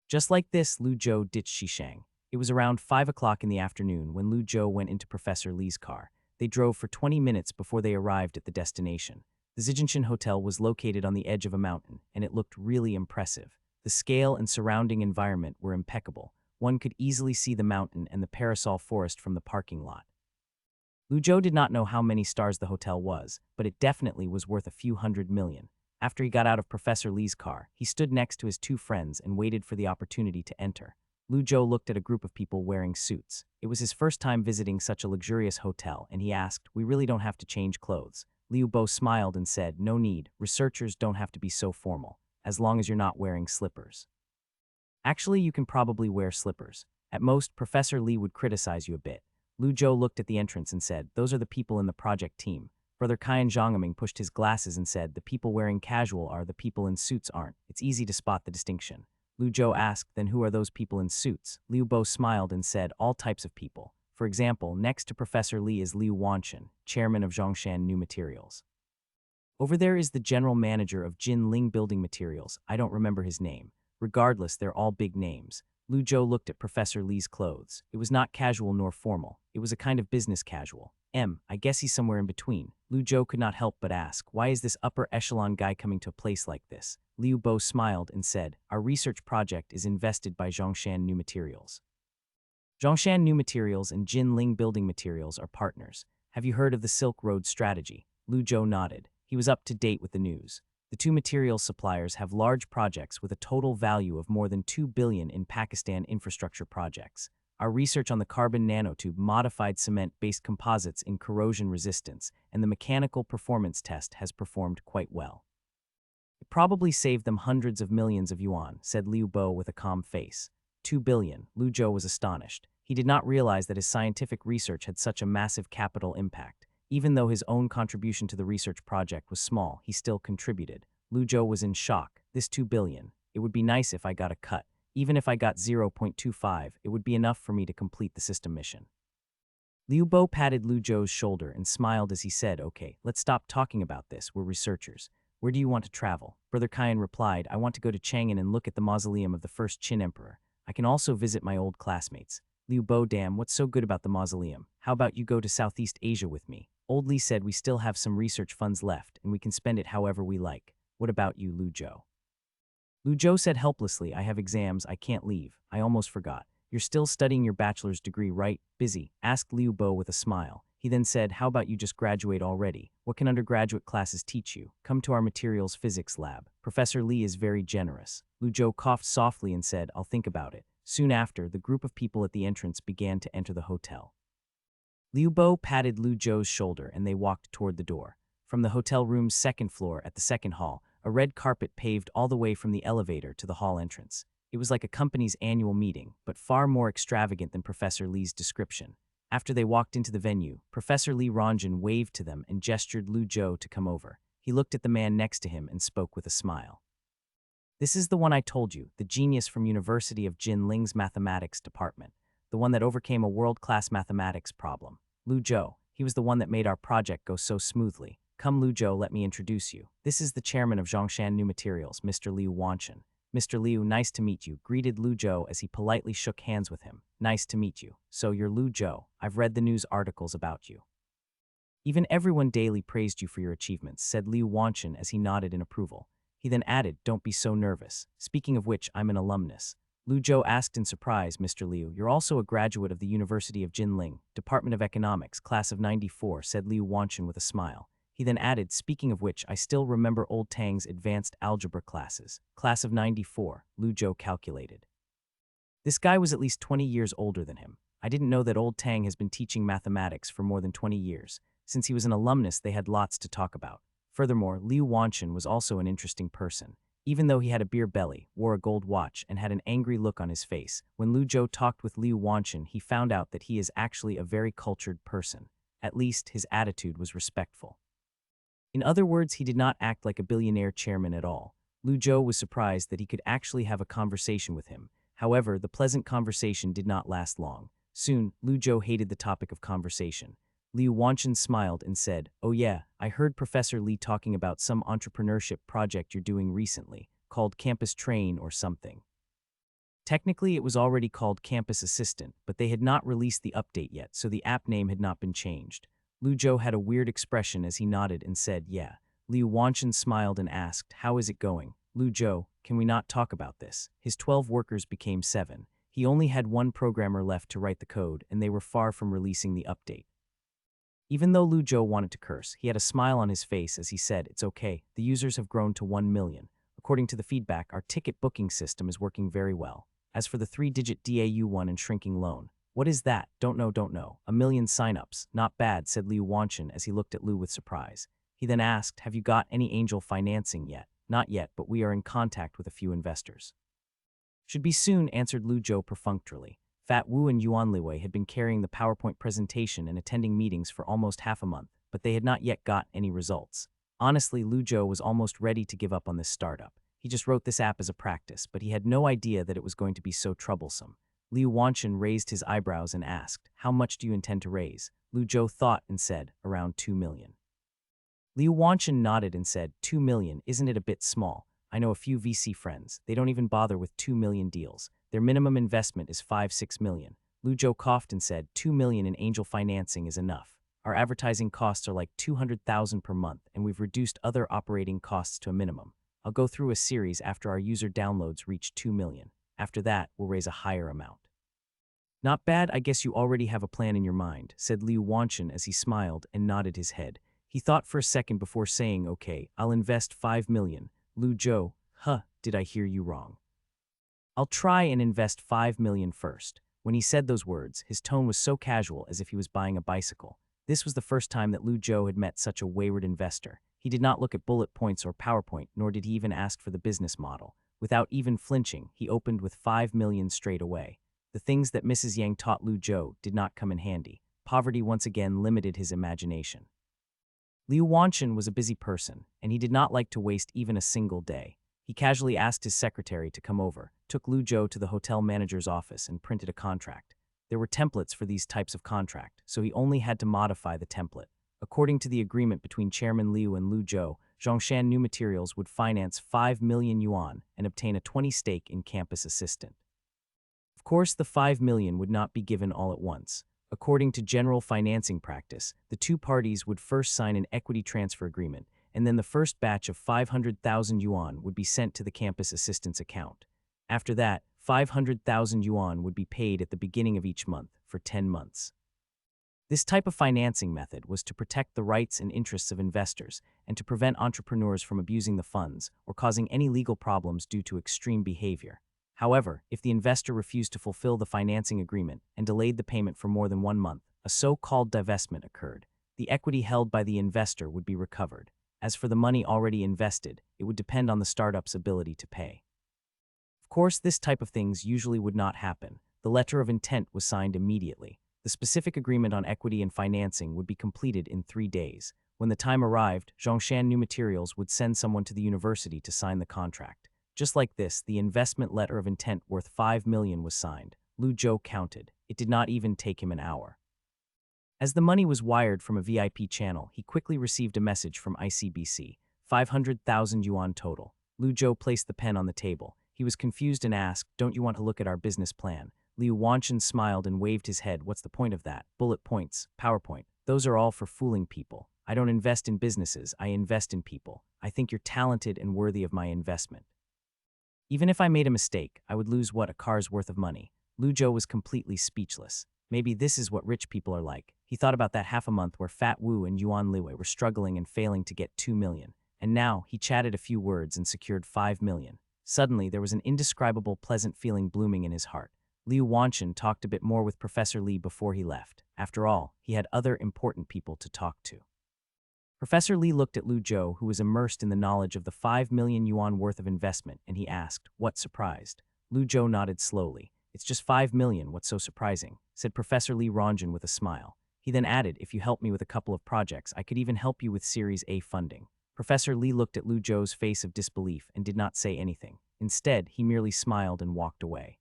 Just like this, Lu Zhou ditched Xishang. It was around 5 o'clock in the afternoon when Lu Zhou went into Professor Li's car. They drove for 20 minutes before they arrived at the destination. The Zijinshan Hotel was located on the edge of a mountain, and it looked really impressive. The scale and surrounding environment were impeccable. One could easily see the mountain and the parasol forest from the parking lot. Lu Zhou did not know how many stars the hotel was, but it definitely was worth a few hundred million. After he got out of Professor Li's car, he stood next to his two friends and waited for the opportunity to enter. Lu Zhou looked at a group of people wearing suits. It was his first time visiting such a luxurious hotel, and he asked, "We really don't have to change clothes." Liu Bo smiled and said, "No need, researchers don't have to be so formal, as long as you're not wearing slippers." Actually, you can probably wear slippers. At most, Professor Li would criticize you a bit. Lu Zhou looked at the entrance and said, "Those are the people in the project team." Brother Kaian Zhangming pushed his glasses and said, "The people wearing casual are, the people in suits aren't. It's easy to spot the distinction." Lu Zhou asked, "Then who are those people in suits?" Liu Bo smiled and said, "All types of people. For example, next to Professor Li is Liu Wanchen, chairman of Zhongshan New Materials. Over there is the general manager of Jin Ling Building Materials. I don't remember his name. Regardless, they're all big names." Lu Zhou looked at Professor Li's clothes. It was not casual nor formal. It was a kind of business casual. I guess he's somewhere in between. Lu Zhou could not help but ask, "Why is this upper echelon guy coming to a place like this?" Liu Bo smiled and said, "Our research project is invested by Zhongshan New Materials. Zhongshan New Materials and Jin Ling Building Materials are partners. Have you heard of the Silk Road strategy?" Lu Zhou nodded. He was up to date with the news. The two materials suppliers have large projects with a total value of more than 2 billion in Pakistan infrastructure projects. Our research on the carbon nanotube modified cement-based composites in corrosion resistance, and the mechanical performance test has performed quite well. "It probably saved them hundreds of millions of yuan," said Liu Bo with a calm face. 2 billion, Lu Zhou was astonished. He did not realize that his scientific research had such a massive capital impact. Even though his own contribution to the research project was small, he still contributed. Lu Zhou was in shock. "This 2 billion. It would be nice if I got a cut. Even if I got 0.25, it would be enough for me to complete the system mission." Liu Bo patted Lu Zhou's shoulder and smiled as he said, "Okay, let's stop talking about this. We're researchers. Where do you want to travel?" Brother Kaian replied, "I want to go to Chang'an and look at the mausoleum of the first Qin emperor. I can also visit my old classmates." Liu Bo, "Damn, what's so good about the mausoleum? How about you go to Southeast Asia with me?" Old Li said, "We still have some research funds left, and we can spend it however we like. What about you, Lu Zhou?" Lu Zhou said helplessly, "I have exams, I can't leave. I almost forgot. You're still studying your bachelor's degree, right? Busy?" asked Liu Bo with a smile. He then said, "How about you just graduate already? What can undergraduate classes teach you? Come to our materials physics lab. Professor Li is very generous." Lu Zhou coughed softly and said, "I'll think about it." Soon after, the group of people at the entrance began to enter the hotel. Liu Bo patted Lu Zhou's shoulder and they walked toward the door. From the hotel room's second floor at the second hall, a red carpet paved all the way from the elevator to the hall entrance. It was like a company's annual meeting, but far more extravagant than Professor Li's description. After they walked into the venue, Professor Li Ranjin waved to them and gestured Lu Zhou to come over. He looked at the man next to him and spoke with a smile. "This is the one I told you, the genius from University of Jin Ling's mathematics department, the one that overcame a world-class mathematics problem. Lu Zhou, he was the one that made our project go so smoothly. Come, Lu Zhou, let me introduce you. This is the chairman of Zhongshan New Materials, Mr. Liu Wanchen." "Mr. Liu, nice to meet you," greeted Lu Zhou as he politely shook hands with him. "Nice to meet you. So you're Lu Zhou. I've read the news articles about you. Even everyone daily praised you for your achievements," said Liu Wanchen as he nodded in approval. He then added, "Don't be so nervous. Speaking of which, I'm an alumnus." Lu Zhou asked in surprise, "Mr. Liu, you're also a graduate of the University of Jinling, Department of Economics, class of 94, said Liu Wanchen with a smile. He then added, "Speaking of which, I still remember old Tang's advanced algebra classes. Class of 94, Lu Zhou calculated. This guy was at least 20 years older than him. I didn't know that old Tang has been teaching mathematics for more than 20 years. Since he was an alumnus, they had lots to talk about. Furthermore, Liu Wanchen was also an interesting person. Even though he had a beer belly, wore a gold watch, and had an angry look on his face, when Lu Zhou talked with Liu Wanchen, he found out that he is actually a very cultured person. At least, his attitude was respectful. In other words, he did not act like a billionaire chairman at all. Lu Zhou was surprised that he could actually have a conversation with him. However, the pleasant conversation did not last long. Soon, Lu Zhou hated the topic of conversation. Liu Wanchen smiled and said, "Oh yeah, I heard Professor Li talking about some entrepreneurship project you're doing recently, called Campus Train or something. Technically, it was already called Campus Assistant, but they had not released the update yet, so the app name had not been changed. Lu Zhou had a weird expression as he nodded and said, "Yeah." Liu Wanchen smiled and asked, "How is it going?" "Lu Zhou, can we not talk about this?" His 12 workers became 7. He only had one programmer left to write the code, and they were far from releasing the update. Even though Lu Zhou wanted to curse, he had a smile on his face as he said, "It's okay, the users have grown to 1 million. According to the feedback, our ticket booking system is working very well. As for the 3-digit DAU1 and shrinking loan, what is that? Don't know. 1 million signups. Not bad," said Liu Wanchen as he looked at Lu with surprise. He then asked, "Have you got any angel financing yet?" "Not yet, but we are in contact with a few investors." "Should be soon," answered Lu Zhou perfunctorily. Fat Wu and Yuan Liwei had been carrying the PowerPoint presentation and attending meetings for almost half a month, but they had not yet got any results. Honestly, Lu Zhou was almost ready to give up on this startup. He just wrote this app as a practice, but he had no idea that it was going to be so troublesome. Liu Wanchen raised his eyebrows and asked, "How much do you intend to raise?" Lu Zhou thought and said, "Around 2 million. Liu Wanchen nodded and said, 2 million, isn't it a bit small? I know a few VC friends. They don't even bother with 2 million deals. Their minimum investment is 5-6 million. Lu Zhou coughed and said, 2 million in angel financing is enough. Our advertising costs are like 200,000 per month, and we've reduced other operating costs to a minimum. I'll go through a series after our user downloads reach 2 million. After that, we'll raise a higher amount." "Not bad, I guess you already have a plan in your mind," said Liu Wanchen as he smiled and nodded his head. He thought for a second before saying, "Okay, I'll invest 5 million. Lu Zhou, did I hear you wrong? I'll try and invest 5 million first." When he said those words, his tone was so casual as if he was buying a bicycle. This was the first time that Lu Zhou had met such a wayward investor. He did not look at bullet points or PowerPoint, nor did he even ask for the business model. Without even flinching, he opened with 5 million straight away. The things that Mrs. Yang taught Lu Zhou did not come in handy. Poverty once again limited his imagination. Liu Wanchen was a busy person, and he did not like to waste even a single day. He casually asked his secretary to come over, took Lu Zhou to the hotel manager's office, and printed a contract. There were templates for these types of contract, so he only had to modify the template. According to the agreement between Chairman Liu and Lu Zhou, Zhongshan New Materials would finance 5 million yuan and obtain a 20% stake in Campus Assistant. Of course, the 5 million would not be given all at once. According to general financing practice, the two parties would first sign an equity transfer agreement, and then the first batch of 500,000 yuan would be sent to the Campus Assistant's account. After that, 500,000 yuan would be paid at the beginning of each month for 10 months. This type of financing method was to protect the rights and interests of investors and to prevent entrepreneurs from abusing the funds or causing any legal problems due to extreme behavior. However, if the investor refused to fulfill the financing agreement and delayed the payment for more than 1 month, a so-called divestment occurred. The equity held by the investor would be recovered. As for the money already invested, it would depend on the startup's ability to pay. Of course, this type of things usually would not happen. The letter of intent was signed immediately. The specific agreement on equity and financing would be completed in 3 days. When the time arrived, Zhongshan New Materials would send someone to the university to sign the contract. Just like this, the investment letter of intent worth 5 million was signed. Lu Zhou counted. It did not even take him an hour. As the money was wired from a VIP channel, he quickly received a message from ICBC. 500,000 yuan total. Lu Zhou placed the pen on the table. He was confused and asked, "Don't you want to look at our business plan?" Liu Wanchen smiled and waved his head. "What's the point of that? Bullet points, PowerPoint. Those are all for fooling people. I don't invest in businesses, I invest in people. I think you're talented and worthy of my investment. Even if I made a mistake, I would lose a car's worth of money." Lu Zhou was completely speechless. Maybe this is what rich people are like. He thought about that half a month where Fat Wu and Yuan Liwei were struggling and failing to get 2 million. And now, he chatted a few words and secured 5 million. Suddenly, there was an indescribable pleasant feeling blooming in his heart. Liu Wanchen talked a bit more with Professor Li before he left. After all, he had other important people to talk to. Professor Li looked at Lu Zhou, who was immersed in the knowledge of the 5 million yuan worth of investment, and he asked, "What surprised?" Lu Zhou nodded slowly. "It's just 5 million, what's so surprising?" said Professor Li Rongjin with a smile. He then added, "If you help me with a couple of projects, I could even help you with Series A funding." Professor Li looked at Lu Zhou's face of disbelief and did not say anything. Instead, he merely smiled and walked away.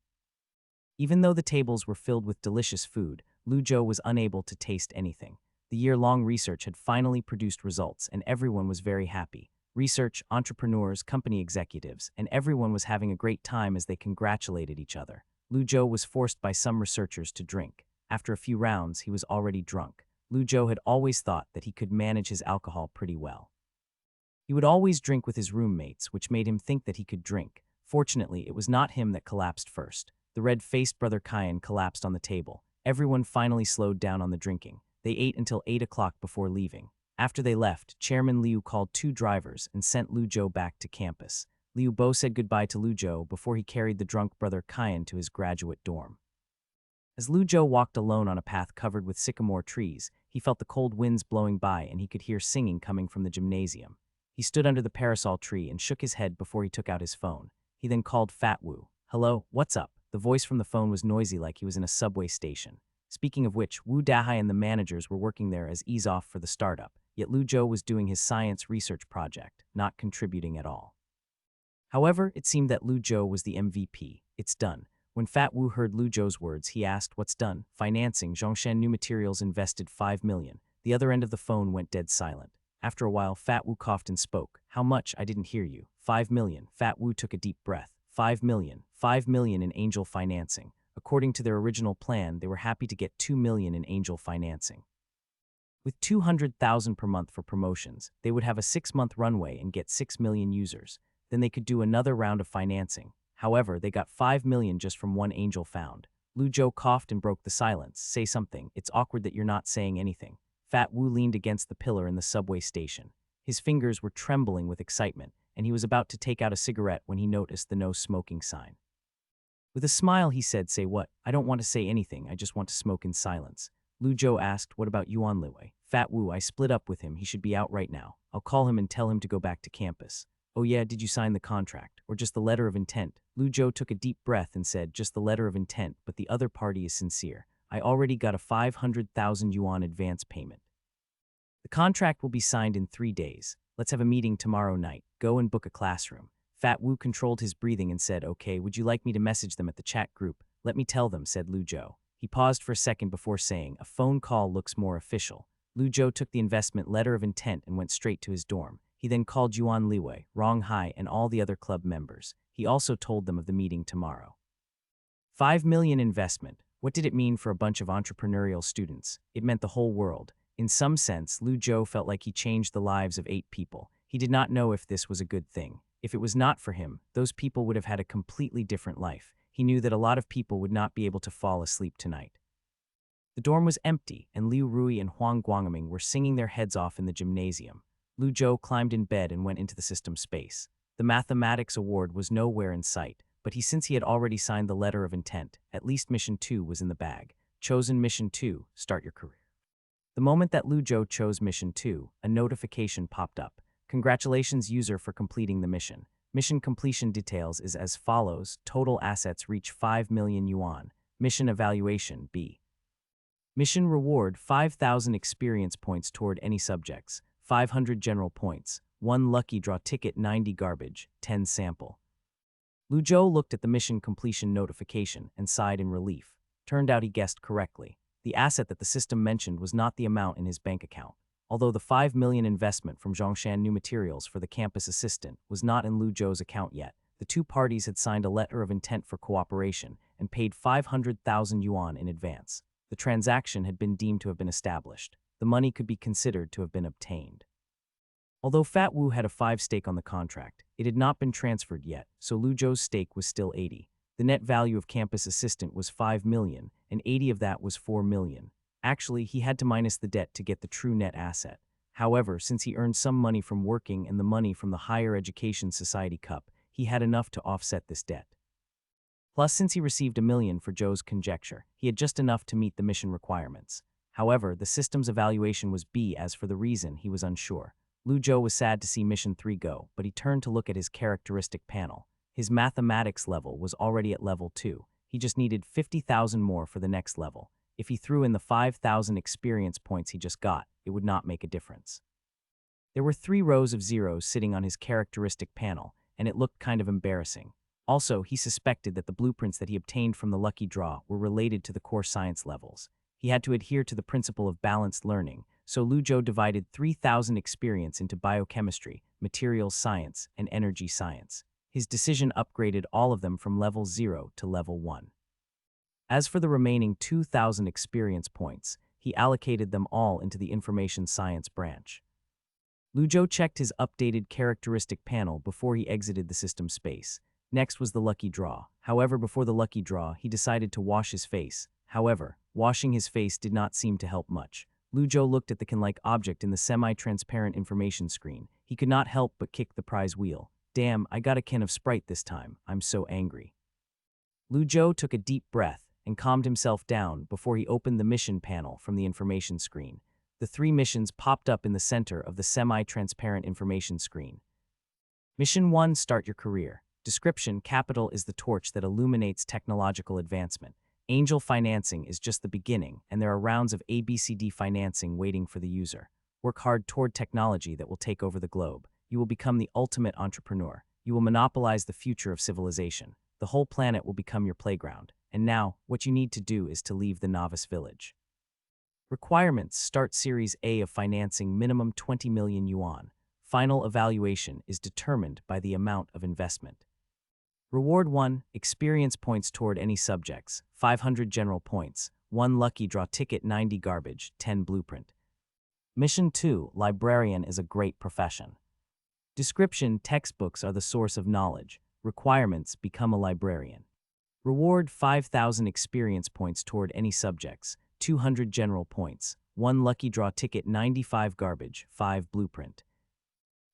Even though the tables were filled with delicious food, Lu Zhou was unable to taste anything. The year-long research had finally produced results, and everyone was very happy. research, entrepreneurs, company executives, and everyone was having a great time as they congratulated each other. Lu Zhou was forced by some researchers to drink. After a few rounds, he was already drunk. Lu Zhou had always thought that he could manage his alcohol pretty well. He would always drink with his roommates, which made him think that he could drink. Fortunately, it was not him that collapsed first. The red-faced brother Kyan collapsed on the table. Everyone finally slowed down on the drinking. They ate until 8 o'clock before leaving. After they left, Chairman Liu called 2 drivers and sent Lu Zhou back to campus. Liu Bo said goodbye to Lu Zhou before he carried the drunk brother Kyan to his graduate dorm. As Lu Zhou walked alone on a path covered with sycamore trees, he felt the cold winds blowing by and he could hear singing coming from the gymnasium. He stood under the parasol tree and shook his head before he took out his phone. He then called Fat Wu. "Hello, what's up?" The voice from the phone was noisy like he was in a subway station. Speaking of which, Wu Dahai and the managers were working there as ease-off for the startup, yet Lu Zhou was doing his science research project, not contributing at all. However, it seemed that Lu Zhou was the MVP. "It's done." When Fat Wu heard Lu Zhou's words, he asked, "What's done?" "Financing. Zhongshan New Materials invested 5 million. The other end of the phone went dead silent. After a while, Fat Wu coughed and spoke. "How much? I didn't hear you." 5 million. Fat Wu took a deep breath. 5 million. 5 million in angel financing. According to their original plan, they were happy to get 2 million in angel financing. With 200,000 per month for promotions, they would have a 6-month runway and get 6 million users. Then they could do another round of financing. However, they got 5 million just from one angel found. Lu Zhou coughed and broke the silence. "Say something. It's awkward that you're not saying anything." Fat Wu leaned against the pillar in the subway station. His fingers were trembling with excitement, and he was about to take out a cigarette when he noticed the no smoking sign. With a smile, he said, "Say what?" "I don't want to say anything, I just want to smoke in silence." Lu Zhou asked, "What about Yuan Liwei?" "Fat Wu, I split up with him, he should be out right now. I'll call him and tell him to go back to campus." "Oh yeah, did you sign the contract? Or just the letter of intent?" Lu Zhou took a deep breath and said, "Just the letter of intent, but the other party is sincere. I already got a 500,000 yuan advance payment. The contract will be signed in 3 days. Let's have a meeting tomorrow night. Go and book a classroom." Fat Wu controlled his breathing and said, "Okay, would you like me to message them at the chat group?" "Let me tell them," said Lu Zhou. He paused for a second before saying, "A phone call looks more official." Lu Zhou took the investment letter of intent and went straight to his dorm. He then called Yuan Liwei, Rong Hai, and all the other club members. He also told them of the meeting tomorrow. 5 million investment. What did it mean for a bunch of entrepreneurial students? It meant the whole world. In some sense, Lu Zhou felt like he changed the lives of 8 people. He did not know if this was a good thing. If it was not for him, those people would have had a completely different life. He knew that a lot of people would not be able to fall asleep tonight. The dorm was empty, and Liu Rui and Huang Guangming were singing their heads off in the gymnasium. Lu Zhou climbed in bed and went into the system space. The mathematics award was nowhere in sight, but since he had already signed the letter of intent, at least mission 2 was in the bag. Chosen mission 2, start your career. The moment that Lu Zhou chose mission 2, a notification popped up. Congratulations user for completing the mission. Mission completion details is as follows. Total assets reach 5 million yuan. Mission evaluation B. Mission reward 5,000 experience points toward any subjects, 500 general points, 1 lucky draw ticket 90 garbage, 10 sample. Lu Zhou looked at the mission completion notification and sighed in relief. Turned out he guessed correctly. The asset that the system mentioned was not the amount in his bank account. Although the 5 million investment from Zhongshan New Materials for the campus assistant was not in Lu Zhou's account yet, the 2 parties had signed a letter of intent for cooperation and paid 500,000 yuan in advance. The transaction had been deemed to have been established. The money could be considered to have been obtained. Although Fat Wu had a 5 stake on the contract, it had not been transferred yet, so Lu Zhou's stake was still 80. The net value of campus assistant was 5 million, and 80 of that was 4 million. Actually, he had to minus the debt to get the true net asset. However, since he earned some money from working and the money from the Higher Education Society Cup, he had enough to offset this debt. Plus, since he received 1 million for Zhou's conjecture, he had just enough to meet the mission requirements. However, the system's evaluation was B as for the reason he was unsure. Lu Zhou was sad to see mission 3 go, but he turned to look at his characteristic panel. His mathematics level was already at level 2. He just needed 50,000 more for the next level. If he threw in the 5,000 experience points he just got, it would not make a difference. There were 3 rows of zeros sitting on his characteristic panel, and it looked kind of embarrassing. Also, he suspected that the blueprints that he obtained from the lucky draw were related to the core science levels. He had to adhere to the principle of balanced learning, so Lu Zhou divided 3,000 experience into biochemistry, materials science, and energy science. His decision upgraded all of them from level 0 to level 1. As for the remaining 2,000 experience points, he allocated them all into the information science branch. Lu Zhou checked his updated characteristic panel before he exited the system space. Next was the lucky draw. However, before the lucky draw, he decided to wash his face. However, washing his face did not seem to help much. Lu Zhou looked at the can-like object in the semi-transparent information screen. He could not help but kick the prize wheel. Damn, I got a can of Sprite this time. I'm so angry. Lu Zhou took a deep breath and calmed himself down before he opened the mission panel from the information screen. The 3 missions popped up in the center of the semi-transparent information screen. Mission 1, start your career. Description, capital is the torch that illuminates technological advancement. Angel financing is just the beginning, and there are rounds of ABCD financing waiting for the user. Work hard toward technology that will take over the globe. You will become the ultimate entrepreneur. You will monopolize the future of civilization. The whole planet will become your playground. And now, what you need to do is to leave the novice village. Requirements, start Series A of financing, minimum 20 million yuan. Final evaluation is determined by the amount of investment. Reward 1, experience points toward any subjects, 500 general points, 1 lucky draw ticket, 90 garbage, 10 blueprint. Mission 2, librarian is a great profession. Description, textbooks are the source of knowledge. Requirements, become a librarian. Reward 5,000 experience points toward any subjects, 200 general points, 1 lucky draw ticket, 95 garbage, 5 blueprint.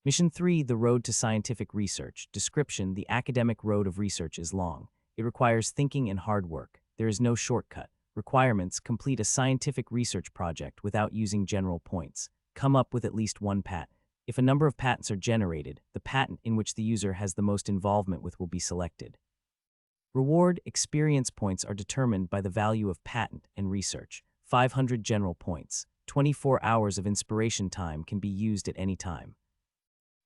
Mission 3, the road to scientific research. Description, the academic road of research is long. It requires thinking and hard work. There is no shortcut. Requirements, complete a scientific research project without using general points. Come up with at least 1 patent. If a number of patents are generated, the patent in which the user has the most involvement with will be selected. Reward, experience points are determined by the value of patent and research. 500 general points. 24 hours of inspiration time can be used at any time.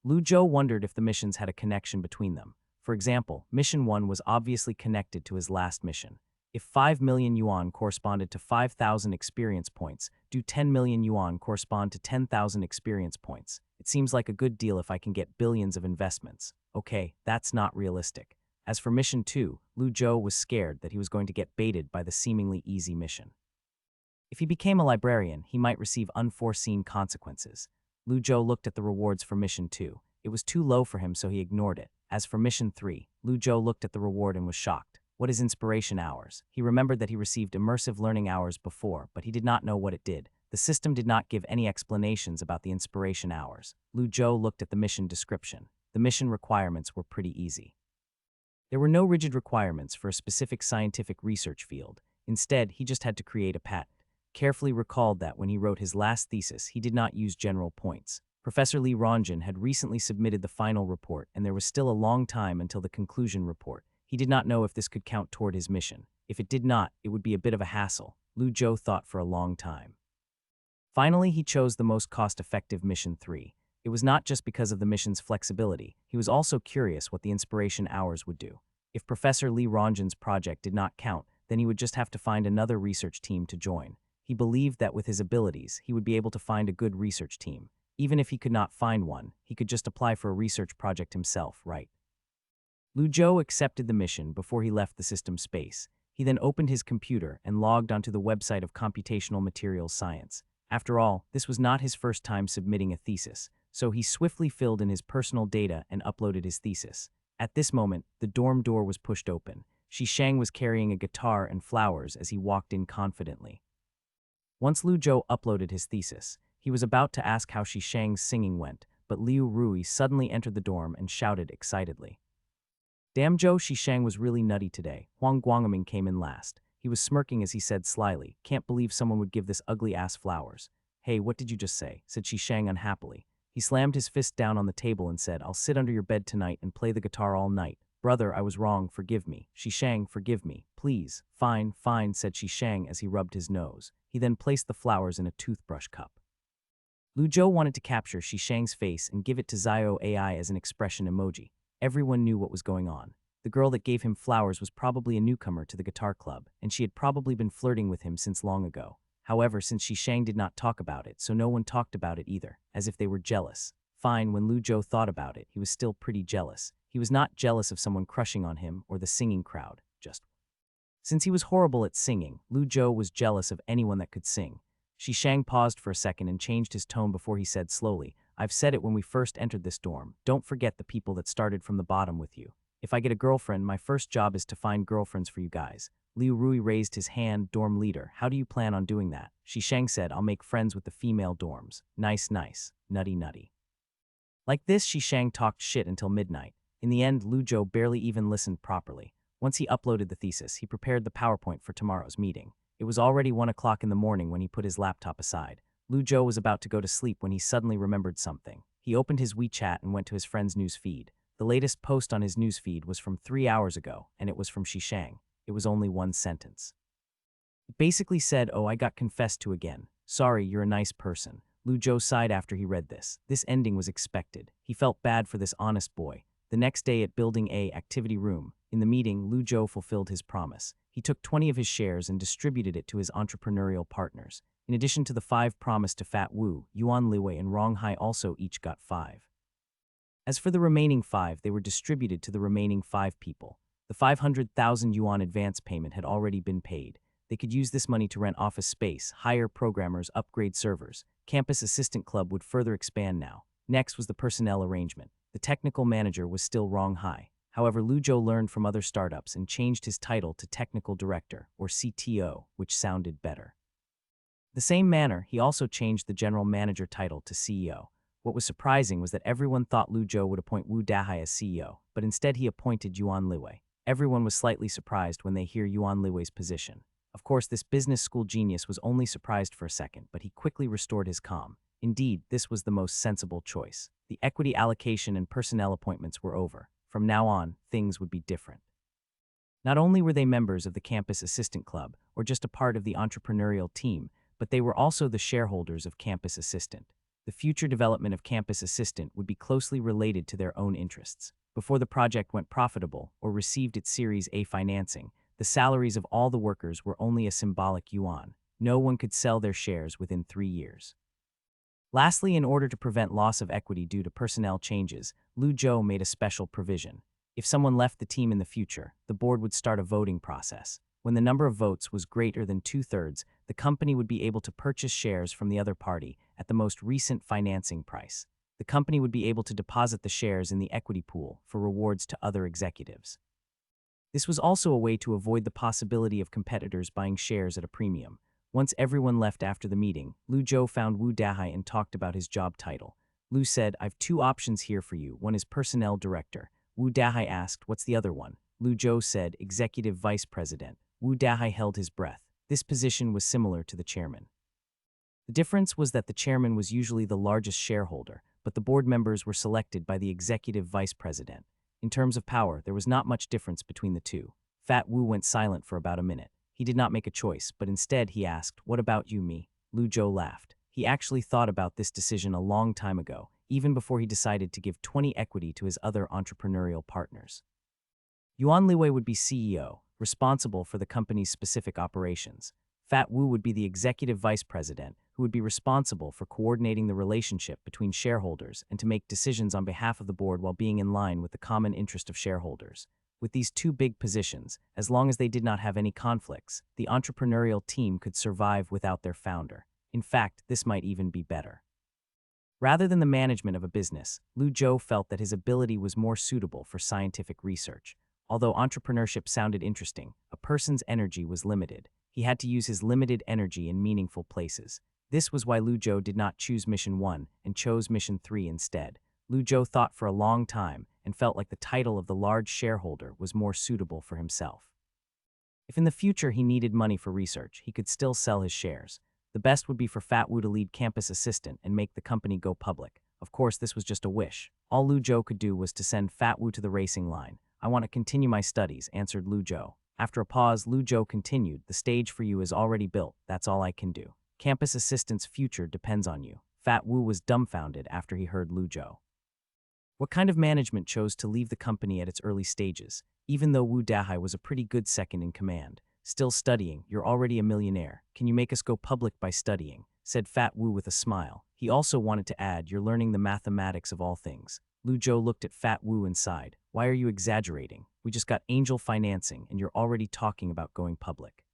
Lu Zhou wondered if the missions had a connection between them. For example, Mission 1 was obviously connected to his last mission. If 5 million yuan corresponded to 5,000 experience points, do 10 million yuan correspond to 10,000 experience points? It seems like a good deal if I can get billions of investments. Okay, that's not realistic. As for Mission 2, Lu Zhou was scared that he was going to get baited by the seemingly easy mission. If he became a librarian, he might receive unforeseen consequences. Lu Zhou looked at the rewards for Mission 2. It was too low for him, so he ignored it. As for Mission 3, Lu Zhou looked at the reward and was shocked. What is inspiration hours? He remembered that he received immersive learning hours before, but he did not know what it did. The system did not give any explanations about the inspiration hours. Lu Zhou looked at the mission description. The mission requirements were pretty easy. There were no rigid requirements for a specific scientific research field. Instead, he just had to create a patent. Carefully recalled that when he wrote his last thesis, he did not use general points. Professor Li Rongjin had recently submitted the final report, and there was still a long time until the conclusion report. He did not know if this could count toward his mission. If it did not, it would be a bit of a hassle. Lu Zhou thought for a long time. Finally, he chose the most cost-effective Mission 3. It was not just because of the mission's flexibility. He was also curious what the inspiration hours would do. If Professor Li Rongjin's project did not count, then he would just have to find another research team to join. He believed that with his abilities, he would be able to find a good research team. Even if he could not find one, he could just apply for a research project himself, right? Lu Zhou accepted the mission before he left the system space. He then opened his computer and logged onto the website of Computational Materials Science. After all, this was not his first time submitting a thesis, so he swiftly filled in his personal data and uploaded his thesis. At this moment, the dorm door was pushed open. Shi Shang was carrying a guitar and flowers as he walked in confidently. Once Lu Zhou uploaded his thesis, he was about to ask how Shi Shang's singing went, but Liu Rui suddenly entered the dorm and shouted excitedly. Damn Zhou, Shi Shang was really nutty today. Huang Guangming came in last. He was smirking as he said slyly, can't believe someone would give this ugly-ass flowers. Hey, what did you just say? Said Shi Shang unhappily. He slammed his fist down on the table and said, I'll sit under your bed tonight and play the guitar all night. Brother, I was wrong, forgive me. Shi Shang, forgive me, please. Fine, fine, said Shi Shang as he rubbed his nose. He then placed the flowers in a toothbrush cup. Lu Zhou wanted to capture Shi Shang's face and give it to Zio AI as an expression emoji. Everyone knew what was going on. The girl that gave him flowers was probably a newcomer to the guitar club, and she had probably been flirting with him since long ago. However, since Shishang did not talk about it, so no one talked about it either, as if they were jealous. Fine, when Lu Zhou thought about it, he was still pretty jealous. He was not jealous of someone crushing on him or the singing crowd, just. Since he was horrible at singing, Lu Zhou was jealous of anyone that could sing. Shishang paused for a second and changed his tone before he said slowly, I've said it when we first entered this dorm, don't forget the people that started from the bottom with you. If I get a girlfriend, my first job is to find girlfriends for you guys. Liu Rui raised his hand, dorm leader. How do you plan on doing that? Shishang said, I'll make friends with the female dorms. Nice, nice. Nutty, nutty. Like this, Shishang talked shit until midnight. In the end, Lu Zhou barely even listened properly. Once he uploaded the thesis, he prepared the PowerPoint for tomorrow's meeting. It was already 1 o'clock in the morning when he put his laptop aside. Lu Zhou was about to go to sleep when he suddenly remembered something. He opened his WeChat and went to his friend's news feed. The latest post on his news feed was from 3 hours ago, and it was from Shishang. It was only one sentence. It basically said, oh, I got confessed to again. Sorry, you're a nice person. Lu Zhou sighed after he read this. This ending was expected. He felt bad for this honest boy. The next day at Building A Activity Room, in the meeting, Lu Zhou fulfilled his promise. He took 20 of his shares and distributed it to his entrepreneurial partners. In addition to the 5 promised to Fat Wu, Yuan Liwei and Rong Hai also each got 5. As for the remaining 5, they were distributed to the remaining 5 people. The 500,000 yuan advance payment had already been paid. They could use this money to rent office space, hire programmers, upgrade servers. Campus Assistant Club would further expand now. Next was the personnel arrangement. The technical manager was still Rong Hai. However, Lu Zhou learned from other startups and changed his title to Technical Director, or CTO, which sounded better. The same manner, he also changed the General Manager title to CEO. What was surprising was that everyone thought Lu Zhou would appoint Wu Dahai as CEO, but instead he appointed Yuan Liwei. Everyone was slightly surprised when they hear Yuan Liwei's position. Of course, this business school genius was only surprised for a second, but he quickly restored his calm. Indeed, this was the most sensible choice. The equity allocation and personnel appointments were over. From now on, things would be different. Not only were they members of the Campus Assistant Club, or just a part of the entrepreneurial team, but they were also the shareholders of Campus Assistant. The future development of Campus Assistant would be closely related to their own interests. Before the project went profitable or received its Series A financing, the salaries of all the workers were only a symbolic yuan. No one could sell their shares within 3 years. Lastly, in order to prevent loss of equity due to personnel changes, Lu Zhou made a special provision. If someone left the team in the future, the board would start a voting process. When the number of votes was greater than 2/3, the company would be able to purchase shares from the other party at the most recent financing price. The company would be able to deposit the shares in the equity pool for rewards to other executives. This was also a way to avoid the possibility of competitors buying shares at a premium. Once everyone left after the meeting, Lu Zhou found Wu Dahai and talked about his job title. Lu said, I've 2 options here for you. One is Personnel Director. Wu Dahai asked, what's the other one? Lu Zhou said, Executive Vice President. Wu Dahai held his breath. This position was similar to the chairman. The difference was that the chairman was usually the largest shareholder, but the board members were selected by the executive vice president. In terms of power, there was not much difference between the two. Fat Wu went silent for about a minute. He did not make a choice, but instead he asked, what about you, me? Lu Zhou laughed. He actually thought about this decision a long time ago, even before he decided to give 20 equity to his other entrepreneurial partners. Yuan Liwei would be CEO, responsible for the company's specific operations. Fat Wu would be the executive vice president, who would be responsible for coordinating the relationship between shareholders and to make decisions on behalf of the board while being in line with the common interest of shareholders. With these 2 big positions, as long as they did not have any conflicts, the entrepreneurial team could survive without their founder. In fact, this might even be better. Rather than the management of a business, Lu Zhou felt that his ability was more suitable for scientific research. Although entrepreneurship sounded interesting, a person's energy was limited. He had to use his limited energy in meaningful places. This was why Lu Zhou did not choose Mission 1 and chose Mission 3 instead. Lu Zhou thought for a long time and felt like the title of the large shareholder was more suitable for himself. If in the future he needed money for research, he could still sell his shares. The best would be for Fat Wu to lead Campus Assistant and make the company go public. Of course, this was just a wish. All Lu Zhou could do was to send Fat Wu to the racing line. I want to continue my studies, answered Lu Zhou. After a pause, Lu Zhou continued, the stage for you is already built, that's all I can do. Campus Assistant's future depends on you. Fat Wu was dumbfounded after he heard Lu Zhou. What kind of management chose to leave the company at its early stages? Even though Wu Dahai was a pretty good second in command, Still studying, you're already a millionaire. Can you make us go public by studying? Said Fat Wu with a smile. He also wanted to add, you're learning the mathematics of all things. Lu Zhou looked at Fat Wu and sighed. Why are you exaggerating? We just got angel financing and you're already talking about going public.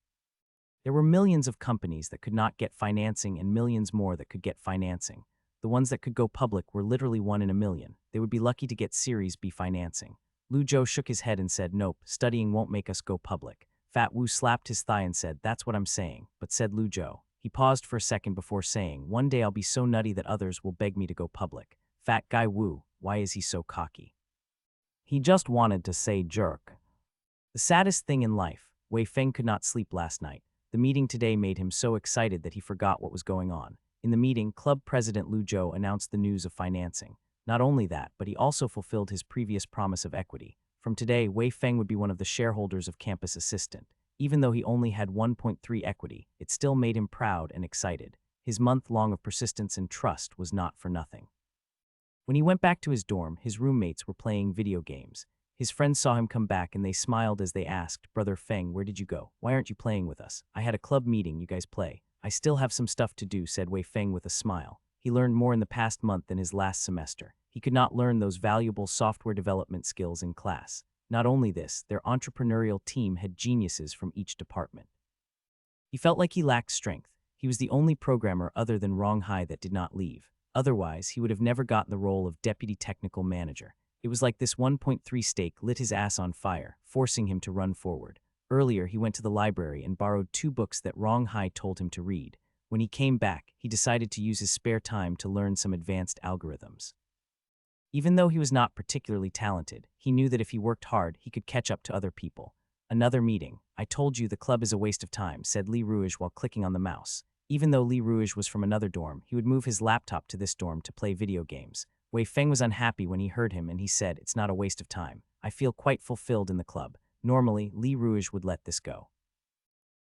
There were millions of companies that could not get financing and millions more that could get financing. The ones that could go public were literally 1 in a million. They would be lucky to get Series B financing. Lu Zhou shook his head and said, nope, studying won't make us go public. Fat Wu slapped his thigh and said, that's what I'm saying, but said Lu Zhou. He paused for a second before saying, one day I'll be so nutty that others will beg me to go public. Fat guy Wu, why is he so cocky? He just wanted to say jerk. The saddest thing in life, Wei Feng could not sleep last night. The meeting today made him so excited that he forgot what was going on. In the meeting, club president Lu Zhou announced the news of financing. Not only that, but he also fulfilled his previous promise of equity. From today, Wei Feng would be one of the shareholders of Campus Assistant. Even though he only had 1.3 equity, it still made him proud and excited. His month-long of persistence and trust was not for nothing. When he went back to his dorm, his roommates were playing video games. His friends saw him come back and they smiled as they asked, Brother Feng, where did you go? Why aren't you playing with us? I had a club meeting, you guys play. I still have some stuff to do, said Wei Feng with a smile. He learned more in the past month than his last semester. He could not learn those valuable software development skills in class. Not only this, their entrepreneurial team had geniuses from each department. He felt like he lacked strength. He was the only programmer other than Rong Hai that did not leave. Otherwise, he would have never gotten the role of deputy technical manager. It was like this 1.3 stake lit his ass on fire, forcing him to run forward. Earlier, he went to the library and borrowed 2 books that Rong Hai told him to read. When he came back, he decided to use his spare time to learn some advanced algorithms. Even though he was not particularly talented, he knew that if he worked hard, he could catch up to other people. Another meeting. I told you the club is a waste of time, said Li Ruige while clicking on the mouse. Even though Li Ruige was from another dorm, he would move his laptop to this dorm to play video games. Wei Feng was unhappy when he heard him and he said, it's not a waste of time. I feel quite fulfilled in the club. Normally, Li Ruige would let this go.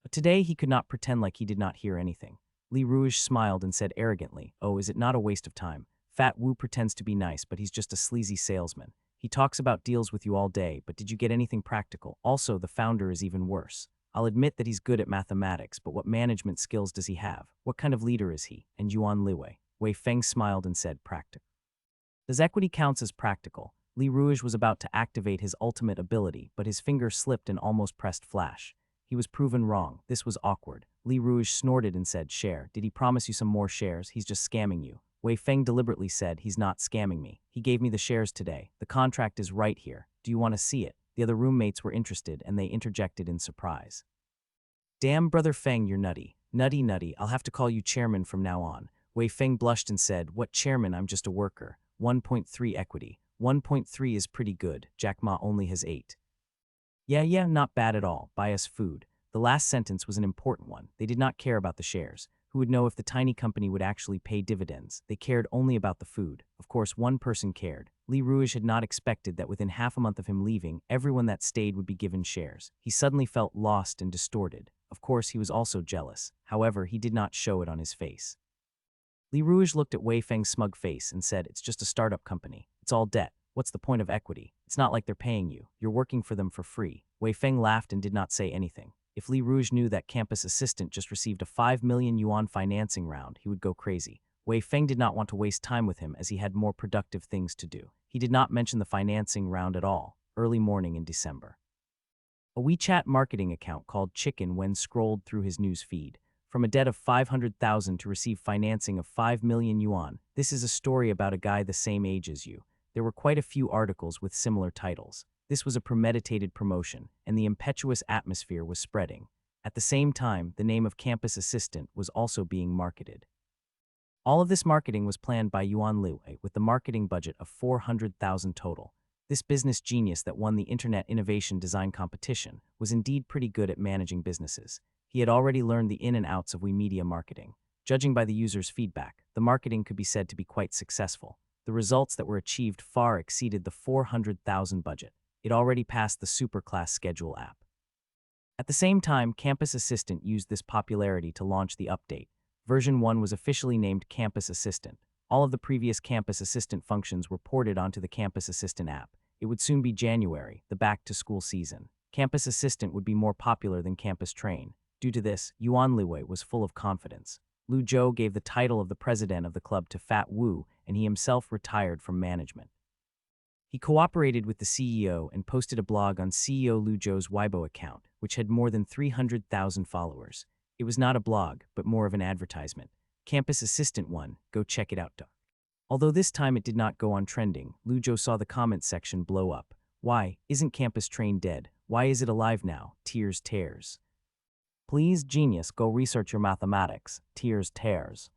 But today he could not pretend like he did not hear anything. Li Ruige smiled and said arrogantly, oh, is it not a waste of time? Fat Wu pretends to be nice, but he's just a sleazy salesman. He talks about deals with you all day, but did you get anything practical? Also, the founder is even worse. I'll admit that he's good at mathematics, but what management skills does he have? What kind of leader is he? And Yuan Liwei. Wei Feng smiled and said, practical. Does equity counts as practical? Li Ruige was about to activate his ultimate ability, but his finger slipped and almost pressed flash. He was proven wrong. This was awkward. Li Ruige snorted and said, share. Did he promise you some more shares? He's just scamming you. Wei Feng deliberately said, he's not scamming me. He gave me the shares today. The contract is right here. Do you want to see it? The other roommates were interested and they interjected in surprise. Damn, Brother Feng, you're nutty. Nutty, I'll have to call you chairman from now on. Wei Feng blushed and said, what chairman? I'm just a worker. 1.3 equity. 1.3 is pretty good. Jack Ma only has 8. Yeah, not bad at all. Buy us food. The last sentence was an important one. They did not care about the shares. Who would know if the tiny company would actually pay dividends? They cared only about the food. Of course, one person cared. Li Ruige had not expected that within half a month of him leaving, everyone that stayed would be given shares. He suddenly felt lost and distorted. Of course, he was also jealous. However, he did not show it on his face. Li Ruige looked at Wei Feng's smug face and said, it's just a startup company. It's all debt. What's the point of equity? It's not like they're paying you. You're working for them for free. Wei Feng laughed and did not say anything. If Li Ruige knew that Campus Assistant just received a 5 million yuan financing round, he would go crazy. Wei Feng did not want to waste time with him as he had more productive things to do. He did not mention the financing round at all, early morning in December. A WeChat marketing account called Chicken Wen scrolled through his news feed. From a debt of 500,000 to receive financing of 5 million yuan, this is a story about a guy the same age as you. There were quite a few articles with similar titles. This was a premeditated promotion, and the impetuous atmosphere was spreading. At the same time, the name of Campus Assistant was also being marketed. All of this marketing was planned by Yuan Liwei with the marketing budget of 400,000 total. This business genius that won the Internet Innovation Design Competition was indeed pretty good at managing businesses. He had already learned the in and outs of WeMedia marketing. Judging by the users' feedback, the marketing could be said to be quite successful. The results that were achieved far exceeded the 400,000 budget. It already passed the Superclass Schedule app. At the same time, Campus Assistant used this popularity to launch the update. Version 1 was officially named Campus Assistant. All of the previous Campus Assistant functions were ported onto the Campus Assistant app. It would soon be January, the back-to-school season. Campus assistant would be more popular than campus train. Due to this, Yuan Liwei was full of confidence. Lu Zhou gave the title of the president of the club to Fat Wu, and he himself retired from management. He cooperated with the CEO and posted a blog on CEO Lu Zhou's Weibo account, which had more than 300,000 followers. It was not a blog, but more of an advertisement. Campus Assistant 1, go check it out. Although this time it did not go on trending, Lu Zhou saw the comments section blow up. Why, isn't Campus Train dead? Why is it alive now? Tears tears. Please, genius, go research your mathematics. Tears tears.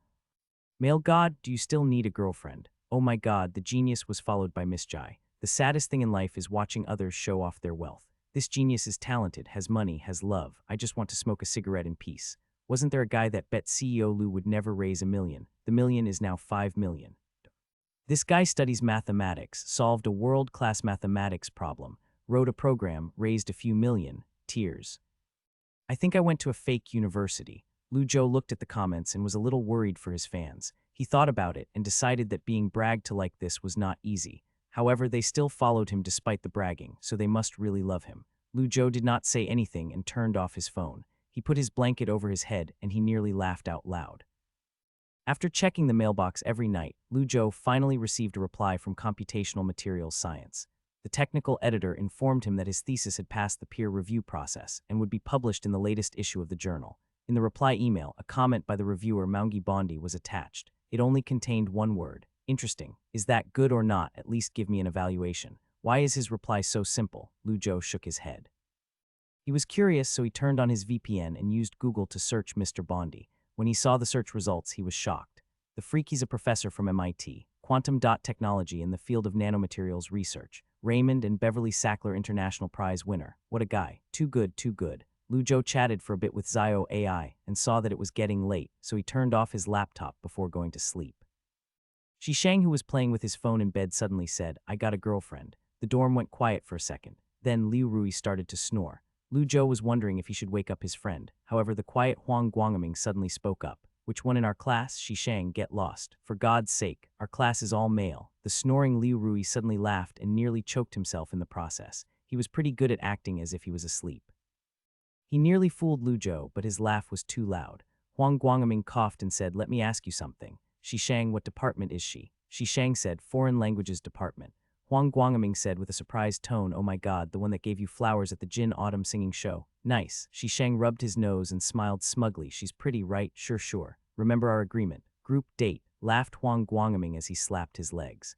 Male god, do you still need a girlfriend? Oh my god, the genius was followed by Miss Jai. The saddest thing in life is watching others show off their wealth. This genius is talented, has money, has love. I just want to smoke a cigarette in peace. Wasn't there a guy that bet CEO Lu would never raise $1 million? The million is now 5 million. This guy studies mathematics, solved a world-class mathematics problem, wrote a program, raised a few million. Tears. I think I went to a fake university. Lu Zhou looked at the comments and was a little worried for his fans. He thought about it and decided that being bragged to like this was not easy. However, they still followed him despite the bragging, so they must really love him. Lu Zhou did not say anything and turned off his phone. He put his blanket over his head and he nearly laughed out loud. After checking the mailbox every night, Lu Zhou finally received a reply from Computational Materials Science. The technical editor informed him that his thesis had passed the peer review process and would be published in the latest issue of the journal. In the reply email, a comment by the reviewer manhwaedit was attached. It only contained one word. Interesting. Is that good or not? At least give me an evaluation. Why is his reply so simple? Lu Zhou shook his head. He was curious, so he turned on his VPN and used Google to search Mr. Bondi. When he saw the search results, he was shocked. The freak, he's a professor from MIT, quantum dot technology in the field of nanomaterials research, Raymond and Beverly Sackler International Prize winner. What a guy. Too good, too good. Lu Zhou chatted for a bit with Zio AI and saw that it was getting late, so he turned off his laptop before going to sleep. Shishang, who was playing with his phone in bed, suddenly said, I got a girlfriend. The dorm went quiet for a second. Then Liu Rui started to snore. Lu Zhou was wondering if he should wake up his friend. However, the quiet Huang Guangming suddenly spoke up. Which one in our class? Shishang, get lost. For God's sake, our class is all male. The snoring Liu Rui suddenly laughed and nearly choked himself in the process. He was pretty good at acting as if he was asleep. He nearly fooled Lu Zhou, but his laugh was too loud. Huang Guangming coughed and said, let me ask you something. Shishang, what department is she? Shishang said, Foreign Languages Department. Huang Guangming said with a surprised tone, oh my god, the one that gave you flowers at the Jin Autumn singing show. Nice. Shishang rubbed his nose and smiled smugly. She's pretty, right? Sure. Remember our agreement. Group date, laughed Huang Guangming as he slapped his legs.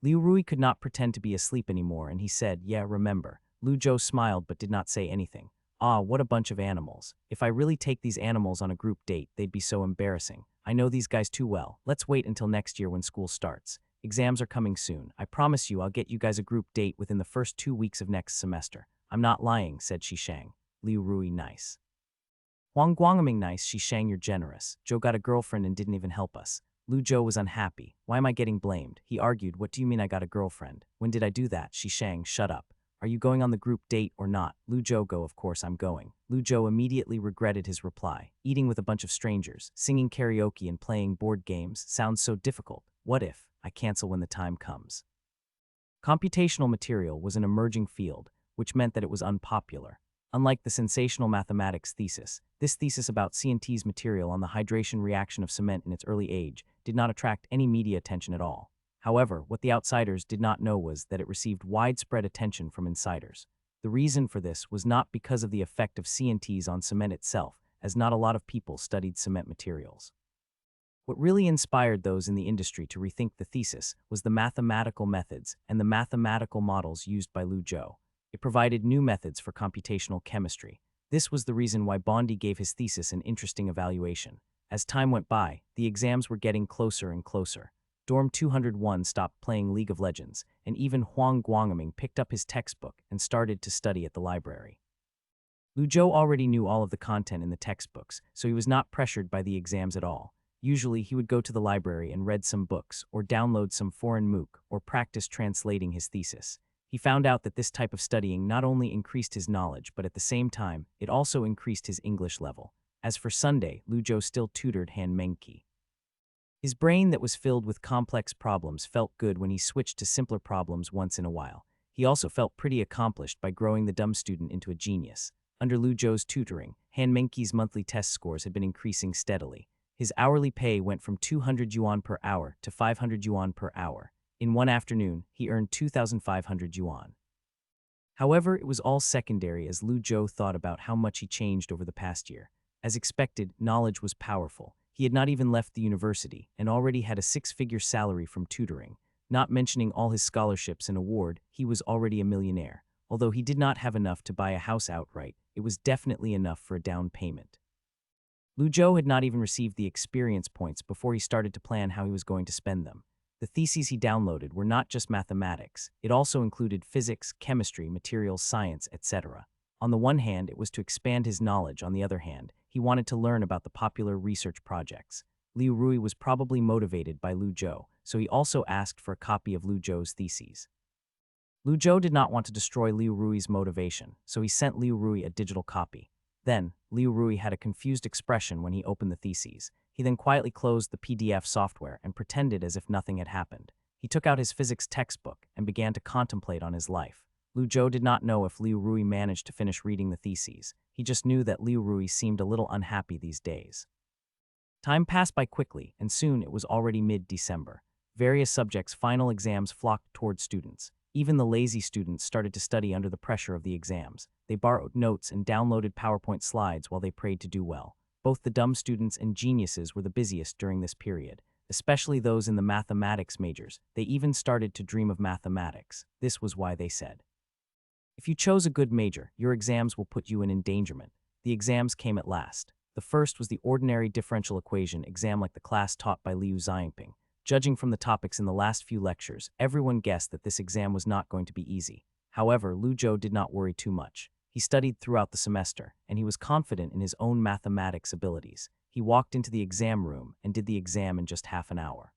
Liu Rui could not pretend to be asleep anymore, and he said, yeah, remember. Lu Zhou smiled but did not say anything. Ah, what a bunch of animals. If I really take these animals on a group date, they'd be so embarrassing. I know these guys too well. Let's wait until next year when school starts. Exams are coming soon. I promise you I'll get you guys a group date within the first 2 weeks of next semester. I'm not lying, said Shishang. Liu Rui, nice. Huang Guangming, nice. Shishang, you're generous. Zhou got a girlfriend and didn't even help us. Lu Zhou was unhappy. Why am I getting blamed? He argued, what do you mean I got a girlfriend? When did I do that? Shishang, shut up. Are you going on the group date or not? Lu Zhou, go, of course I'm going. Lu Zhou immediately regretted his reply. Eating with a bunch of strangers, singing karaoke and playing board games sounds so difficult. What if I cancel when the time comes? Computational material was an emerging field, which meant that it was unpopular. Unlike the sensational mathematics thesis, this thesis about CNT's material on the hydration reaction of cement in its early age did not attract any media attention at all. However, what the outsiders did not know was that it received widespread attention from insiders. The reason for this was not because of the effect of CNTs on cement itself, as not a lot of people studied cement materials. What really inspired those in the industry to rethink the thesis was the mathematical methods and the mathematical models used by Lu Zhou. It provided new methods for computational chemistry. This was the reason why Bondi gave his thesis an interesting evaluation. As time went by, the exams were getting closer and closer. Dorm 201 stopped playing League of Legends, and even Huang Guangming picked up his textbook and started to study at the library. Lu Zhou already knew all of the content in the textbooks, so he was not pressured by the exams at all. Usually, he would go to the library and read some books, or download some foreign MOOC, or practice translating his thesis. He found out that this type of studying not only increased his knowledge, but at the same time, it also increased his English level. As for Sunday, Lu Zhou still tutored Han Mengqi. His brain that was filled with complex problems felt good when he switched to simpler problems once in a while. He also felt pretty accomplished by growing the dumb student into a genius. Under Lu Zhou's tutoring, Han Mengqi's monthly test scores had been increasing steadily. His hourly pay went from 200 yuan per hour to 500 yuan per hour. In one afternoon, he earned 2,500 yuan. However, it was all secondary as Lu Zhou thought about how much he changed over the past year. As expected, knowledge was powerful. He had not even left the university and already had a six-figure salary from tutoring. Not mentioning all his scholarships and award, he was already a millionaire. Although he did not have enough to buy a house outright, it was definitely enough for a down payment. Lu Zhou had not even received the experience points before he started to plan how he was going to spend them. The theses he downloaded were not just mathematics, it also included physics, chemistry, materials science, etc. On the one hand, it was to expand his knowledge. On the other hand, he wanted to learn about the popular research projects. Liu Rui was probably motivated by Lu Zhou, so he also asked for a copy of Lu Zhou's theses. Lu Zhou did not want to destroy Liu Rui's motivation, so he sent Liu Rui a digital copy. Then, Liu Rui had a confused expression when he opened the theses. He then quietly closed the PDF software and pretended as if nothing had happened. He took out his physics textbook and began to contemplate on his life. Lu Zhou did not know if Liu Rui managed to finish reading the theses. He just knew that Liu Rui seemed a little unhappy these days. Time passed by quickly, and soon it was already mid-December. Various subjects' final exams flocked toward students. Even the lazy students started to study under the pressure of the exams. They borrowed notes and downloaded PowerPoint slides while they prayed to do well. Both the dumb students and geniuses were the busiest during this period, especially those in the mathematics majors. They even started to dream of mathematics. This was why they said, "If you chose a good major, your exams will put you in endangerment." The exams came at last. The first was the ordinary differential equation exam like the class taught by Liu Xiangping. Judging from the topics in the last few lectures, everyone guessed that this exam was not going to be easy. However, Lu Zhou did not worry too much. He studied throughout the semester, and he was confident in his own mathematics abilities. He walked into the exam room and did the exam in just half an hour.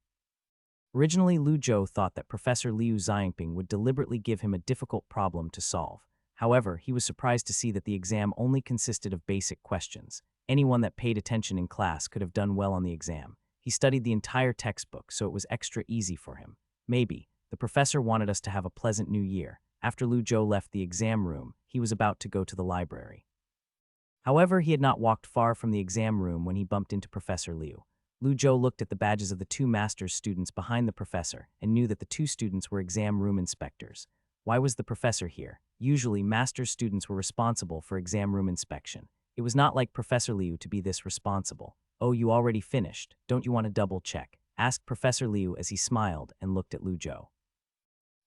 Originally, Lu Zhou thought that Professor Liu Xiangping would deliberately give him a difficult problem to solve. However, he was surprised to see that the exam only consisted of basic questions. Anyone that paid attention in class could have done well on the exam. He studied the entire textbook, so it was extra easy for him. Maybe the professor wanted us to have a pleasant new year. After Lu Zhou left the exam room, he was about to go to the library. However, he had not walked far from the exam room when he bumped into Professor Liu. Lu Zhou looked at the badges of the two master's students behind the professor and knew that the two students were exam room inspectors. Why was the professor here? Usually, master's students were responsible for exam room inspection. It was not like Professor Liu to be this responsible. "Oh, you already finished. Don't you want to double-check?" asked Professor Liu as he smiled and looked at Lu Zhou.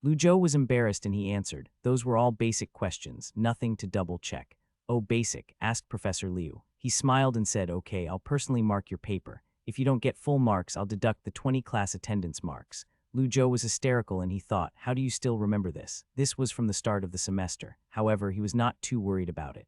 Lu Zhou was embarrassed and he answered, "Those were all basic questions, nothing to double-check." "Oh, basic?" asked Professor Liu. He smiled and said, "Okay, I'll personally mark your paper. If you don't get full marks, I'll deduct the 20 class attendance marks." Lu Zhou was hysterical and he thought, "How do you still remember this?" This was from the start of the semester. However, he was not too worried about it.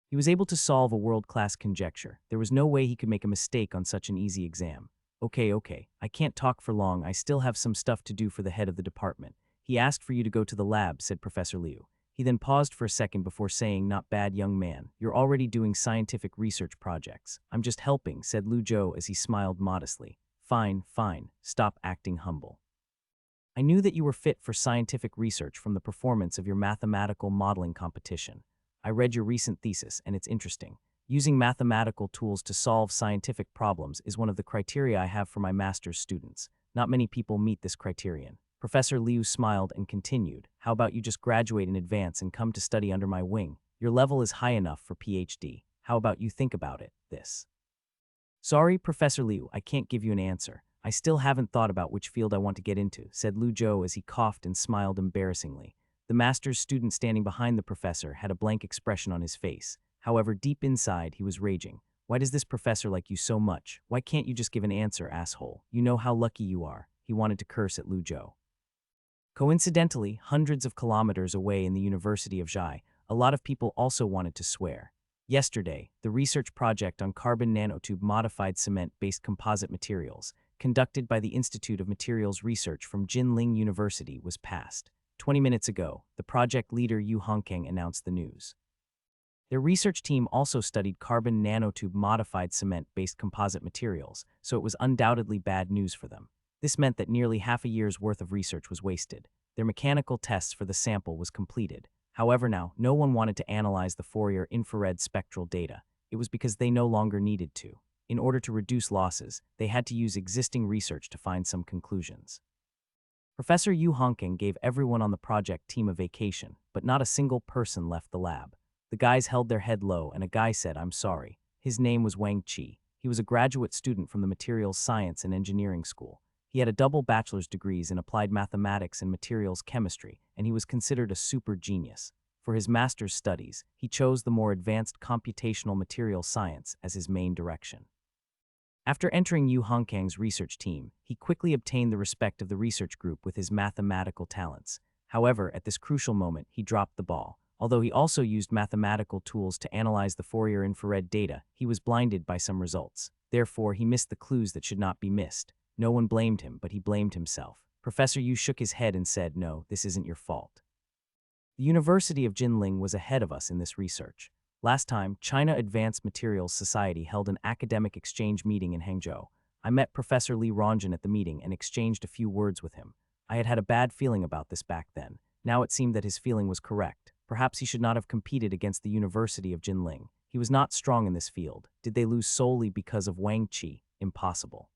He was able to solve a world-class conjecture. There was no way he could make a mistake on such an easy exam. Okay, I can't talk for long. I still have some stuff to do for the head of the department. He asked for you to go to the lab," said Professor Liu. He then paused for a second before saying, "Not bad, young man. You're already doing scientific research projects." "I'm just helping," said Lu Zhou as he smiled modestly. Fine. Stop acting humble. I knew that you were fit for scientific research from the performance of your mathematical modeling competition. I read your recent thesis, and it's interesting. Using mathematical tools to solve scientific problems is one of the criteria I have for my master's students. Not many people meet this criterion. Professor Liu smiled and continued, "How about you just graduate in advance and come to study under my wing? Your level is high enough for PhD. How about you think about this?" "Sorry, Professor Liu, I can't give you an answer. I still haven't thought about which field I want to get into," said Lu Zhou as he coughed and smiled embarrassingly. The master's student standing behind the professor had a blank expression on his face. However, deep inside, he was raging. "Why does this professor like you so much? Why can't you just give an answer, asshole? You know how lucky you are." He wanted to curse at Lu Zhou. Coincidentally, hundreds of kilometers away in the University of Zhai, a lot of people also wanted to swear. Yesterday, the research project on carbon nanotube modified cement-based composite materials, conducted by the Institute of Materials Research from Jinling University, was passed. 20 minutes ago, the project leader Yu Hongkang announced the news. Their research team also studied carbon nanotube modified cement-based composite materials, so it was undoubtedly bad news for them. This meant that nearly half a year's worth of research was wasted. Their mechanical tests for the sample was completed. However, now, no one wanted to analyze the Fourier infrared spectral data. It was because they no longer needed to. In order to reduce losses, they had to use existing research to find some conclusions. Professor Yu Hongking gave everyone on the project team a vacation, but not a single person left the lab. The guys held their head low and a guy said, "I'm sorry." His name was Wang Qi. He was a graduate student from the Materials Science and Engineering School. He had a double bachelor's degrees in applied mathematics and materials chemistry, and he was considered a super genius. For his master's studies, he chose the more advanced computational material science as his main direction. After entering Yu Hongkang's research team, he quickly obtained the respect of the research group with his mathematical talents. However, at this crucial moment, he dropped the ball. Although he also used mathematical tools to analyze the Fourier infrared data, he was blinded by some results. Therefore, he missed the clues that should not be missed. No one blamed him, but he blamed himself. Professor Yu shook his head and said, "No, this isn't your fault. The University of Jinling was ahead of us in this research. Last time, China Advanced Materials Society held an academic exchange meeting in Hangzhou. I met Professor Li Rongjin at the meeting and exchanged a few words with him. I had had a bad feeling about this back then. Now it seemed that his feeling was correct. Perhaps he should not have competed against the University of Jinling. He was not strong in this field. Did they lose solely because of Wang Qi? Impossible.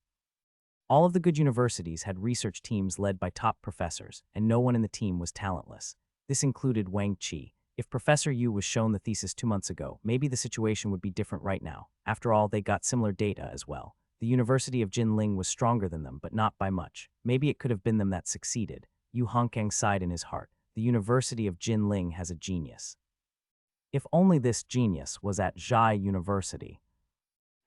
All of the good universities had research teams led by top professors, and no one in the team was talentless. This included Wang Qi. If Professor Yu was shown the thesis 2 months ago, maybe the situation would be different right now. After all, they got similar data as well. The University of Jinling was stronger than them, but not by much. Maybe it could have been them that succeeded. Yu Hongkang sighed in his heart. The University of Jinling has a genius. If only this genius was at Zhai University.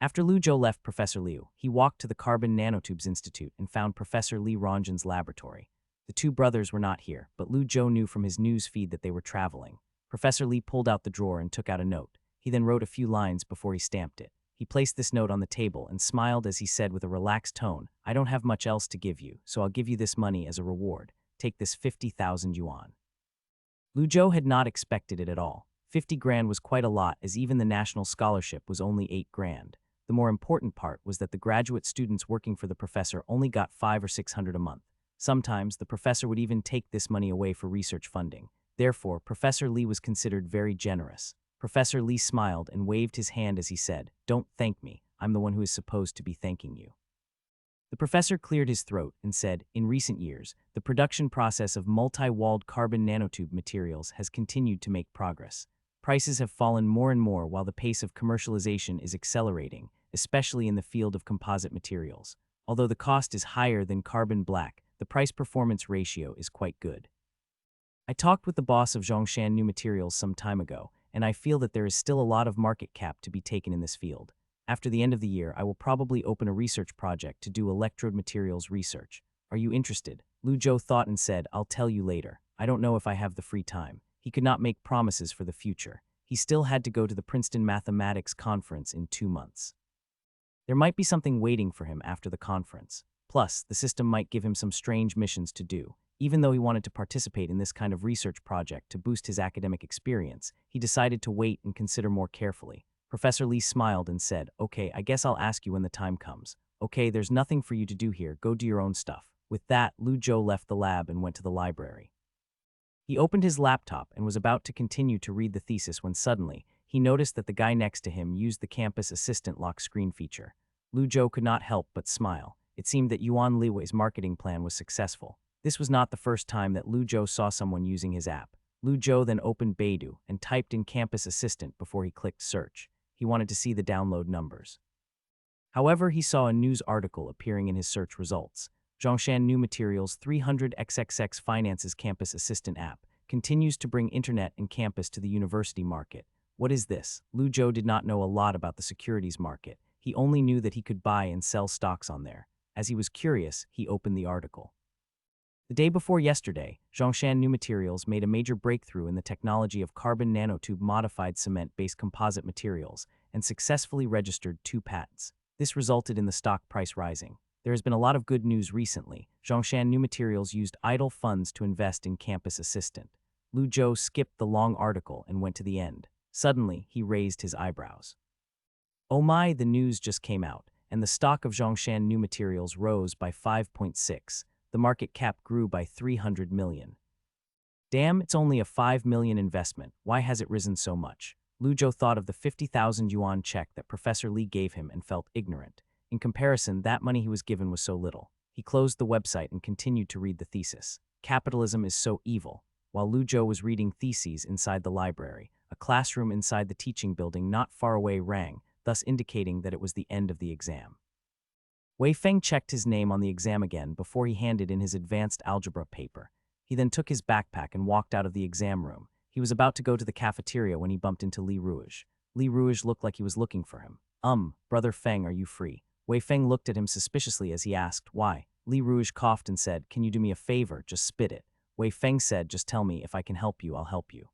After Lu Zhou left Professor Liu, he walked to the Carbon Nanotubes Institute and found Professor Li Rongjin's laboratory. The two brothers were not here, but Lu Zhou knew from his news feed that they were traveling. Professor Li pulled out the drawer and took out a note. He then wrote a few lines before he stamped it. He placed this note on the table and smiled as he said with a relaxed tone, "I don't have much else to give you, so I'll give you this money as a reward. Take this 50,000 yuan. Lu Zhou had not expected it at all. 50 grand was quite a lot, as even the national scholarship was only 8 grand. The more important part was that the graduate students working for the professor only got 500 or 600 a month. Sometimes, the professor would even take this money away for research funding. Therefore, Professor Li was considered very generous. Professor Li smiled and waved his hand as he said, "Don't thank me. I'm the one who is supposed to be thanking you." The professor cleared his throat and said, "In recent years, the production process of multi-walled carbon nanotube materials has continued to make progress. Prices have fallen more and more while the pace of commercialization is accelerating, especially in the field of composite materials. Although the cost is higher than carbon black, the price-performance ratio is quite good. I talked with the boss of Zhongshan New Materials some time ago, and I feel that there is still a lot of market cap to be taken in this field. After the end of the year, I will probably open a research project to do electrode materials research. Are you interested?" Lu Zhou thought and said, "I'll tell you later. I don't know if I have the free time." He could not make promises for the future. He still had to go to the Princeton Mathematics Conference in 2 months. There might be something waiting for him after the conference. Plus, the system might give him some strange missions to do. Even though he wanted to participate in this kind of research project to boost his academic experience, he decided to wait and consider more carefully. Professor Li smiled and said, "Okay, I guess I'll ask you when the time comes. Okay, there's nothing for you to do here. Go do your own stuff." With that, Lu Zhou left the lab and went to the library. He opened his laptop and was about to continue to read the thesis when suddenly, he noticed that the guy next to him used the campus assistant lock screen feature. Lu Zhou could not help but smile. It seemed that Yuan Liwei's marketing plan was successful. This was not the first time that Lu Zhou saw someone using his app. Lu Zhou then opened Baidu and typed in Campus Assistant before he clicked search. He wanted to see the download numbers. However, he saw a news article appearing in his search results. Zhongshan New Materials 300XXX Finance's Campus Assistant app continues to bring internet and campus to the university market. What is this? Lu Zhou did not know a lot about the securities market. He only knew that he could buy and sell stocks on there. As he was curious, he opened the article. The day before yesterday, Zhongshan New Materials made a major breakthrough in the technology of carbon nanotube modified cement-based composite materials and successfully registered 2 patents. This resulted in the stock price rising. There has been a lot of good news recently. Zhongshan New Materials used idle funds to invest in Campus Assistant. Lu Zhou skipped the long article and went to the end. Suddenly, he raised his eyebrows. Oh my, the news just came out, and the stock of Zhongshan New Materials rose by 5.6. The market cap grew by 300 million. Damn, it's only a 5 million investment. Why has it risen so much? Lu Zhou thought of the 50,000 yuan check that Professor Li gave him and felt ignorant. In comparison, that money he was given was so little. He closed the website and continued to read the thesis. Capitalism is so evil. While Lu Zhou was reading theses inside the library, a classroom inside the teaching building not far away rang, thus indicating that it was the end of the exam. Wei Feng checked his name on the exam again before he handed in his advanced algebra paper. He then took his backpack and walked out of the exam room. He was about to go to the cafeteria when he bumped into Li Ruige. Li Ruige looked like he was looking for him. Brother Feng, are you free? Wei Feng looked at him suspiciously as he asked, why? Li Ruige coughed and said, can you do me a favor, just spit it. Wei Feng said, just tell me, if I can help you, I'll help you.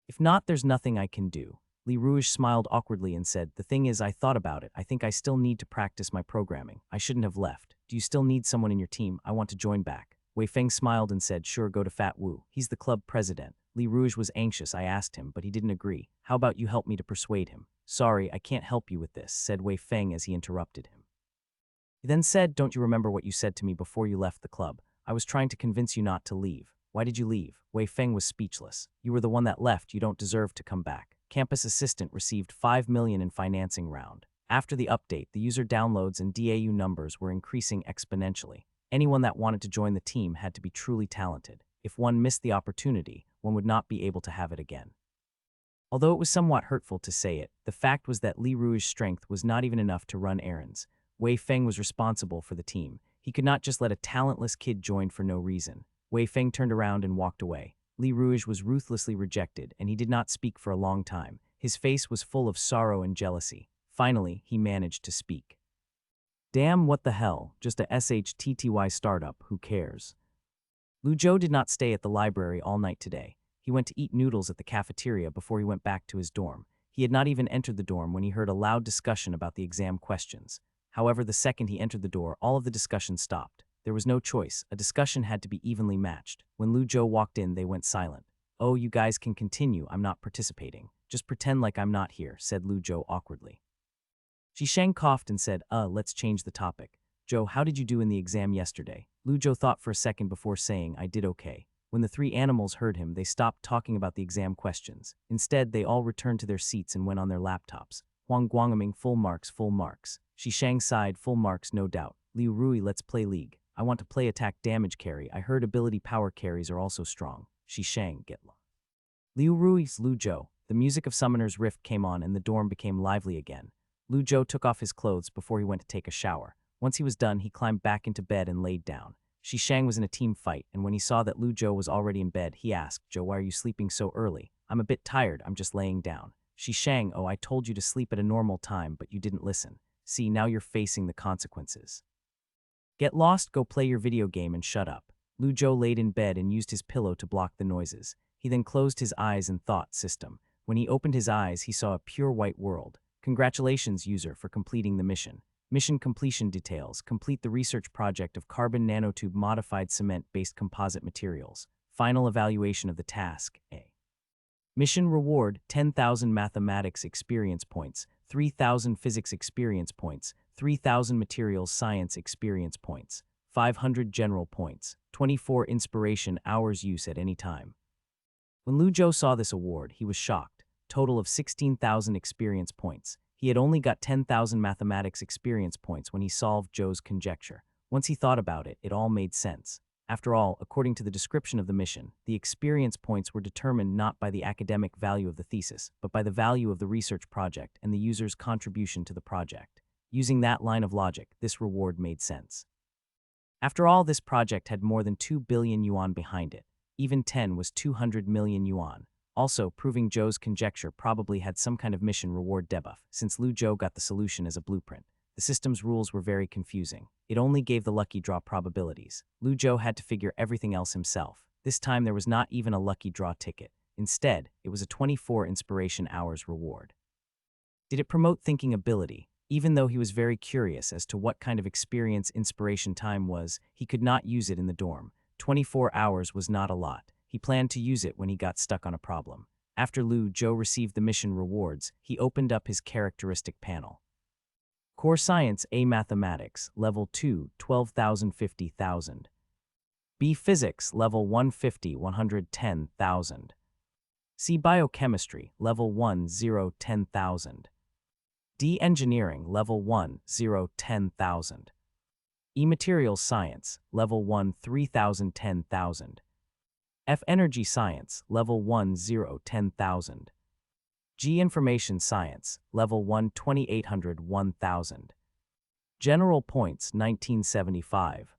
If not, there's nothing I can do. Li Ruige smiled awkwardly and said, the thing is, I thought about it. I think I still need to practice my programming. I shouldn't have left. Do you still need someone in your team? I want to join back. Wei Feng smiled and said, sure, go to Fat Wu. He's the club president. Li Ruige was anxious, I asked him, but he didn't agree. How about you help me to persuade him? Sorry, I can't help you with this, said Wei Feng as he interrupted him. He then said, don't you remember what you said to me before you left the club? I was trying to convince you not to leave. Why did you leave? Wei Feng was speechless. You were the one that left. You don't deserve to come back. Campus assistant received 5 million in financing round. After the update, the user downloads and DAU numbers were increasing exponentially. Anyone that wanted to join the team had to be truly talented. If one missed the opportunity, one would not be able to have it again. Although it was somewhat hurtful to say it, the fact was that Li Ruige's strength was not even enough to run errands. Wei Feng was responsible for the team. He could not just let a talentless kid join for no reason. Wei Feng turned around and walked away. Li Ruige was ruthlessly rejected, and he did not speak for a long time. His face was full of sorrow and jealousy. Finally, he managed to speak. Damn, what the hell, just a SHTTY startup, who cares? Lu Zhou did not stay at the library all night today. He went to eat noodles at the cafeteria before he went back to his dorm. He had not even entered the dorm when he heard a loud discussion about the exam questions. However, the second he entered the door, all of the discussion stopped. There was no choice. A discussion had to be evenly matched. When Lu Zhou walked in, they went silent. Oh, you guys can continue. I'm not participating. Just pretend like I'm not here, said Lu Zhou awkwardly. Shishang coughed and said, let's change the topic. Zhou, how did you do in the exam yesterday? Lu Zhou thought for a second before saying, I did okay. When the three animals heard him, they stopped talking about the exam questions. Instead, they all returned to their seats and went on their laptops. Huang Guangming, full marks, full marks. Shishang sighed, full marks, no doubt. Liu Rui, let's play league. I want to play attack damage carry. I heard ability power carries are also strong. Shishang, get lost. Liu Rui's Lu Zhou. The music of Summoner's Rift came on and the dorm became lively again. Lu Zhou took off his clothes before he went to take a shower. Once he was done, he climbed back into bed and laid down. Shishang was in a team fight, and when he saw that Lu Zhou was already in bed, he asked, Zhou, why are you sleeping so early? I'm a bit tired, I'm just laying down. Shishang, oh, I told you to sleep at a normal time, but you didn't listen. See, now you're facing the consequences. Get lost, go play your video game and shut up. Lu Zhou laid in bed and used his pillow to block the noises. He then closed his eyes and thought system. When he opened his eyes, he saw a pure white world. Congratulations, user, for completing the mission. Mission completion details. Complete the research project of carbon nanotube modified cement-based composite materials. Final evaluation of the task, A. Mission reward, 10,000 mathematics experience points, 3,000 physics experience points, 3,000 materials science experience points, 500 general points, 24 inspiration hours use at any time. When Lu Zhou saw this award, he was shocked. Total of 16,000 experience points. He had only got 10,000 mathematics experience points when he solved Zhou's conjecture. Once he thought about it, it all made sense. After all, according to the description of the mission, the experience points were determined not by the academic value of the thesis, but by the value of the research project and the user's contribution to the project. Using that line of logic, this reward made sense. After all, this project had more than 2 billion yuan behind it. Even 10 was 200 million yuan. Also, proving Zhou's conjecture probably had some kind of mission reward debuff, since Lu Zhou got the solution as a blueprint. The system's rules were very confusing. It only gave the lucky draw probabilities. Lu Zhou had to figure everything else himself. This time there was not even a lucky draw ticket. Instead, it was a 24 inspiration hours reward. Did it promote thinking ability? Even though he was very curious as to what kind of experience inspiration time was, he could not use it in the dorm. 24 hours was not a lot. He planned to use it when he got stuck on a problem. After Lu Zhou received the mission rewards, he opened up his characteristic panel. Core Science A Mathematics, Level 2, 12,000 50,000. B. Physics, level 150, 110,000. C. Biochemistry, level 1, 0, 10,000. D. Engineering, level 1, 0, 10,000. E. Materials Science, level 1, 3,000, 10,000. F. Energy Science, level 1, 0, 10,000. G. Information Science, level 1, 2,800, 1,000. General points, 1975.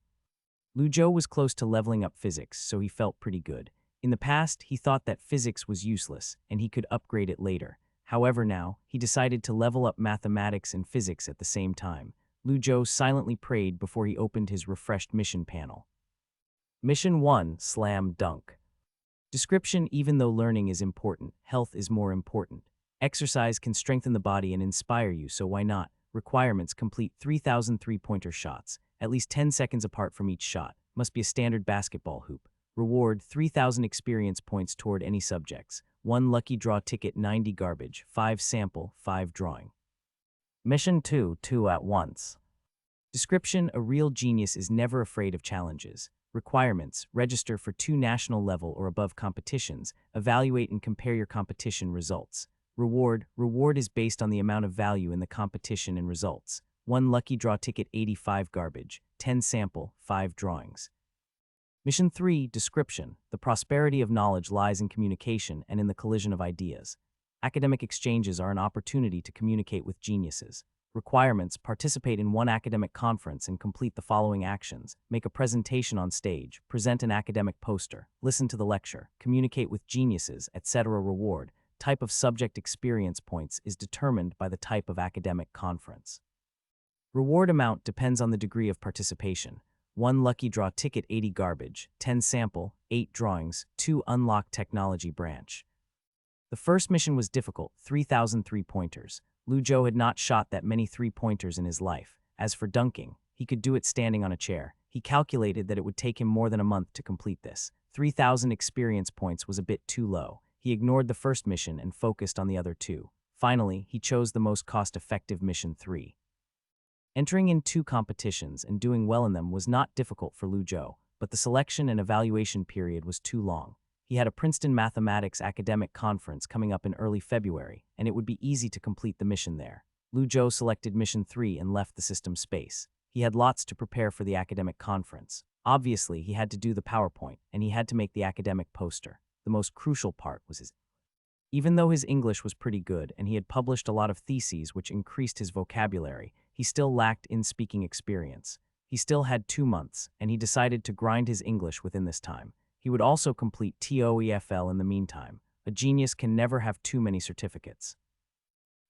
Lu Zhou was close to leveling up physics, so he felt pretty good. In the past, he thought that physics was useless, and he could upgrade it later. However, now, he decided to level up mathematics and physics at the same time. Lu Zhou silently prayed before he opened his refreshed mission panel. Mission 1, Slam Dunk. Description: even though learning is important, health is more important. Exercise can strengthen the body and inspire you, so why not? Requirements: complete 3,000 three-pointer shots, at least 10 seconds apart from each shot. Must be a standard basketball hoop. Reward: 3,000 experience points toward any subjects. 1 lucky draw ticket, 90 garbage, 5 sample, 5 drawing. Mission 2, 2 at once. Description: a real genius is never afraid of challenges. Requirements: register for 2 national level or above competitions. Evaluate and compare your competition results. Reward: reward is based on the amount of value in the competition and results. 1 lucky draw ticket, 85 garbage, 10 sample, 5 drawings. Mission 3, description: the prosperity of knowledge lies in communication and in the collision of ideas. Academic exchanges are an opportunity to communicate with geniuses. Requirements: participate in 1 academic conference and complete the following actions. Make a presentation on stage, present an academic poster, listen to the lecture, communicate with geniuses, etc. Reward: type of subject experience points is determined by the type of academic conference. Reward amount depends on the degree of participation. 1 lucky draw ticket, 80 garbage, 10 sample, 8 drawings, 2 unlock technology branch. The first mission was difficult, 3,000 three-pointers. Lu Zhou had not shot that many three-pointers in his life. As for dunking, he could do it standing on a chair. He calculated that it would take him more than a month to complete this. 3,000 experience points was a bit too low. He ignored the first mission and focused on the other 2. Finally, he chose the most cost-effective mission 3. Entering in 2 competitions and doing well in them was not difficult for Lu Zhou, but the selection and evaluation period was too long. He had a Princeton Mathematics academic conference coming up in early February, and it would be easy to complete the mission there. Lu Zhou selected mission 3 and left the system space. He had lots to prepare for the academic conference. Obviously, he had to do the PowerPoint, and he had to make the academic poster. The most crucial part was his. Even though his English was pretty good and he had published a lot of theses which increased his vocabulary, he still lacked in-speaking experience. He still had 2 months, and he decided to grind his English within this time. He would also complete TOEFL in the meantime. A genius can never have too many certificates.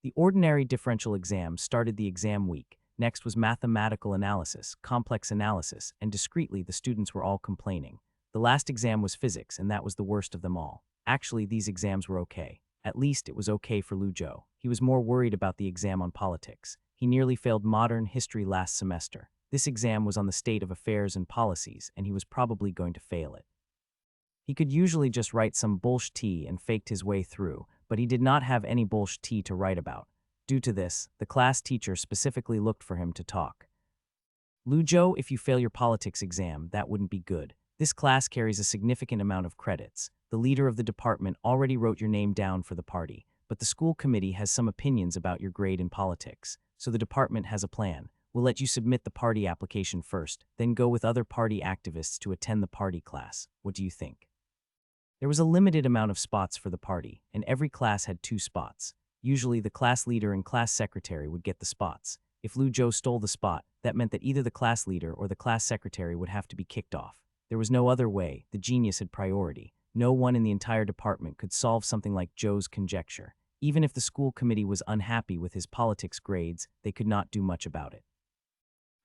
The ordinary differential exam started the exam week. Next was mathematical analysis, complex analysis, and discreetly the students were all complaining. The last exam was physics, and that was the worst of them all. Actually, these exams were okay. At least it was okay for Lu Zhou. He was more worried about the exam on politics. He nearly failed modern history last semester. This exam was on the state of affairs and policies, and he was probably going to fail it. He could usually just write some bullshit and faked his way through, but he did not have any bullshit to write about. Due to this, the class teacher specifically looked for him to talk. Lu Zhou, if you fail your politics exam, that wouldn't be good. This class carries a significant amount of credits. The leader of the department already wrote your name down for the party, but the school committee has some opinions about your grade in politics, so the department has a plan. We'll let you submit the party application first, then go with other party activists to attend the party class. What do you think? There was a limited amount of spots for the party, and every class had 2 spots. Usually the class leader and class secretary would get the spots. If Lu Zhou stole the spot, that meant that either the class leader or the class secretary would have to be kicked off. There was no other way. The genius had priority. No one in the entire department could solve something like Zhou's conjecture. Even if the school committee was unhappy with his politics grades, they could not do much about it.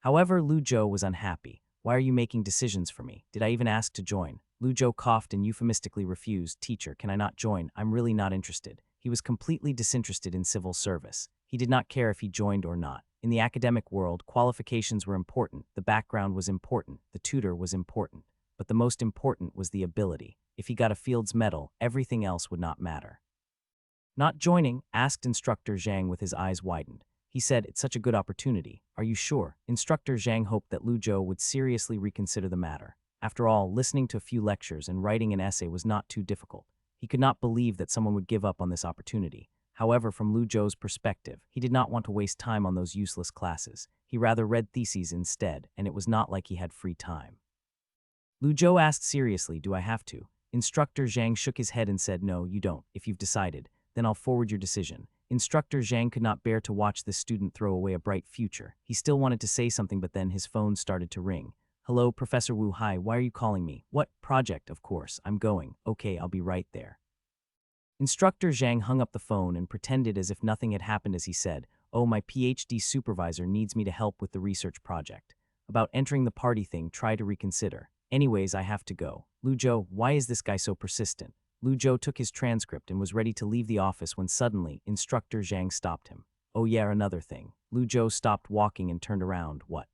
However, Lu Zhou was unhappy. Why are you making decisions for me? Did I even ask to join? Lu Zhou coughed and euphemistically refused. Teacher, can I not join? I'm really not interested. He was completely disinterested in civil service. He did not care if he joined or not. In the academic world, qualifications were important, the background was important, the tutor was important. But the most important was the ability. If he got a Fields Medal, everything else would not matter. Not joining? Asked Instructor Zhang with his eyes widened. He said, it's such a good opportunity. Are you sure? Instructor Zhang hoped that Lu Zhou would seriously reconsider the matter. After all, listening to a few lectures and writing an essay was not too difficult. He could not believe that someone would give up on this opportunity. However, from Lu Zhou's perspective, he did not want to waste time on those useless classes. He rather read theses instead, and it was not like he had free time. Lu Zhou asked seriously, "Do I have to?" Instructor Zhang shook his head and said, "No, you don't. If you've decided, then I'll forward your decision." Instructor Zhang could not bear to watch this student throw away a bright future. He still wanted to say something, but then his phone started to ring. "Hello, Professor Wu. Hi, why are you calling me?" "What project? Of course, I'm going." "Okay, I'll be right there." Instructor Zhang hung up the phone and pretended as if nothing had happened as he said, "Oh, my PhD supervisor needs me to help with the research project. About entering the party thing, try to reconsider. Anyways, I have to go." "Lu Zhou, why is this guy so persistent?" Lu Zhou took his transcript and was ready to leave the office when suddenly, Instructor Zhang stopped him. "Oh yeah, another thing." Lu Zhou stopped walking and turned around. "What?"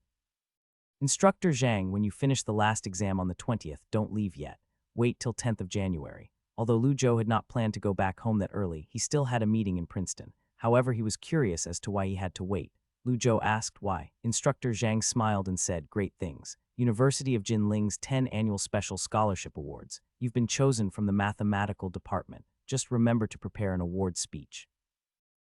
"Instructor Zhang, when you finish the last exam on the 20th, don't leave yet. Wait till 10th of January. Although Lu Zhou had not planned to go back home that early, he still had a meeting in Princeton. However, he was curious as to why he had to wait. Lu Zhou asked why. Instructor Zhang smiled and said, "Great things. University of Jinling's 10 annual special scholarship awards. You've been chosen from the mathematical department. Just remember to prepare an award speech."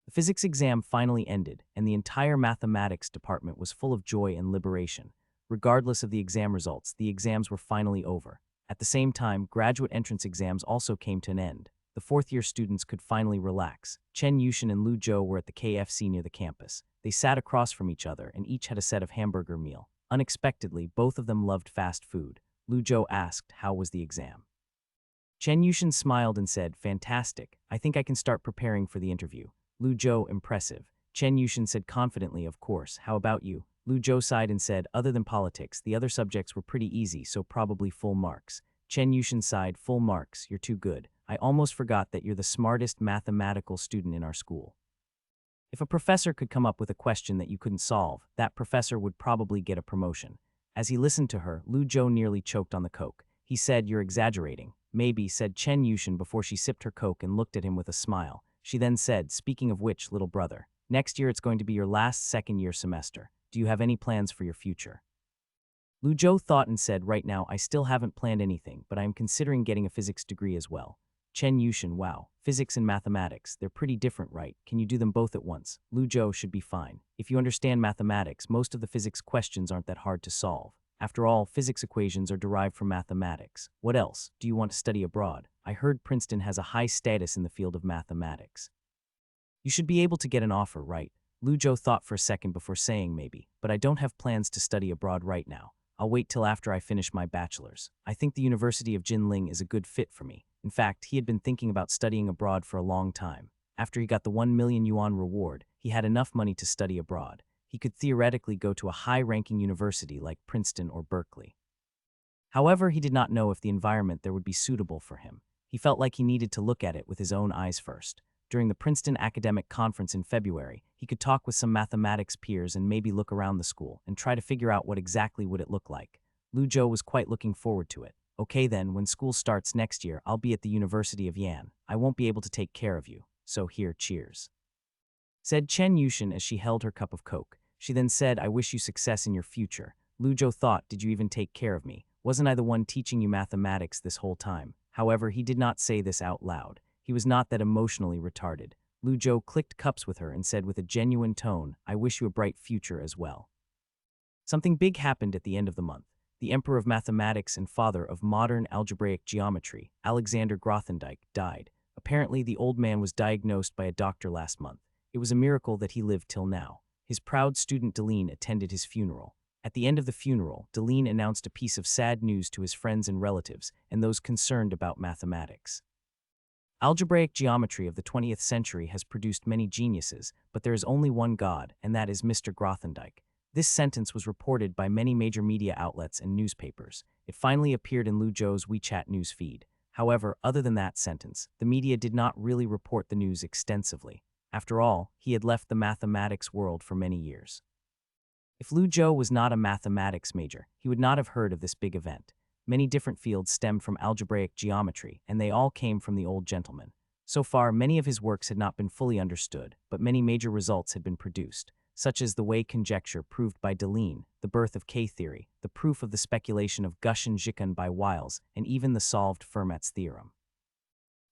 The physics exam finally ended, and the entire mathematics department was full of joy and liberation. Regardless of the exam results, the exams were finally over. At the same time, graduate entrance exams also came to an end. The fourth-year students could finally relax. Chen Yushin and Lu Zhou were at the KFC near the campus. They sat across from each other and each had a set of hamburger meal. Unexpectedly, both of them loved fast food. Lu Zhou asked, "How was the exam?" Chen Yushin smiled and said, "Fantastic. I think I can start preparing for the interview." Lu Zhou, impressive. Chen Yushin said confidently, "Of course. How about you?" Lu Zhou sighed and said, "Other than politics, the other subjects were pretty easy, so probably full marks." Chen Yushin sighed, "Full marks, you're too good. I almost forgot that you're the smartest mathematical student in our school." If a professor could come up with a question that you couldn't solve, that professor would probably get a promotion. As he listened to her, Lu Zhou nearly choked on the Coke. He said, "You're exaggerating." "Maybe," said Chen Yushin before she sipped her Coke and looked at him with a smile. She then said, "Speaking of which, little brother, next year it's going to be your last second-year semester. Do you have any plans for your future?" Lu Zhou thought and said, "Right now, I still haven't planned anything, but I am considering getting a physics degree as well." Chen Yushin, "Wow, physics and mathematics, they're pretty different, right? Can you do them both at once?" Lu Zhou, "Should be fine. If you understand mathematics, most of the physics questions aren't that hard to solve. After all, physics equations are derived from mathematics. What else? Do you want to study abroad? I heard Princeton has a high status in the field of mathematics. You should be able to get an offer, right?" Lu Zhou thought for a second before saying maybe, "But I don't have plans to study abroad right now. I'll wait till after I finish my bachelor's. I think the University of Jinling is a good fit for me." In fact, he had been thinking about studying abroad for a long time. After he got the 1 million yuan reward, he had enough money to study abroad. He could theoretically go to a high-ranking university like Princeton or Berkeley. However, he did not know if the environment there would be suitable for him. He felt like he needed to look at it with his own eyes first. During the Princeton Academic Conference in February, he could talk with some mathematics peers and maybe look around the school and try to figure out what exactly would it look like. Lu Zhou was quite looking forward to it. "Okay then, when school starts next year, I'll be at the University of Yan. I won't be able to take care of you. So here, cheers," said Chen Yushin as she held her cup of Coke. She then said, "I wish you success in your future." Lu Zhou thought, "Did you even take care of me? Wasn't I the one teaching you mathematics this whole time?" However, he did not say this out loud. He was not that emotionally retarded. Lu Zhou clicked cups with her and said with a genuine tone, "I wish you a bright future as well." Something big happened at the end of the month. The emperor of mathematics and father of modern algebraic geometry, Alexander Grothendieck, died. Apparently, the old man was diagnosed by a doctor last month. It was a miracle that he lived till now. His proud student Deline attended his funeral. At the end of the funeral, Deline announced a piece of sad news to his friends and relatives and those concerned about mathematics. Algebraic geometry of the 20th century has produced many geniuses, but there is only one God, and that is Mr. Grothendieck. This sentence was reported by many major media outlets and newspapers. It finally appeared in Lu Zhou's WeChat news feed. However, other than that sentence, the media did not really report the news extensively. After all, he had left the mathematics world for many years. If Lu Zhou was not a mathematics major, he would not have heard of this big event. Many different fields stemmed from algebraic geometry, and they all came from the old gentleman. So far, many of his works had not been fully understood, but many major results had been produced. such as the Wei conjecture proved by Deline, the birth of K-theory, the proof of the speculation of Guschen-Zhikan by Wiles, and even the solved Fermat's theorem.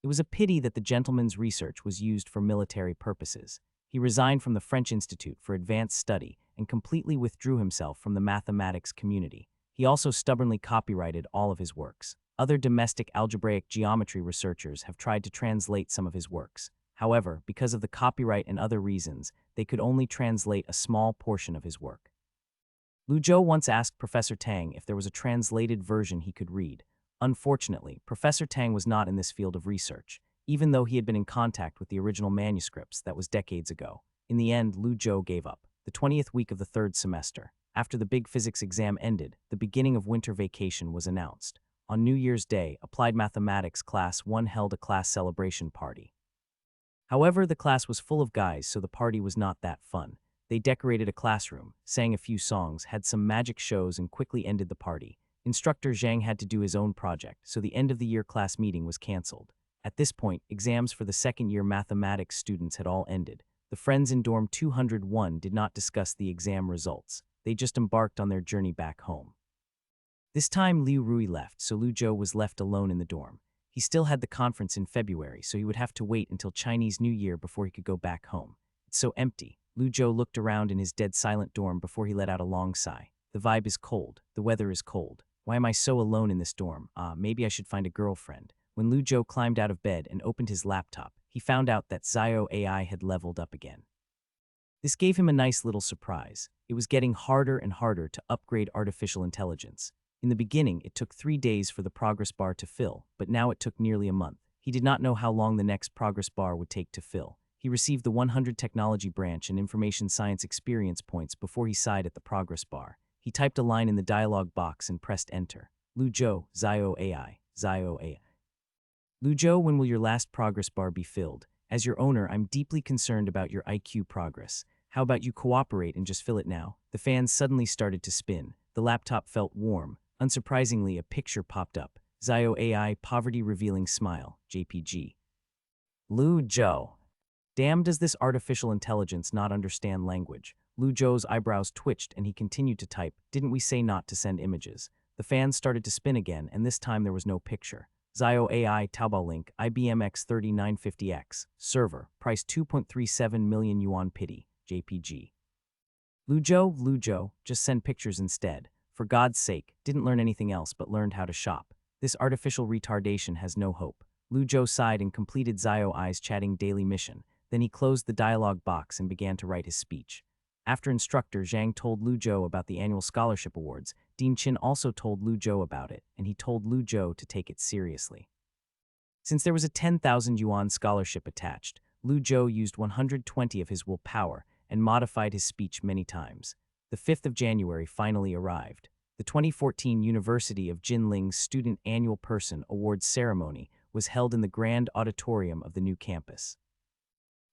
It was a pity that the gentleman's research was used for military purposes. He resigned from the French Institute for Advanced Study and completely withdrew himself from the mathematics community. He also stubbornly copyrighted all of his works. Other domestic algebraic geometry researchers have tried to translate some of his works. However, because of the copyright and other reasons, they could only translate a small portion of his work. Lu Zhou once asked Professor Tang if there was a translated version he could read. Unfortunately, Professor Tang was not in this field of research, even though he had been in contact with the original manuscripts that was decades ago. In the end, Lu Zhou gave up. The 20th week of the third semester, after the big physics exam ended, the beginning of winter vacation was announced. On New Year's Day, Applied Mathematics Class 1 held a class celebration party. However, the class was full of guys, so the party was not that fun. They decorated a classroom, sang a few songs, had some magic shows, and quickly ended the party. Instructor Zhang had to do his own project, so the end-of-the-year class meeting was cancelled. At this point, exams for the second-year mathematics students had all ended. The friends in dorm 201 did not discuss the exam results. They just embarked on their journey back home. This time, Liu Rui left, so Lu Zhou was left alone in the dorm. He still had the conference in February, so he would have to wait until Chinese New Year before he could go back home. It's so empty. Lu Zhou looked around in his dead silent dorm before he let out a long sigh. The vibe is cold. The weather is cold. Why am I so alone in this dorm? Maybe I should find a girlfriend. When Lu Zhou climbed out of bed and opened his laptop, he found out that Zio AI had leveled up again. This gave him a nice little surprise. It was getting harder and harder to upgrade artificial intelligence. In the beginning, it took 3 days for the progress bar to fill, but now it took nearly a month. He did not know how long the next progress bar would take to fill. He received the 100 Technology Branch and Information Science experience points before he sighed at the progress bar. He typed a line in the dialog box and pressed enter. Lu Zhou, Zio AI, Zio AI. Lu Zhou, when will your last progress bar be filled? As your owner, I'm deeply concerned about your IQ progress. How about you cooperate and just fill it now? The fans suddenly started to spin. The laptop felt warm. Unsurprisingly, a picture popped up. Zio AI Poverty Revealing Smile, JPG. Lu Zhou. Damn, does this artificial intelligence not understand language? Lu Zhou's eyebrows twitched and he continued to type, didn't we say not to send images? The fans started to spin again, and this time there was no picture. Zio AI Taobao link, IBM X3950X, server, price 2.37 million yuan pity, JPG. Lu Zhou, just send pictures instead. For God's sake, didn't learn anything else but learned how to shop. This artificial retardation has no hope. Lu Zhou sighed and completed Zio AI's chatting daily mission. Then he closed the dialog box and began to write his speech. After instructor Zhang told Lu Zhou about the annual scholarship awards, Dean Qin also told Lu Zhou about it, and he told Lu Zhou to take it seriously. Since there was a 10,000 yuan scholarship attached, Lu Zhou used 120 of his willpower and modified his speech many times. The 5th of January finally arrived. The 2014 University of Jinling's Student Annual Person Awards ceremony was held in the Grand Auditorium of the new campus.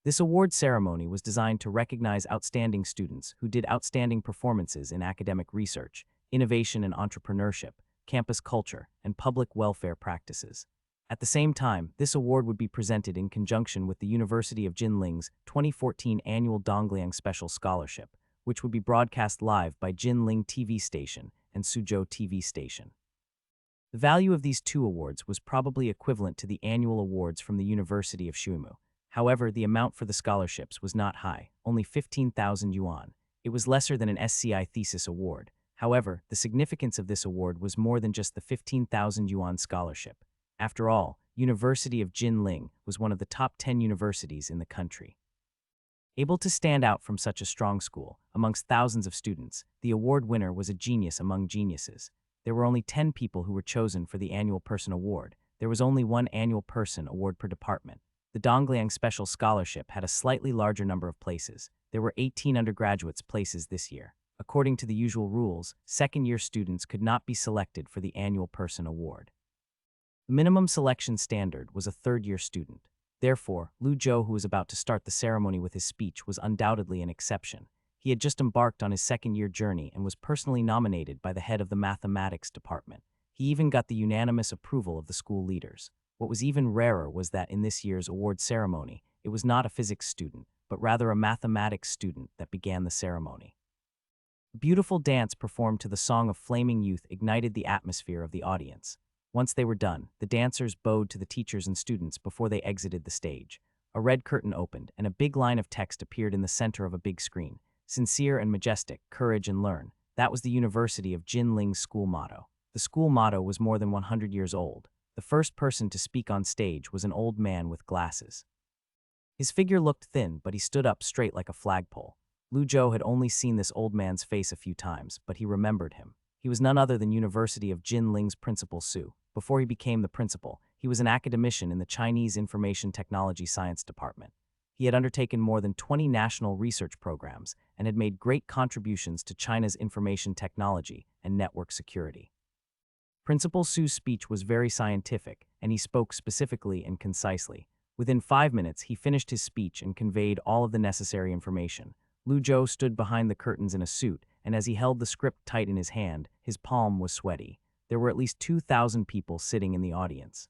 This award ceremony was designed to recognize outstanding students who did outstanding performances in academic research, innovation and entrepreneurship, campus culture, and public welfare practices. At the same time, this award would be presented in conjunction with the University of Jinling's 2014 Annual Dongliang Special Scholarship, which would be broadcast live by Jinling TV station and Suzhou TV station. The value of these two awards was probably equivalent to the annual awards from the University of Xuemu. However, the amount for the scholarships was not high, only 15,000 yuan. It was lesser than an SCI thesis award. However, the significance of this award was more than just the 15,000 yuan scholarship. After all, University of Jinling was one of the top 10 universities in the country. Able to stand out from such a strong school, amongst thousands of students, the award winner was a genius among geniuses. There were only 10 people who were chosen for the Annual Person Award. There was only one Annual Person Award per department. The Dongliang Special Scholarship had a slightly larger number of places. There were 18 undergraduates places this year. According to the usual rules, second-year students could not be selected for the Annual Person Award. The minimum selection standard was a third-year student. Therefore, Lu Zhou, who was about to start the ceremony with his speech, was undoubtedly an exception. He had just embarked on his second-year journey and was personally nominated by the head of the mathematics department. He even got the unanimous approval of the school leaders. What was even rarer was that in this year's award ceremony, it was not a physics student, but rather a mathematics student that began the ceremony. A beautiful dance performed to the song of Flaming Youth ignited the atmosphere of the audience. Once they were done, the dancers bowed to the teachers and students before they exited the stage. A red curtain opened, and a big line of text appeared in the center of a big screen. Sincere and majestic, courage and learn. That was the University of Jinling's school motto. The school motto was more than 100 years old. The first person to speak on stage was an old man with glasses. His figure looked thin, but he stood up straight like a flagpole. Lu Zhou had only seen this old man's face a few times, but he remembered him. He was none other than University of Jinling's principal Su. Before he became the principal, he was an academician in the Chinese Information Technology Science Department. He had undertaken more than 20 national research programs and had made great contributions to China's information technology and network security. Principal Su's speech was very scientific, and he spoke specifically and concisely. Within 5 minutes, he finished his speech and conveyed all of the necessary information. Lu Zhou stood behind the curtains in a suit, and as he held the script tight in his hand, his palm was sweaty. There were at least 2,000 people sitting in the audience.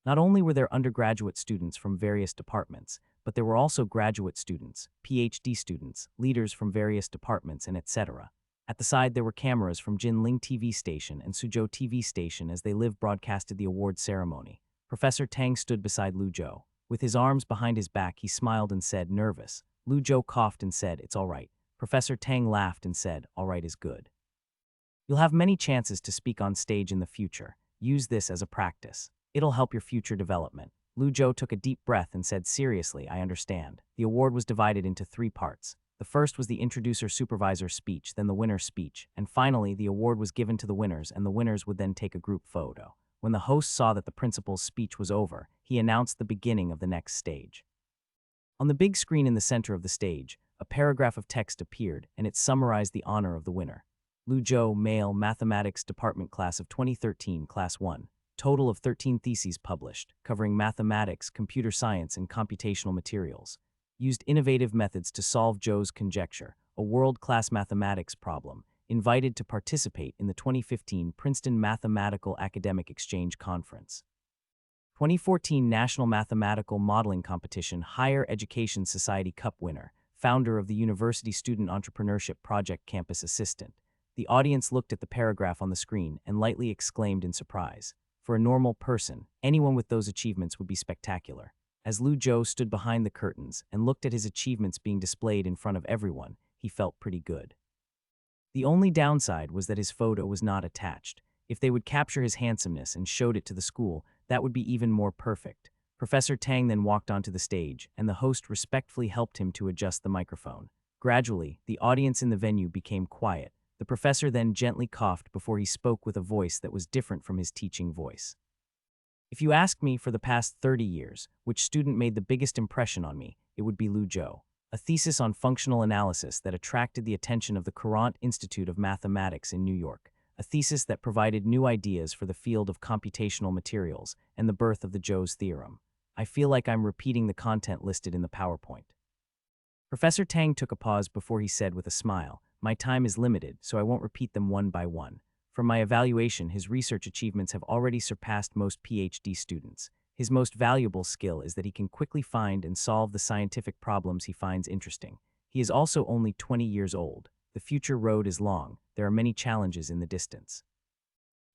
Not only were there undergraduate students from various departments, but there were also graduate students, PhD students, leaders from various departments, and etc. At the side, there were cameras from Jinling TV station and Suzhou TV station as they live broadcasted the award ceremony. Professor Tang stood beside Lu Zhou. With his arms behind his back, he smiled and said, "Nervous." Lu Zhou coughed and said, "It's all right." Professor Tang laughed and said, "All right is good. You'll have many chances to speak on stage in the future. Use this as a practice. It'll help your future development." Lu Zhou took a deep breath and said, "Seriously, I understand." The award was divided into 3 parts. The first was the introducer-supervisor speech, then the winner's speech, and finally the award was given to the winners, and the winners would then take a group photo. When the host saw that the principal's speech was over, he announced the beginning of the next stage. On the big screen in the center of the stage, a paragraph of text appeared, and it summarized the honor of the winner. Lu Zhou, male, Mathematics Department Class of 2013, Class 1. Total of 13 theses published, covering mathematics, computer science, and computational materials. Used innovative methods to solve Zhou's conjecture, a world-class mathematics problem. Invited to participate in the 2015 Princeton Mathematical Academic Exchange Conference. 2014 National Mathematical Modeling Competition Higher Education Society Cup winner, founder of the University Student Entrepreneurship Project Campus Assistant. The audience looked at the paragraph on the screen and lightly exclaimed in surprise. For a normal person, anyone with those achievements would be spectacular. As Lu Zhou stood behind the curtains and looked at his achievements being displayed in front of everyone, he felt pretty good. The only downside was that his photo was not attached. If they would capture his handsomeness and showed it to the school, that would be even more perfect. Professor Tang then walked onto the stage, and the host respectfully helped him to adjust the microphone. Gradually, the audience in the venue became quiet. The professor then gently coughed before he spoke with a voice that was different from his teaching voice. If you ask me for the past 30 years, which student made the biggest impression on me, it would be Lu Zhou. A thesis on functional analysis that attracted the attention of the Courant Institute of Mathematics in New York, a thesis that provided new ideas for the field of computational materials and the birth of the Zhou's theorem. I feel like I'm repeating the content listed in the PowerPoint. Professor Tang took a pause before he said with a smile, "My time is limited, so I won't repeat them one by one. From my evaluation, his research achievements have already surpassed most PhD students. His most valuable skill is that he can quickly find and solve the scientific problems he finds interesting. He is also only 20 years old. The future road is long. There are many challenges in the distance.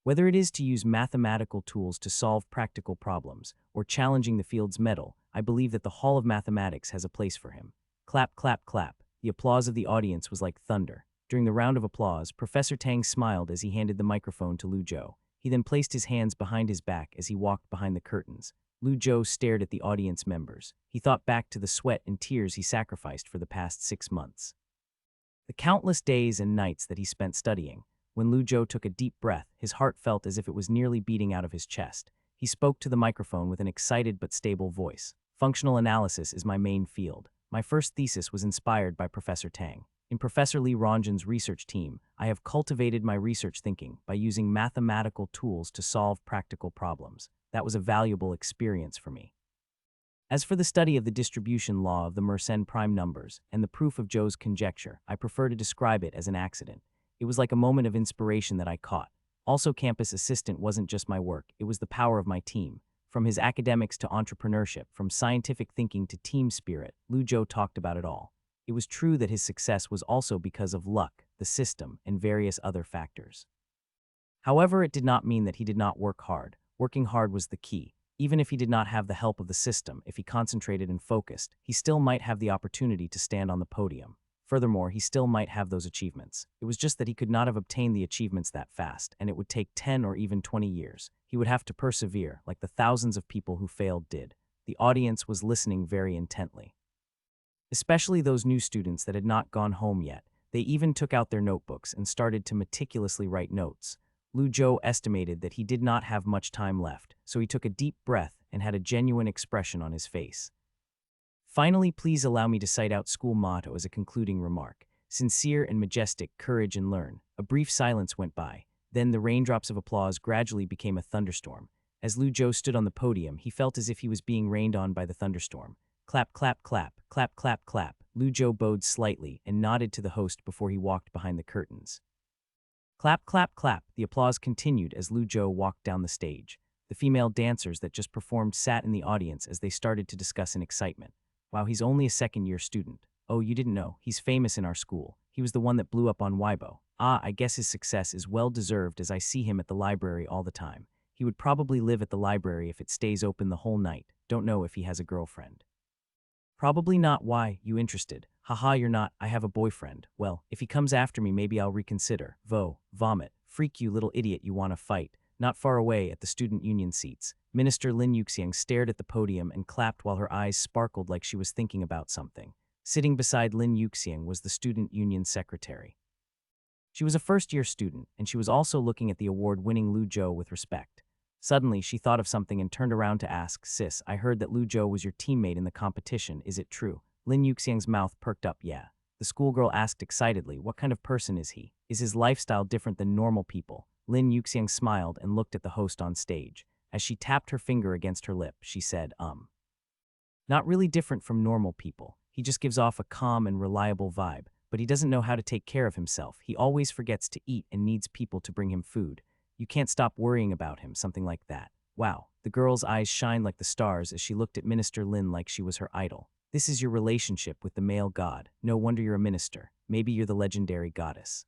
Whether it is to use mathematical tools to solve practical problems or challenging the field's mettle, I believe that the Hall of Mathematics has a place for him." Clap, clap, clap. The applause of the audience was like thunder. During the round of applause, Professor Tang smiled as he handed the microphone to Lu Zhou. He then placed his hands behind his back as he walked behind the curtains. Lu Zhou stared at the audience members. He thought back to the sweat and tears he sacrificed for the past 6 months. The countless days and nights that he spent studying. When Lu Zhou took a deep breath, his heart felt as if it was nearly beating out of his chest. He spoke to the microphone with an excited but stable voice. "Functional analysis is my main field. My first thesis was inspired by Professor Tang. In Professor Li Rongjin's research team, I have cultivated my research thinking by using mathematical tools to solve practical problems. That was a valuable experience for me. As for the study of the distribution law of the Mersenne prime numbers and the proof of Zhou's conjecture, I prefer to describe it as an accident. It was like a moment of inspiration that I caught. Also, campus assistant wasn't just my work, it was the power of my team. From his academics to entrepreneurship, from scientific thinking to team spirit, Lu Zhou talked about it all. It was true that his success was also because of luck, the system, and various other factors. However, it did not mean that he did not work hard. Working hard was the key. Even if he did not have the help of the system, if he concentrated and focused, he still might have the opportunity to stand on the podium. Furthermore, he still might have those achievements. It was just that he could not have obtained the achievements that fast, and it would take 10 or even 20 years. He would have to persevere, like the thousands of people who failed did. The audience was listening very intently. Especially those new students that had not gone home yet. They even took out their notebooks and started to meticulously write notes. Lu Zhou estimated that he did not have much time left, so he took a deep breath and had a genuine expression on his face. Finally, please allow me to cite out school motto as a concluding remark. Sincere and majestic, courage and learn. A brief silence went by. Then the raindrops of applause gradually became a thunderstorm. As Lu Zhou stood on the podium, he felt as if he was being rained on by the thunderstorm. Clap, clap, clap, clap, clap, clap. Lu Zhou bowed slightly and nodded to the host before he walked behind the curtains. Clap, clap, clap. The applause continued as Lu Zhou walked down the stage. The female dancers that just performed sat in the audience as they started to discuss in excitement. Wow, he's only a second-year student. Oh, you didn't know. He's famous in our school. He was the one that blew up on Weibo. Ah, I guess his success is well-deserved as I see him at the library all the time. He would probably live at the library if it stays open the whole night. Don't know if he has a girlfriend. Probably not. Why, you interested? Haha, you're not. I have a boyfriend. Well, if he comes after me, maybe I'll reconsider. Vomit. Freak, you little idiot, you wanna fight. Not far away at the student union seats, Minister Lin Yuxiang stared at the podium and clapped while her eyes sparkled like she was thinking about something. Sitting beside Lin Yuxiang was the student union secretary. She was a first-year student, and she was also looking at the award-winning Lu Zhou with respect. Suddenly, she thought of something and turned around to ask, "Sis, I heard that Lu Zhou was your teammate in the competition. Is it true?" Lin Yuxiang's mouth perked up. Yeah. The schoolgirl asked excitedly, "What kind of person is he? Is his lifestyle different than normal people?" Lin Yuxiang smiled and looked at the host on stage. As she tapped her finger against her lip, she said, Not really different from normal people. He just gives off a calm and reliable vibe, but he doesn't know how to take care of himself. He always forgets to eat and needs people to bring him food. You can't stop worrying about him," something like that. Wow. The girl's eyes shined like the stars as she looked at Minister Lin like she was her idol. This is your relationship with the male god. No wonder you're a minister. Maybe you're the legendary goddess.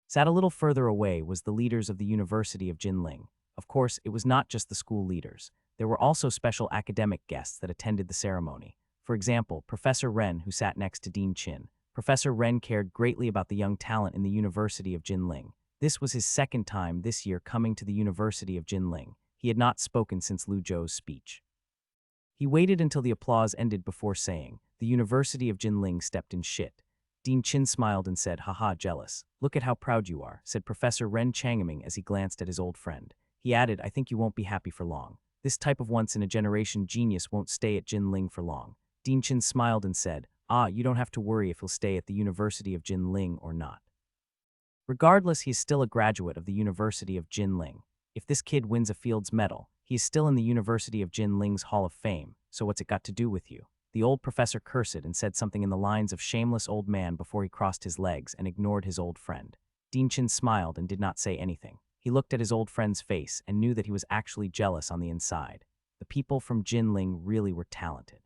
Sat a little further away was the leaders of the University of Jinling. Of course, it was not just the school leaders. There were also special academic guests that attended the ceremony. For example, Professor Ren, who sat next to Dean Qin. Professor Ren cared greatly about the young talent in the University of Jinling. This was his second time this year coming to the University of Jinling. He had not spoken since Lu Zhou's speech. He waited until the applause ended before saying, "The University of Jinling stepped in shit." Dean Qin smiled and said, "Haha, jealous. Look at how proud you are," said Professor Ren Changming as he glanced at his old friend. He added, "I think you won't be happy for long. This type of once-in-a-generation genius won't stay at Jinling for long." Dean Qin smiled and said, You don't have to worry if he'll stay at the University of Jinling or not. Regardless, he is still a graduate of the University of Jinling. If this kid wins a Fields Medal, he is still in the University of Jinling's Hall of Fame, so what's it got to do with you?" The old professor cursed and said something in the lines of shameless old man before he crossed his legs and ignored his old friend. Dean Qin smiled and did not say anything. He looked at his old friend's face and knew that he was actually jealous on the inside. The people from Jinling really were talented.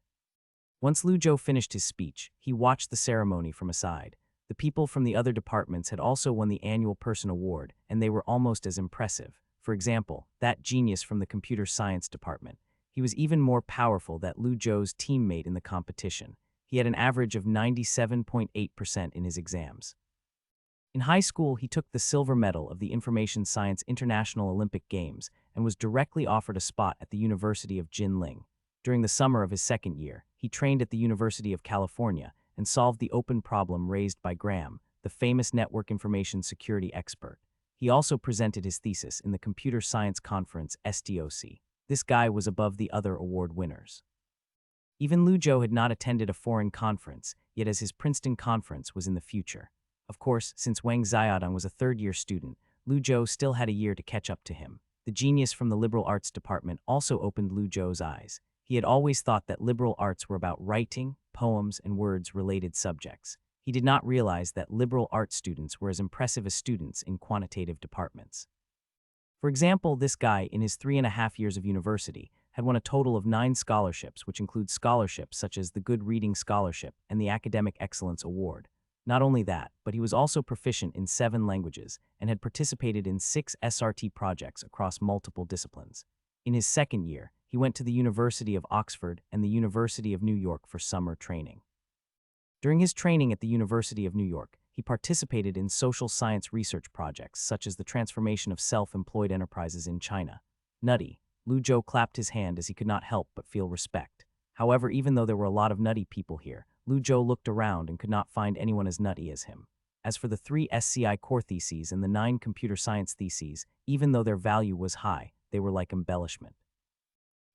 Once Lu Zhou finished his speech, he watched the ceremony from aside. The people from the other departments had also won the annual person award, and they were almost as impressive. For example, that genius from the computer science department. He was even more powerful than Lu Zhou's teammate in the competition. He had an average of 97.8% in his exams. In high school, he took the silver medal of the Information Science International Olympic Games and was directly offered a spot at the University of Jinling. During the summer of his second year, he trained at the University of California and solved the open problem raised by Graham, the famous network information security expert. He also presented his thesis in the Computer Science Conference STOC. This guy was above the other award winners. Even Lu Zhou had not attended a foreign conference, yet as his Princeton conference was in the future. Of course, since Wang Xiaodong was a third-year student, Lu Zhou still had a year to catch up to him. The genius from the liberal arts department also opened Lu Zhou's eyes. He had always thought that liberal arts were about writing, poems, and words-related subjects. He did not realize that liberal arts students were as impressive as students in quantitative departments. For example, this guy, in his 3.5 years of university, had won a total of 9 scholarships, which include scholarships such as the Good Reading Scholarship and the Academic Excellence Award. Not only that, but he was also proficient in 7 languages and had participated in 6 SRT projects across multiple disciplines. In his second year, he went to the University of Oxford and the University of New York for summer training. During his training at the University of New York, he participated in social science research projects such as the transformation of self-employed enterprises in China. Nutty, Lu Zhou clapped his hand as he could not help but feel respect. However, even though there were a lot of nutty people here, Lu Zhou looked around and could not find anyone as nutty as him. As for the 3 SCI core theses and the 9 computer science theses, even though their value was high, they were like embellishment.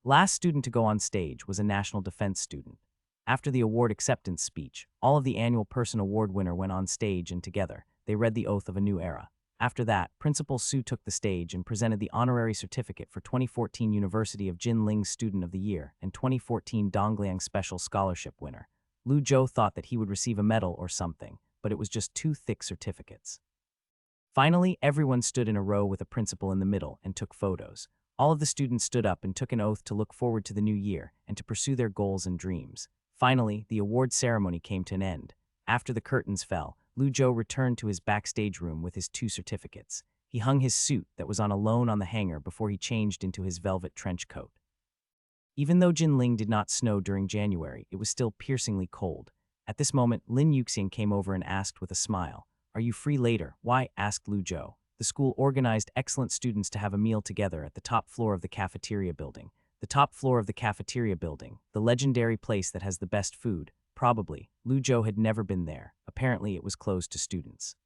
Last student to go on stage was a national defense student. After the award acceptance speech, all of the annual person award winner went on stage and together, they read the oath of a new era. After that, Principal Su took the stage and presented the honorary certificate for 2014 University of Jinling Student of the Year and 2014 Dongliang Special Scholarship winner. Lu Zhou thought that he would receive a medal or something, but it was just 2 thick certificates. Finally, everyone stood in a row with a principal in the middle and took photos. All of the students stood up and took an oath to look forward to the new year and to pursue their goals and dreams. Finally, the award ceremony came to an end. After the curtains fell, Lu Zhou returned to his backstage room with his 2 certificates. He hung his suit that was on a loan on the hanger before he changed into his velvet trench coat. Even though Jinling did not snow during January, it was still piercingly cold. At this moment, Lin Yuxiang came over and asked with a smile, "Are you free later?" "Why?" asked Lu Zhou. The school organized excellent students to have a meal together at the top floor of the cafeteria building. The top floor of the cafeteria building, the legendary place that has the best food, probably. Lu Zhou had never been there. Apparently it was closed to students.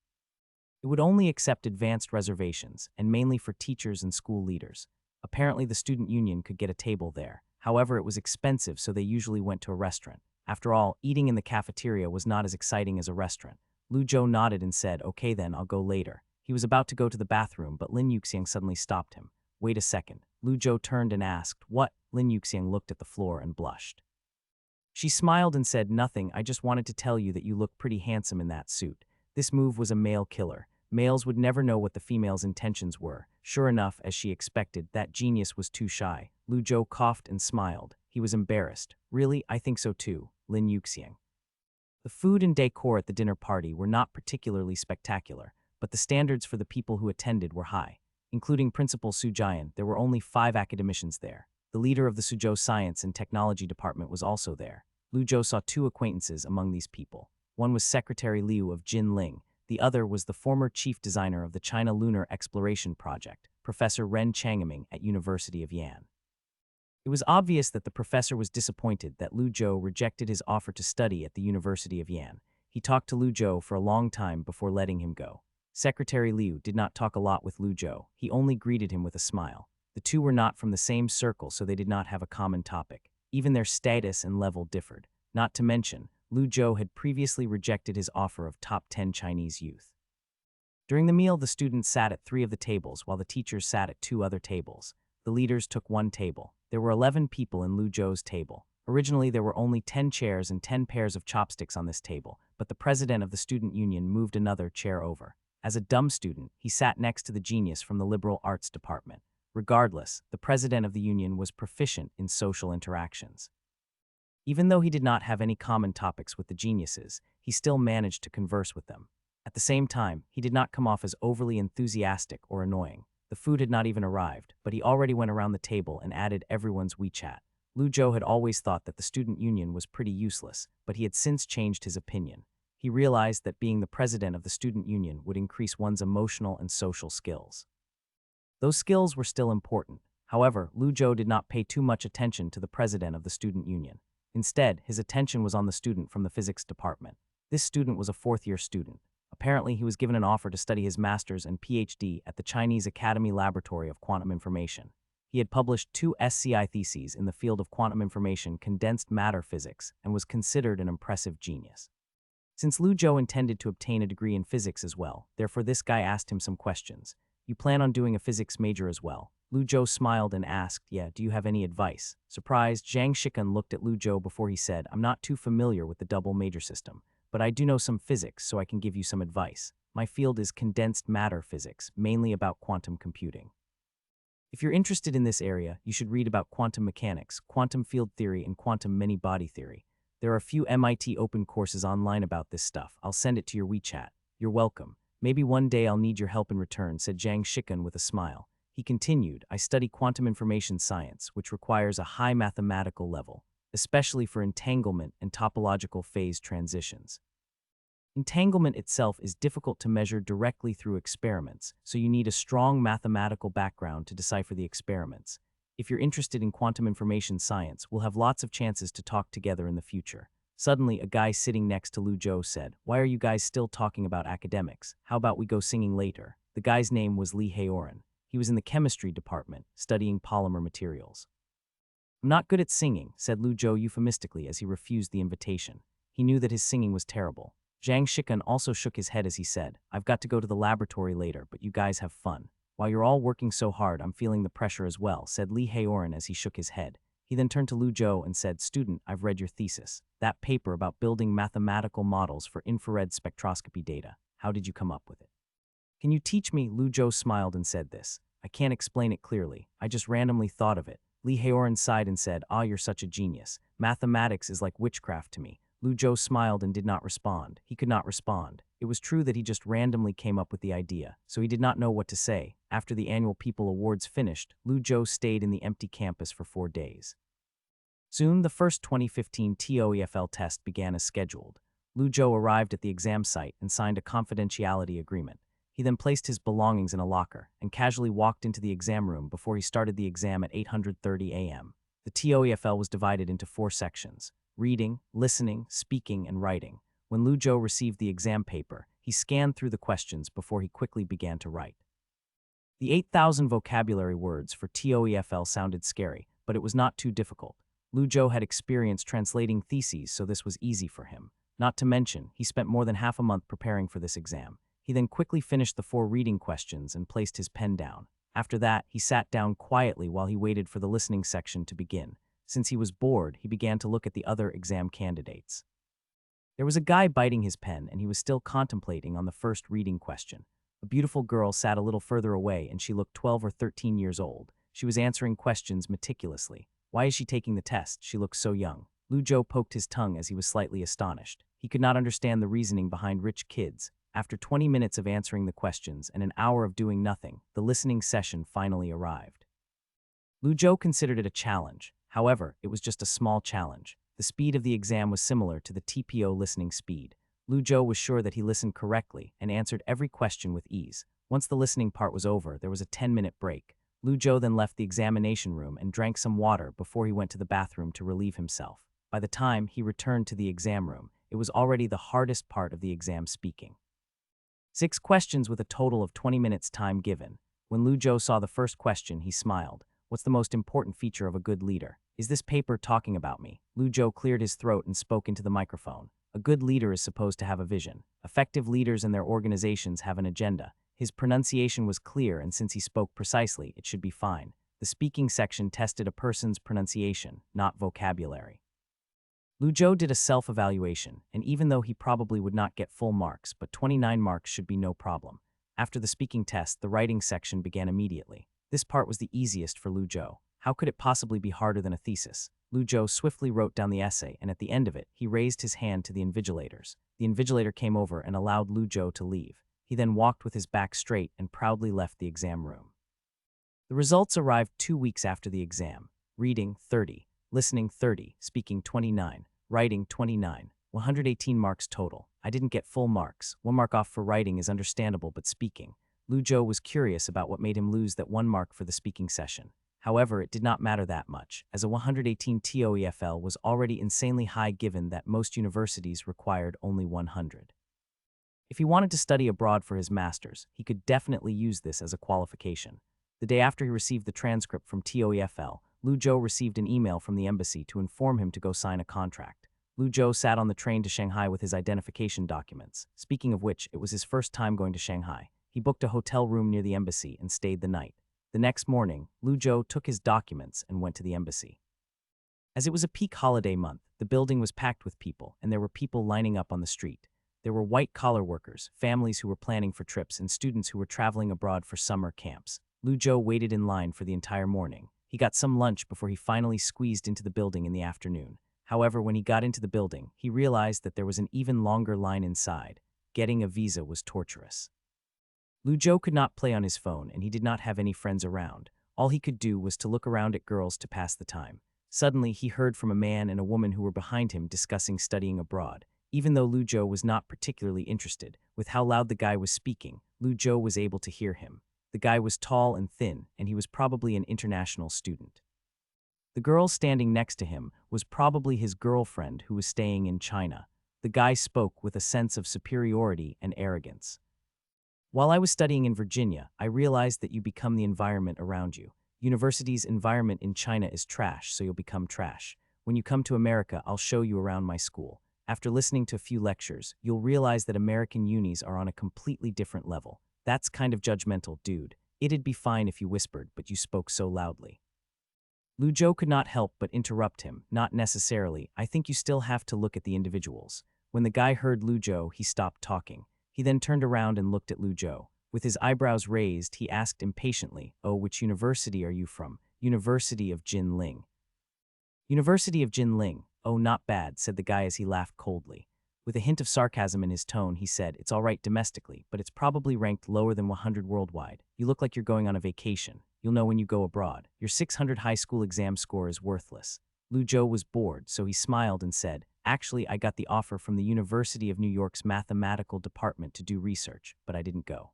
It would only accept advanced reservations, and mainly for teachers and school leaders. Apparently the student union could get a table there. However, it was expensive, so they usually went to a restaurant. After all, eating in the cafeteria was not as exciting as a restaurant. Lu Zhou nodded and said, "Okay then, I'll go later." He was about to go to the bathroom, but Lin Yuxiang suddenly stopped him. "Wait a second." Lu Zhou turned and asked, "What?" Lin Yuxiang looked at the floor and blushed. She smiled and said, "Nothing, I just wanted to tell you that you look pretty handsome in that suit." This move was a male killer. Males would never know what the female's intentions were. Sure enough, as she expected, that genius was too shy. Lu Zhou coughed and smiled. He was embarrassed. "Really, I think so too." Lin Yuxiang. The food and decor at the dinner party were not particularly spectacular, but the standards for the people who attended were high. Including Principal Su Jian, there were only 5 academicians there. The leader of the Suzhou Science and Technology Department was also there. Lu Zhou saw 2 acquaintances among these people. One was Secretary Liu of Jinling. The other was the former chief designer of the China Lunar Exploration Project, Professor Ren Changming at University of Yan. It was obvious that the professor was disappointed that Lu Zhou rejected his offer to study at the University of Yan. He talked to Lu Zhou for a long time before letting him go. Secretary Liu did not talk a lot with Lu Zhou. He only greeted him with a smile. The 2 were not from the same circle, so they did not have a common topic. Even their status and level differed. Not to mention, Lu Zhou had previously rejected his offer of top 10 Chinese youth. During the meal, the students sat at 3 of the tables, while the teachers sat at 2 other tables. The leaders took 1 table. There were 11 people in Lu Zhou's table. Originally, there were only 10 chairs and 10 pairs of chopsticks on this table, but the president of the student union moved another chair over. As a dumb student, he sat next to the genius from the liberal arts department. Regardless, the president of the union was proficient in social interactions. Even though he did not have any common topics with the geniuses, he still managed to converse with them. At the same time, he did not come off as overly enthusiastic or annoying. The food had not even arrived, but he already went around the table and added everyone's WeChat. Lu Zhou had always thought that the student union was pretty useless, but he had since changed his opinion. He realized that being the president of the student union would increase one's emotional and social skills. Those skills were still important. However, Lu Zhou did not pay too much attention to the president of the student union. Instead, his attention was on the student from the physics department. This student was a 4th-year student. Apparently, he was given an offer to study his master's and PhD at the Chinese Academy Laboratory of Quantum Information. He had published 2 SCI theses in the field of quantum information condensed matter physics and was considered an impressive genius. Since Lu Zhou intended to obtain a degree in physics as well, therefore this guy asked him some questions. "You plan on doing a physics major as well?" Lu Zhou smiled and asked, "Yeah, do you have any advice?" Surprised, Zhang Shikan looked at Lu Zhou before he said, "I'm not too familiar with the double major system, but I do know some physics, so I can give you some advice. My field is condensed matter physics, mainly about quantum computing. If you're interested in this area, you should read about quantum mechanics, quantum field theory, and quantum many-body theory. There are a few MIT open courses online about this stuff. I'll send it to your WeChat. You're welcome. Maybe one day I'll need your help in return, said Zhang Shikun with a smile. He continued, I study quantum information science, which requires a high mathematical level, especially for entanglement and topological phase transitions. Entanglement itself is difficult to measure directly through experiments, so you need a strong mathematical background to decipher the experiments. If you're interested in quantum information science, we'll have lots of chances to talk together in the future. Suddenly, a guy sitting next to Lu Zhou said, Why are you guys still talking about academics? How about we go singing later? The guy's name was Li Haoran. He was in the chemistry department, studying polymer materials. I'm not good at singing, said Lu Zhou euphemistically as he refused the invitation. He knew that his singing was terrible. Zhang Shikun also shook his head as he said, I've got to go to the laboratory later, but you guys have fun. While you're all working so hard, I'm feeling the pressure as well, said Li Haoran as he shook his head. He then turned to Lu Zhou and said, Student, I've read your thesis. That paper about building mathematical models for infrared spectroscopy data. How did you come up with it? Can you teach me? Lu Zhou smiled and said this. I can't explain it clearly. I just randomly thought of it. Li Haoran sighed and said, you're such a genius. Mathematics is like witchcraft to me. Lu Zhou smiled and did not respond. He could not respond. It was true that he just randomly came up with the idea, so he did not know what to say. After the annual People Awards finished, Lu Zhou stayed in the empty campus for 4 days. Soon, the first 2015 TOEFL test began as scheduled. Lu Zhou arrived at the exam site and signed a confidentiality agreement. He then placed his belongings in a locker and casually walked into the exam room before he started the exam at 8:30 a.m. The TOEFL was divided into 4 sections: reading, listening, speaking, and writing. When Lu Zhou received the exam paper, he scanned through the questions before he quickly began to write. The 8,000 vocabulary words for TOEFL sounded scary, but it was not too difficult. Lu Zhou had experience translating theses, so this was easy for him. Not to mention, he spent more than half a month preparing for this exam. He then quickly finished the 4 reading questions and placed his pen down. After that, he sat down quietly while he waited for the listening section to begin. Since he was bored, he began to look at the other exam candidates. There was a guy biting his pen, and he was still contemplating on the first reading question. A beautiful girl sat a little further away, and she looked 12 or 13 years old. She was answering questions meticulously. Why is she taking the test? She looks so young. Lu Zhou poked his tongue as he was slightly astonished. He could not understand the reasoning behind rich kids. After 20 minutes of answering the questions and an hour of doing nothing, the listening session finally arrived. Lu Zhou considered it a challenge. However, it was just a small challenge. The speed of the exam was similar to the TPO listening speed. Lu Zhou was sure that he listened correctly and answered every question with ease. Once the listening part was over, there was a 10-minute break. Lu Zhou then left the examination room and drank some water before he went to the bathroom to relieve himself. By the time he returned to the exam room, it was already the hardest part of the exam, speaking. 6 questions with a total of 20 minutes time given. When Lu Zhou saw the first question, he smiled. What's the most important feature of a good leader? Is this paper talking about me? Lu Zhou cleared his throat and spoke into the microphone. A good leader is supposed to have a vision. Effective leaders and their organizations have an agenda. His pronunciation was clear, and since he spoke precisely, it should be fine. The speaking section tested a person's pronunciation, not vocabulary. Lu Zhou did a self-evaluation, and even though he probably would not get full marks, but 29 marks should be no problem. After the speaking test, the writing section began immediately. This part was the easiest for Lu Zhou. How could it possibly be harder than a thesis? Lu Zhou swiftly wrote down the essay, and at the end of it, he raised his hand to the invigilators. The invigilator came over and allowed Lu Zhou to leave. He then walked with his back straight and proudly left the exam room. The results arrived 2 weeks after the exam. Reading, 30. Listening, 30. Speaking, 29. Writing, 29. 118 marks total. I didn't get full marks. 1 mark off for writing is understandable, but speaking. Lu Zhou was curious about what made him lose that 1 mark for the speaking session. However, it did not matter that much, as a 118 TOEFL was already insanely high given that most universities required only 100. If he wanted to study abroad for his master's, he could definitely use this as a qualification. The day after he received the transcript from TOEFL, Lu Zhou received an email from the embassy to inform him to go sign a contract. Lu Zhou sat on the train to Shanghai with his identification documents. Speaking of which, it was his first time going to Shanghai. He booked a hotel room near the embassy and stayed the night. The next morning, Lu Zhou took his documents and went to the embassy. As it was a peak holiday month, the building was packed with people, and there were people lining up on the street. There were white-collar workers, families who were planning for trips, and students who were traveling abroad for summer camps. Lu Zhou waited in line for the entire morning. He got some lunch before he finally squeezed into the building in the afternoon. However, when he got into the building, he realized that there was an even longer line inside. Getting a visa was torturous. Lu Zhou could not play on his phone, and he did not have any friends around. All he could do was to look around at girls to pass the time. Suddenly, he heard from a man and a woman who were behind him discussing studying abroad. Even though Lu Zhou was not particularly interested, with how loud the guy was speaking, Lu Zhou was able to hear him. The guy was tall and thin, and he was probably an international student. The girl standing next to him was probably his girlfriend who was staying in China. The guy spoke with a sense of superiority and arrogance. While I was studying in Virginia, I realized that you become the environment around you. University's environment in China is trash, so you'll become trash. When you come to America, I'll show you around my school. After listening to a few lectures, you'll realize that American unis are on a completely different level. That's kind of judgmental, dude. It'd be fine if you whispered, but you spoke so loudly. Lu Zhou could not help but interrupt him. Not necessarily. I think you still have to look at the individuals. When the guy heard Lu Zhou, he stopped talking. He then turned around and looked at Lu Zhou. With his eyebrows raised, he asked impatiently, "Oh, which university are you from?" "University of Jinling." "University of Jinling. Oh, not bad," said the guy as he laughed coldly. With a hint of sarcasm in his tone, he said, "It's all right domestically, but it's probably ranked lower than 100 worldwide. You look like you're going on a vacation. You'll know when you go abroad. Your 600 high school exam score is worthless." Lu Zhou was bored, so he smiled and said, "Actually, I got the offer from the University of New York's mathematical department to do research, but I didn't go."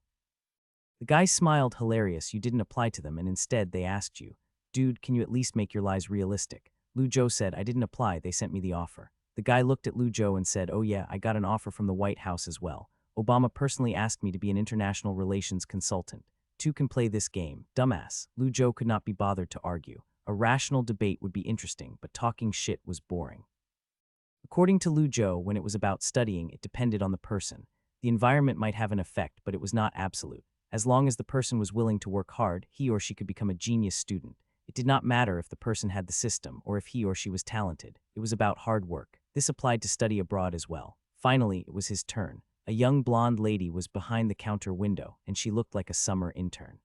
The guy smiled, hilarious. "You didn't apply to them, and instead they asked you. Dude, can you at least make your lies realistic?" Lu Zhou said, "I didn't apply, they sent me the offer." The guy looked at Lu Zhou and said, "Oh yeah, I got an offer from the White House as well. Obama personally asked me to be an international relations consultant. Two can play this game." Dumbass. Lu Zhou could not be bothered to argue. A rational debate would be interesting, but talking shit was boring. According to Lu Zhou, when it was about studying, it depended on the person. The environment might have an effect, but it was not absolute. As long as the person was willing to work hard, he or she could become a genius student. It did not matter if the person had the system or if he or she was talented. It was about hard work. This applied to study abroad as well. Finally, it was his turn. A young blonde lady was behind the counter window, and she looked like a summer intern.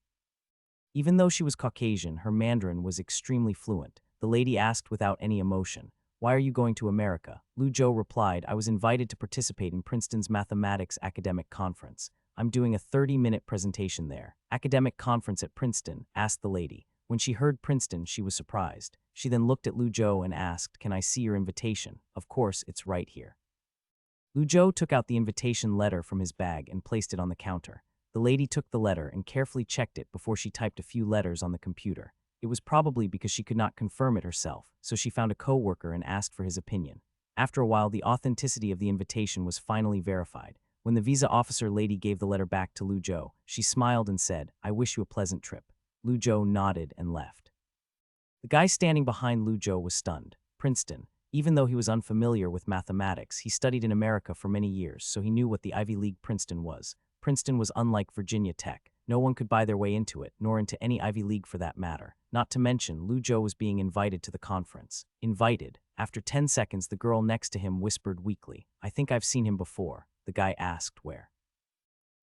Even though she was Caucasian, her Mandarin was extremely fluent. The lady asked without any emotion, "Why are you going to America?" Lu Zhou replied, "I was invited to participate in Princeton's mathematics academic conference. I'm doing a 30-minute presentation there." "Academic conference at Princeton?" asked the lady. When she heard Princeton, she was surprised. She then looked at Lu Zhou and asked, "Can I see your invitation?" "Of course, it's right here." Lu Zhou took out the invitation letter from his bag and placed it on the counter. The lady took the letter and carefully checked it before she typed a few letters on the computer. It was probably because she could not confirm it herself, so she found a coworker and asked for his opinion. After a while, the authenticity of the invitation was finally verified. When the visa officer lady gave the letter back to Lu Zhou, she smiled and said, "I wish you a pleasant trip." Lu Zhou nodded and left. The guy standing behind Lu Zhou was stunned. Princeton. Even though he was unfamiliar with mathematics, he studied in America for many years, so he knew what the Ivy League Princeton was. Princeton was unlike Virginia Tech. No one could buy their way into it, nor into any Ivy League for that matter. Not to mention, Lu Zhou was being invited to the conference. Invited. After 10 seconds, the girl next to him whispered weakly, "I think I've seen him before." The guy asked where.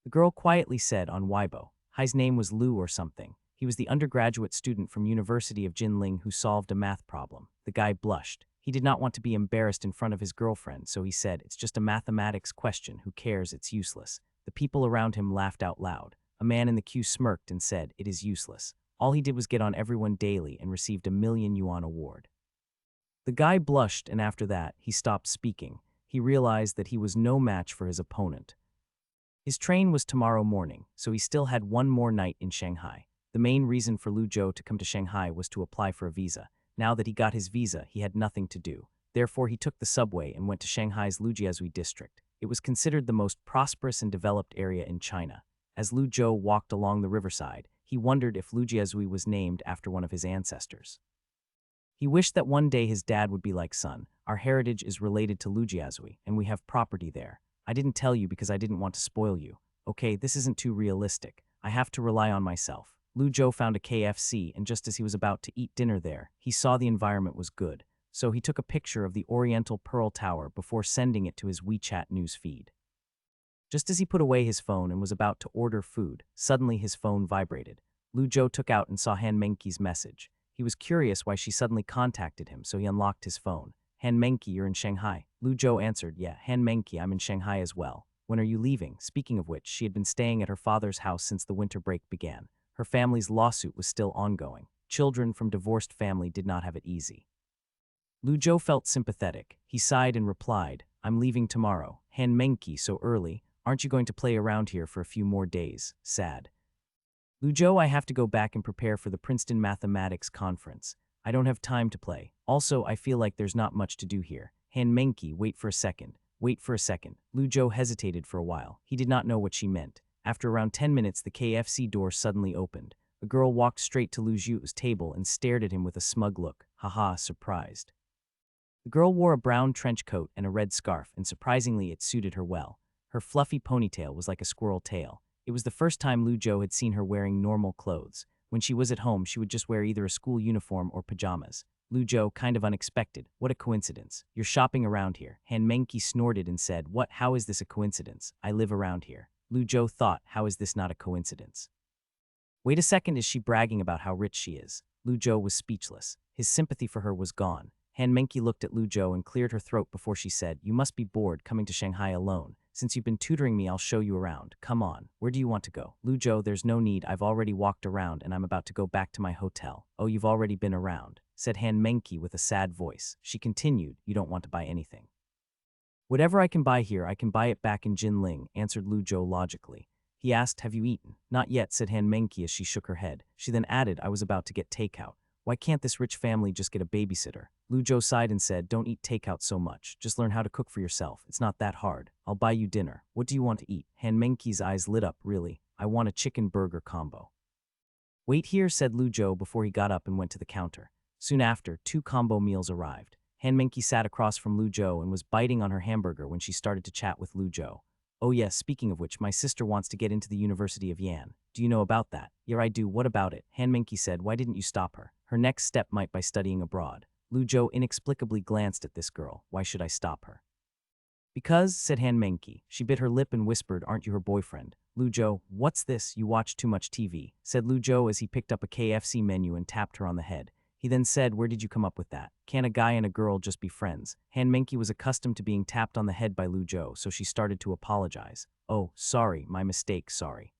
The girl quietly said on Weibo. His name was Lu or something. He was the undergraduate student from University of Jinling who solved a math problem. The guy blushed. He did not want to be embarrassed in front of his girlfriend, so he said, "It's just a mathematics question. Who cares? It's useless." The people around him laughed out loud. A man in the queue smirked and said, "It is useless." All he did was get on everyone daily and received a million-yuan award. The guy blushed, and after that, he stopped speaking. He realized that he was no match for his opponent. His train was tomorrow morning, so he still had one more night in Shanghai. The main reason for Lu Zhou to come to Shanghai was to apply for a visa. Now that he got his visa, he had nothing to do. Therefore, he took the subway and went to Shanghai's Lujiazui district. It was considered the most prosperous and developed area in China. As Lu Zhou walked along the riverside, he wondered if Lujiazui was named after one of his ancestors. He wished that one day his dad would be like, "Son, our heritage is related to Lujiazui, and we have property there. I didn't tell you because I didn't want to spoil you. Okay, this isn't too realistic. I have to rely on myself." Lu Zhou found a KFC, and just as he was about to eat dinner there, he saw the environment was good. So he took a picture of the Oriental Pearl Tower before sending it to his WeChat news feed. Just as he put away his phone and was about to order food, suddenly his phone vibrated. Lu Zhou took out and saw Han Mengqi's message. He was curious why she suddenly contacted him, so he unlocked his phone. Han Mengqi, you're in Shanghai. Lu Zhou answered, yeah, Han Mengqi, I'm in Shanghai as well. When are you leaving? Speaking of which, she had been staying at her father's house since the winter break began. Her family's lawsuit was still ongoing. Children from divorced family did not have it easy. Lu Zhou felt sympathetic. He sighed and replied, I'm leaving tomorrow. Han Mengqi, so early? Aren't you going to play around here for a few more days? Sad. Lu Zhou, I have to go back and prepare for the Princeton Mathematics Conference. I don't have time to play. Also, I feel like there's not much to do here. Han Mengqi, wait for a second. Wait for a second. Lu Zhou hesitated for a while. He did not know what she meant. After around 10 minutes, the KFC door suddenly opened. A girl walked straight to Lu Zhou's table and stared at him with a smug look. Haha, surprised. The girl wore a brown trench coat and a red scarf, and surprisingly it suited her well. Her fluffy ponytail was like a squirrel tail. It was the first time Lu Zhou had seen her wearing normal clothes. When she was at home, she would just wear either a school uniform or pajamas. Lu Zhou, kind of unexpected. What a coincidence. You're shopping around here. Han Mengqi snorted and said, what? How is this a coincidence? I live around here. Lu Zhou thought, how is this not a coincidence? Wait a second, is she bragging about how rich she is? Lu Zhou was speechless. His sympathy for her was gone. Han Mengqi looked at Lu Zhou and cleared her throat before she said, you must be bored coming to Shanghai alone. Since you've been tutoring me, I'll show you around. Come on. Where do you want to go? Lu Zhou, there's no need. I've already walked around and I'm about to go back to my hotel. Oh, you've already been around, said Han Mengqi with a sad voice. She continued, you don't want to buy anything. Whatever I can buy here, I can buy it back in Jinling, answered Lu Zhou logically. He asked, have you eaten? Not yet, said Han Mengqi as she shook her head. She then added, I was about to get takeout. Why can't this rich family just get a babysitter? Lu Zhou sighed and said, don't eat takeout so much. Just learn how to cook for yourself. It's not that hard. I'll buy you dinner. What do you want to eat? Han Mengqi's eyes lit up. Really? I want a chicken burger combo. Wait here, said Lu Zhou before he got up and went to the counter. Soon after, 2 combo meals arrived. Han Mengqi sat across from Lu Zhou and was biting on her hamburger when she started to chat with Lu Zhou. Oh yes, speaking of which, my sister wants to get into the University of Yan. Do you know about that? Yeah, I do. What about it? Han Mengqi said, why didn't you stop her? Her next step might be studying abroad. Lu Zhou inexplicably glanced at this girl. Why should I stop her? Because, said Han Mengqi. She bit her lip and whispered, aren't you her boyfriend? Lu Zhou, what's this? You watch too much TV, said Lu Zhou as he picked up a KFC menu and tapped her on the head. He then said, where did you come up with that? Can't a guy and a girl just be friends? Han Mengqi was accustomed to being tapped on the head by Lu Zhou, so she started to apologize. Oh, sorry, my mistake, sorry.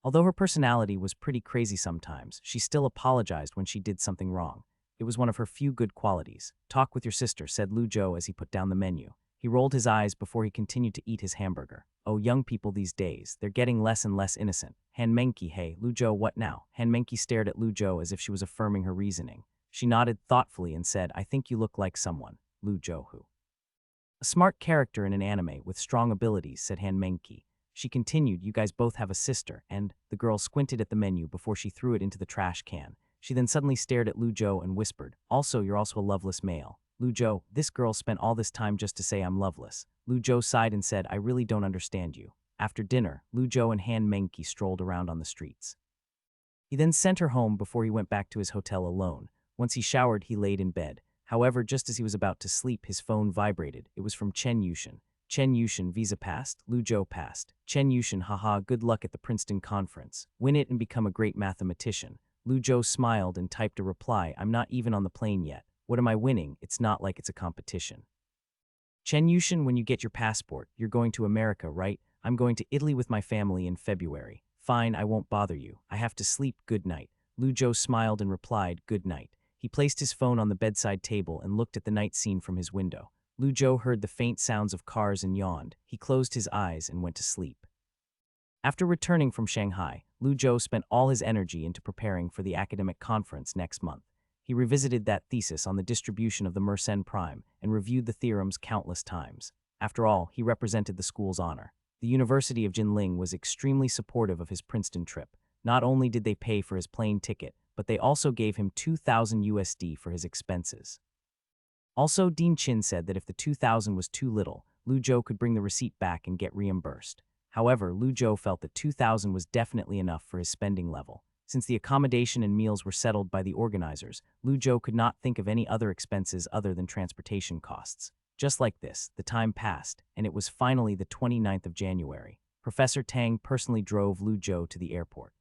Although her personality was pretty crazy sometimes, she still apologized when she did something wrong. It was one of her few good qualities. Talk with your sister, said Lu Zhou as he put down the menu. He rolled his eyes before he continued to eat his hamburger. Oh, young people these days, they're getting less and less innocent. Han Mengqi, hey, Lu Zhou, what now? Han Mengqi stared at Lu Zhou as if she was affirming her reasoning. She nodded thoughtfully and said, I think you look like someone. Lu Zhou who? A smart character in an anime with strong abilities, said Han Mengqi. She continued, you guys both have a sister, and the girl squinted at the menu before she threw it into the trash can. She then suddenly stared at Lu Zhou and whispered, also, you're also a loveless male. Lu Zhou, this girl spent all this time just to say I'm loveless. Lu Zhou sighed and said, I really don't understand you. After dinner, Lu Zhou and Han Mengqi strolled around on the streets. He then sent her home before he went back to his hotel alone. Once he showered, he laid in bed. However, just as he was about to sleep, his phone vibrated. It was from Chen Yushin. Chen Yushin, visa passed. Lu Zhou passed. Chen Yushin, haha, good luck at the Princeton conference. Win it and become a great mathematician. Lu Zhou smiled and typed a reply, I'm not even on the plane yet. What am I winning? It's not like it's a competition. Chen Yushin, when you get your passport, you're going to America, right? I'm going to Italy with my family in February. Fine, I won't bother you. I have to sleep, good night. Lu Zhou smiled and replied, good night. He placed his phone on the bedside table and looked at the night scene from his window. Lu Zhou heard the faint sounds of cars and yawned. He closed his eyes and went to sleep. After returning from Shanghai, Lu Zhou spent all his energy into preparing for the academic conference next month. He revisited that thesis on the distribution of the Mersenne prime and reviewed the theorems countless times. After all, he represented the school's honor. The University of Jinling was extremely supportive of his Princeton trip. Not only did they pay for his plane ticket, but they also gave him 2,000 USD for his expenses. Also, Dean Chin said that if the 2,000 was too little, Lu Zhou could bring the receipt back and get reimbursed. However, Lu Zhou felt that 2,000 was definitely enough for his spending level. Since the accommodation and meals were settled by the organizers, Lu Zhou could not think of any other expenses other than transportation costs. Just like this, the time passed, and it was finally the 29th of January. Professor Tang personally drove Lu Zhou to the airport.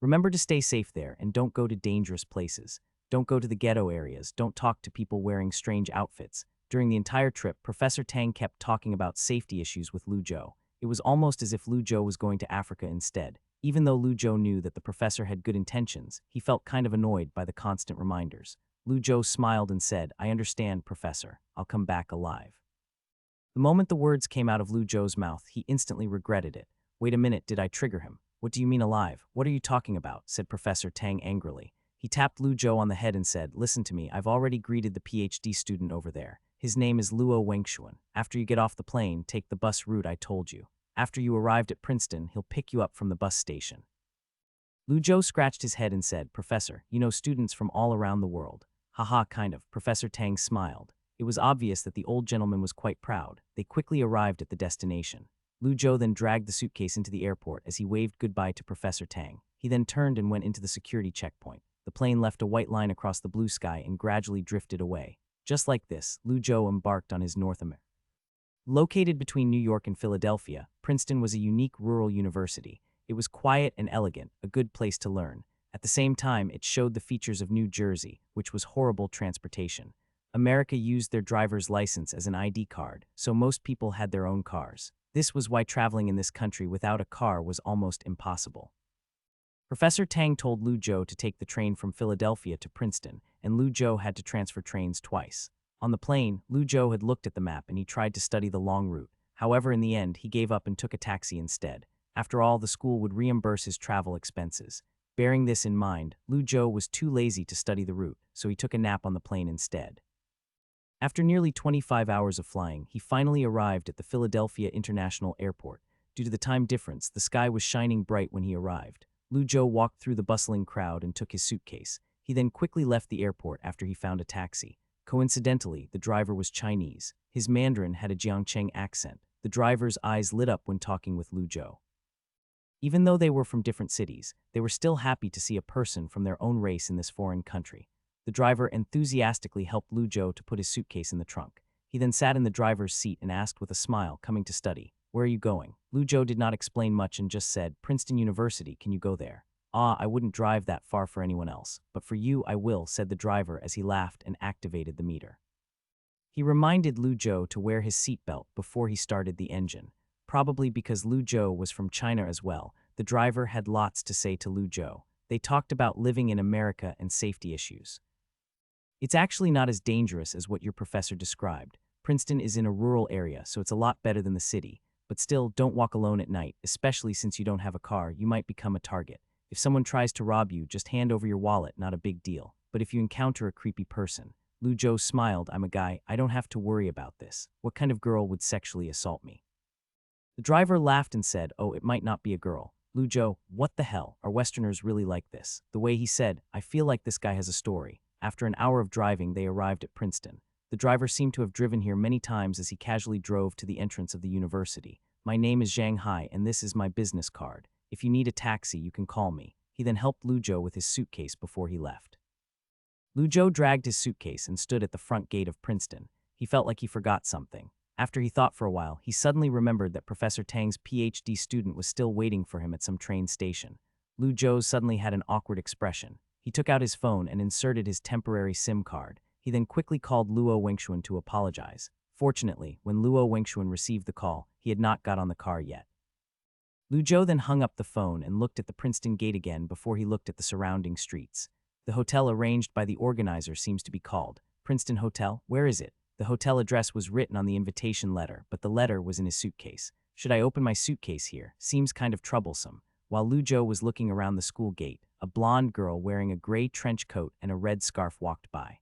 Remember to stay safe there and don't go to dangerous places. Don't go to the ghetto areas. Don't talk to people wearing strange outfits. During the entire trip, Professor Tang kept talking about safety issues with Lu Zhou. It was almost as if Lu Zhou was going to Africa instead. Even though Lu Zhou knew that the professor had good intentions, he felt kind of annoyed by the constant reminders. Lu Zhou smiled and said, "I understand, Professor. I'll come back alive." The moment the words came out of Lu Zhou's mouth, he instantly regretted it. "Wait a minute, did I trigger him? What do you mean alive? What are you talking about?" said Professor Tang angrily. He tapped Lu Zhou on the head and said, "Listen to me, I've already greeted the PhD student over there. His name is Luo Wengshuan. After you get off the plane, take the bus route I told you. After you arrived at Princeton, he'll pick you up from the bus station." Lu Zhou scratched his head and said, "Professor, you know students from all around the world." "Haha, kind of," Professor Tang smiled. It was obvious that the old gentleman was quite proud. They quickly arrived at the destination. Lu Zhou then dragged the suitcase into the airport as he waved goodbye to Professor Tang. He then turned and went into the security checkpoint. The plane left a white line across the blue sky and gradually drifted away. Just like this, Lu Zhou embarked on his North America. Located between New York and Philadelphia, Princeton was a unique rural university. It was quiet and elegant, a good place to learn. At the same time, it showed the features of New Jersey, which was horrible transportation. America used their driver's license as an ID card, so most people had their own cars. This was why traveling in this country without a car was almost impossible. Professor Tang told Lu Zhou to take the train from Philadelphia to Princeton, and Lu Zhou had to transfer trains twice. On the plane, Lu Zhou had looked at the map and he tried to study the long route. However, in the end, he gave up and took a taxi instead. After all, the school would reimburse his travel expenses. Bearing this in mind, Lu Zhou was too lazy to study the route, so he took a nap on the plane instead. After nearly 25 hours of flying, he finally arrived at the Philadelphia International Airport. Due to the time difference, the sky was shining bright when he arrived. Lu Zhou walked through the bustling crowd and took his suitcase. He then quickly left the airport after he found a taxi. Coincidentally, the driver was Chinese. His Mandarin had a Jiangcheng accent. The driver's eyes lit up when talking with Lu Zhou. Even though they were from different cities, they were still happy to see a person from their own race in this foreign country. The driver enthusiastically helped Lu Zhou to put his suitcase in the trunk. He then sat in the driver's seat and asked with a smile, "Coming to study. Where are you going?" Lu Zhou did not explain much and just said, "Princeton University, can you go there?" "Ah, I wouldn't drive that far for anyone else, but for you I will," said the driver as he laughed and activated the meter. He reminded Lu Zhou to wear his seatbelt before he started the engine. Probably because Lu Zhou was from China as well, the driver had lots to say to Lu Zhou. They talked about living in America and safety issues. "It's actually not as dangerous as what your professor described. Princeton is in a rural area, so it's a lot better than the city. But still, don't walk alone at night, especially since you don't have a car. You might become a target. If someone tries to rob you, just hand over your wallet, not a big deal. But if you encounter a creepy person..." Lu Zhou smiled. "I'm a guy, I don't have to worry about this. What kind of girl would sexually assault me?" The driver laughed and said, "Oh, it might not be a girl." Lu Zhou, "What the hell, are Westerners really like this?" The way he said, "I feel like this guy has a story." After an hour of driving, they arrived at Princeton. The driver seemed to have driven here many times as he casually drove to the entrance of the university. "My name is Zhang Hai and this is my business card. If you need a taxi, you can call me." He then helped Lu Zhou with his suitcase before he left. Lu Zhou dragged his suitcase and stood at the front gate of Princeton. He felt like he forgot something. After he thought for a while, he suddenly remembered that Professor Tang's PhD student was still waiting for him at some train station. Lu Zhou suddenly had an awkward expression. He took out his phone and inserted his temporary SIM card. He then quickly called Luo Wengshuan to apologize. Fortunately, when Luo Wengshuan received the call, he had not got on the car yet. Lu Zhou then hung up the phone and looked at the Princeton gate again before he looked at the surrounding streets. The hotel arranged by the organizer seems to be called Princeton Hotel. Where is it? The hotel address was written on the invitation letter, but the letter was in his suitcase. Should I open my suitcase here? Seems kind of troublesome. While Lu Zhou was looking around the school gate, a blonde girl wearing a gray trench coat and a red scarf walked by.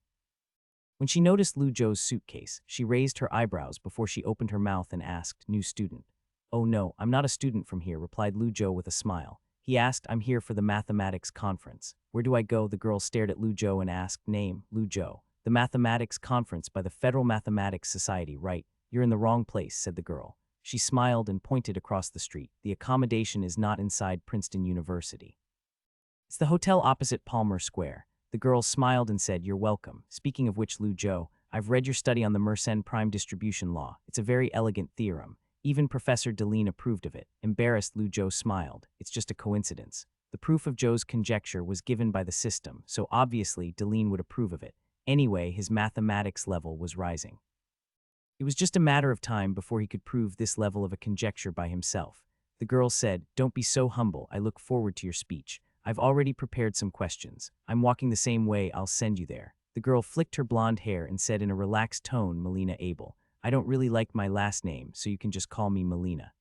When she noticed Lu Zhou's suitcase, she raised her eyebrows before she opened her mouth and asked, "New student?" "Oh no, I'm not a student from here," replied Lu Zhou with a smile. He asked, "I'm here for the mathematics conference." "Where do I go?" The girl stared at Lu Zhou and asked, "Name?" "Lu Zhou." "The mathematics conference by the Federal Mathematics Society, right?" "You're in the wrong place," said the girl. She smiled and pointed across the street. "The accommodation is not inside Princeton University. It's the hotel opposite Palmer Square." The girl smiled and said, "You're welcome. Speaking of which, Lu Zhou, I've read your study on the Mersenne prime distribution law. It's a very elegant theorem. Even Professor Deline approved of it." Embarrassed, Lu Zhou smiled. "It's just a coincidence." The proof of Zhou's conjecture was given by the system, so obviously Deline would approve of it. Anyway, his mathematics level was rising. It was just a matter of time before he could prove this level of a conjecture by himself. The girl said, "Don't be so humble, I look forward to your speech. I've already prepared some questions. I'm walking the same way, I'll send you there." The girl flicked her blonde hair and said in a relaxed tone, "Melina Abel. I don't really like my last name, so you can just call me Melina."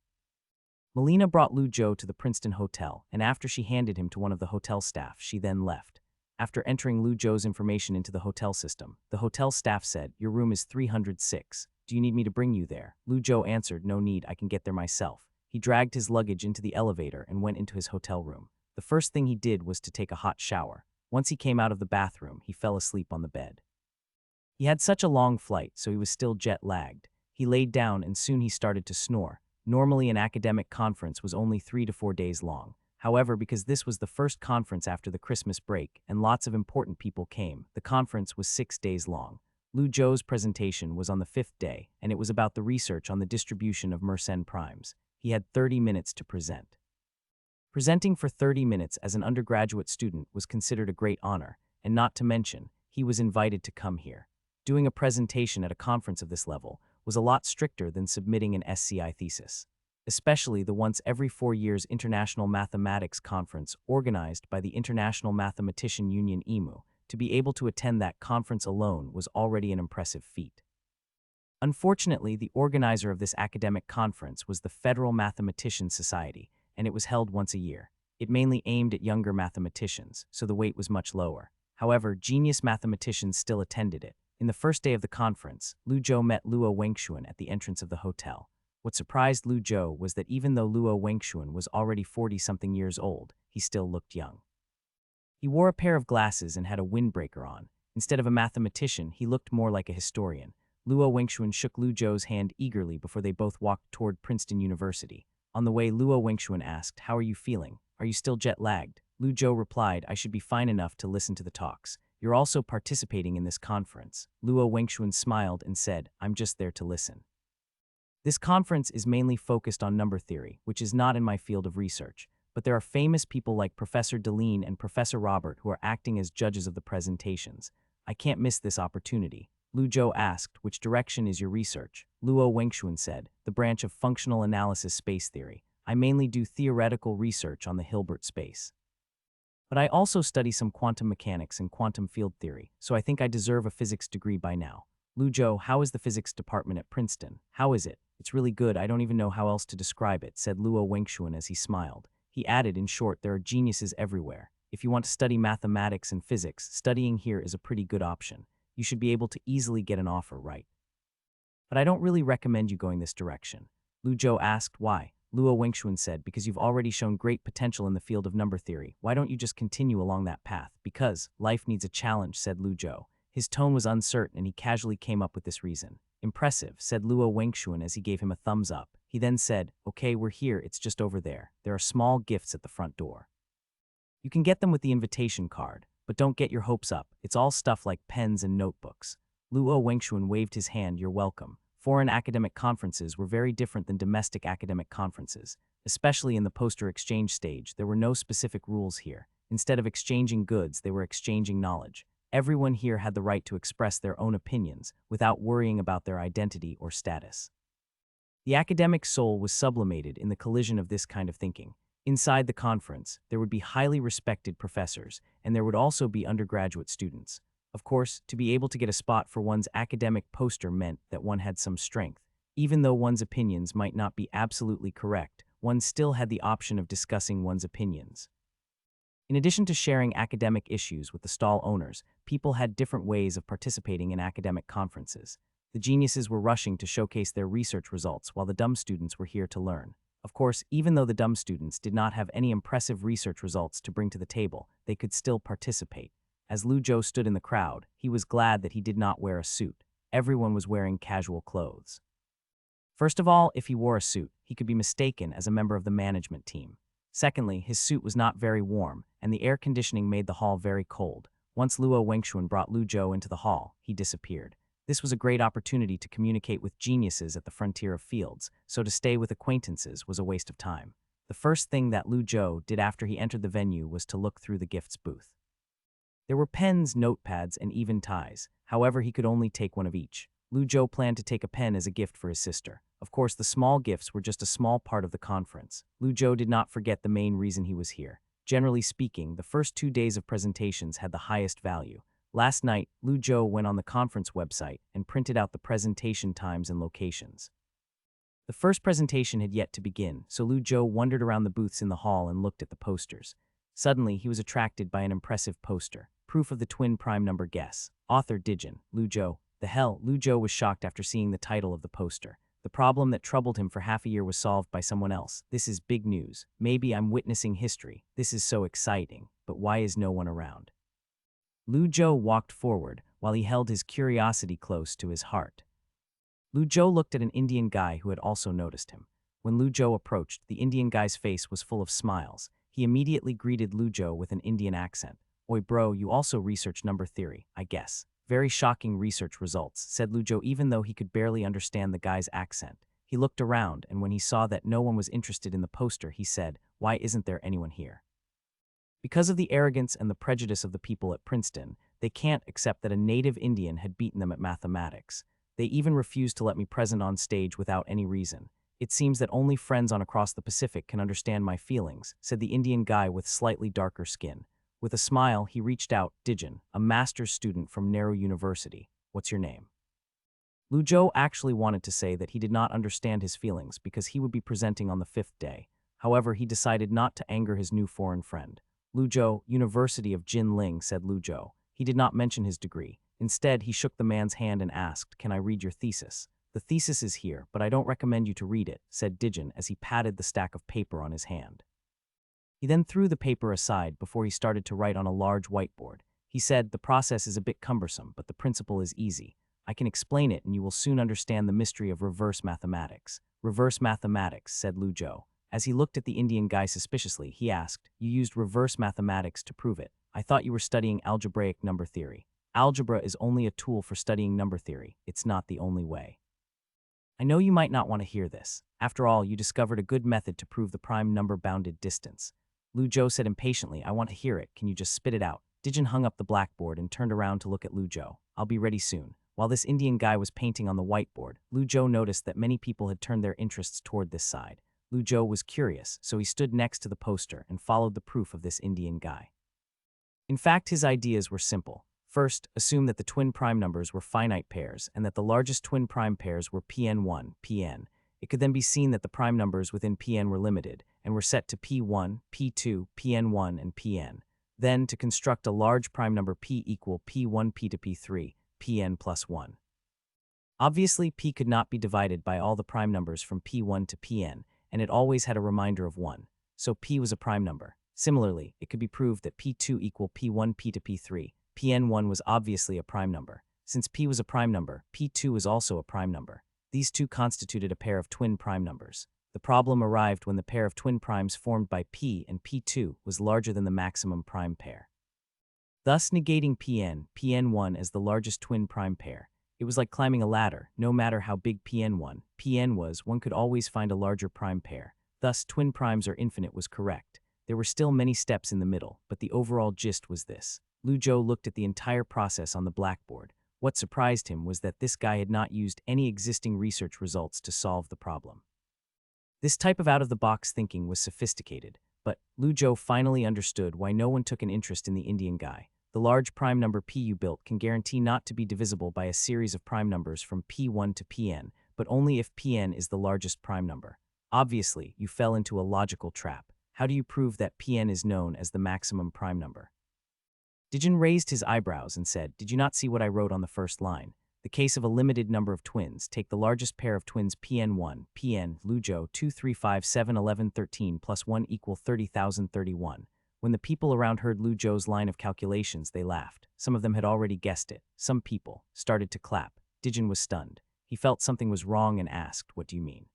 Melina brought Lu Zhou to the Princeton Hotel, and after she handed him to one of the hotel staff, she then left. After entering Lu Zhou's information into the hotel system, the hotel staff said, "Your room is 306. Do you need me to bring you there?" Lu Zhou answered, "No need, I can get there myself." He dragged his luggage into the elevator and went into his hotel room. The first thing he did was to take a hot shower. Once he came out of the bathroom, he fell asleep on the bed. He had such a long flight, so he was still jet-lagged. He laid down and soon he started to snore. Normally an academic conference was only 3 to 4 days long. However, because this was the first conference after the Christmas break and lots of important people came, the conference was 6 days long. Lu Zhou's presentation was on the 5th day, and it was about the research on the distribution of Mersenne primes. He had 30 minutes to present. Presenting for 30 minutes as an undergraduate student was considered a great honor, and not to mention, he was invited to come here. Doing a presentation at a conference of this level was a lot stricter than submitting an SCI thesis, especially the once every 4 years International Mathematics Conference organized by the International Mathematician Union (IMU). To be able to attend that conference alone was already an impressive feat. Unfortunately, the organizer of this academic conference was the Federal Mathematicians Society, and it was held once a year. It mainly aimed at younger mathematicians, so the weight was much lower. However, genius mathematicians still attended it. In the first day of the conference, Lu Zhou met Luo Wengxuan at the entrance of the hotel. What surprised Lu Zhou was that even though Luo Wengxuan was already 40-something years old, he still looked young. He wore a pair of glasses and had a windbreaker on. Instead of a mathematician, he looked more like a historian. Luo Wengxuan shook Lu Zhou's hand eagerly before they both walked toward Princeton University. On the way, Luo Wengxuan asked, "How are you feeling? Are you still jet-lagged?" Lu Zhou replied, "I should be fine enough to listen to the talks. You're also participating in this conference." Luo Wengxuan smiled and said, "I'm just there to listen." This conference is mainly focused on number theory, which is not in my field of research, but there are famous people like Professor Deline and Professor Robert who are acting as judges of the presentations. I can't miss this opportunity. Lu Zhou asked, "Which direction is your research?" Luo Wengxuan said, "The branch of functional analysis space theory. I mainly do theoretical research on the Hilbert space. But I also study some quantum mechanics and quantum field theory, so I think I deserve a physics degree by now." Lu Zhou, "How is the physics department at Princeton? How is it?" "It's really good, I don't even know how else to describe it," said Luo Wengxuan as he smiled. He added, "In short, there are geniuses everywhere. If you want to study mathematics and physics, studying here is a pretty good option. You should be able to easily get an offer, right? But I don't really recommend you going this direction." Lu Zhou asked, "Why?" Luo Wengxuan said, "Because you've already shown great potential in the field of number theory. Why don't you just continue along that path?" "Because life needs a challenge," said Lu Zhou. His tone was uncertain and he casually came up with this reason. "Impressive," said Luo Wengxuan as he gave him a thumbs up. He then said, "Okay, we're here, it's just over there. There are small gifts at the front door. You can get them with the invitation card, but don't get your hopes up. It's all stuff like pens and notebooks." Luo Wengxuan waved his hand. "You're welcome." Foreign academic conferences were very different than domestic academic conferences. Especially in the poster exchange stage, there were no specific rules here. Instead of exchanging goods, they were exchanging knowledge. Everyone here had the right to express their own opinions without worrying about their identity or status. The academic soul was sublimated in the collision of this kind of thinking. Inside the conference, there would be highly respected professors, and there would also be undergraduate students. Of course, to be able to get a spot for one's academic poster meant that one had some strength. Even though one's opinions might not be absolutely correct, one still had the option of discussing one's opinions. In addition to sharing academic issues with the stall owners, people had different ways of participating in academic conferences. The geniuses were rushing to showcase their research results while the dumb students were here to learn. Of course, even though the dumb students did not have any impressive research results to bring to the table, they could still participate. As Lu Zhou stood in the crowd, he was glad that he did not wear a suit. Everyone was wearing casual clothes. First of all, if he wore a suit, he could be mistaken as a member of the management team. Secondly, his suit was not very warm, and the air conditioning made the hall very cold. Once Luo Wengxuan brought Lu Zhou into the hall, he disappeared. This was a great opportunity to communicate with geniuses at the frontier of fields, so to stay with acquaintances was a waste of time. The The first thing that Lu Zhou did after he entered the venue was to look through the gifts booth. There were pens, notepads, and even ties. However, he could only take one of each. Lu Zhou planned to take a pen as a gift for his sister. Of course, the small gifts were just a small part of the conference. Lu Zhou did not forget the main reason he was here. Generally speaking, the first 2 days of presentations had the highest value. Last night, Lu Zhou went on the conference website and printed out the presentation times and locations. The first presentation had yet to begin, so Lu Zhou wandered around the booths in the hall and looked at the posters. Suddenly, he was attracted by an impressive poster, proof of the twin prime number guess. Author Dijin, Lu Zhou. The hell, Lu Zhou was shocked after seeing the title of the poster. The problem that troubled him for half a year was solved by someone else. This is big news. Maybe I'm witnessing history. This is so exciting. But why is no one around? Lu Zhou walked forward while he held his curiosity close to his heart. Lu Zhou looked at an Indian guy who had also noticed him. When Lu Zhou approached, the Indian guy's face was full of smiles. He immediately greeted Lu Zhou with an Indian accent. "Oi bro, you also research number theory, I guess." "Very shocking research results," said Lu Zhou even though he could barely understand the guy's accent. He looked around, and when he saw that no one was interested in the poster, he said, "Why isn't there anyone here?" Because of the arrogance and the prejudice of the people at Princeton, they can't accept that a native Indian had beaten them at mathematics. They even refused to let me present on stage without any reason. "It seems that only friends on across the Pacific can understand my feelings," said the Indian guy with slightly darker skin. With a smile, he reached out. "Dijin, a master's student from Nehru University. What's your name?" Lu Zhou actually wanted to say that he did not understand his feelings because he would be presenting on the 5th day. However, he decided not to anger his new foreign friend. "Lu Zhou, University of Jinling," said Lu Zhou. He did not mention his degree. Instead, he shook the man's hand and asked, "Can I read your thesis?" "The thesis is here, but I don't recommend you to read it," said Dijin as he patted the stack of paper on his hand. He then threw the paper aside before he started to write on a large whiteboard. He said, "The process is a bit cumbersome, but the principle is easy. I can explain it and you will soon understand the mystery of reverse mathematics." "Reverse mathematics," said Lu Zhou. As he looked at the Indian guy suspiciously, he asked, "You used reverse mathematics to prove it. I thought you were studying algebraic number theory." "Algebra is only a tool for studying number theory. It's not the only way." "I know you might not want to hear this. After all, you discovered a good method to prove the prime number bounded distance." Lu Zhou said impatiently, "I want to hear it. Can you just spit it out?" Dijin hung up the blackboard and turned around to look at Lu Zhou. "I'll be ready soon." While this Indian guy was painting on the whiteboard, Lu Zhou noticed that many people had turned their interests toward this side. Lu Zhou was curious, so he stood next to the poster and followed the proof of this Indian guy. In fact, his ideas were simple. First, assume that the twin prime numbers were finite pairs and that the largest twin prime pairs were Pn1, Pn. It could then be seen that the prime numbers within Pn were limited and were set to P1, P2, Pn1, and Pn. Then, to construct a large prime number P equal P1, P to P3, Pn plus 1. Obviously, P could not be divided by all the prime numbers from P1 to Pn, and it always had a remainder of 1, so P was a prime number. Similarly, it could be proved that P2 equal P1, P to P3, Pn1 was obviously a prime number. Since P was a prime number, P2 was also a prime number. These two constituted a pair of twin prime numbers. The problem arrived when the pair of twin primes formed by P and P2 was larger than the maximum prime pair. Thus negating Pn1 as the largest twin prime pair. It was like climbing a ladder. No matter how big Pn was, one could always find a larger prime pair. Thus, twin primes are infinite was correct. There were still many steps in the middle, but the overall gist was this. Lu Zhou looked at the entire process on the blackboard. What surprised him was that this guy had not used any existing research results to solve the problem. This type of out-of-the-box thinking was sophisticated, but Lu Zhou finally understood why no one took an interest in the Indian guy. The large prime number P you built can guarantee not to be divisible by a series of prime numbers from P1 to Pn, but only if Pn is the largest prime number. Obviously, you fell into a logical trap. How do you prove that Pn is known as the maximum prime number? Dijin raised his eyebrows and said, "Did you not see what I wrote on the first line? The case of a limited number of twins. Take the largest pair of twins Pn1, Pn, Lu Zhou 2, 3, 5, 7, 11, 13 plus 1 equal 30,031. When the people around heard Lu Zhou's line of calculations, they laughed. Some of them had already guessed it. Some people started to clap. Dijin was stunned. He felt something was wrong and asked, "What do you mean?"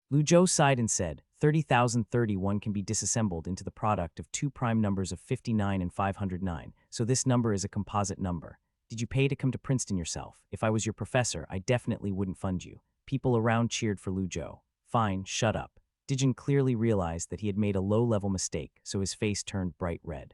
Lu Zhou sighed and said, 30,031 can be disassembled into the product of two prime numbers of 59 and 509, so this number is a composite number. Did you pay to come to Princeton yourself? If I was your professor, I definitely wouldn't fund you. People around cheered for Lu Zhou. Fine, shut up. Dijin clearly realized that he had made a low-level mistake, so his face turned bright red.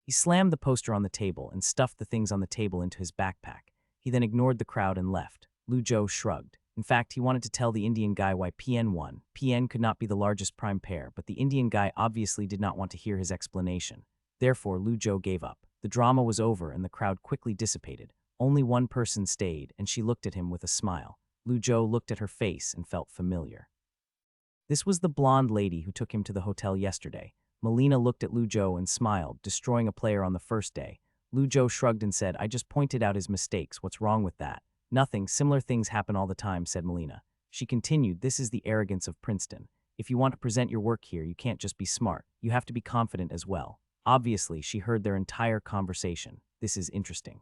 He slammed the poster on the table and stuffed the things on the table into his backpack. He then ignored the crowd and left. Lu Zhou shrugged. In fact, he wanted to tell the Indian guy why PN won. PN could not be the largest prime pair, but the Indian guy obviously did not want to hear his explanation. Therefore, Lu Zhou gave up. The drama was over and the crowd quickly dissipated. Only one person stayed, and she looked at him with a smile. Lu Zhou looked at her face and felt familiar. This was the blonde lady who took him to the hotel yesterday. Melina looked at Lu Zhou and smiled, destroying a player on the first day. Lu Zhou shrugged and said, "I just pointed out his mistakes. What's wrong with that?" "Nothing. Similar things happen all the time," said Melina. She continued, "This is the arrogance of Princeton. If you want to present your work here, you can't just be smart. You have to be confident as well." Obviously, she heard their entire conversation. This is interesting.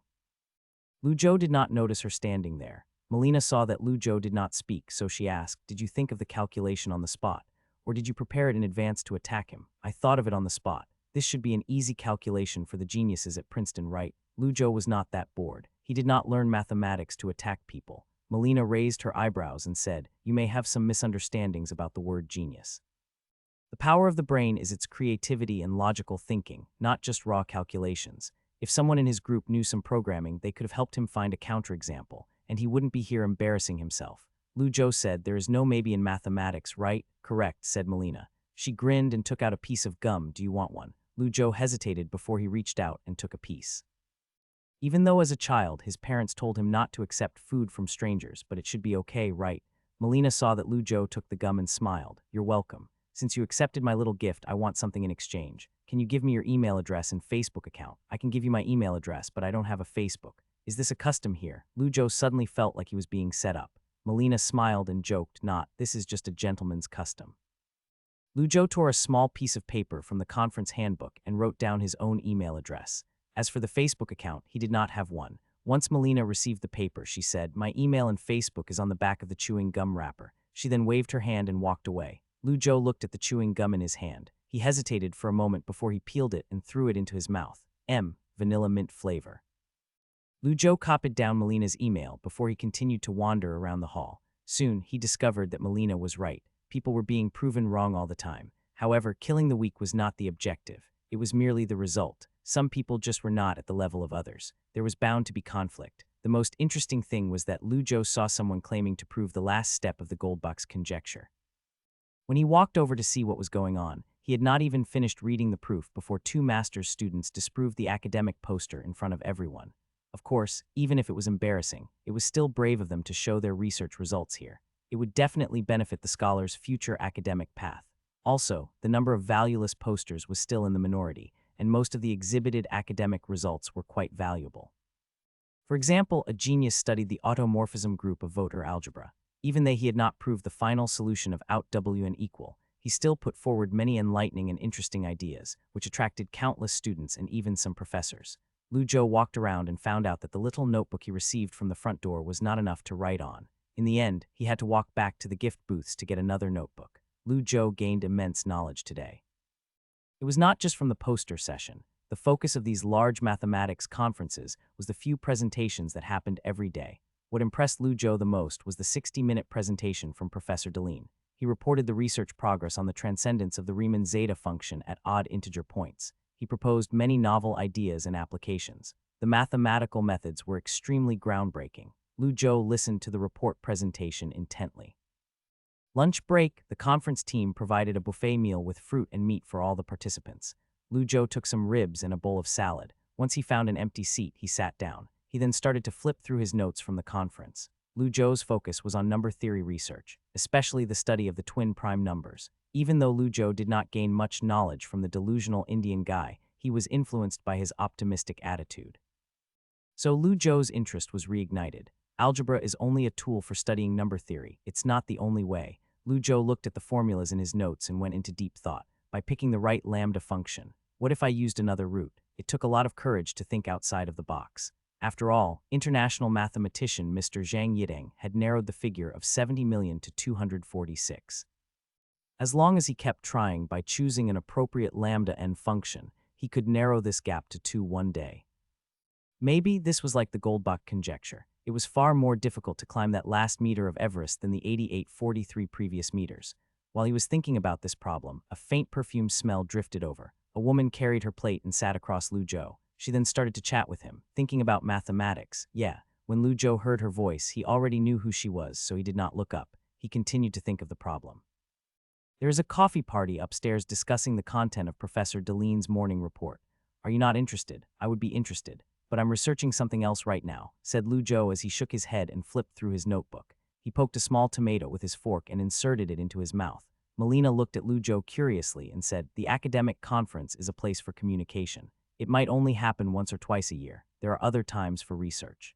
Lu Zhou did not notice her standing there. Melina saw that Lu Zhou did not speak, so she asked, "Did you think of the calculation on the spot? Or did you prepare it in advance to attack him?" "I thought of it on the spot. This should be an easy calculation for the geniuses at Princeton, right?" Lu Zhou was not that bored. He did not learn mathematics to attack people. Melina raised her eyebrows and said, "You may have some misunderstandings about the word genius. The power of the brain is its creativity and logical thinking, not just raw calculations. If someone in his group knew some programming, they could have helped him find a counterexample, and he wouldn't be here embarrassing himself." Lu Zhou said, "There is no maybe in mathematics, right?" "Correct," said Melina. She grinned and took out a piece of gum. "Do you want one?" Lu Zhou hesitated before he reached out and took a piece. Even though as a child, his parents told him not to accept food from strangers, but it should be okay, right? Melina saw that Lu Zhou took the gum and smiled. "You're welcome. Since you accepted my little gift, I want something in exchange. Can you give me your email address and Facebook account?" "I can give you my email address, but I don't have a Facebook." "Is this a custom here?" Lu Zhou suddenly felt like he was being set up. Melina smiled and joked, "Not, this is just a gentleman's custom." Lu Zhou tore a small piece of paper from the conference handbook and wrote down his own email address. As for the Facebook account, he did not have one. Once Melina received the paper, she said, "My email and Facebook is on the back of the chewing gum wrapper." She then waved her hand and walked away. Lu Zhou looked at the chewing gum in his hand. He hesitated for a moment before he peeled it and threw it into his mouth. Vanilla mint flavor. Lu Zhou copied down Melina's email before he continued to wander around the hall. Soon, he discovered that Melina was right. People were being proven wrong all the time. However, killing the weak was not the objective. It was merely the result. Some people just were not at the level of others. There was bound to be conflict. The most interesting thing was that Lu Zhou saw someone claiming to prove the last step of the gold box conjecture. When he walked over to see what was going on, he had not even finished reading the proof before two master's students disproved the academic poster in front of everyone. Of course, even if it was embarrassing, it was still brave of them to show their research results here. It would definitely benefit the scholar's future academic path. Also, the number of valueless posters was still in the minority, and most of the exhibited academic results were quite valuable. For example, a genius studied the automorphism group of voter algebra. Even though he had not proved the final solution of out W and equal, he still put forward many enlightening and interesting ideas, which attracted countless students and even some professors. Lu Zhou walked around and found out that the little notebook he received from the front door was not enough to write on. In the end, he had to walk back to the gift booths to get another notebook. Lu Zhou gained immense knowledge today. It was not just from the poster session. The focus of these large mathematics conferences was the few presentations that happened every day. What impressed Lu Zhou the most was the 60-minute presentation from Professor Deline. He reported the research progress on the transcendence of the Riemann zeta function at odd integer points. He proposed many novel ideas and applications. The mathematical methods were extremely groundbreaking. Lu Zhou listened to the report presentation intently. Lunch break, the conference team provided a buffet meal with fruit and meat for all the participants. Lu Zhou took some ribs and a bowl of salad. Once he found an empty seat, he sat down. He then started to flip through his notes from the conference. Lu Zhou's focus was on number theory research, especially the study of the twin prime numbers. Even though Lu Zhou did not gain much knowledge from the delusional Indian guy, he was influenced by his optimistic attitude. So Lu Zhou's interest was reignited. Algebra is only a tool for studying number theory. It's not the only way. Lu Zhou looked at the formulas in his notes and went into deep thought. By picking the right lambda function, what if I used another route? It took a lot of courage to think outside of the box. After all, international mathematician Mr. Zhang Yideng had narrowed the figure of 70 million to 246. As long as he kept trying by choosing an appropriate lambda n function, he could narrow this gap to 2 one day. Maybe this was like the Goldbach conjecture. It was far more difficult to climb that last meter of Everest than the 8843 previous meters. While he was thinking about this problem, a faint perfume smell drifted over. A woman carried her plate and sat across Lu Zhou. She then started to chat with him, thinking about mathematics. Yeah, when Lu Zhou heard her voice, he already knew who she was, so he did not look up. He continued to think of the problem. There is a coffee party upstairs discussing the content of Professor Deline's morning report. Are you not interested? I would be interested, but I'm researching something else right now, said Lu Zhou as he shook his head and flipped through his notebook. He poked a small tomato with his fork and inserted it into his mouth. Melina looked at Lu Zhou curiously and said, the academic conference is a place for communication. It might only happen once or twice a year. There are other times for research.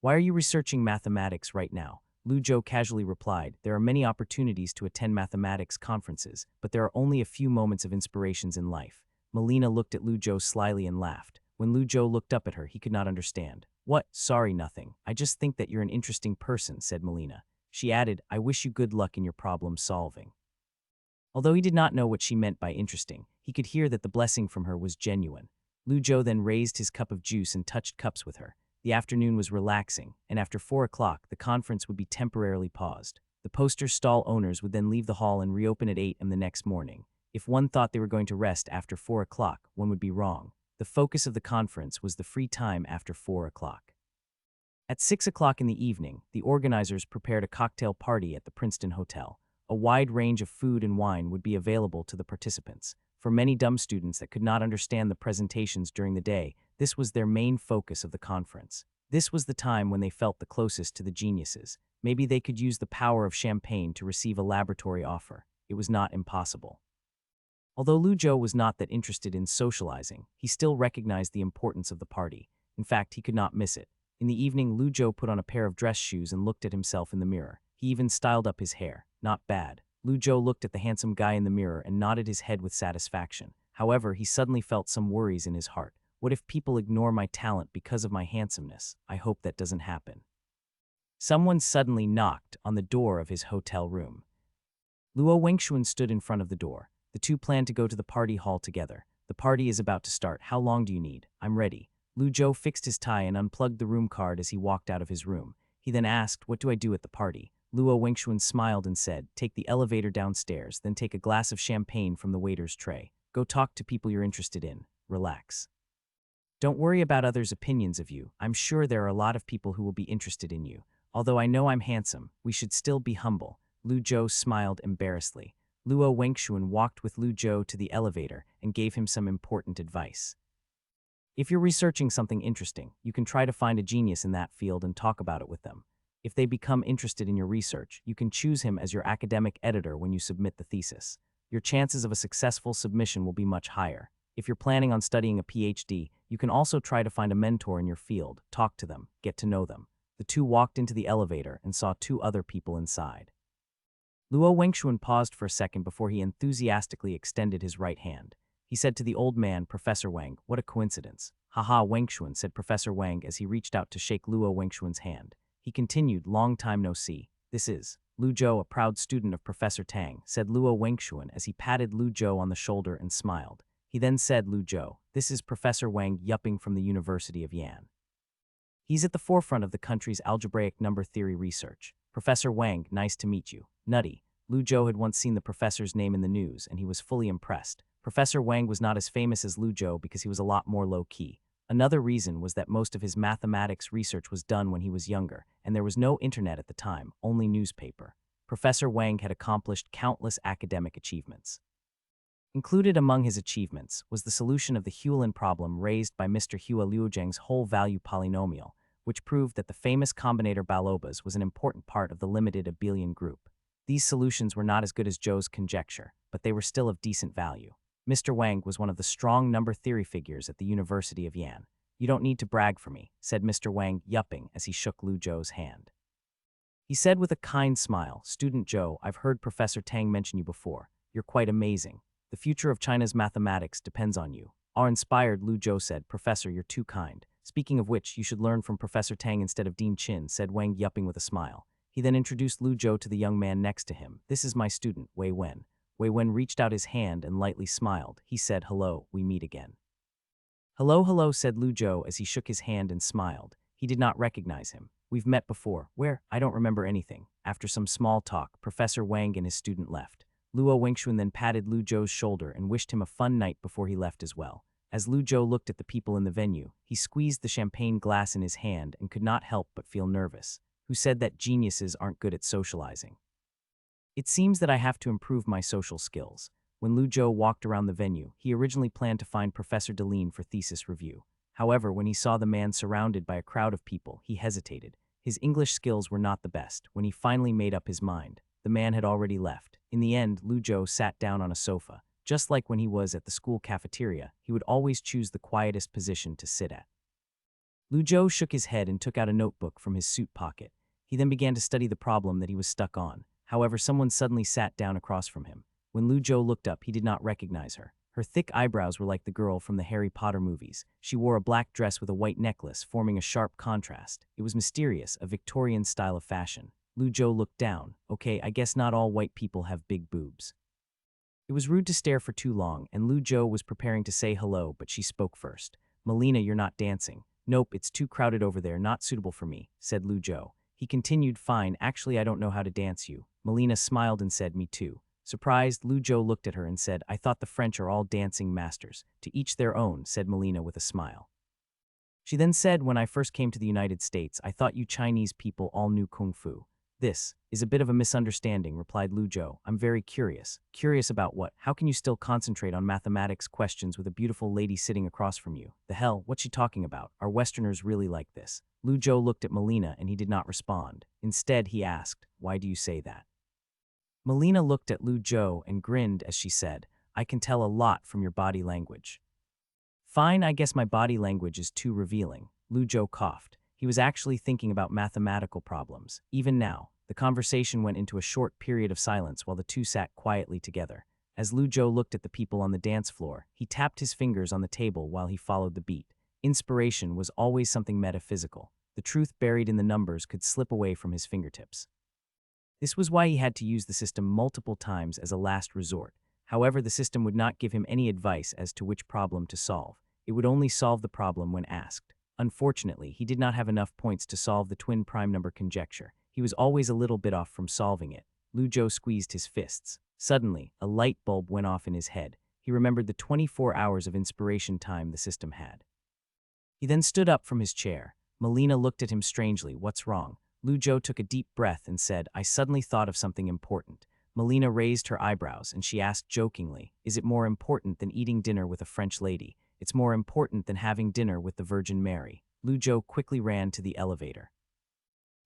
Why are you researching mathematics right now? Lu Zhou casually replied, there are many opportunities to attend mathematics conferences, but there are only a few moments of inspirations in life. Melina looked at Lu Zhou slyly and laughed. When Lu Zhou looked up at her, he could not understand. What? Sorry, nothing. I just think that you're an interesting person, said Melina. She added, I wish you good luck in your problem solving. Although he did not know what she meant by interesting, he could hear that the blessing from her was genuine. Lu Zhou then raised his cup of juice and touched cups with her. The afternoon was relaxing, and after 4 o'clock, the conference would be temporarily paused. The poster stall owners would then leave the hall and reopen at 8 a.m. the next morning. If one thought they were going to rest after 4 o'clock, one would be wrong. The focus of the conference was the free time after 4 o'clock. At 6 o'clock in the evening, the organizers prepared a cocktail party at the Princeton Hotel. A wide range of food and wine would be available to the participants. For many dumb students that could not understand the presentations during the day, this was their main focus of the conference. This was the time when they felt the closest to the geniuses. Maybe they could use the power of champagne to receive a laboratory offer. It was not impossible. Although Lu Zhou was not that interested in socializing, he still recognized the importance of the party. In fact, he could not miss it. In the evening, Lu Zhou put on a pair of dress shoes and looked at himself in the mirror. He even styled up his hair. Not bad. Lu Zhou looked at the handsome guy in the mirror and nodded his head with satisfaction. However, he suddenly felt some worries in his heart. What if people ignore my talent because of my handsomeness? I hope that doesn't happen. Someone suddenly knocked on the door of his hotel room. Luo Wengxuan stood in front of the door. The two planned to go to the party hall together. The party is about to start. How long do you need? I'm ready. Lu Zhou fixed his tie and unplugged the room card as he walked out of his room. He then asked, what do I do at the party? Luo Wengxuan smiled and said, take the elevator downstairs, then take a glass of champagne from the waiter's tray. Go talk to people you're interested in. Relax. Don't worry about others' opinions of you. I'm sure there are a lot of people who will be interested in you. Although I know I'm handsome, we should still be humble. Lu Zhou smiled embarrassedly. Luo Wengxuan walked with Lu Zhou to the elevator and gave him some important advice. If you're researching something interesting, you can try to find a genius in that field and talk about it with them. If they become interested in your research, you can choose him as your academic editor when you submit the thesis. Your chances of a successful submission will be much higher. If you're planning on studying a PhD, you can also try to find a mentor in your field, talk to them, get to know them. The two walked into the elevator and saw 2 other people inside. Luo Wengxuan paused for a second before he enthusiastically extended his right hand. He said to the old man, Professor Wang, what a coincidence. Haha, Wengxuan, said Professor Wang as he reached out to shake Luo Wengxuan's hand. He continued, long time no see. This is Lu Zhou, a proud student of Professor Tang, said Luo Wengxuan as he patted Lu Zhou on the shoulder and smiled. He then said, Lu Zhou, this is Professor Wang Yupping from the University of Yan. He's at the forefront of the country's algebraic number theory research. Professor Wang, nice to meet you. Nutty. Lu Zhou had once seen the professor's name in the news, and he was fully impressed. Professor Wang was not as famous as Lu Zhou because he was a lot more low-key. Another reason was that most of his mathematics research was done when he was younger, and there was no internet at the time, only newspaper. Professor Wang had accomplished countless academic achievements. Included among his achievements was the solution of the Huelin problem raised by Mr. Hua Liuzheng's whole-value polynomial, which proved that the famous combinator Balobas was an important part of the limited abelian group. These solutions were not as good as Zhou's conjecture, but they were still of decent value. Mr. Wang was one of the strong number theory figures at the University of Yan. You don't need to brag for me, said Mr. Wang, yupping as he shook Lu Zhou's hand. He said with a kind smile, Student Zhou, I've heard Professor Tang mention you before. You're quite amazing. The future of China's mathematics depends on you. Awe-inspired, Lu Zhou said, Professor, you're too kind. Speaking of which, you should learn from Professor Tang instead of Dean Chin, said Wang, yupping with a smile. He then introduced Lu Zhou to the young man next to him. This is my student, Wei Wen. Wei Wen reached out his hand and lightly smiled. He said, hello, we meet again. Hello, hello, said Lu Zhou as he shook his hand and smiled. He did not recognize him. We've met before. Where? I don't remember anything. After some small talk, Professor Wang and his student left. Luo Wengxuan then patted Lu Zhou's shoulder and wished him a fun night before he left as well. As Lu Zhou looked at the people in the venue, he squeezed the champagne glass in his hand and could not help but feel nervous. Who said that geniuses aren't good at socializing? It seems that I have to improve my social skills. When Lu Zhou walked around the venue, he originally planned to find Professor Deline for thesis review. However, when he saw the man surrounded by a crowd of people, he hesitated. His English skills were not the best. When he finally made up his mind, the man had already left. In the end, Lu Zhou sat down on a sofa. Just like when he was at the school cafeteria, he would always choose the quietest position to sit at. Lu Zhou shook his head and took out a notebook from his suit pocket. He then began to study the problem that he was stuck on. However, someone suddenly sat down across from him. When Lu Zhou looked up, he did not recognize her. Her thick eyebrows were like the girl from the Harry Potter movies. She wore a black dress with a white necklace, forming a sharp contrast. It was mysterious, a Victorian style of fashion. Lu Zhou looked down. Okay, I guess not all white people have big boobs. It was rude to stare for too long, and Lu Zhou was preparing to say hello, but she spoke first. Melina, you're not dancing. Nope, it's too crowded over there, not suitable for me, said Lu Zhou. He continued, fine, actually I don't know how to dance you. Melina smiled and said, me too. Surprised, Lu Zhou looked at her and said, I thought the French are all dancing masters. To each their own, said Melina with a smile. She then said, when I first came to the United States, I thought you Chinese people all knew Kung Fu. This is a bit of a misunderstanding, replied Lu Zhou. I'm very curious. Curious about what? How can you still concentrate on mathematics questions with a beautiful lady sitting across from you? The hell, what's she talking about? Are Westerners really like this? Lu Zhou looked at Melina and he did not respond. Instead, he asked, why do you say that? Melina looked at Lu Zhou and grinned as she said, I can tell a lot from your body language. Fine, I guess my body language is too revealing. Lu Zhou coughed. He was actually thinking about mathematical problems. Even now, the conversation went into a short period of silence while the two sat quietly together. As Lu Zhou looked at the people on the dance floor, he tapped his fingers on the table while he followed the beat. Inspiration was always something metaphysical. The truth buried in the numbers could slip away from his fingertips. This was why he had to use the system multiple times as a last resort. However, the system would not give him any advice as to which problem to solve. It would only solve the problem when asked. Unfortunately, he did not have enough points to solve the twin prime number conjecture. He was always a little bit off from solving it. Lu Zhou squeezed his fists. Suddenly, a light bulb went off in his head. He remembered the 24 hours of inspiration time the system had. He then stood up from his chair. Melina looked at him strangely. What's wrong? Lu Zhou took a deep breath and said, I suddenly thought of something important. Melina raised her eyebrows and she asked jokingly, is it more important than eating dinner with a French lady? It's more important than having dinner with the Virgin Mary. Lu Zhou quickly ran to the elevator.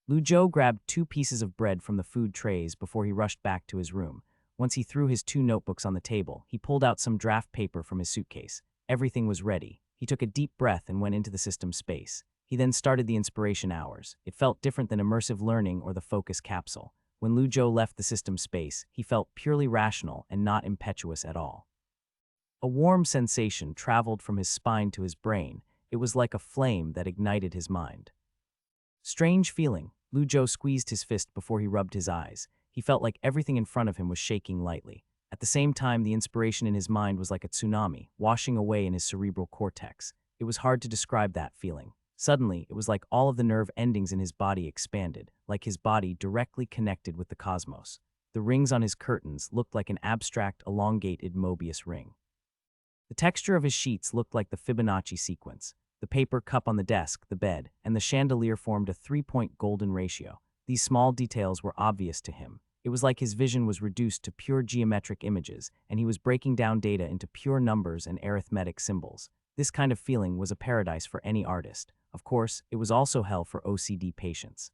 Lu Zhou grabbed 2 pieces of bread from the food trays before he rushed back to his room. Once he threw his 2 notebooks on the table, he pulled out some draft paper from his suitcase. Everything was ready. He took a deep breath and went into the system space. He then started the inspiration hours. It felt different than immersive learning or the focus capsule. When Lu Zhou left the system space, he felt purely rational and not impetuous at all. A warm sensation traveled from his spine to his brain. It was like a flame that ignited his mind. Strange feeling. Lu Zhou squeezed his fist before he rubbed his eyes. He felt like everything in front of him was shaking lightly. At the same time, the inspiration in his mind was like a tsunami, washing away in his cerebral cortex. It was hard to describe that feeling. Suddenly, it was like all of the nerve endings in his body expanded, like his body directly connected with the cosmos. The rings on his curtains looked like an abstract, elongated Mobius ring. The texture of his sheets looked like the Fibonacci sequence. The paper cup on the desk, the bed, and the chandelier formed a 3-point golden ratio. These small details were obvious to him. It was like his vision was reduced to pure geometric images, and he was breaking down data into pure numbers and arithmetic symbols. This kind of feeling was a paradise for any artist. Of course, it was also hell for OCD patients.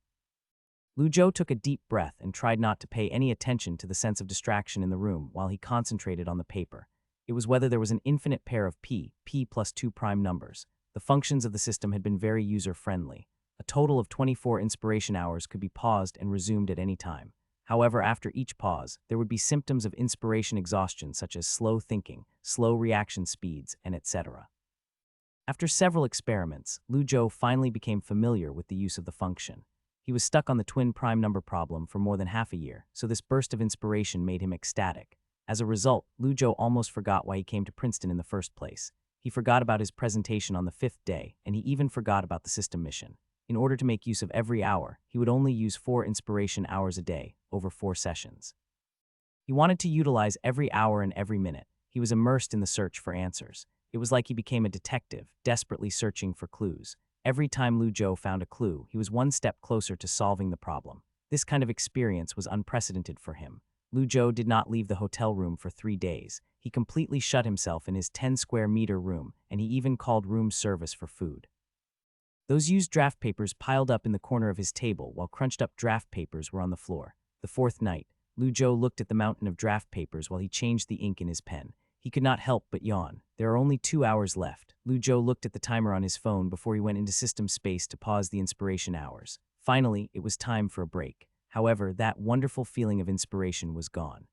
Lu Zhou took a deep breath and tried not to pay any attention to the sense of distraction in the room while he concentrated on the paper. It was whether there was an infinite pair of p plus 2 prime numbers. The functions of the system had been very user-friendly. A total of 24 inspiration hours could be paused and resumed at any time. However, after each pause, there would be symptoms of inspiration exhaustion such as slow thinking, slow reaction speeds, and etc. After several experiments, Lu Zhou finally became familiar with the use of the function. He was stuck on the twin prime number problem for more than half a year, so this burst of inspiration made him ecstatic. As a result, Lu Zhou almost forgot why he came to Princeton in the first place. He forgot about his presentation on the 5th day, and he even forgot about the system mission. In order to make use of every hour, he would only use 4 inspiration hours a day, over 4 sessions. He wanted to utilize every hour and every minute. He was immersed in the search for answers. It was like he became a detective, desperately searching for clues. Every time Lu Zhou found a clue, he was one step closer to solving the problem. This kind of experience was unprecedented for him. Lu Zhou did not leave the hotel room for 3 days. He completely shut himself in his 10-square-meter room, and he even called room service for food. Those used draft papers piled up in the corner of his table, while crunched-up draft papers were on the floor. The 4th night, Lu Zhou looked at the mountain of draft papers while he changed the ink in his pen. He could not help but yawn. There are only 2 hours left. Lu Zhou looked at the timer on his phone before he went into system space to pause the inspiration hours. Finally, it was time for a break. However, that wonderful feeling of inspiration was gone.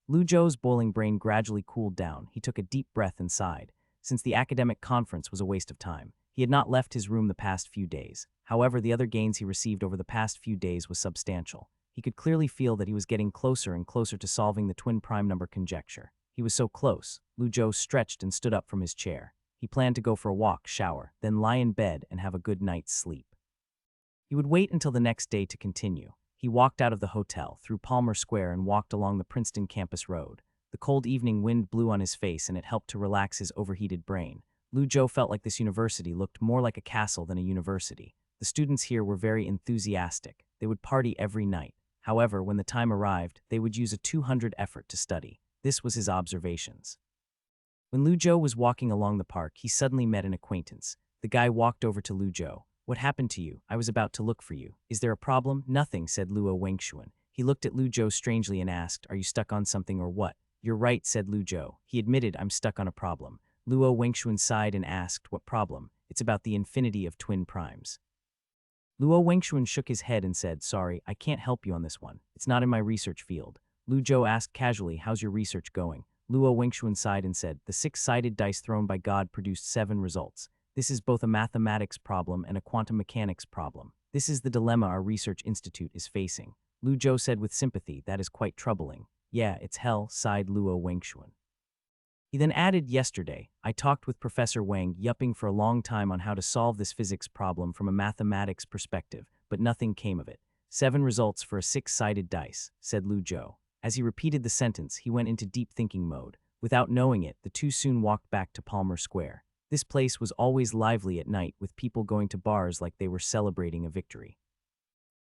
Lu Zhou's boiling brain gradually cooled down. He took a deep breath and sighed. Since the academic conference was a waste of time, he had not left his room the past few days. However, the other gains he received over the past few days was substantial. He could clearly feel that he was getting closer and closer to solving the twin prime number conjecture. He was so close. Lu Zhou stretched and stood up from his chair. He planned to go for a walk, shower, then lie in bed and have a good night's sleep. He would wait until the next day to continue. He walked out of the hotel, through Palmer Square, and walked along the Princeton campus road. The cold evening wind blew on his face, and it helped to relax his overheated brain. Lu Zhou felt like this university looked more like a castle than a university. The students here were very enthusiastic. They would party every night. However, when the time arrived, they would use a 200 effort to study. This was his observations. When Lu Zhou was walking along the park, he suddenly met an acquaintance. The guy walked over to Lu Zhou. "What happened to you? I was about to look for you. Is there a problem?" "Nothing," said Luo Wengshuan. He looked at Lu Zhou strangely and asked, "Are you stuck on something or what?" "You're right," said Lu Zhou. He admitted, "I'm stuck on a problem." Luo Wengshuan sighed and asked, "What problem?" "It's about the infinity of twin primes." Luo Wengshuan shook his head and said, "Sorry, I can't help you on this one. It's not in my research field." Lu Zhou asked casually, "How's your research going?" Luo Wengshuan sighed and said, "The 6-sided dice thrown by God produced 7 results. This is both a mathematics problem and a quantum mechanics problem. This is the dilemma our research institute is facing." Lu Zhou said with sympathy, "That is quite troubling." "Yeah, it's hell," sighed Luo Wengshuan. He then added, "Yesterday, I talked with Professor Wang yupping for a long time on how to solve this physics problem from a mathematics perspective, but nothing came of it. 7 results for a 6-sided dice," said Lu Zhou. As he repeated the sentence, he went into deep thinking mode. Without knowing it, the two soon walked back to Palmer Square. This place was always lively at night, with people going to bars like they were celebrating a victory.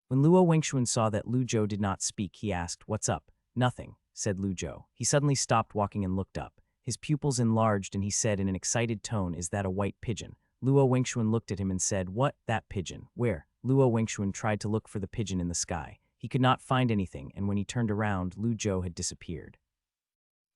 When Luo Wengshuan saw that Lu Zhou did not speak, he asked, "What's up?" "Nothing," said Lu Zhou. He suddenly stopped walking and looked up. His pupils enlarged and he said in an excited tone, "Is that a white pigeon?" Luo Wengshuan looked at him and said, "What? That pigeon? Where?" Luo Wengshuan tried to look for the pigeon in the sky. He could not find anything, and when he turned around, Lu Zhou had disappeared.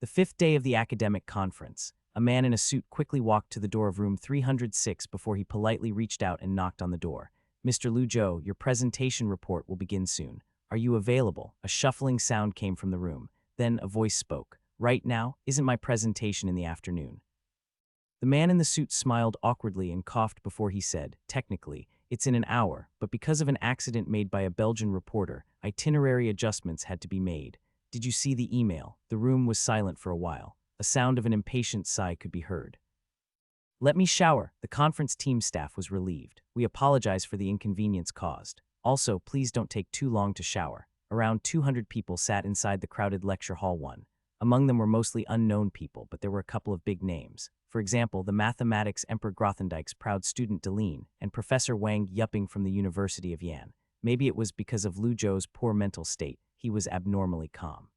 The 5th day of the academic conference. A man in a suit quickly walked to the door of room 306 before he politely reached out and knocked on the door. "Mr. Lu Zhou, your presentation report will begin soon. Are you available?" A shuffling sound came from the room. Then a voice spoke. "Right now? Isn't my presentation in the afternoon?" The man in the suit smiled awkwardly and coughed before he said, "Technically, it's in an hour, but because of an accident made by a Belgian reporter, itinerary adjustments had to be made. Did you see the email?" The room was silent for a while. A sound of an impatient sigh could be heard. "Let me shower." The conference team staff was relieved. "We apologize for the inconvenience caused. Also, please don't take too long to shower." Around 200 people sat inside the crowded lecture hall 1. Among them were mostly unknown people, but there were a couple of big names. For example, the mathematics Emperor Grothendieck's proud student Deline, and Professor Wang yupping from the University of Yan. Maybe it was because of Lu Zhou's poor mental state, he was abnormally calm.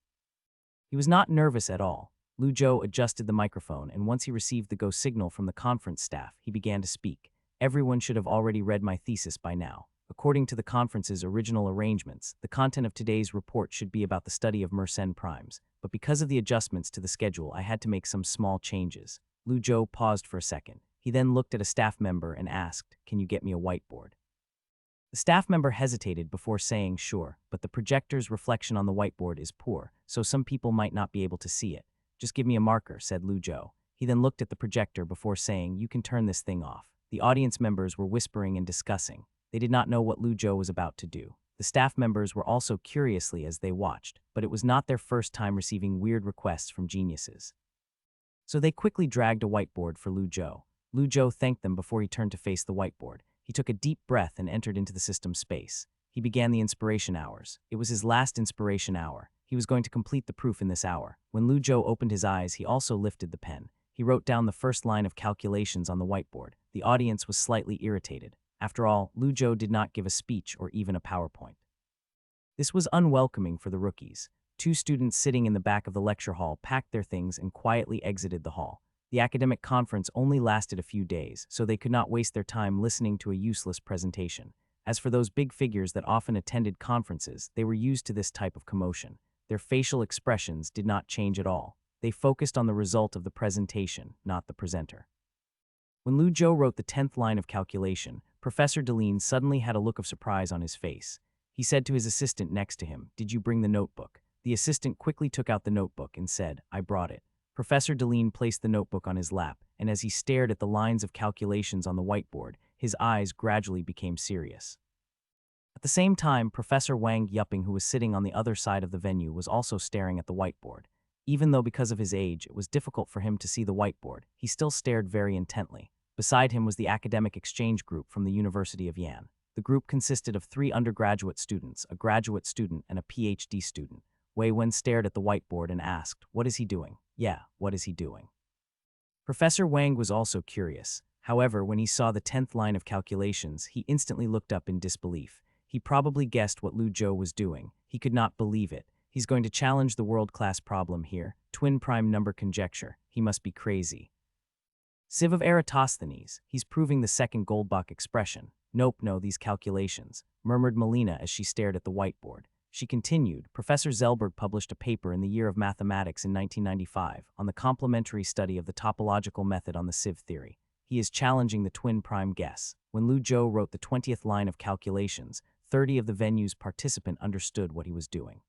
He was not nervous at all. Lu Zhou adjusted the microphone, and once he received the go signal from the conference staff, he began to speak. "Everyone should have already read my thesis by now. According to the conference's original arrangements, the content of today's report should be about the study of Mersenne primes, but because of the adjustments to the schedule, I had to make some small changes." Lu Zhou paused for a second. He then looked at a staff member and asked, "Can you get me a whiteboard?" The staff member hesitated before saying, "Sure, but the projector's reflection on the whiteboard is poor, so some people might not be able to see it." "Just give me a marker," said Lu Zhou. He then looked at the projector before saying, "You can turn this thing off." The audience members were whispering and discussing. They did not know what Lu Zhou was about to do. The staff members were also curiously as they watched, but it was not their first time receiving weird requests from geniuses. So they quickly dragged a whiteboard for Lu Zhou. Lu Zhou thanked them before he turned to face the whiteboard. He took a deep breath and entered into the system space. He began the inspiration hours. It was his last inspiration hour. He was going to complete the proof in this hour. When Lu Zhou opened his eyes, he also lifted the pen. He wrote down the first line of calculations on the whiteboard. The audience was slightly irritated. After all, Lu Zhou did not give a speech or even a PowerPoint. This was unwelcoming for the rookies. Two students sitting in the back of the lecture hall packed their things and quietly exited the hall. The academic conference only lasted a few days, so they could not waste their time listening to a useless presentation. As for those big figures that often attended conferences, they were used to this type of commotion. Their facial expressions did not change at all. They focused on the result of the presentation, not the presenter. When Lu Zhou wrote the 10th line of calculation, Professor Deline suddenly had a look of surprise on his face. He said to his assistant next to him, "Did you bring the notebook?" The assistant quickly took out the notebook and said, "I brought it." Professor Deline placed the notebook on his lap, and as he stared at the lines of calculations on the whiteboard, his eyes gradually became serious. At the same time, Professor Wang Yuping, who was sitting on the other side of the venue, was also staring at the whiteboard. Even though because of his age it was difficult for him to see the whiteboard, he still stared very intently. Beside him was the academic exchange group from the University of Yan. The group consisted of 3 undergraduate students, a graduate student, and a PhD student. Wei Wen stared at the whiteboard and asked, "What is he doing?" "Yeah, what is he doing?" Professor Wang was also curious. However, when he saw the 10th line of calculations, he instantly looked up in disbelief. He probably guessed what Lu Zhou was doing. He could not believe it. He's going to challenge the world-class problem here. Twin prime number conjecture. He must be crazy. Sieve of Eratosthenes. He's proving the second Goldbach expression. Nope, no, these calculations, murmured Melina as she stared at the whiteboard. She continued, Professor Zelberg published a paper in the Year of Mathematics in 1995 on the complementary study of the topological method on the sieve theory. He is challenging the twin prime guess. When Lu Zhou wrote the 20th line of calculations, 30 of the venue's participants understood what he was doing.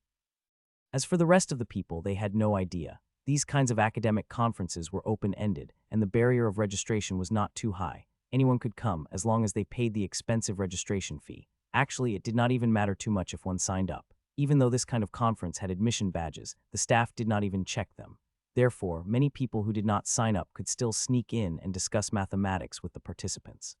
As for the rest of the people, they had no idea. These kinds of academic conferences were open-ended, and the barrier of registration was not too high. Anyone could come as long as they paid the expensive registration fee. Actually, it did not even matter too much if one signed up. Even though this kind of conference had admission badges, the staff did not even check them. Therefore, many people who did not sign up could still sneak in and discuss mathematics with the participants.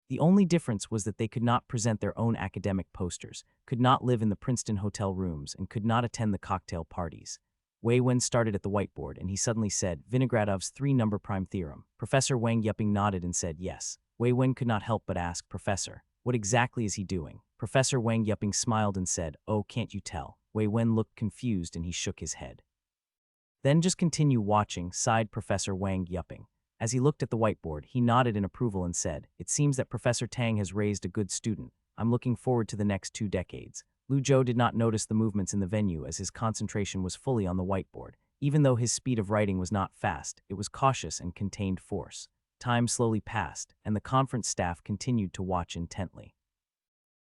The only difference was that they could not present their own academic posters, could not live in the Princeton hotel rooms, and could not attend the cocktail parties. Wei Wen started at the whiteboard, and he suddenly said, Vinogradov's 3-number prime theorem. Professor Wang Yuping nodded and said yes. Wei Wen could not help but ask, Professor, what exactly is he doing? Professor Wang Yuping smiled and said, Oh, can't you tell? Wei Wen looked confused and he shook his head. Then just continue watching, sighed Professor Wang Yuping. As he looked at the whiteboard, he nodded in approval and said, It seems that Professor Tang has raised a good student. I'm looking forward to the next 2 decades. Lu Zhou did not notice the movements in the venue as his concentration was fully on the whiteboard. Even though his speed of writing was not fast, it was cautious and contained force. Time slowly passed, and the conference staff continued to watch intently.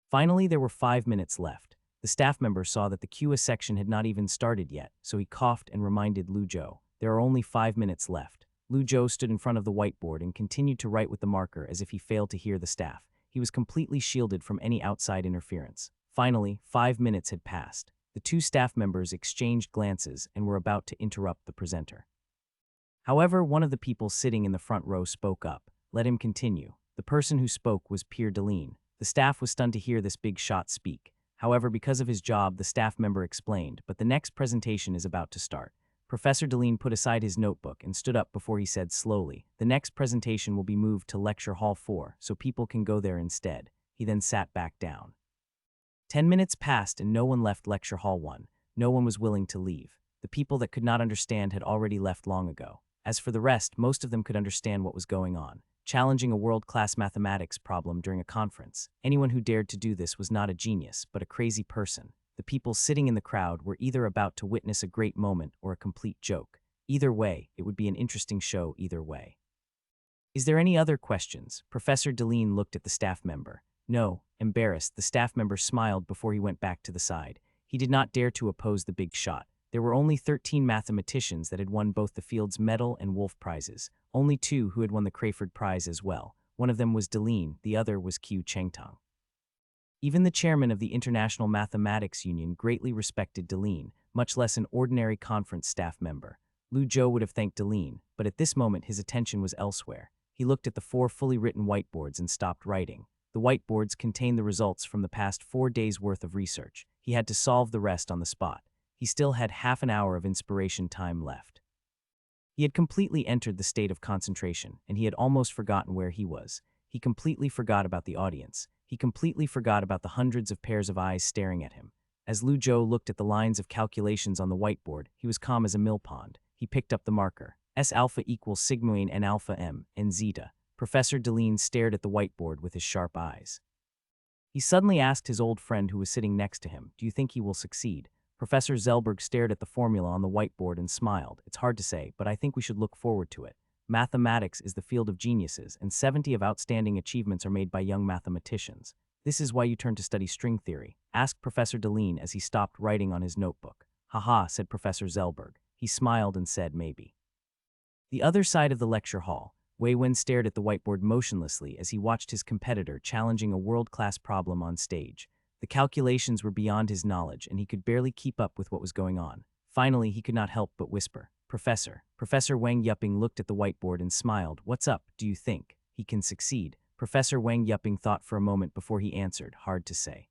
Finally, there were 5 minutes left. The staff member saw that the Q&A section had not even started yet, so he coughed and reminded Lu Zhou, There are only 5 minutes left. Lu Zhou stood in front of the whiteboard and continued to write with the marker as if he failed to hear the staff. He was completely shielded from any outside interference. Finally, 5 minutes had passed. The 2 staff members exchanged glances and were about to interrupt the presenter. However, one of the people sitting in the front row spoke up. Let him continue. The person who spoke was Pierre Deline. The staff was stunned to hear this big shot speak. However, because of his job, the staff member explained, but the next presentation is about to start. Professor Deline put aside his notebook and stood up before he said slowly, The next presentation will be moved to Lecture Hall 4, so people can go there instead. He then sat back down. 10 minutes passed and no one left Lecture Hall 1. No one was willing to leave. The people that could not understand had already left long ago. As for the rest, most of them could understand what was going on. Challenging a world-class mathematics problem during a conference. Anyone who dared to do this was not a genius, but a crazy person. The people sitting in the crowd were either about to witness a great moment or a complete joke. Either way, it would be an interesting show either way. Is there any other questions? Professor Deline looked at the staff member. No. Embarrassed, the staff member smiled before he went back to the side. He did not dare to oppose the big shot. There were only 13 mathematicians that had won both the Fields Medal and Wolf Prizes. Only 2 who had won the Crayford Prize as well. One of them was Deline, the other was Qiu Chengtong. Even the chairman of the International Mathematics Union greatly respected Deline, much less an ordinary conference staff member. Lu Zhou would have thanked Deline, but at this moment his attention was elsewhere. He looked at the 4 fully written whiteboards and stopped writing. The whiteboards contained the results from the past 4 days' worth of research. He had to solve the rest on the spot. He still had half an hour of inspiration time left. He had completely entered the state of concentration, and he had almost forgotten where he was. He completely forgot about the audience. He completely forgot about the hundreds of pairs of eyes staring at him. As Lu Zhou looked at the lines of calculations on the whiteboard, he was calm as a mill pond. He picked up the marker. S alpha equals sigma n alpha m, and zeta. Professor Deline stared at the whiteboard with his sharp eyes. He suddenly asked his old friend who was sitting next to him, "Do you think he will succeed?" Professor Zellberg stared at the formula on the whiteboard and smiled. "It's hard to say, but I think we should look forward to it. Mathematics is the field of geniuses, and 70 of outstanding achievements are made by young mathematicians. This is why you turn to study string theory," asked Professor Deline as he stopped writing on his notebook. "Haha," said Professor Zellberg. He smiled and said, "Maybe." The other side of the lecture hall, Wei Wen stared at the whiteboard motionlessly as he watched his competitor challenging a world-class problem on stage. The calculations were beyond his knowledge, and he could barely keep up with what was going on. Finally, he could not help but whisper, "Professor." Professor Wang Yuping looked at the whiteboard and smiled. "What's up? Do you think he can succeed?" Professor Wang Yuping thought for a moment before he answered, "Hard to say.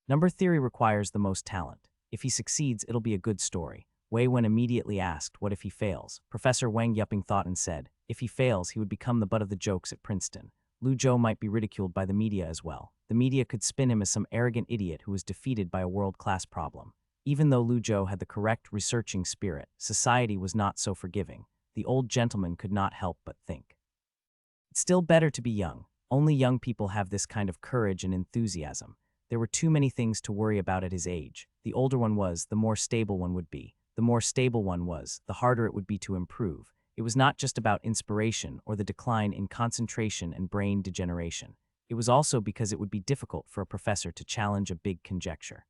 Number theory requires the most talent. If he succeeds, it'll be a good story." Wei Wen immediately asked, "What if he fails?" Professor Wang Yuping thought and said, "If he fails, he would become the butt of the jokes at Princeton. Lu Zhou might be ridiculed by the media as well. The media could spin him as some arrogant idiot who was defeated by a world-class problem." Even though Lu Zhou had the correct researching spirit, society was not so forgiving. The old gentleman could not help but think, "It's still better to be young. Only young people have this kind of courage and enthusiasm." There were too many things to worry about at his age. The older one was, the more stable one would be. The more stable one was, the harder it would be to improve. It was not just about inspiration or the decline in concentration and brain degeneration. It was also because it would be difficult for a professor to challenge a big conjecture.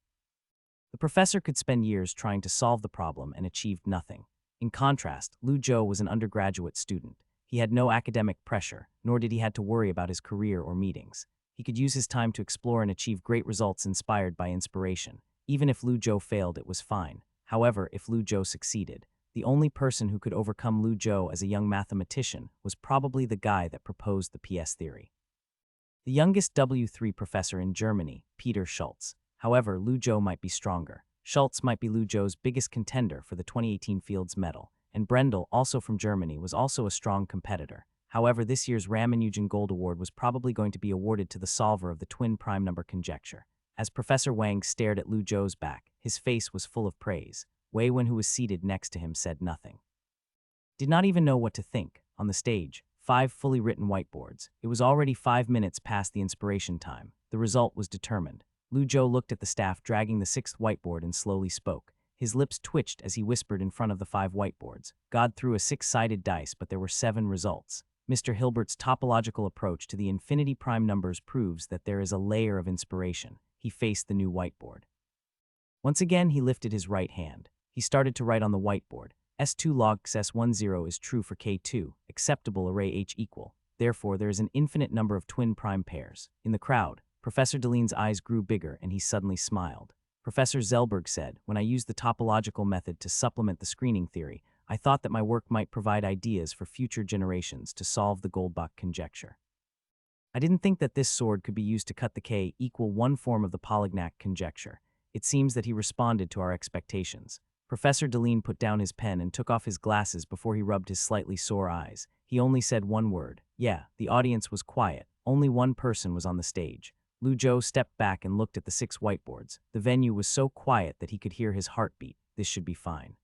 The professor could spend years trying to solve the problem and achieved nothing. In contrast, Lu Zhou was an undergraduate student. He had no academic pressure, nor did he have to worry about his career or meetings. He could use his time to explore and achieve great results inspired by inspiration. Even if Lu Zhou failed, it was fine. However, if Lu Zhou succeeded, the only person who could overcome Lu Zhou as a young mathematician was probably the guy that proposed the PS theory. The youngest W3 professor in Germany, Peter Schultz. However, Lu Zhou might be stronger. Schultz might be Lu Zhou's biggest contender for the 2018 Fields Medal, and Brendel, also from Germany, was also a strong competitor. However, this year's Ramanujan Gold Award was probably going to be awarded to the solver of the twin prime number conjecture. As Professor Wang stared at Lu Zhou's back, his face was full of praise. Wei Wen, who was seated next to him, said nothing. Did not even know what to think. On the stage, 5 fully written whiteboards. It was already 5 minutes past the inspiration time. The result was determined. Lu Zhou looked at the staff dragging the 6th whiteboard and slowly spoke. His lips twitched as he whispered in front of the 5 whiteboards. God threw a 6-sided dice, but there were 7 results. Mr. Hilbert's topological approach to the infinity prime numbers proves that there is a layer of inspiration. He faced the new whiteboard. Once again, he lifted his right hand. He started to write on the whiteboard. S2 log S10 is true for K2, acceptable array H equal. Therefore, there is an infinite number of twin prime pairs. In the crowd, Professor Deline's eyes grew bigger and he suddenly smiled. Professor Zellberg said, "When I used the topological method to supplement the screening theory, I thought that my work might provide ideas for future generations to solve the Goldbach conjecture. I didn't think that this sword could be used to cut the K equal 1 form of the Polignac conjecture. It seems that he responded to our expectations." Professor Deline put down his pen and took off his glasses before he rubbed his slightly sore eyes. He only said one word. Yeah, the audience was quiet. Only one person was on the stage. Lu Zhou stepped back and looked at the 6 whiteboards. The venue was so quiet that he could hear his heartbeat. This should be fine.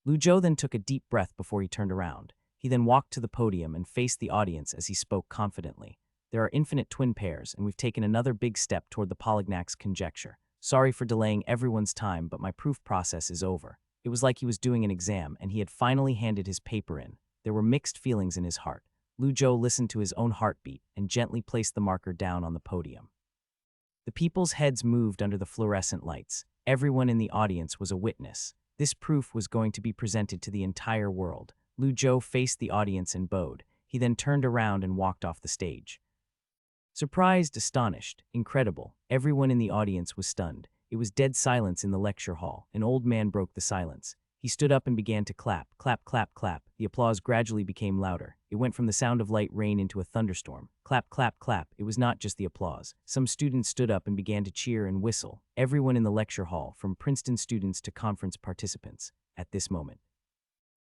Lu Zhou then took a deep breath before he turned around. He then walked to the podium and faced the audience as he spoke confidently. "There are infinite twin pairs, and we've taken another big step toward the Polignac's conjecture. Sorry for delaying everyone's time, but my proof process is over." It was like he was doing an exam, and he had finally handed his paper in. There were mixed feelings in his heart. Lu Zhou listened to his own heartbeat and gently placed the marker down on the podium. The people's heads moved under the fluorescent lights. Everyone in the audience was a witness. This proof was going to be presented to the entire world. Lu Zhou faced the audience and bowed. He then turned around and walked off the stage. Surprised, astonished, incredible, everyone in the audience was stunned. It was dead silence in the lecture hall. An old man broke the silence. He stood up and began to clap, clap, clap, clap. The applause gradually became louder. It went from the sound of light rain into a thunderstorm. Clap, clap, clap. It was not just the applause. Some students stood up and began to cheer and whistle. Everyone in the lecture hall, from Princeton students to conference participants, at this moment.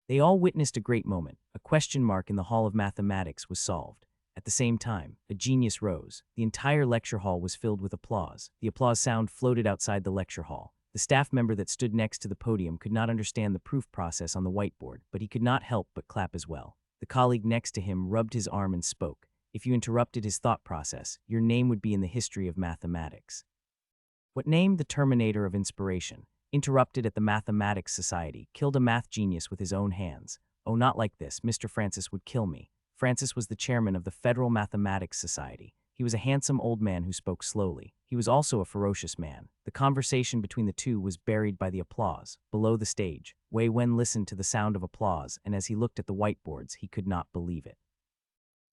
They all witnessed a great moment. A question mark in the Hall of Mathematics was solved. At the same time, a genius rose. The entire lecture hall was filled with applause. The applause sound floated outside the lecture hall. The staff member that stood next to the podium could not understand the proof process on the whiteboard, but he could not help but clap as well. The colleague next to him rubbed his arm and spoke. If you interrupted his thought process, your name would be in the history of mathematics. What name? The Terminator of inspiration. Interrupted at the Mathematics Society, killed a math genius with his own hands. Oh, not like this. Mr. Francis would kill me. Francis was the chairman of the Federal Mathematics Society. He was a handsome old man who spoke slowly. He was also a ferocious man. The conversation between the two was buried by the applause. Below the stage, Wei Wen listened to the sound of applause, and as he looked at the whiteboards, he could not believe it.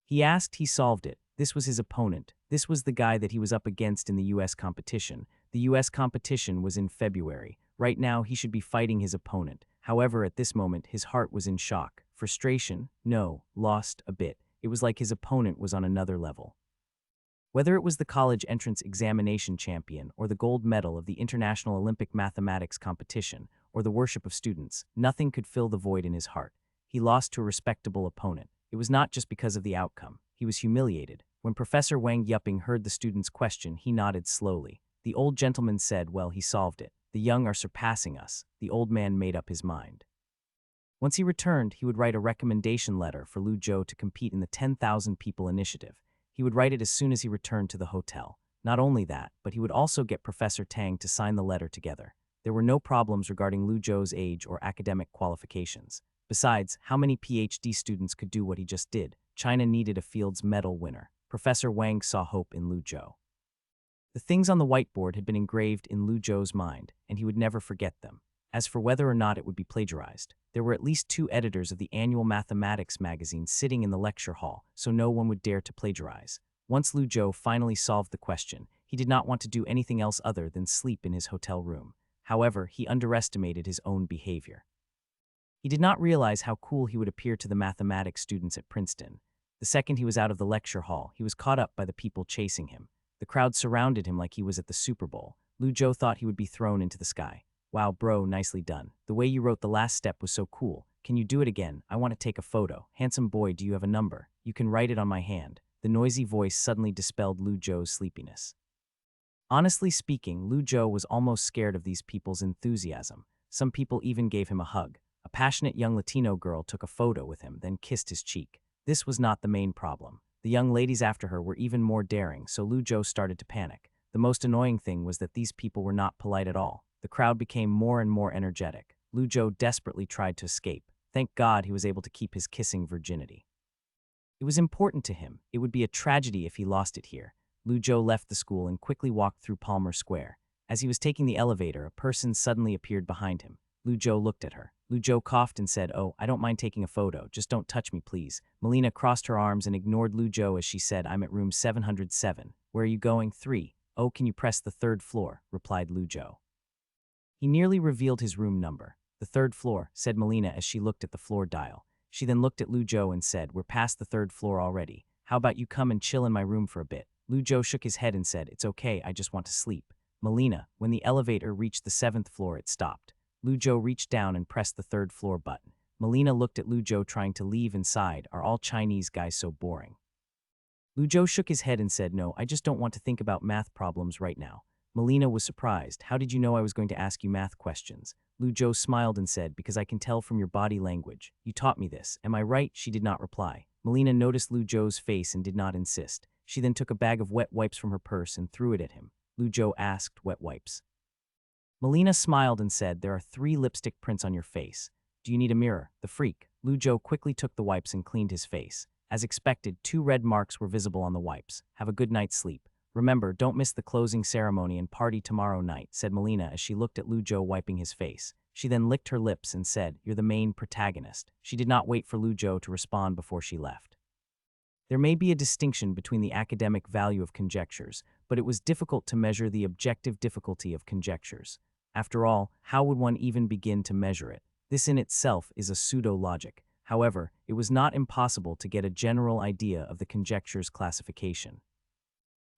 He asked, he solved it. This was his opponent. This was the guy that he was up against in the U.S. competition. The U.S. competition was in February. Right now, he should be fighting his opponent. However, at this moment, his heart was in shock. Frustration? No, lost a bit. It was like his opponent was on another level. Whether it was the college entrance examination champion or the gold medal of the International Olympic Mathematics competition or the worship of students, nothing could fill the void in his heart. He lost to a respectable opponent. It was not just because of the outcome. He was humiliated. When Professor Wang Yuping heard the student's question, he nodded slowly. The old gentleman said, well, he solved it. The young are surpassing us. The old man made up his mind. Once he returned, he would write a recommendation letter for Lu Zhou to compete in the 10,000 people initiative. He would write it as soon as he returned to the hotel. Not only that, but he would also get Professor Tang to sign the letter together. There were no problems regarding Lu Zhou's age or academic qualifications. Besides, how many PhD students could do what he just did? China needed a Fields Medal winner. Professor Wang saw hope in Lu Zhou. The things on the whiteboard had been engraved in Lu Zhou's mind, and he would never forget them. As for whether or not it would be plagiarized, there were at least 2 editors of the annual mathematics magazine sitting in the lecture hall, so no one would dare to plagiarize. Once Lu Zhou finally solved the question, he did not want to do anything else other than sleep in his hotel room. However, he underestimated his own behavior. He did not realize how cool he would appear to the mathematics students at Princeton. The second he was out of the lecture hall, he was caught up by the people chasing him. The crowd surrounded him like he was at the Super Bowl. Lu Zhou thought he would be thrown into the sky. Wow, bro, nicely done. The way you wrote the last step was so cool. Can you do it again? I want to take a photo. Handsome boy, do you have a number? You can write it on my hand. The noisy voice suddenly dispelled Lu Zhou's sleepiness. Honestly speaking, Lu Zhou was almost scared of these people's enthusiasm. Some people even gave him a hug. A passionate young Latino girl took a photo with him, then kissed his cheek. This was not the main problem. The young ladies after her were even more daring, so Lu Zhou started to panic. The most annoying thing was that these people were not polite at all. The crowd became more and more energetic. Lu Zhou desperately tried to escape. Thank God he was able to keep his kissing virginity. It was important to him. It would be a tragedy if he lost it here. Lu Zhou left the school and quickly walked through Palmer Square. As he was taking the elevator, a person suddenly appeared behind him. Lu Zhou looked at her. Lu Zhou coughed and said, "Oh, I don't mind taking a photo. Just don't touch me, please." Melina crossed her arms and ignored Lu Zhou as she said, "I'm at room 707. Where are you going? 3. Oh, can you press the 3rd floor?" replied Lu Zhou. He nearly revealed his room number. "The 3rd floor," said Melina as she looked at the floor dial. She then looked at Lu Zhou and said, "We're past the 3rd floor already. How about you come and chill in my room for a bit?" Lu Zhou shook his head and said, "It's okay, I just want to sleep." Melina, when the elevator reached the 7th floor, it stopped. Lu Zhou reached down and pressed the 3rd floor button. Melina looked at Lu Zhou trying to leave and sighed, "Are all Chinese guys so boring?" Lu Zhou shook his head and said, "No, I just don't want to think about math problems right now." Melina was surprised. "How did you know I was going to ask you math questions?" Lu Zhou smiled and said, "Because I can tell from your body language. You taught me this. Am I right?" She did not reply. Melina noticed Lu Zhou's face and did not insist. She then took a bag of wet wipes from her purse and threw it at him. Lu Zhou asked, "Wet wipes?" Melina smiled and said, "There are 3 lipstick prints on your face. Do you need a mirror?" The freak. Lu Zhou quickly took the wipes and cleaned his face. As expected, 2 red marks were visible on the wipes. "Have a good night's sleep. Remember, don't miss the closing ceremony and party tomorrow night," said Melina as she looked at Lu Zhou wiping his face. She then licked her lips and said, "You're the main protagonist." She did not wait for Lu Zhou to respond before she left. There may be a distinction between the academic value of conjectures, but it was difficult to measure the objective difficulty of conjectures. After all, how would one even begin to measure it? This in itself is a pseudo-logic. However, it was not impossible to get a general idea of the conjecture's classification.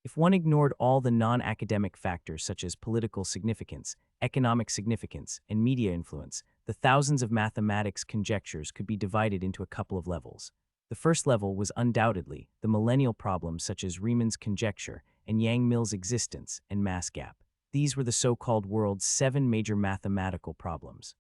If one ignored all the non-academic factors such as political significance, economic significance, and media influence, the thousands of mathematics conjectures could be divided into a couple of levels. The first level was undoubtedly the millennial problems such as Riemann's conjecture and Yang-Mills' existence and mass gap. These were the so-called world's 7 major mathematical problems.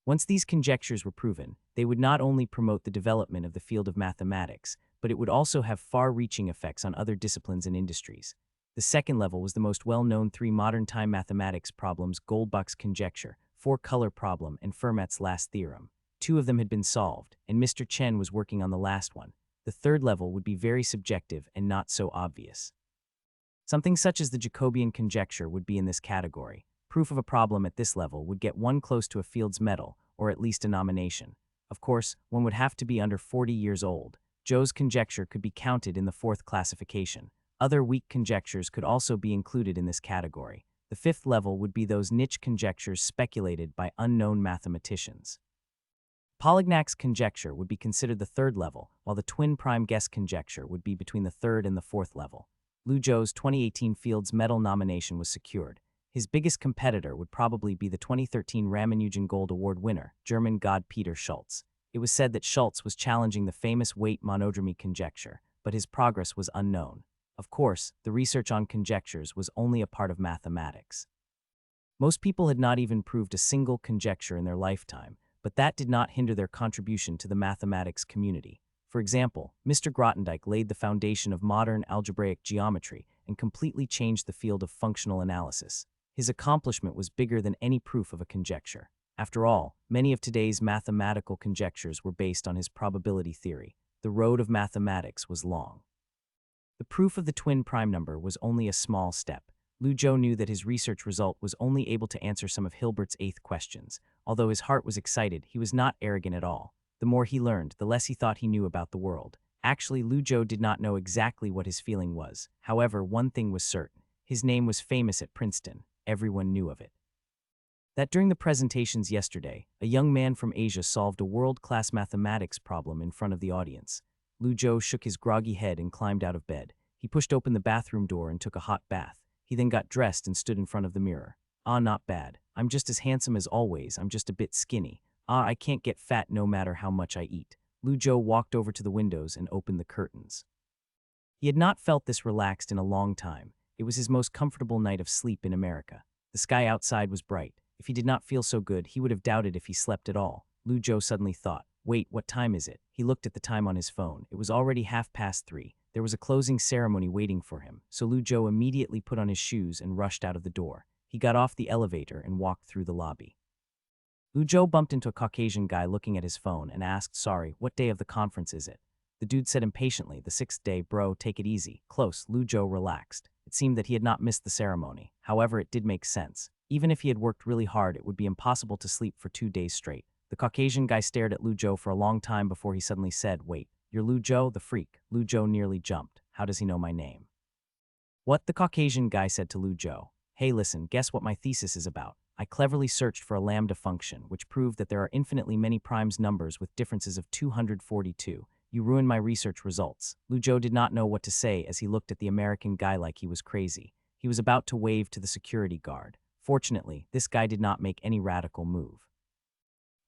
Once these conjectures were proven, they would not only promote the development of the field of mathematics, but it would also have far-reaching effects on other disciplines and industries. The second level was the most well-known 3 modern-time mathematics problems: Goldbach's conjecture, four-color problem, and Fermat's last theorem. 2 of them had been solved, and Mr. Chen was working on the last one. The third level would be very subjective and not so obvious. Something such as the Jacobian conjecture would be in this category. Proof of a problem at this level would get one close to a Fields Medal, or at least a nomination. Of course, one would have to be under 40 years old. Zhou's conjecture could be counted in the 4th classification. Other weak conjectures could also be included in this category. The 5th level would be those niche conjectures speculated by unknown mathematicians. Polignac's conjecture would be considered the 3rd level, while the twin prime guess conjecture would be between the 3rd and the 4th level. Lu Zhou's 2018 Fields Medal nomination was secured. His biggest competitor would probably be the 2013 Ramanujan Gold Award winner, German god Peter Schultz. It was said that Schultz was challenging the famous weight monodromy conjecture, but his progress was unknown. Of course, the research on conjectures was only a part of mathematics. Most people had not even proved a single conjecture in their lifetime, but that did not hinder their contribution to the mathematics community. For example, Mr. Grothendieck laid the foundation of modern algebraic geometry and completely changed the field of functional analysis. His accomplishment was bigger than any proof of a conjecture. After all, many of today's mathematical conjectures were based on his probability theory. The road of mathematics was long. The proof of the twin prime number was only a small step. Lu Zhou knew that his research result was only able to answer some of Hilbert's 8th questions. Although his heart was excited, he was not arrogant at all. The more he learned, the less he thought he knew about the world. Actually, Lu Zhou did not know exactly what his feeling was. However, one thing was certain. His name was famous at Princeton. Everyone knew of it. That during the presentations yesterday, a young man from Asia solved a world-class mathematics problem in front of the audience. Lu Zhou shook his groggy head and climbed out of bed. He pushed open the bathroom door and took a hot bath. He then got dressed and stood in front of the mirror. Ah, not bad. I'm just as handsome as always. I'm just a bit skinny. Ah, I can't get fat no matter how much I eat. Lu Zhou walked over to the windows and opened the curtains. He had not felt this relaxed in a long time. It was his most comfortable night of sleep in America. The sky outside was bright. If he did not feel so good, he would have doubted if he slept at all. Lu Zhou suddenly thought, wait, what time is it? He looked at the time on his phone. It was already 3:30. There was a closing ceremony waiting for him, so Lu Zhou immediately put on his shoes and rushed out of the door. He got off the elevator and walked through the lobby. Lu Zhou bumped into a Caucasian guy looking at his phone and asked, sorry, what day of the conference is it? The dude said impatiently, the 6th day, bro, take it easy. Close. Lu Zhou relaxed. It seemed that he had not missed the ceremony. However, it did make sense. Even if he had worked really hard, it would be impossible to sleep for 2 days straight. The Caucasian guy stared at Lu Zhou for a long time before he suddenly said, wait, you're Lu Zhou, the freak. Lu Zhou nearly jumped. How does he know my name? What? The Caucasian guy said to Lu Zhou. Hey, listen, guess what my thesis is about? I cleverly searched for a lambda function, which proved that there are infinitely many primes numbers with differences of 242. You ruined my research results. Lu Zhou did not know what to say as he looked at the American guy like he was crazy. He was about to wave to the security guard. Fortunately, this guy did not make any radical move.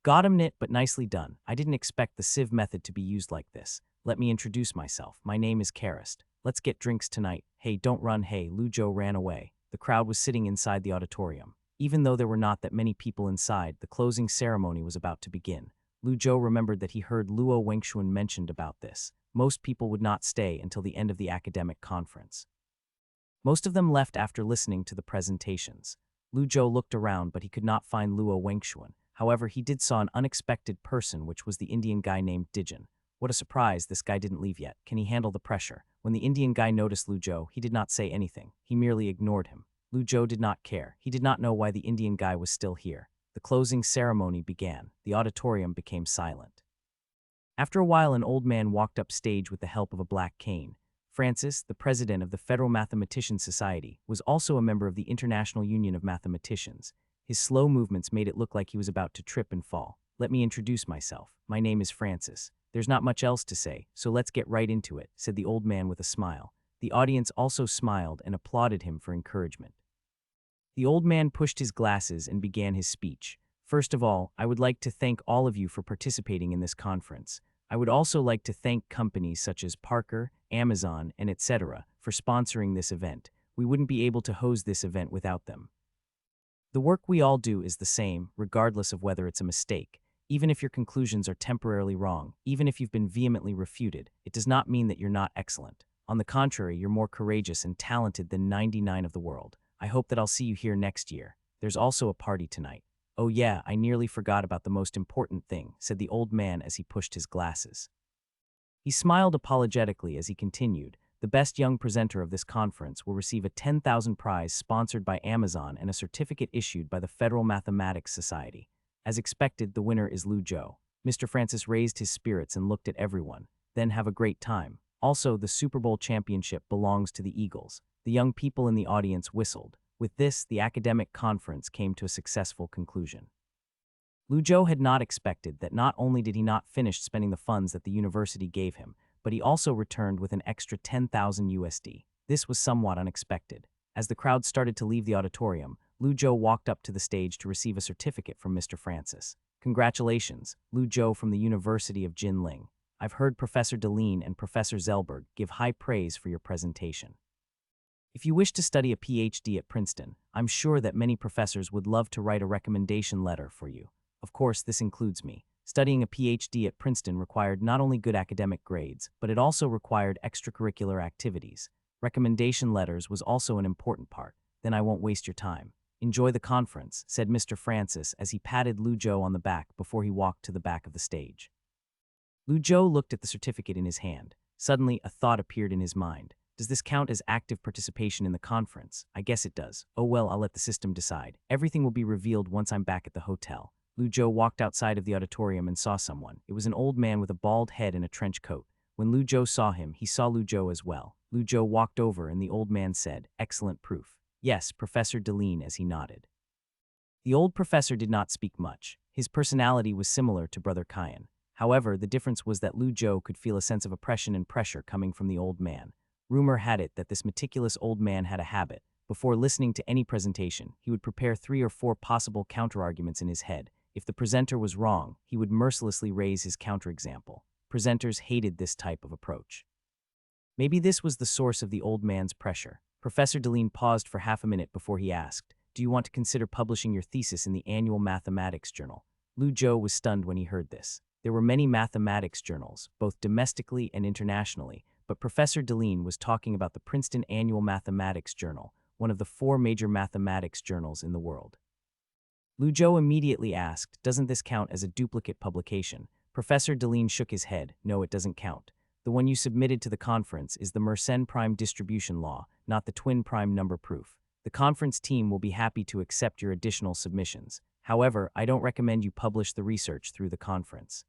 Got him, Nit, but nicely done. I didn't expect the sieve method to be used like this. Let me introduce myself. My name is Karist. Let's get drinks tonight. Hey, don't run. Hey, Lu Zhou ran away. The crowd was sitting inside the auditorium. Even though there were not that many people inside, the closing ceremony was about to begin. Lu Zhou remembered that he heard Luo Wengxuan mentioned about this. Most people would not stay until the end of the academic conference. Most of them left after listening to the presentations. Lu Zhou looked around, but he could not find Luo Wengxuan. However, he did saw an unexpected person, which was the Indian guy named Dijan. What a surprise, this guy didn't leave yet. Can he handle the pressure? When the Indian guy noticed Lu Zhou, he did not say anything. He merely ignored him. Lu Zhou did not care. He did not know why the Indian guy was still here. The closing ceremony began. The auditorium became silent. After a while, an old man walked up stage with the help of a black cane. Francis, the president of the Federal Mathematicians Society, was also a member of the International Union of Mathematicians. His slow movements made it look like he was about to trip and fall. "Let me introduce myself. My name is Francis. There's not much else to say, so let's get right into it," said the old man with a smile. The audience also smiled and applauded him for encouragement. The old man pushed his glasses and began his speech. "First of all, I would like to thank all of you for participating in this conference. I would also like to thank companies such as Parker, Amazon, and etc. for sponsoring this event. We wouldn't be able to host this event without them. The work we all do is the same, regardless of whether it's a mistake. Even if your conclusions are temporarily wrong, even if you've been vehemently refuted, it does not mean that you're not excellent. On the contrary, you're more courageous and talented than 99 of the world. I hope that I'll see you here next year. There's also a party tonight." "Oh yeah, I nearly forgot about the most important thing," said the old man as he pushed his glasses. He smiled apologetically as he continued. "The best young presenter of this conference will receive a 10,000 prize sponsored by Amazon and a certificate issued by the Federal Mathematics Society. As expected, the winner is Lu Zhou." Mr. Francis raised his spirits and looked at everyone. "Then have a great time. Also, the Super Bowl championship belongs to the Eagles." The young people in the audience whistled. With this, the academic conference came to a successful conclusion. Lu Zhou had not expected that not only did he not finish spending the funds that the university gave him, but he also returned with an extra 10,000 USD. This was somewhat unexpected. As the crowd started to leave the auditorium, Lu Zhou walked up to the stage to receive a certificate from Mr. Francis. "Congratulations, Lu Zhou from the University of Jinling. I've heard Professor Deline and Professor Zellberg give high praise for your presentation. If you wish to study a PhD at Princeton, I'm sure that many professors would love to write a recommendation letter for you. Of course, this includes me. Studying a PhD at Princeton required not only good academic grades, but it also required extracurricular activities. Recommendation letters was also an important part. Then I won't waste your time. Enjoy the conference," said Mr. Francis as he patted Lu Zhou on the back before he walked to the back of the stage. Lu Zhou looked at the certificate in his hand. Suddenly, a thought appeared in his mind. "Does this count as active participation in the conference? I guess it does. Oh well, I'll let the system decide. Everything will be revealed once I'm back at the hotel." Lu Zhou walked outside of the auditorium and saw someone. It was an old man with a bald head and a trench coat. When Lu Zhou saw him, he saw Lu Zhou as well. Lu Zhou walked over and the old man said, "Excellent proof." "Yes, Professor Deline," as he nodded. The old professor did not speak much. His personality was similar to Brother Kayan. However, the difference was that Lu Zhou could feel a sense of oppression and pressure coming from the old man. Rumor had it that this meticulous old man had a habit. Before listening to any presentation, he would prepare 3 or 4 possible counterarguments in his head. If the presenter was wrong, he would mercilessly raise his counterexample. Presenters hated this type of approach. Maybe this was the source of the old man's pressure. Professor Deline paused for half a minute before he asked, "Do you want to consider publishing your thesis in the annual mathematics journal?" Lu Zhou was stunned when he heard this. There were many mathematics journals, both domestically and internationally, but Professor Deline was talking about the Princeton Annual Mathematics Journal, one of the 4 major mathematics journals in the world. Lu Zhou immediately asked, "Doesn't this count as a duplicate publication?" Professor Deline shook his head. "No, it doesn't count. The one you submitted to the conference is the Mersenne prime distribution law, not the twin prime number proof. The conference team will be happy to accept your additional submissions. However, I don't recommend you publish the research through the conference."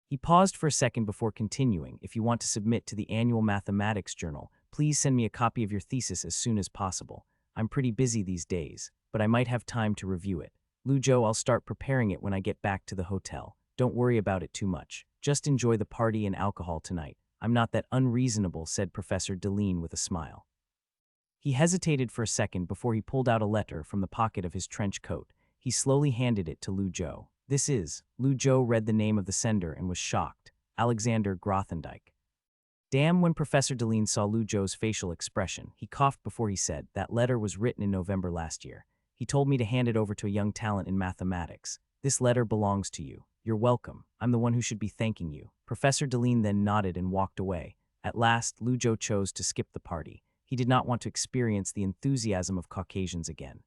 He paused for a second before continuing. "If you want to submit to the annual mathematics journal, please send me a copy of your thesis as soon as possible. I'm pretty busy these days, but I might have time to review it. Lu Zhou, I'll start preparing it when I get back to the hotel. Don't worry about it too much. Just enjoy the party and alcohol tonight. I'm not that unreasonable," said Professor Deline with a smile. He hesitated for a second before he pulled out a letter from the pocket of his trench coat. He slowly handed it to Lu Zhou. "This is..." Lu Zhou read the name of the sender and was shocked. "Alexander Grothendieck." Damn, when Professor Deline saw Lu Zhou's facial expression, he coughed before he said, "That letter was written in November last year. He told me to hand it over to a young talent in mathematics. This letter belongs to you. You're welcome. I'm the one who should be thanking you." Professor Deline then nodded and walked away. At last, Lu Zhou chose to skip the party. He did not want to experience the enthusiasm of Caucasians again.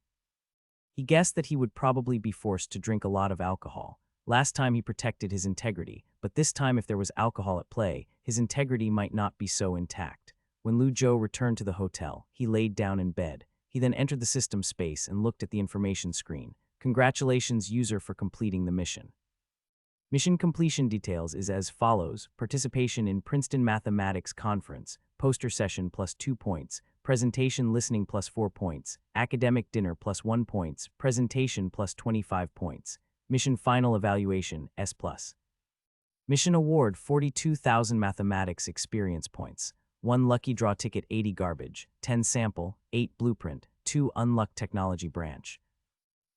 He guessed that he would probably be forced to drink a lot of alcohol. Last time he protected his integrity, but this time if there was alcohol at play, his integrity might not be so intact. When Lu Zhou returned to the hotel, he laid down in bed. He then entered the system space and looked at the information screen. "Congratulations, user, for completing the mission. Mission completion details is as follows: participation in Princeton Mathematics Conference, poster session +2 points, presentation listening plus 4 points, academic dinner plus 1 points, presentation plus 25 points, mission final evaluation S+. Mission award 42,000 mathematics experience points, 1 lucky draw ticket 80 garbage, 10 sample, 8 blueprint, 2 unluck technology branch.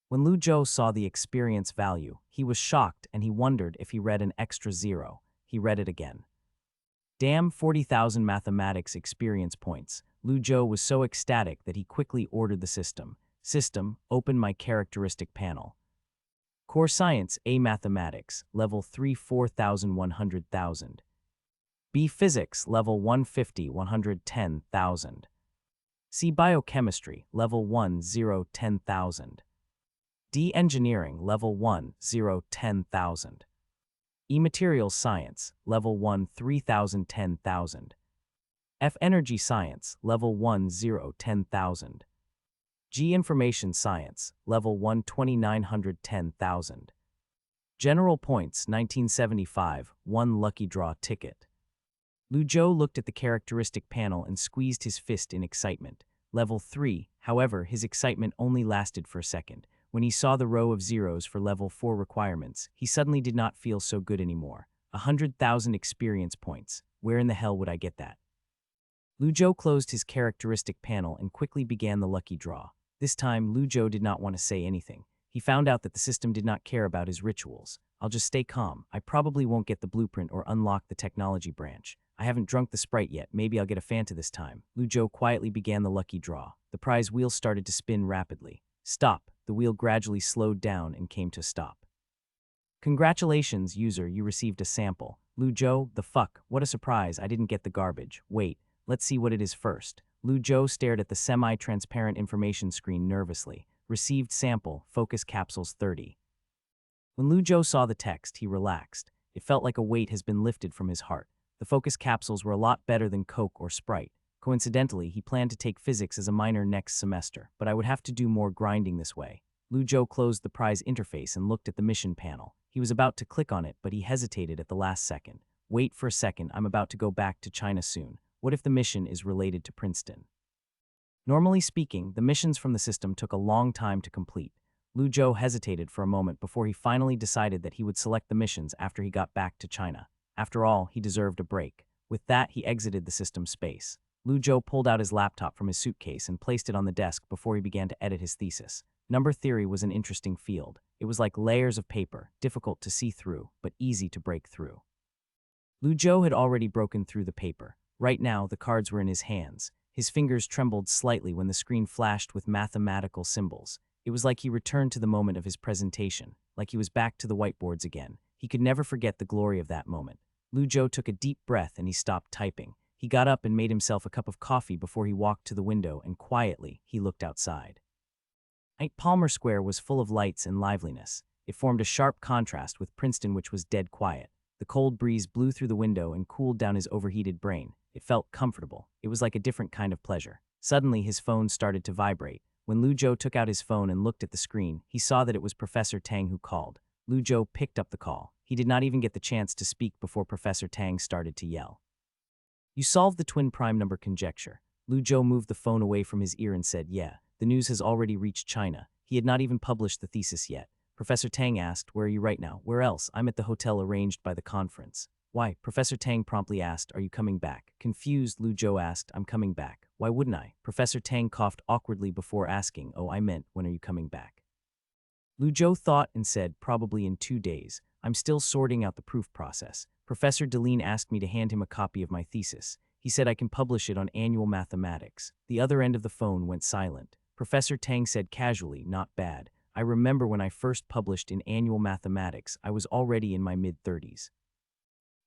When Lu Zhou saw the experience value, he was shocked and he wondered if he read an extra 0. He read it again. Damn 40,000 mathematics experience points. Lu Zhou was so ecstatic that he quickly ordered the system. System, open my characteristic panel. Core Science A Mathematics, Level 3 4,100,000. B Physics, Level 150 110,000. C Biochemistry, Level 1 0 10,000. D Engineering, Level 1 0 10,000. E Materials Science, Level 1 3,000 10,000. F Energy Science, Level 1 0 10,000. G Information Science, Level 1 2,900 10,000. General Points 1975, 1 lucky draw ticket. Lu Zhou looked at the characteristic panel and squeezed his fist in excitement. Level 3, however, his excitement only lasted for a second. When he saw the row of zeros for Level 4 requirements, he suddenly did not feel so good anymore. 100,000 experience points. Where in the hell would I get that? Lu Zhou closed his characteristic panel and quickly began the lucky draw. This time, Lu Zhou did not want to say anything. He found out that the system did not care about his rituals. I'll just stay calm. I probably won't get the blueprint or unlock the technology branch. I haven't drunk the Sprite yet. Maybe I'll get a Fanta this time. Lu Zhou quietly began the lucky draw. The prize wheel started to spin rapidly. Stop. The wheel gradually slowed down and came to a stop. Congratulations, user, you received a sample. Lu Zhou, the fuck, what a surprise, I didn't get the garbage. Wait, let's see what it is first. Lu Zhou stared at the semi-transparent information screen nervously. Received sample, focus capsules 30. When Lu Zhou saw the text, he relaxed. It felt like a weight has been lifted from his heart. The focus capsules were a lot better than Coke or Sprite. Coincidentally, he planned to take physics as a minor next semester, but I would have to do more grinding this way. Lu Zhou closed the prize interface and looked at the mission panel. He was about to click on it, but he hesitated at the last second. Wait for a second, I'm about to go back to China soon. What if the mission is related to Princeton? Normally speaking, the missions from the system took a long time to complete. Lu Zhou hesitated for a moment before he finally decided that he would select the missions after he got back to China. After all, he deserved a break. With that, he exited the system space. Lu Zhou pulled out his laptop from his suitcase and placed it on the desk before he began to edit his thesis. Number theory was an interesting field. It was like layers of paper, difficult to see through, but easy to break through. Lu Zhou had already broken through the paper. Right now, the cards were in his hands. His fingers trembled slightly when the screen flashed with mathematical symbols. It was like he returned to the moment of his presentation, like he was back to the whiteboards again. He could never forget the glory of that moment. Lu Zhou took a deep breath and he stopped typing. He got up and made himself a cup of coffee before he walked to the window and quietly, he looked outside. Palmer Square was full of lights and liveliness. It formed a sharp contrast with Princeton, which was dead quiet. The cold breeze blew through the window and cooled down his overheated brain. It felt comfortable. It was like a different kind of pleasure. Suddenly, his phone started to vibrate. When Lu Zhou took out his phone and looked at the screen, he saw that it was Professor Tang who called. Lu Zhou picked up the call. He did not even get the chance to speak before Professor Tang started to yell. You solved the twin prime number conjecture. Lu Zhou moved the phone away from his ear and said, yeah, the news has already reached China. He had not even published the thesis yet. Professor Tang asked, where are you right now? Where else? I'm at the hotel arranged by the conference. Why? Professor Tang promptly asked, are you coming back? Confused, Lu Zhou asked, I'm coming back. Why wouldn't I? Professor Tang coughed awkwardly before asking, oh, I meant, when are you coming back? Lu Zhou thought and said, probably in 2 days. I'm still sorting out the proof process. Professor Deline asked me to hand him a copy of my thesis. He said I can publish it on Annual Mathematics. The other end of the phone went silent. Professor Tang said casually, not bad. I remember when I first published in Annual Mathematics, I was already in my mid-30s.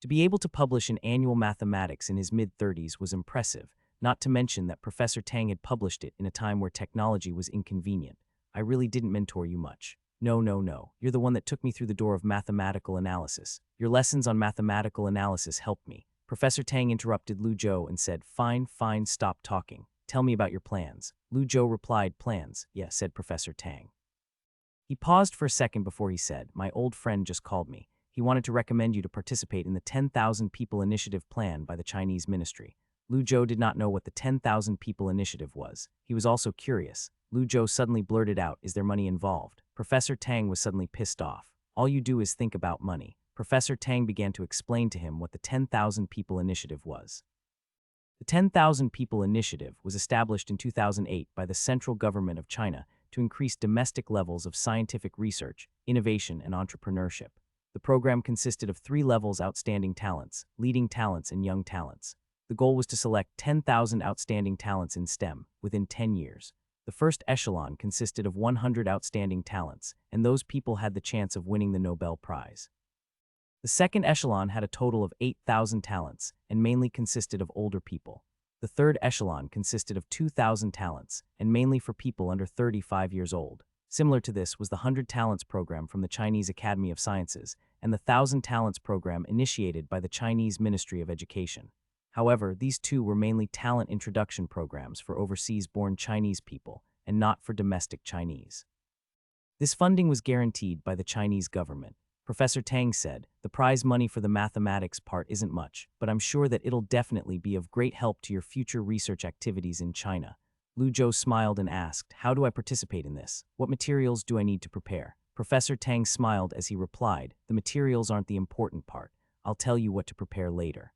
To be able to publish in Annual Mathematics in his mid-30s was impressive, not to mention that Professor Tang had published it in a time where technology was inconvenient. I really didn't mentor you much. No. You're the one that took me through the door of mathematical analysis. Your lessons on mathematical analysis helped me. Professor Tang interrupted Lu Zhou and said, fine, stop talking. Tell me about your plans. Lu Zhou replied, plans? Yeah, said Professor Tang. He paused for a second before he said, my old friend just called me. He wanted to recommend you to participate in the 10,000 people initiative plan by the Chinese ministry. Lu Zhou did not know what the 10,000 people initiative was. He was also curious. Lu Zhou suddenly blurted out, "Is there money involved?" Professor Tang was suddenly pissed off. "All you do is think about money." Professor Tang began to explain to him what the 10,000 people initiative was. The 10,000 People Initiative was established in 2008 by the central government of China to increase domestic levels of scientific research, innovation, and entrepreneurship. The program consisted of 3 levels: outstanding talents, leading talents, and young talents. The goal was to select 10,000 outstanding talents in STEM within 10 years. The first echelon consisted of 100 outstanding talents, and those people had the chance of winning the Nobel Prize. The second echelon had a total of 8,000 talents and mainly consisted of older people. The third echelon consisted of 2,000 talents and mainly for people under 35 years old. Similar to this was the 100 Talents program from the Chinese Academy of Sciences and the 1,000 Talents program initiated by the Chinese Ministry of Education. However, these two were mainly talent introduction programs for overseas-born Chinese people and not for domestic Chinese. This funding was guaranteed by the Chinese government. Professor Tang said, "The prize money for the mathematics part isn't much, but I'm sure that it'll definitely be of great help to your future research activities in China." Lu Zhou smiled and asked, "How do I participate in this? What materials do I need to prepare?" Professor Tang smiled as he replied, "The materials aren't the important part. I'll tell you what to prepare later.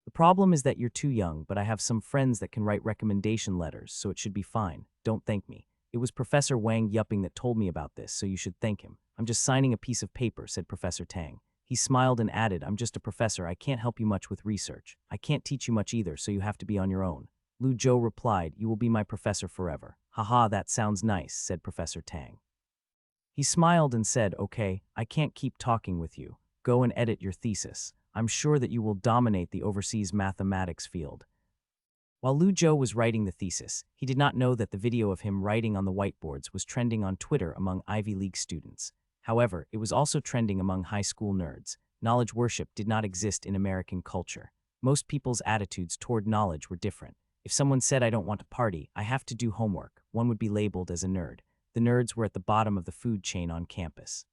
The problem is that you're too young, but I have some friends that can write recommendation letters, so it should be fine. Don't thank me. It was Professor Wang Yupping that told me about this, so you should thank him." "I'm just signing a piece of paper," said Professor Tang. He smiled and added, "I'm just a professor. I can't help you much with research. I can't teach you much either, so you have to be on your own." Lu Zhou replied, "You will be my professor forever." "Haha, that sounds nice," said Professor Tang. He smiled and said, "Okay, I can't keep talking with you. Go and edit your thesis. I'm sure that you will dominate the overseas mathematics field." While Lu Zhou was writing the thesis, he did not know that the video of him writing on the whiteboards was trending on Twitter among Ivy League students. However, it was also trending among high school nerds. Knowledge worship did not exist in American culture. Most people's attitudes toward knowledge were different. If someone said, "I don't want to party, I have to do homework," one would be labeled as a nerd. The nerds were at the bottom of the food chain on campus.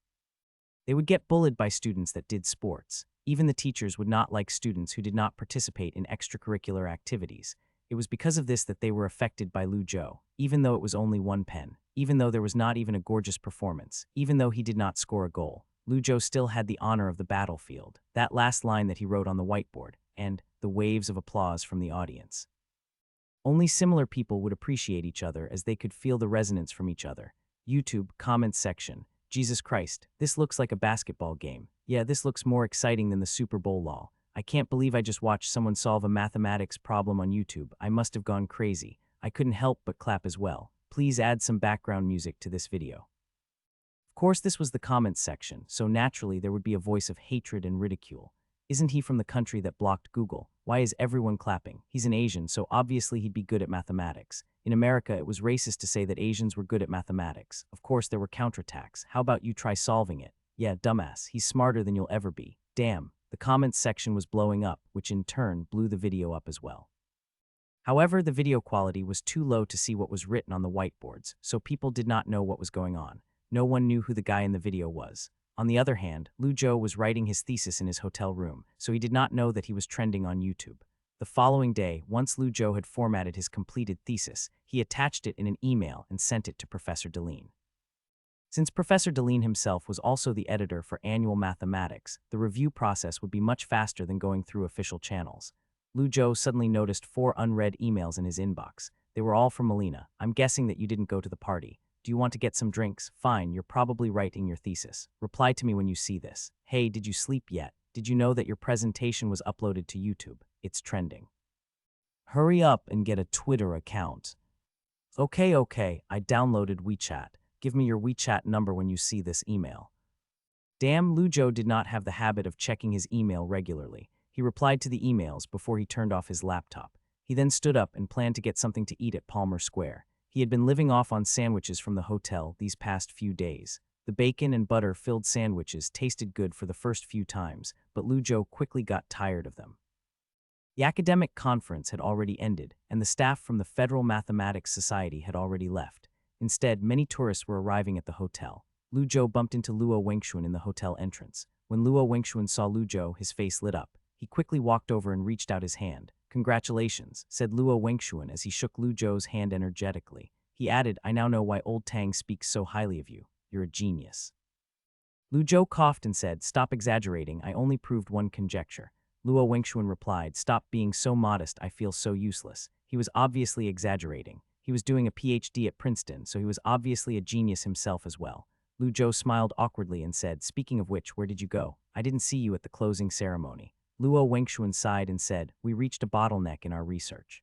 They would get bullied by students that did sports. Even the teachers would not like students who did not participate in extracurricular activities. It was because of this that they were affected by Lu Zhou, even though it was only one pen, even though there was not even a gorgeous performance, even though he did not score a goal. Lu Zhou still had the honor of the battlefield, that last line that he wrote on the whiteboard, and the waves of applause from the audience. Only similar people would appreciate each other as they could feel the resonance from each other. YouTube, comments section. "Jesus Christ, this looks like a basketball game. Yeah, this looks more exciting than the Super Bowl lol. I can't believe I just watched someone solve a mathematics problem on YouTube. I must have gone crazy. I couldn't help but clap as well. Please add some background music to this video." Of course, this was the comments section, so naturally there would be a voice of hatred and ridicule. "Isn't he from the country that blocked Google? Why is everyone clapping? He's an Asian, so obviously he'd be good at mathematics. In America, it was racist to say that Asians were good at mathematics. Of course, there were counterattacks. How about you try solving it? Yeah, dumbass, he's smarter than you'll ever be. Damn." The comments section was blowing up, which in turn blew the video up as well. However, the video quality was too low to see what was written on the whiteboards, so people did not know what was going on. No one knew who the guy in the video was. On the other hand, Lu Zhou was writing his thesis in his hotel room, so he did not know that he was trending on YouTube. The following day, once Lu Zhou had formatted his completed thesis, he attached it in an email and sent it to Professor Deline. Since Professor Deline himself was also the editor for Annual Mathematics, the review process would be much faster than going through official channels. Lu Zhou suddenly noticed 4 unread emails in his inbox. They were all from Melina. "I'm guessing that you didn't go to the party. Do you want to get some drinks? Fine, you're probably writing your thesis. Reply to me when you see this. Hey, did you sleep yet? Did you know that your presentation was uploaded to YouTube? It's trending. Hurry up and get a Twitter account." Okay, I downloaded WeChat. Give me your WeChat number when you see this email." Damn, Lu Zhou did not have the habit of checking his email regularly. He replied to the emails before he turned off his laptop. He then stood up and planned to get something to eat at Palmer Square. He had been living off on sandwiches from the hotel these past few days. The bacon and butter-filled sandwiches tasted good for the first few times, but Lu Zhou quickly got tired of them. The academic conference had already ended, and the staff from the Federal Mathematics Society had already left. Instead, many tourists were arriving at the hotel. Lu Zhou bumped into Luo Wengxuan in the hotel entrance. When Luo Wengxuan saw Lu Zhou, his face lit up. He quickly walked over and reached out his hand. Congratulations, said Luo Wengshuan as he shook Lu Zhou's hand energetically. He added, I now know why old Tang speaks so highly of you. You're a genius. Lu Zhou coughed and said, Stop exaggerating, I only proved one conjecture. Luo Wengshuan replied, Stop being so modest, I feel so useless. He was obviously exaggerating. He was doing a PhD at Princeton, so he was obviously a genius himself as well. Lu Zhou smiled awkwardly and said, Speaking of which, where did you go? I didn't see you at the closing ceremony. Luo Wengshuan sighed and said, We reached a bottleneck in our research.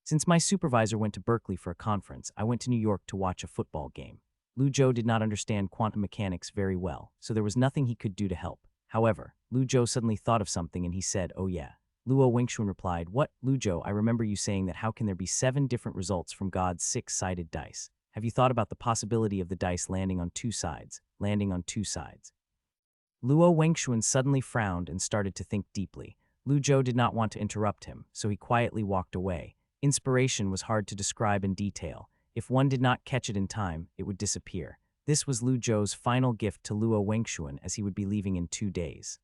Since my supervisor went to Berkeley for a conference, I went to New York to watch a football game. Lu Zhou did not understand quantum mechanics very well, so there was nothing he could do to help. However, Lu Zhou suddenly thought of something and he said, Oh yeah. Luo Wengshuan replied, What, Lu Zhou, I remember you saying that how can there be 7 different results from God's 6-sided dice? Have you thought about the possibility of the dice landing on 2 sides? Luo Wengshuan suddenly frowned and started to think deeply. Lu Zhou did not want to interrupt him, so he quietly walked away. Inspiration was hard to describe in detail. If one did not catch it in time, it would disappear. This was Lu Zhou's final gift to Luo Wengshuan as he would be leaving in 2 days.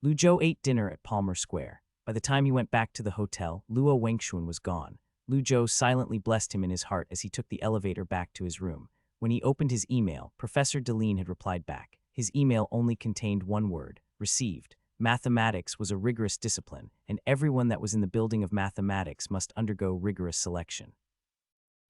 Lu Zhou ate dinner at Palmer Square. By the time he went back to the hotel, Luo Wengshuan was gone. Lu Zhou silently blessed him in his heart as he took the elevator back to his room. When he opened his email, Professor Deline had replied back. His email only contained one word, received. Mathematics was a rigorous discipline, and everyone that was in the building of mathematics must undergo rigorous selection.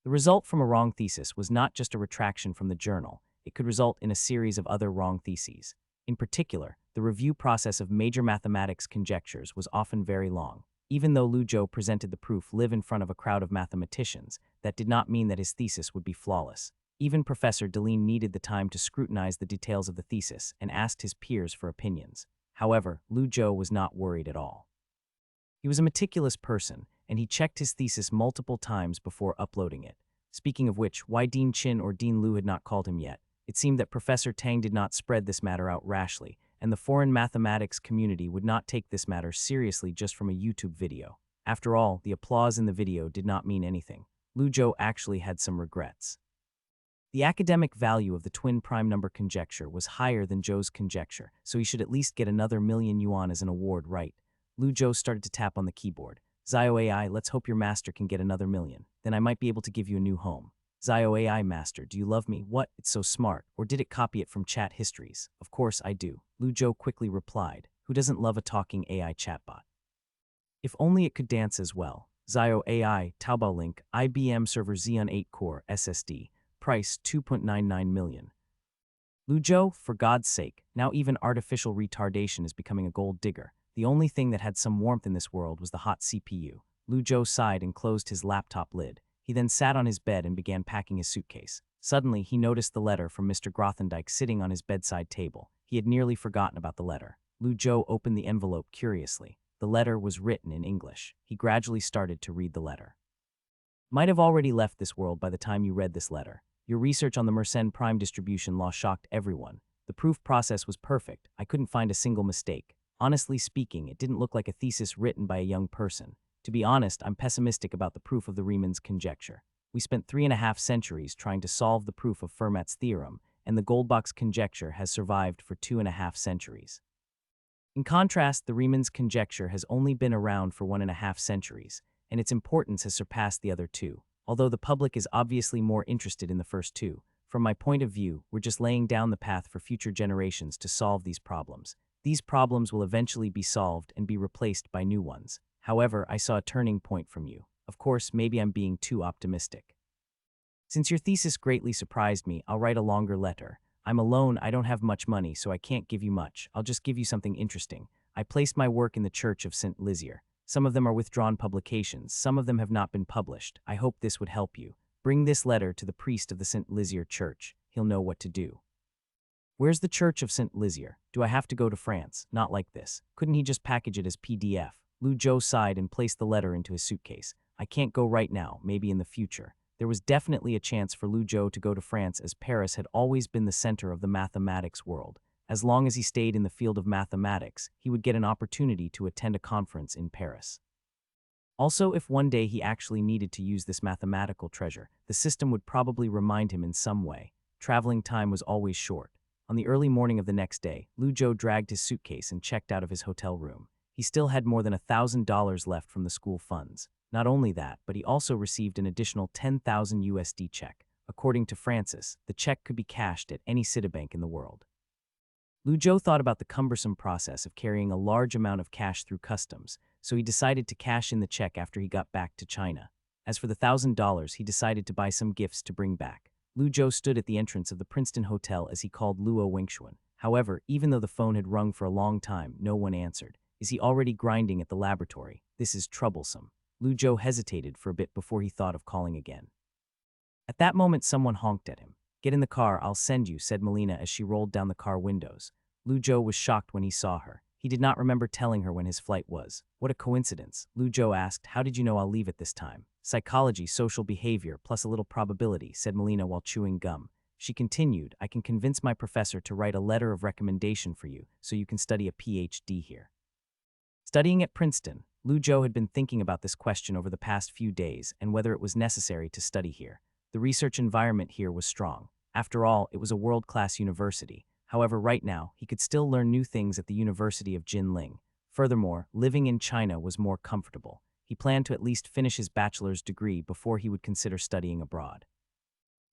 The result from a wrong thesis was not just a retraction from the journal, it could result in a series of other wrong theses. In particular, the review process of major mathematics conjectures was often very long. Even though Lu Zhou presented the proof live in front of a crowd of mathematicians, that did not mean that his thesis would be flawless. Even Professor Deline needed the time to scrutinize the details of the thesis and asked his peers for opinions. However, Lu Zhou was not worried at all. He was a meticulous person, and he checked his thesis multiple times before uploading it. Speaking of which, why Dean Chin or Dean Lu had not called him yet? It seemed that Professor Tang did not spread this matter out rashly, and the foreign mathematics community would not take this matter seriously just from a YouTube video. After all, the applause in the video did not mean anything. Lu Zhou actually had some regrets. The academic value of the twin prime number conjecture was higher than Zhou's conjecture, so he should at least get another $1,000,000 as an award, right? Lu Zhou started to tap on the keyboard. Zio AI, let's hope your master can get another $1,000,000. Then I might be able to give you a new home. Zio AI master, do you love me? What? It's so smart. Or did it copy it from chat histories? Of course I do. Lu Zhou quickly replied. Who doesn't love a talking AI chatbot? If only it could dance as well. Zio AI, Taobao link, IBM server Xeon 8 core SSD. Price $2.99 million. Lu Zhou, for God's sake, now even artificial retardation is becoming a gold digger. The only thing that had some warmth in this world was the hot CPU. Lu Zhou sighed and closed his laptop lid. He then sat on his bed and began packing his suitcase. Suddenly, he noticed the letter from Mr. Grothendieck sitting on his bedside table. He had nearly forgotten about the letter. Lu Zhou opened the envelope curiously. The letter was written in English. He gradually started to read the letter. Might have already left this world by the time you read this letter. Your research on the Mersenne prime distribution law shocked everyone. The proof process was perfect. I couldn't find a single mistake. Honestly speaking, it didn't look like a thesis written by a young person. To be honest, I'm pessimistic about the proof of the Riemann's conjecture. We spent 3.5 centuries trying to solve the proof of Fermat's theorem, and the Goldbach's conjecture has survived for 2.5 centuries. In contrast, the Riemann's conjecture has only been around for 1.5 centuries, and its importance has surpassed the other 2. Although the public is obviously more interested in the first 2, from my point of view, we're just laying down the path for future generations to solve these problems. These problems will eventually be solved and be replaced by new ones. However, I saw a turning point from you. Of course, maybe I'm being too optimistic. Since your thesis greatly surprised me, I'll write a longer letter. I'm alone, I don't have much money, so I can't give you much. I'll just give you something interesting. I placed my work in the Church of St. Lizier. Some of them are withdrawn publications, some of them have not been published. I hope this would help you. Bring this letter to the priest of the St. Lizier Church. He'll know what to do. Where's the Church of St. Lizier? Do I have to go to France? Not like this. Couldn't he just package it as PDF? Lu Zhou sighed and placed the letter into his suitcase. I can't go right now, maybe in the future. There was definitely a chance for Lu Zhou to go to France as Paris had always been the center of the mathematics world. As long as he stayed in the field of mathematics, he would get an opportunity to attend a conference in Paris. Also, if one day he actually needed to use this mathematical treasure, the system would probably remind him in some way. Traveling time was always short. On the early morning of the next day, Lu Zhou dragged his suitcase and checked out of his hotel room. He still had more than $1,000 left from the school funds. Not only that, but he also received an additional 10,000 USD check. According to Francis, the check could be cashed at any Citibank in the world. Lu Zhou thought about the cumbersome process of carrying a large amount of cash through customs, so he decided to cash in the check after he got back to China. As for the $1,000, he decided to buy some gifts to bring back. Lu Zhou stood at the entrance of the Princeton Hotel as he called Luo Wingxuan. However, even though the phone had rung for a long time, no one answered. Is he already grinding at the laboratory? This is troublesome. Lu Zhou hesitated for a bit before he thought of calling again. At that moment, someone honked at him. Get in the car, I'll send you, said Melina as she rolled down the car windows. Lu Zhou was shocked when he saw her. He did not remember telling her when his flight was. What a coincidence. Lu Zhou asked, how did you know I'll leave at this time? Psychology, social behavior, plus a little probability, said Melina while chewing gum. She continued, I can convince my professor to write a letter of recommendation for you so you can study a PhD here. Studying at Princeton, Lu Zhou had been thinking about this question over the past few days and whether it was necessary to study here. The research environment here was strong. After all, it was a world-class university. However, right now, he could still learn new things at the University of Jinling. Furthermore, living in China was more comfortable. He planned to at least finish his bachelor's degree before he would consider studying abroad.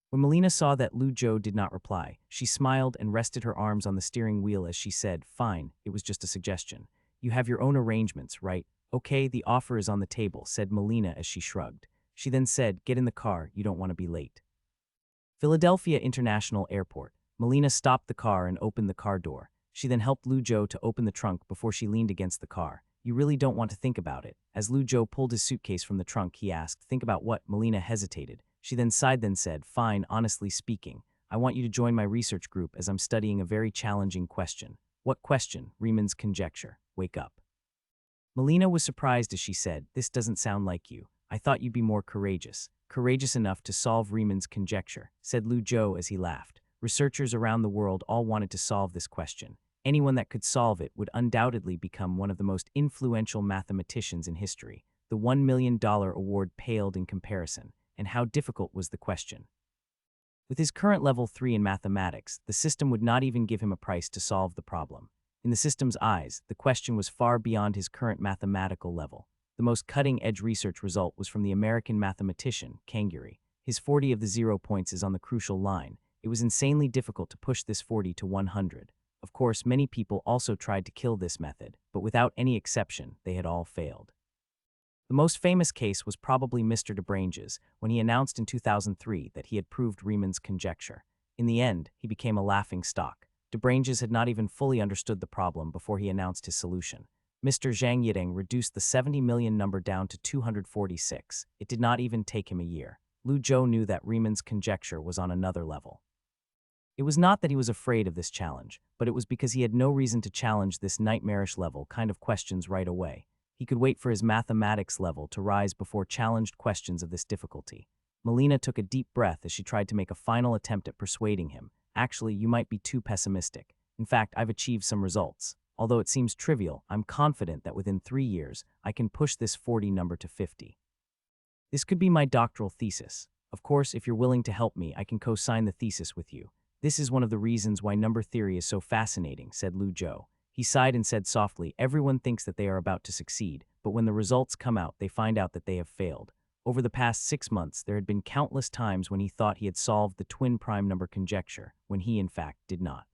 When Melina saw that Lu Zhou did not reply, she smiled and rested her arms on the steering wheel as she said, fine, it was just a suggestion. You have your own arrangements, right? Okay, the offer is on the table, said Melina as she shrugged. She then said, get in the car, you don't want to be late. Philadelphia International Airport. Melina stopped the car and opened the car door. She then helped Lu Zhou to open the trunk before she leaned against the car. You really don't want to think about it. As Lu Zhou pulled his suitcase from the trunk, he asked, think about what? Melina hesitated. She then sighed then said, fine, honestly speaking. I want you to join my research group as I'm studying a very challenging question. What question? Riemann's conjecture. Wake up. Melina was surprised as she said, this doesn't sound like you. I thought you'd be more courageous. Courageous enough to solve Riemann's conjecture, said Lu Zhou as he laughed. Researchers around the world all wanted to solve this question. Anyone that could solve it would undoubtedly become one of the most influential mathematicians in history. The $1 million award paled in comparison. And how difficult was the question? With his current level 3 in mathematics, the system would not even give him a price to solve the problem. In the system's eyes, the question was far beyond his current mathematical level. The most cutting-edge research result was from the American mathematician, Kanguri. His 40 of the 0 points is on the crucial line. It was insanely difficult to push this 40 to 100. Of course, many people also tried to kill this method, but without any exception, they had all failed. The most famous case was probably Mr. Debrange's, when he announced in 2003 that he had proved Riemann's conjecture. In the end, he became a laughing stock. Debrange's had not even fully understood the problem before he announced his solution. Mr. Zhang Yideng reduced the 70 million number down to 246. It did not even take him a year. Lu Zhou knew that Riemann's conjecture was on another level. It was not that he was afraid of this challenge, but it was because he had no reason to challenge this nightmarish level kind of questions right away. He could wait for his mathematics level to rise before challenged questions of this difficulty. Melina took a deep breath as she tried to make a final attempt at persuading him. Actually, you might be too pessimistic. In fact, I've achieved some results. Although it seems trivial, I'm confident that within 3 years, I can push this 40 number to 50. This could be my doctoral thesis. Of course, if you're willing to help me, I can co-sign the thesis with you. This is one of the reasons why number theory is so fascinating, said Lu Zhou. He sighed and said softly, everyone thinks that they are about to succeed, but when the results come out, they find out that they have failed. Over the past 6 months, there had been countless times when he thought he had solved the twin prime number conjecture, when he in fact did not.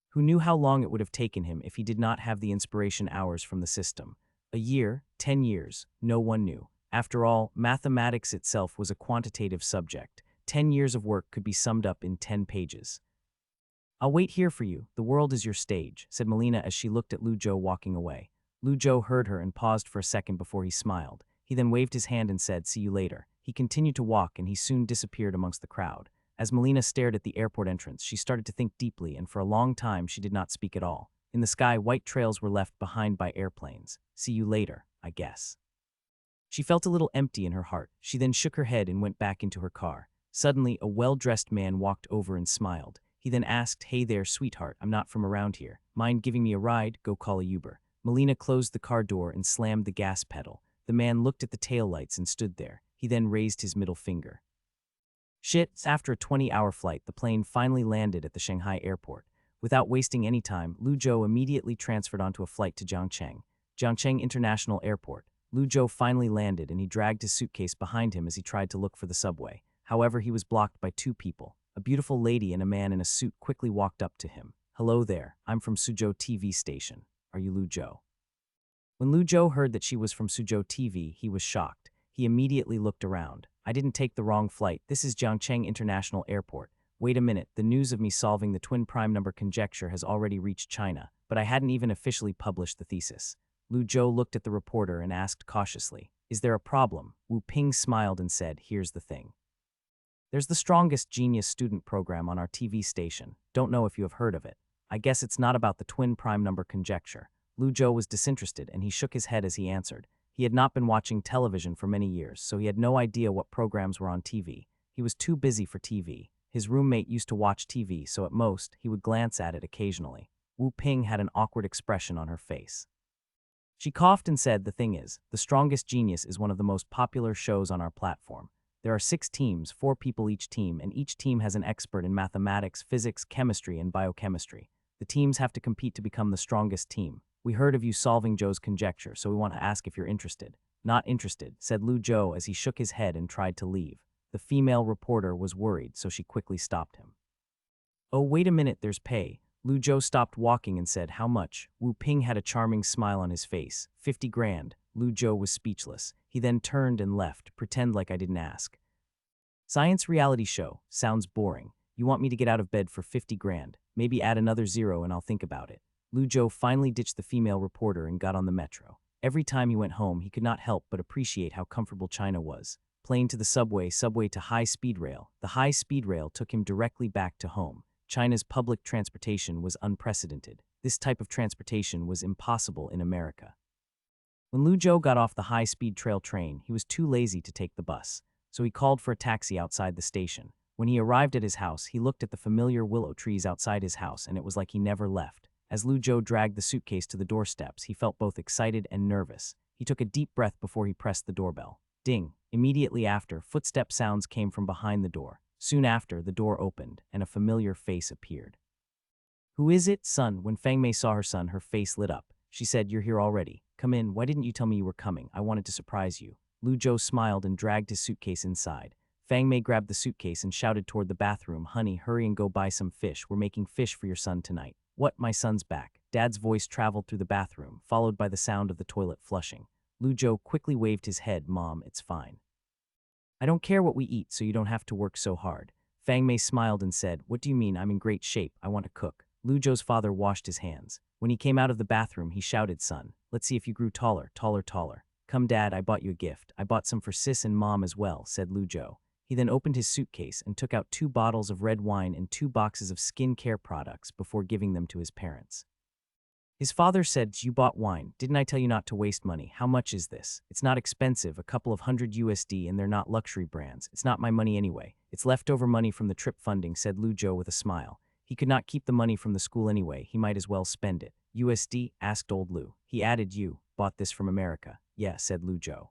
Who knew how long it would have taken him if he did not have the inspiration hours from the system? A year, 10 years, no one knew. After all, mathematics itself was a quantitative subject. 10 years of work could be summed up in 10 pages. I'll wait here for you. The world is your stage, said Melina as she looked at Lu Zhou walking away. Lu Zhou heard her and paused for a second before he smiled. He then waved his hand and said, see you later. He continued to walk and he soon disappeared amongst the crowd. As Melina stared at the airport entrance, she started to think deeply and for a long time she did not speak at all. In the sky, white trails were left behind by airplanes. See you later, I guess. She felt a little empty in her heart. She then shook her head and went back into her car. Suddenly, a well-dressed man walked over and smiled. He then asked, hey there, sweetheart, I'm not from around here. Mind giving me a ride? Go call a Uber. Melina closed the car door and slammed the gas pedal. The man looked at the taillights and stood there. He then raised his middle finger. Shit, after a 20-hour flight, the plane finally landed at the Shanghai airport. Without wasting any time, Lu Zhou immediately transferred onto a flight to Jiangcheng. Jiangcheng International Airport. Lu Zhou finally landed and he dragged his suitcase behind him as he tried to look for the subway. However, he was blocked by two people. A beautiful lady and a man in a suit quickly walked up to him. "Hello there, I'm from Suzhou TV station. Are you Lu Zhou?" When Lu Zhou heard that she was from Suzhou TV, he was shocked. He immediately looked around. "I didn't take the wrong flight. This is Jiangcheng International Airport. Wait a minute, the news of me solving the twin prime number conjecture has already reached China, but I hadn't even officially published the thesis." Lu Zhou looked at the reporter and asked cautiously, "Is there a problem?" Wu Ping smiled and said, "Here's the thing. There's the strongest genius student program on our TV station. Don't know if you have heard of it. I guess it's not about the twin prime number conjecture." Lu Zhou was disinterested and he shook his head as he answered. He had not been watching television for many years, so he had no idea what programs were on TV. He was too busy for TV. His roommate used to watch TV, so at most, he would glance at it occasionally. Wu Ping had an awkward expression on her face. She coughed and said, "The thing is, The Strongest Genius is one of the most popular shows on our platform. There are 6 teams, 4 people each team, and each team has an expert in mathematics, physics, chemistry, and biochemistry. The teams have to compete to become the strongest team. We heard of you solving Zhou's conjecture, so we want to ask if you're interested." "Not interested," said Lu Zhou as he shook his head and tried to leave. The female reporter was worried, so she quickly stopped him. "Oh, wait a minute, there's pay." Lu Zhou stopped walking and said, "How much?" Wu Ping had a charming smile on his face. 50 grand. Lu Zhou was speechless. He then turned and left. "Pretend like I didn't ask." "Science reality show. Sounds boring. You want me to get out of bed for 50 grand. Maybe add another zero and I'll think about it." Lu Zhou finally ditched the female reporter and got on the metro. Every time he went home, he could not help but appreciate how comfortable China was. Plane to the subway, subway to high-speed rail. The high-speed rail took him directly back to home. China's public transportation was unprecedented. This type of transportation was impossible in America. When Lu Zhou got off the high-speed trail train, he was too lazy to take the bus, so he called for a taxi outside the station. When he arrived at his house, he looked at the familiar willow trees outside his house, and it was like he never left. As Lu Zhou dragged the suitcase to the doorsteps, he felt both excited and nervous. He took a deep breath before he pressed the doorbell. Ding! Immediately after, footstep sounds came from behind the door. Soon after, the door opened, and a familiar face appeared. "Who is it, son?" When Fang Mei saw her son, her face lit up. She said, "You're here already. Come in. Why didn't you tell me you were coming? I wanted to surprise you." Lu Zhou smiled and dragged his suitcase inside. Fang Mei grabbed the suitcase and shouted toward the bathroom, "Honey, hurry and go buy some fish. We're making fish for your son tonight." "What? My son's back." Dad's voice traveled through the bathroom, followed by the sound of the toilet flushing. Lu Zhou quickly waved his head. "Mom, it's fine. I don't care what we eat, so you don't have to work so hard." Fang Mei smiled and said, "What do you mean? I'm in great shape. I want to cook." Lu Zhou's father washed his hands. When he came out of the bathroom, he shouted, "Son, let's see if you grew taller, taller, taller." "Come, Dad, I bought you a gift. I bought some for Sis and Mom as well," said Lu Zhou. He then opened his suitcase and took out 2 bottles of red wine and 2 boxes of skincare products before giving them to his parents. His father said, "You bought wine. Didn't I tell you not to waste money? How much is this? It's not expensive, a couple of $100 and they're not luxury brands. It's not my money anyway. It's leftover money from the trip funding," said Lu Zhou with a smile. He could not keep the money from the school anyway. He might as well spend it. "USD? Asked old Lu. He added, "You bought this from America." "Yeah," said Lu Zhou.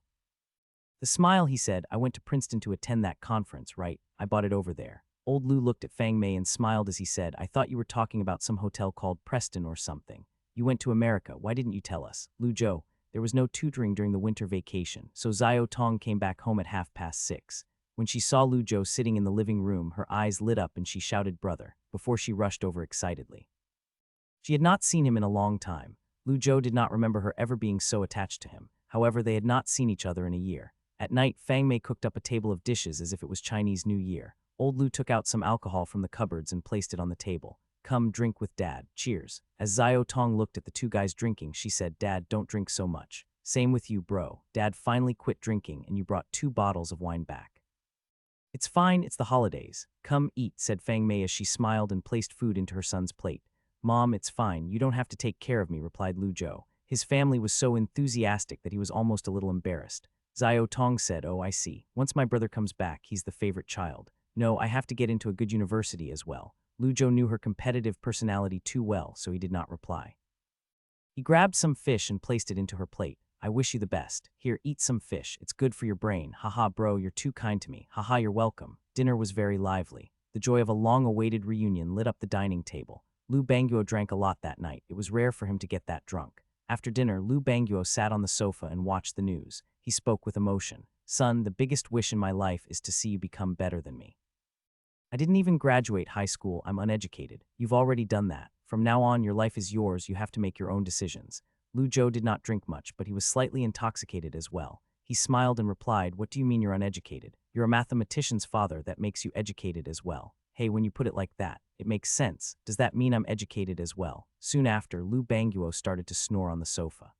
The smile, he said, "I went to Princeton to attend that conference, right? I bought it over there." Old Lu looked at Fang Mei and smiled as he said, "I thought you were talking about some hotel called Preston or something. You went to America. Why didn't you tell us?" "Lu Zhou, there was no tutoring during the winter vacation, so Xiao Tong came back home at 6:30. When she saw Lu Zhou sitting in the living room, her eyes lit up and she shouted, 'Brother,' before she rushed over excitedly. She had not seen him in a long time. Lu Zhou did not remember her ever being so attached to him. However, they had not seen each other in a year. At night, Fang Mei cooked up a table of dishes as if it was Chinese New Year. Old Lu took out some alcohol from the cupboards and placed it on the table. "Come, drink with Dad. Cheers." As Xiao Tong looked at the 2 guys drinking, she said, "Dad, don't drink so much." "Same with you, bro. Dad finally quit drinking and you brought 2 bottles of wine back." "It's fine, it's the holidays. Come eat," said Fang Mei as she smiled and placed food into her son's plate. "Mom, it's fine. You don't have to take care of me," replied Lu Zhou. His family was so enthusiastic that he was almost a little embarrassed. Xiao Tong said, "Oh, I see. Once my brother comes back, he's the favorite child. No, I have to get into a good university as well." Lu Zhou knew her competitive personality too well, so he did not reply. He grabbed some fish and placed it into her plate. "I wish you the best. Here, eat some fish. It's good for your brain. Haha, bro, you're too kind to me. Haha, you're welcome." Dinner was very lively. The joy of a long-awaited reunion lit up the dining table. Lu Bangguo drank a lot that night. It was rare for him to get that drunk. After dinner, Lu Bangguo sat on the sofa and watched the news. He spoke with emotion. Son, the biggest wish in my life is to see you become better than me. I didn't even graduate high school, I'm uneducated. You've already done that. From now on, your life is yours, you have to make your own decisions. Lu Zhou did not drink much, but he was slightly intoxicated as well. He smiled and replied, what do you mean you're uneducated? You're a mathematician's father, that makes you educated as well. Hey, when you put it like that, it makes sense. Does that mean I'm educated as well? Soon after, Lu Bangguo started to snore on the sofa.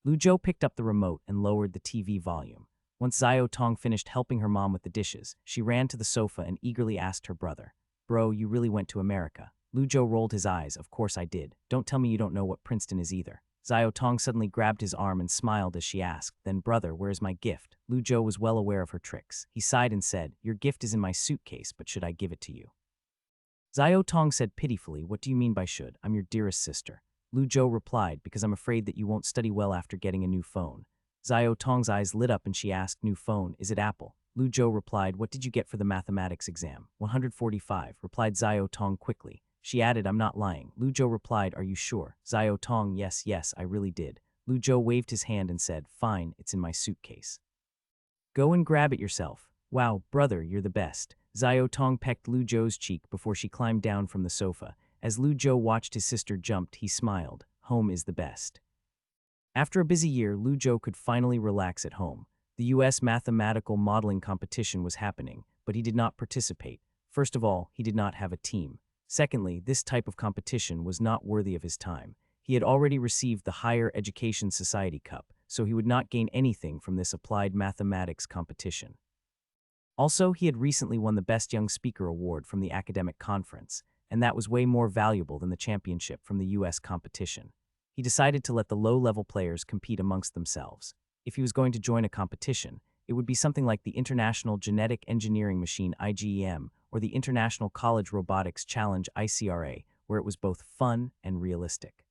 Lu Zhou picked up the remote and lowered the TV volume. Once Xiao Tong finished helping her mom with the dishes, she ran to the sofa and eagerly asked her brother, Bro, you really went to America? Lu Zhou rolled his eyes. Of course I did. Don't tell me you don't know what Princeton is either. Xiao Tong suddenly grabbed his arm and smiled as she asked, then brother, where's my gift? Lu Zhou was well aware of her tricks. He sighed and said, your gift is in my suitcase, but should I give it to you? Xiao Tong said pitifully, what do you mean by should? I'm your dearest sister. Lu Zhou replied, because I'm afraid that you won't study well after getting a new phone. Xiao Tong's eyes lit up and she asked, new phone, is it Apple? Lu Zhou replied, what did you get for the mathematics exam? 145, replied Xiao Tong quickly. She added, I'm not lying. Lu Zhou replied, are you sure? Xiao Tong, yes, I really did. Lu Zhou waved his hand and said, fine, it's in my suitcase. Go and grab it yourself. Wow, brother, you're the best. Xiao Tong pecked Lu Zhou's cheek before she climbed down from the sofa. As Lu Zhou watched his sister jumped, he smiled. Home is the best. After a busy year, Lu Zhou could finally relax at home. The U.S. mathematical modeling competition was happening, but he did not participate. First of all, he did not have a team. Secondly, this type of competition was not worthy of his time. He had already received the Higher Education Society Cup, so he would not gain anything from this applied mathematics competition. Also, he had recently won the Best Young Speaker award from the academic conference, and that was way more valuable than the championship from the U.S. competition. He decided to let the low-level players compete amongst themselves. If he was going to join a competition, it would be something like the International Genetic Engineering Machine IGEM or the International College Robotics Challenge ICRA, where it was both fun and realistic.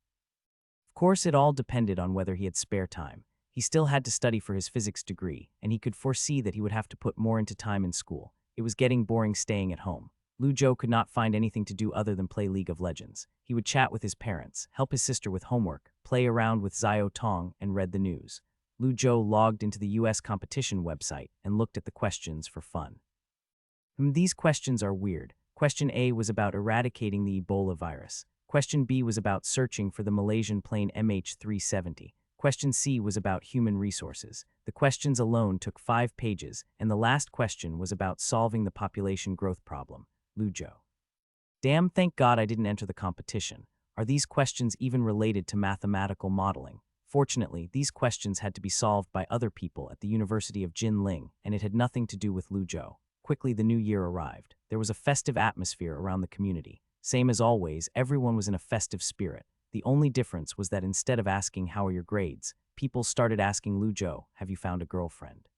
Of course, it all depended on whether he had spare time. He still had to study for his physics degree, and he could foresee that he would have to put more into time in school. It was getting boring staying at home. Lu Zhou could not find anything to do other than play League of Legends. He would chat with his parents, help his sister with homework, play around with Xiao Tong, and read the news. Lu Zhou logged into the U.S. competition website and looked at the questions for fun. These questions are weird. Question A was about eradicating the Ebola virus. Question B was about searching for the Malaysian plane MH370. Question C was about human resources. The questions alone took 5 pages, and the last question was about solving the population growth problem. Lu Zhou. Damn, thank God I didn't enter the competition. Are these questions even related to mathematical modeling? Fortunately, these questions had to be solved by other people at the University of Jinling, and it had nothing to do with Lu Zhou. Quickly, the new year arrived. There was a festive atmosphere around the community. Same as always, everyone was in a festive spirit. The only difference was that instead of asking, how are your grades, people started asking Lu Zhou, have you found a girlfriend?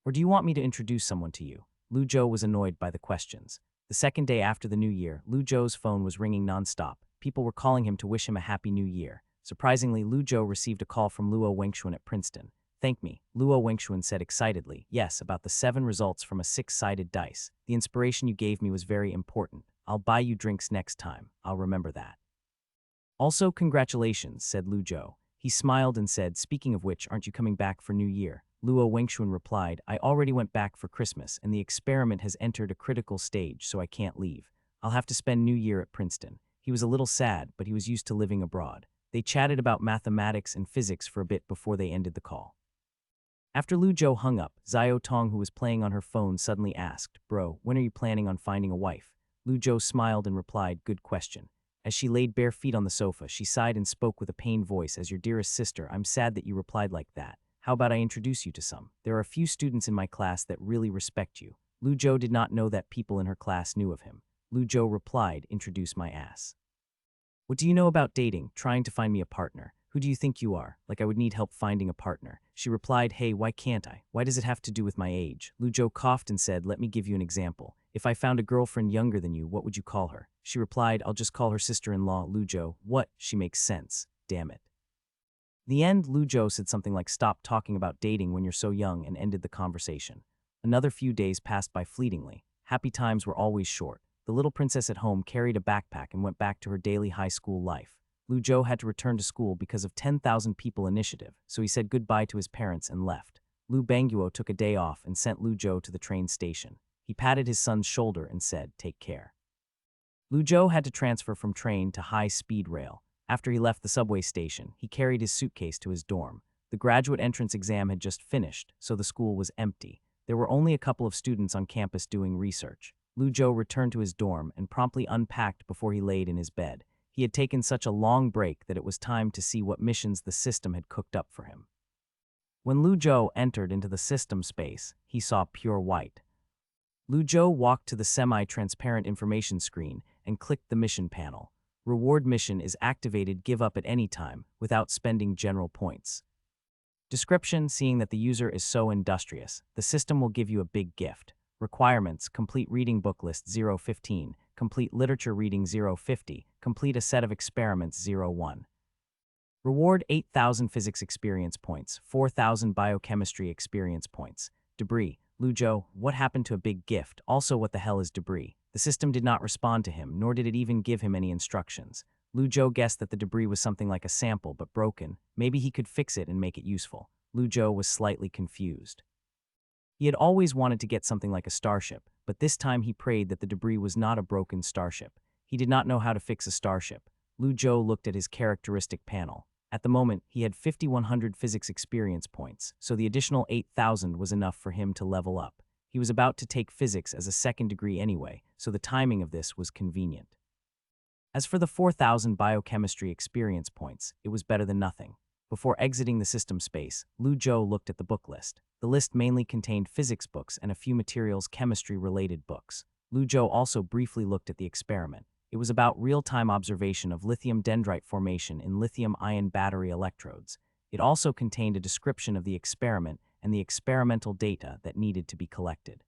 Or do you want me to introduce someone to you? Lu Zhou was annoyed by the questions. The second day after the new year, Lu Zhou's phone was ringing nonstop. People were calling him to wish him a happy new year. Surprisingly, Lu Zhou received a call from Luo Wengxuan at Princeton. Thank me, Luo Wengxuan said excitedly. Yes, about the 7 results from a 6-sided dice. The inspiration you gave me was very important. I'll buy you drinks next time. I'll remember that. Also, congratulations, said Lu Zhou. He smiled and said, speaking of which, aren't you coming back for New Year? Luo Wengxuan replied, I already went back for Christmas, and the experiment has entered a critical stage, so I can't leave. I'll have to spend New Year at Princeton. He was a little sad, but he was used to living abroad. They chatted about mathematics and physics for a bit before they ended the call. After Lu Zhou hung up, Xiao Tong, who was playing on her phone, suddenly asked, Bro, when are you planning on finding a wife? Lu Zhou smiled and replied, good question. As she laid bare feet on the sofa, she sighed and spoke with a pained voice, as your dearest sister, I'm sad that you replied like that. How about I introduce you to some? There are a few students in my class that really respect you. Lu Zhou did not know that people in her class knew of him. Lu Zhou replied, introduce my ass. What do you know about dating, trying to find me a partner? Who do you think you are? Like I would need help finding a partner. She replied, hey, why can't I? Why does it have to do with my age? Lu Zhou coughed and said, let me give you an example. If I found a girlfriend younger than you, what would you call her? She replied, I'll just call her sister-in-law. Lu Zhou, what? She makes sense. Damn it. In the end, Lu Zhou said something like, stop talking about dating when you're so young, and ended the conversation. Another few days passed by fleetingly. Happy times were always short. The little princess at home carried a backpack and went back to her daily high school life. Lu Zhou had to return to school because of 10,000 people initiative, so he said goodbye to his parents and left. Lu Bangguo took a day off and sent Lu Zhou to the train station. He patted his son's shoulder and said, "Take care." Lu Zhou had to transfer from train to high-speed rail. After he left the subway station, he carried his suitcase to his dorm. The graduate entrance exam had just finished, so the school was empty. There were only a couple of students on campus doing research. Lu Zhou returned to his dorm and promptly unpacked before he laid in his bed. He had taken such a long break that it was time to see what missions the system had cooked up for him. When Lu Zhou entered into the system space, he saw pure white. Lu Zhou walked to the semi-transparent information screen and clicked the mission panel. Reward mission is activated, give up at any time, without spending general points. Description: seeing that the user is so industrious, the system will give you a big gift. Requirements: complete reading book list 015, complete literature reading 050, complete a set of experiments 01. Reward: 8,000 physics experience points, 4,000 biochemistry experience points. Debris: Lu Zhou, what happened to a big gift? Also, what the hell is debris? The system did not respond to him, nor did it even give him any instructions. Lu Zhou guessed that the debris was something like a sample, but broken. Maybe he could fix it and make it useful. Lu Zhou was slightly confused. He had always wanted to get something like a starship, but this time he prayed that the debris was not a broken starship. He did not know how to fix a starship. Lu Zhou looked at his characteristic panel. At the moment, he had 5,100 physics experience points, so the additional 8,000 was enough for him to level up. He was about to take physics as a second degree anyway, so the timing of this was convenient. As for the 4,000 biochemistry experience points, it was better than nothing. Before exiting the system space, Lu Zhou looked at the book list. The list mainly contained physics books and a few materials chemistry-related books. Lu Zhou also briefly looked at the experiment. It was about real-time observation of lithium dendrite formation in lithium-ion battery electrodes. It also contained a description of the experiment and the experimental data that needed to be collected.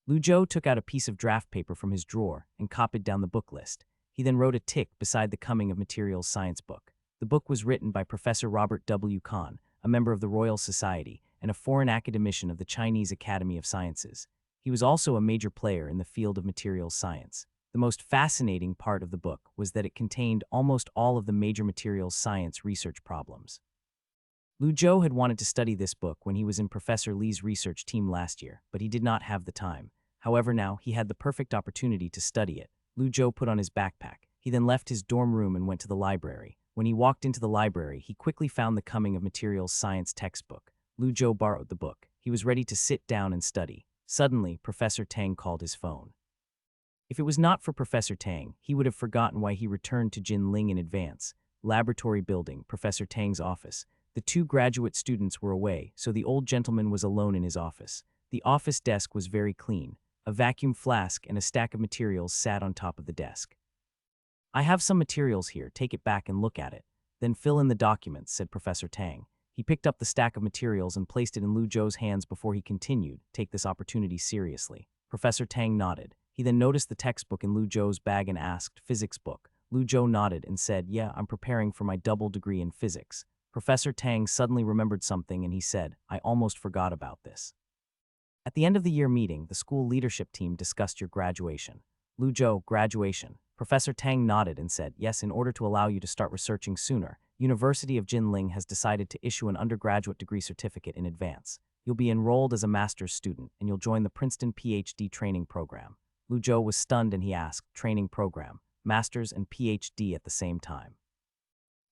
Lu Zhou took out a piece of draft paper from his drawer and copied down the book list. He then wrote a tick beside the Coming of Materials science book. The book was written by Professor Robert W. Kahn, a member of the Royal Society and a foreign academician of the Chinese Academy of Sciences. He was also a major player in the field of materials science. The most fascinating part of the book was that it contained almost all of the major materials science research problems. Lu Zhou had wanted to study this book when he was in Professor Li's research team last year, but he did not have the time. However, now he had the perfect opportunity to study it. Lu Zhou put on his backpack. He then left his dorm room and went to the library. When he walked into the library, he quickly found the Coming of Materials science textbook. Lu Zhou borrowed the book. He was ready to sit down and study. Suddenly, Professor Tang called his phone. If it was not for Professor Tang, he would have forgotten why he returned to Jinling in advance. Laboratory building, Professor Tang's office. The two graduate students were away, so the old gentleman was alone in his office. The office desk was very clean. A vacuum flask and a stack of materials sat on top of the desk. "I have some materials here, take it back and look at it. Then fill in the documents," said Professor Tang. He picked up the stack of materials and placed it in Lu Zhou's hands before he continued, "Take this opportunity seriously." Professor Tang nodded. He then noticed the textbook in Lu Zhou's bag and asked, "Physics book?" Lu Zhou nodded and said, "Yeah, I'm preparing for my double degree in physics." Professor Tang suddenly remembered something and he said, "I almost forgot about this." At the end of the year meeting, the school leadership team discussed your graduation. Lu Zhou, graduation. Professor Tang nodded and said, "Yes, in order to allow you to start researching sooner, University of Jinling has decided to issue an undergraduate degree certificate in advance. You'll be enrolled as a master's student and you'll join the Princeton PhD training program." Lu Zhou was stunned and he asked, "Training program, master's and PhD at the same time?"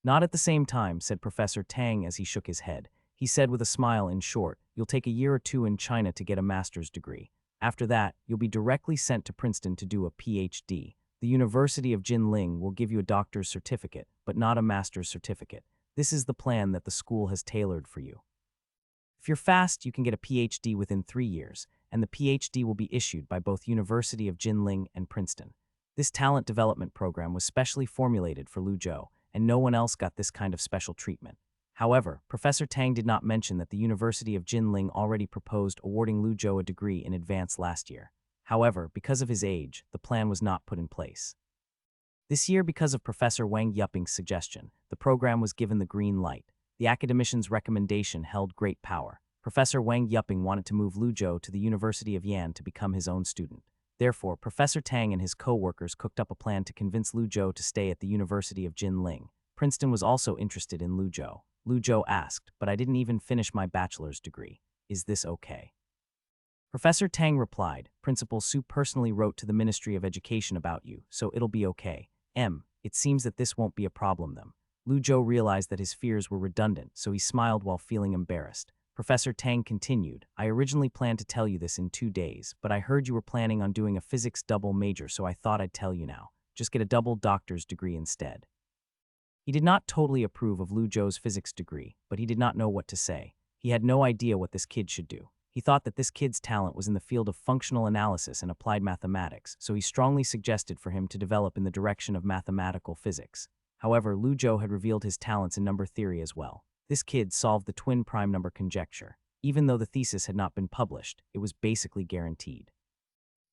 "Not at the same time," said Professor Tang as he shook his head. He said with a smile, "In short, you'll take a year or two in China to get a master's degree. After that, you'll be directly sent to Princeton to do a PhD. The University of Jinling will give you a doctor's certificate, but not a master's certificate. This is the plan that the school has tailored for you. If you're fast, you can get a PhD within 3 years, and the PhD will be issued by both University of Jinling and Princeton." This talent development program was specially formulated for Lu Zhou, and no one else got this kind of special treatment. However, Professor Tang did not mention that the University of Jinling already proposed awarding Lu Zhou a degree in advance last year. However, because of his age, the plan was not put in place. This year, because of Professor Wang Yuping's suggestion, the program was given the green light. The academician's recommendation held great power. Professor Wang Yuping wanted to move Lu Zhou to the University of Yan to become his own student. Therefore, Professor Tang and his co-workers cooked up a plan to convince Lu Zhou to stay at the University of Jinling. Princeton was also interested in Lu Zhou. Lu Zhou asked, "But I didn't even finish my bachelor's degree. Is this okay?" Professor Tang replied, "Principal Su personally wrote to the Ministry of Education about you, so it'll be okay. It seems that this won't be a problem then." Lu Zhou realized that his fears were redundant, so he smiled while feeling embarrassed. Professor Tang continued, "I originally planned to tell you this in 2 days, but I heard you were planning on doing a physics double major, so I thought I'd tell you now. Just get a double doctor's degree instead." He did not totally approve of Lu Zhou's physics degree, but he did not know what to say. He had no idea what this kid should do. He thought that this kid's talent was in the field of functional analysis and applied mathematics, so he strongly suggested for him to develop in the direction of mathematical physics. However, Lu Zhou had revealed his talents in number theory as well. This kid solved the twin prime number conjecture. Even though the thesis had not been published, it was basically guaranteed.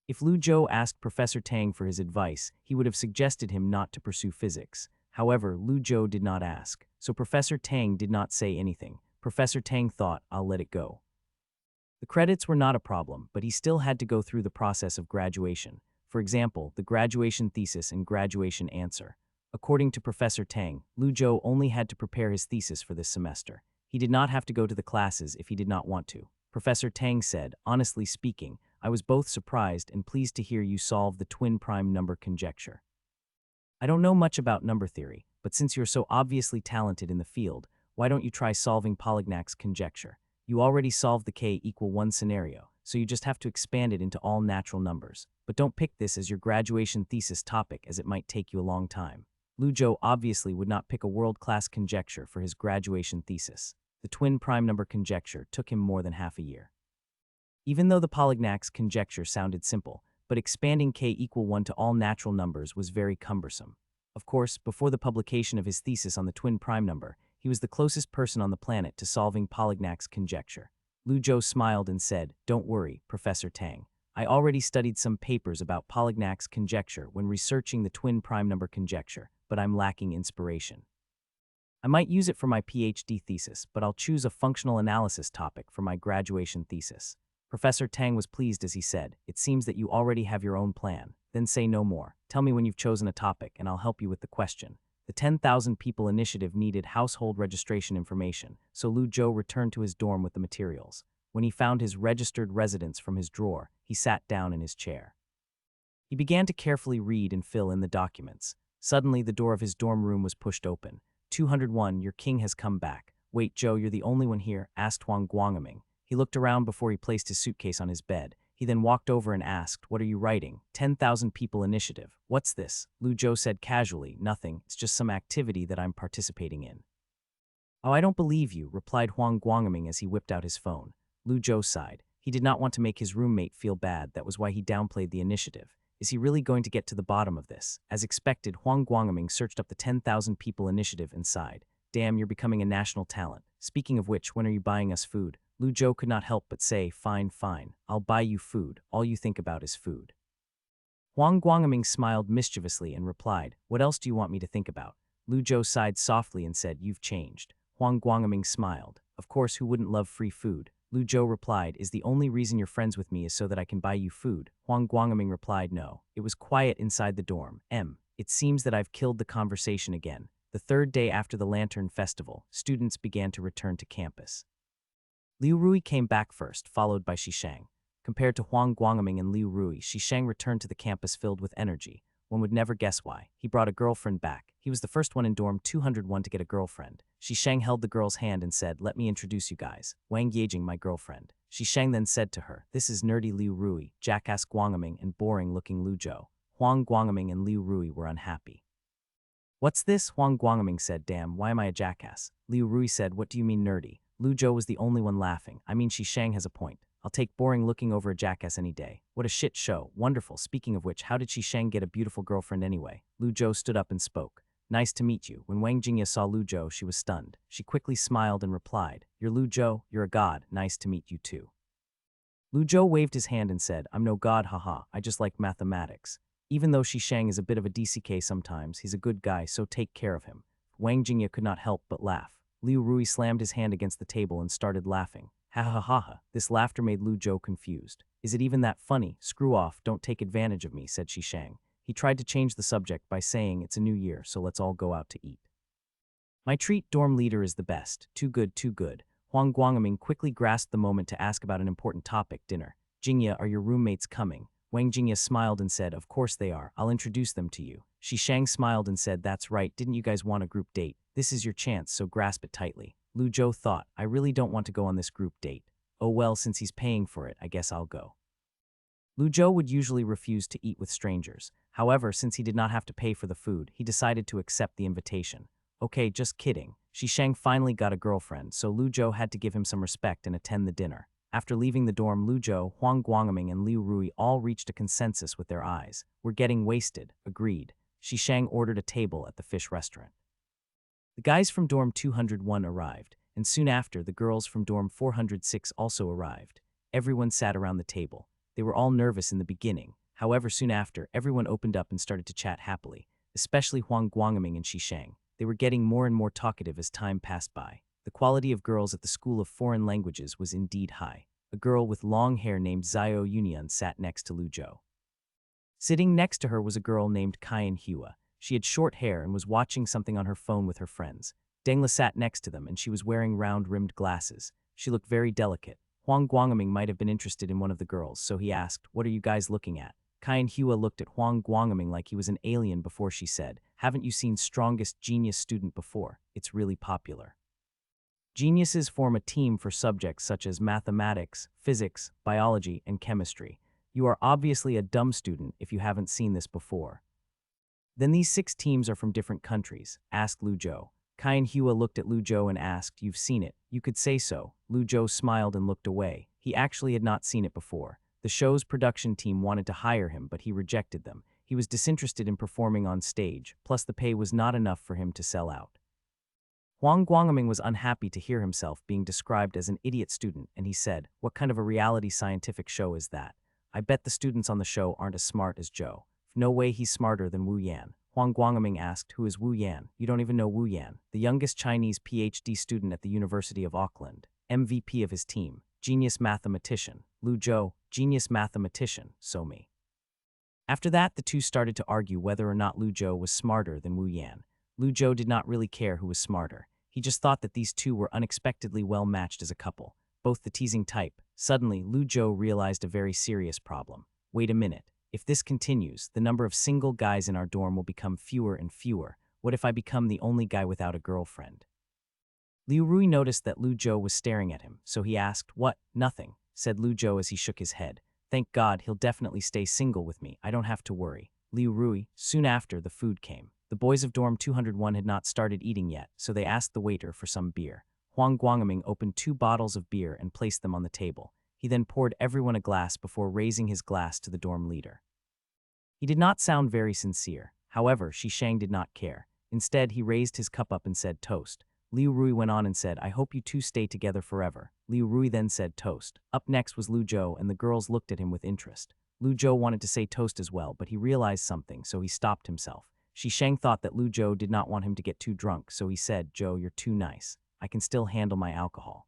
If Lu Zhou asked Professor Tang for his advice, he would have suggested him not to pursue physics. However, Lu Zhou did not ask, so Professor Tang did not say anything. Professor Tang thought, "I'll let it go." The credits were not a problem, but he still had to go through the process of graduation. For example, the graduation thesis and graduation answer. According to Professor Tang, Lu Zhou only had to prepare his thesis for this semester. He did not have to go to the classes if he did not want to. Professor Tang said, "Honestly speaking, I was both surprised and pleased to hear you solve the twin prime number conjecture. I don't know much about number theory, but since you're so obviously talented in the field, why don't you try solving Polignac's conjecture? You already solved the k=1 scenario, so you just have to expand it into all natural numbers. But don't pick this as your graduation thesis topic as it might take you a long time." Lu Zhou obviously would not pick a world-class conjecture for his graduation thesis. The twin prime number conjecture took him more than half a year. Even though the Polignac's conjecture sounded simple, but expanding k=1 to all natural numbers was very cumbersome. Of course, before the publication of his thesis on the twin prime number, he was the closest person on the planet to solving Polignac's conjecture. Lu Zhou smiled and said, "Don't worry, Professor Tang. I already studied some papers about Polignac's conjecture when researching the twin prime number conjecture, but I'm lacking inspiration. I might use it for my PhD thesis, but I'll choose a functional analysis topic for my graduation thesis." Professor Tang was pleased as he said, "It seems that you already have your own plan. Then say no more. Tell me when you've chosen a topic and I'll help you with the question." The 10,000 people initiative needed household registration information, so Lu Zhou returned to his dorm with the materials. When he found his registered residence from his drawer, he sat down in his chair. He began to carefully read and fill in the documents. Suddenly, the door of his dorm room was pushed open. 201, your king has come back. Wait, Joe, you're the only one here, asked Huang Guangming. He looked around before he placed his suitcase on his bed. He then walked over and asked, "What are you writing?" 10,000 people initiative. "What's this?" Lu Zhou said casually, "Nothing, it's just some activity that I'm participating in." "Oh, I don't believe you," replied Huang Guangming as he whipped out his phone. Lu Zhou sighed. He did not want to make his roommate feel bad, that was why he downplayed the initiative. Is he really going to get to the bottom of this? As expected, Huang Guangming searched up the 10,000 people initiative and sighed. "Damn, you're becoming a national talent. Speaking of which, when are you buying us food?" Lu Zhou could not help but say, "Fine, fine. I'll buy you food. All you think about is food." Huang Guangming smiled mischievously and replied, "What else do you want me to think about?" Lu Zhou sighed softly and said, "You've changed." Huang Guangming smiled. "Of course, who wouldn't love free food?" Lu Zhou replied, "Is the only reason you're friends with me is so that I can buy you food?" Huang Guangming replied, "No." It was quiet inside the dorm. It seems that I've killed the conversation again. The third day after the Lantern Festival, students began to return to campus. Liu Rui came back first, followed by Xishang. Compared to Huang Guangming and Liu Rui, Xishang returned to the campus filled with energy. One would never guess why. He brought a girlfriend back. He was the first one in dorm 201 to get a girlfriend. Xishang held the girl's hand and said, "Let me introduce you guys. Wang Yejing, my girlfriend." Xishang then said to her, "This is nerdy Liu Rui, jackass Guangming, and boring-looking Lu Zhou." Huang Guangming and Liu Rui were unhappy. "What's this?" Huang Guangming said, "Damn, why am I a jackass?" Liu Rui said, "What do you mean nerdy?" Lu Zhou was the only one laughing. "I mean, Xishang has a point. I'll take boring looking over a jackass any day. What a shit show. Wonderful. Speaking of which, how did Xishang get a beautiful girlfriend anyway?" Lu Zhou stood up and spoke. "Nice to meet you." When Wang Jingya saw Lu Zhou, she was stunned. She quickly smiled and replied, "You're Lu Zhou? You're a god. Nice to meet you too." Lu Zhou waved his hand and said, "I'm no god, haha. I just like mathematics." Even though Xishang is a bit of a DCK sometimes, he's a good guy, so take care of him. Wang Jingya could not help but laugh. Liu Rui slammed his hand against the table and started laughing. Ha ha ha ha. This laughter made Lu Zhou confused. Is it even that funny? Screw off, don't take advantage of me, said Shishang. He tried to change the subject by saying it's a new year, so let's all go out to eat. My treat, dorm leader, is the best. Too good, too good. Huang Guangming quickly grasped the moment to ask about an important topic, dinner. Jingya, are your roommates coming? Wang Jingya smiled and said, of course they are. I'll introduce them to you. Shishang smiled and said, that's right, didn't you guys want a group date? This is your chance, so grasp it tightly. Lu Zhou thought, I really don't want to go on this group date. Oh well, since he's paying for it, I guess I'll go. Lu Zhou would usually refuse to eat with strangers. However, since he did not have to pay for the food, he decided to accept the invitation. Okay, just kidding. Shishang finally got a girlfriend, so Lu Zhou had to give him some respect and attend the dinner. After leaving the dorm, Lu Zhou, Huang Guangming, and Liu Rui all reached a consensus with their eyes. We're getting wasted, agreed. Shishang ordered a table at the fish restaurant. The guys from dorm 201 arrived, and soon after, the girls from dorm 406 also arrived. Everyone sat around the table. They were all nervous in the beginning. However, soon after, everyone opened up and started to chat happily, especially Huang Guangming and Shishang. They were getting more and more talkative as time passed by. The quality of girls at the School of Foreign Languages was indeed high. A girl with long hair named Xiao Yunian sat next to Lu Zhou. Sitting next to her was a girl named Kaian Hua. She had short hair and was watching something on her phone with her friends. Dengla sat next to them, and she was wearing round-rimmed glasses. She looked very delicate. Huang Guangming might have been interested in one of the girls, so he asked, what are you guys looking at? Kaian Hua looked at Huang Guangming like he was an alien before she said, haven't you seen Strongest Genius Student before? It's really popular. Geniuses form a team for subjects such as mathematics, physics, biology, and chemistry. You are obviously a dumb student if you haven't seen this before. Then these 6 teams are from different countries, asked Lu Zhou. Kaian Hua looked at Lu Zhou and asked, you've seen it. You could say so. Lu Zhou smiled and looked away. He actually had not seen it before. The show's production team wanted to hire him, but he rejected them. He was disinterested in performing on stage, plus the pay was not enough for him to sell out. Huang Guangming was unhappy to hear himself being described as an idiot student, and he said, what kind of a reality scientific show is that? I bet the students on the show aren't as smart as Zhou. No way he's smarter than Wu Yan. Huang Guangming asked, who is Wu Yan? You don't even know Wu Yan, the youngest Chinese PhD student at the University of Auckland, MVP of his team, genius mathematician. Lu Zhou, genius mathematician, so me. After that, the two started to argue whether or not Lu Zhou was smarter than Wu Yan. Lu Zhou did not really care who was smarter. He just thought that these two were unexpectedly well matched as a couple, both the teasing type. Suddenly, Lu Zhou realized a very serious problem. Wait a minute. If this continues, the number of single guys in our dorm will become fewer and fewer. What if I become the only guy without a girlfriend? Liu Rui noticed that Lu Zhou was staring at him, so he asked, what? Nothing, said Lu Zhou as he shook his head. Thank God, he'll definitely stay single with me. I don't have to worry. Liu Rui. Soon after, the food came. The boys of dorm 201 had not started eating yet, so they asked the waiter for some beer. Huang Guangming opened 2 bottles of beer and placed them on the table. He then poured everyone a glass before raising his glass to the dorm leader. He did not sound very sincere. However, Shishang did not care. Instead, he raised his cup up and said, toast. Liu Rui went on and said, I hope you two stay together forever. Liu Rui then said, toast. Up next was Lu Zhou, and the girls looked at him with interest. Lu Zhou wanted to say toast as well, but he realized something, so he stopped himself. Shishang thought that Lu Zhou did not want him to get too drunk, so he said, Zhou, you're too nice. I can still handle my alcohol.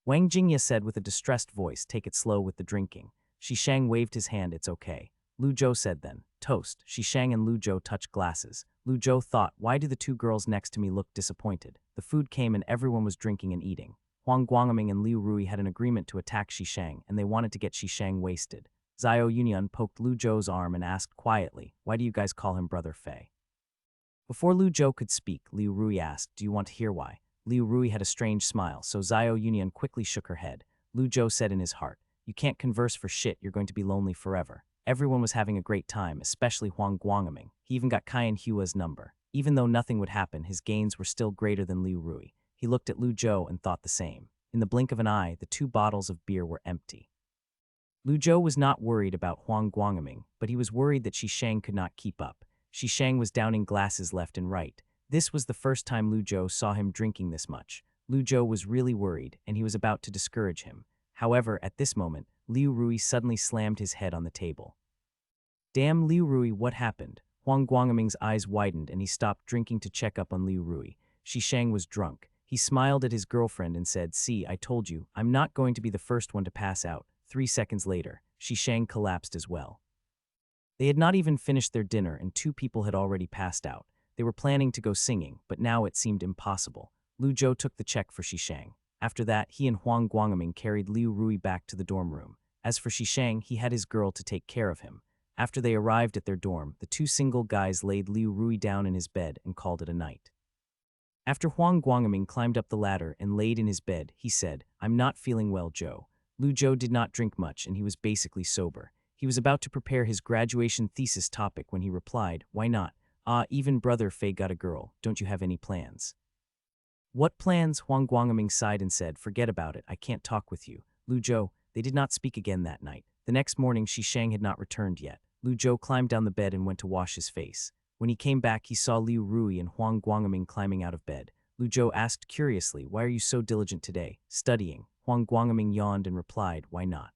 Wang Jingya said with a distressed voice, take it slow with the drinking. Shishang waved his hand, it's okay. Lu Zhou said then, toast. Shishang and Lu Zhou touched glasses. Lu Zhou thought, why do the 2 girls next to me look disappointed? The food came and everyone was drinking and eating. Huang Guangming and Liu Rui had an agreement to attack Shishang, and they wanted to get Shishang wasted. Xiao Yunian poked Lu Zhou's arm and asked quietly, why do you guys call him Brother Fei? Before Lu Zhou could speak, Liu Rui asked, do you want to hear why? Liu Rui had a strange smile, so Xiao Yunian quickly shook her head. Lu Zhou said in his heart, you can't converse for shit, you're going to be lonely forever. Everyone was having a great time, especially Huang Guangming. He even got Kaian Hua's number. Even though nothing would happen, his gains were still greater than Liu Rui. He looked at Lu Zhou and thought the same. In the blink of an eye, the 2 bottles of beer were empty. Lu Zhou was not worried about Huang Guangming, but he was worried that Shishang could not keep up. Shishang was downing glasses left and right. This was the first time Lu Zhou saw him drinking this much. Lu Zhou was really worried, and he was about to discourage him. However, at this moment, Liu Rui suddenly slammed his head on the table. Damn, Liu Rui, what happened? Huang Guangming's eyes widened and he stopped drinking to check up on Liu Rui. Shishang was drunk. He smiled at his girlfriend and said, see, I told you, I'm not going to be the first one to pass out. 3 seconds later, Shishang collapsed as well. They had not even finished their dinner and 2 people had already passed out. They were planning to go singing, but now it seemed impossible. Lu Zhou took the check for Shishang. After that, he and Huang Guangming carried Liu Rui back to the dorm room. As for Shishang, he had his girl to take care of him. After they arrived at their dorm, the 2 single guys laid Liu Rui down in his bed and called it a night. After Huang Guangming climbed up the ladder and laid in his bed, he said, "I'm not feeling well, Zhou." Lu Zhou did not drink much and he was basically sober. He was about to prepare his graduation thesis topic when he replied, "Why not? Even brother Fei got a girl. Don't you have any plans?" "What plans?" Huang Guangming sighed and said, "Forget about it. I can't talk with you." Lu Zhou, they did not speak again that night. The next morning, Shishang had not returned yet. Lu Zhou climbed down the bed and went to wash his face. When he came back, he saw Liu Rui and Huang Guangming climbing out of bed. Lu Zhou asked curiously, "Why are you so diligent today?" "Studying." Huang Guangming yawned and replied, "Why not?"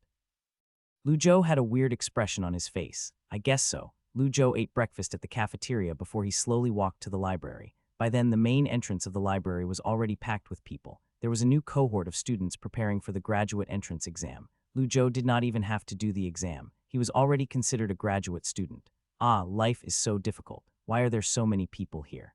Lu Zhou had a weird expression on his face. "I guess so." Lu Zhou ate breakfast at the cafeteria before he slowly walked to the library. By then, the main entrance of the library was already packed with people. There was a new cohort of students preparing for the graduate entrance exam. Lu Zhou did not even have to do the exam. He was already considered a graduate student. Life is so difficult. Why are there so many people here?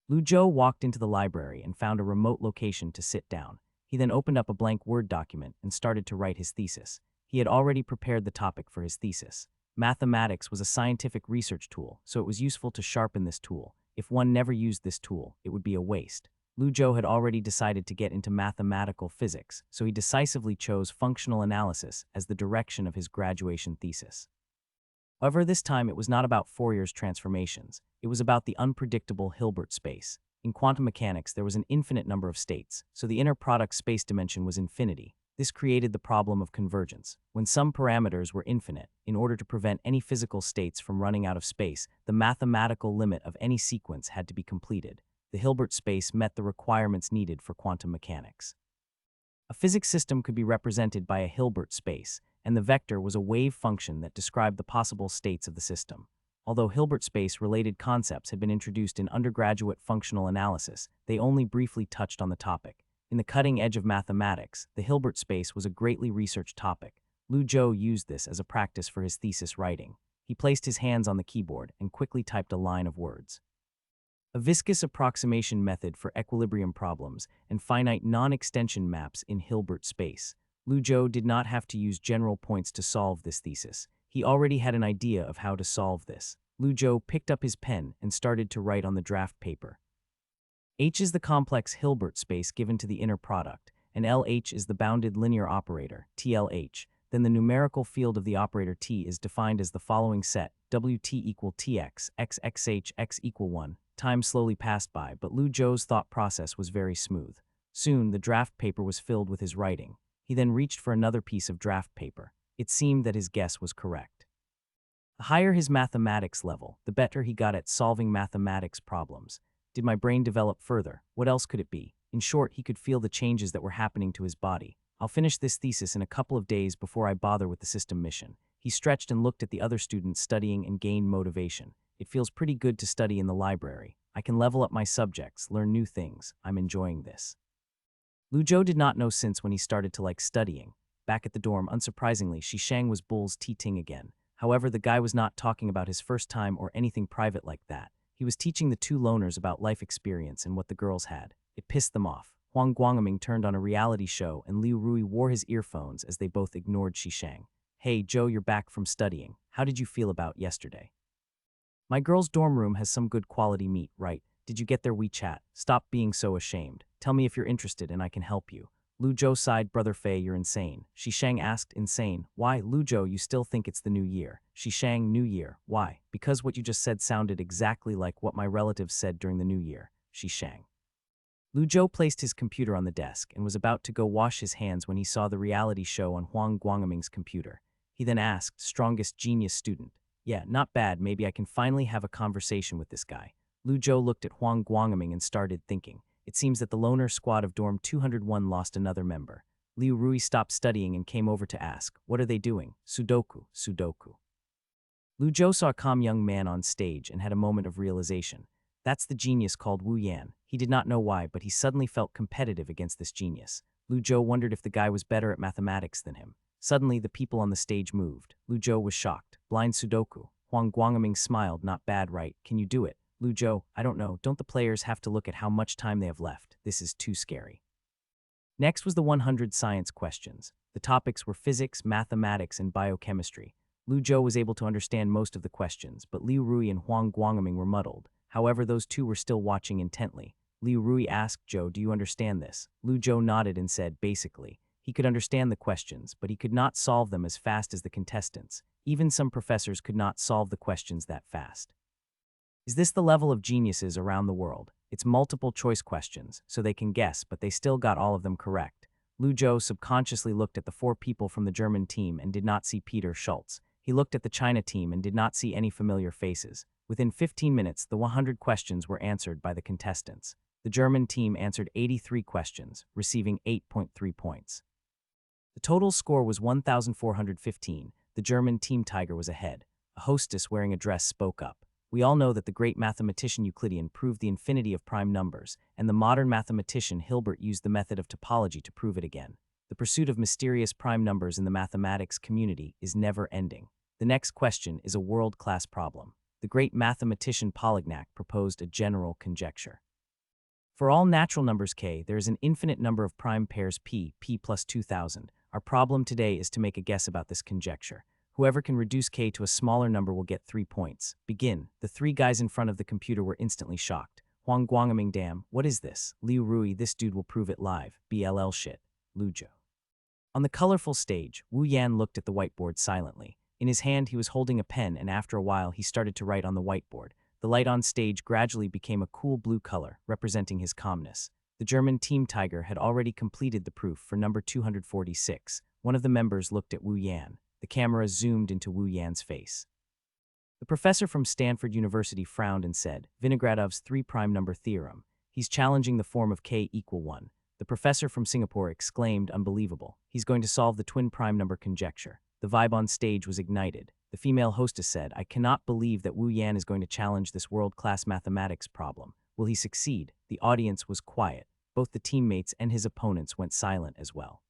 Lu Zhou walked into the library and found a remote location to sit down. He then opened up a blank Word document and started to write his thesis. He had already prepared the topic for his thesis. Mathematics was a scientific research tool, so it was useful to sharpen this tool. If one never used this tool, it would be a waste. Lu Zhou had already decided to get into mathematical physics, so he decisively chose functional analysis as the direction of his graduation thesis. However, this time it was not about Fourier's transformations. It was about the unpredictable Hilbert space. In quantum mechanics, there was an infinite number of states, so the inner product space dimension was infinity. This created the problem of convergence. When some parameters were infinite, in order to prevent any physical states from running out of space, the mathematical limit of any sequence had to be completed. The Hilbert space met the requirements needed for quantum mechanics. A physics system could be represented by a Hilbert space, and the vector was a wave function that described the possible states of the system. Although Hilbert space-related concepts had been introduced in undergraduate functional analysis, they only briefly touched on the topic. In the cutting edge of mathematics, the Hilbert space was a greatly researched topic. Lu Zhou used this as a practice for his thesis writing. He placed his hands on the keyboard and quickly typed a line of words. A viscous approximation method for equilibrium problems and finite non-extension maps in Hilbert space. Lu Zhou did not have to use general points to solve this thesis. He already had an idea of how to solve this. Lu Zhou picked up his pen and started to write on the draft paper. H is the complex Hilbert space given to the inner product, and LH is the bounded linear operator, TLH. Then the numerical field of the operator T is defined as the following set, WT equal TX, XXH, X equal 1. Time slowly passed by, but Lu Zhou's thought process was very smooth. Soon, the draft paper was filled with his writing. He then reached for another piece of draft paper. It seemed that his guess was correct. The higher his mathematics level, the better he got at solving mathematics problems. Did my brain develop further? What else could it be? In short, he could feel the changes that were happening to his body. I'll finish this thesis in a couple of days before I bother with the system mission. He stretched and looked at the other students studying and gained motivation. It feels pretty good to study in the library. I can level up my subjects, learn new things. I'm enjoying this. Lu Zhou did not know since when he started to like studying. Back at the dorm, unsurprisingly, Shishang was Bull's teaching again. However, the guy was not talking about his first time or anything private like that. He was teaching the 2 loners about life experience and what the girls had. It pissed them off. Huang Guangming turned on a reality show and Liu Rui wore his earphones as they both ignored Shishang. "Hey, Zhou, you're back from studying. How did you feel about yesterday?" "My girl's dorm room has some good quality meat, right? Did you get their WeChat? Stop being so ashamed. Tell me if you're interested and I can help you." Lu Zhou sighed. "Brother Fei, you're insane." Shishang asked, "Insane? Why?" "Lu Zhou, you still think it's the new year." Shishang, "New year? Why?" "Because what you just said sounded exactly like what my relatives said during the new year." Shishang. Lu Zhou placed his computer on the desk and was about to go wash his hands when he saw the reality show on Huang Guangming's computer. He then asked, "Strongest genius student." "Yeah, not bad. Maybe I can finally have a conversation with this guy." Lu Zhou looked at Huang Guangming and started thinking. It seems that the loner squad of dorm 201 lost another member. Liu Rui stopped studying and came over to ask, "What are they doing?" "Sudoku, Sudoku." Lu Zhou saw a calm young man on stage and had a moment of realization. That's the genius called Wu Yan. He did not know why, but he suddenly felt competitive against this genius. Lu Zhou wondered if the guy was better at mathematics than him. Suddenly, the people on the stage moved. Lu Zhou was shocked. Blind Sudoku. Huang Guangming smiled. Not bad, right? Can you do it? Lu Zhou, I don't know. Don't the players have to look at how much time they have left? This is too scary. Next was the 100 science questions. The topics were physics, mathematics, and biochemistry. Lu Zhou was able to understand most of the questions, but Liu Rui and Huang Guangming were muddled. However, those two were still watching intently. Liu Rui asked Zhou, "Do you understand this?" Lu Zhou nodded and said, basically. He could understand the questions, but he could not solve them as fast as the contestants. Even some professors could not solve the questions that fast. Is this the level of geniuses around the world? It's multiple choice questions, so they can guess, but they still got all of them correct. Lu Zhou subconsciously looked at the 4 people from the German team and did not see Peter Schultz. He looked at the China team and did not see any familiar faces. Within 15 minutes, the 100 questions were answered by the contestants. The German team answered 83 questions, receiving 8.3 points. The total score was 1,415. The German team Tiger was ahead. A hostess wearing a dress spoke up. We all know that the great mathematician Euclidean proved the infinity of prime numbers, and the modern mathematician Hilbert used the method of topology to prove it again. The pursuit of mysterious prime numbers in the mathematics community is never ending. The next question is a world-class problem. The great mathematician Polignac proposed a general conjecture. For all natural numbers k, there is an infinite number of prime pairs p plus 2000. Our problem today is to make a guess about this conjecture. Whoever can reduce k to a smaller number will get 3 points. Begin. The 3 guys in front of the computer were instantly shocked. Huang Guangming, damn, what is this? Liu Rui, this dude will prove it live. BLL shit. Lu Zhou. On the colorful stage, Wu Yan looked at the whiteboard silently. In his hand, he was holding a pen, and after a while, he started to write on the whiteboard. The light on stage gradually became a cool blue color, representing his calmness. The German team Tiger had already completed the proof for number 246. One of the members looked at Wu Yan. The camera zoomed into Wu Yan's face. The professor from Stanford University frowned and said, Vinogradov's 3 prime number theorem. He's challenging the form of k equal 1. The professor from Singapore exclaimed, unbelievable. He's going to solve the twin prime number conjecture. The vibe on stage was ignited. The female hostess said, I cannot believe that Wu Yan is going to challenge this world-class mathematics problem. Will he succeed? The audience was quiet. Both the teammates and his opponents went silent as well.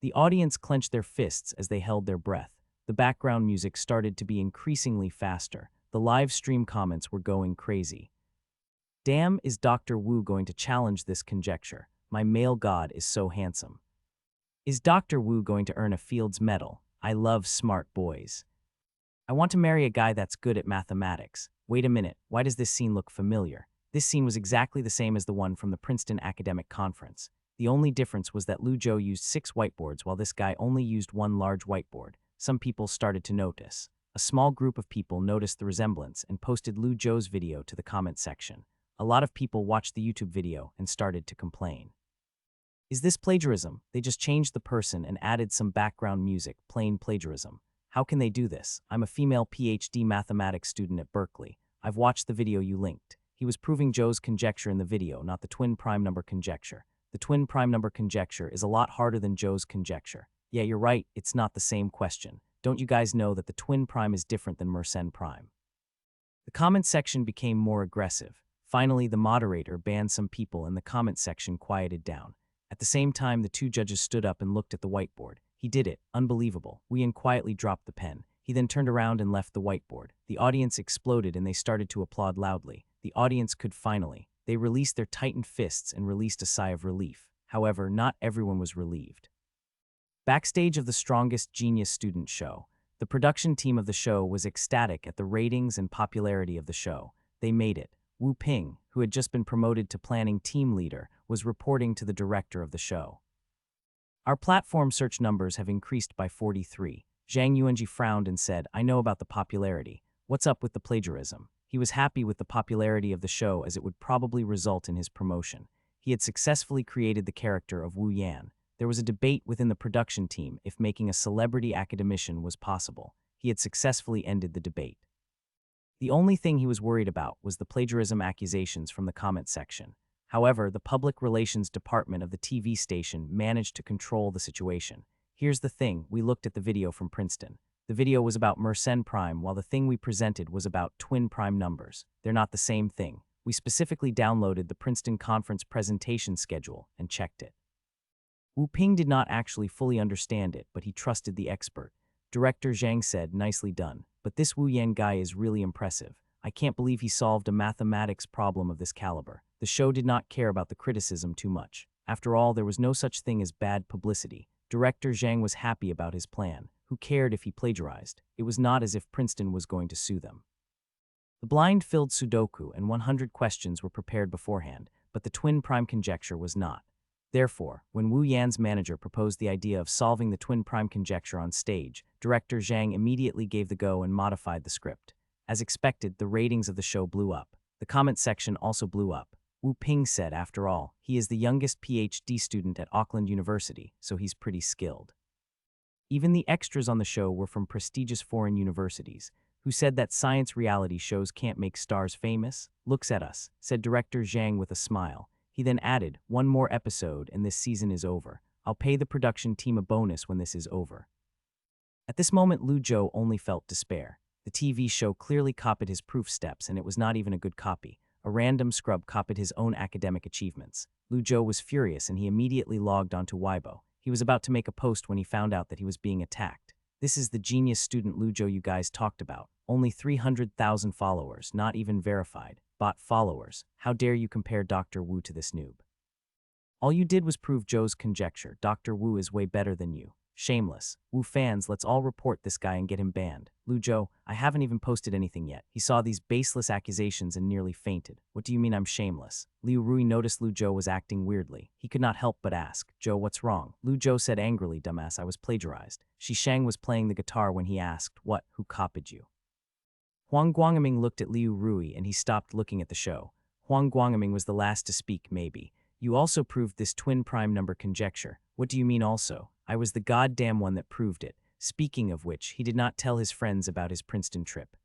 The audience clenched their fists as they held their breath. The background music started to be increasingly faster. The live stream comments were going crazy. Damn, is Dr. Wu going to challenge this conjecture? My male god is so handsome. Is Dr. Wu going to earn a Fields Medal? I love smart boys. I want to marry a guy that's good at mathematics. Wait a minute, why does this scene look familiar? This scene was exactly the same as the one from the Princeton Academic Conference. The only difference was that Lu Zhou used 6 whiteboards while this guy only used 1 large whiteboard. Some people started to notice. A small group of people noticed the resemblance and posted Lu Zhou's video to the comment section. A lot of people watched the YouTube video and started to complain. Is this plagiarism? They just changed the person and added some background music, plain plagiarism. How can they do this? I'm a female PhD mathematics student at Berkeley. I've watched the video you linked. He was proving Zhou's conjecture in the video, not the twin prime number conjecture. The twin prime number conjecture is a lot harder than Zhou's conjecture. Yeah, you're right, it's not the same question. Don't you guys know that the twin prime is different than Mersenne prime? The comment section became more aggressive. Finally, the moderator banned some people and the comment section quieted down. At the same time, the 2 judges stood up and looked at the whiteboard. He did it. Unbelievable. Wu Yan quietly dropped the pen. He then turned around and left the whiteboard. The audience exploded and they started to applaud loudly. The audience could finally. They released their tightened fists and released a sigh of relief. However, not everyone was relieved. Backstage of the Strongest Genius Student Show. The production team of the show was ecstatic at the ratings and popularity of the show. They made it. Wu Ping, who had just been promoted to planning team leader, was reporting to the director of the show. Our platform search numbers have increased by 43. Zhang Yuanji frowned and said, I know about the popularity. What's up with the plagiarism? He was happy with the popularity of the show as it would probably result in his promotion. He had successfully created the character of Wu Yan. There was a debate within the production team if making a celebrity academician was possible. He had successfully ended the debate. The only thing he was worried about was the plagiarism accusations from the comment section. However, the public relations department of the TV station managed to control the situation. Here's the thing, we looked at the video from Princeton. The video was about Mersenne prime, while the thing we presented was about twin prime numbers. They're not the same thing. We specifically downloaded the Princeton conference presentation schedule and checked it. Wu Ping did not actually fully understand it, but he trusted the expert. Director Zhang said, "Nicely done, but this Wu Yan guy is really impressive. I can't believe he solved a mathematics problem of this caliber." The show did not care about the criticism too much. After all, there was no such thing as bad publicity. Director Zhang was happy about his plan. Who cared if he plagiarized? It was not as if Princeton was going to sue them. The blind-filled Sudoku and 100 questions were prepared beforehand, but the twin prime conjecture was not. Therefore, when Wu Yan's manager proposed the idea of solving the twin prime conjecture on stage, director Zhang immediately gave the go and modified the script. As expected, the ratings of the show blew up. The comment section also blew up. Wu Ping said, after all, he is the youngest PhD student at Auckland University, so he's pretty skilled. Even the extras on the show were from prestigious foreign universities, who said that science reality shows can't make stars famous. "Looks at us," said director Zhang with a smile. He then added, "One more episode and this season is over. I'll pay the production team a bonus when this is over." At this moment, Lu Zhou only felt despair. The TV show clearly copied his proof steps, and it was not even a good copy. A random scrub copied his own academic achievements. Lu Zhou was furious, and he immediately logged onto Weibo. He was about to make a post when he found out that he was being attacked. "This is the genius student Lu Zhou you guys talked about. Only 300,000 followers, not even verified. Bot followers. How dare you compare Dr. Wu to this noob? All you did was prove Zhou's conjecture. Dr. Wu is way better than you. Shameless. Wu fans, let's all report this guy and get him banned." "Lu Zhou, I haven't even posted anything yet." He saw these baseless accusations and nearly fainted. "What do you mean I'm shameless?" Liu Rui noticed Lu Zhou was acting weirdly. He could not help but ask, "Zhou, what's wrong?" Lu Zhou said angrily, "Dumbass, I was plagiarized." Shi Shang was playing the guitar when he asked, "What? Who copied you?" Huang Guangming looked at Liu Rui and he stopped looking at the show. Huang Guangming was the last to speak, maybe. "You also proved this twin prime number conjecture." "What do you mean also?" "I was the goddamn one that proved it." Speaking of which, he did not tell his friends about his Princeton trip.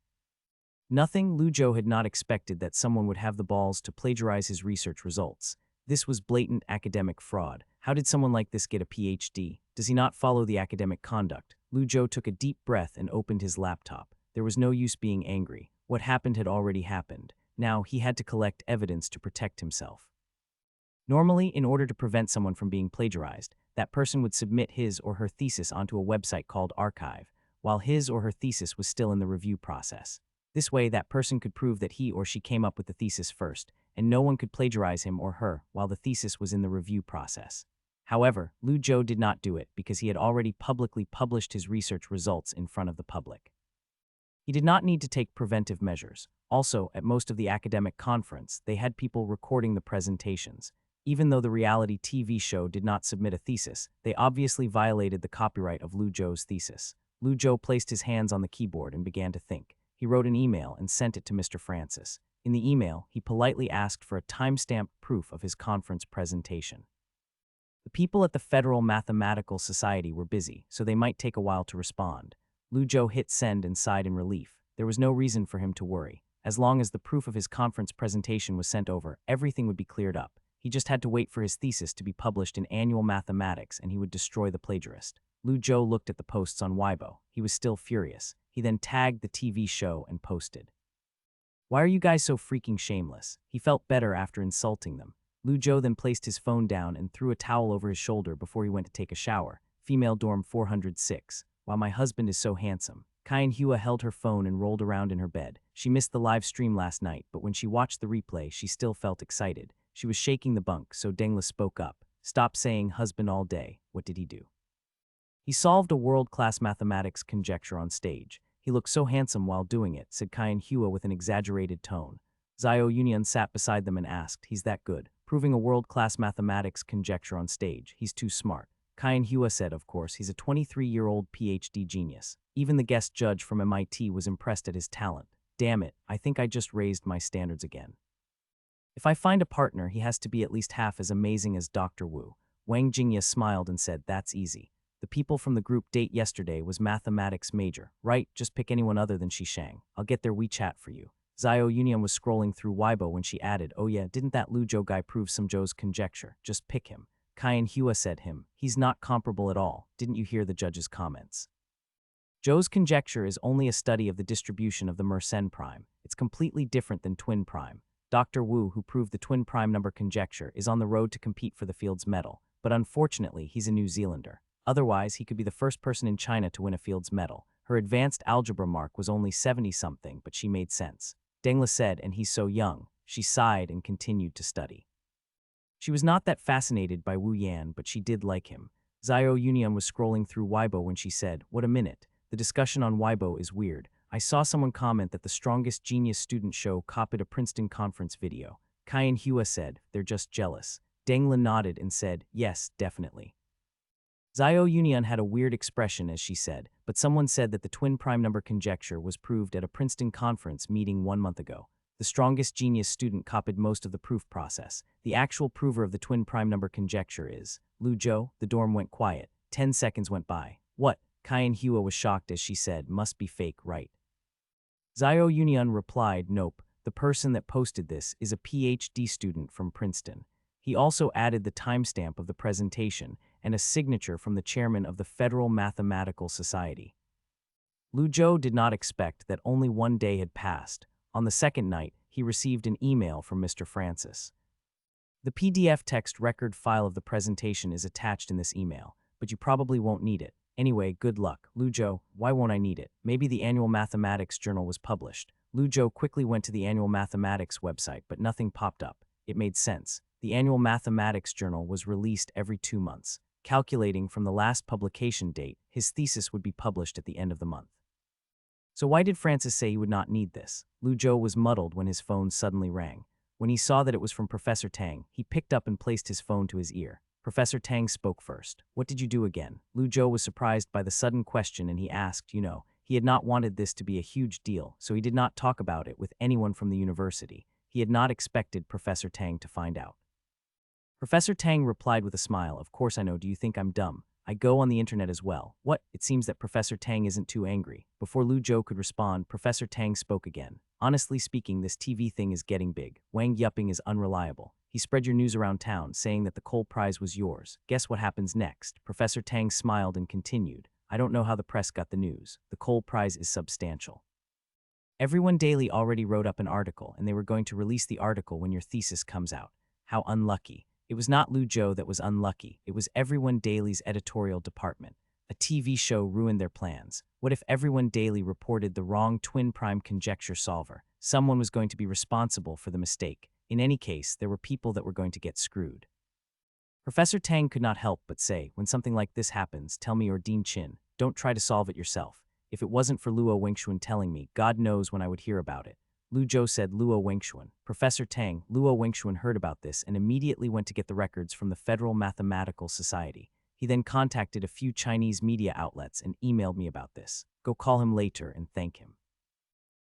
Nothing. Lu Zhou had not expected that someone would have the balls to plagiarize his research results. This was blatant academic fraud. How did someone like this get a PhD? Does he not follow the academic conduct? Lu Zhou took a deep breath and opened his laptop. There was no use being angry. What happened had already happened. Now he had to collect evidence to protect himself. Normally, in order to prevent someone from being plagiarized, that person would submit his or her thesis onto a website called Archive, while his or her thesis was still in the review process. This way, that person could prove that he or she came up with the thesis first, and no one could plagiarize him or her while the thesis was in the review process. However, Lu Zhou did not do it because he had already publicly published his research results in front of the public. He did not need to take preventive measures. Also, at most of the academic conference, they had people recording the presentations. Even though the reality TV show did not submit a thesis, they obviously violated the copyright of Lu Zhou's thesis. Lu Zhou placed his hands on the keyboard and began to think. He wrote an email and sent it to Mr. Francis. In the email, he politely asked for a timestamped proof of his conference presentation. The people at the Federal Mathematical Society were busy, so they might take a while to respond. Lu Zhou hit send and sighed in relief. There was no reason for him to worry. As long as the proof of his conference presentation was sent over, everything would be cleared up. He just had to wait for his thesis to be published in Annual Mathematics and he would destroy the plagiarist. Lu Zhou looked at the posts on Weibo. He was still furious. He then tagged the TV show and posted, "Why are you guys so freaking shameless?" He felt better after insulting them. Lu Zhou then placed his phone down and threw a towel over his shoulder before he went to take a shower. Female dorm 406. "Wow, my husband is so handsome." Kai Hua held her phone and rolled around in her bed. She missed the live stream last night, but when she watched the replay, she still felt excited. She was shaking the bunk, so Dengla spoke up. "Stop saying husband all day." What did he do? He solved a world-class mathematics conjecture on stage. He looked so handsome while doing it, said Kai Hua with an exaggerated tone. Zhao Yunian sat beside them and asked, "He's that good? Proving a world-class mathematics conjecture on stage. He's too smart." Kai Hua said, "Of course, he's a 23-year-old PhD genius. Even the guest judge from MIT was impressed at his talent. Damn it, I think I just raised my standards again. If I find a partner, he has to be at least half as amazing as Dr. Wu." Wang Jingya smiled and said, "That's easy. The people from the group date yesterday was mathematics major, right? Just pick anyone other than Shi Shang. I'll get their WeChat for you." Zhao Yunian was scrolling through Weibo when she added, "Oh yeah, didn't that Lu Zhou guy prove some Zhou's conjecture? Just pick him." Kai Hua said him. "He's not comparable at all. Didn't you hear the judge's comments? Zhou's conjecture is only a study of the distribution of the Mersenne prime. It's completely different than twin prime. Dr. Wu, who proved the twin prime number conjecture, is on the road to compete for the field's medal, but unfortunately, he's a New Zealander. Otherwise, he could be the first person in China to win a Fields Medal. Her advanced algebra mark was only 70-something, but she made sense. Dengla said, and he's so young. She sighed and continued to study. She was not that fascinated by Wu Yan, but she did like him. Zhao Yunian was scrolling through Weibo when she said, "What a minute. The discussion on Weibo is weird. I saw someone comment that the Strongest Genius student show copied a Princeton conference video. Kai and Hua said, they're just jealous." Dengla nodded and said, "Yes, definitely." Zhao Yunian had a weird expression as she said, but someone said that the twin prime number conjecture was proved at a Princeton conference meeting 1 month ago. The Strongest Genius student copied most of the proof process. The actual prover of the twin prime number conjecture is Lu Zhou. The dorm went quiet. 10 seconds went by. What? Kai and Hua was shocked as she said, "Must be fake, right?" Zhao Yunian replied, "Nope. The person that posted this is a PhD student from Princeton." He also added the timestamp of the presentation and a signature from the chairman of the Federal Mathematical Society. Lu Zhou did not expect that only 1 day had passed. On the second night, he received an email from Mr. Francis. The PDF text record file of the presentation is attached in this email, but you probably won't need it. Anyway, good luck. Lu Zhou, why won't I need it? Maybe the annual mathematics journal was published. Lu Zhou quickly went to the annual mathematics website, but nothing popped up. It made sense. The annual mathematics journal was released every 2 months. Calculating from the last publication date, his thesis would be published at the end of the month. So why did Francis say he would not need this? Lu Zhou was muddled when his phone suddenly rang. When he saw that it was from Professor Tang, he picked up and placed his phone to his ear. Professor Tang spoke first. "What did you do again?" Lu Zhou was surprised by the sudden question and he asked, he had not wanted this to be a huge deal, so he did not talk about it with anyone from the university. He had not expected Professor Tang to find out. Professor Tang replied with a smile, "Of course I know, do you think I'm dumb? I go on the internet as well." What? It seems that Professor Tang isn't too angry. Before Lu Zhou could respond, Professor Tang spoke again. "Honestly speaking, this TV thing is getting big. Wang Yuping is unreliable. He spread your news around town, saying that the Cole Prize was yours. Guess what happens next?" Professor Tang smiled and continued, "I don't know how the press got the news. The Cole Prize is substantial. Everyone Daily already wrote up an article, and they were going to release the article when your thesis comes out. How unlucky." It was not Lu Zhou that was unlucky. It was Everyone Daily's editorial department. A TV show ruined their plans. What if Everyone Daily reported the wrong twin prime conjecture solver? Someone was going to be responsible for the mistake. In any case, there were people that were going to get screwed. Professor Tang could not help but say, "When something like this happens, tell me or Dean Chin. Don't try to solve it yourself. If it wasn't for Luo Wengxuan telling me, God knows when I would hear about it." Lu Zhou said, "Luo Wengxuan." Professor Tang, Luo Wengxuan heard about this and immediately went to get the records from the Federal Mathematical Society. He then contacted a few Chinese media outlets and emailed me about this. "Go call him later and thank him."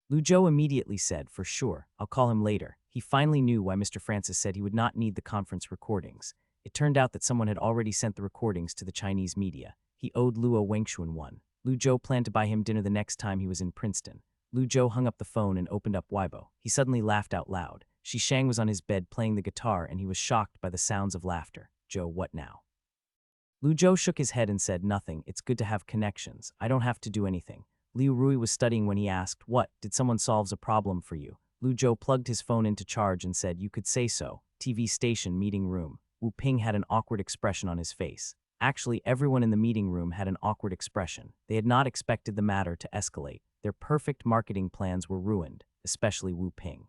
Lu Zhou immediately said, "For sure, I'll call him later." He finally knew why Mr. Francis said he would not need the conference recordings. It turned out that someone had already sent the recordings to the Chinese media. He owed Luo Wengxuan one. Lu Zhou planned to buy him dinner the next time he was in Princeton. Lu Zhou hung up the phone and opened up Weibo. He suddenly laughed out loud. Shi Shang was on his bed playing the guitar and he was shocked by the sounds of laughter. "Zhou, what now?" Lu Zhou shook his head and said, "Nothing. It's good to have connections. I don't have to do anything." Liu Rui was studying when he asked, "What? Did someone solve a problem for you?" Lu Zhou plugged his phone into charge and said, "You could say so. TV station, meeting room." Wu Ping had an awkward expression on his face. Actually, everyone in the meeting room had an awkward expression. They had not expected the matter to escalate. Their perfect marketing plans were ruined, especially Wu Ping.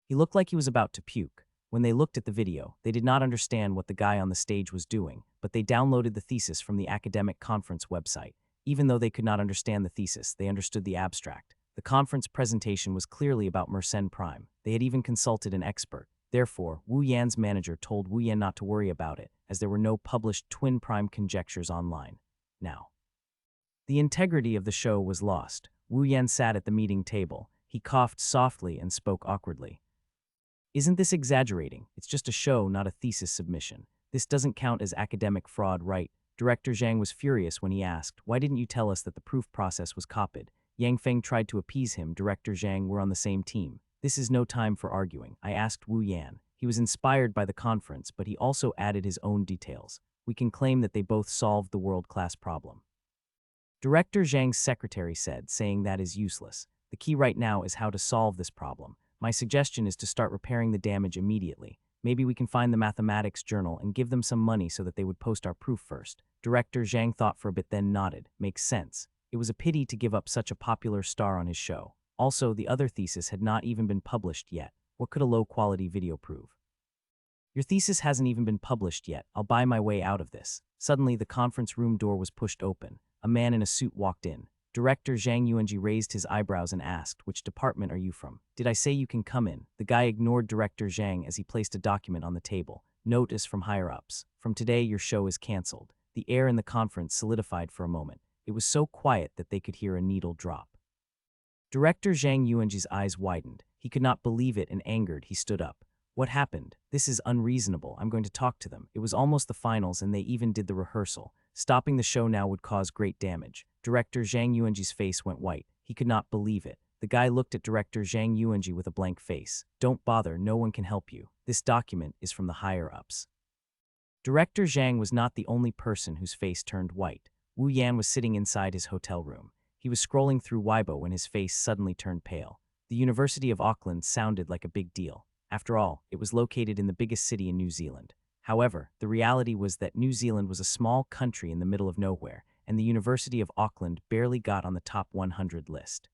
He looked like he was about to puke. When they looked at the video, they did not understand what the guy on the stage was doing, but they downloaded the thesis from the academic conference website. Even though they could not understand the thesis, they understood the abstract. The conference presentation was clearly about Mersenne Prime. They had even consulted an expert. Therefore, Wu Yan's manager told Wu Yan not to worry about it, as there were no published twin prime conjectures online. Now, the integrity of the show was lost. Wu Yan sat at the meeting table. He coughed softly and spoke awkwardly. "Isn't this exaggerating? It's just a show, not a thesis submission. This doesn't count as academic fraud, right?" Director Zhang was furious when he asked, "Why didn't you tell us that the proof process was copied?" Yang Feng tried to appease him. Director Zhang were on the same team. "This is no time for arguing. I asked Wu Yan." He was inspired by the conference, but he also added his own details. "We can claim that they both solved the world-class problem." Director Zhang's secretary said, saying that is useless. "The key right now is how to solve this problem. My suggestion is to start repairing the damage immediately." Maybe we can find the mathematics journal and give them some money so that they would post our proof first. Director Zhang thought for a bit, then nodded. Makes sense. It was a pity to give up such a popular star on his show. Also, the other thesis had not even been published yet. What could a low-quality video prove? Your thesis hasn't even been published yet. I'll buy my way out of this. Suddenly, the conference room door was pushed open. A man in a suit walked in. Director Zhang Yuanji raised his eyebrows and asked, "Which department are you from?" "Did I say you can come in?" The guy ignored Director Zhang as he placed a document on the table. "Notice from higher-ups. From today, your show is cancelled." The air in the conference solidified for a moment. It was so quiet that they could hear a needle drop. Director Zhang Yuanji's eyes widened. He could not believe it, and angered, he stood up. "What happened? This is unreasonable. I'm going to talk to them." It was almost the finals and they even did the rehearsal. Stopping the show now would cause great damage. Director Zhang Yuanji's face went white. He could not believe it. The guy looked at Director Zhang Yuanji with a blank face. "Don't bother, no one can help you. This document is from the higher-ups." Director Zhang was not the only person whose face turned white. Wu Yan was sitting inside his hotel room. He was scrolling through Weibo when his face suddenly turned pale. The University of Auckland sounded like a big deal. After all, it was located in the biggest city in New Zealand. However, the reality was that New Zealand was a small country in the middle of nowhere, and the University of Auckland barely got on the top 100 list.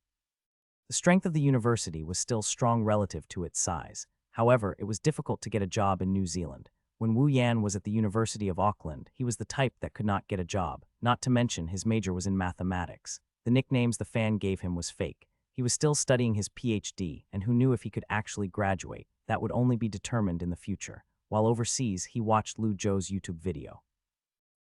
The strength of the university was still strong relative to its size. However, it was difficult to get a job in New Zealand. When Wu Yan was at the University of Auckland, he was the type that could not get a job, not to mention his major was in mathematics. The nicknames the fan gave him was fake. He was still studying his PhD, and who knew if he could actually graduate? That would only be determined in the future. While overseas, he watched Lu Zhou's YouTube video.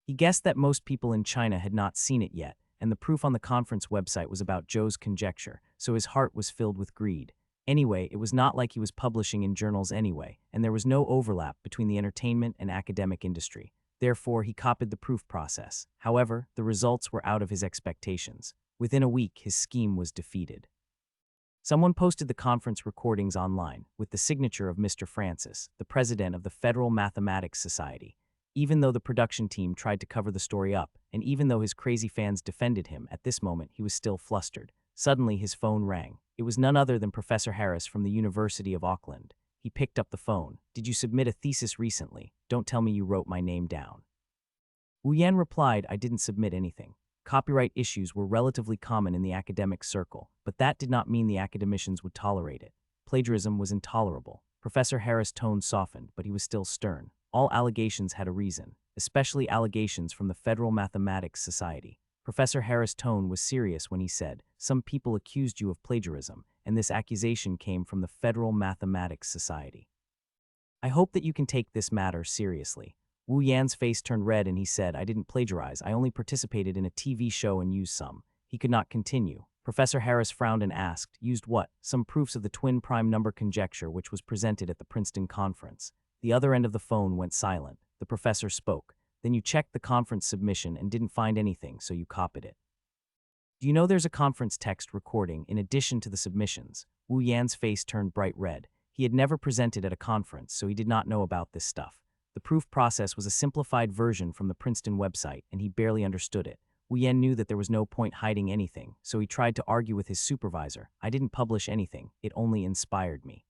He guessed that most people in China had not seen it yet, and the proof on the conference website was about Zhou's conjecture, so his heart was filled with greed. Anyway, it was not like he was publishing in journals anyway, and there was no overlap between the entertainment and academic industry. Therefore, he copied the proof process. However, the results were out of his expectations. Within a week, his scheme was defeated. Someone posted the conference recordings online with the signature of Mr. Francis, the president of the Federal Mathematics Society. Even though the production team tried to cover the story up, and even though his crazy fans defended him, at this moment he was still flustered. Suddenly his phone rang. It was none other than Professor Harris from the University of Auckland. He picked up the phone. "Did you submit a thesis recently? Don't tell me you wrote my name down." Wu Yan replied, "I didn't submit anything." Copyright issues were relatively common in the academic circle, but that did not mean the academicians would tolerate it. Plagiarism was intolerable. Professor Harris' tone softened, but he was still stern. All allegations had a reason, especially allegations from the Federal Mathematics Society. Professor Harris' tone was serious when he said, "Some people accused you of plagiarism, and this accusation came from the Federal Mathematics Society. I hope that you can take this matter seriously." Wu Yan's face turned red and he said, "I didn't plagiarize. I only participated in a TV show and used some." He could not continue. Professor Harris frowned and asked, "Used what?" "Some proofs of the twin prime number conjecture which was presented at the Princeton conference." The other end of the phone went silent. The professor spoke. "Then you checked the conference submission and didn't find anything, so you copied it. Do you know there's a conference text recording in addition to the submissions?" Wu Yan's face turned bright red. He had never presented at a conference, so he did not know about this stuff. The proof process was a simplified version from the Princeton website, and he barely understood it. Wu Yan knew that there was no point hiding anything, so he tried to argue with his supervisor. "I didn't publish anything, it only inspired me."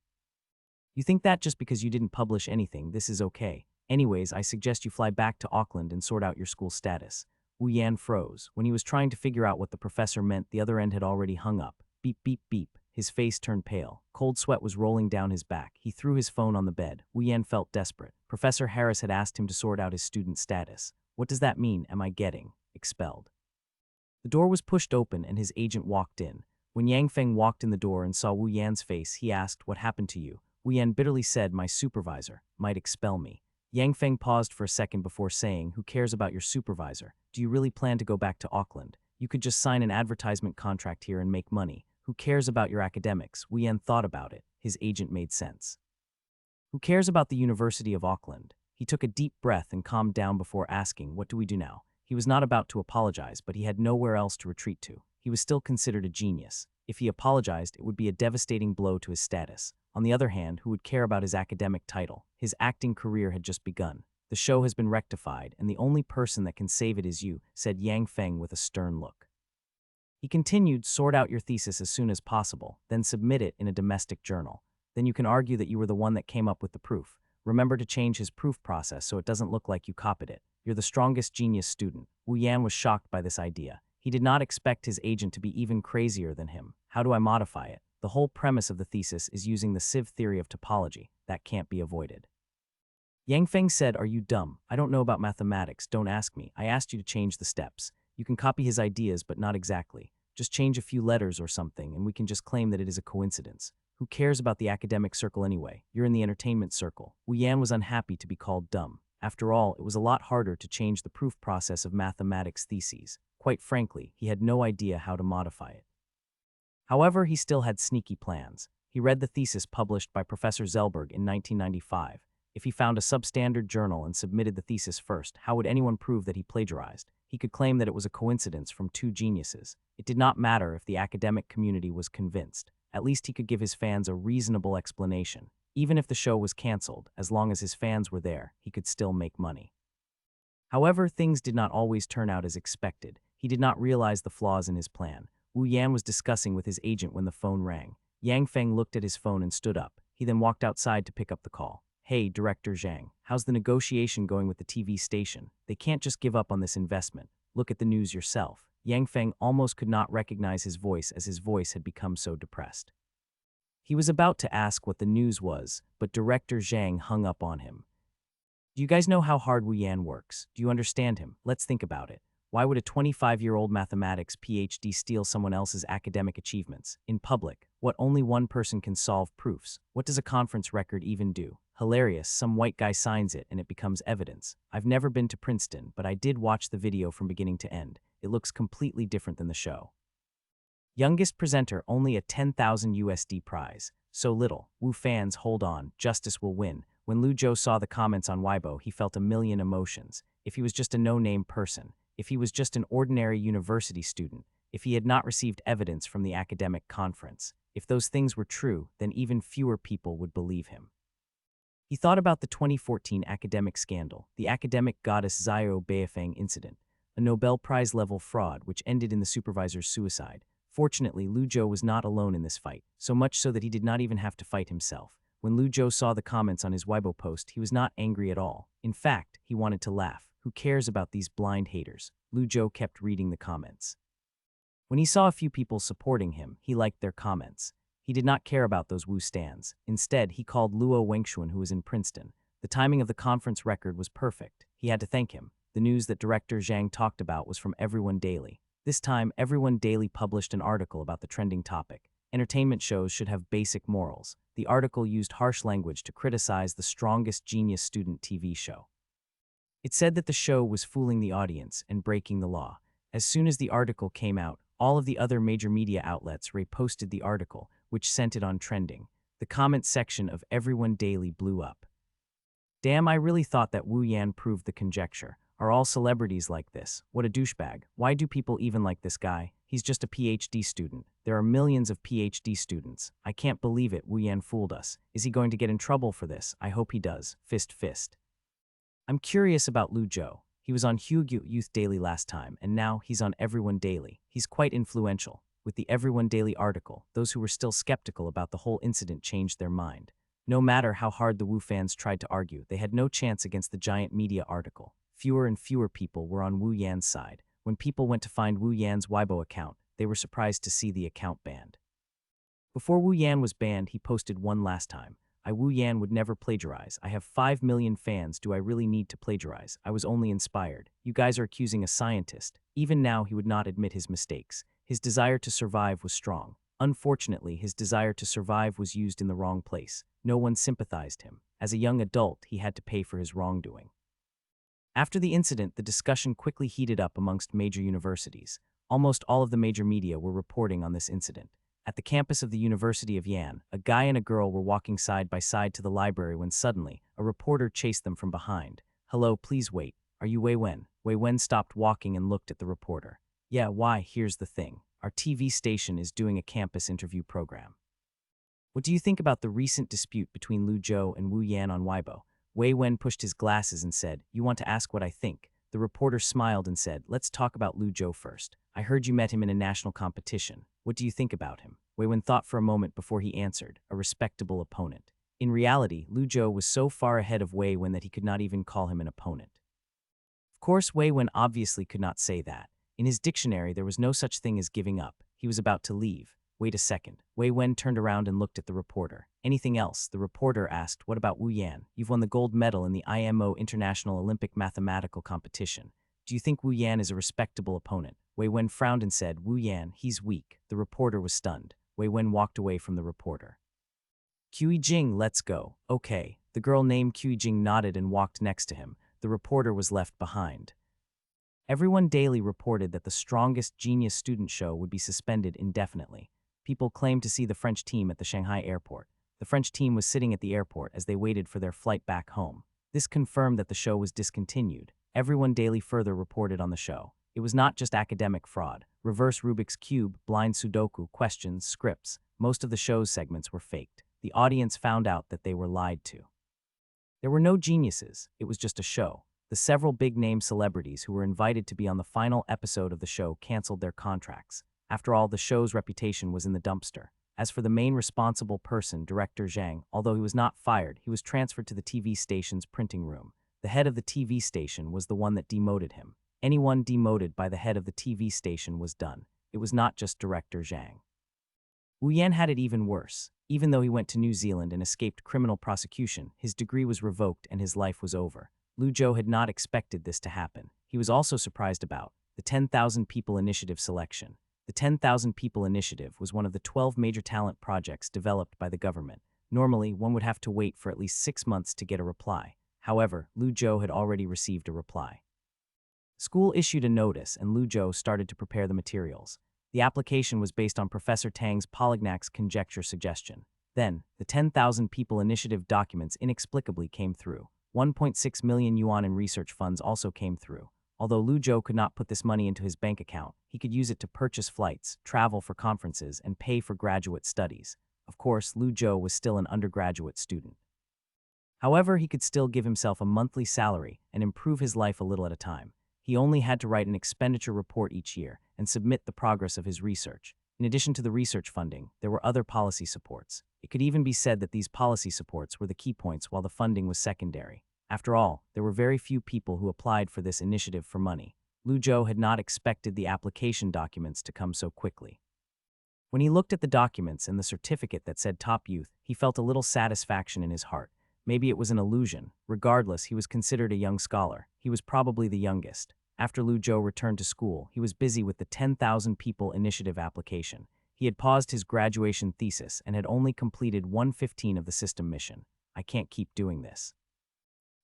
"You think that just because you didn't publish anything, this is okay? Anyways, I suggest you fly back to Auckland and sort out your school status." Wu Yan froze. When he was trying to figure out what the professor meant, the other end had already hung up. Beep, beep, beep. His face turned pale. Cold sweat was rolling down his back. He threw his phone on the bed. Wu Yan felt desperate. Professor Harris had asked him to sort out his student status. What does that mean? Am I getting expelled? The door was pushed open and his agent walked in. When Yang Feng walked in the door and saw Wu Yan's face, he asked, "What happened to you?" Wu Yan bitterly said, "My supervisor might expel me." Yang Feng paused for a second before saying, "Who cares about your supervisor? Do you really plan to go back to Auckland? You could just sign an advertisement contract here and make money. Who cares about your academics?" Wu Yan thought about it. His agent made sense. "Who cares about the University of Auckland?" He took a deep breath and calmed down before asking, "What do we do now?" He was not about to apologize, but he had nowhere else to retreat to. He was still considered a genius. If he apologized, it would be a devastating blow to his status. On the other hand, who would care about his academic title? His acting career had just begun. "The show has been rectified, and the only person that can save it is you," said Yang Feng with a stern look. He continued, "Sort out your thesis as soon as possible, then submit it in a domestic journal. Then you can argue that you were the one that came up with the proof." Remember to change his proof process so it doesn't look like you copied it. You're the strongest genius student." Wu Yan was shocked by this idea. He did not expect his agent to be even crazier than him. "How do I modify it?" The whole premise of the thesis is using the sieve theory of topology. That can't be avoided. Yang Feng said, "Are you dumb? I don't know about mathematics. Don't ask me. I asked you to change the steps. You can copy his ideas, but not exactly. Just change a few letters or something, and we can just claim that it is a coincidence. Who cares about the academic circle anyway? You're in the entertainment circle." Wu Yan was unhappy to be called dumb. After all, it was a lot harder to change the proof process of mathematics theses. Quite frankly, he had no idea how to modify it. However, he still had sneaky plans. He read the thesis published by Professor Zellberg in 1995. If he found a substandard journal and submitted the thesis first, how would anyone prove that he plagiarized? He could claim that it was a coincidence from two geniuses. It did not matter if the academic community was convinced. At least he could give his fans a reasonable explanation. Even if the show was canceled, as long as his fans were there, he could still make money. However, things did not always turn out as expected. He did not realize the flaws in his plan. Wu Yan was discussing with his agent when the phone rang. Yang Feng looked at his phone and stood up. He then walked outside to pick up the call. "Hey, Director Zhang, how's the negotiation going with the TV station? They can't just give up on this investment. Look at the news yourself." Yang Feng almost could not recognize his voice as his voice had become so depressed. He was about to ask what the news was, but Director Zhang hung up on him. "Do you guys know how hard Wu Yan works? Do you understand him? Let's think about it. Why would a 25-year-old mathematics PhD steal someone else's academic achievements? In public, what only one person can solve proofs? What does a conference record even do? Hilarious, some white guy signs it and it becomes evidence. I've never been to Princeton, but I did watch the video from beginning to end. It looks completely different than the show. Youngest presenter, only a 10,000 USD prize. So little. Wu fans, hold on, justice will win." When Lu Zhou saw the comments on Weibo, he felt a million emotions. If he was just a no-name person, if he was just an ordinary university student, if he had not received evidence from the academic conference, if those things were true, then even fewer people would believe him. He thought about the 2014 academic scandal, the academic goddess Xiao Beifeng incident, a Nobel Prize-level fraud which ended in the supervisor's suicide. Fortunately, Lu Zhou was not alone in this fight, so much so that he did not even have to fight himself. When Lu Zhou saw the comments on his Weibo post, he was not angry at all. In fact, he wanted to laugh. Who cares about these blind haters? Lu Zhou kept reading the comments. When he saw a few people supporting him, he liked their comments. He did not care about those Wu stans. Instead, he called Luo Wengxuan, who was in Princeton. The timing of the conference record was perfect. He had to thank him. The news that Director Zhang talked about was from Everyone Daily. This time, Everyone Daily published an article about the trending topic. Entertainment shows should have basic morals. The article used harsh language to criticize the strongest genius student TV show. It said that the show was fooling the audience and breaking the law. As soon as the article came out, all of the other major media outlets reposted the article, which sent it on trending. The comment section of Everyone Daily blew up. "Damn, I really thought that Wu Yan proved the conjecture. Are all celebrities like this? What a douchebag. Why do people even like this guy? He's just a PhD student. There are millions of PhD students. I can't believe it. Wu Yan fooled us. Is he going to get in trouble for this? I hope he does. Fist, fist." I'm curious about Lu Zhou. He was on Hugo Youth Daily last time, and now he's on Everyone Daily. He's quite influential. With the Everyone Daily article, those who were still skeptical about the whole incident changed their mind. No matter how hard the Wu fans tried to argue, they had no chance against the giant media article. Fewer and fewer people were on Wu Yan's side. When people went to find Wu Yan's Weibo account, they were surprised to see the account banned. Before Wu Yan was banned, he posted one last time. Wu Yan would never plagiarize. I have 5 million fans. Do I really need to plagiarize? I was only inspired. You guys are accusing a scientist. Even now, he would not admit his mistakes. His desire to survive was strong. Unfortunately, his desire to survive was used in the wrong place. No one sympathized him. As a young adult, he had to pay for his wrongdoing. After the incident, the discussion quickly heated up amongst major universities. Almost all of the major media were reporting on this incident. At the campus of the University of Yan, a guy and a girl were walking side by side to the library when suddenly, a reporter chased them from behind. "Hello, please wait. Are you Wei Wen?" Wei Wen stopped walking and looked at the reporter. "Yeah, why? Here's the thing. Our TV station is doing a campus interview program. What do you think about the recent dispute between Lu Zhou and Wu Yan on Weibo?" Wei Wen pushed his glasses and said, "You want to ask what I think?" The reporter smiled and said, "Let's talk about Lu Zhou first. I heard you met him in a national competition. What do you think about him?" Wei Wen thought for a moment before he answered, "A respectable opponent. In reality, Lu Zhou was so far ahead of Wei Wen that he could not even call him an opponent. Of course, Wei Wen obviously could not say that. In his dictionary, there was no such thing as giving up. He was about to leave. Wait a second. Wei Wen turned around and looked at the reporter. Anything else? The reporter asked. What about Wu Yan? You've won the gold medal in the IMO International Olympic Mathematical Competition. Do you think Wu Yan is a respectable opponent? Wei Wen frowned and said, Wu Yan, he's weak. The reporter was stunned. Wei Wen walked away from the reporter. Qi Jing, let's go. Okay. The girl named Qi Jing nodded and walked next to him. The reporter was left behind. Everyone daily reported that the strongest genius student show would be suspended indefinitely. People claimed to see the French team at the Shanghai airport. The French team was sitting at the airport as they waited for their flight back home. This confirmed that the show was discontinued. Everyone daily further reported on the show. It was not just academic fraud. Reverse Rubik's Cube, blind Sudoku, questions, scripts. Most of the show's segments were faked. The audience found out that they were lied to. There were no geniuses. It was just a show. The several big-name celebrities who were invited to be on the final episode of the show canceled their contracts. After all, the show's reputation was in the dumpster. As for the main responsible person, Director Zhang, although he was not fired, he was transferred to the TV station's printing room. The head of the TV station was the one that demoted him. Anyone demoted by the head of the TV station was done. It was not just Director Zhang. Wu Yan had it even worse. Even though he went to New Zealand and escaped criminal prosecution, his degree was revoked and his life was over. Lu Zhou had not expected this to happen. He was also surprised about the 10,000 People Initiative selection. The 10,000 People Initiative was one of the 12 major talent projects developed by the government. Normally, one would have to wait for at least 6 months to get a reply. However, Lu Zhou had already received a reply. School issued a notice and Lu Zhou started to prepare the materials. The application was based on Professor Tang's Polignac conjecture suggestion. Then, the 10,000 People Initiative documents inexplicably came through. 1.6 million yuan in research funds also came through. Although Lu Zhou could not put this money into his bank account, he could use it to purchase flights, travel for conferences, and pay for graduate studies. Of course, Lu Zhou was still an undergraduate student. However, he could still give himself a monthly salary and improve his life a little at a time. He only had to write an expenditure report each year and submit the progress of his research. In addition to the research funding, there were other policy supports. It could even be said that these policy supports were the key points while the funding was secondary. After all, there were very few people who applied for this initiative for money. Lu Zhou had not expected the application documents to come so quickly. When he looked at the documents and the certificate that said Top Youth, he felt a little satisfaction in his heart. Maybe it was an illusion. Regardless, he was considered a young scholar. He was probably the youngest. After Lu Zhou returned to school, he was busy with the 10,000 People Initiative application. He had paused his graduation thesis and had only completed 1/15 of the system mission. I can't keep doing this.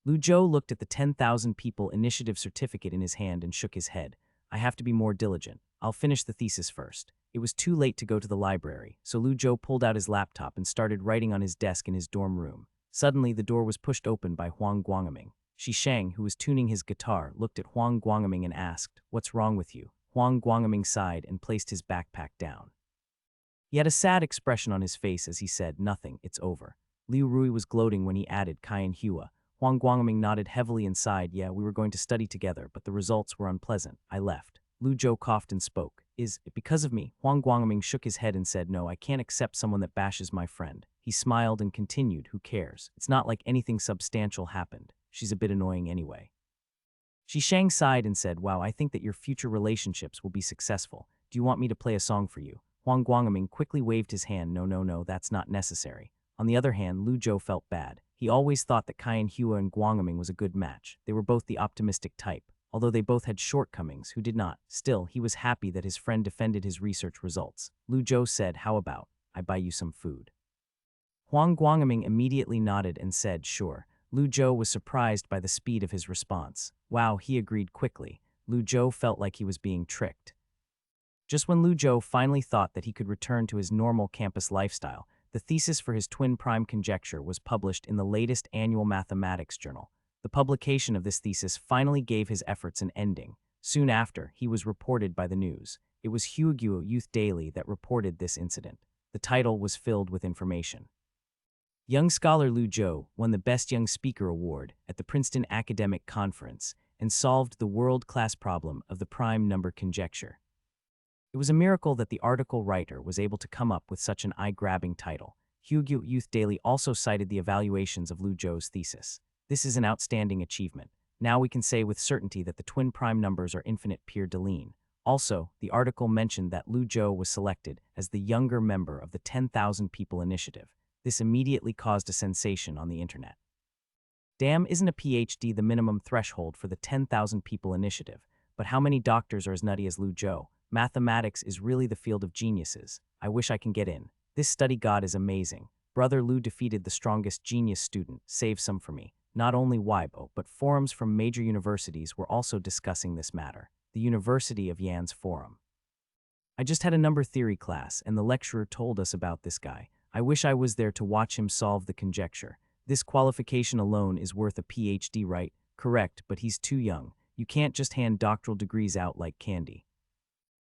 Lu Zhou looked at the 10,000 People Initiative certificate in his hand and shook his head. I have to be more diligent. I'll finish the thesis first. It was too late to go to the library, so Lu Zhou pulled out his laptop and started writing on his desk in his dorm room. Suddenly, the door was pushed open by Huang Guangming. Shi Shang, who was tuning his guitar, looked at Huang Guangming and asked, "What's wrong with you?" Huang Guangming sighed and placed his backpack down. He had a sad expression on his face as he said, "Nothing, it's over." Liu Rui was gloating when he added Cayenne Hua. Huang Guangming nodded heavily and sighed, "Yeah, we were going to study together, but the results were unpleasant. I left." Lu Zhou coughed and spoke. "Is it because of me?" Huang Guangming shook his head and said, "No, I can't accept someone that bashes my friend." He smiled and continued, "Who cares? It's not like anything substantial happened. She's a bit annoying anyway." Shi Shang sighed and said, "Wow, I think that your future relationships will be successful. Do you want me to play a song for you?" Huang Guangming quickly waved his hand, No, that's not necessary." On the other hand, Lu Zhou felt bad. He always thought that Cayenne Hua and Guangming was a good match. They were both the optimistic type. Although they both had shortcomings, who did not. Still, he was happy that his friend defended his research results. Lu Zhou said, "How about I buy you some food?" Huang Guangming immediately nodded and said, "Sure." Lu Zhou was surprised by the speed of his response. Wow, he agreed quickly. Lu Zhou felt like he was being tricked. Just when Lu Zhou finally thought that he could return to his normal campus lifestyle, the thesis for his twin prime conjecture was published in the latest annual mathematics journal. The publication of this thesis finally gave his efforts an ending. Soon after, he was reported by the news. It was Huiguo Youth Daily that reported this incident. The title was filled with information. Young scholar Lu Zhou won the Best Young Speaker Award at the Princeton Academic Conference and solved the world-class problem of the prime number conjecture. It was a miracle that the article writer was able to come up with such an eye-grabbing title. Hyugyu Youth Daily also cited the evaluations of Lu Zhou's thesis. This is an outstanding achievement. Now we can say with certainty that the twin prime numbers are infinite Peer Deline. Also, the article mentioned that Lu Zhou was selected as the younger member of the 10,000 People Initiative. This immediately caused a sensation on the internet. Damn, isn't a PhD the minimum threshold for the 10,000 People Initiative? But how many doctors are as nutty as Lu Zhou? Mathematics is really the field of geniuses. I wish I can get in. This study god is amazing. Brother Lu defeated the strongest genius student. Save some for me. Not only Weibo, but forums from major universities were also discussing this matter. The University of Yan's forum. I just had a number theory class, and the lecturer told us about this guy. I wish I was there to watch him solve the conjecture. This qualification alone is worth a PhD, right? Correct, but he's too young. You can't just hand doctoral degrees out like candy.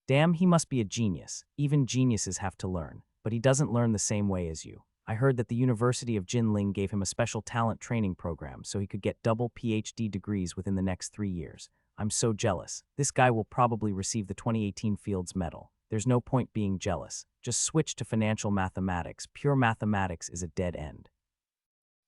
Damn, he must be a genius. Even geniuses have to learn, but he doesn't learn the same way as you. I heard that the University of Jinling gave him a special talent training program so he could get double PhD degrees within the next 3 years. I'm so jealous. This guy will probably receive the 2018 Fields Medal. There's no point being jealous. Just switch to financial mathematics. Pure mathematics is a dead end.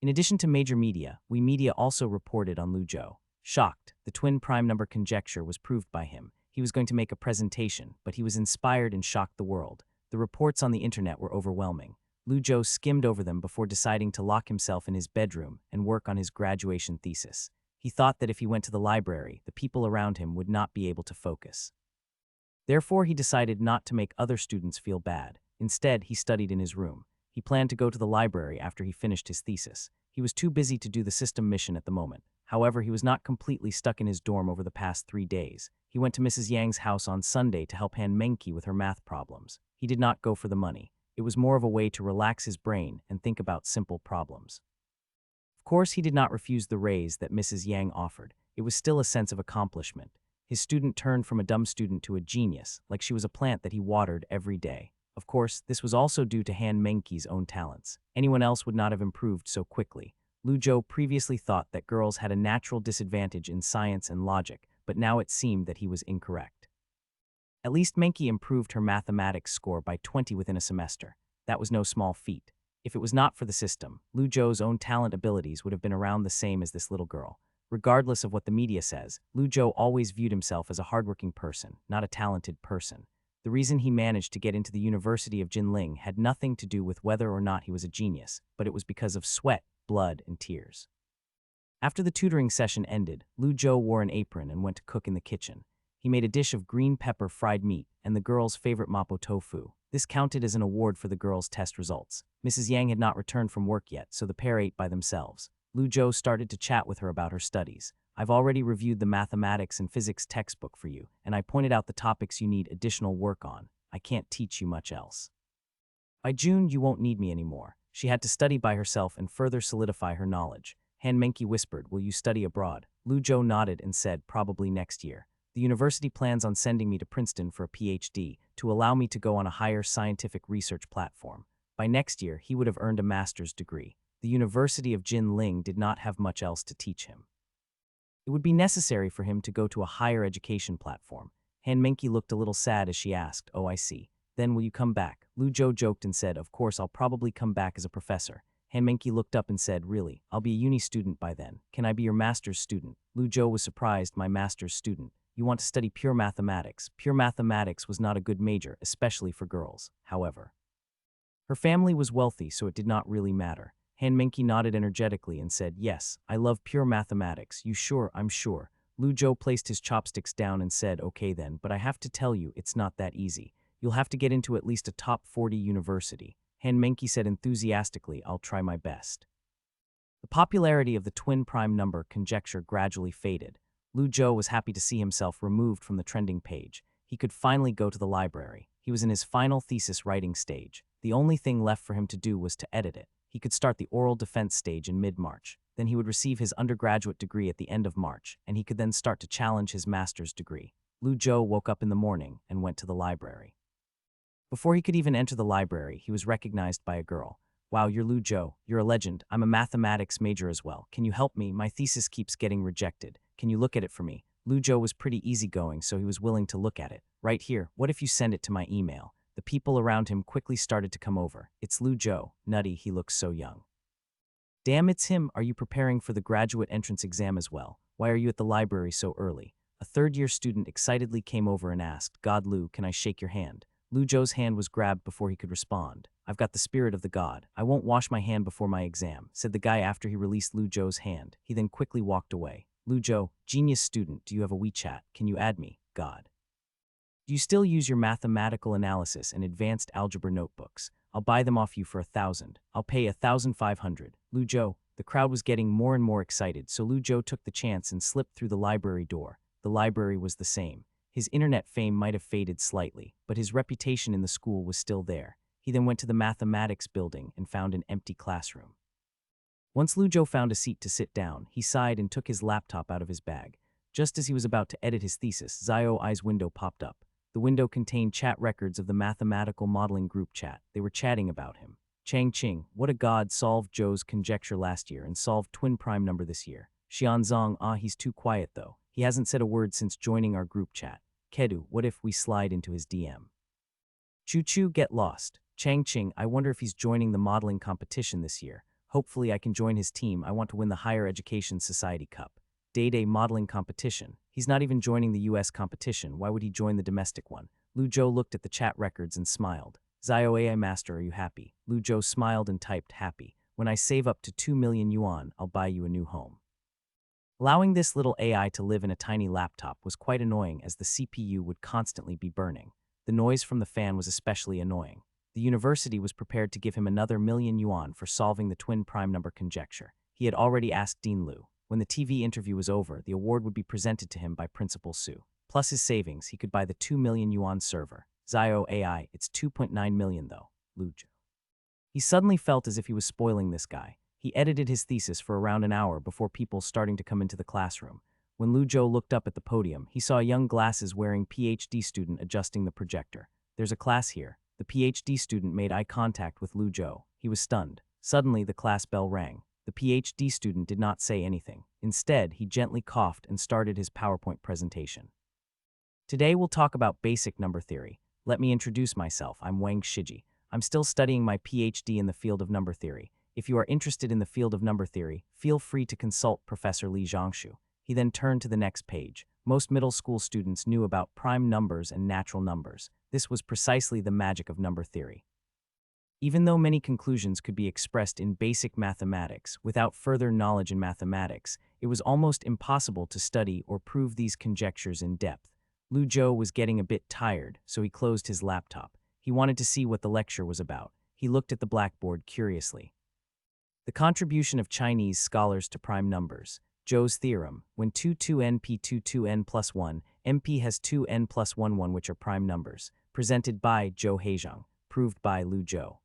In addition to major media, We Media also reported on Lu Zhou. Shocked, the twin prime number conjecture was proved by him. He was going to make a presentation, but he was inspired and shocked the world. The reports on the internet were overwhelming. Lu Zhou skimmed over them before deciding to lock himself in his bedroom and work on his graduation thesis. He thought that if he went to the library, the people around him would not be able to focus. Therefore, he decided not to make other students feel bad. Instead, he studied in his room. He planned to go to the library after he finished his thesis. He was too busy to do the system mission at the moment. However, he was not completely stuck in his dorm over the past 3 days. He went to Mrs. Yang's house on Sunday to help Han Menki with her math problems. He did not go for the money. It was more of a way to relax his brain and think about simple problems. Of course, he did not refuse the raise that Mrs. Yang offered. It was still a sense of accomplishment. His student turned from a dumb student to a genius, like she was a plant that he watered every day. Of course, this was also due to Han Menki's own talents. Anyone else would not have improved so quickly. Lu Zhou previously thought that girls had a natural disadvantage in science and logic, but now it seemed that he was incorrect. At least Menki improved her mathematics score by 20 within a semester. That was no small feat. If it was not for the system, Lu Zhou's own talent abilities would have been around the same as this little girl. Regardless of what the media says, Lu Zhou always viewed himself as a hardworking person, not a talented person. The reason he managed to get into the University of Jinling had nothing to do with whether or not he was a genius, but it was because of sweat, blood, and tears. After the tutoring session ended, Lu Zhou wore an apron and went to cook in the kitchen. He made a dish of green pepper fried meat and the girls' favorite mapo tofu. This counted as an award for the girls' test results. Mrs. Yang had not returned from work yet, so the pair ate by themselves. Lu Zhou started to chat with her about her studies. I've already reviewed the mathematics and physics textbook for you, and I pointed out the topics you need additional work on. I can't teach you much else. By June, you won't need me anymore. She had to study by herself and further solidify her knowledge. Han Menki whispered, will you study abroad? Lu Zhou nodded and said, probably next year. The university plans on sending me to Princeton for a PhD to allow me to go on a higher scientific research platform. By next year, he would have earned a master's degree. The University of Jinling did not have much else to teach him. It would be necessary for him to go to a higher education platform. Han Menki looked a little sad as she asked, oh, I see. Then will you come back? Lu Zhou joked and said, of course, I'll probably come back as a professor. Han Menki looked up and said, really, I'll be a uni student by then. Can I be your master's student? Lu Zhou was surprised, my master's student. You want to study pure mathematics. Pure mathematics was not a good major, especially for girls, however. Her family was wealthy, so it did not really matter. Han Menki nodded energetically and said, yes, I love pure mathematics. You sure? I'm sure. Lu Zhou placed his chopsticks down and said, okay then, but I have to tell you, it's not that easy. You'll have to get into at least a top 40 university. Han Menki said enthusiastically, I'll try my best. The popularity of the twin prime number conjecture gradually faded. Lu Zhou was happy to see himself removed from the trending page. He could finally go to the library. He was in his final thesis writing stage. The only thing left for him to do was to edit it. He could start the oral defense stage in mid-March. Then he would receive his undergraduate degree at the end of March, and he could then start to challenge his master's degree. Lu Zhou woke up in the morning and went to the library. Before he could even enter the library, he was recognized by a girl. Wow, you're Lu Zhou. You're a legend. I'm a mathematics major as well. Can you help me? My thesis keeps getting rejected. Can you look at it for me? Lu Zhou was pretty easygoing, so he was willing to look at it. Right here, what if you send it to my email? The people around him quickly started to come over. It's Lu Zhou. Nutty, he looks so young. Damn, it's him. Are you preparing for the graduate entrance exam as well? Why are you at the library so early? A third-year student excitedly came over and asked, God Lu, can I shake your hand? Lu Zhou's hand was grabbed before he could respond. I've got the spirit of the god. I won't wash my hand before my exam, said the guy after he released Lu Zhou's hand. He then quickly walked away. Lu Zhou, genius student, do you have a WeChat? Can you add me? God. Do you still use your mathematical analysis and advanced algebra notebooks? I'll buy them off you for 1,000. I'll pay 1,500. Lu Zhou. The crowd was getting more and more excited, so Lu Zhou took the chance and slipped through the library door. The library was the same. His internet fame might have faded slightly, but his reputation in the school was still there. He then went to the mathematics building and found an empty classroom. Once Lu Zhou found a seat to sit down, he sighed and took his laptop out of his bag. Just as he was about to edit his thesis, Zhao Ai's window popped up. The window contained chat records of the mathematical modeling group chat. They were chatting about him. Chang Qing, what a god, solved Zhou's conjecture last year and solved twin prime number this year. Xianzong, he's too quiet though. He hasn't said a word since joining our group chat. Kedu, what if we slide into his DM? Choo Choo, get lost. Chang Qing, I wonder if he's joining the modeling competition this year. Hopefully I can join his team. I want to win the Higher Education Society Cup. Day-Day modeling competition. He's not even joining the US competition. Why would he join the domestic one? Lu Zhou looked at the chat records and smiled. Zhao AI Master, are you happy? Lu Zhou smiled and typed, happy. When I save up to 2 million yuan, I'll buy you a new home. Allowing this little AI to live in a tiny laptop was quite annoying as the CPU would constantly be burning. The noise from the fan was especially annoying. The university was prepared to give him another million yuan for solving the twin prime number conjecture. He had already asked Dean Lu. When the TV interview was over, the award would be presented to him by Principal Su. Plus his savings, he could buy the 2 million yuan server. Zhao AI, it's 2.9 million though. Lu Zhou. He suddenly felt as if he was spoiling this guy. He edited his thesis for around an hour before people starting to come into the classroom. When Lu Zhou looked up at the podium, he saw a young glasses-wearing PhD student adjusting the projector. There's a class here. The PhD student made eye contact with Lu Zhou. He was stunned. Suddenly, the class bell rang. The PhD student did not say anything. Instead, he gently coughed and started his PowerPoint presentation. Today, we'll talk about basic number theory. Let me introduce myself. I'm Wang Shiji. I'm still studying my PhD in the field of number theory. If you are interested in the field of number theory, feel free to consult Professor Li Zhongshu. He then turned to the next page. Most middle school students knew about prime numbers and natural numbers. This was precisely the magic of number theory. Even though many conclusions could be expressed in basic mathematics, without further knowledge in mathematics, it was almost impossible to study or prove these conjectures in depth. Lu Zhou was getting a bit tired, so he closed his laptop. He wanted to see what the lecture was about. He looked at the blackboard curiously. The contribution of Chinese scholars to prime numbers. Zhou's theorem, when 2n p 2n plus 1, mp has 2n plus 1 1 which are prime numbers, presented by Zhou Heizhang, proved by Lu Zhou.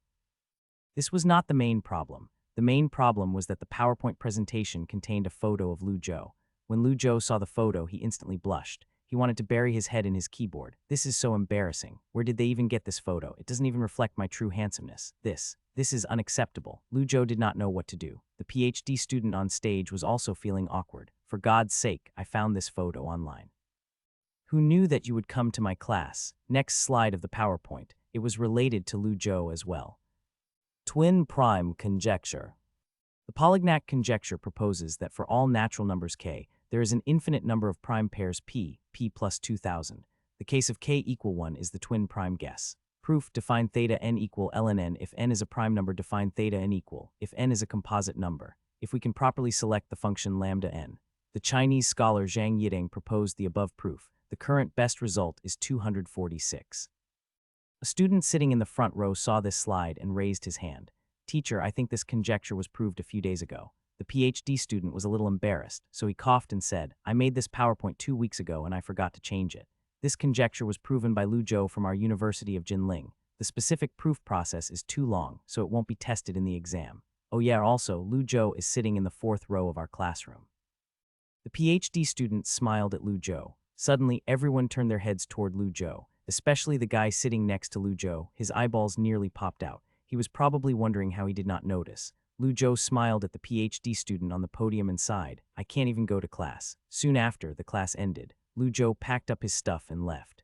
This was not the main problem. The main problem was that the PowerPoint presentation contained a photo of Lu Zhou. When Lu Zhou saw the photo, he instantly blushed. He wanted to bury his head in his keyboard. This is so embarrassing. Where did they even get this photo? It doesn't even reflect my true handsomeness. This is unacceptable. Lu Zhou did not know what to do. The PhD student on stage was also feeling awkward. For God's sake, I found this photo online. Who knew that you would come to my class? Next slide of the PowerPoint. It was related to Lu Zhou as well. Twin prime conjecture. The Polignac conjecture proposes that for all natural numbers k, there is an infinite number of prime pairs p plus 2000. The case of k equal 1 is the twin prime guess. Proof, define theta n equal ln n. If n is a prime number, define theta n equal. If n is a composite number. If we can properly select the function lambda n. The Chinese scholar Zhang Yiding proposed the above proof. The current best result is 246. A student sitting in the front row saw this slide and raised his hand. Teacher, I think this conjecture was proved a few days ago. The PhD student was a little embarrassed, so he coughed and said, I made this PowerPoint 2 weeks ago and I forgot to change it. This conjecture was proven by Lu Zhou from our University of Jinling. The specific proof process is too long, so it won't be tested in the exam. Oh yeah, also, Lu Zhou is sitting in the 4th row of our classroom. The PhD student smiled at Lu Zhou. Suddenly, everyone turned their heads toward Lu Zhou, especially the guy sitting next to Lu Zhou. His eyeballs nearly popped out. He was probably wondering how he did not notice. Lu Zhou smiled at the PhD student on the podium and sighed, I can't even go to class. Soon after, the class ended. Lu Zhou packed up his stuff and left.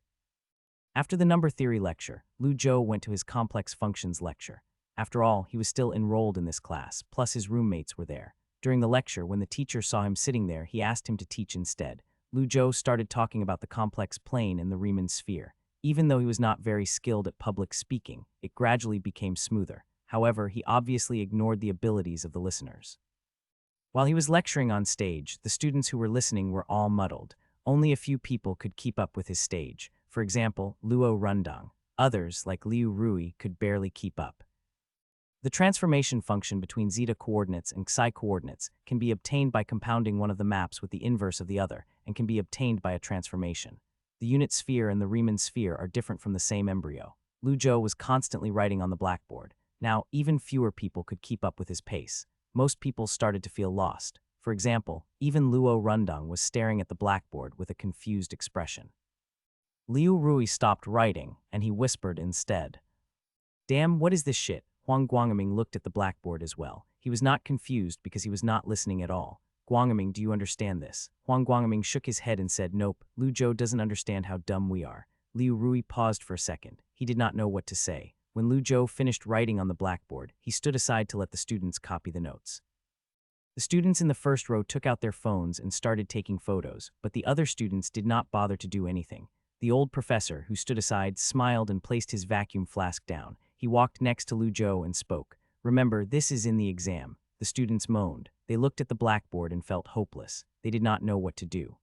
After the number theory lecture, Lu Zhou went to his complex functions lecture. After all, he was still enrolled in this class, plus his roommates were there. During the lecture, when the teacher saw him sitting there, he asked him to teach instead. Lu Zhou started talking about the complex plane and the Riemann sphere. Even though he was not very skilled at public speaking, it gradually became smoother. However, he obviously ignored the abilities of the listeners. While he was lecturing on stage, the students who were listening were all muddled. Only a few people could keep up with his stage. For example, Luo Rundong. Others, like Liu Rui, could barely keep up. The transformation function between zeta coordinates and xi coordinates can be obtained by compounding one of the maps with the inverse of the other, and can be obtained by a transformation. The unit sphere and the Riemann sphere are different from the same embryo. Lu Zhou was constantly writing on the blackboard. Now, even fewer people could keep up with his pace. Most people started to feel lost. For example, even Luo Rundong was staring at the blackboard with a confused expression. Liu Rui stopped writing, and he whispered instead, "Damn, what is this shit?" Huang Guangming looked at the blackboard as well. He was not confused because he was not listening at all. "Guangming, do you understand this?" Huang Guangming shook his head and said, "Nope, Lu Zhou doesn't understand how dumb we are." Liu Rui paused for a second. He did not know what to say. When Lu Zhou finished writing on the blackboard, he stood aside to let the students copy the notes. The students in the first row took out their phones and started taking photos, but the other students did not bother to do anything. The old professor, who stood aside, smiled and placed his vacuum flask down. He walked next to Lu Zhou and spoke. "Remember, this is in the exam." The students moaned. They looked at the blackboard and felt hopeless. They did not know what to do.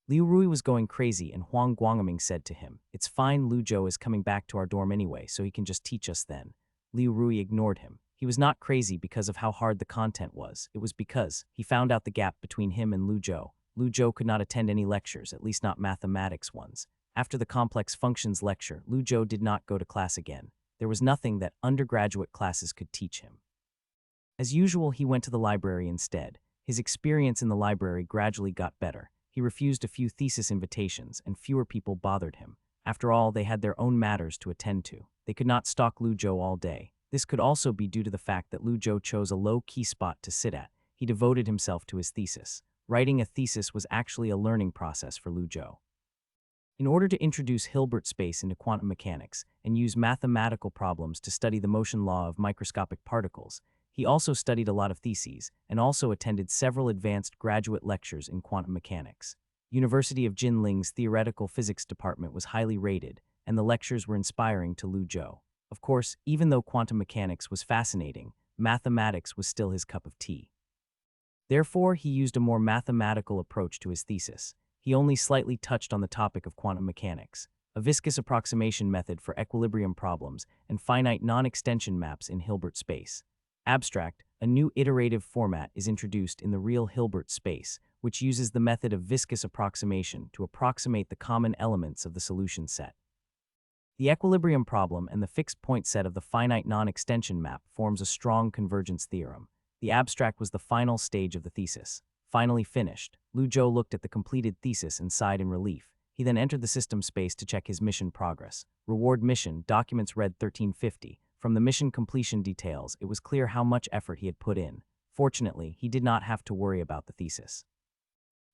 Liu Rui was going crazy, and Huang Guangming said to him, "It's fine, Lu Zhou is coming back to our dorm anyway, so he can just teach us then." Liu Rui ignored him. He was not crazy because of how hard the content was. It was because he found out the gap between him and Lu Zhou. Lu Zhou could not attend any lectures, at least not mathematics ones. After the complex functions lecture, Lu Zhou did not go to class again. There was nothing that undergraduate classes could teach him. As usual, he went to the library instead. His experience in the library gradually got better. He refused a few thesis invitations, and fewer people bothered him. After all, they had their own matters to attend to. They could not stalk Lu Zhou all day. This could also be due to the fact that Lu Zhou chose a low-key spot to sit at. He devoted himself to his thesis. Writing a thesis was actually a learning process for Lu Zhou. In order to introduce Hilbert space into quantum mechanics and use mathematical problems to study the motion law of microscopic particles, he also studied a lot of theses and also attended several advanced graduate lectures in quantum mechanics. University of Jinling's theoretical physics department was highly rated, and the lectures were inspiring to Lu Zhou. Of course, even though quantum mechanics was fascinating, mathematics was still his cup of tea. Therefore, he used a more mathematical approach to his thesis. He only slightly touched on the topic of quantum mechanics, a viscous approximation method for equilibrium problems, and finite non-extension maps in Hilbert space. Abstract, a new iterative format is introduced in the real Hilbert space, which uses the method of viscous approximation to approximate the common elements of the solution set. The equilibrium problem and the fixed point set of the finite non-extension map forms a strong convergence theorem. The abstract was the final stage of the thesis. Finally finished, Lu Zhou looked at the completed thesis and sighed in relief. He then entered the system space to check his mission progress. Reward mission, documents read 1350. From the mission completion details, it was clear how much effort he had put in. Fortunately, he did not have to worry about the thesis.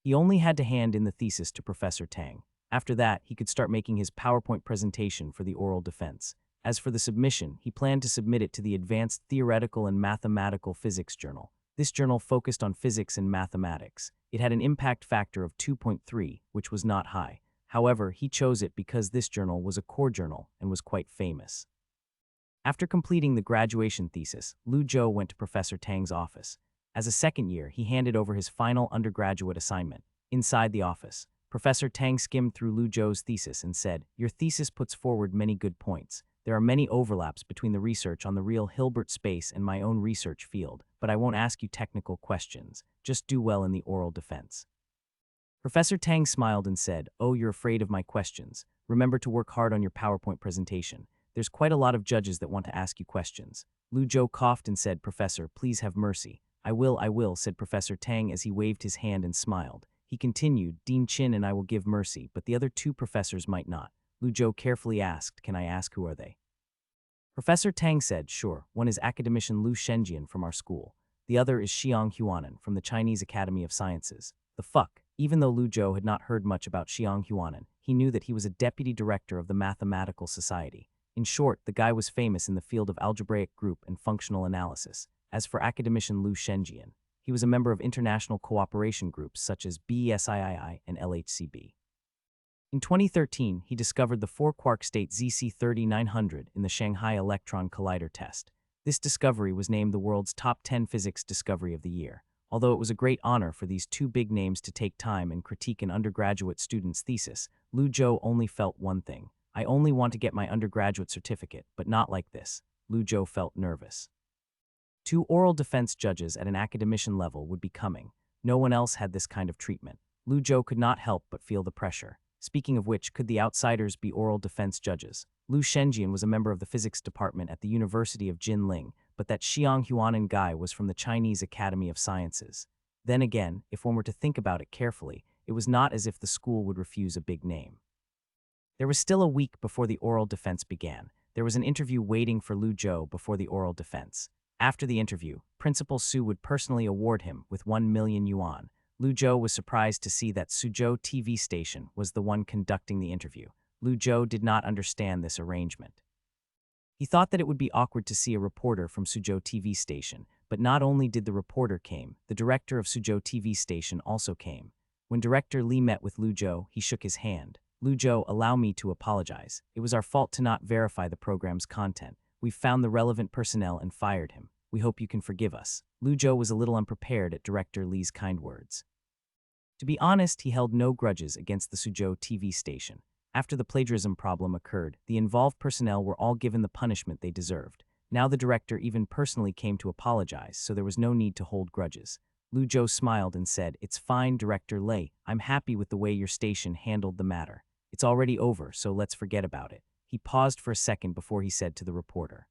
He only had to hand in the thesis to Professor Tang. After that, he could start making his PowerPoint presentation for the oral defense. As for the submission, he planned to submit it to the Advanced Theoretical and Mathematical Physics Journal. This journal focused on physics and mathematics. It had an impact factor of 2.3, which was not high. However, he chose it because this journal was a core journal and was quite famous. After completing the graduation thesis, Lu Zhou went to Professor Tang's office. As a second year, he handed over his final undergraduate assignment. Inside the office, Professor Tang skimmed through Lu Zhou's thesis and said, "Your thesis puts forward many good points. There are many overlaps between the research on the real Hilbert space and my own research field, but I won't ask you technical questions. Just do well in the oral defense." Professor Tang smiled and said, "Oh, you're afraid of my questions. Remember to work hard on your PowerPoint presentation. There's quite a lot of judges that want to ask you questions." Lu Zhou coughed and said, "Professor, please have mercy." I will, said Professor Tang as he waved his hand and smiled. He continued, "Dean Chin and I will give mercy, but the other two professors might not." Lu Zhou carefully asked, "Can I ask who are they?" Professor Tang said, "Sure, one is academician Lu Shenjian from our school. The other is Xiang Huanan from the Chinese Academy of Sciences." "The fuck?" Even though Lu Zhou had not heard much about Xiang Huanan, he knew that he was a deputy director of the Mathematical Society. In short, the guy was famous in the field of algebraic group and functional analysis. As for academician Lu Shenjian, he was a member of international cooperation groups such as BESIII and LHCb. In 2013, he discovered the 4-quark state ZC3900 in the Shanghai Electron Collider test. This discovery was named the world's top 10 physics discovery of the year. Although it was a great honor for these two big names to take time and critique an undergraduate student's thesis, Lu Zhou only felt one thing. I only want to get my undergraduate certificate, but not like this. Lu Zhou felt nervous. 2 oral defense judges at an academician level would be coming. No one else had this kind of treatment. Lu Zhou could not help but feel the pressure. Speaking of which, could the outsiders be oral defense judges? Lu Shenjian was a member of the physics department at the University of Jinling, but that Xiang Huanan guy was from the Chinese Academy of Sciences. Then again, if one were to think about it carefully, it was not as if the school would refuse a big name. There was still a week before the oral defense began. There was an interview waiting for Lu Zhou before the oral defense. After the interview, Principal Su would personally award him with 1 million yuan. Lu Zhou was surprised to see that Suzhou TV station was the one conducting the interview. Lu Zhou did not understand this arrangement. He thought that it would be awkward to see a reporter from Suzhou TV station, but not only did the reporter came, the director of Suzhou TV station also came. When Director Li met with Lu Zhou, he shook his hand. Lu Zhou, allow me to apologize. It was our fault to not verify the program's content. We found the relevant personnel and fired him. We hope you can forgive us. Lu Zhou was a little unprepared at Director Li's kind words. To be honest, he held no grudges against the Suzhou TV station. After the plagiarism problem occurred, the involved personnel were all given the punishment they deserved. Now the director even personally came to apologize, so there was no need to hold grudges. Lu Zhou smiled and said, "It's fine, Director Lei. I'm happy with the way your station handled the matter. It's already over, so let's forget about it." He paused for a second before he said to the reporter,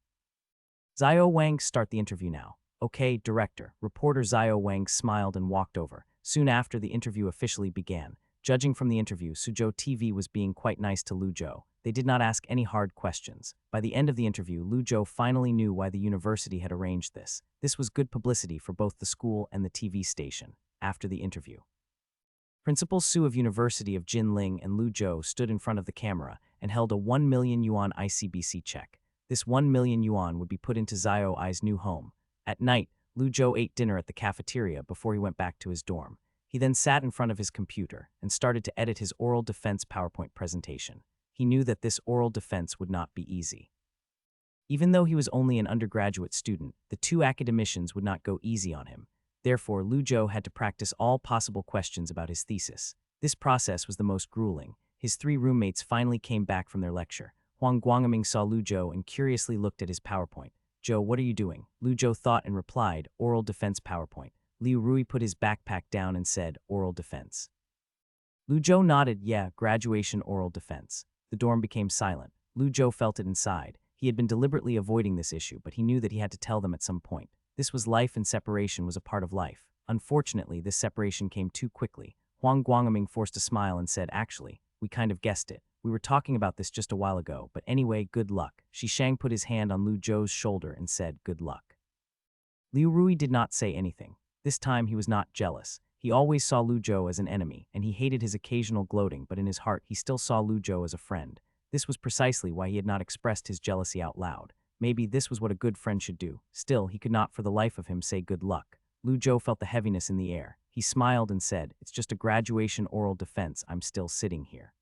"Zhao Wang, start the interview now." "Okay, Director." Reporter Zhao Wang smiled and walked over. Soon after, the interview officially began. Judging from the interview, Suzhou TV was being quite nice to Lu Zhou. They did not ask any hard questions. By the end of the interview, Lu Zhou finally knew why the university had arranged this. This was good publicity for both the school and the TV station. After the interview, Principal Su of University of Jinling and Lu Zhou stood in front of the camera and held a 1 million yuan ICBC check. This 1 million yuan would be put into Zhao I's new home. At night, Lu Zhou ate dinner at the cafeteria before he went back to his dorm. He then sat in front of his computer and started to edit his oral defense PowerPoint presentation. He knew that this oral defense would not be easy. Even though he was only an undergraduate student, the two academicians would not go easy on him. Therefore, Lu Zhou had to practice all possible questions about his thesis. This process was the most grueling. His 3 roommates finally came back from their lecture. Huang Guangming saw Lu Zhou and curiously looked at his PowerPoint. "Zhou, what are you doing?" Lu Zhou thought and replied, "Oral defense PowerPoint." Liu Rui put his backpack down and said, "Oral defense." Lu Zhou nodded, "Yeah, graduation oral defense." The dorm became silent. Lu Zhou felt it inside. He had been deliberately avoiding this issue, but he knew that he had to tell them at some point. This was life, and separation was a part of life. Unfortunately, this separation came too quickly. Huang Guangming forced a smile and said, "Actually, we kind of guessed it. We were talking about this just a while ago, but anyway, good luck." Shishang put his hand on Lu Zhou's shoulder and said, "Good luck." Liu Rui did not say anything. This time he was not jealous. He always saw Lu Zhou as an enemy, and he hated his occasional gloating, but in his heart he still saw Lu Zhou as a friend. This was precisely why he had not expressed his jealousy out loud. Maybe this was what a good friend should do. Still, he could not for the life of him say good luck. Lu Zhou felt the heaviness in the air. He smiled and said, "It's just a graduation oral defense. I'm still sitting here.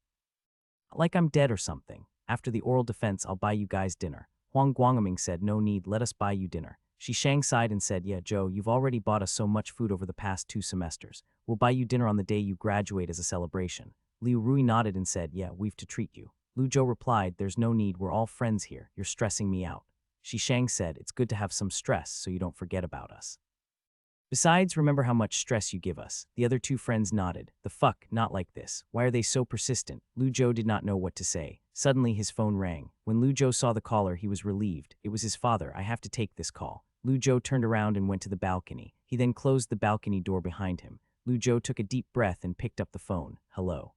Like I'm dead or something. After the oral defense, I'll buy you guys dinner." Huang Guangming said, "No need, let us buy you dinner." Shishang sighed and said, "Yeah, Zhou, you've already bought us so much food over the past 2 semesters. We'll buy you dinner on the day you graduate as a celebration." Liu Rui nodded and said, "Yeah, we've to treat you." Lu Zhou replied, "There's no need, we're all friends here. You're stressing me out." Shishang said, "It's good to have some stress so you don't forget about us. Besides, remember how much stress you give us." The other 2 friends nodded. "The fuck, not like this. Why are they so persistent?" Lu Zhou did not know what to say. Suddenly his phone rang. When Lu Zhou saw the caller, he was relieved. It was his father. "I have to take this call." Lu Zhou turned around and went to the balcony. He then closed the balcony door behind him. Lu Zhou took a deep breath and picked up the phone. "Hello."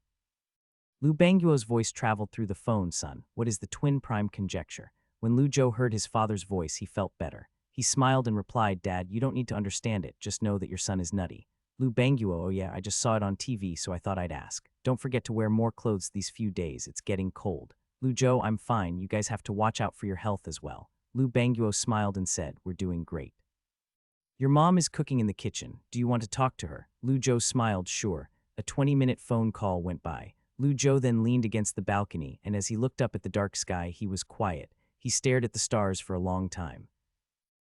Lu Bangguo's voice traveled through the phone. "Son, what is the twin prime conjecture?" When Lu Zhou heard his father's voice, he felt better. He smiled and replied, "Dad, you don't need to understand it. Just know that your son is nutty." Lu Bangguo, oh yeah, I just saw it on TV, so I thought I'd ask. Don't forget to wear more clothes these few days, it's getting cold. Lu Zhou, I'm fine, you guys have to watch out for your health as well. Lu Bangguo smiled and said, we're doing great. Your mom is cooking in the kitchen. Do you want to talk to her? Lu Zhou smiled, sure. A 20-minute phone call went by. Lu Zhou then leaned against the balcony, and as he looked up at the dark sky, he was quiet. He stared at the stars for a long time.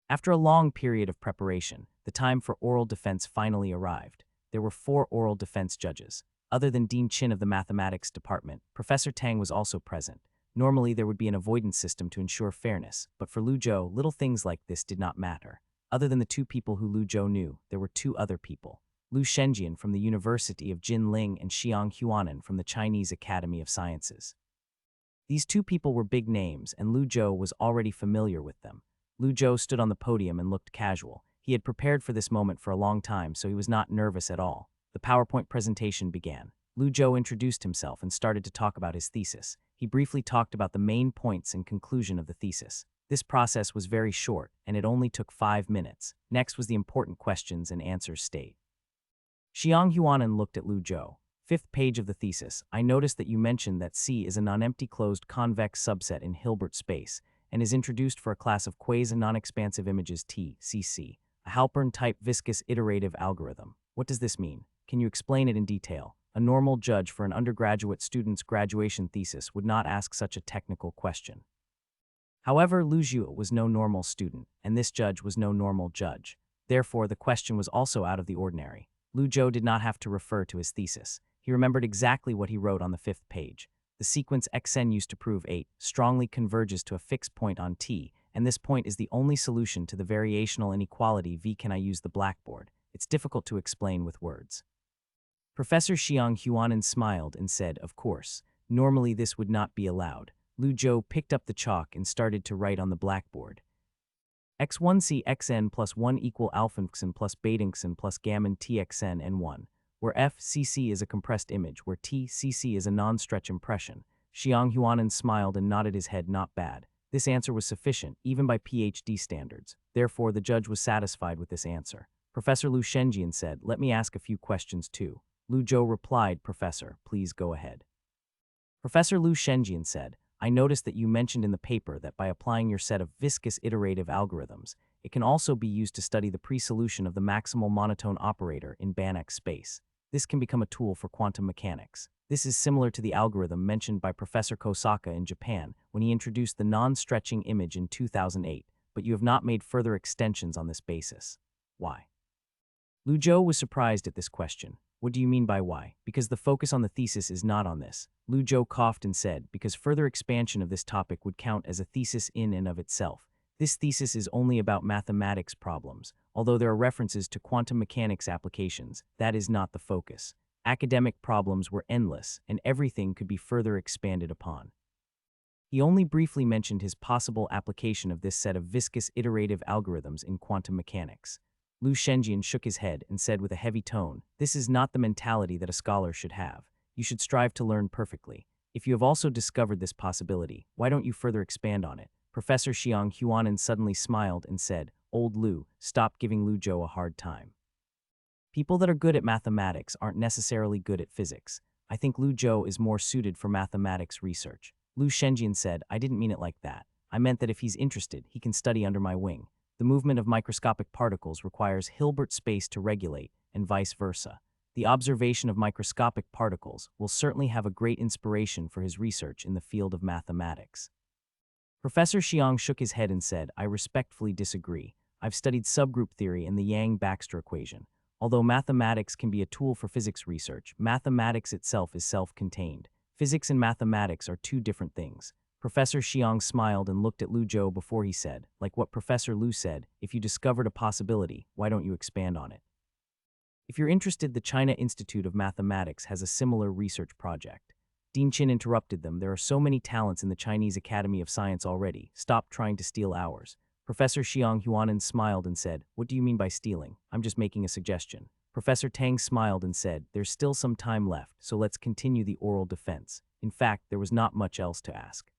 After a long period of preparation, the time for oral defense finally arrived. There were 4 oral defense judges. Other than Dean Chin of the mathematics department, Professor Tang was also present. Normally, there would be an avoidance system to ensure fairness, but for Lu Zhou, little things like this did not matter. Other than the 2 people who Lu Zhou knew, there were 2 other people. Lu Shenjian from the University of Jinling and Xiang Huanan from the Chinese Academy of Sciences. These 2 people were big names, and Lu Zhou was already familiar with them. Lu Zhou stood on the podium and looked casual. He had prepared for this moment for a long time, so he was not nervous at all. The PowerPoint presentation began. Lu Zhou introduced himself and started to talk about his thesis. He briefly talked about the main points and conclusion of the thesis. This process was very short, and it only took 5 minutes. Next was the important questions and answers stage. Xiang Huanan looked at Lu Zhou. 5th page of the thesis, I noticed that you mentioned that C is a non-empty closed convex subset in Hilbert space and is introduced for a class of quasi-non-expansive images TCC, a Halpern-type viscous iterative algorithm. What does this mean? Can you explain it in detail? A normal judge for an undergraduate student's graduation thesis would not ask such a technical question. However, Lu Zhou was no normal student, and this judge was no normal judge. Therefore, the question was also out of the ordinary. Lu Zhou did not have to refer to his thesis. He remembered exactly what he wrote on the 5th page. The sequence xn used to prove 8 strongly converges to a fixed point on T, and this point is the only solution to the variational inequality V. Can I use the blackboard? It's difficult to explain with words. Professor Xiang Huanan smiled and said, of course, normally this would not be allowed. Lu Zhou picked up the chalk and started to write on the blackboard. x1c xn plus 1 equal alphaxn plus betaxn plus gamma txn n1, where FCC is a compressed image, where TCC is a non-stretch impression. Xiang Huanan smiled and nodded his head, not bad. This answer was sufficient, even by PhD standards. Therefore, the judge was satisfied with this answer. Professor Lu Shenjian said, let me ask a few questions too. Lu Zhou replied, Professor, please go ahead. Professor Lu Shenjian said, I noticed that you mentioned in the paper that by applying your set of viscous iterative algorithms, it can also be used to study the pre-solution of the maximal monotone operator in Banach space. This can become a tool for quantum mechanics. This is similar to the algorithm mentioned by Professor Kosaka in Japan when he introduced the non-stretching image in 2008, but you have not made further extensions on this basis. Why? Lu Zhou was surprised at this question. What do you mean by why? Because the focus on the thesis is not on this. Lu Zhou coughed and said, because further expansion of this topic would count as a thesis in and of itself. This thesis is only about mathematics problems. Although there are references to quantum mechanics applications, that is not the focus. Academic problems were endless, and everything could be further expanded upon. He only briefly mentioned his possible application of this set of viscous iterative algorithms in quantum mechanics. Lu Shenjian shook his head and said with a heavy tone, this is not the mentality that a scholar should have. You should strive to learn perfectly. If you have also discovered this possibility, why don't you further expand on it? Professor Xiang Huanan suddenly smiled and said, Old Lu, stop giving Lu Zhou a hard time. People that are good at mathematics aren't necessarily good at physics. I think Lu Zhou is more suited for mathematics research. Lu Shenjian said, I didn't mean it like that. I meant that if he's interested, he can study under my wing. The movement of microscopic particles requires Hilbert space to regulate, and vice versa. The observation of microscopic particles will certainly have a great inspiration for his research in the field of mathematics. Professor Xiang shook his head and said, I respectfully disagree. I've studied subgroup theory and the Yang-Baxter equation. Although mathematics can be a tool for physics research, mathematics itself is self-contained. Physics and mathematics are 2 different things. Professor Xiang smiled and looked at Lu Zhou before he said, like what Professor Lu said, if you discovered a possibility, why don't you expand on it? If you're interested, the China Institute of Mathematics has a similar research project. Dean Chin interrupted them. There are so many talents in the Chinese Academy of Science already. Stop trying to steal ours. Professor Xiang Huanan smiled and said, what do you mean by stealing? I'm just making a suggestion. Professor Tang smiled and said, there's still some time left, so let's continue the oral defense. In fact, there was not much else to ask.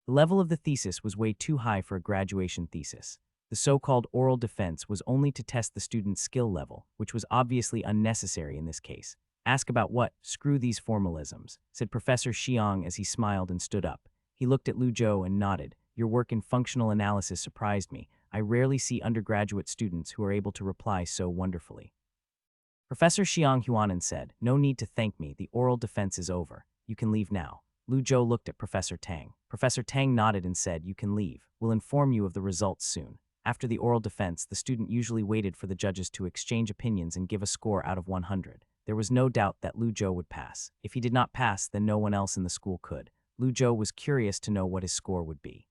The level of the thesis was way too high for a graduation thesis. The so-called oral defense was only to test the student's skill level, which was obviously unnecessary in this case. Ask about what? Screw these formalisms, said Professor Xiang as he smiled and stood up. He looked at Lu Zhou and nodded. Your work in functional analysis surprised me. I rarely see undergraduate students who are able to reply so wonderfully. Professor Xiang Huanan said, no need to thank me, the oral defense is over. You can leave now. Lu Zhou looked at Professor Tang. Professor Tang nodded and said, you can leave. We'll inform you of the results soon. After the oral defense, the student usually waited for the judges to exchange opinions and give a score out of 100. There was no doubt that Lu Zhou would pass. If he did not pass, then no one else in the school could. Lu Zhou was curious to know what his score would be.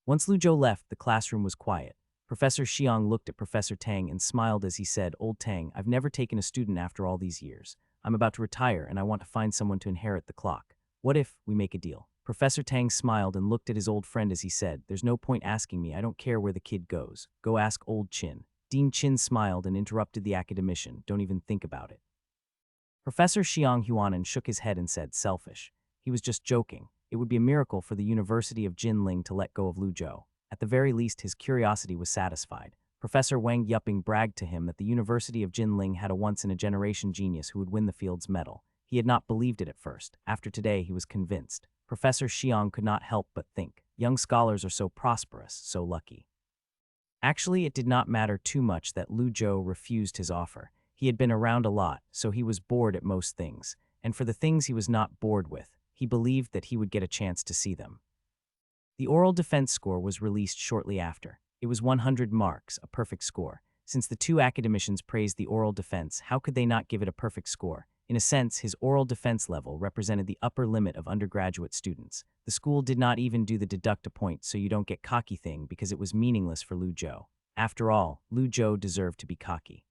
Once Lu Zhou left, the classroom was quiet. Professor Xiang looked at Professor Tang and smiled as he said, Old Tang, I've never taken a student after all these years. I'm about to retire and I want to find someone to inherit the clock. What if we make a deal? Professor Tang smiled and looked at his old friend as he said, there's no point asking me, I don't care where the kid goes. Go ask old Chin. Dean Chin smiled and interrupted the academician, don't even think about it. Professor Xiang Huanan shook his head and said, selfish. He was just joking. It would be a miracle for the University of Jinling to let go of Lu Zhou. At the very least, his curiosity was satisfied. Professor Wang Yuping bragged to him that the University of Jinling had a once-in-a-generation genius who would win the field's medal. He had not believed it at first. After today, he was convinced. Professor Xiang could not help but think, young scholars are so prosperous, so lucky. Actually, it did not matter too much that Lu Zhou refused his offer. He had been around a lot, so he was bored at most things. And for the things he was not bored with, he believed that he would get a chance to see them. The oral defense score was released shortly after. It was 100 marks, a perfect score. Since the two academicians praised the oral defense, how could they not give it a perfect score? In a sense, his oral defense level represented the upper limit of undergraduate students. The school did not even do the deduct a point so you don't get cocky thing because it was meaningless for Lu Zhou. After all, Lu Zhou deserved to be cocky.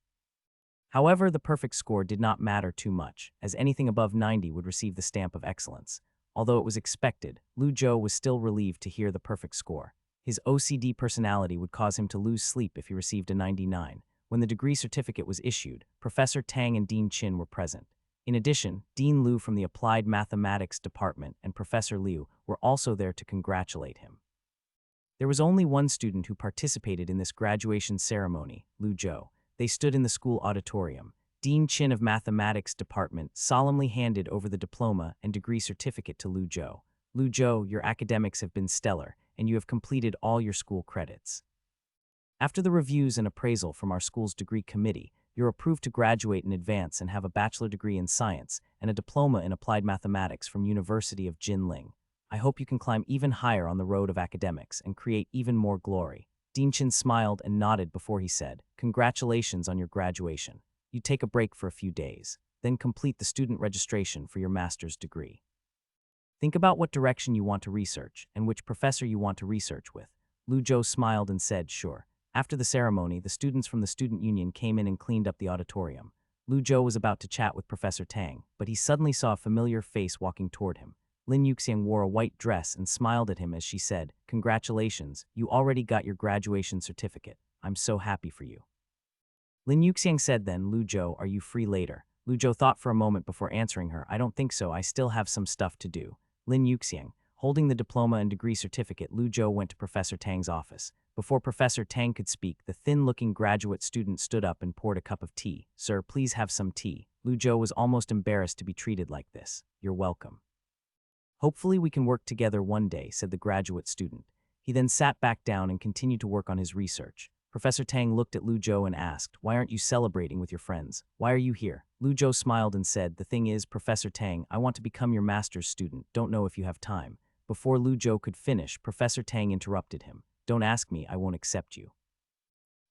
However, the perfect score did not matter too much, as anything above 90 would receive the stamp of excellence. Although it was expected, Lu Zhou was still relieved to hear the perfect score. His OCD personality would cause him to lose sleep if he received a 99. When the degree certificate was issued, Professor Tang and Dean Chin were present. In addition, Dean Liu from the Applied Mathematics Department and Professor Liu were also there to congratulate him. There was only one student who participated in this graduation ceremony, Lu Zhou. They stood in the school auditorium. Dean Chin of Mathematics Department solemnly handed over the diploma and degree certificate to Lu Zhou. Lu Zhou, your academics have been stellar, and you have completed all your school credits. After the reviews and appraisal from our school's degree committee, you're approved to graduate in advance and have a bachelor degree in science and a diploma in applied mathematics from University of Jinling. I hope you can climb even higher on the road of academics and create even more glory. Dean Chin smiled and nodded before he said, congratulations on your graduation. You take a break for a few days, then complete the student registration for your master's degree. Think about what direction you want to research and which professor you want to research with. Lu Zhou smiled and said, sure. After the ceremony, the students from the student union came in and cleaned up the auditorium. Lu Zhou was about to chat with Professor Tang, but he suddenly saw a familiar face walking toward him. Lin Yuxiang wore a white dress and smiled at him as she said, congratulations, you already got your graduation certificate. I'm so happy for you. Lin Yuxiang said then, Lu Zhou, are you free later? Lu Zhou thought for a moment before answering her, I don't think so, I still have some stuff to do. Lin Yuxiang, holding the diploma and degree certificate, Lu Zhou went to Professor Tang's office. Before Professor Tang could speak, the thin-looking graduate student stood up and poured a cup of tea. Sir, please have some tea. Lu Zhou was almost embarrassed to be treated like this. You're welcome. Hopefully we can work together one day, said the graduate student. He then sat back down and continued to work on his research. Professor Tang looked at Lu Zhou and asked, why aren't you celebrating with your friends? Why are you here? Lu Zhou smiled and said, the thing is, Professor Tang, I want to become your master's student. Don't know if you have time. Before Lu Zhou could finish, Professor Tang interrupted him. Don't ask me, I won't accept you.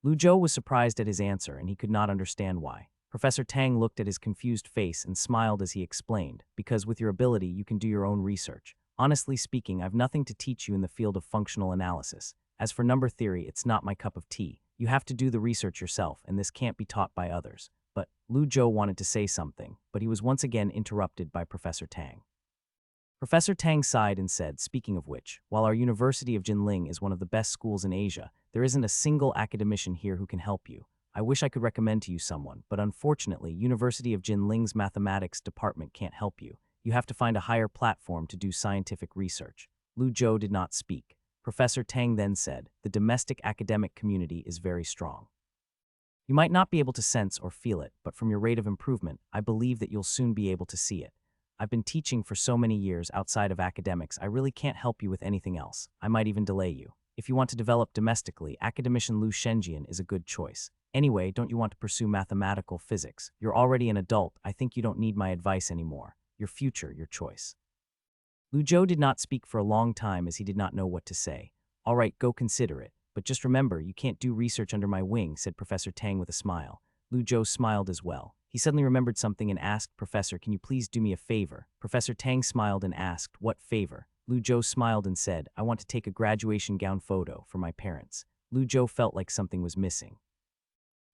Lu Zhou was surprised at his answer and he could not understand why. Professor Tang looked at his confused face and smiled as he explained, because with your ability you can do your own research. Honestly speaking, I've nothing to teach you in the field of functional analysis. As for number theory, it's not my cup of tea. You have to do the research yourself, and this can't be taught by others. But Lu Zhou wanted to say something, but he was once again interrupted by Professor Tang. Professor Tang sighed and said, speaking of which, while our University of Jinling is one of the best schools in Asia, there isn't a single academician here who can help you. I wish I could recommend to you someone, but unfortunately, University of Jinling's mathematics department can't help you. You have to find a higher platform to do scientific research. Lu Zhou did not speak. Professor Tang then said, the domestic academic community is very strong. You might not be able to sense or feel it, but from your rate of improvement, I believe that you'll soon be able to see it. I've been teaching for so many years outside of academics, I really can't help you with anything else. I might even delay you. If you want to develop domestically, academician Lu Shenjian is a good choice. Anyway, don't you want to pursue mathematical physics? You're already an adult, I think you don't need my advice anymore. Your future, your choice. Lu Zhou did not speak for a long time as he did not know what to say. All right, go consider it. But just remember, you can't do research under my wing, said Professor Tang with a smile. Lu Zhou smiled as well. He suddenly remembered something and asked, Professor, can you please do me a favor? Professor Tang smiled and asked, what favor? Lu Zhou smiled and said, I want to take a graduation gown photo for my parents. Lu Zhou felt like something was missing.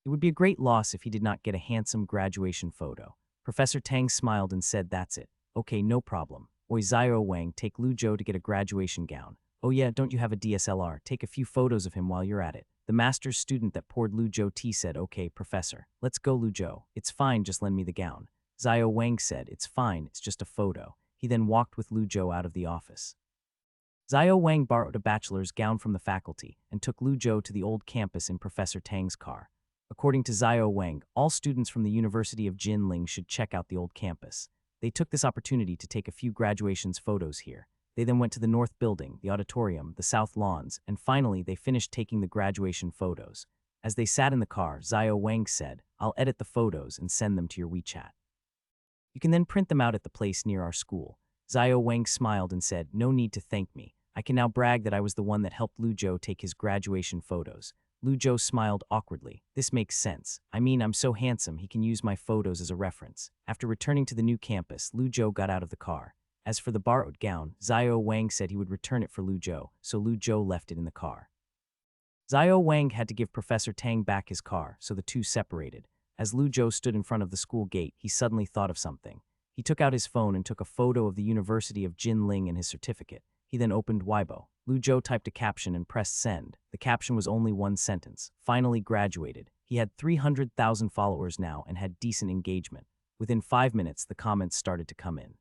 It would be a great loss if he did not get a handsome graduation photo. Professor Tang smiled and said, that's it. Okay, no problem. Oi Zio Wang, take Lu Zhou to get a graduation gown. Oh yeah, don't you have a DSLR? Take a few photos of him while you're at it. The master's student that poured Lu Zhou tea said, okay, professor. Let's go, Lu Zhou. It's fine, just lend me the gown. Zio Wang said, it's fine, it's just a photo. He then walked with Lu Zhou out of the office. Zio Wang borrowed a bachelor's gown from the faculty and took Lu Zhou to the old campus in Professor Tang's car. According to Zio Wang, all students from the University of Jinling should check out the old campus. They took this opportunity to take a few graduations photos here. They then went to the North Building, the auditorium, the South Lawns, and finally they finished taking the graduation photos. As they sat in the car, Zio Wang said, I'll edit the photos and send them to your WeChat. You can then print them out at the place near our school. Zio Wang smiled and said, no need to thank me. I can now brag that I was the one that helped Lu Zhou take his graduation photos. Lu Zhou smiled awkwardly. This makes sense. I mean, I'm so handsome, he can use my photos as a reference. After returning to the new campus, Lu Zhou got out of the car. As for the borrowed gown, Zio Wang said he would return it for Lu Zhou, so Lu Zhou left it in the car. Zio Wang had to give Professor Tang back his car, so the two separated. As Lu Zhou stood in front of the school gate, he suddenly thought of something. He took out his phone and took a photo of the University of Jinling and his certificate. He then opened Weibo. Lu Zhou typed a caption and pressed send. The caption was only one sentence. Finally graduated. He had 300,000 followers now and had decent engagement. Within 5 minutes, the comments started to come in.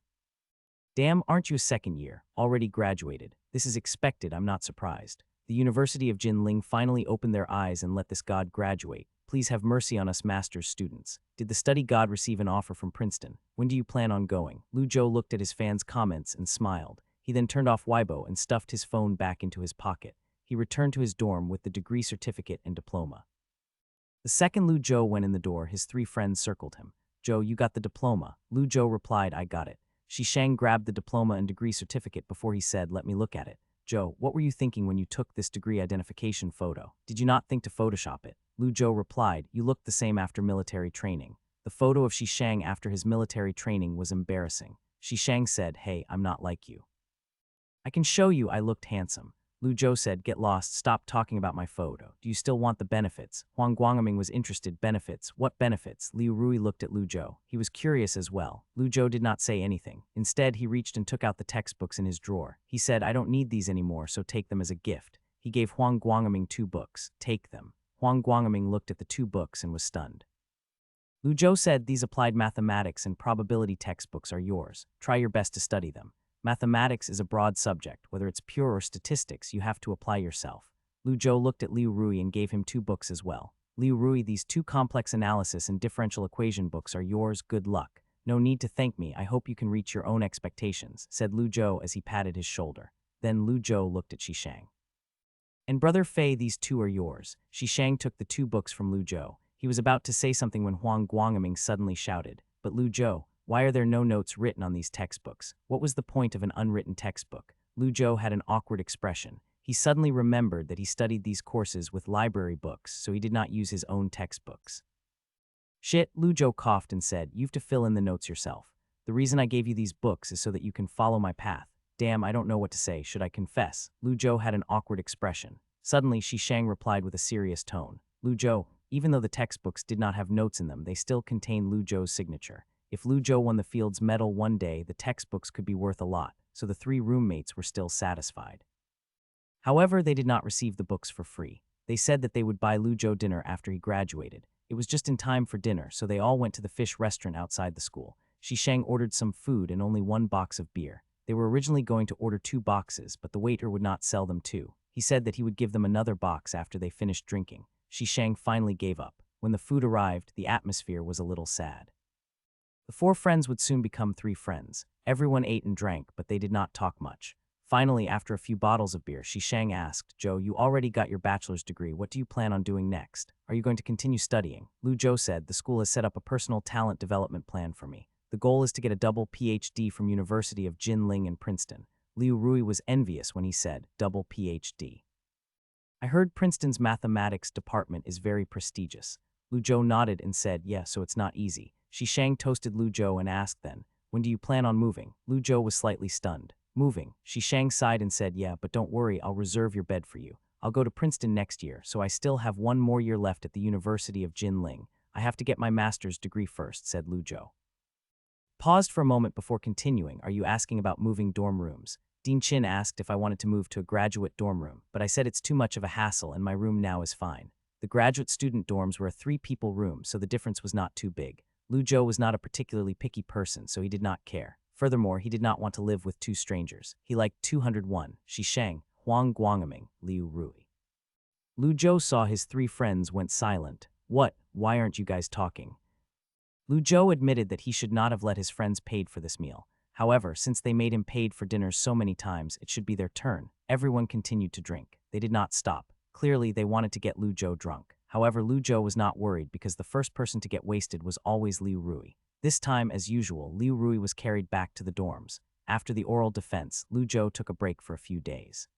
Damn, aren't you a second year? Already graduated. This is expected, I'm not surprised. The University of Jinling finally opened their eyes and let this god graduate. Please have mercy on us master's students. Did the study god receive an offer from Princeton? When do you plan on going? Lu Zhou looked at his fans' comments and smiled. He then turned off Weibo and stuffed his phone back into his pocket. He returned to his dorm with the degree certificate and diploma. The second Lu Zhou went in the door, his 3 friends circled him. Zhou, you got the diploma. Lu Zhou replied, I got it. Shishang grabbed the diploma and degree certificate before he said, let me look at it. Zhou, what were you thinking when you took this degree identification photo? Did you not think to Photoshop it? Lu Zhou replied, you looked the same after military training. The photo of Shishang after his military training was embarrassing. Shishang said, hey, I'm not like you. I can show you I looked handsome. Lu Zhou said, get lost, stop talking about my photo. Do you still want the benefits? Huang Guangming was interested. Benefits? What benefits? Liu Rui looked at Lu Zhou. He was curious as well. Lu Zhou did not say anything. Instead, he reached and took out the textbooks in his drawer. He said, I don't need these anymore, so take them as a gift. He gave Huang Guangming 2 books. Take them. Huang Guangming looked at the 2 books and was stunned. Lu Zhou said, these applied mathematics and probability textbooks are yours. Try your best to study them. Mathematics is a broad subject. Whether it's pure or statistics, you have to apply yourself. Lu Zhou looked at Liu Rui and gave him 2 books as well. Liu Rui, these 2 complex analysis and differential equation books are yours. Good luck. No need to thank me. I hope you can reach your own expectations, said Lu Zhou as he patted his shoulder. Then Lu Zhou looked at Shishang. And Brother Fei, these 2 are yours. Shishang took the 2 books from Lu Zhou. He was about to say something when Huang Guangming suddenly shouted, but Lu Zhou, why are there no notes written on these textbooks? What was the point of an unwritten textbook? Lu Zhou had an awkward expression. He suddenly remembered that he studied these courses with library books, so he did not use his own textbooks. Shit, Lu Zhou coughed and said, you've to fill in the notes yourself. The reason I gave you these books is so that you can follow my path. Damn, I don't know what to say. Should I confess? Lu Zhou had an awkward expression. Suddenly, Shishang replied with a serious tone. Lu Zhou, even though the textbooks did not have notes in them, they still contain Lu Zhou's signature. If Lu Zhou won the Fields Medal one day, the textbooks could be worth a lot, so the 3 roommates were still satisfied. However, they did not receive the books for free. They said that they would buy Lu Zhou dinner after he graduated. It was just in time for dinner, so they all went to the fish restaurant outside the school. Shishang ordered some food and only 1 box of beer. They were originally going to order 2 boxes, but the waiter would not sell them 2. He said that he would give them another box after they finished drinking. Shishang finally gave up. When the food arrived, the atmosphere was a little sad. The four friends would soon become three friends. Everyone ate and drank, but they did not talk much. Finally, after a few bottles of beer, Shishang asked, "Joe, you already got your bachelor's degree. What do you plan on doing next? Are you going to continue studying?" Lu Zhou said, "The school has set up a personal talent development plan for me. The goal is to get a double PhD from University of Jinling and Princeton." Liu Rui was envious when he said, "Double PhD. I heard Princeton's mathematics department is very prestigious." Lu Zhou nodded and said, "Yeah, so it's not easy." Shishang toasted Lu Zhou and asked then, "When do you plan on moving?" Lu Zhou was slightly stunned. "Moving?" Shishang sighed and said, "Yeah, but don't worry, I'll reserve your bed for you. I'll go to Princeton next year, so I still have one more year left at the University of Jinling. I have to get my master's degree first," said Lu Zhou. Paused for a moment before continuing. "Are you asking about moving dorm rooms?" Dean Chin asked if I wanted to move to a graduate dorm room, but I said it's too much of a hassle and my room now is fine. The graduate student dorms were a 3-people room, so the difference was not too big. Lu Zhou was not a particularly picky person, so he did not care. Furthermore, he did not want to live with 2 strangers. He liked 201, Shishang, Huang Guangming, Liu Rui. Lu Zhou saw his 3 friends went silent. "What? Why aren't you guys talking?" Lu Zhou admitted that he should not have let his friends paid for this meal. However, since they made him paid for dinners so many times, it should be their turn. Everyone continued to drink. They did not stop. Clearly, they wanted to get Lu Zhou drunk. However, Lu Zhou was not worried because the first person to get wasted was always Liu Rui. This time, as usual, Liu Rui was carried back to the dorms. After the oral defense, Lu Zhou took a break for a few days.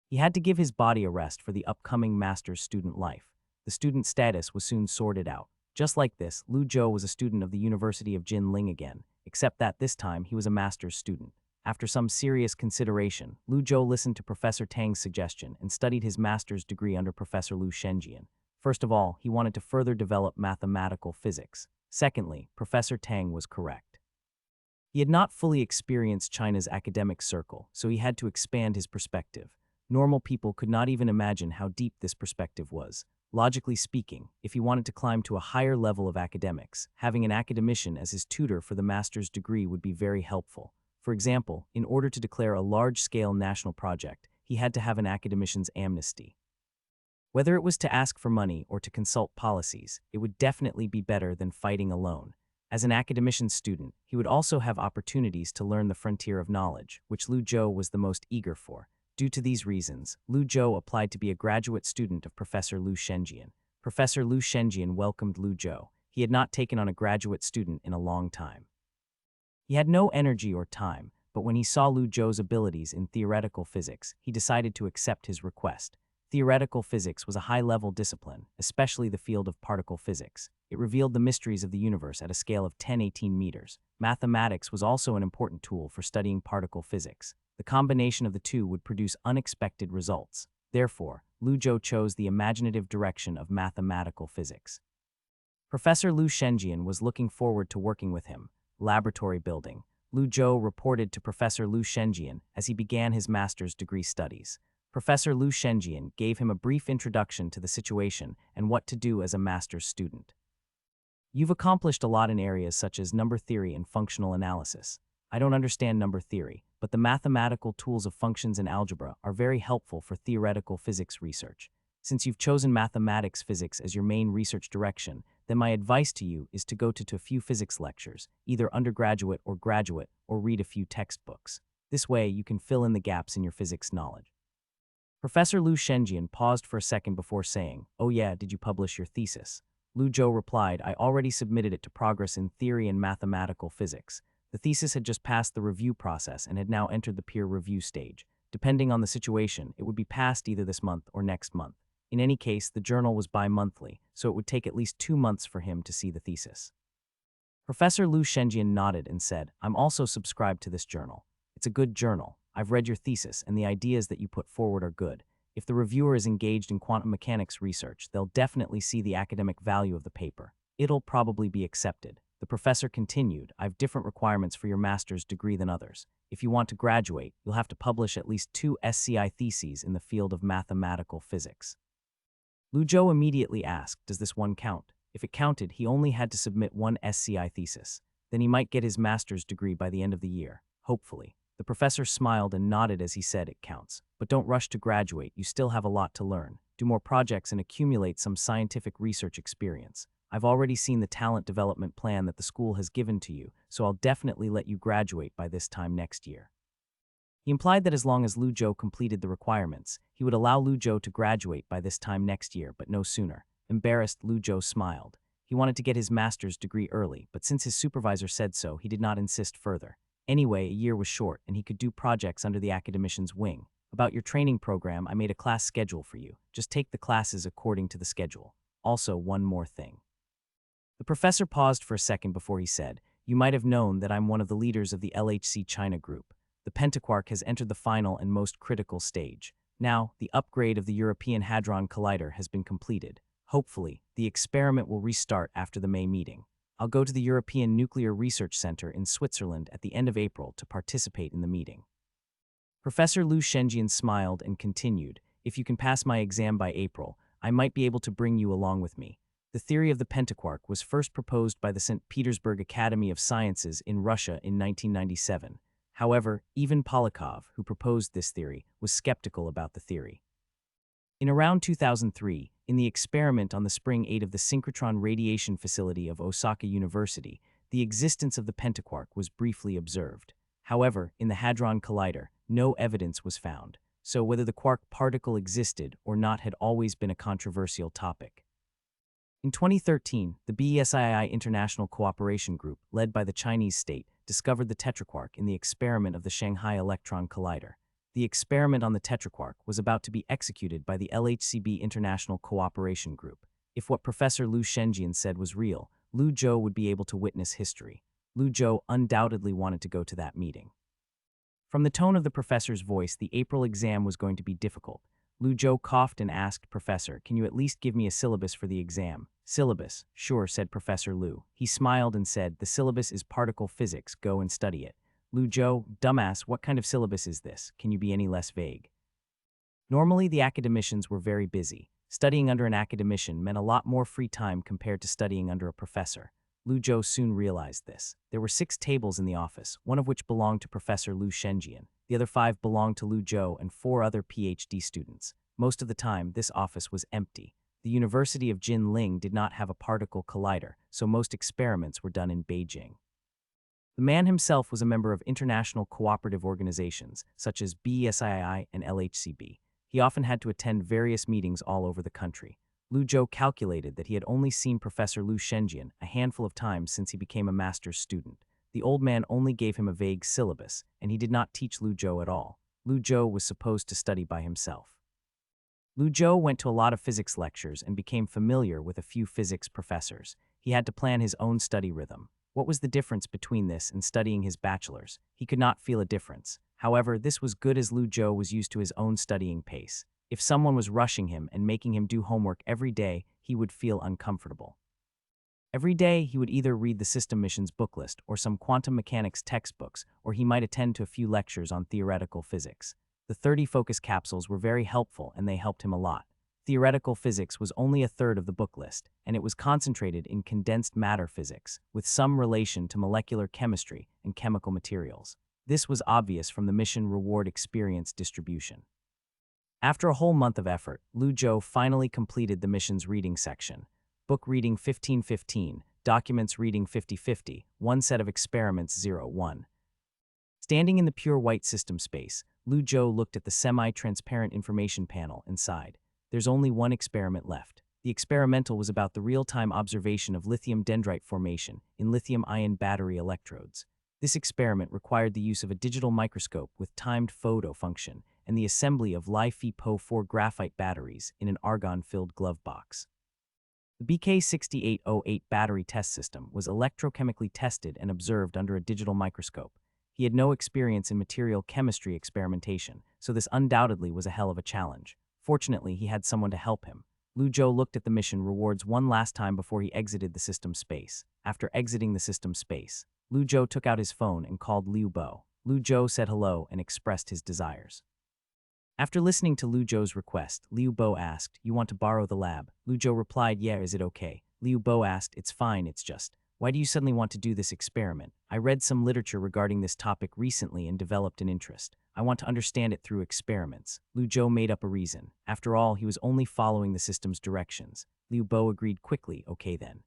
He had to give his body a rest for the upcoming master's student life. The student status was soon sorted out. Just like this, Lu Zhou was a student of the University of Jinling again, except that this time he was a master's student. After some serious consideration, Lu Zhou listened to Professor Tang's suggestion and studied his master's degree under Professor Lu Shenjian. First of all, he wanted to further develop mathematical physics. Secondly, Professor Tang was correct. He had not fully experienced China's academic circle, so he had to expand his perspective. Normal people could not even imagine how deep this perspective was. Logically speaking, if he wanted to climb to a higher level of academics, having an academician as his tutor for the master's degree would be very helpful. For example, in order to declare a large-scale national project, he had to have an academician's amnesty. Whether it was to ask for money or to consult policies, it would definitely be better than fighting alone. As an academician student, he would also have opportunities to learn the frontier of knowledge, which Lu Zhou was the most eager for. Due to these reasons, Lu Zhou applied to be a graduate student of Professor Lu Shenjian. Professor Lu Shenjian welcomed Lu Zhou. He had not taken on a graduate student in a long time. He had no energy or time, but when he saw Lu Zhou's abilities in theoretical physics, he decided to accept his request. Theoretical physics was a high-level discipline, especially the field of particle physics. It revealed the mysteries of the universe at a scale of 10-18 meters. Mathematics was also an important tool for studying particle physics. The combination of the two would produce unexpected results. Therefore, Lu Zhou chose the imaginative direction of mathematical physics. Professor Lu Shenjian was looking forward to working with him. Laboratory building. Lu Zhou reported to Professor Lu Shenjian as he began his master's degree studies. Professor Lu Shenjian gave him a brief introduction to the situation and what to do as a master's student. "You've accomplished a lot in areas such as number theory and functional analysis. I don't understand number theory, but the mathematical tools of functions and algebra are very helpful for theoretical physics research. Since you've chosen mathematics physics as your main research direction, then my advice to you is to go to a few physics lectures, either undergraduate or graduate, or read a few textbooks. This way, you can fill in the gaps in your physics knowledge." Professor Lu Shenjian paused for a second before saying, "Oh yeah, did you publish your thesis?" Lu Zhou replied, "I already submitted it to Progress in Theory and Mathematical Physics. The thesis had just passed the review process and had now entered the peer review stage. Depending on the situation, it would be passed either this month or next month. In any case, the journal was bi-monthly, so it would take at least 2 months for him to see the thesis." Professor Lu Shenjian nodded and said, "I'm also subscribed to this journal. It's a good journal. I've read your thesis, and the ideas that you put forward are good. If the reviewer is engaged in quantum mechanics research, they'll definitely see the academic value of the paper. It'll probably be accepted." The professor continued, "I've different requirements for your master's degree than others. If you want to graduate, you'll have to publish at least 2 SCI theses in the field of mathematical physics." Lu Zhou immediately asked, "Does this one count?" If it counted, he only had to submit 1 SCI thesis. Then he might get his master's degree by the end of the year, hopefully. The professor smiled and nodded as he said, "It counts." but don't rush to graduate, you still have a lot to learn. Do more projects and accumulate some scientific research experience. I've already seen the talent development plan that the school has given to you, so I'll definitely let you graduate by this time next year." He implied that as long as Lu Zhou completed the requirements, he would allow Lu Zhou to graduate by this time next year, but no sooner. Embarrassed, Lu Zhou smiled. He wanted to get his master's degree early, but since his supervisor said so, he did not insist further. Anyway, a year was short, and he could do projects under the academician's wing. "About your training program, I made a class schedule for you. Just take the classes according to the schedule. Also, one more thing." The professor paused for a second before he said, "You might have known that I'm one of the leaders of the LHC China group. The Pentaquark has entered the final and most critical stage. Now, the upgrade of the European Hadron Collider has been completed. Hopefully, the experiment will restart after the May meeting. I'll go to the European Nuclear Research Center in Switzerland at the end of April to participate in the meeting." Professor Lu Shenjian smiled and continued, "If you can pass my exam by April, I might be able to bring you along with me. The theory of the Pentaquark was first proposed by the St. Petersburg Academy of Sciences in Russia in 1997. However, Ivan Polyakov, who proposed this theory, was skeptical about the theory. In around 2003, in the experiment on the Spring 8 of the synchrotron radiation facility of Osaka University, the existence of the Pentaquark was briefly observed. However, in the Hadron Collider, no evidence was found, so whether the quark particle existed or not had always been a controversial topic. In 2013, the BESII International Cooperation Group, led by the Chinese state, discovered the tetraquark in the experiment of the Shanghai Electron Collider. The experiment on the tetraquark was about to be executed by the LHCb International Cooperation Group. If what Professor Lu Shenjian said was real, Lu Zhou would be able to witness history. Lu Zhou undoubtedly wanted to go to that meeting. From the tone of the professor's voice, the April exam was going to be difficult. Lu Zhou coughed and asked, "Professor, can you at least give me a syllabus for the exam?" "Syllabus, sure," said Professor Lu. He smiled and said, "The syllabus is particle physics, go and study it." Lu Zhou, "Dumbass, what kind of syllabus is this? Can you be any less vague?" Normally, the academicians were very busy. Studying under an academician meant a lot more free time compared to studying under a professor. Lu Zhou soon realized this. There were 6 tables in the office, one of which belonged to Professor Lu Shenjian. The other 5 belonged to Lu Zhou and 4 other PhD students. Most of the time, this office was empty. The University of Jinling did not have a particle collider, so most experiments were done in Beijing. The man himself was a member of international cooperative organizations, such as BESII and LHCb. He often had to attend various meetings all over the country. Lu Zhou calculated that he had only seen Professor Lu Shenjian a handful of times since he became a master's student. The old man only gave him a vague syllabus, and he did not teach Lu Zhou at all. Lu Zhou was supposed to study by himself. Lu Zhou went to a lot of physics lectures and became familiar with a few physics professors. He had to plan his own study rhythm. What was the difference between this and studying his bachelor's? He could not feel a difference. However, this was good as Lu Zhou was used to his own studying pace. If someone was rushing him and making him do homework every day, he would feel uncomfortable. Every day, he would either read the System Missions book list or some quantum mechanics textbooks, or he might attend to a few lectures on theoretical physics. The 30 focus capsules were very helpful and they helped him a lot. Theoretical physics was only a third of the book list, and it was concentrated in condensed matter physics, with some relation to molecular chemistry and chemical materials. This was obvious from the mission reward experience distribution. After a whole month of effort, Lu Zhou finally completed the mission's reading section. Book reading 1515, documents reading 5050, one set of experiments 01. Standing in the pure white system space, Lu Zhou looked at the semi-transparent information panel inside. There's only one experiment left. The experimental was about the real-time observation of lithium dendrite formation in lithium-ion battery electrodes. This experiment required the use of a digital microscope with timed photo function and the assembly of Li-Fi-Po4 graphite batteries in an argon-filled glove box. The BK6808 battery test system was electrochemically tested and observed under a digital microscope. He had no experience in material chemistry experimentation, so this undoubtedly was a hell of a challenge. Fortunately, he had someone to help him. Lu Zhou looked at the mission rewards one last time before he exited the system space. After exiting the system space, Lu Zhou took out his phone and called Liu Bo. Lu Zhou said hello and expressed his desires. After listening to Lu Zhou's request, Liu Bo asked, "You want to borrow the lab?" Lu Zhou replied, "Yeah, is it okay?" Liu Bo asked, "It's fine, it's just, why do you suddenly want to do this experiment? I read some literature regarding this topic recently and developed an interest. I want to understand it through experiments. Liu Zhou made up a reason. After all, he was only following the system's directions. Liu Bo agreed quickly, okay then.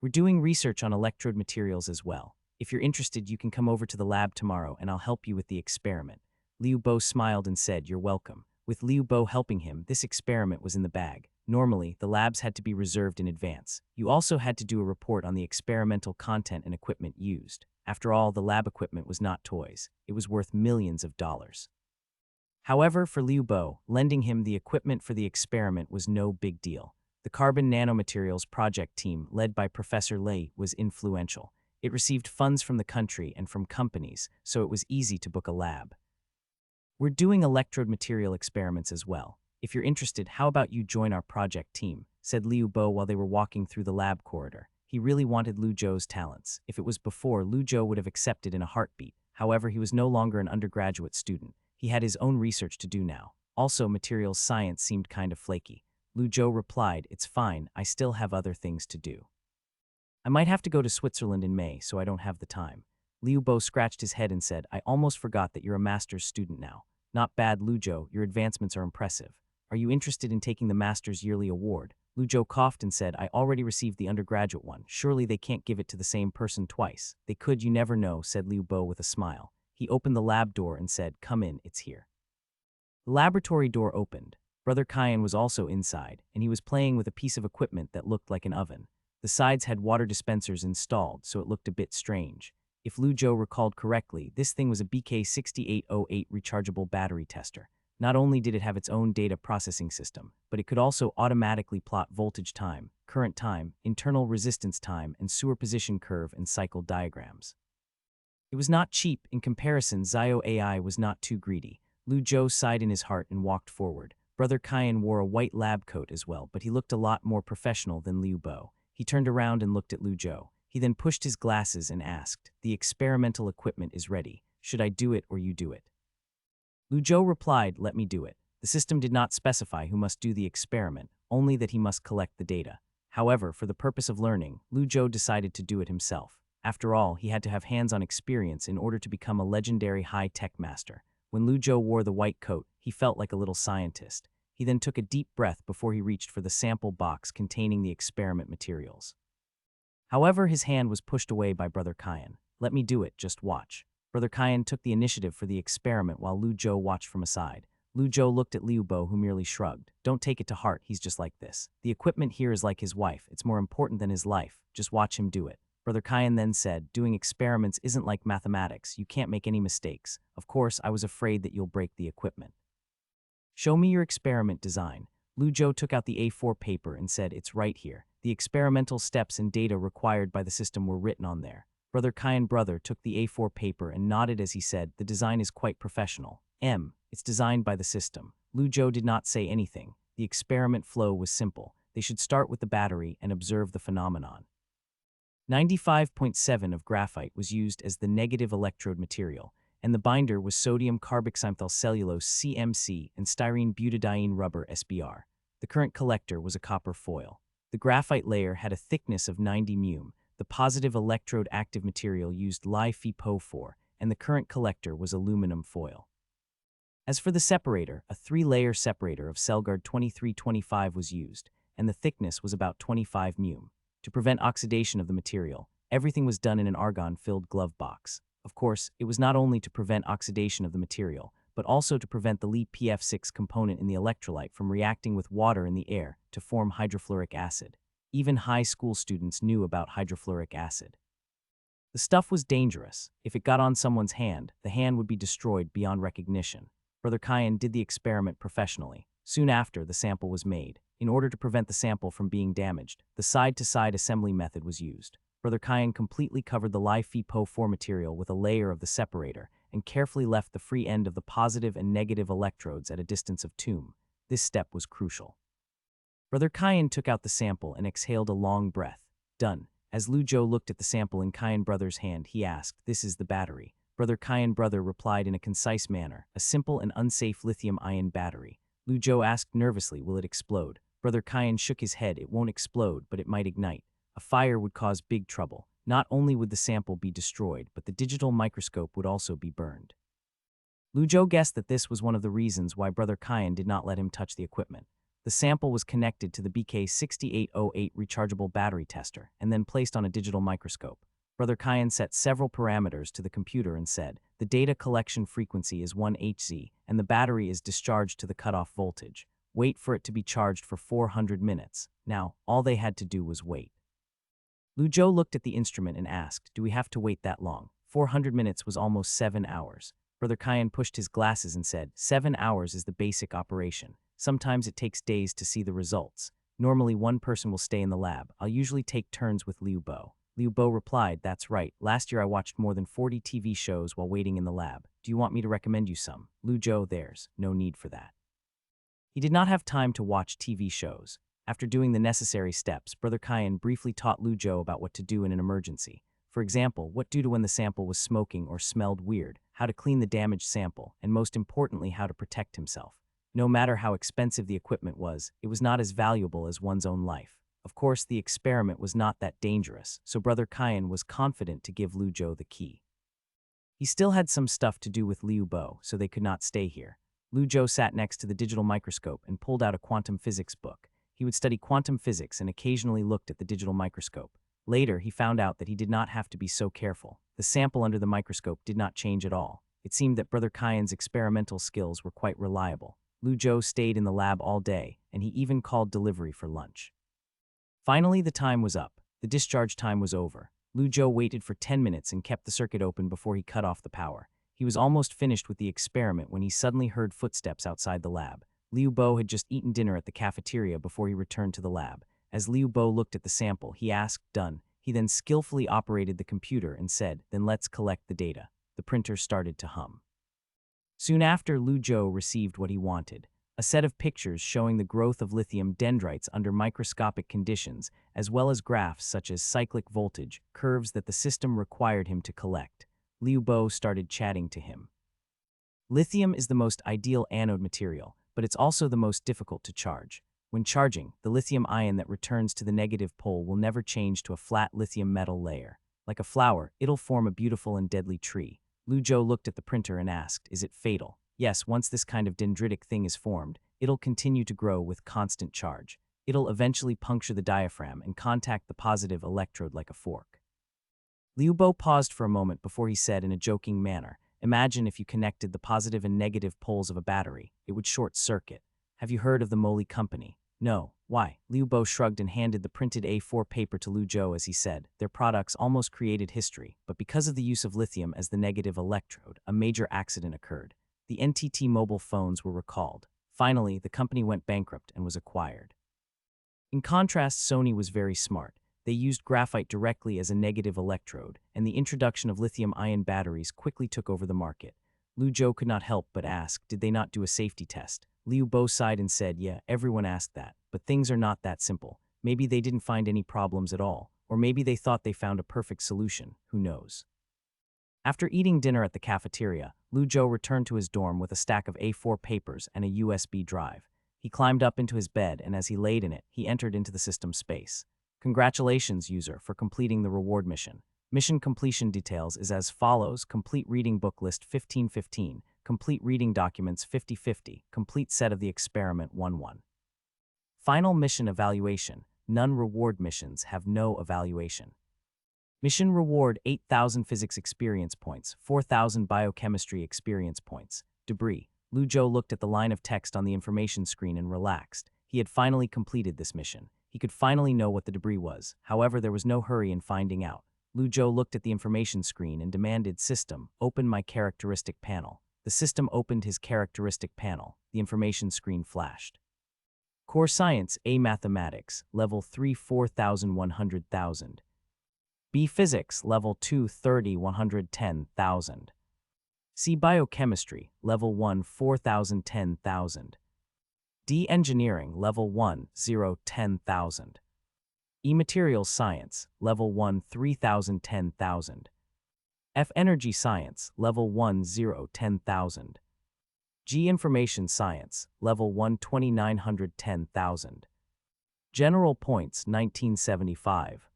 We're doing research on electrode materials as well. If you're interested, you can come over to the lab tomorrow and I'll help you with the experiment. Liu Bo smiled and said, you're welcome. With Liu Bo helping him, this experiment was in the bag. Normally, the labs had to be reserved in advance. You also had to do a report on the experimental content and equipment used. After all, the lab equipment was not toys. It was worth millions of dollars. However, for Liu Bo, lending him the equipment for the experiment was no big deal. The carbon nanomaterials project team, led by Professor Lei, was influential. It received funds from the country and from companies, so it was easy to book a lab. We're doing electrode material experiments as well. If you're interested, how about you join our project team, said Liu Bo while they were walking through the lab corridor. He really wanted Liu Zhou's talents. If it was before, Liu Zhou would have accepted in a heartbeat. However, he was no longer an undergraduate student. He had his own research to do now. Also, materials science seemed kind of flaky. Liu Zhou replied, it's fine, I still have other things to do. I might have to go to Switzerland in May, so I don't have the time. Liu Bo scratched his head and said, I almost forgot that you're a master's student now. Not bad, Liu Zhou, your advancements are impressive. Are you interested in taking the master's yearly award? Liu Zhou coughed and said, I already received the undergraduate one. Surely they can't give it to the same person twice. They could, you never know, said Liu Bo with a smile. He opened the lab door and said, come in, it's here. The laboratory door opened. Brother Kyan was also inside, and he was playing with a piece of equipment that looked like an oven. The sides had water dispensers installed, so it looked a bit strange. If Liu Zhou recalled correctly, this thing was a BK6808 rechargeable battery tester. Not only did it have its own data processing system, but it could also automatically plot voltage time, current time, internal resistance time, and sewer position curve and cycle diagrams. It was not cheap. In comparison, Zio AI was not too greedy. Liu Zhou sighed in his heart and walked forward. Brother Kyan wore a white lab coat as well, but he looked a lot more professional than Liu Bo. He turned around and looked at Liu Zhou. He then pushed his glasses and asked, the experimental equipment is ready. Should I do it or you do it? Liu Zhou replied, let me do it. The system did not specify who must do the experiment, only that he must collect the data. However, for the purpose of learning, Liu Zhou decided to do it himself. After all, he had to have hands-on experience in order to become a legendary high-tech master. When Liu Zhou wore the white coat, he felt like a little scientist. He then took a deep breath before he reached for the sample box containing the experiment materials. However, his hand was pushed away by Brother Kyan. Let me do it, just watch. Brother Kyan took the initiative for the experiment while Liu Zhou watched from aside. Liu Zhou looked at Liu Bo, who merely shrugged. Don't take it to heart, he's just like this. The equipment here is like his wife. It's more important than his life. Just watch him do it. Brother Kyan then said, doing experiments isn't like mathematics. You can't make any mistakes. Of course, I was afraid that you'll break the equipment. Show me your experiment design. Liu Zhou took out the A4 paper and said, it's right here. The experimental steps and data required by the system were written on there. Brother Kyan took the A4 paper and nodded as he said, the design is quite professional. It's designed by the system. Liu Zhou did not say anything. The experiment flow was simple. They should start with the battery and observe the phenomenon. 95.7 of graphite was used as the negative electrode material, and the binder was sodium carboxymethylcellulose CMC and styrene butadiene rubber SBR. The current collector was a copper foil. The graphite layer had a thickness of 90 μm. The positive electrode active material used Li-Fi-Po4, and the current collector was aluminum foil. As for the separator, a 3-layer separator of Celgard 2325 was used, and the thickness was about 25 μm. To prevent oxidation of the material, everything was done in an argon-filled glove box. Of course, it was not only to prevent oxidation of the material, but also to prevent the Li-PF6 component in the electrolyte from reacting with water in the air to form hydrofluoric acid. Even high school students knew about hydrofluoric acid. The stuff was dangerous. If it got on someone's hand, the hand would be destroyed beyond recognition. Brother Kyan did the experiment professionally. Soon after, the sample was made. In order to prevent the sample from being damaged, the side-to-side assembly method was used. Brother Kyan completely covered the Li-Fi-Po4 material with a layer of the separator and carefully left the free end of the positive and negative electrodes at a distance of 2 μm. This step was crucial. Brother Kyan took out the sample and exhaled a long breath. Done. As Liu Zhou looked at the sample in Kyan brother's hand, he asked, this is the battery. Brother Kyan brother replied in a concise manner, a simple and unsafe lithium-ion battery. Liu Zhou asked nervously, will it explode? Brother Kyan shook his head. It won't explode, but it might ignite. A fire would cause big trouble. Not only would the sample be destroyed, but the digital microscope would also be burned. Lu Zhou guessed that this was one of the reasons why Brother Kyan did not let him touch the equipment. The sample was connected to the BK6808 rechargeable battery tester and then placed on a digital microscope. Brother Kyan set several parameters to the computer and said, the data collection frequency is 1 Hz and the battery is discharged to the cutoff voltage. Wait for it to be charged for 400 minutes. Now, all they had to do was wait. Lu Zhou looked at the instrument and asked, do we have to wait that long? 400 minutes was almost 7 hours. Brother Kyan pushed his glasses and said, 7 hours is the basic operation. Sometimes it takes days to see the results. Normally one person will stay in the lab. I'll usually take turns with Liu Bo. Liu Bo replied, that's right. Last year I watched more than 40 TV shows while waiting in the lab. Do you want me to recommend you some? Lu Zhou, there's no need for that. He did not have time to watch TV shows. After doing the necessary steps, Brother Kyan briefly taught Lu Zhou about what to do in an emergency. For example, what to do when the sample was smoking or smelled weird, how to clean the damaged sample, and most importantly, how to protect himself. No matter how expensive the equipment was, it was not as valuable as one's own life. Of course, the experiment was not that dangerous, so Brother Kyan was confident to give Lu Zhou the key. He still had some stuff to do with Liu Bo, so they could not stay here. Lu Zhou sat next to the digital microscope and pulled out a quantum physics book. He would study quantum physics and occasionally looked at the digital microscope. Later, he found out that he did not have to be so careful. The sample under the microscope did not change at all. It seemed that Brother Kyan's experimental skills were quite reliable. Lu Zhou stayed in the lab all day, and he even called delivery for lunch. Finally, the time was up. The discharge time was over. Lu Zhou waited for 10 minutes and kept the circuit open before he cut off the power. He was almost finished with the experiment when he suddenly heard footsteps outside the lab. Liu Bo had just eaten dinner at the cafeteria before he returned to the lab. As Liu Bo looked at the sample, he asked, done. He then skillfully operated the computer and said, then let's collect the data. The printer started to hum. Soon after, Lu Zhou received what he wanted, a set of pictures showing the growth of lithium dendrites under microscopic conditions, as well as graphs such as cyclic voltage, curves that the system required him to collect. Liu Bo started chatting to him. Lithium is the most ideal anode material, but it's also the most difficult to charge. When charging, the lithium ion that returns to the negative pole will never change to a flat lithium metal layer. Like a flower, it'll form a beautiful and deadly tree. Lu Zhou looked at the printer and asked, is it fatal? Yes, once this kind of dendritic thing is formed, it'll continue to grow with constant charge. It'll eventually puncture the diaphragm and contact the positive electrode like a fork. Liu Bo paused for a moment before he said in a joking manner, imagine if you connected the positive and negative poles of a battery, it would short circuit. Have you heard of the Moly Company? No. Why? Liu Bo shrugged and handed the printed A4 paper to Lu Zhou as he said, their products almost created history, but because of the use of lithium as the negative electrode, a major accident occurred. The NTT mobile phones were recalled. Finally, the company went bankrupt and was acquired. In contrast, Sony was very smart. They used graphite directly as a negative electrode, and the introduction of lithium-ion batteries quickly took over the market. Lu Zhou could not help but ask, did they not do a safety test? Liu Bo sighed and said, yeah, everyone asked that, but things are not that simple. Maybe they didn't find any problems at all, or maybe they thought they found a perfect solution, who knows. After eating dinner at the cafeteria, Lu Zhou returned to his dorm with a stack of A4 papers and a USB drive. He climbed up into his bed, and as he laid in it, he entered into the system space. Congratulations, user, for completing the reward mission. Mission completion details is as follows: complete reading book list 1515, complete reading documents 5050, complete set of the experiment 11. Final mission evaluation. None reward missions have no evaluation. Mission reward 8,000 physics experience points, 4,000 biochemistry experience points. Debris. Lu Zhou looked at the line of text on the information screen and relaxed. He had finally completed this mission. He could finally know what the debris was. However, there was no hurry in finding out. Lu Zhou looked at the information screen and demanded, System, open my characteristic panel. The system opened his characteristic panel. The information screen flashed. Core Science A Mathematics, Level 3 4,100,000. B Physics, Level 2 30,110,000. C Biochemistry, Level 1 4,010,000. D Engineering, Level 1 10,000. E Materials Science, Level 1 3,010,000. F Energy Science, Level 1 10,000. G Information Science, Level 1 2,910,000. General Points 1975.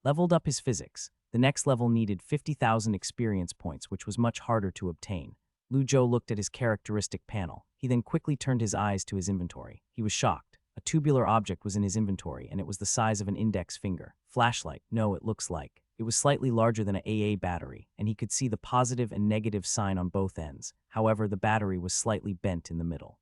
Leveled up his physics. The next level needed 50,000 experience points, which was much harder to obtain. Lu Zhou looked at his characteristic panel. He then quickly turned his eyes to his inventory. He was shocked. A tubular object was in his inventory, and it was the size of an index finger. Flashlight. No, it looks like. It was slightly larger than an AA battery, and he could see the positive and negative sign on both ends. However, the battery was slightly bent in the middle.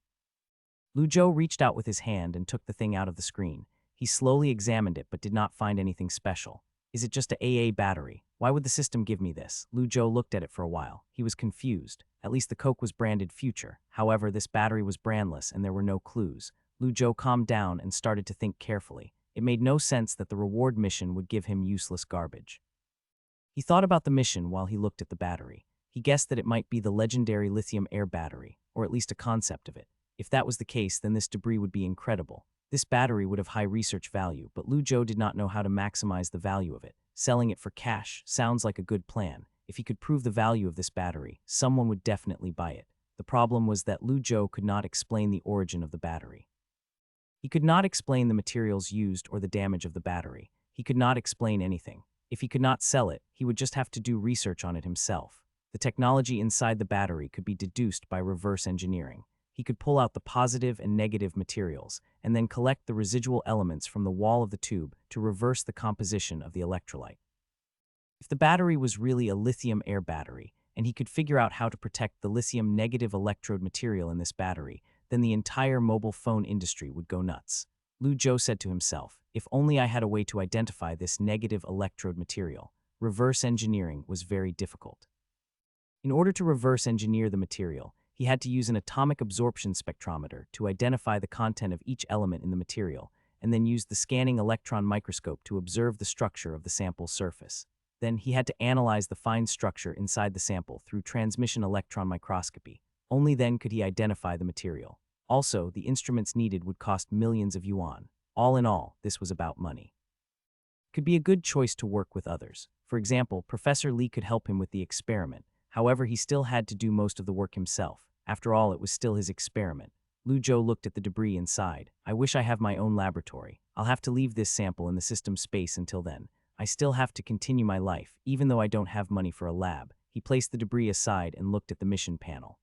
Lu Zhou reached out with his hand and took the thing out of the screen. He slowly examined it but did not find anything special. Is it just an AA battery? Why would the system give me this? Lu Zhou looked at it for a while. He was confused. At least the Coke was branded Future. However, this battery was brandless and there were no clues. Lu Zhou calmed down and started to think carefully. It made no sense that the reward mission would give him useless garbage. He thought about the mission while he looked at the battery. He guessed that it might be the legendary lithium-air battery, or at least a concept of it. If that was the case, then this debris would be incredible. This battery would have high research value, but Lu Zhou did not know how to maximize the value of it. Selling it for cash sounds like a good plan. If he could prove the value of this battery, someone would definitely buy it. The problem was that Lu Zhou could not explain the origin of the battery. He could not explain the materials used or the damage of the battery. He could not explain anything. If he could not sell it, he would just have to do research on it himself. The technology inside the battery could be deduced by reverse engineering. He could pull out the positive and negative materials, and then collect the residual elements from the wall of the tube to reverse the composition of the electrolyte. If the battery was really a lithium-air battery, and he could figure out how to protect the lithium-negative electrode material in this battery, then the entire mobile phone industry would go nuts. Lu Zhou said to himself, if only I had a way to identify this negative electrode material. Reverse engineering was very difficult. In order to reverse engineer the material, he had to use an atomic absorption spectrometer to identify the content of each element in the material, and then use the scanning electron microscope to observe the structure of the sample surface. Then he had to analyze the fine structure inside the sample through transmission electron microscopy. Only then could he identify the material. Also, the instruments needed would cost millions of yuan. All in all, this was about money. It could be a good choice to work with others. For example, Professor Li could help him with the experiment. However, he still had to do most of the work himself. After all, it was still his experiment. Lu Zhou looked at the debris inside. I wish I have my own laboratory. I'll have to leave this sample in the system space until then. I still have to continue my life, even though I don't have money for a lab. He placed the debris aside and looked at the mission panel.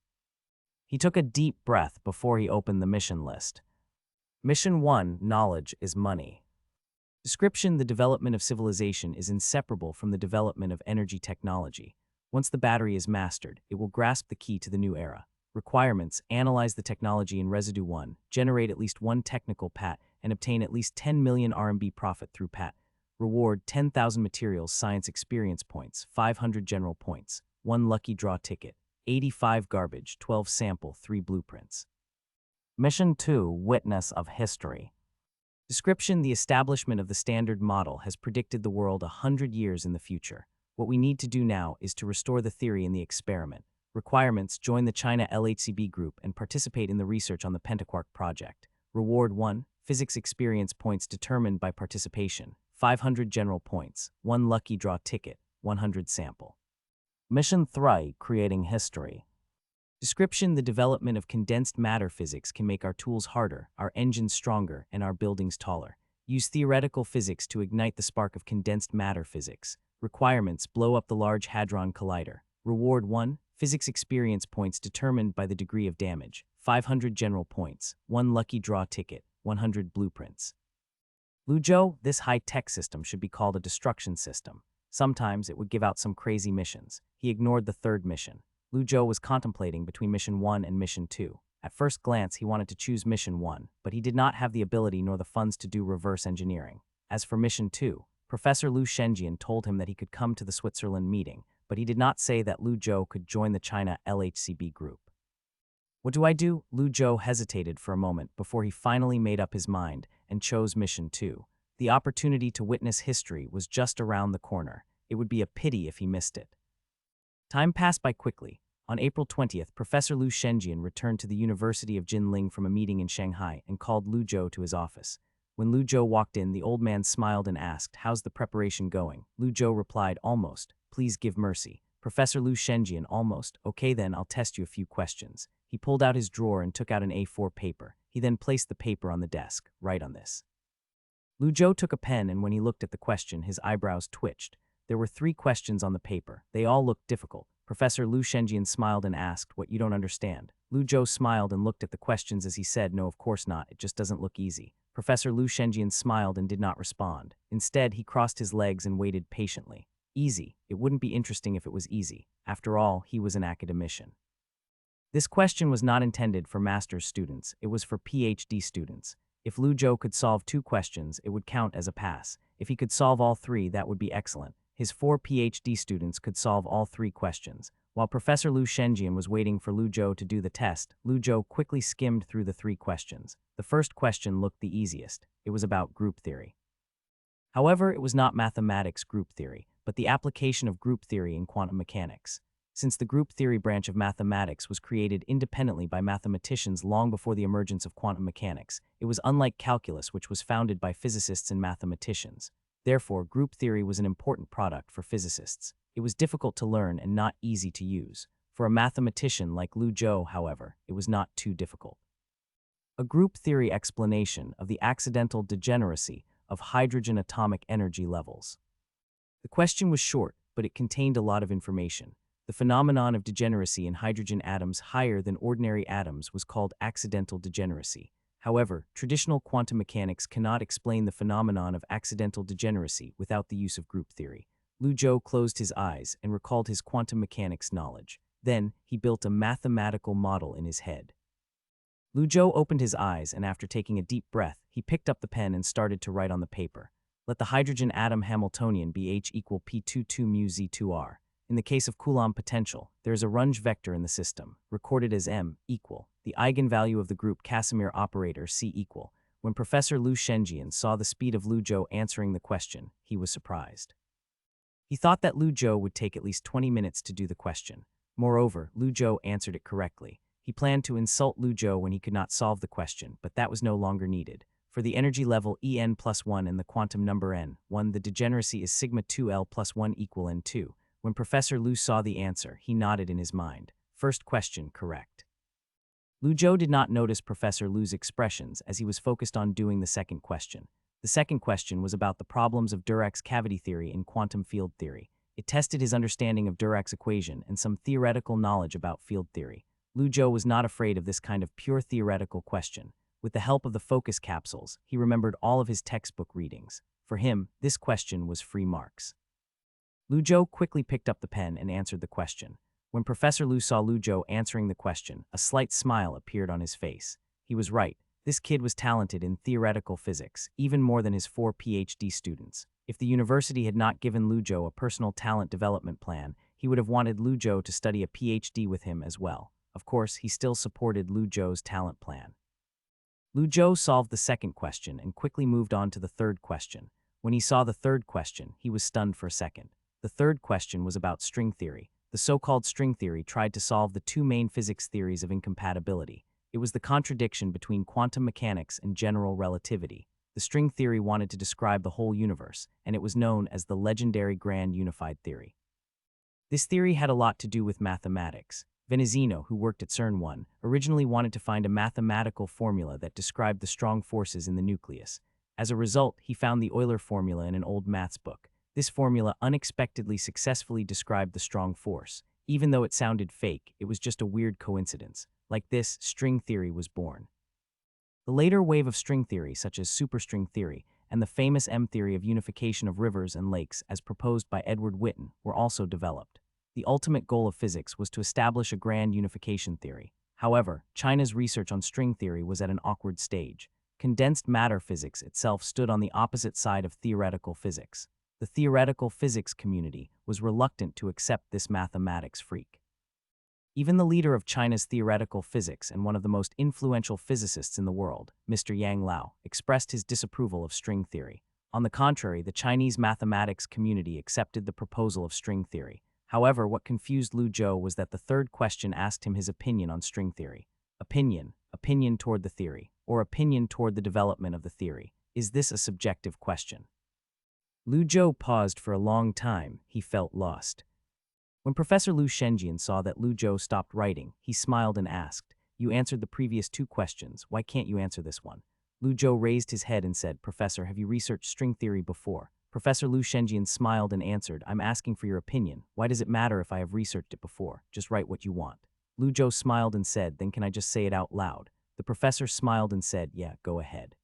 He took a deep breath before he opened the mission list. Mission 1, Knowledge is Money. Description: the development of civilization is inseparable from the development of energy technology. Once the battery is mastered, it will grasp the key to the new era. Requirements: analyze the technology in Residue 1, generate at least one technical pat, and obtain at least 10 million RMB profit through pat. Reward: 10,000 materials science experience points, 500 general points, 1 lucky draw ticket, 85 garbage, 12 sample, 3 blueprints. Mission 2, Witness of History. Description: the establishment of the standard model has predicted the world 100 years in the future. What we need to do now is to restore the theory in the experiment. Requirements: join the China LHCb group and participate in the research on the Pentaquark project. Reward: 1. Physics experience points determined by participation, 500 general points, 1 lucky draw ticket, 100 sample. Mission 3, Creating History. Description: the development of condensed matter physics can make our tools harder, our engines stronger, and our buildings taller. Use theoretical physics to ignite the spark of condensed matter physics. Requirements: blow up the Large Hadron Collider. Reward: 1. Physics experience points determined by the degree of damage, 500 general points, 1 lucky draw ticket, 100 blueprints. Lu Zhou, this high-tech system should be called a destruction system. Sometimes it would give out some crazy missions. He ignored the third mission. Lu Zhou was contemplating between Mission 1 and Mission 2. At first glance, he wanted to choose Mission 1, but he did not have the ability nor the funds to do reverse engineering. As for Mission 2, Professor Lu Shenjian told him that he could come to the Switzerland meeting, but he did not say that Lu Zhou could join the China LHCb group. What do I do? Lu Zhou hesitated for a moment before he finally made up his mind and chose Mission 2. The opportunity to witness history was just around the corner. It would be a pity if he missed it. Time passed by quickly. On April 20th, Professor Lu Shenjian returned to the University of Jinling from a meeting in Shanghai and called Lu Zhou to his office. When Lu Zhou walked in, the old man smiled and asked, "How's the preparation going?" Lu Zhou replied, "Almost. Please give mercy." Professor Lu Shenjian, "Almost. Okay then, I'll test you a few questions." He pulled out his drawer and took out an A4 paper. He then placed the paper on the desk. "Write on this." Lu Zhou took a pen, and when he looked at the question, his eyebrows twitched. There were 3 questions on the paper. They all looked difficult. Professor Lu Shenjian smiled and asked, "What, you don't understand?" Lu Zhou smiled and looked at the questions as he said, "No, of course not. It just doesn't look easy." Professor Lu Shenjian smiled and did not respond. Instead, he crossed his legs and waited patiently. Easy. It wouldn't be interesting if it was easy. After all, he was an academician. This question was not intended for master's students, it was for PhD students. If Lu Zhou could solve 2 questions, it would count as a pass. If he could solve all 3, that would be excellent. His 4 PhD students could solve all 3 questions. While Professor Lu Shenjian was waiting for Lu Zhou to do the test, Lu Zhou quickly skimmed through the 3 questions. The first question looked the easiest. It was about group theory. However, it was not mathematics group theory, but the application of group theory in quantum mechanics. Since the group theory branch of mathematics was created independently by mathematicians long before the emergence of quantum mechanics, it was unlike calculus, which was founded by physicists and mathematicians. Therefore, group theory was an important product for physicists. It was difficult to learn and not easy to use. For a mathematician like Lu Zhou, however, it was not too difficult. A group theory explanation of the accidental degeneracy of hydrogen atomic energy levels. The question was short, but it contained a lot of information. The phenomenon of degeneracy in hydrogen atoms higher than ordinary atoms was called accidental degeneracy. However, traditional quantum mechanics cannot explain the phenomenon of accidental degeneracy without the use of group theory. Lu Zhou closed his eyes and recalled his quantum mechanics knowledge. Then, he built a mathematical model in his head. Lu Zhou opened his eyes and after taking a deep breath, he picked up the pen and started to write on the paper. Let the hydrogen atom Hamiltonian be H equal P22 mu Z2R. In the case of Coulomb potential, there is a Runge vector in the system, recorded as m equal the eigenvalue of the group Casimir operator C equal. When Professor Lu Shenjian saw the speed of Lu Zhou answering the question, he was surprised. He thought that Lu Zhou would take at least 20 minutes to do the question. Moreover, Lu Zhou answered it correctly. He planned to insult Lu Zhou when he could not solve the question, but that was no longer needed. For the energy level En plus 1 and the quantum number n1, the degeneracy is sigma 2L plus 1 equal n2. When Professor Lu saw the answer, he nodded in his mind. First question correct. Lu Zhou did not notice Professor Lu's expressions as he was focused on doing the second question. The second question was about the problems of Dirac's cavity theory in quantum field theory. It tested his understanding of Dirac's equation and some theoretical knowledge about field theory. Lu Zhou was not afraid of this kind of pure theoretical question. With the help of the focus capsules, he remembered all of his textbook readings. For him, this question was free marks. Lu Zhou quickly picked up the pen and answered the question. When Professor Lu saw Lu Zhou answering the question, a slight smile appeared on his face. He was right. This kid was talented in theoretical physics, even more than his 4 PhD students. If the university had not given Lu Zhou a personal talent development plan, he would have wanted Lu Zhou to study a PhD with him as well. Of course, he still supported Lu Zhou's talent plan. Lu Zhou solved the second question and quickly moved on to the third question. When he saw the third question, he was stunned for a second. The third question was about string theory. The so-called string theory tried to solve the 2 main physics theories of incompatibility. It was the contradiction between quantum mechanics and general relativity. The string theory wanted to describe the whole universe, and it was known as the legendary grand unified theory. This theory had a lot to do with mathematics. Venezino, who worked at CERN-1, originally wanted to find a mathematical formula that described the strong forces in the nucleus. As a result, he found the Euler formula in an old maths book. This formula unexpectedly successfully described the strong force. Even though it sounded fake, it was just a weird coincidence. Like this, string theory was born. The later wave of string theory, such as superstring theory, and the famous M-theory of unification of rivers and lakes as proposed by Edward Witten, were also developed. The ultimate goal of physics was to establish a grand unification theory. However, China's research on string theory was at an awkward stage. Condensed matter physics itself stood on the opposite side of theoretical physics. The theoretical physics community was reluctant to accept this mathematics freak. Even the leader of China's theoretical physics and one of the most influential physicists in the world, Mr. Yang Lao, expressed his disapproval of string theory. On the contrary, the Chinese mathematics community accepted the proposal of string theory. However, what confused Lu Zhou was that the third question asked him his opinion on string theory. Opinion toward the theory, or opinion toward the development of the theory. Is this a subjective question? Lu Zhou paused for a long time. He felt lost. When Professor Lu Shenjian saw that Lu Zhou stopped writing, he smiled and asked, "You answered the previous 2 questions. Why can't you answer this one?" Lu Zhou raised his head and said, "Professor, have you researched string theory before?" Professor Lu Shenjian smiled and answered, I'm asking for your opinion. Why does it matter if I have researched it before? Just write what you want. Lu Zhou smiled and said, then can I just say it out loud? The professor smiled and said, yeah, go ahead.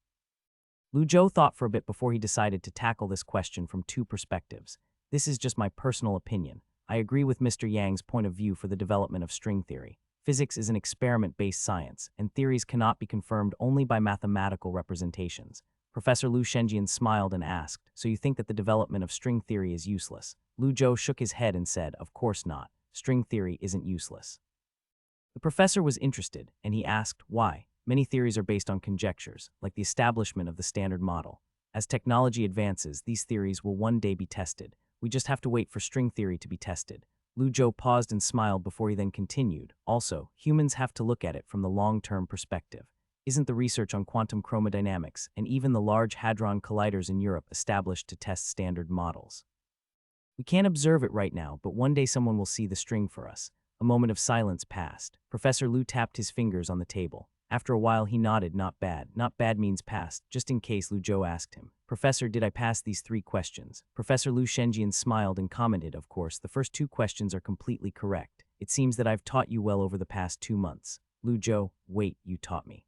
Lu Zhou thought for a bit before he decided to tackle this question from two perspectives. This is just my personal opinion. I agree with Mr. Yang's point of view for the development of string theory. Physics is an experiment-based science, and theories cannot be confirmed only by mathematical representations. Professor Lu Shenjian smiled and asked, so you think that the development of string theory is useless? Lu Zhou shook his head and said, of course not. String theory isn't useless. The professor was interested, and he asked, why? Many theories are based on conjectures, like the establishment of the standard model. As technology advances, these theories will one day be tested. We just have to wait for string theory to be tested. Lu Zhou paused and smiled before he then continued. Also, humans have to look at it from the long-term perspective. Isn't the research on quantum chromodynamics and even the Large Hadron Colliders in Europe established to test standard models? We can't observe it right now, but one day someone will see the string for us. A moment of silence passed. Professor Lu tapped his fingers on the table. After a while, he nodded, not bad. Not bad means passed, just in case. Lu Zhou asked him, Professor, did I pass these 3 questions? Professor Lu Shenjian smiled and commented, of course, the first 2 questions are completely correct. It seems that I've taught you well over the past 2 months. Lu Zhou, wait, you taught me.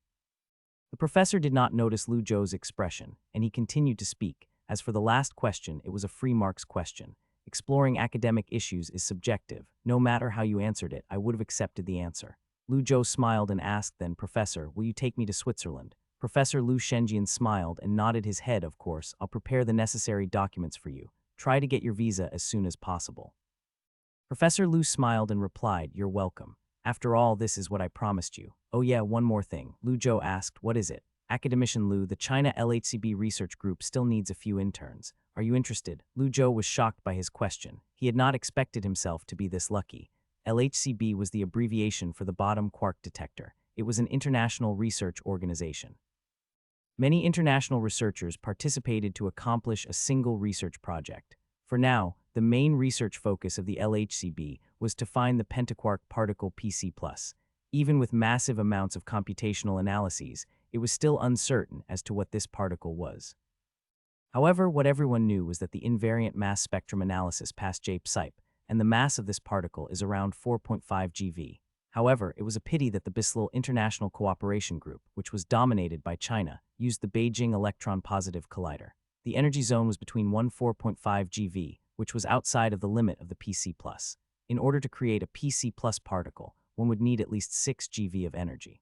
The professor did not notice Lu Zhou's expression, and he continued to speak. As for the last question, it was a free marks question. Exploring academic issues is subjective. No matter how you answered it, I would have accepted the answer. Lu Zhou smiled and asked then, Professor, will you take me to Switzerland? Professor Lu Shenjian smiled and nodded his head, of course. I'll prepare the necessary documents for you. Try to get your visa as soon as possible. Professor Lu smiled and replied, you're welcome. After all, this is what I promised you. Oh yeah, one more thing. Lu Zhou asked, what is it? Academician Lu, the China LHCb research group still needs a few interns. Are you interested? Lu Zhou was shocked by his question. He had not expected himself to be this lucky. LHCb was the abbreviation for the bottom quark detector. It was an international research organization. Many international researchers participated to accomplish a single research project. For now, the main research focus of the LHCb was to find the pentaquark particle PC+. Even with massive amounts of computational analyses, it was still uncertain as to what this particle was. However, what everyone knew was that the invariant mass spectrum analysis passed JPSIP, and the mass of this particle is around 4.5 GeV. However, it was a pity that the BISLIL International Cooperation Group, which was dominated by China, used the Beijing Electron-Positive Collider. The energy zone was between 4.5 GeV, which was outside of the limit of the PC+. In order to create a PC+ particle, one would need at least 6 GeV of energy.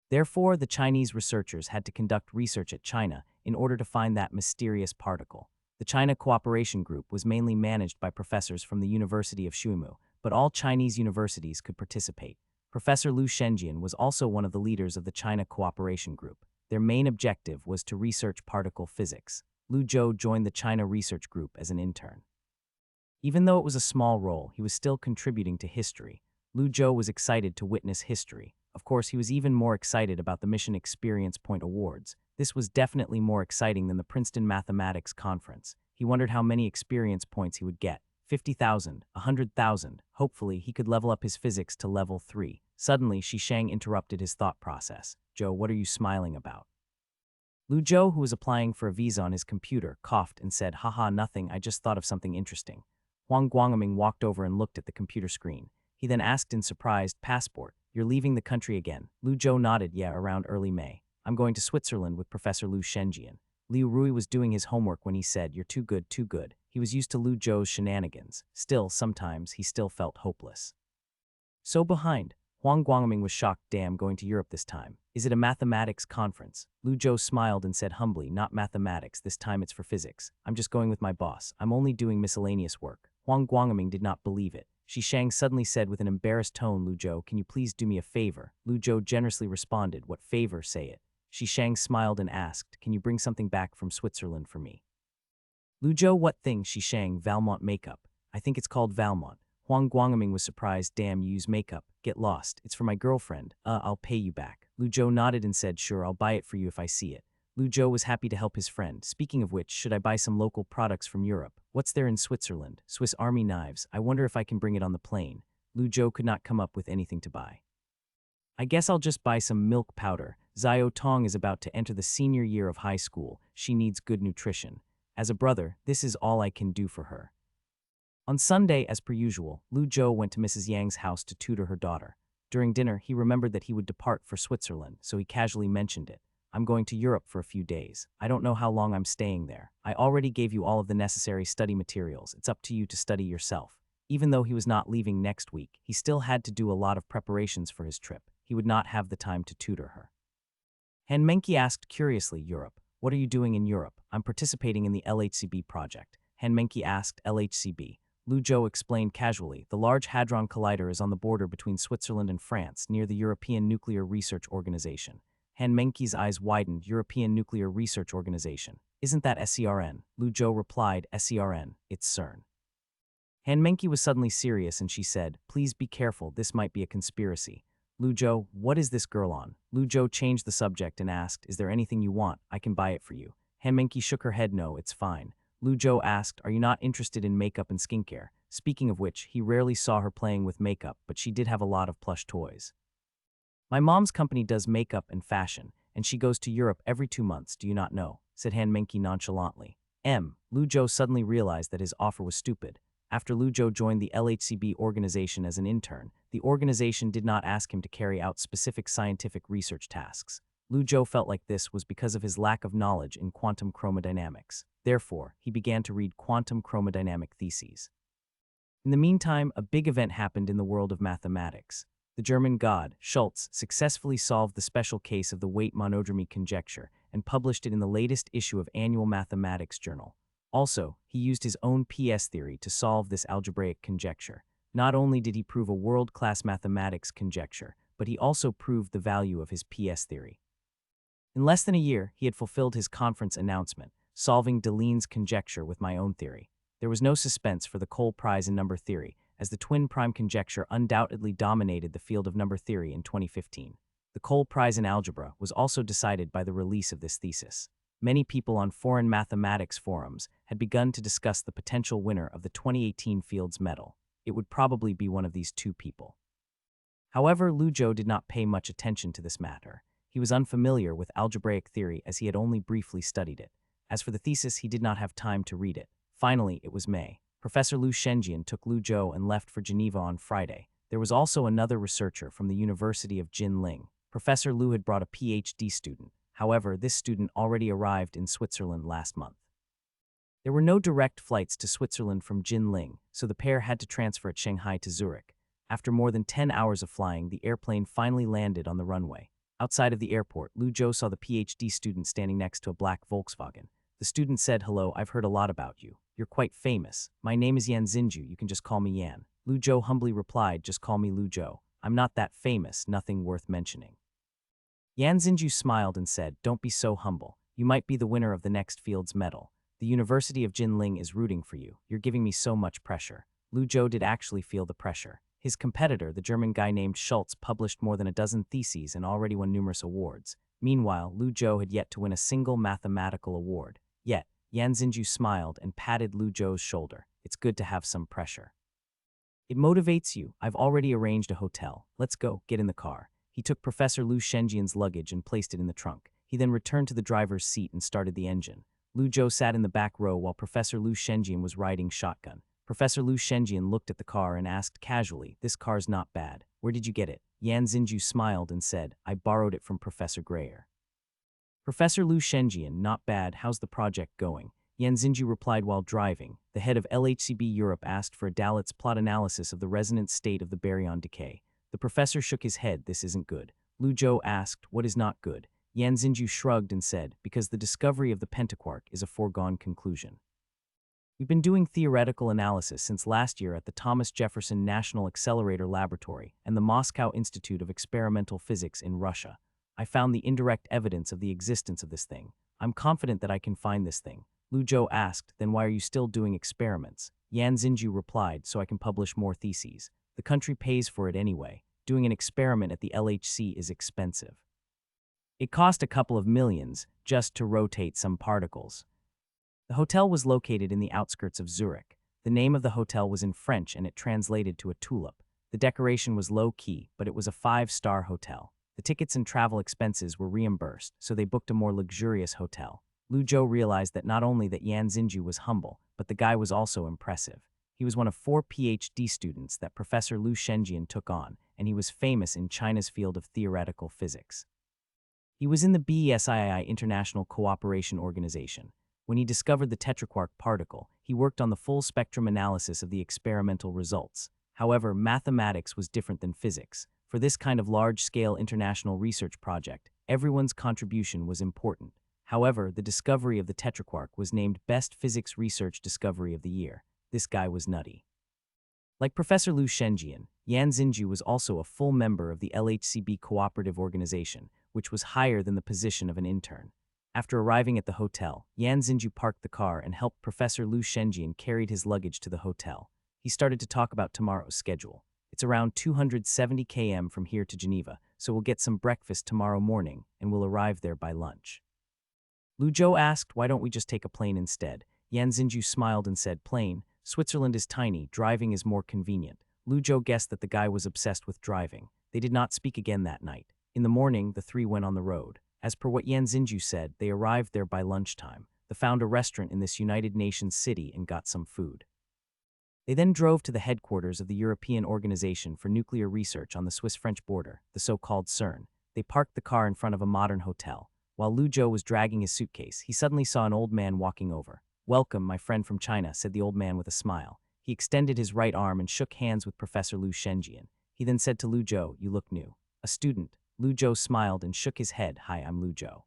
Therefore, the Chinese researchers had to conduct research at China in order to find that mysterious particle. The China Cooperation Group was mainly managed by professors from the University of Xuemu, but all Chinese universities could participate. Professor Lu Shenjian was also one of the leaders of the China Cooperation Group. Their main objective was to research particle physics. Lu Zhou joined the China Research Group as an intern. Even though it was a small role, he was still contributing to history. Lu Zhou was excited to witness history. Of course, he was even more excited about the Mission Experience Point Awards. This was definitely more exciting than the Princeton Mathematics Conference. He wondered how many experience points he would get. 50,000, 100,000. Hopefully, he could level up his physics to level 3. Suddenly, Shishang interrupted his thought process. Zhou, what are you smiling about? Lu Zhou, who was applying for a visa on his computer, coughed and said, haha, nothing, I just thought of something interesting. Huang Guangming walked over and looked at the computer screen. He then asked in surprise, passport, you're leaving the country again? Lu Zhou nodded, yeah, around early May. I'm going to Switzerland with Professor Lu Shenjian. Liu Rui was doing his homework when he said, you're too good, too good. He was used to Lu Zhou's shenanigans. Still, sometimes, he still felt hopeless. So behind, Huang Guangming was shocked, damn, going to Europe this time. Is it a mathematics conference? Lu Zhou smiled and said humbly, not mathematics, this time it's for physics. I'm just going with my boss. I'm only doing miscellaneous work. Huang Guangming did not believe it. Shishang suddenly said with an embarrassed tone, Lu Zhou, can you please do me a favor? Lu Zhou generously responded, what favor, say it. Shishang smiled and asked, can you bring something back from Switzerland for me? Lu Zhou, what thing? Shishang, Valmont makeup. I think it's called Valmont. Huang Guangming was surprised, damn, you use makeup. Get lost. It's for my girlfriend. I'll pay you back. Lu Zhou nodded and said, sure, I'll buy it for you if I see it. Lu Zhou was happy to help his friend. Speaking of which, should I buy some local products from Europe? What's there in Switzerland? Swiss Army knives. I wonder if I can bring it on the plane. Lu Zhou could not come up with anything to buy. I guess I'll just buy some milk powder. Xiao Tong is about to enter the senior year of high school. She needs good nutrition. As a brother, this is all I can do for her. On Sunday, as per usual, Lu Zhou went to Mrs. Yang's house to tutor her daughter. During dinner, he remembered that he would depart for Switzerland, so he casually mentioned it. I'm going to Europe for a few days. I don't know how long I'm staying there. I already gave you all of the necessary study materials. It's up to you to study yourself. Even though he was not leaving next week, he still had to do a lot of preparations for his trip. He would not have the time to tutor her. Han Menki asked curiously, Europe. What are you doing in Europe? I'm participating in the LHCb project. Han Menki asked, LHCb. Lu Zhou explained casually, the Large Hadron Collider is on the border between Switzerland and France, near the European Nuclear Research Organization. Han Menki's eyes widened, European Nuclear Research Organization. Isn't that SERN? Lu Zhou replied, SERN, it's CERN. Han Menki was suddenly serious and she said, please be careful, this might be a conspiracy. Lu Zhou, what is this girl on? Lu Zhou changed the subject and asked, is there anything you want? I can buy it for you. Han Menki shook her head, no, it's fine. Lu Zhou asked, are you not interested in makeup and skincare? Speaking of which, he rarely saw her playing with makeup, but she did have a lot of plush toys. My mom's company does makeup and fashion, and she goes to Europe every 2 months, do you not know? Said Han Menki nonchalantly. Lu Zhou suddenly realized that his offer was stupid. After Lu Zhou joined the LHCb organization as an intern, the organization did not ask him to carry out specific scientific research tasks. Lu Zhou felt like this was because of his lack of knowledge in quantum chromodynamics. Therefore, he began to read quantum chromodynamic theses. In the meantime, a big event happened in the world of mathematics. The German god, Schultz, successfully solved the special case of the weight monodromy conjecture and published it in the latest issue of Annual Mathematics Journal. Also, he used his own PS theory to solve this algebraic conjecture. Not only did he prove a world-class mathematics conjecture, but he also proved the value of his PS theory. In less than a year, he had fulfilled his conference announcement, solving Deligne's conjecture with my own theory. There was no suspense for the Cole Prize in number theory, as the twin prime conjecture undoubtedly dominated the field of number theory in 2015. The Cole Prize in algebra was also decided by the release of this thesis. Many people on foreign mathematics forums had begun to discuss the potential winner of the 2018 Fields Medal. It would probably be one of these two people. However, Lu Zhou did not pay much attention to this matter. He was unfamiliar with algebraic theory as he had only briefly studied it. As for the thesis, he did not have time to read it. Finally, it was May. Professor Liu Shenjian took Lu Zhou and left for Geneva on Friday. There was also another researcher from the University of Jinling. Professor Liu had brought a PhD student. However, this student already arrived in Switzerland last month. There were no direct flights to Switzerland from Jinling, so the pair had to transfer at Shanghai to Zurich. After more than 10 hours of flying, the airplane finally landed on the runway. Outside of the airport, Lu Zhou saw the PhD student standing next to a black Volkswagen. The student said, hello, I've heard a lot about you. You're quite famous. My name is Yan Xinju, you can just call me Yan. Lu Zhou humbly replied, just call me Lu Zhou. I'm not that famous, nothing worth mentioning. Yan Xinju smiled and said, don't be so humble. You might be the winner of the next Fields Medal. The University of Jinling is rooting for you. You're giving me so much pressure. Lu Zhou did actually feel the pressure. His competitor, the German guy named Schultz, published more than a dozen theses and already won numerous awards. Meanwhile, Lu Zhou had yet to win a single mathematical award. Yet, Yan Xinju smiled and patted Lu Zhou's shoulder. It's good to have some pressure. It motivates you. I've already arranged a hotel. Let's go, get in the car. He took Professor Liu Shenjian's luggage and placed it in the trunk. He then returned to the driver's seat and started the engine. Lu Zhou sat in the back row while Professor Liu Shenjian was riding shotgun. Professor Liu Shenjian looked at the car and asked casually, this car's not bad. Where did you get it? Yan Xinju smiled and said, I borrowed it from Professor Grayer. Professor Liu Shenjian, not bad, how's the project going? Yan Xinju replied while driving. The head of LHCb Europe asked for a Dalitz plot analysis of the resonance state of the baryon decay. The professor shook his head, this isn't good. Lu Zhou asked, what is not good? Yan Xinju shrugged and said, because the discovery of the pentaquark is a foregone conclusion. We've been doing theoretical analysis since last year at the Thomas Jefferson National Accelerator Laboratory and the Moscow Institute of Experimental Physics in Russia. I found the indirect evidence of the existence of this thing. I'm confident that I can find this thing. Lu Zhou asked, then why are you still doing experiments? Yan Xinju replied, so I can publish more theses. The country pays for it anyway. Doing an experiment at the LHC is expensive. It cost a couple of millions just to rotate some particles. The hotel was located in the outskirts of Zurich. The name of the hotel was in French and it translated to a tulip. The decoration was low-key, but it was a 5-star hotel. The tickets and travel expenses were reimbursed, so they booked a more luxurious hotel. Lu Zhou realized that not only that Yan Xinju was humble, but the guy was also impressive. He was one of 4 PhD students that Professor Lu Shenjian took on, and he was famous in China's field of theoretical physics. He was in the BESII International Cooperation Organization. When he discovered the tetraquark particle, he worked on the full spectrum analysis of the experimental results. However, mathematics was different than physics. For this kind of large-scale international research project, everyone's contribution was important. However, the discovery of the tetraquark was named Best Physics Research Discovery of the Year. This guy was nutty. Like Professor Lu Shenjian, Yan Xinju was also a full member of the LHCb Cooperative Organization, which was higher than the position of an intern. After arriving at the hotel, Yan Xinju parked the car and helped Professor Lu Shenjian carry his luggage to the hotel. He started to talk about tomorrow's schedule. It's around 270 km from here to Geneva, so we'll get some breakfast tomorrow morning and we'll arrive there by lunch. Lu Zhou asked, why don't we just take a plane instead? Yan Xinju smiled and said, plane. Switzerland is tiny, driving is more convenient. Lu Zhou guessed that the guy was obsessed with driving. They did not speak again that night. In the morning, the three went on the road. As per what Yan Xinju said, they arrived there by lunchtime. They found a restaurant in this United Nations city and got some food. They then drove to the headquarters of the European Organization for Nuclear Research on the Swiss-French border, the so-called CERN. They parked the car in front of a modern hotel. While Lu Zhou was dragging his suitcase, he suddenly saw an old man walking over. Welcome, my friend from China, said the old man with a smile. He extended his right arm and shook hands with Professor Lu Shenjian. He then said to Lu Zhou, you look new. A student. Lu Zhou smiled and shook his head. Hi, I'm Lu Zhou.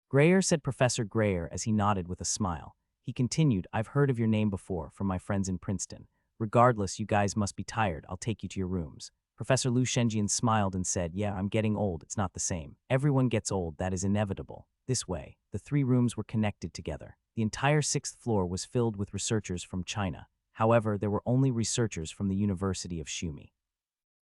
Greyer, said Professor Greyer as he nodded with a smile. He continued, I've heard of your name before from my friends in Princeton. Regardless, you guys must be tired. I'll take you to your rooms. Professor Lu Shenjian smiled and said, yeah, I'm getting old. It's not the same. Everyone gets old. That is inevitable. This way, the 3 rooms were connected together. The entire 6th floor was filled with researchers from China. However, there were only researchers from the University of Shumi.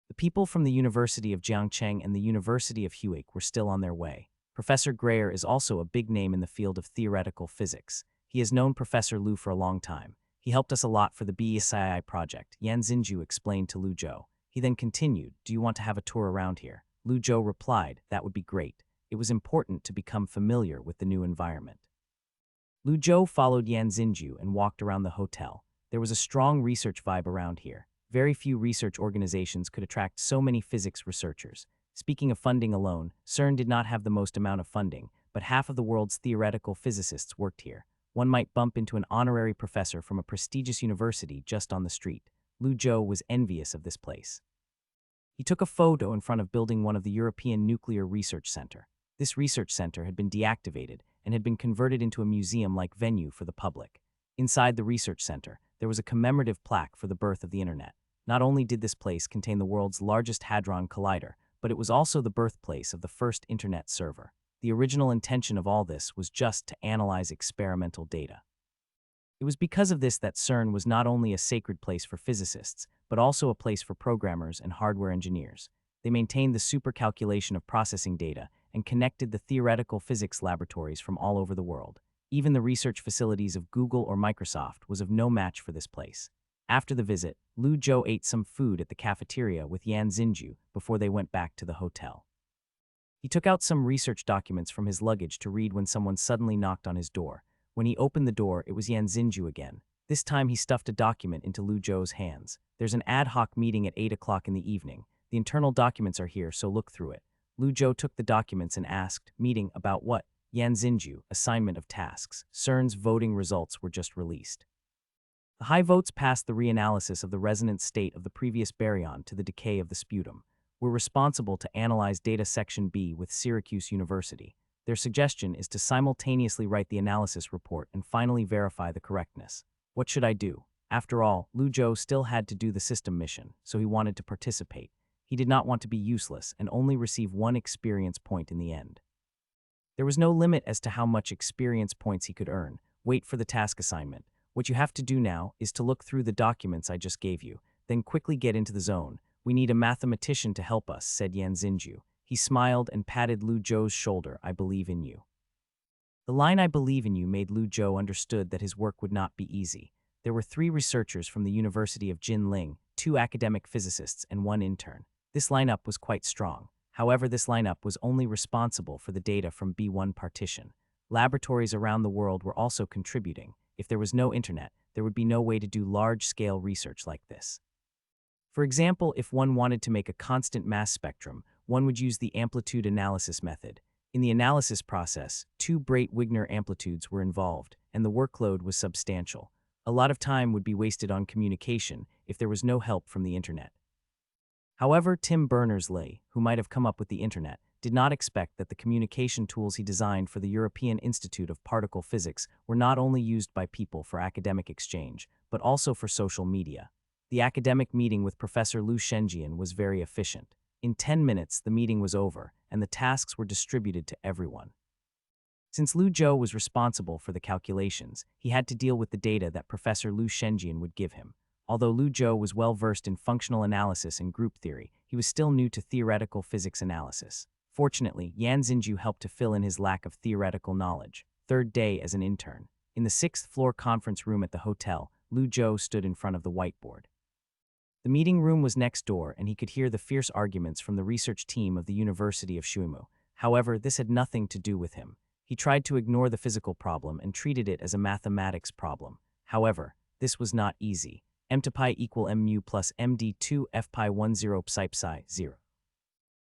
The people from the University of Jiangcheng and the University of Huic were still on their way. Professor Greyer is also a big name in the field of theoretical physics. He has known Professor Lu for a long time. He helped us a lot for the BESII project, Yan Xinju explained to Lu Zhou. He then continued, do you want to have a tour around here? Lu Zhou replied, that would be great. It was important to become familiar with the new environment. Lu Zhou followed Yan Xinju and walked around the hotel. There was a strong research vibe around here. Very few research organizations could attract so many physics researchers. Speaking of funding alone, CERN did not have the most amount of funding, but half of the world's theoretical physicists worked here. One might bump into an honorary professor from a prestigious university just on the street. Lu Zhou was envious of this place. He took a photo in front of building one of the European Nuclear Research Center. This research center had been deactivated and had been converted into a museum-like venue for the public. Inside the research center, there was a commemorative plaque for the birth of the internet. Not only did this place contain the world's largest hadron collider, but it was also the birthplace of the first internet server. The original intention of all this was just to analyze experimental data. It was because of this that CERN was not only a sacred place for physicists, but also a place for programmers and hardware engineers. They maintained the supercalculation of processing data and connected the theoretical physics laboratories from all over the world. Even the research facilities of Google or Microsoft was of no match for this place. After the visit, Lu Zhou ate some food at the cafeteria with Yan Xinju before they went back to the hotel. He took out some research documents from his luggage to read when someone suddenly knocked on his door. When he opened the door, it was Yan Xinju again. This time he stuffed a document into Lu Zhou's hands. There's an ad hoc meeting at 8 o'clock in the evening. The internal documents are here, so look through it. Lu Zhou took the documents and asked, meeting about what? Yan Xinju, assignment of tasks. CERN's voting results were just released. The high votes passed the reanalysis of the resonance state of the previous baryon to the decay of the sputum. We're responsible to analyze data section B with Syracuse University. Their suggestion is to simultaneously write the analysis report and finally verify the correctness. What should I do? After all, Lu Zhou still had to do the system mission, so he wanted to participate. He did not want to be useless and only receive 1 experience point in the end. There was no limit as to how much experience points he could earn. Wait for the task assignment. What you have to do now is to look through the documents I just gave you, then quickly get into the zone. We need a mathematician to help us, said Yan Xinju. He smiled and patted Lu Zhou's shoulder. I believe in you. The line I believe in you made Lu Zhou understood that his work would not be easy. There were 3 researchers from the University of Jinling, 2 academic physicists, and 1 intern. This lineup was quite strong. However, this lineup was only responsible for the data from B1 partition. Laboratories around the world were also contributing. If there was no internet, there would be no way to do large-scale research like this. For example, if one wanted to make a constant mass spectrum, one would use the amplitude analysis method. In the analysis process, 2 Breit-Wigner amplitudes were involved, and the workload was substantial. A lot of time would be wasted on communication if there was no help from the internet. However, Tim Berners-Lee, who might have come up with the internet, did not expect that the communication tools he designed for the European Institute of Particle Physics were not only used by people for academic exchange, but also for social media. The academic meeting with Professor Liu Shenjian was very efficient. In 10 minutes, the meeting was over, and the tasks were distributed to everyone. Since Liu Zhou was responsible for the calculations, he had to deal with the data that Professor Liu Shenjian would give him. Although Liu Zhou was well versed in functional analysis and group theory, he was still new to theoretical physics analysis. Fortunately, Yan Xinju helped to fill in his lack of theoretical knowledge. Third day as an intern. In the 6th floor conference room at the hotel, Liu Zhou stood in front of the whiteboard. The meeting room was next door, and he could hear the fierce arguments from the research team of the University of Shuimu. However, this had nothing to do with him. He tried to ignore the physical problem and treated it as a mathematics problem. However, this was not easy. M to pi equal m mu plus md2 f pi 10 psi psi 0.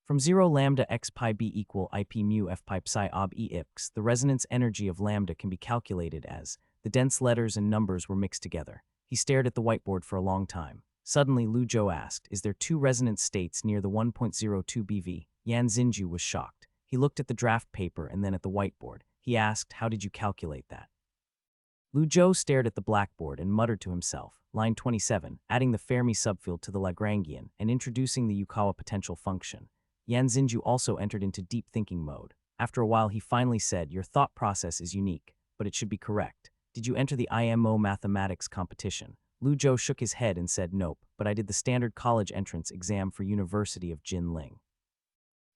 From 0 lambda x pi b equal ip mu f pi psi ob e ix, the resonance energy of lambda can be calculated as the dense letters and numbers were mixed together. He stared at the whiteboard for a long time. Suddenly, Liu Zhou asked, "Is there 2 resonance states near the 1.02 BV?" Yan Xinju was shocked. He looked at the draft paper and then at the whiteboard. He asked, "How did you calculate that?" Liu Zhou stared at the blackboard and muttered to himself, line 27, adding the Fermi subfield to the Lagrangian and introducing the Yukawa potential function. Yan Xinju also entered into deep thinking mode. After a while, he finally said, "Your thought process is unique, but it should be correct. Did you enter the IMO mathematics competition?" Liu Zhou shook his head and said, "Nope, but I did the standard college entrance exam for University of Jinling."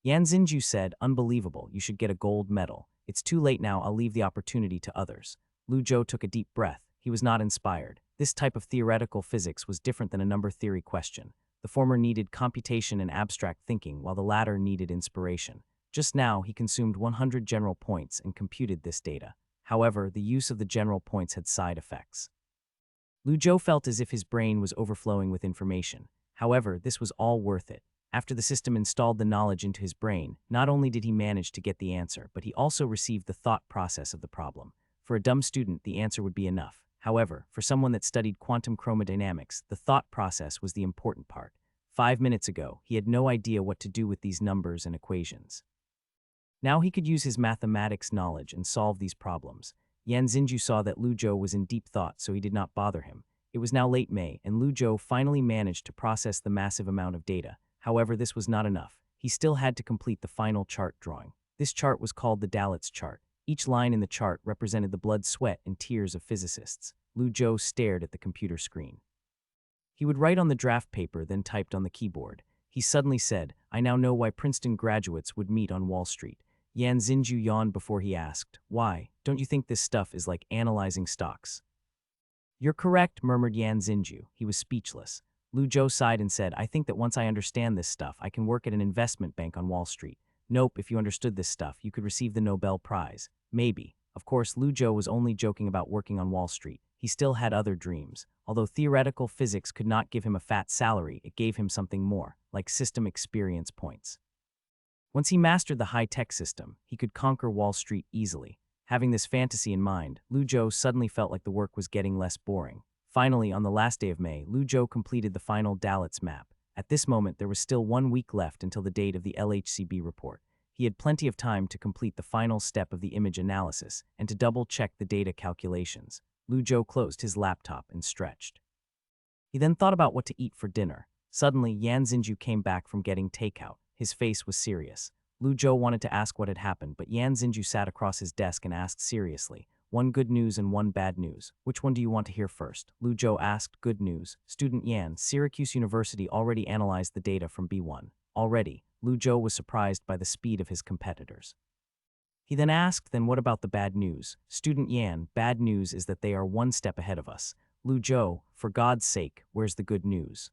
Yan Xinju said, "Unbelievable, you should get a gold medal. It's too late now, I'll leave the opportunity to others." Liu Zhou took a deep breath. He was not inspired. This type of theoretical physics was different than a number theory question. The former needed computation and abstract thinking, while the latter needed inspiration. Just now, he consumed 100 general points and computed this data. However, the use of the general points had side effects. Liu Zhou felt as if his brain was overflowing with information. However, this was all worth it. After the system installed the knowledge into his brain, not only did he manage to get the answer, but he also received the thought process of the problem. For a dumb student, the answer would be enough. However, for someone that studied quantum chromodynamics, the thought process was the important part. 5 minutes ago, he had no idea what to do with these numbers and equations. Now he could use his mathematics knowledge and solve these problems. Yan Xinju saw that Liu Zhou was in deep thought, so he did not bother him. It was now late May, and Liu Zhou finally managed to process the massive amount of data. However, this was not enough. He still had to complete the final chart drawing. This chart was called the Dalitz chart. Each line in the chart represented the blood, sweat, and tears of physicists. Liu Zhou stared at the computer screen. He would write on the draft paper, then typed on the keyboard. He suddenly said, "I now know why Princeton graduates would meet on Wall Street." Yan Xinju yawned before he asked, "Why? Don't you think this stuff is like analyzing stocks?" "You're correct," murmured Yan Xinju. He was speechless. Liu Zhou sighed and said, "I think that once I understand this stuff, I can work at an investment bank on Wall Street." "Nope, if you understood this stuff, you could receive the Nobel Prize." "Maybe." Of course, Liu Zhou was only joking about working on Wall Street. He still had other dreams. Although theoretical physics could not give him a fat salary, it gave him something more, like system experience points. Once he mastered the high-tech system, he could conquer Wall Street easily. Having this fantasy in mind, Liu Zhou suddenly felt like the work was getting less boring. Finally, on the last day of May, Liu Zhou completed the final Dalitz map. At this moment, there was still 1 week left until the date of the LHCb report. He had plenty of time to complete the final step of the image analysis and to double-check the data calculations. Liu Zhou closed his laptop and stretched. He then thought about what to eat for dinner. Suddenly, Yan Xinju came back from getting takeout. His face was serious. Liu Zhou wanted to ask what had happened, but Yan Xinju sat across his desk and asked seriously, "One good news and one bad news. Which one do you want to hear first?" Liu Zhou asked, "Good news. Student Yan, Syracuse University already analyzed the data from B1. Already." Liu Zhou was surprised by the speed of his competitors. He then asked, "Then what about the bad news?" Student Yan, "Bad news is that they are 1 step ahead of us." Liu Zhou, "For God's sake, where's the good news?"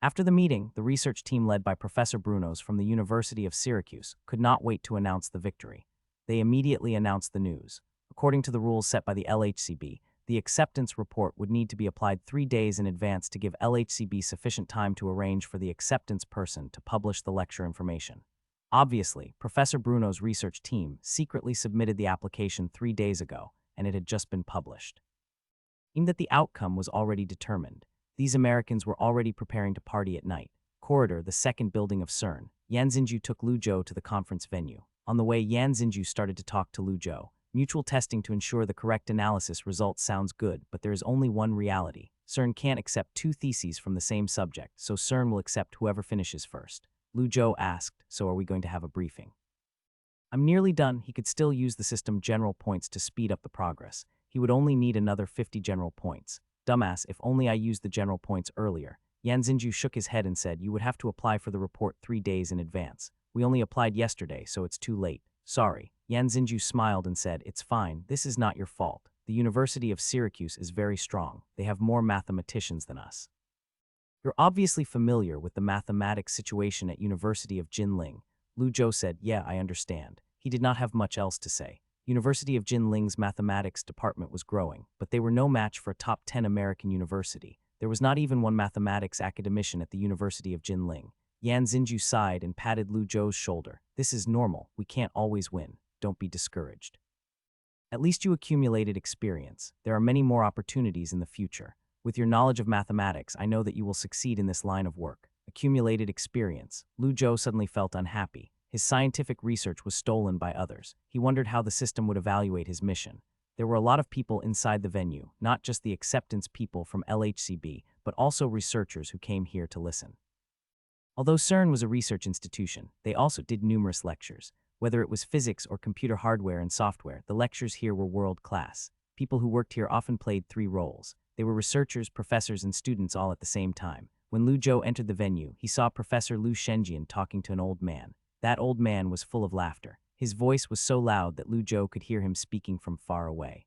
After the meeting, the research team led by Professor Brunos from the University of Syracuse could not wait to announce the victory. They immediately announced the news. According to the rules set by the LHCB, the acceptance report would need to be applied 3 days in advance to give LHCB sufficient time to arrange for the acceptance person to publish the lecture information. Obviously, Professor Bruno's research team secretly submitted the application 3 days ago, and it had just been published. Meaning that the outcome was already determined. These Americans were already preparing to party at night. Corridor, the second building of CERN. Yan Xinju took Lu Zhou to the conference venue. On the way, Yan Xinju started to talk to Lu Zhou. Mutual testing to ensure the correct analysis results sounds good, but there is only one reality. CERN can't accept 2 theses from the same subject, so CERN will accept whoever finishes first. Lu Zhou asked, so are we going to have a briefing? I'm nearly done. He could still use the system general points to speed up the progress. He would only need another 50 general points. Dumbass, if only I used the general points earlier. Yan Xinju shook his head and said, you would have to apply for the report 3 days in advance. We only applied yesterday, so it's too late. Sorry. Yan Xinju smiled and said, it's fine, this is not your fault. The University of Syracuse is very strong. They have more mathematicians than us. You're obviously familiar with the mathematics situation at University of Jinling. Lu Zhou said, yeah, I understand. He did not have much else to say. University of Jinling's mathematics department was growing, but they were no match for a top 10 American university. There was not even one mathematics academician at the University of Jinling. Yan Xinju sighed and patted Lu Zhou's shoulder. This is normal. We can't always win. Don't be discouraged. At least you accumulated experience. There are many more opportunities in the future. With your knowledge of mathematics, I know that you will succeed in this line of work. Accumulated experience. Lu Zhou suddenly felt unhappy. His scientific research was stolen by others. He wondered how the system would evaluate his mission. There were a lot of people inside the venue, not just the acceptance people from LHCB, but also researchers who came here to listen. Although CERN was a research institution, they also did numerous lectures. Whether it was physics or computer hardware and software, the lectures here were world-class. People who worked here often played 3 roles. They were researchers, professors, and students all at the same time. When Lu Zhou entered the venue, he saw Professor Lu Shenjian talking to an old man. That old man was full of laughter. His voice was so loud that Lu Zhou could hear him speaking from far away.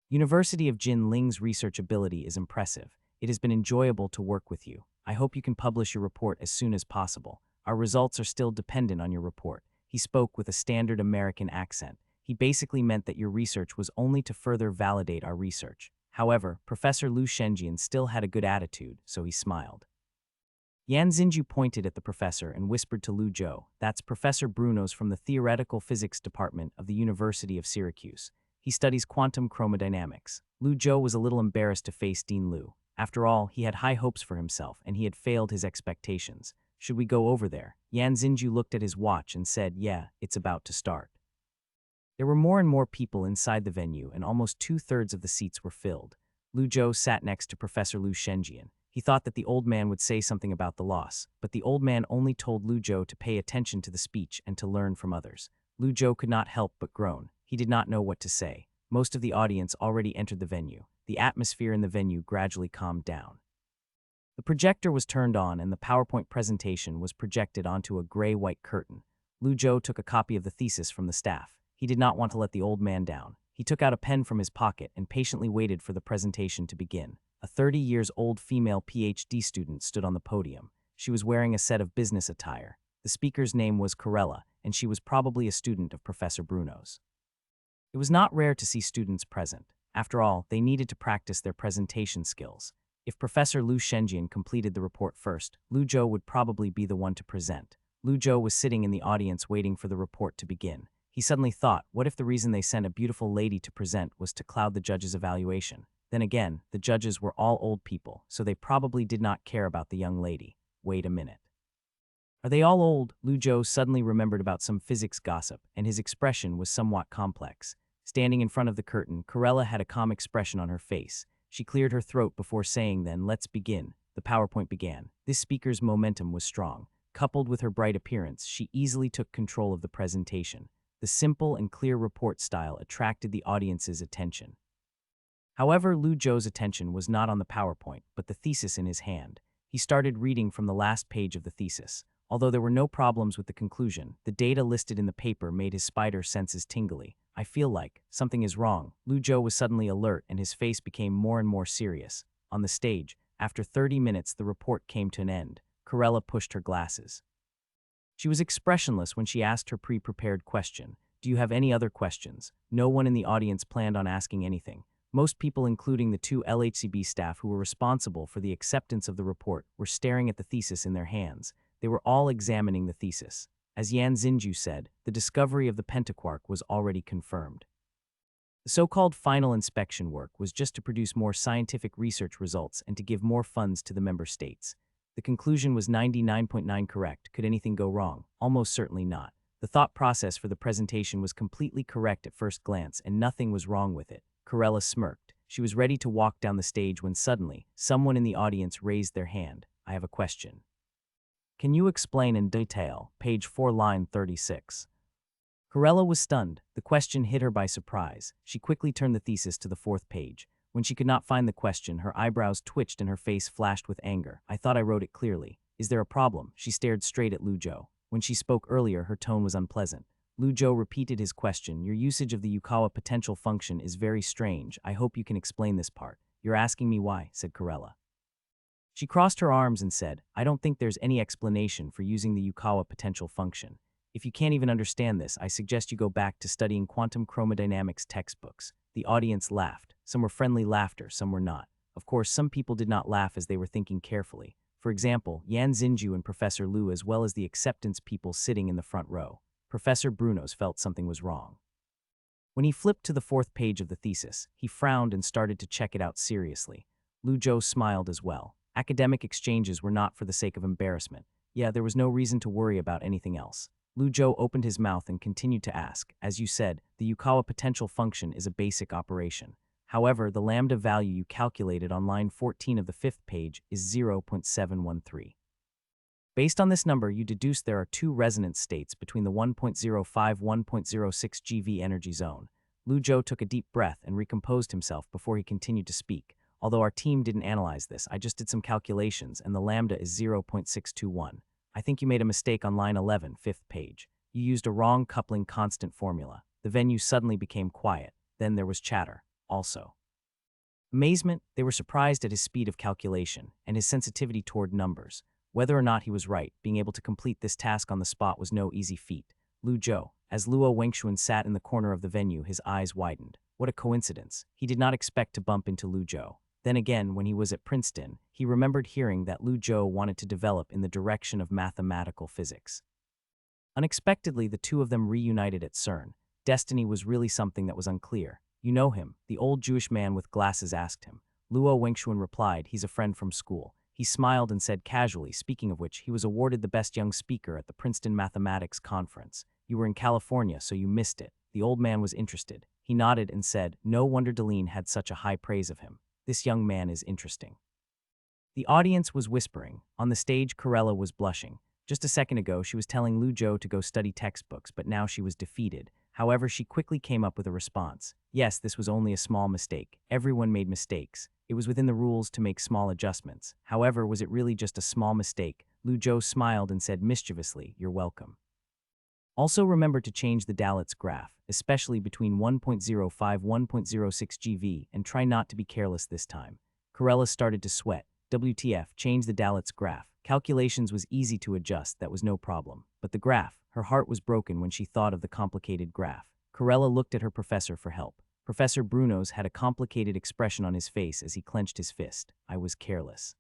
University of Jinling's research ability is impressive. It has been enjoyable to work with you. I hope you can publish your report as soon as possible. Our results are still dependent on your report. He spoke with a standard American accent. He basically meant that your research was only to further validate our research. However, Professor Lu Shenjian still had a good attitude, so he smiled. Yan Xinju pointed at the professor and whispered to Lu Zhou, that's Professor Bruno's from the Theoretical Physics Department of the University of Syracuse. He studies quantum chromodynamics. Lu Zhou was a little embarrassed to face Dean Lu. After all, he had high hopes for himself, and he had failed his expectations. Should we go over there? Yan Xinju looked at his watch and said, yeah, it's about to start. There were more and more people inside the venue, and almost 2/3 of the seats were filled. Lu Zhou sat next to Professor Lu Shenjian. He thought that the old man would say something about the loss, but the old man only told Lu Zhou to pay attention to the speech and to learn from others. Lu Zhou could not help but groan. He did not know what to say. Most of the audience already entered the venue. The atmosphere in the venue gradually calmed down. The projector was turned on and the PowerPoint presentation was projected onto a gray-white curtain. Lu Zhou took a copy of the thesis from the staff. He did not want to let the old man down. He took out a pen from his pocket and patiently waited for the presentation to begin. A 30-year-old female PhD student stood on the podium. She was wearing a set of business attire. The speaker's name was Corella, and she was probably a student of Professor Bruno's. It was not rare to see students present. After all, they needed to practice their presentation skills. If Professor Lu Shenjian completed the report first, Lu Zhou would probably be the one to present. Lu Zhou was sitting in the audience waiting for the report to begin. He suddenly thought, what if the reason they sent a beautiful lady to present was to cloud the judges' evaluation? Then again, the judges were all old people, so they probably did not care about the young lady. Wait a minute. Are they all old? Lu Zhou suddenly remembered about some physics gossip, and his expression was somewhat complex. Standing in front of the curtain, Corella had a calm expression on her face. She cleared her throat before saying, then, let's begin. The PowerPoint began. This speaker's momentum was strong. Coupled with her bright appearance, she easily took control of the presentation. The simple and clear report style attracted the audience's attention. However, Lu Zhou's attention was not on the PowerPoint, but the thesis in his hand. He started reading from the last page of the thesis. Although there were no problems with the conclusion, the data listed in the paper made his spider senses tingly. I feel like something is wrong. Lu Zhou was suddenly alert and his face became more and more serious. On the stage, after 30 minutes, the report came to an end. Corella pushed her glasses. She was expressionless when she asked her pre-prepared question. Do you have any other questions? No one in the audience planned on asking anything. Most people, including the two LHCB staff who were responsible for the acceptance of the report, were staring at the thesis in their hands. They were all examining the thesis. As Yan Xinju said, the discovery of the pentaquark was already confirmed. The so-called final inspection work was just to produce more scientific research results and to give more funds to the member states. The conclusion was 99.9 correct. Could anything go wrong? Almost certainly not. The thought process for the presentation was completely correct at first glance, and nothing was wrong with it. Corella smirked. She was ready to walk down the stage when suddenly, someone in the audience raised their hand. I have a question. Can you explain in detail, page 4, line 36? Corella was stunned. The question hit her by surprise. She quickly turned the thesis to the 4th page. When she could not find the question, her eyebrows twitched and her face flashed with anger. I thought I wrote it clearly. Is there a problem? She stared straight at Lu Zhou. When she spoke earlier, her tone was unpleasant. Lu Zhou repeated his question. Your usage of the Yukawa potential function is very strange. I hope you can explain this part. You're asking me why, said Corella. She crossed her arms and said, I don't think there's any explanation for using the Yukawa potential function. If you can't even understand this, I suggest you go back to studying quantum chromodynamics textbooks. The audience laughed. Some were friendly laughter, some were not. Of course, some people did not laugh as they were thinking carefully. For example, Yan Xinju and Professor Lu, as well as the acceptance people sitting in the front row. Professor Brunos felt something was wrong. When he flipped to the 4th page of the thesis, he frowned and started to check it out seriously. Lu Zhou smiled as well. Academic exchanges were not for the sake of embarrassment. Yeah, there was no reason to worry about anything else. Lu Zhou opened his mouth and continued to ask, as you said, the Yukawa potential function is a basic operation. However, the lambda value you calculated on line 14 of the 5th page is 0.713. Based on this number, you deduce there are two resonance states between the 1.05–1.06 GV energy zone. Lu Zhou took a deep breath and recomposed himself before he continued to speak. Although our team didn't analyze this, I just did some calculations and the lambda is 0.621. I think you made a mistake on line 11, 5th page. You used a wrong coupling constant formula. The venue suddenly became quiet. Then there was chatter, also. Amazement, they were surprised at his speed of calculation and his sensitivity toward numbers. Whether or not he was right, being able to complete this task on the spot was no easy feat. Lu Zhou, as Luo Wengxuan sat in the corner of the venue, his eyes widened. What a coincidence. He did not expect to bump into Lu Zhou. Then again, when he was at Princeton, he remembered hearing that Lu Zhou wanted to develop in the direction of mathematical physics. Unexpectedly, the two of them reunited at CERN. Destiny was really something that was unclear. You know him, the old Jewish man with glasses asked him. Luo Wengxuan replied, he's a friend from school. He smiled and said casually, speaking of which, he was awarded the best young speaker at the Princeton Mathematics Conference. You were in California, so you missed it. The old man was interested. He nodded and said, no wonder Deline had such a high praise of him. This young man is interesting. The audience was whispering. On the stage, Corella was blushing. Just a second ago, she was telling Lu Zhou to go study textbooks, but now she was defeated. However, she quickly came up with a response. Yes, this was only a small mistake. Everyone made mistakes. It was within the rules to make small adjustments. However, was it really just a small mistake? Lu Zhou smiled and said mischievously, you're welcome. Also remember to change the Dalitz graph, especially between 1.05–1.06 GV, and try not to be careless this time. Corella started to sweat. WTF, change the Dalitz graph. Calculations was easy to adjust, that was no problem. But the graph, her heart was broken when she thought of the complicated graph. Corella looked at her professor for help. Professor Brunos had a complicated expression on his face as he clenched his fist. I was careless.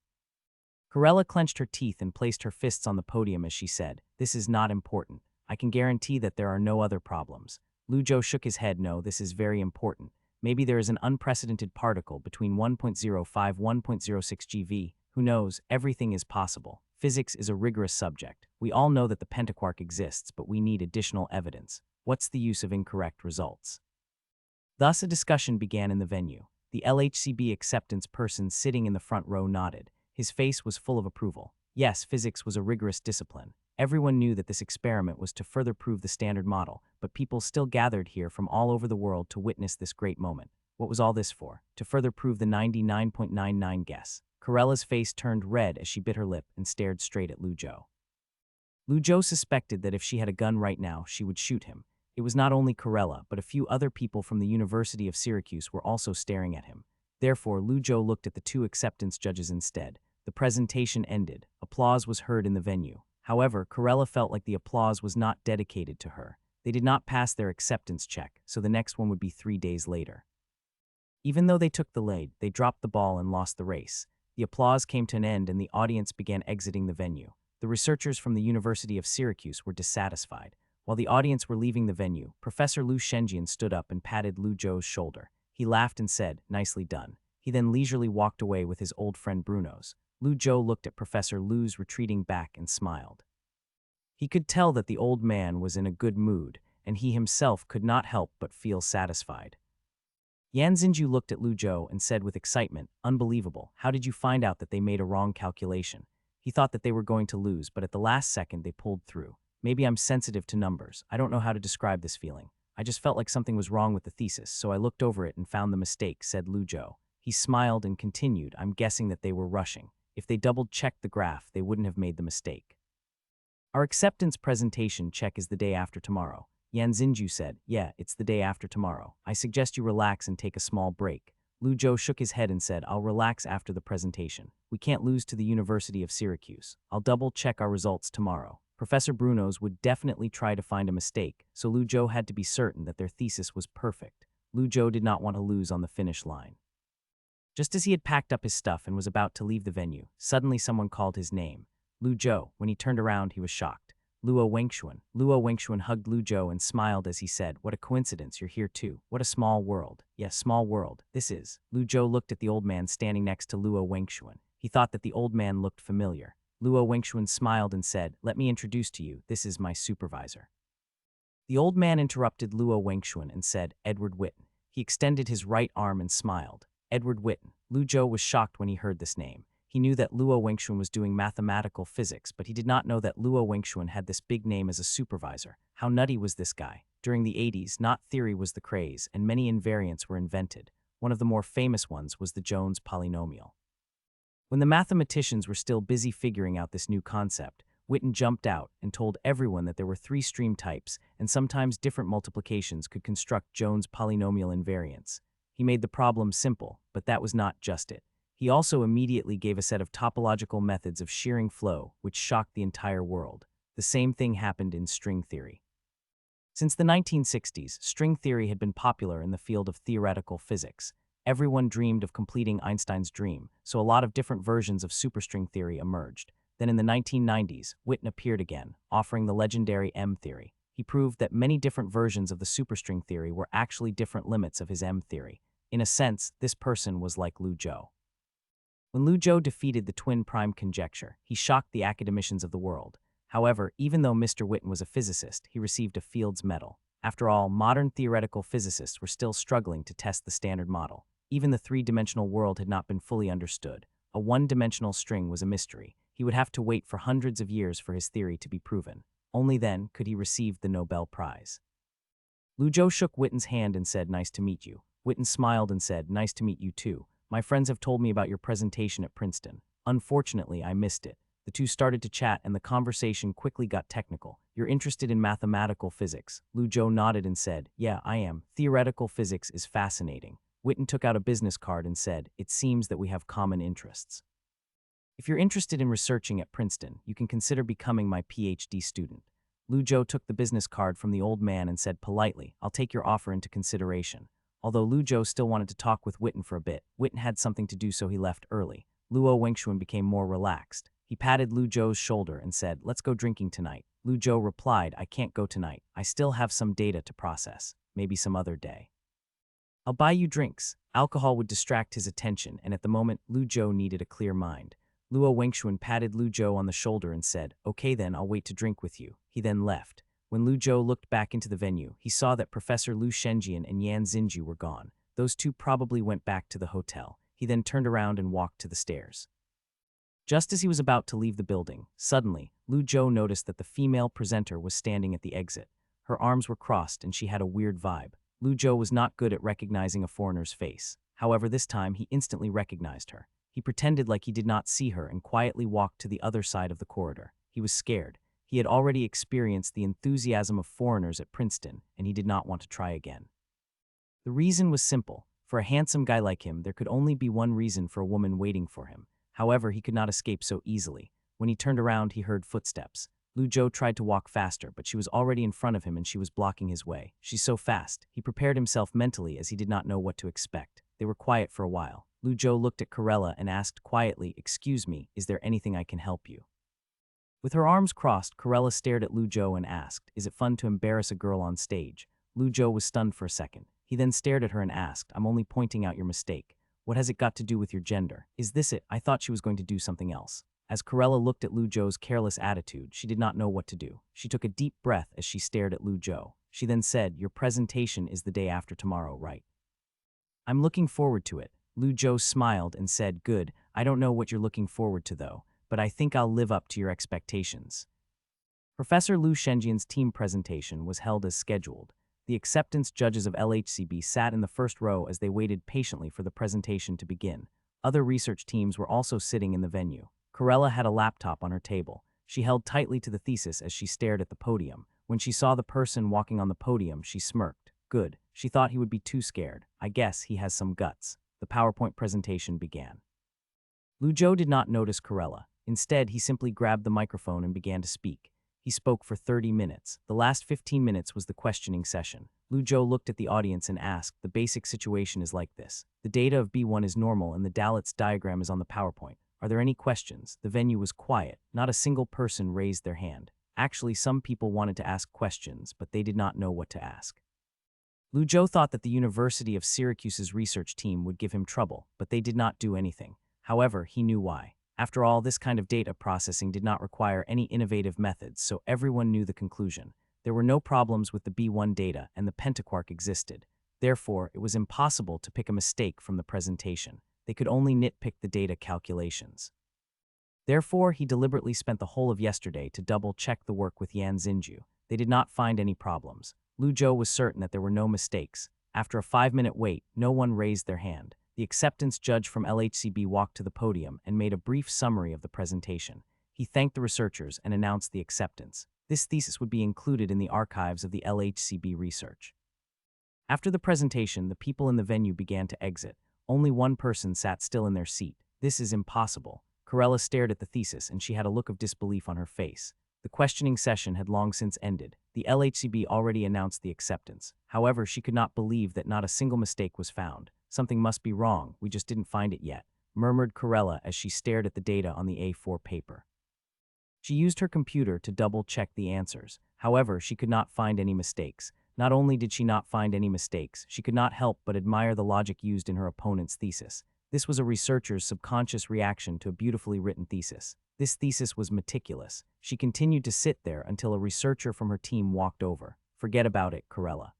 Corella clenched her teeth and placed her fists on the podium as she said, this is not important. I can guarantee that there are no other problems. Lu Zhou shook his head. No, this is very important. Maybe there is an unprecedented particle between 1.05–1.06 GV. Who knows? Everything is possible. Physics is a rigorous subject. We all know that the pentaquark exists, but we need additional evidence. What's the use of incorrect results? Thus, a discussion began in the venue. The LHCB acceptance person sitting in the front row nodded. His face was full of approval. Yes, physics was a rigorous discipline. Everyone knew that this experiment was to further prove the standard model, but people still gathered here from all over the world to witness this great moment. What was all this for? To further prove the 99.99 guess. Corella's face turned red as she bit her lip and stared straight at Lu Zhou. Lu Zhou suspected that if she had a gun right now, she would shoot him. It was not only Corella, but a few other people from the University of Syracuse were also staring at him. Therefore, Lu Zhou looked at the two acceptance judges instead. The presentation ended. Applause was heard in the venue. However, Corella felt like the applause was not dedicated to her. They did not pass their acceptance check, so the next one would be 3 days later. Even though they took the lead, they dropped the ball and lost the race. The applause came to an end and the audience began exiting the venue. The researchers from the University of Syracuse were dissatisfied. While the audience were leaving the venue, Professor Lu Shenjian stood up and patted Lu Zhou's shoulder. He laughed and said, "Nicely done." He then leisurely walked away with his old friend Bruno's. Lu Zhou looked at Professor Lu's retreating back and smiled. He could tell that the old man was in a good mood, and he himself could not help but feel satisfied. Yan Xinju looked at Lu Zhou and said with excitement, "Unbelievable, how did you find out that they made a wrong calculation?" He thought that they were going to lose, but at the last second they pulled through. Maybe I'm sensitive to numbers. I don't know how to describe this feeling. I just felt like something was wrong with the thesis, so I looked over it and found the mistake, said Lu Zhou. He smiled and continued, "I'm guessing that they were rushing. If they double-checked the graph, they wouldn't have made the mistake." "Our acceptance presentation check is the day after tomorrow." Yan Xinju said, "Yeah, it's the day after tomorrow. I suggest you relax and take a small break." Lu Zhou shook his head and said, "I'll relax after the presentation. We can't lose to the University of Syracuse. I'll double-check our results tomorrow." Professor Bruno's would definitely try to find a mistake, so Lu Zhou had to be certain that their thesis was perfect. Lu Zhou did not want to lose on the finish line. Just as he had packed up his stuff and was about to leave the venue, suddenly someone called his name. Lu Zhou. When he turned around, he was shocked. Luo Wengxuan. Luo Wengxuan hugged Lu Zhou and smiled as he said, "What a coincidence, you're here too. What a small world." "Yes, small world, this is." Lu Zhou looked at the old man standing next to Luo Wengxuan. He thought that the old man looked familiar. Luo Wengxuan smiled and said, "Let me introduce to you, this is my supervisor." The old man interrupted Luo Wengxuan and said, "Edward Witten." He extended his right arm and smiled. Edward Witten. Lu Zhou was shocked when he heard this name. He knew that Luo Wengxuan was doing mathematical physics, but he did not know that Luo Wengxuan had this big name as a supervisor. How nutty was this guy? During the 80s, knot theory was the craze, and many invariants were invented. One of the more famous ones was the Jones polynomial. When the mathematicians were still busy figuring out this new concept, Witten jumped out and told everyone that there were 3 stream types, and sometimes different multiplications could construct Jones polynomial invariants. He made the problem simple, but that was not just it. He also immediately gave a set of topological methods of shearing flow, which shocked the entire world. The same thing happened in string theory. Since the 1960s, string theory had been popular in the field of theoretical physics. Everyone dreamed of completing Einstein's dream, so a lot of different versions of superstring theory emerged. Then in the 1990s, Witten appeared again, offering the legendary M theory. He proved that many different versions of the superstring theory were actually different limits of his M theory. In a sense, this person was like Lu Zhou. When Lu Zhou defeated the twin prime conjecture, he shocked the academicians of the world. However, even though Mr. Witten was a physicist, he received a Fields Medal. After all, modern theoretical physicists were still struggling to test the Standard Model. Even the 3-dimensional world had not been fully understood. A 1-dimensional string was a mystery. He would have to wait for hundreds of years for his theory to be proven. Only then could he receive the Nobel Prize. Lu Zhou shook Witten's hand and said, "Nice to meet you." Witten smiled and said, "Nice to meet you too. My friends have told me about your presentation at Princeton. Unfortunately, I missed it." The two started to chat and the conversation quickly got technical. "You're interested in mathematical physics?" Lu Zhou nodded and said, "Yeah, I am. Theoretical physics is fascinating." Witten took out a business card and said, "It seems that we have common interests. If you're interested in researching at Princeton, you can consider becoming my PhD student." Lu Zhou took the business card from the old man and said politely, "I'll take your offer into consideration." Although Lu Zhou still wanted to talk with Witten for a bit, Witten had something to do so he left early. Luo Wengxuan became more relaxed. He patted Lu Zhou's shoulder and said, "Let's go drinking tonight." Lu Zhou replied, "I can't go tonight. I still have some data to process. Maybe some other day. I'll buy you drinks." Alcohol would distract his attention, and at the moment, Lu Zhou needed a clear mind. Luo Wengxuan patted Lu Zhou on the shoulder and said, "Okay then, I'll wait to drink with you." He then left. When Lu Zhou looked back into the venue, he saw that Professor Lu Shenjian and Yan Xinju were gone. Those two probably went back to the hotel. He then turned around and walked to the stairs. Just as he was about to leave the building, suddenly, Lu Zhou noticed that the female presenter was standing at the exit. Her arms were crossed and she had a weird vibe. Lu Zhou was not good at recognizing a foreigner's face. However, this time he instantly recognized her. He pretended like he did not see her and quietly walked to the other side of the corridor. He was scared. He had already experienced the enthusiasm of foreigners at Princeton, and he did not want to try again. The reason was simple. For a handsome guy like him, there could only be one reason for a woman waiting for him. However, he could not escape so easily. When he turned around, he heard footsteps. Lu Zhou tried to walk faster, but she was already in front of him and she was blocking his way. She's so fast. He prepared himself mentally as he did not know what to expect. They were quiet for a while. Lu Zhou looked at Corella and asked quietly, "Excuse me, is there anything I can help you?" With her arms crossed, Corella stared at Lu Zhou and asked, "Is it fun to embarrass a girl on stage?" Lu Zhou was stunned for a second. He then stared at her and asked, "I'm only pointing out your mistake. What has it got to do with your gender? Is this it?" I thought she was going to do something else. As Corella looked at Lu Zhou's careless attitude, she did not know what to do. She took a deep breath as she stared at Lu Zhou. She then said, "Your presentation is the day after tomorrow, right?" "I'm looking forward to it." Lu Zhou smiled and said, "Good. I don't know what you're looking forward to though, but I think I'll live up to your expectations." Professor Lu Shenjian's team presentation was held as scheduled. The acceptance judges of LHCB sat in the first row as they waited patiently for the presentation to begin. Other research teams were also sitting in the venue. Corella had a laptop on her table. She held tightly to the thesis as she stared at the podium. When she saw the person walking on the podium, she smirked. Good. She thought he would be too scared. I guess he has some guts. The PowerPoint presentation began. Lu Zhou did not notice Corella. Instead, he simply grabbed the microphone and began to speak. He spoke for 30 minutes. The last 15 minutes was the questioning session. Lu Zhou looked at the audience and asked, "The basic situation is like this. The data of B1 is normal and the Dalitz diagram is on the PowerPoint. Are there any questions?" The venue was quiet. Not a single person raised their hand. Actually, some people wanted to ask questions, but they did not know what to ask. Lu Zhou thought that the University of Syracuse's research team would give him trouble, but they did not do anything. However, he knew why. After all, this kind of data processing did not require any innovative methods, so everyone knew the conclusion. There were no problems with the B1 data, and the pentaquark existed. Therefore, it was impossible to pick a mistake from the presentation. They could only nitpick the data calculations. Therefore, he deliberately spent the whole of yesterday to double-check the work with Yan Xinju. They did not find any problems. Lu Zhou was certain that there were no mistakes. After a 5-minute wait, no one raised their hand. The acceptance judge from LHCB walked to the podium and made a brief summary of the presentation. He thanked the researchers and announced the acceptance. This thesis would be included in the archives of the LHCB research. After the presentation, the people in the venue began to exit. Only one person sat still in their seat. "This is impossible." Corella stared at the thesis and she had a look of disbelief on her face. The questioning session had long since ended. The LHCB already announced the acceptance. However, she could not believe that not a single mistake was found. "Something must be wrong, we just didn't find it yet," murmured Corella as she stared at the data on the A4 paper. She used her computer to double-check the answers. However, she could not find any mistakes. Not only did she not find any mistakes, she could not help but admire the logic used in her opponent's thesis. This was a researcher's subconscious reaction to a beautifully written thesis. This thesis was meticulous. She continued to sit there until a researcher from her team walked over. "Forget about it, Corella.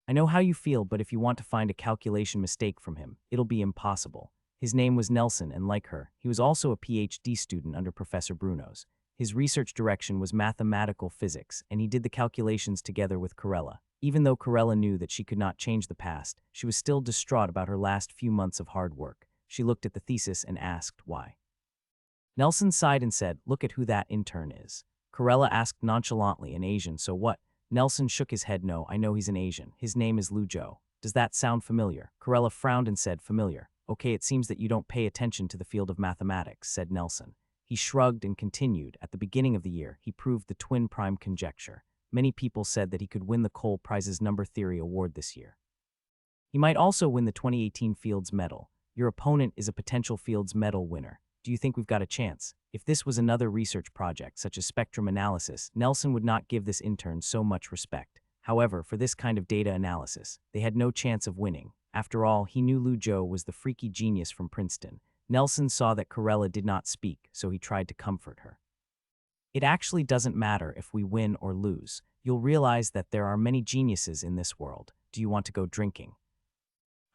I know how you feel, but if you want to find a calculation mistake from him, it'll be impossible." His name was Nelson, and like her, he was also a PhD student under Professor Bruno's. His research direction was mathematical physics, and he did the calculations together with Corella. Even though Corella knew that she could not change the past, she was still distraught about her last few months of hard work. She looked at the thesis and asked why. Nelson sighed and said, "Look at who that intern is." Corella asked nonchalantly, "An Asian, so what?" Nelson shook his head. "No, I know he's an Asian. His name is Lu Zhou. Does that sound familiar?" Corella frowned and said, "Familiar. Okay, it seems that you don't pay attention to the field of mathematics," said Nelson. He shrugged and continued. "At the beginning of the year, he proved the twin prime conjecture. Many people said that he could win the Cole Prize's number theory award this year. He might also win the 2018 Fields Medal. Your opponent is a potential Fields Medal winner. Do you think we've got a chance?" If this was another research project, such as spectrum analysis, Nelson would not give this intern so much respect. However, for this kind of data analysis, they had no chance of winning. After all, he knew Lu Zhou was the freaky genius from Princeton. Nelson saw that Corella did not speak, so he tried to comfort her. "It actually doesn't matter if we win or lose. You'll realize that there are many geniuses in this world. Do you want to go drinking?"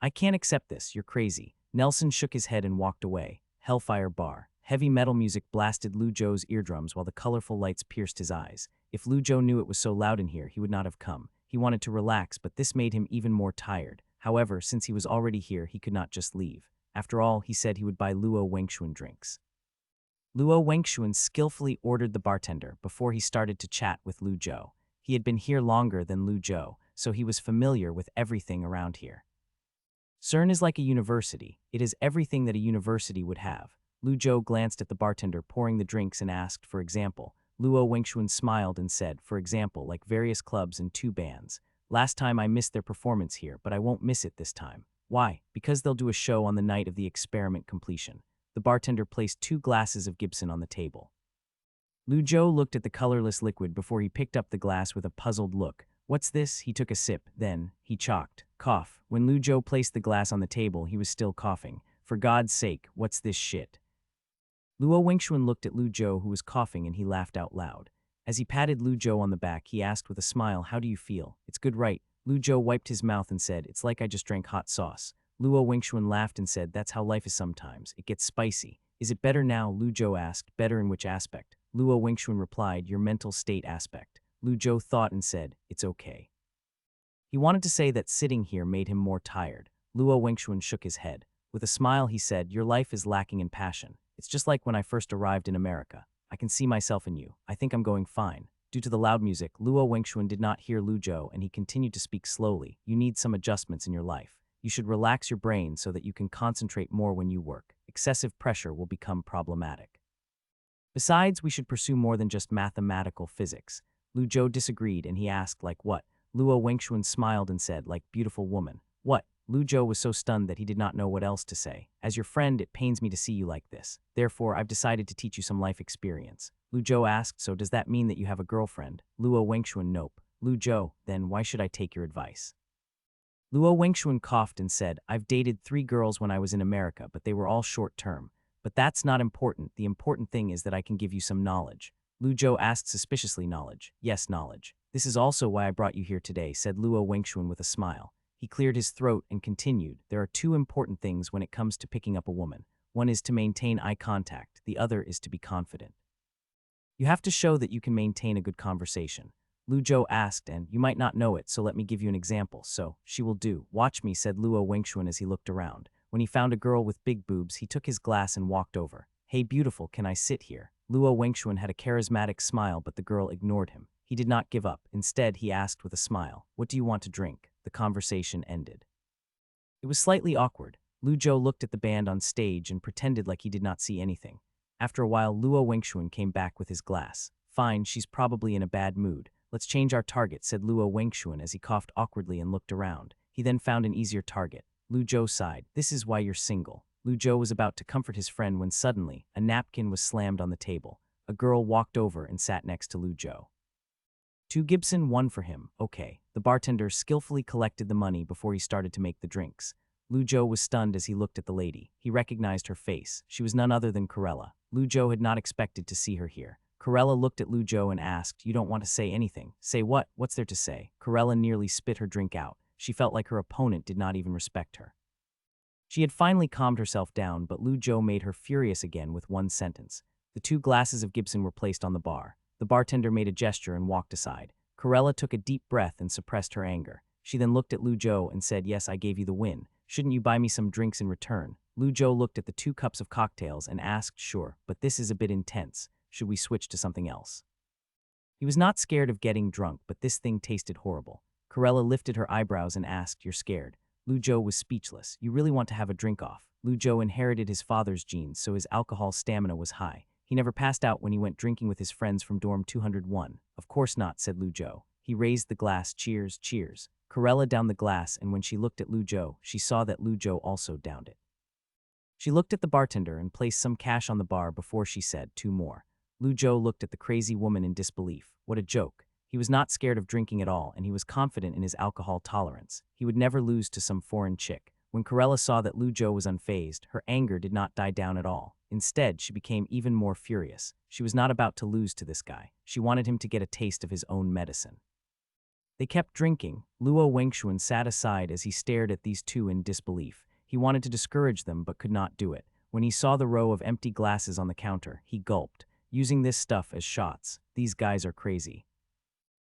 "I can't accept this, you're crazy." Nelson shook his head and walked away. Hellfire Bar. Heavy metal music blasted Lu Zhou's eardrums while the colorful lights pierced his eyes. If Lu Zhou knew it was so loud in here, he would not have come. He wanted to relax, but this made him even more tired. However, since he was already here, he could not just leave. After all, he said he would buy Luo Wengshuan drinks. Luo Wengshuan skillfully ordered the bartender before he started to chat with Lu Zhou. He had been here longer than Lu Zhou, so he was familiar with everything around here. CERN is like a university. It is everything that a university would have. Lu Zhou glanced at the bartender pouring the drinks and asked, "For example, Luo Wengxuan smiled and said, for example, like various clubs and 2 bands. Last time I missed their performance here, but I won't miss it this time. Why? Because they'll do a show on the night of the experiment completion. The bartender placed 2 glasses of Gibson on the table. Lu Zhou looked at the colorless liquid before he picked up the glass with a puzzled look. What's this? He took a sip, then he choked. Cough. When Lu Zhou placed the glass on the table, he was still coughing. For God's sake, what's this shit? Luo Wengxuan looked at Lu Zhou, who was coughing, and he laughed out loud. As he patted Lu Zhou on the back, he asked with a smile, how do you feel? It's good, right? Lu Zhou wiped his mouth and said, it's like I just drank hot sauce. Luo Wengxuan laughed and said, that's how life is sometimes. It gets spicy. Is it better now? Lu Zhou asked. Better in which aspect? Luo Wengxuan replied, your mental state aspect. Lu Zhou thought and said, it's okay. He wanted to say that sitting here made him more tired. Luo Wengxuan shook his head. With a smile, he said, your life is lacking in passion. It's just like when I first arrived in America. I can see myself in you. I think I'm going fine. Due to the loud music, Luo Wengxuan did not hear Lu Zhou, and he continued to speak slowly. You need some adjustments in your life. You should relax your brain so that you can concentrate more when you work. Excessive pressure will become problematic. Besides, we should pursue more than just mathematical physics. Lu Zhou disagreed, and he asked, like what? Luo Wengxuan smiled and said, like beautiful woman. What? Lu Zhou was so stunned that he did not know what else to say. As your friend, it pains me to see you like this. Therefore, I've decided to teach you some life experience. Lu Zhou asked, so does that mean that you have a girlfriend? Luo Wengxuan, nope. Lu Zhou, then why should I take your advice? Luo Wengxuan coughed and said, I've dated 3 girls when I was in America, but they were all short-term. But that's not important. The important thing is that I can give you some knowledge. Lu Zhou asked suspiciously, knowledge? Yes, knowledge. This is also why I brought you here today, said Luo Wengxuan with a smile. He cleared his throat and continued, there are 2 important things when it comes to picking up a woman. One is to maintain eye contact. The other is to be confident. You have to show that you can maintain a good conversation. Lu Zhou asked, and you might not know it, so let me give you an example. So, she will do. Watch me, said Luo Wengxuan as he looked around. When he found a girl with big boobs, he took his glass and walked over. Hey beautiful, can I sit here? Luo Wengxuan had a charismatic smile, but the girl ignored him. He did not give up. Instead, he asked with a smile, what do you want to drink? The conversation ended. It was slightly awkward. Lu Zhou looked at the band on stage and pretended like he did not see anything. After a while, Luo Wengxuan came back with his glass. Fine, she's probably in a bad mood. Let's change our target, said Luo Wengxuan as he coughed awkwardly and looked around. He then found an easier target. Lu Zhou sighed. This is why you're single. Lu Zhou was about to comfort his friend when suddenly, a napkin was slammed on the table. A girl walked over and sat next to Lu Zhou. 2 Gibson, 1 for him. Okay. The bartender skillfully collected the money before he started to make the drinks. Lu Zhou was stunned as he looked at the lady. He recognized her face. She was none other than Corella. Lu Zhou had not expected to see her here. Corella looked at Lu Zhou and asked, you don't want to say anything. Say what? What's there to say? Corella nearly spit her drink out. She felt like her opponent did not even respect her. She had finally calmed herself down, but Lu Zhou made her furious again with one sentence. The 2 glasses of Gibson were placed on the bar. The bartender made a gesture and walked aside. Corella took a deep breath and suppressed her anger. She then looked at Lu Zhou and said, yes, I gave you the win. Shouldn't you buy me some drinks in return? Lu Zhou looked at the 2 cups of cocktails and asked, sure, but this is a bit intense. Should we switch to something else? He was not scared of getting drunk, but this thing tasted horrible. Corella lifted her eyebrows and asked, you're scared? Lu Zhou was speechless. You really want to have a drink off? Lu Zhou inherited his father's genes, so his alcohol stamina was high. He never passed out when he went drinking with his friends from dorm 201. Of course not, said Lu Zhou. He raised the glass. Cheers, cheers. Corella downed the glass, and when she looked at Lu Zhou, she saw that Lu Zhou also downed it. She looked at the bartender and placed some cash on the bar before she said, 2 more. Lu Zhou looked at the crazy woman in disbelief. What a joke. He was not scared of drinking at all, and he was confident in his alcohol tolerance. He would never lose to some foreign chick. When Corella saw that Lu Zhou was unfazed, her anger did not die down at all. Instead, she became even more furious. She was not about to lose to this guy. She wanted him to get a taste of his own medicine. They kept drinking. Luo Wengxuan sat aside as he stared at these 2 in disbelief. He wanted to discourage them but could not do it. When he saw the row of empty glasses on the counter, he gulped. Using this stuff as shots. These guys are crazy.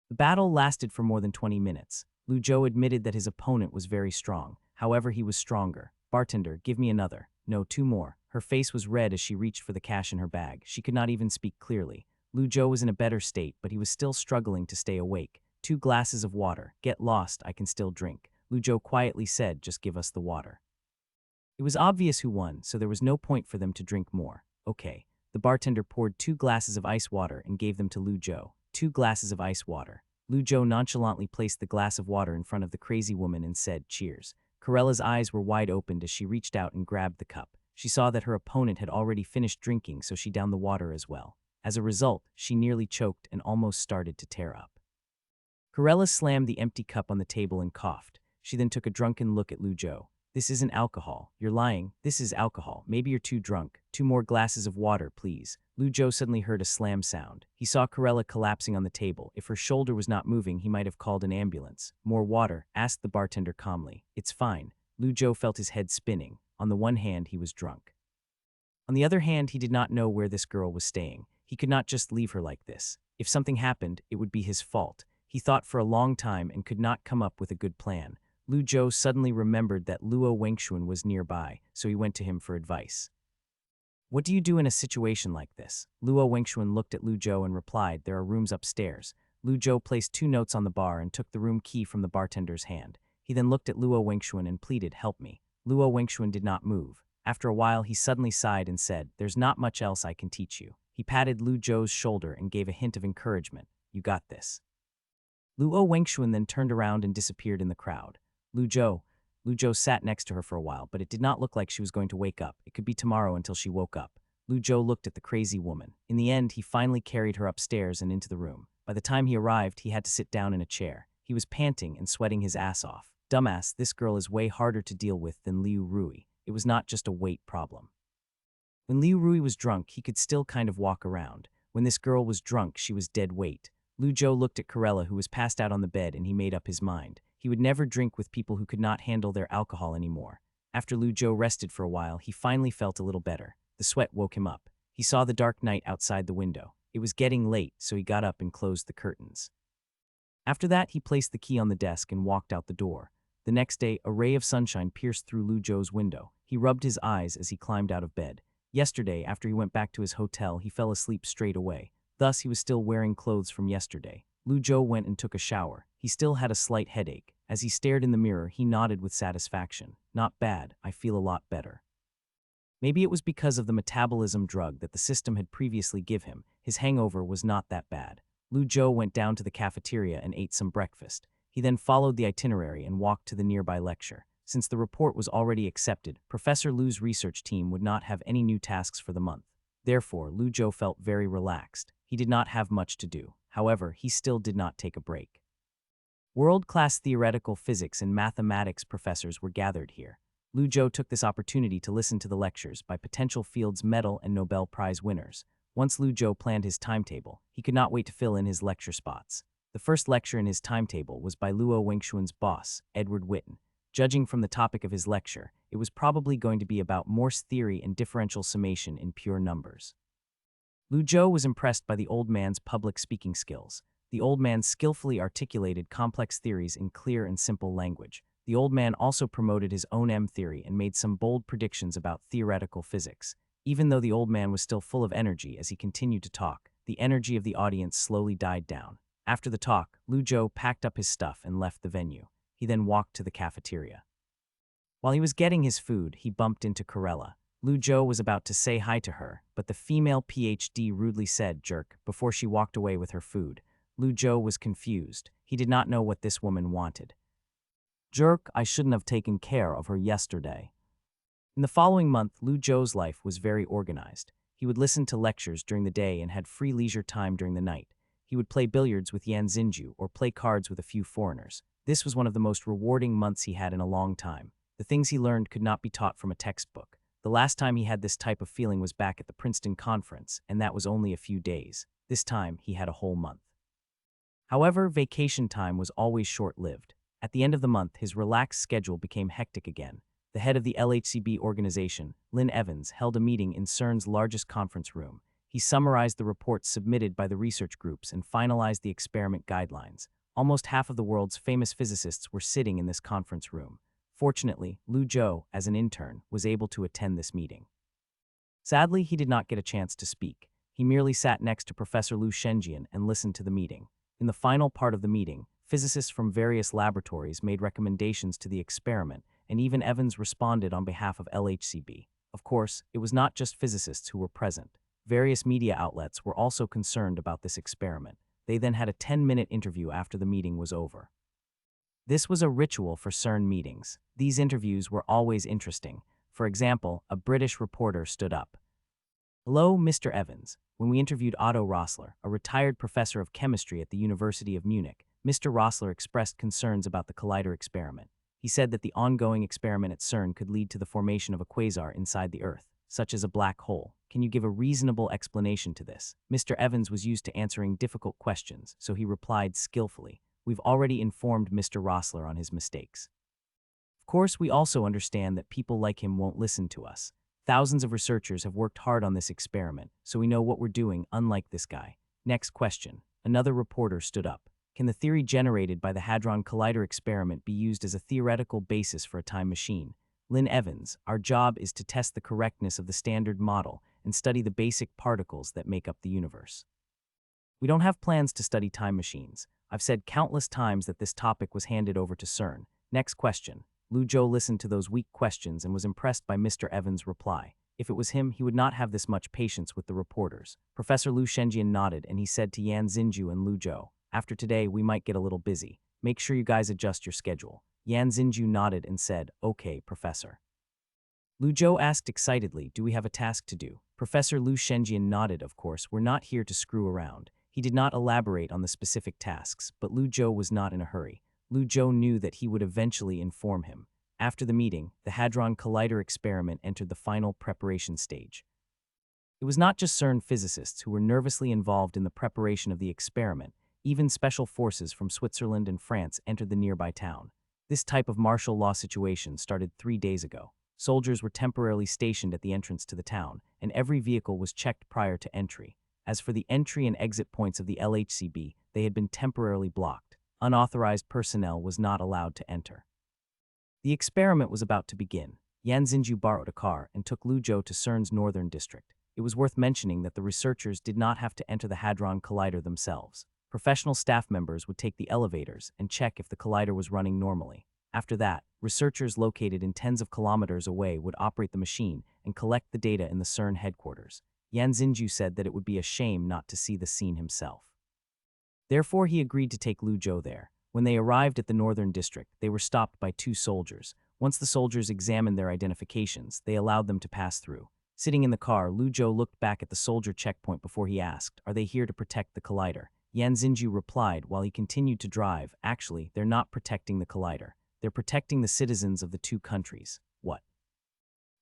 The battle lasted for more than 20 minutes. Lu Zhou admitted that his opponent was very strong. However, he was stronger. Bartender, give me another. No, 2 more. Her face was red as she reached for the cash in her bag. She could not even speak clearly. Lu Zhou was in a better state, but he was still struggling to stay awake. 2 glasses of water. Get lost, I can still drink. Lu Zhou quietly said, just give us the water. It was obvious who won, so there was no point for them to drink more. Okay. The bartender poured 2 glasses of ice water and gave them to Lu Zhou. 2 glasses of ice water. Lu Zhou nonchalantly placed the glass of water in front of the crazy woman and said, "Cheers." Corella's eyes were wide opened as she reached out and grabbed the cup. She saw that her opponent had already finished drinking, so she downed the water as well. As a result, she nearly choked and almost started to tear up. Corella slammed the empty cup on the table and coughed. She then took a drunken look at Lu Zhou. "This isn't alcohol. You're lying. This is alcohol. Maybe you're too drunk. 2 more glasses of water, please." Lu Zhou suddenly heard a slam sound. He saw Corella collapsing on the table. If her shoulder was not moving, he might have called an ambulance. "More water?" asked the bartender calmly. "It's fine." Lu Zhou felt his head spinning. On the one hand, he was drunk. On the other hand, he did not know where this girl was staying. He could not just leave her like this. If something happened, it would be his fault. He thought for a long time and could not come up with a good plan. Lu Zhou suddenly remembered that Luo Wengxuan was nearby, so he went to him for advice. "What do you do in a situation like this?" Luo Wengxuan looked at Lu Zhou and replied, "There are rooms upstairs." Lu Zhou placed 2 notes on the bar and took the room key from the bartender's hand. He then looked at Luo Wengxuan and pleaded, "Help me." Luo Wengxuan did not move. After a while, he suddenly sighed and said, "There's not much else I can teach you." He patted Lu Zhou's shoulder and gave a hint of encouragement. "You got this." Luo Wengxuan then turned around and disappeared in the crowd. Lu Zhou sat next to her for a while, but it did not look like she was going to wake up. It could be tomorrow until she woke up. Lu Zhou looked at the crazy woman. In the end, he finally carried her upstairs and into the room. By the time he arrived, he had to sit down in a chair. He was panting and sweating his ass off. "Dumbass, this girl is way harder to deal with than Liu Rui." It was not just a weight problem. When Liu Rui was drunk, he could still kind of walk around. When this girl was drunk, she was dead weight. Lu Zhou looked at Corella, who was passed out on the bed, and he made up his mind. He would never drink with people who could not handle their alcohol anymore. After Lu Zhou rested for a while, he finally felt a little better. The sweat woke him up. He saw the dark night outside the window. It was getting late, so he got up and closed the curtains. After that, he placed the key on the desk and walked out the door. The next day, a ray of sunshine pierced through Lu Zhou's window. He rubbed his eyes as he climbed out of bed. Yesterday, after he went back to his hotel, he fell asleep straight away. Thus, he was still wearing clothes from yesterday. Lu Zhou went and took a shower. He still had a slight headache. As he stared in the mirror, he nodded with satisfaction. "Not bad. I feel a lot better." Maybe it was because of the metabolism drug that the system had previously given him. His hangover was not that bad. Lu Zhou went down to the cafeteria and ate some breakfast. He then followed the itinerary and walked to the nearby lecture. Since the report was already accepted, Professor Lu's research team would not have any new tasks for the month. Therefore, Lu Zhou felt very relaxed. He did not have much to do. However, he still did not take a break. World-class theoretical physics and mathematics professors were gathered here. Lu Zhou took this opportunity to listen to the lectures by potential Fields Medal and Nobel Prize winners. Once Lu Zhou planned his timetable, he could not wait to fill in his lecture spots. The first lecture in his timetable was by Luo Wengxuan's boss, Edward Witten. Judging from the topic of his lecture, it was probably going to be about Morse theory and differential summation in pure numbers. Lu Zhou was impressed by the old man's public speaking skills. The old man skillfully articulated complex theories in clear and simple language. The old man also promoted his own M-theory and made some bold predictions about theoretical physics. Even though the old man was still full of energy as he continued to talk, the energy of the audience slowly died down. After the talk, Lu Zhou packed up his stuff and left the venue. He then walked to the cafeteria. While he was getting his food, he bumped into Corella. Lu Zhou was about to say hi to her, but the female PhD rudely said, "Jerk," before she walked away with her food. Lu Zhou was confused. He did not know what this woman wanted. "Jerk, I shouldn't have taken care of her yesterday." In the following month, Lu Zhou's life was very organized. He would listen to lectures during the day and had free leisure time during the night. He would play billiards with Yan Xinju or play cards with a few foreigners. This was one of the most rewarding months he had in a long time. The things he learned could not be taught from a textbook. The last time he had this type of feeling was back at the Princeton conference, and that was only a few days. This time, he had a whole month. However, vacation time was always short-lived. At the end of the month, his relaxed schedule became hectic again. The head of the LHCb organization, Lynn Evans, held a meeting in CERN's largest conference room. He summarized the reports submitted by the research groups and finalized the experiment guidelines. Almost half of the world's famous physicists were sitting in this conference room. Fortunately, Lu Zhou, as an intern, was able to attend this meeting. Sadly, he did not get a chance to speak. He merely sat next to Professor Lu Shenjian and listened to the meeting. In the final part of the meeting, physicists from various laboratories made recommendations to the experiment, and even Evans responded on behalf of LHCb. Of course, it was not just physicists who were present. Various media outlets were also concerned about this experiment. They then had a 10-minute interview after the meeting was over. This was a ritual for CERN meetings. These interviews were always interesting. For example, a British reporter stood up. "Hello, Mr. Evans. When we interviewed Otto Rossler, a retired professor of chemistry at the University of Munich, Mr. Rossler expressed concerns about the collider experiment. He said that the ongoing experiment at CERN could lead to the formation of a quasar inside the Earth, such as a black hole. Can you give a reasonable explanation to this?" Mr. Evans was used to answering difficult questions, so he replied skillfully, "We've already informed Mr. Rossler on his mistakes. Of course, we also understand that people like him won't listen to us. Thousands of researchers have worked hard on this experiment, so we know what we're doing, unlike this guy." Next question. Another reporter stood up. "Can the theory generated by the Hadron Collider experiment be used as a theoretical basis for a time machine?" Lynn Evans, "Our job is to test the correctness of the standard model and study the basic particles that make up the universe. We don't have plans to study time machines. I've said countless times that this topic was handed over to CERN." Next question. Lu Zhou listened to those weak questions and was impressed by Mr. Evans' reply. If it was him, he would not have this much patience with the reporters. Professor Lu Shenjian nodded and he said to Yan Xinju and Lu Zhou, "After today, we might get a little busy. Make sure you guys adjust your schedule." Yan Xinju nodded and said, "Okay, Professor." Lu Zhou asked excitedly, "Do we have a task to do?" Professor Lu Shenjian nodded, "Of course, we're not here to screw around." He did not elaborate on the specific tasks, but Lu Zhou was not in a hurry. Lu Zhou knew that he would eventually inform him. After the meeting, the Hadron Collider experiment entered the final preparation stage. It was not just CERN physicists who were nervously involved in the preparation of the experiment. Even special forces from Switzerland and France entered the nearby town. This type of martial law situation started 3 days ago. Soldiers were temporarily stationed at the entrance to the town, and every vehicle was checked prior to entry. As for the entry and exit points of the LHCb, they had been temporarily blocked. Unauthorized personnel was not allowed to enter. The experiment was about to begin. Yan Xinju borrowed a car and took Lu Zhou to CERN's northern district. It was worth mentioning that the researchers did not have to enter the Hadron Collider themselves. Professional staff members would take the elevators and check if the collider was running normally. After that, researchers located in tens of kilometers away would operate the machine and collect the data in the CERN headquarters. Yan Xinju said that it would be a shame not to see the scene himself. Therefore, he agreed to take Lu Zhou there. When they arrived at the northern district, they were stopped by 2 soldiers. Once the soldiers examined their identifications, they allowed them to pass through. Sitting in the car, Lu Zhou looked back at the soldier checkpoint before he asked, "Are they here to protect the collider?" Yan Xinju replied while he continued to drive, "Actually, they're not protecting the collider. They're protecting the citizens of the 2 countries." "What?"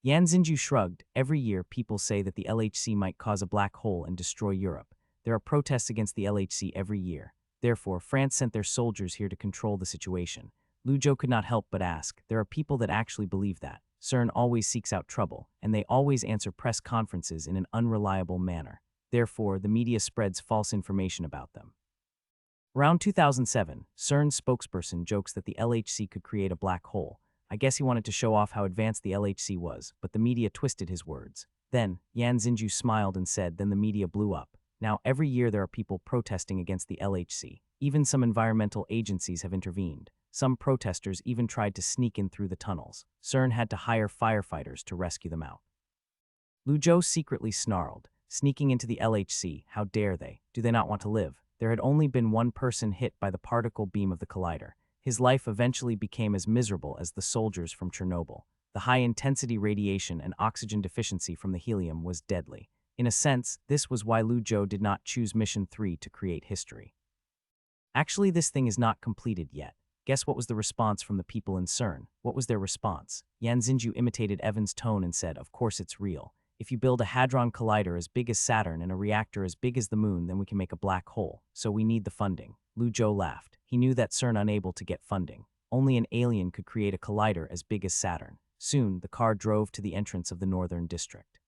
Yan Xinju shrugged. "Every year, people say that the LHC might cause a black hole and destroy Europe. There are protests against the LHC every year. Therefore, France sent their soldiers here to control the situation." Lu Zhou could not help but ask, "There are people that actually believe that. CERN always seeks out trouble, and they always answer press conferences in an unreliable manner. Therefore, the media spreads false information about them." Around 2007, CERN's spokesperson jokes that the LHC could create a black hole. I guess he wanted to show off how advanced the LHC was, but the media twisted his words. Then, Yan Xinju smiled and said, "Then the media blew up. Now, every year there are people protesting against the LHC. Even some environmental agencies have intervened. Some protesters even tried to sneak in through the tunnels. CERN had to hire firefighters to rescue them out." Lu Zhou secretly snarled, "Sneaking into the LHC, how dare they? Do they not want to live?" There had only been one person hit by the particle beam of the collider. His life eventually became as miserable as the soldiers from Chernobyl. The high-intensity radiation and oxygen deficiency from the helium was deadly. In a sense, this was why Lu Zhou did not choose Mission 3 to create history. Actually, this thing is not completed yet. Guess what was the response from the people in CERN? What was their response? Yan Xinju imitated Evan's tone and said, "Of course it's real. If you build a Hadron Collider as big as Saturn and a reactor as big as the moon, then we can make a black hole. So we need the funding." Lu Zhou laughed. He knew that CERN unable to get funding. Only an alien could create a collider as big as Saturn. Soon, the car drove to the entrance of the northern district.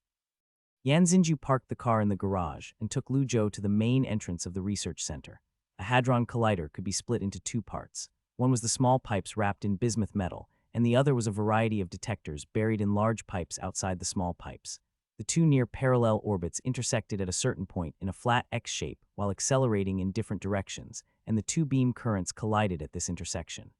Yan Xinju parked the car in the garage and took Lu Zhou to the main entrance of the research center. A Hadron Collider could be split into 2 parts. One was the small pipes wrapped in bismuth metal, and the other was a variety of detectors buried in large pipes outside the small pipes. The 2 near parallel orbits intersected at a certain point in a flat X shape while accelerating in different directions, and the 2 beam currents collided at this intersection.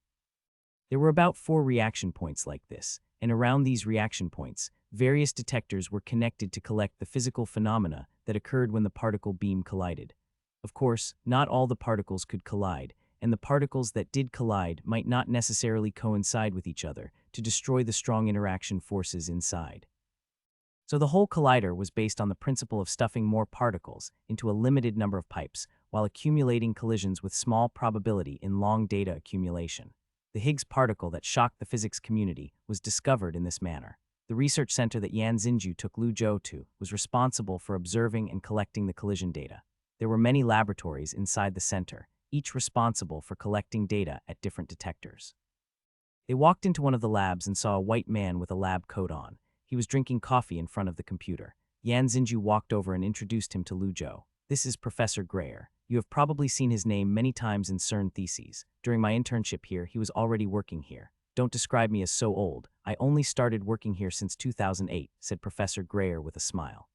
There were about 4 reaction points like this, and around these reaction points, various detectors were connected to collect the physical phenomena that occurred when the particle beam collided. Of course, not all the particles could collide, and the particles that did collide might not necessarily coincide with each other to destroy the strong interaction forces inside. So the whole collider was based on the principle of stuffing more particles into a limited number of pipes while accumulating collisions with small probability in long data accumulation. The Higgs particle that shocked the physics community was discovered in this manner. The research center that Yan Xinju took Lu Zhou to was responsible for observing and collecting the collision data. There were many laboratories inside the center, each responsible for collecting data at different detectors. They walked into one of the labs and saw a white man with a lab coat on. He was drinking coffee in front of the computer. Yan Xinju walked over and introduced him to Lu Zhou. This is Professor Greyer. You have probably seen his name many times in CERN theses. During my internship here, he was already working here. Don't describe me as so old. I only started working here since 2008, said Professor Greyer with a smile.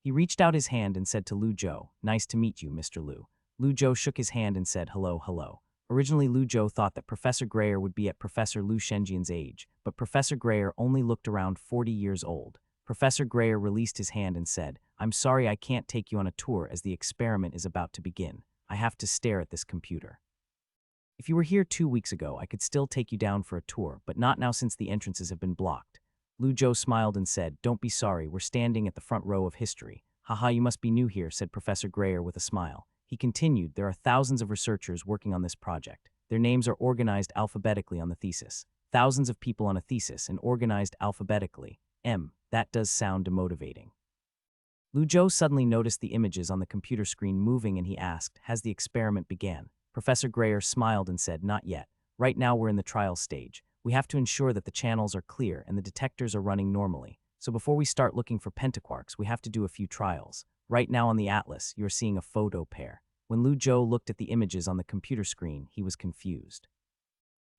He reached out his hand and said to Lu Zhou, "Nice to meet you, Mr. Lu." Lu Zhou shook his hand and said, "Hello, hello." Originally, Lu Zhou thought that Professor Greyer would be at Professor Lu Shenjian's age, but Professor Greyer only looked around 40 years old. Professor Greyer released his hand and said, "I'm sorry I can't take you on a tour as the experiment is about to begin. I have to stare at this computer. If you were here 2 weeks ago, I could still take you down for a tour, but not now since the entrances have been blocked." Lu Zhou smiled and said, "Don't be sorry, we're standing at the front row of history." "Haha, you must be new here," said Professor Greyer with a smile. He continued, "There are thousands of researchers working on this project. Their names are organized alphabetically on the thesis. Thousands of people on a thesis and organized alphabetically. That does sound demotivating." Lu Zhou suddenly noticed the images on the computer screen moving and he asked, "Has the experiment began?" Professor Greyer smiled and said, "Not yet. Right now we're in the trial stage. We have to ensure that the channels are clear and the detectors are running normally. So before we start looking for pentaquarks, we have to do a few trials. Right now on the atlas, you are seeing a photo pair." When Lu Zhou looked at the images on the computer screen, he was confused.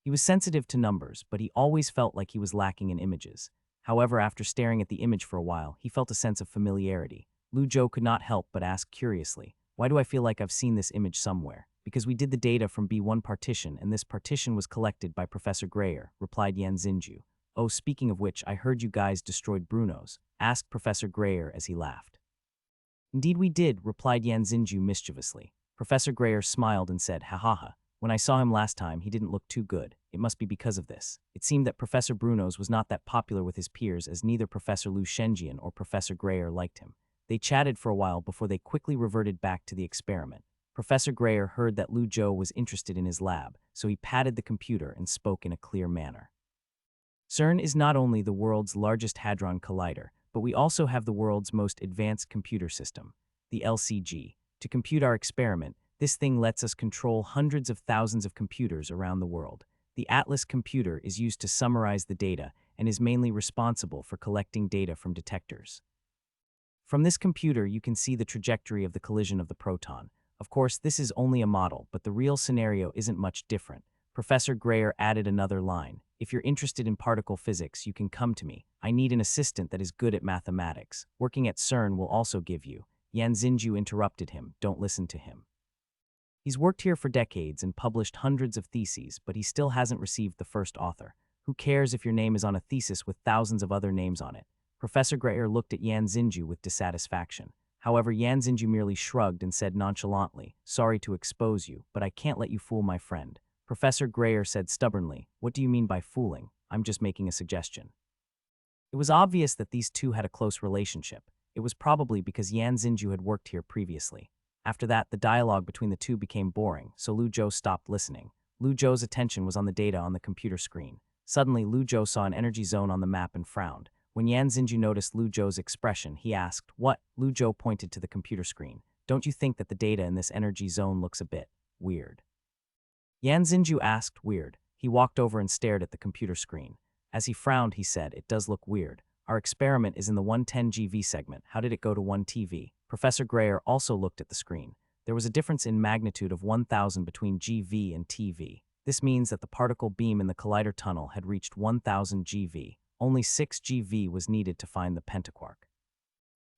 He was sensitive to numbers, but he always felt like he was lacking in images. However, after staring at the image for a while, he felt a sense of familiarity. Lu Zhou could not help but ask curiously, "Why do I feel like I've seen this image somewhere?" "Because we did the data from B1 partition, and this partition was collected by Professor Greyer," replied Yan Xinju. "Oh, speaking of which, I heard you guys destroyed Bruno's," asked Professor Greyer as he laughed. "Indeed we did," replied Yan Xinju mischievously. Professor Greyer smiled and said, "Ha ha ha. When I saw him last time, he didn't look too good. It must be because of this." It seemed that Professor Bruno's was not that popular with his peers as neither Professor Lu Shenjian or Professor Greyer liked him. They chatted for a while before they quickly reverted back to the experiment. Professor Greyer heard that Lu Zhou was interested in his lab, so he patted the computer and spoke in a clear manner. "CERN is not only the world's largest hadron collider, but we also have the world's most advanced computer system, the LCG. To compute our experiment, this thing lets us control hundreds of thousands of computers around the world. The Atlas computer is used to summarize the data and is mainly responsible for collecting data from detectors. From this computer, you can see the trajectory of the collision of the proton. Of course, this is only a model, but the real scenario isn't much different." Professor Greyer added another line, "If you're interested in particle physics, you can come to me. I need an assistant that is good at mathematics. Working at CERN will also give you." Yan Xinju interrupted him, "Don't listen to him. He's worked here for decades and published hundreds of theses, but he still hasn't received the first author. Who cares if your name is on a thesis with thousands of other names on it?" Professor Greyer looked at Yan Xinju with dissatisfaction. However, Yan Xinju merely shrugged and said nonchalantly, "Sorry to expose you, but I can't let you fool my friend." Professor Greyer said stubbornly, "What do you mean by fooling? I'm just making a suggestion." It was obvious that these two had a close relationship. It was probably because Yan Xinju had worked here previously. After that, the dialogue between the two became boring, so Lu Zhou stopped listening. Lu Zhou's attention was on the data on the computer screen. Suddenly, Lu Zhou saw an energy zone on the map and frowned. When Yan Xinju noticed Lu Zhou's expression, he asked, "What?" Lu Zhou pointed to the computer screen. "Don't you think that the data in this energy zone looks a bit weird?" Yan Xinju asked, "Weird?" He walked over and stared at the computer screen. As he frowned, he said, "It does look weird. Our experiment is in the 110 GV segment. How did it go to 1 TV? Professor Greyer also looked at the screen. There was a difference in magnitude of 1000 between GV and TV. This means that the particle beam in the collider tunnel had reached 1000 GV. Only 6 GV was needed to find the pentaquark.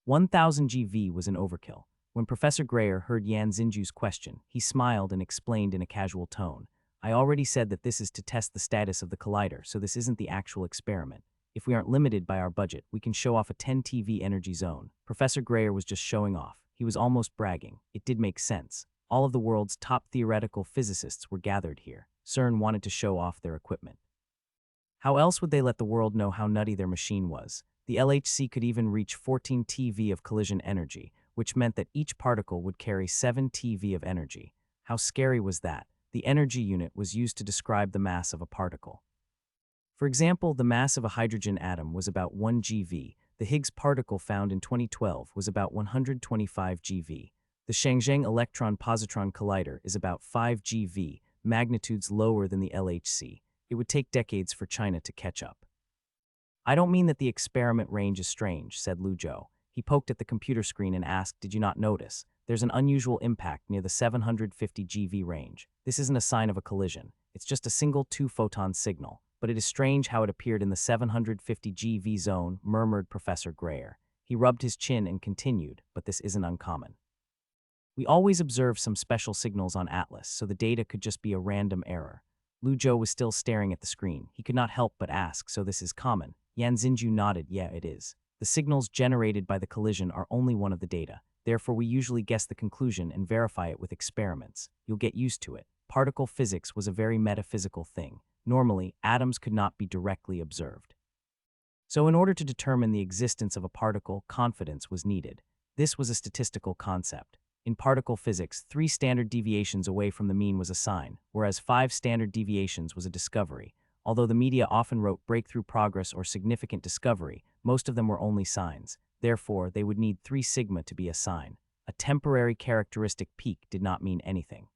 1000 GV was an overkill. When Professor Greyer heard Yan Xinju's question, he smiled and explained in a casual tone, "I already said that this is to test the status of the collider, so this isn't the actual experiment. If we aren't limited by our budget, we can show off a 10 TV energy zone. Professor Grayer was just showing off. He was almost bragging. It did make sense. All of the world's top theoretical physicists were gathered here. CERN wanted to show off their equipment. How else would they let the world know how nutty their machine was? The LHC could even reach 14 TeV of collision energy, which meant that each particle would carry 7 TeV of energy. How scary was that? The energy unit was used to describe the mass of a particle. For example, the mass of a hydrogen atom was about 1 GeV. The Higgs particle found in 2012 was about 125 GeV. The Shenzhen electron-positron collider is about 5 GeV, magnitudes lower than the LHC. It would take decades for China to catch up. I don't mean that the experiment range is strange, said Lu Zhou. He poked at the computer screen and asked, did you not notice? There's an unusual impact near the 750 GeV range. This isn't a sign of a collision. It's just a single 2-photon signal. But it is strange how it appeared in the 750 GeV zone, murmured Professor Grayer. He rubbed his chin and continued, but this isn't uncommon. We always observe some special signals on Atlas, so the data could just be a random error. Lu Zhou was still staring at the screen. He could not help but ask, so this is common? Yan Xinju nodded, yeah, it is. The signals generated by the collision are only one of the data. Therefore, we usually guess the conclusion and verify it with experiments. You'll get used to it. Particle physics was a very metaphysical thing. Normally, atoms could not be directly observed. So in order to determine the existence of a particle, confidence was needed. This was a statistical concept. In particle physics, 3 standard deviations away from the mean was a sign, whereas 5 standard deviations was a discovery. Although the media often wrote breakthrough progress or significant discovery, most of them were only signs. Therefore, they would need 3 sigma to be a sign. A temporary characteristic peak did not mean anything.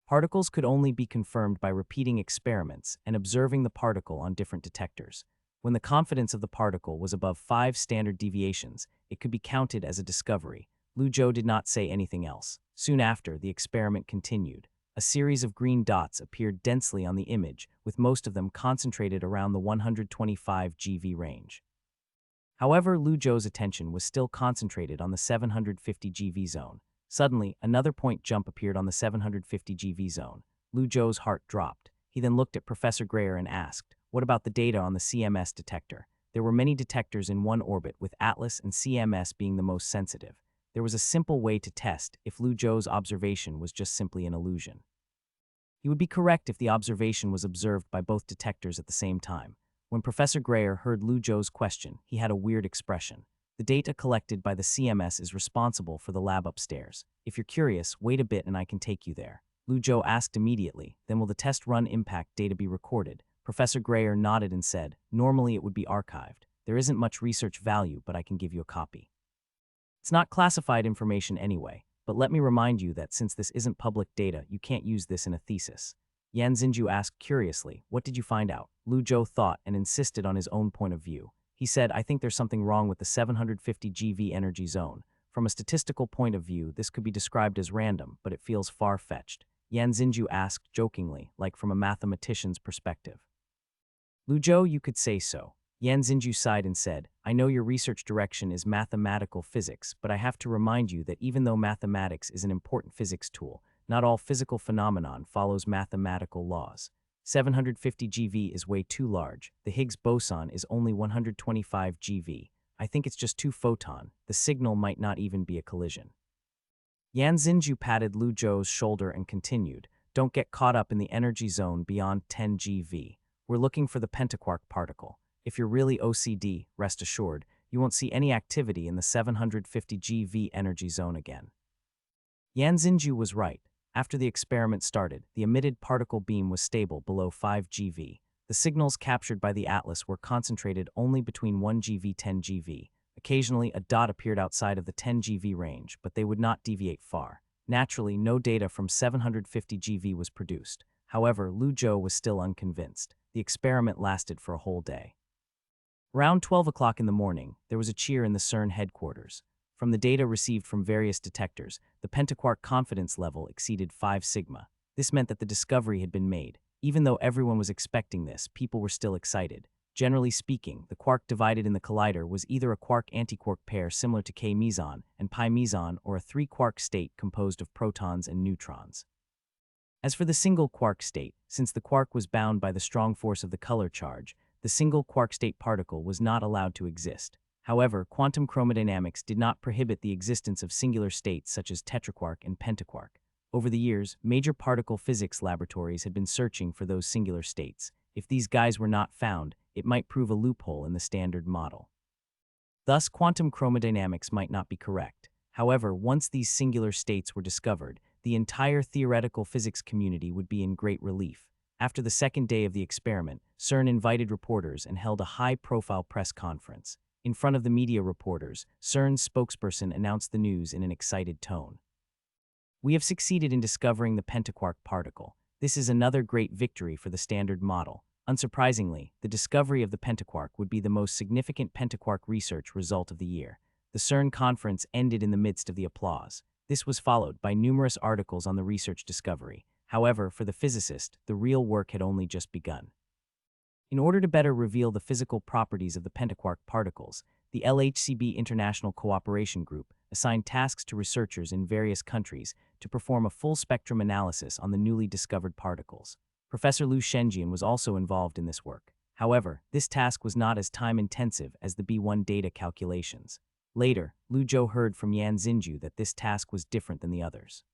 Particles could only be confirmed by repeating experiments and observing the particle on different detectors. When the confidence of the particle was above 5 standard deviations, it could be counted as a discovery. Lu Zhou did not say anything else. Soon after, the experiment continued. A series of green dots appeared densely on the image, with most of them concentrated around the 125 GeV range. However, Lu Zhou's attention was still concentrated on the 750 GeV zone. Suddenly, another point jump appeared on the 750 GeV zone. Lu Zhou's heart dropped. He then looked at Professor Grayer and asked, what about the data on the CMS detector? There were many detectors in one orbit, with Atlas and CMS being the most sensitive. There was a simple way to test if Lu Zhou's observation was just simply an illusion. He would be correct if the observation was observed by both detectors at the same time. When Professor Grayer heard Lu Zhou's question, he had a weird expression. The data collected by the CMS is responsible for the lab upstairs. If you're curious, wait a bit and I can take you there. Lu Zhou asked immediately, then will the test run impact data be recorded? Professor Grayer nodded and said, normally it would be archived. There isn't much research value, but I can give you a copy. It's not classified information anyway, but let me remind you that since this isn't public data, you can't use this in a thesis. Yan Xinju asked curiously, what did you find out? Lu Zhou thought and insisted on his own point of view. He said, I think there's something wrong with the 750 GeV energy zone. From a statistical point of view, this could be described as random, but it feels far-fetched. Yan Xinju asked jokingly, like from a mathematician's perspective. Lu Zhou, you could say so. Yan Xinju sighed and said, I know your research direction is mathematical physics, but I have to remind you that even though mathematics is an important physics tool, not all physical phenomenon follows mathematical laws. 750 GeV is way too large. The Higgs boson is only 125 GeV. I think it's just 2 photon. The signal might not even be a collision. Yan Xinju patted Lu Zhou's shoulder and continued, don't get caught up in the energy zone beyond 10 GeV. We're looking for the pentaquark particle. If you're really OCD, rest assured, you won't see any activity in the 750 GeV energy zone again. Yan Xinju was right. After the experiment started, the emitted particle beam was stable below 5 GeV. The signals captured by the Atlas were concentrated only between 1 GeV, 10 GeV. Occasionally, a dot appeared outside of the 10 GeV range, but they would not deviate far. Naturally, no data from 750 GeV was produced. However, Lu Zhou was still unconvinced. The experiment lasted for a whole day. Around 12 o'clock in the morning, there was a cheer in the CERN headquarters. From the data received from various detectors, the pentaquark confidence level exceeded 5 sigma. This meant that the discovery had been made. Even though everyone was expecting this, people were still excited. Generally speaking, the quark divided in the collider was either a quark-antiquark pair similar to K meson and pi meson, or a 3-quark state composed of protons and neutrons. As for the single quark state, since the quark was bound by the strong force of the color charge, the single quark-state particle was not allowed to exist. However, quantum chromodynamics did not prohibit the existence of singular states such as tetraquark and pentaquark. Over the years, major particle physics laboratories had been searching for those singular states. If these guys were not found, it might prove a loophole in the standard model. Thus, quantum chromodynamics might not be correct. However, once these singular states were discovered, the entire theoretical physics community would be in great relief. After the second day of the experiment, CERN invited reporters and held a high-profile press conference. In front of the media reporters, CERN's spokesperson announced the news in an excited tone. "We have succeeded in discovering the pentaquark particle. This is another great victory for the standard model." Unsurprisingly, the discovery of the pentaquark would be the most significant pentaquark research result of the year. The CERN conference ended in the midst of the applause. This was followed by numerous articles on the research discovery. However, for the physicist, the real work had only just begun. In order to better reveal the physical properties of the pentaquark particles, the LHCb International Cooperation Group assigned tasks to researchers in various countries to perform a full-spectrum analysis on the newly discovered particles. Professor Liu Shenjian was also involved in this work. However, this task was not as time-intensive as the B1 data calculations. Later, Liu Zhou heard from Yan Xinju that this task was different than the others.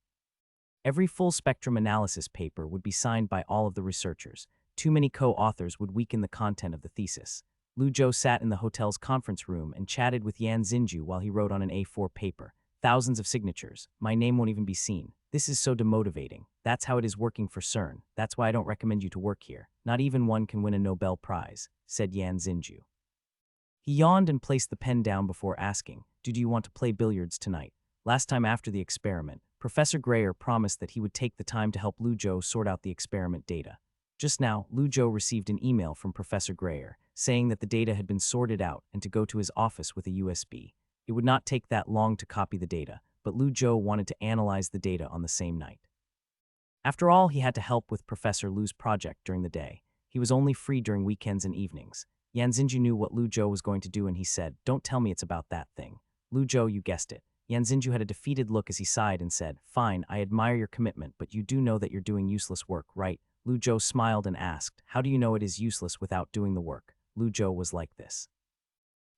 Every full-spectrum analysis paper would be signed by all of the researchers. Too many co-authors would weaken the content of the thesis. Liu Zhou sat in the hotel's conference room and chatted with Yan Xinju while he wrote on an A4 paper. "Thousands of signatures. My name won't even be seen. This is so demotivating. That's how it is working for CERN. That's why I don't recommend you to work here. Not even one can win a Nobel Prize," said Yan Xinju. He yawned and placed the pen down before asking, "Do you want to play billiards tonight?" Last time after the experiment, Professor Greyer promised that he would take the time to help Liu Zhou sort out the experiment data. Just now, Liu Zhou received an email from Professor Greyer saying that the data had been sorted out and to go to his office with a USB. It would not take that long to copy the data, but Liu Zhou wanted to analyze the data on the same night. After all, he had to help with Professor Liu's project during the day. He was only free during weekends and evenings. Yan Xinju knew what Liu Zhou was going to do and he said, "Don't tell me it's about that thing." "Liu Zhou, you guessed it." Yan Xinju had a defeated look as he sighed and said, "Fine, I admire your commitment, but you do know that you're doing useless work, right?" Liu Zhou smiled and asked, "How do you know it is useless without doing the work?" Liu Zhou was like this.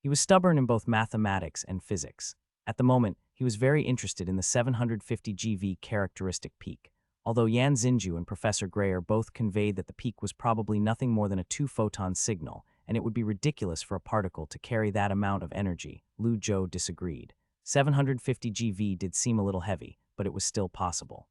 He was stubborn in both mathematics and physics. At the moment, he was very interested in the 750 GeV characteristic peak. Although Yan Xinju and Professor Greyer both conveyed that the peak was probably nothing more than a 2-photon signal, and it would be ridiculous for a particle to carry that amount of energy, Liu Zhou disagreed. 750 GeV did seem a little heavy, but it was still possible.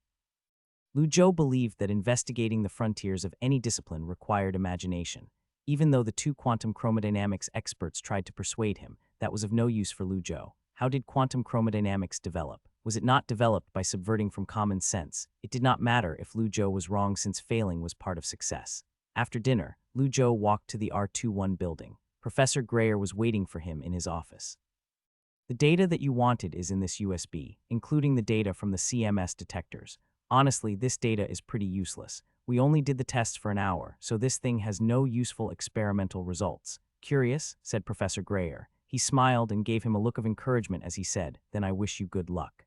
Liu Zhou believed that investigating the frontiers of any discipline required imagination. Even though the two quantum chromodynamics experts tried to persuade him, that was of no use for Liu Zhou. How did quantum chromodynamics develop? Was it not developed by subverting from common sense? It did not matter if Liu Zhou was wrong since failing was part of success. After dinner, Liu Zhou walked to the R21 building. Professor Greyer was waiting for him in his office. "The data that you wanted is in this USB, including the data from the CMS detectors. Honestly, this data is pretty useless. We only did the tests for an hour, so this thing has no useful experimental results." "Curious?" said Professor Greyer. He smiled and gave him a look of encouragement as he said, "Then I wish you good luck."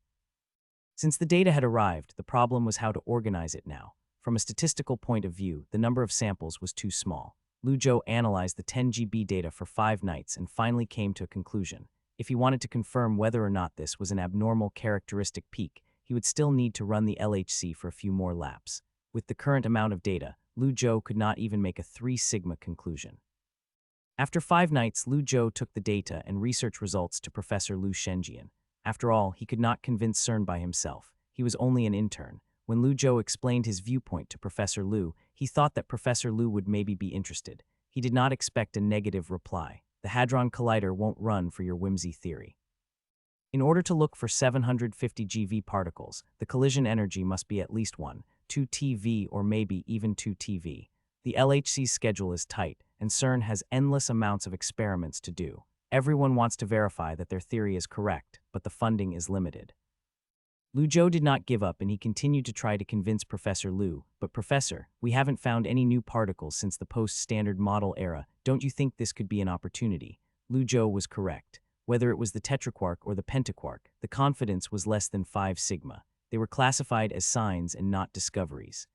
Since the data had arrived, the problem was how to organize it now. From a statistical point of view, the number of samples was too small. Liu Zhou analyzed the 10 GB data for 5 nights and finally came to a conclusion. If he wanted to confirm whether or not this was an abnormal characteristic peak, he would still need to run the LHC for a few more laps. With the current amount of data, Liu Zhou could not even make a 3 sigma conclusion. After 5 nights, Liu Zhou took the data and research results to Professor Liu Shenjian. After all, he could not convince CERN by himself. He was only an intern. When Liu Zhou explained his viewpoint to Professor Liu, he thought that Professor Liu would maybe be interested. He did not expect a negative reply. "The Hadron Collider won't run for your whimsy theory. In order to look for 750 GeV particles, the collision energy must be at least 2 TeV or maybe even 2 TeV. The LHC's schedule is tight, and CERN has endless amounts of experiments to do. Everyone wants to verify that their theory is correct, but the funding is limited." Liu Zhou did not give up and he continued to try to convince Professor Liu, "But Professor, we haven't found any new particles since the post-standard model era. Don't you think this could be an opportunity?" Liu Zhou was correct. Whether it was the tetraquark or the pentaquark, the confidence was less than 5 sigma. They were classified as signs and not discoveries.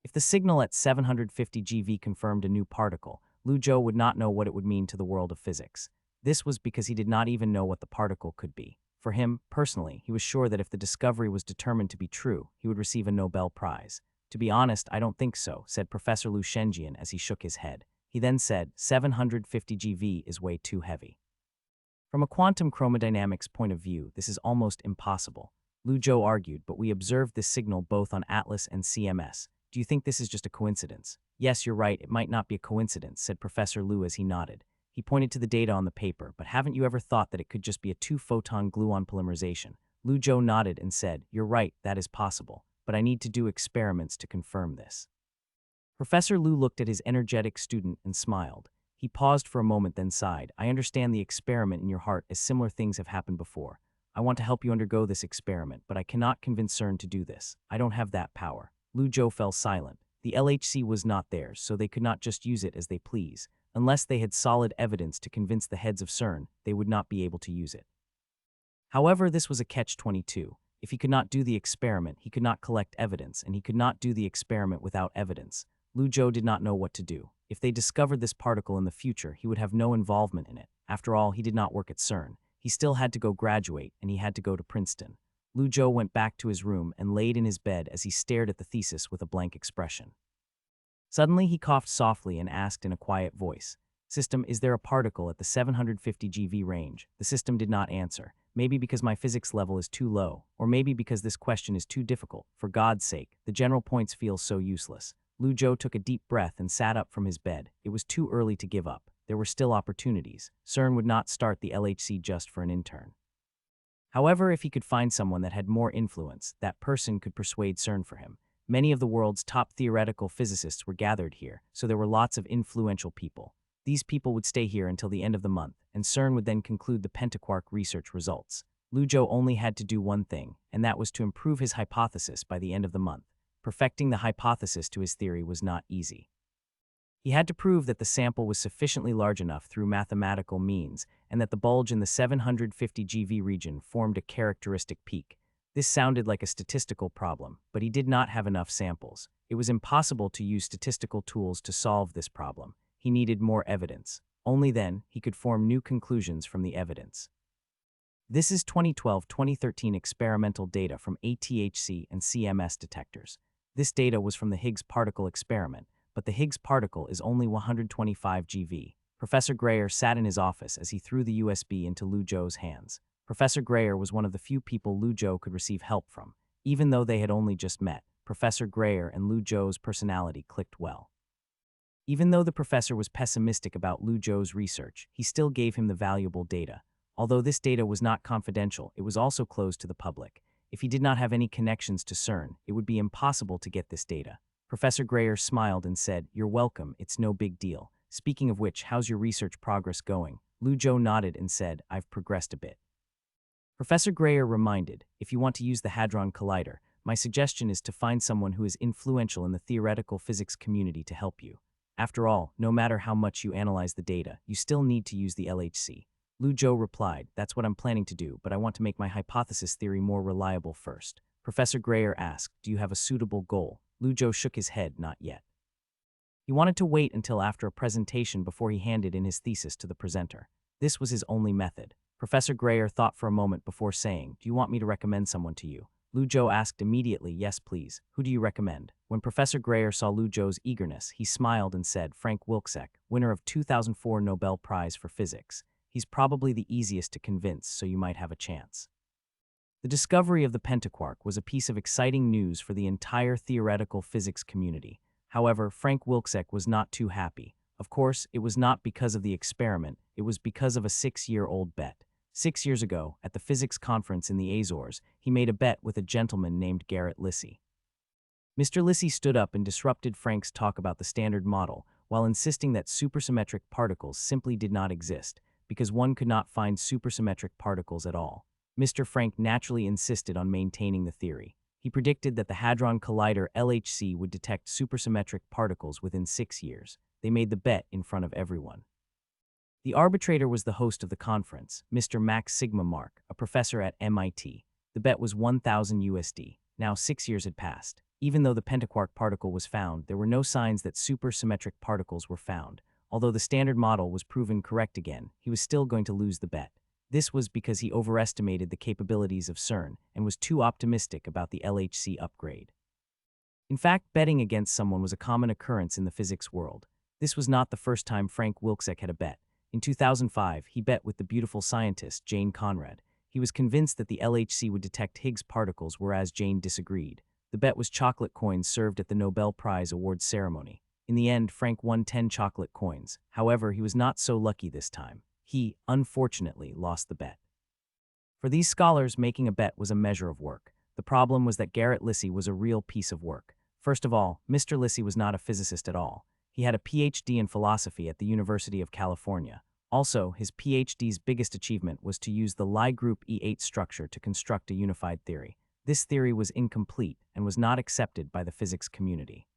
If the signal at 750 GeV confirmed a new particle, Lu Zhou would not know what it would mean to the world of physics. This was because he did not even know what the particle could be. For him, personally, he was sure that if the discovery was determined to be true, he would receive a Nobel Prize. To be honest, I don't think so, said Professor Lu Shenjian as he shook his head. He then said, 750 GeV is way too heavy. From a quantum chromodynamics point of view, this is almost impossible. Lu Zhou argued, but we observed this signal both on Atlas and CMS. Do you think this is just a coincidence? Yes, you're right, it might not be a coincidence, said Professor Lu as he nodded. He pointed to the data on the paper, but haven't you ever thought that it could just be a two-photon gluon polymerization? Lu Zhou nodded and said, you're right, that is possible, but I need to do experiments to confirm this. Professor Lu looked at his energetic student and smiled. He paused for a moment then sighed. I understand the experiment in your heart as similar things have happened before. I want to help you undergo this experiment, but I cannot convince CERN to do this. I don't have that power. Lu Zhou fell silent. The LHC was not theirs, so they could not just use it as they please. Unless they had solid evidence to convince the heads of CERN, they would not be able to use it. However, this was a catch-22. If he could not do the experiment, he could not collect evidence, and he could not do the experiment without evidence. Lu Zhou did not know what to do. If they discovered this particle in the future, he would have no involvement in it. After all, he did not work at CERN. He still had to go graduate, and he had to go to Princeton. Lu Zhou went back to his room and laid in his bed as he stared at the thesis with a blank expression. Suddenly, he coughed softly and asked in a quiet voice, System, is there a particle at the 750 GeV range? The system did not answer. Maybe because my physics level is too low, or maybe because this question is too difficult. For God's sake, the general points feel so useless. Lu Zhou took a deep breath and sat up from his bed. It was too early to give up. There were still opportunities. CERN would not start the LHC just for an intern. However, if he could find someone that had more influence, that person could persuade CERN for him. Many of the world's top theoretical physicists were gathered here, so there were lots of influential people. These people would stay here until the end of the month, and CERN would then conclude the pentaquark research results. Lu Zhou only had to do one thing, and that was to improve his hypothesis by the end of the month. Perfecting the hypothesis to his theory was not easy. He had to prove that the sample was sufficiently large enough through mathematical means, and that the bulge in the 750 GeV region formed a characteristic peak. This sounded like a statistical problem, but he did not have enough samples. It was impossible to use statistical tools to solve this problem. He needed more evidence. Only then, he could form new conclusions from the evidence. This is 2012-2013 experimental data from ATHC and CMS detectors. This data was from the Higgs particle experiment, but the Higgs particle is only 125 GeV. Professor Greyer sat in his office as he threw the USB into Lu Zhou's hands. Professor Greyer was one of the few people Lu Zhou could receive help from. Even though they had only just met, Professor Greyer and Lu Zhou's personality clicked well. Even though the professor was pessimistic about Lu Zhou's research, he still gave him the valuable data. Although this data was not confidential, it was also closed to the public. If he did not have any connections to CERN, it would be impossible to get this data. Professor Greyer smiled and said, "You're welcome, it's no big deal. Speaking of which, how's your research progress going?" Lu Zhou nodded and said, "I've progressed a bit." Professor Greyer reminded, "If you want to use the Hadron Collider, my suggestion is to find someone who is influential in the theoretical physics community to help you. After all, no matter how much you analyze the data, you still need to use the LHC." Lu Zhou replied, "That's what I'm planning to do, but I want to make my hypothesis theory more reliable first." Professor Greyer asked, "Do you have a suitable goal?" Lu Zhou shook his head, "Not yet." He wanted to wait until after a presentation before he handed in his thesis to the presenter. This was his only method. Professor Greyer thought for a moment before saying, "Do you want me to recommend someone to you?" Lu Zhou asked immediately, "Yes, please. Who do you recommend?" When Professor Greyer saw Lu Zhou's eagerness, he smiled and said, "Frank Wilczek, winner of 2004 Nobel Prize for Physics. He's probably the easiest to convince, so you might have a chance." The discovery of the pentaquark was a piece of exciting news for the entire theoretical physics community. However, Frank Wilczek was not too happy. Of course, it was not because of the experiment, it was because of a 6-year-old bet. 6 years ago, at the physics conference in the Azores, he made a bet with a gentleman named Garrett Lissy. Mr. Lissy stood up and disrupted Frank's talk about the Standard Model, while insisting that supersymmetric particles simply did not exist, because one could not find supersymmetric particles at all. Mr. Frank naturally insisted on maintaining the theory. He predicted that the Hadron Collider LHC would detect supersymmetric particles within 6 years. They made the bet in front of everyone. The arbitrator was the host of the conference, Mr. Max Sigma Mark, a professor at MIT. The bet was 1,000 USD. Now 6 years had passed. Even though the pentaquark particle was found, there were no signs that supersymmetric particles were found. Although the standard model was proven correct again, he was still going to lose the bet. This was because he overestimated the capabilities of CERN and was too optimistic about the LHC upgrade. In fact, betting against someone was a common occurrence in the physics world. This was not the first time Frank Wilczek had a bet. In 2005, he bet with the beautiful scientist Jane Conrad. He was convinced that the LHC would detect Higgs particles, whereas Jane disagreed. The bet was chocolate coins served at the Nobel Prize awards ceremony. In the end, Frank won 10 chocolate coins. However, he was not so lucky this time. He, unfortunately, lost the bet. For these scholars, making a bet was a measure of work. The problem was that Garrett Lissy was a real piece of work. First of all, Mr. Lissy was not a physicist at all. He had a PhD in philosophy at the University of California. Also, his PhD's biggest achievement was to use the Lie group E8 structure to construct a unified theory. This theory was incomplete and was not accepted by the physics community.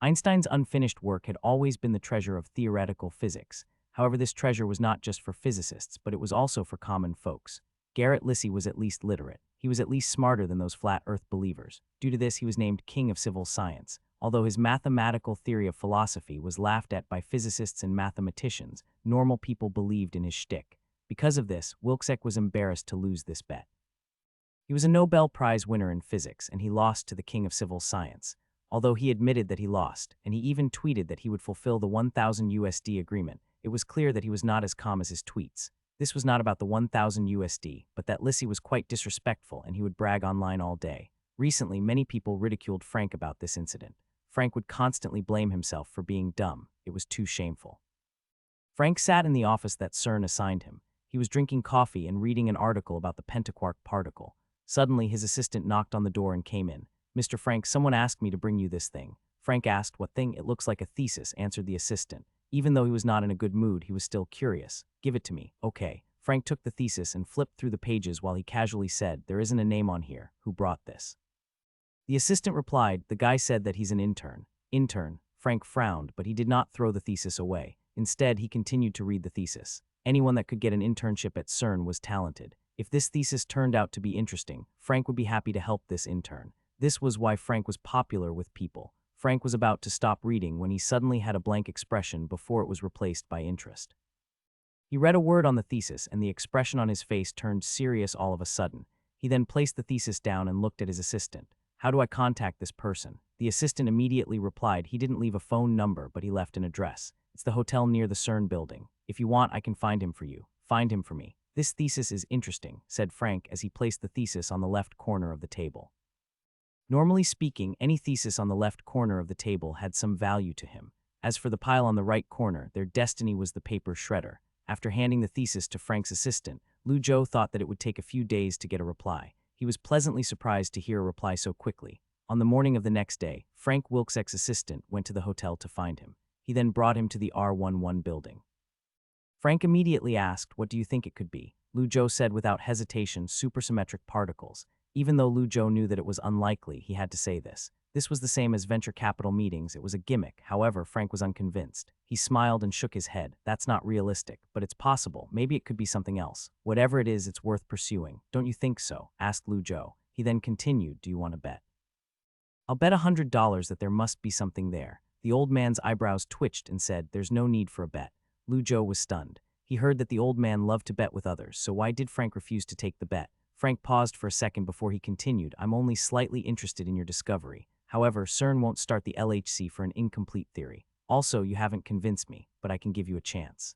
Einstein's unfinished work had always been the treasure of theoretical physics. However, this treasure was not just for physicists, but it was also for common folks. Garrett Lissy was at least literate. He was at least smarter than those flat earth believers. Due to this, he was named King of Civil Science. Although his mathematical theory of philosophy was laughed at by physicists and mathematicians, normal people believed in his shtick. Because of this, Wilczek was embarrassed to lose this bet. He was a Nobel Prize winner in physics, and he lost to the King of Civil Science. Although he admitted that he lost, and he even tweeted that he would fulfill the 1,000 USD agreement, it was clear that he was not as calm as his tweets. This was not about the 1,000 USD, but that Lissy was quite disrespectful and he would brag online all day. Recently, many people ridiculed Frank about this incident. Frank would constantly blame himself for being dumb. It was too shameful. Frank sat in the office that CERN assigned him. He was drinking coffee and reading an article about the pentaquark particle. Suddenly, his assistant knocked on the door and came in. "Mr. Frank, someone asked me to bring you this thing." Frank asked, "What thing?" "It looks like a thesis," answered the assistant. Even though he was not in a good mood, he was still curious. "Give it to me." "Okay." Frank took the thesis and flipped through the pages while he casually said, "There isn't a name on here. Who brought this?" The assistant replied, "The guy said that he's an intern." "Intern?" Frank frowned, but he did not throw the thesis away. Instead, he continued to read the thesis. Anyone that could get an internship at CERN was talented. If this thesis turned out to be interesting, Frank would be happy to help this intern. This was why Frank was popular with people. Frank was about to stop reading when he suddenly had a blank expression before it was replaced by interest. He read a word on the thesis, and the expression on his face turned serious all of a sudden. He then placed the thesis down and looked at his assistant. "How do I contact this person?" The assistant immediately replied he didn't leave a phone number, but he left an address. "It's the hotel near the CERN building. If you want, I can find him for you." "Find him for me." "This thesis is interesting," said Frank as he placed the thesis on the left corner of the table. Normally speaking, any thesis on the left corner of the table had some value to him. As for the pile on the right corner, their destiny was the paper shredder. After handing the thesis to Frank's assistant, Lu Zhou thought that it would take a few days to get a reply. He was pleasantly surprised to hear a reply so quickly. On the morning of the next day, Frank Wilczek's assistant went to the hotel to find him. He then brought him to the R11 building. Frank immediately asked, "What do you think it could be?" Lu Zhou said without hesitation, "Supersymmetric particles." Even though Lu Zhou knew that it was unlikely, he had to say this. This was the same as venture capital meetings. It was a gimmick. However, Frank was unconvinced. He smiled and shook his head. "That's not realistic, but it's possible. Maybe it could be something else. Whatever it is, it's worth pursuing. Don't you think so?" asked Lu Zhou. He then continued, "Do you want to bet?" "I'll bet $100 that there must be something there." The old man's eyebrows twitched and said, "There's no need for a bet." Lu Zhou was stunned. He heard that the old man loved to bet with others, so why did Frank refuse to take the bet? Frank paused for a second before he continued, "I'm only slightly interested in your discovery. However, CERN won't start the LHC for an incomplete theory. Also, you haven't convinced me, but I can give you a chance.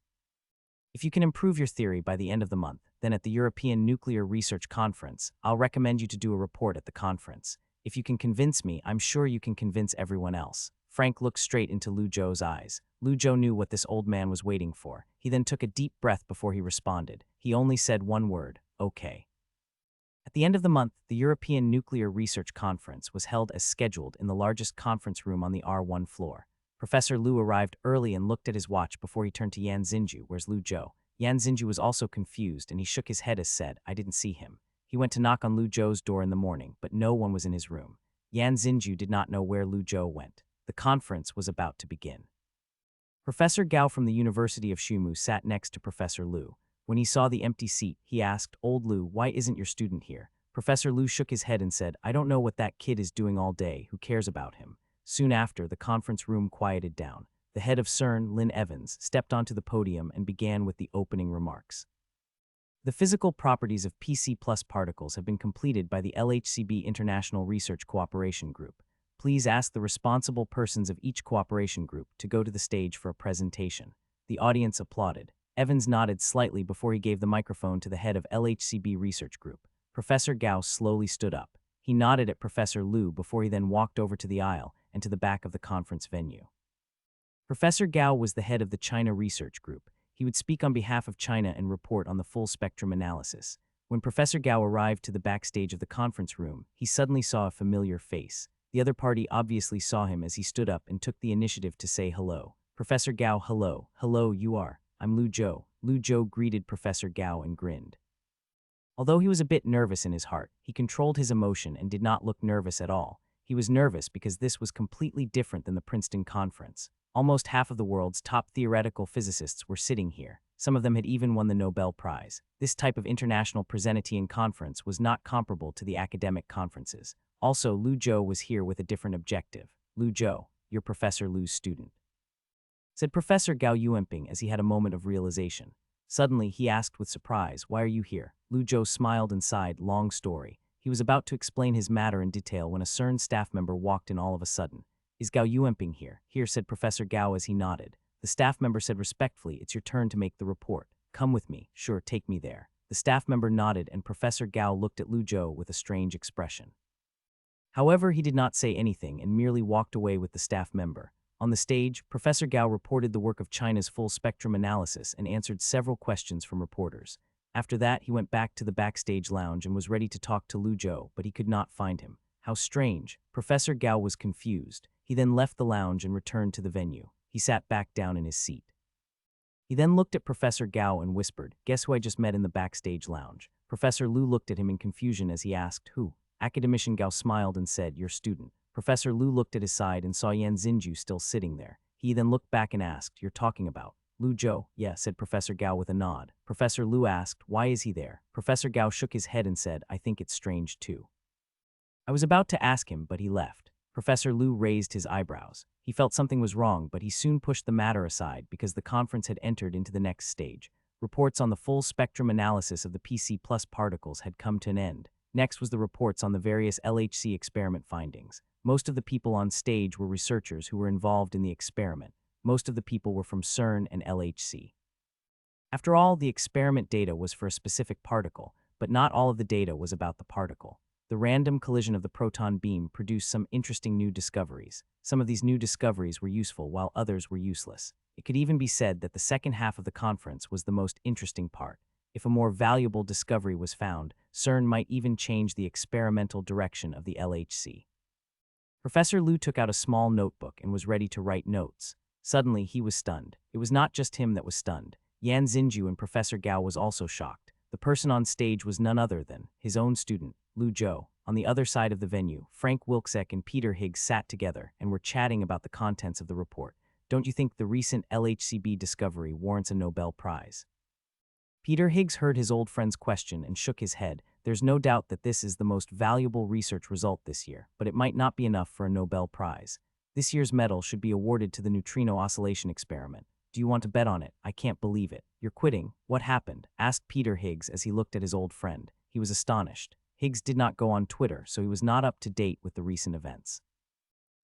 If you can improve your theory by the end of the month, then at the European Nuclear Research Conference, I'll recommend you to do a report at the conference. If you can convince me, I'm sure you can convince everyone else." Frank looked straight into Lu Zhou's eyes. Lu Zhou knew what this old man was waiting for. He then took a deep breath before he responded. He only said one word, "Okay." At the end of the month, the European Nuclear Research Conference was held as scheduled in the largest conference room on the R1 floor. Professor Lu arrived early and looked at his watch before he turned to Yan Xinju. "Where's Lu Zhou?" Yan Xinju was also confused, and he shook his head as said, "I didn't see him." He went to knock on Lu Zhou's door in the morning, but no one was in his room. Yan Xinju did not know where Lu Zhou went. The conference was about to begin. Professor Gao from the University of Shimu sat next to Professor Lu. When he saw the empty seat, he asked, "Old Lu, why isn't your student here?" Professor Lu shook his head and said, "I don't know what that kid is doing all day. Who cares about him?" Soon after, the conference room quieted down. the head of CERN, Lynn Evans, stepped onto the podium and began with the opening remarks. The physical properties of PC plus particles have been completed by the LHCb International Research Cooperation Group. Please ask the responsible persons of each cooperation group to go to the stage for a presentation. The audience applauded. Evans nodded slightly before he gave the microphone to the head of LHCb Research Group. Professor Gao slowly stood up. He nodded at Professor Liu before he then walked over to the aisle and to the back of the conference venue. Professor Gao was the head of the China Research Group. He would speak on behalf of China and report on the full spectrum analysis. When Professor Gao arrived to the backstage of the conference room, he suddenly saw a familiar face. The other party obviously saw him as he stood up and took the initiative to say hello. Professor Gao, hello. Hello, you are. I'm Lu Zhou. Lu Zhou greeted Professor Gao and grinned. Although he was a bit nervous in his heart, he controlled his emotion and did not look nervous at all. He was nervous because this was completely different than the Princeton conference. Almost half of the world's top theoretical physicists were sitting here. Some of them had even won the Nobel Prize. This type of international presentation conference was not comparable to the academic conferences. Also, Lu Zhou was here with a different objective. Lu Zhou, you're Professor Lu's student, said Professor Gao Yuanping as he had a moment of realization. Suddenly, he asked with surprise, why are you here? Lu Zhou smiled and sighed, long story. He was about to explain his matter in detail when a CERN staff member walked in all of a sudden. Is Gao Yuanping here? Here, said Professor Gao as he nodded. The staff member said respectfully, it's your turn to make the report. Come with me. Sure, take me there. The staff member nodded and Professor Gao looked at Lu Zhou with a strange expression. However, he did not say anything and merely walked away with the staff member. On the stage, Professor Gao reported the work of China's full spectrum analysis and answered several questions from reporters. After that, he went back to the backstage lounge and was ready to talk to Lu Zhou, but he could not find him. How strange. Professor Gao was confused. He then left the lounge and returned to the venue. He sat back down in his seat. He then looked at Professor Gao and whispered, guess who I just met in the backstage lounge? Professor Liu looked at him in confusion as he asked, who? Academician Gao smiled and said, your student. Professor Liu looked at his side and saw Yan Xinju still sitting there. He then looked back and asked, you're talking about Lu Zhou? Yeah, said Professor Gao with a nod. Professor Liu asked, why is he there? Professor Gao shook his head and said, I think it's strange too. I was about to ask him, but he left. Professor Liu raised his eyebrows. He felt something was wrong, but he soon pushed the matter aside because the conference had entered into the next stage. Reports on the full spectrum analysis of the PC plus particles had come to an end. Next was the reports on the various LHC experiment findings. Most of the people on stage were researchers who were involved in the experiment. Most of the people were from CERN and LHC. After all, the experiment data was for a specific particle, but not all of the data was about the particle. The random collision of the proton beam produced some interesting new discoveries. Some of these new discoveries were useful while others were useless. It could even be said that the second half of the conference was the most interesting part. If a more valuable discovery was found, CERN might even change the experimental direction of the LHC. Professor Liu took out a small notebook and was ready to write notes. Suddenly, he was stunned. It was not just him that was stunned. Yan Xinju and Professor Gao was also shocked. The person on stage was none other than his own student, Lu Zhou. On the other side of the venue, Frank Wilczek and Peter Higgs sat together and were chatting about the contents of the report. Don't you think the recent LHCb discovery warrants a Nobel Prize? Peter Higgs heard his old friend's question and shook his head. There's no doubt that this is the most valuable research result this year, but it might not be enough for a Nobel Prize. This year's medal should be awarded to the neutrino oscillation experiment. Do you want to bet on it? I can't believe it. You're quitting. What happened? Asked Peter Higgs as he looked at his old friend. He was astonished. Higgs did not go on Twitter, so he was not up to date with the recent events.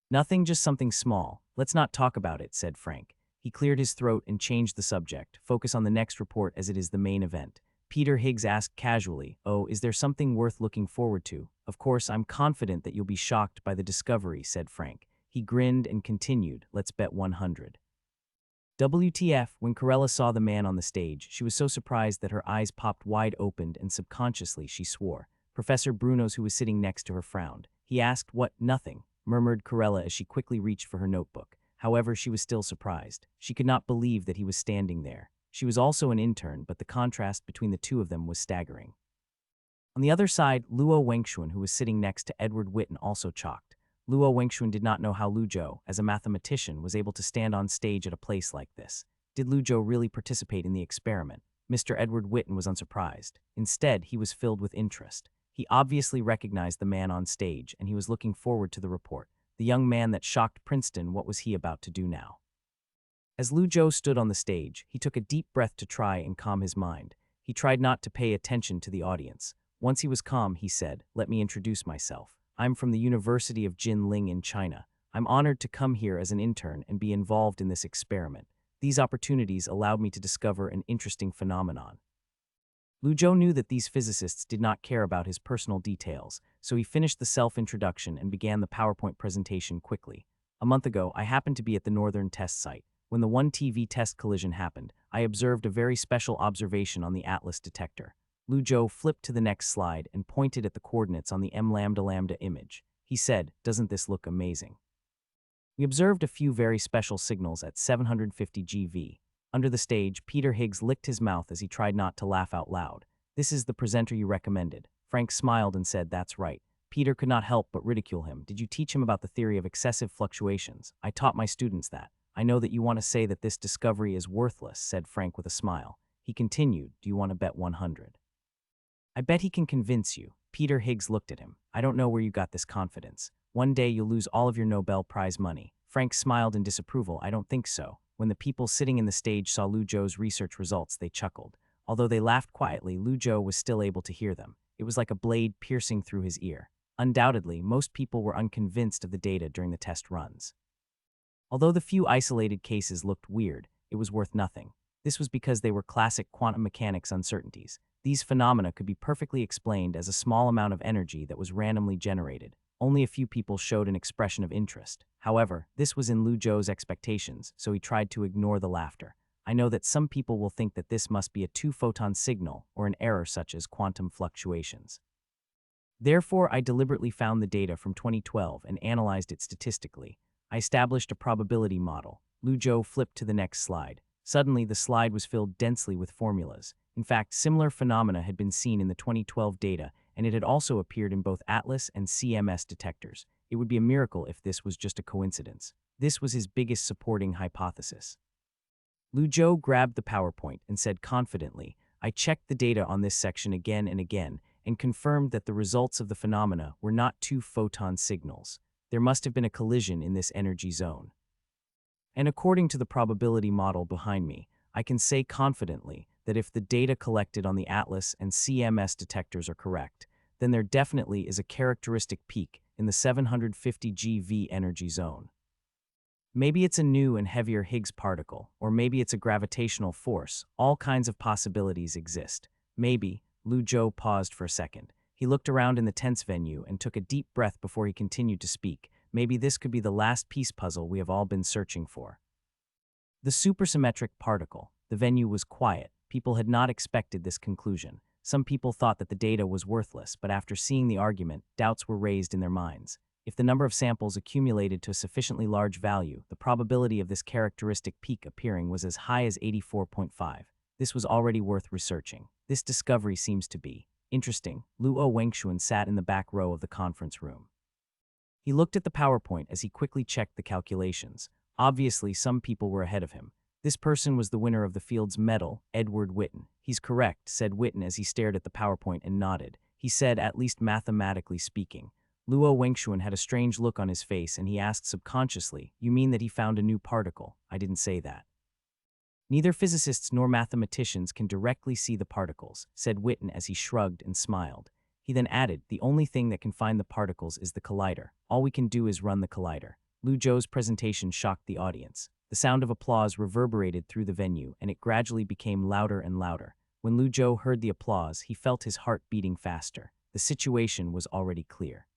Nothing, just something small. Let's not talk about it, said Frank. He cleared his throat and changed the subject. Focus on the next report as it is the main event. Peter Higgs asked casually, oh, is there something worth looking forward to? Of course, I'm confident that you'll be shocked by the discovery, said Frank. He grinned and continued, let's bet 100. WTF, when Corella saw the man on the stage, she was so surprised that her eyes popped wide open and subconsciously she swore. Professor Brunos, who was sitting next to her, frowned. He asked, what? Nothing, murmured Corella as she quickly reached for her notebook. However, she was still surprised. She could not believe that he was standing there. She was also an intern, but the contrast between the two of them was staggering. On the other side, Luo Wengxuan, who was sitting next to Edward Witten, also chalked. Luo Wengxuan did not know how Lu Zhou, as a mathematician, was able to stand on stage at a place like this. Did Lu Zhou really participate in the experiment? Mr. Edward Witten was unsurprised. Instead, he was filled with interest. He obviously recognized the man on stage, and he was looking forward to the report. The young man that shocked Princeton, what was he about to do now? As Lu Zhou stood on the stage, he took a deep breath to try and calm his mind. He tried not to pay attention to the audience. Once he was calm, he said, "Let me introduce myself. I'm from the University of Jinling in China. I'm honored to come here as an intern and be involved in this experiment. These opportunities allowed me to discover an interesting phenomenon." Lu Zhou knew that these physicists did not care about his personal details, so he finished the self-introduction and began the PowerPoint presentation quickly. "A month ago, I happened to be at the Northern test site. When the 1TV test collision happened, I observed a very special observation on the Atlas detector." Lu Zhou flipped to the next slide and pointed at the coordinates on the M lambda lambda image. He said, "Doesn't this look amazing? We observed a few very special signals at 750 GV. Under the stage, Peter Higgs licked his mouth as he tried not to laugh out loud. "This is the presenter you recommended." Frank smiled and said, "That's right." Peter could not help but ridicule him. "Did you teach him about the theory of excessive fluctuations?" "I taught my students that." "I know that you want to say that this discovery is worthless," said Frank with a smile. He continued, "Do you want to bet 100? I bet he can convince you." Peter Higgs looked at him. "I don't know where you got this confidence. One day you'll lose all of your Nobel Prize money." Frank smiled in disapproval. "I don't think so." When the people sitting in the stage saw Lu Zhou's research results, they chuckled. Although they laughed quietly, Lu Zhou was still able to hear them. It was like a blade piercing through his ear. Undoubtedly, most people were unconvinced of the data during the test runs. Although the few isolated cases looked weird, it was worth nothing. This was because they were classic quantum mechanics uncertainties. These phenomena could be perfectly explained as a small amount of energy that was randomly generated. Only a few people showed an expression of interest. However, this was in Lu Zhou's expectations, so he tried to ignore the laughter. "I know that some people will think that this must be a two-photon signal or an error such as quantum fluctuations. Therefore, I deliberately found the data from 2012 and analyzed it statistically. I established a probability model." Lu Zhou flipped to the next slide. Suddenly, the slide was filled densely with formulas. In fact, similar phenomena had been seen in the 2012 data, and it had also appeared in both Atlas and CMS detectors. It would be a miracle if this was just a coincidence. This was his biggest supporting hypothesis. Lu Zhou grabbed the PowerPoint and said confidently, "I checked the data on this section again and again, and confirmed that the results of the phenomena were not two-photon signals. There must have been a collision in this energy zone. And according to the probability model behind me, I can say confidently that if the data collected on the Atlas and CMS detectors are correct, then there definitely is a characteristic peak in the 750 GV energy zone. Maybe it's a new and heavier Higgs particle, or maybe it's a gravitational force. All kinds of possibilities exist. Maybe." Lu Zhou paused for a second. He looked around in the tense venue and took a deep breath before he continued to speak. "Maybe this could be the last peace puzzle we have all been searching for." The supersymmetric particle. The venue was quiet. People had not expected this conclusion. Some people thought that the data was worthless, but after seeing the argument, doubts were raised in their minds. If the number of samples accumulated to a sufficiently large value, the probability of this characteristic peak appearing was as high as 84.5. This was already worth researching. This discovery seems to be interesting. Luo Wengxuan sat in the back row of the conference room. He looked at the PowerPoint as he quickly checked the calculations. Obviously, some people were ahead of him. This person was the winner of the Fields Medal, Edward Witten. "He's correct," said Witten as he stared at the PowerPoint and nodded. He said, "At least mathematically speaking." Luo Wengxuan had a strange look on his face and he asked subconsciously, "You mean that he found a new particle?" "I didn't say that." "Neither physicists nor mathematicians can directly see the particles," said Witten as he shrugged and smiled. He then added, "The only thing that can find the particles is the collider. All we can do is run the collider." Lu Zhou's presentation shocked the audience. The sound of applause reverberated through the venue, and it gradually became louder and louder. When Lu Zhou heard the applause, he felt his heart beating faster. The situation was already clear.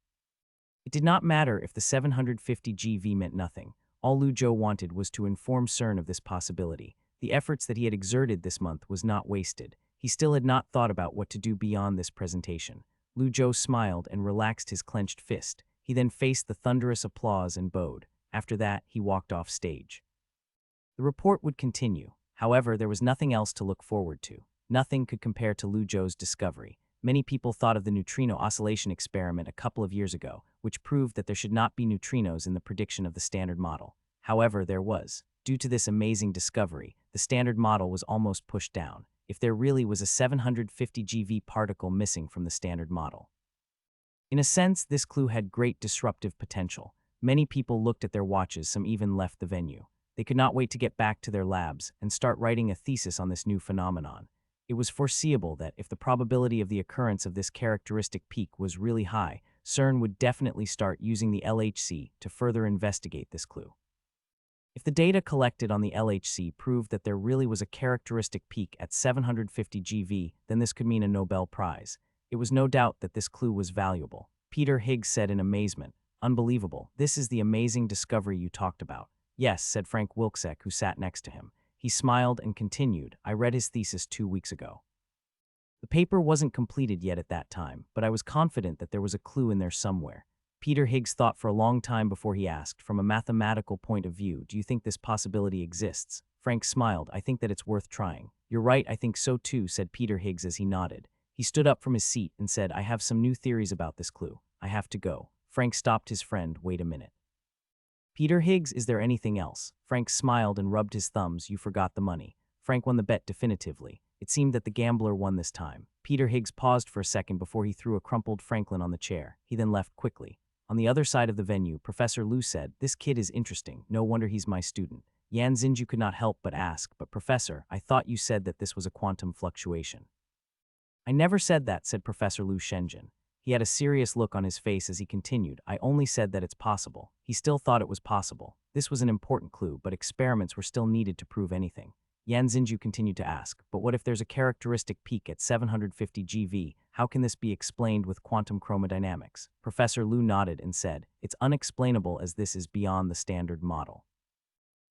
It did not matter if the 750 GV meant nothing. All Lu Zhou wanted was to inform CERN of this possibility. The efforts that he had exerted this month was not wasted. He still had not thought about what to do beyond this presentation. Lu Zhou smiled and relaxed his clenched fist. He then faced the thunderous applause and bowed. After that, he walked off stage. The report would continue. However, there was nothing else to look forward to. Nothing could compare to Lu Zhou's discovery. Many people thought of the neutrino oscillation experiment a couple of years ago, which proved that there should not be neutrinos in the prediction of the standard model. However, there was. Due to this amazing discovery, the standard model was almost pushed down, if there really was a 750 GV particle missing from the standard model. In a sense, this clue had great disruptive potential. Many people looked at their watches, some even left the venue. They could not wait to get back to their labs and start writing a thesis on this new phenomenon. It was foreseeable that if the probability of the occurrence of this characteristic peak was really high, CERN would definitely start using the LHC to further investigate this clue. If the data collected on the LHC proved that there really was a characteristic peak at 750 GV, then this could mean a Nobel Prize. It was no doubt that this clue was valuable. Peter Higgs said in amazement, "Unbelievable, this is the amazing discovery you talked about." "Yes," said Frank Wilczek, who sat next to him. He smiled and continued, "I read his thesis 2 weeks ago. The paper wasn't completed yet at that time, but I was confident that there was a clue in there somewhere." Peter Higgs thought for a long time before he asked, "From a mathematical point of view, do you think this possibility exists?" Frank smiled, "I think that it's worth trying." "You're right, I think so too," said Peter Higgs as he nodded. He stood up from his seat and said, "I have some new theories about this clue. I have to go." Frank stopped his friend. "Wait a minute. Peter Higgs, is there anything else?" Frank smiled and rubbed his thumbs. "You forgot the money." Frank won the bet definitively. It seemed that the gambler won this time. Peter Higgs paused for a second before he threw a crumpled Franklin on the chair. He then left quickly. On the other side of the venue, Professor Liu said, "This kid is interesting. No wonder he's my student." Yan Xinju could not help but ask, "But Professor, I thought you said that this was a quantum fluctuation." "I never said that," said Professor Liu Shenjin. He had a serious look on his face as he continued, "I only said that it's possible." He still thought it was possible. This was an important clue, but experiments were still needed to prove anything. Yan Xinju continued to ask, "But what if there's a characteristic peak at 750 GV? How can this be explained with quantum chromodynamics?" Professor Liu nodded and said, "It's unexplainable as this is beyond the standard model."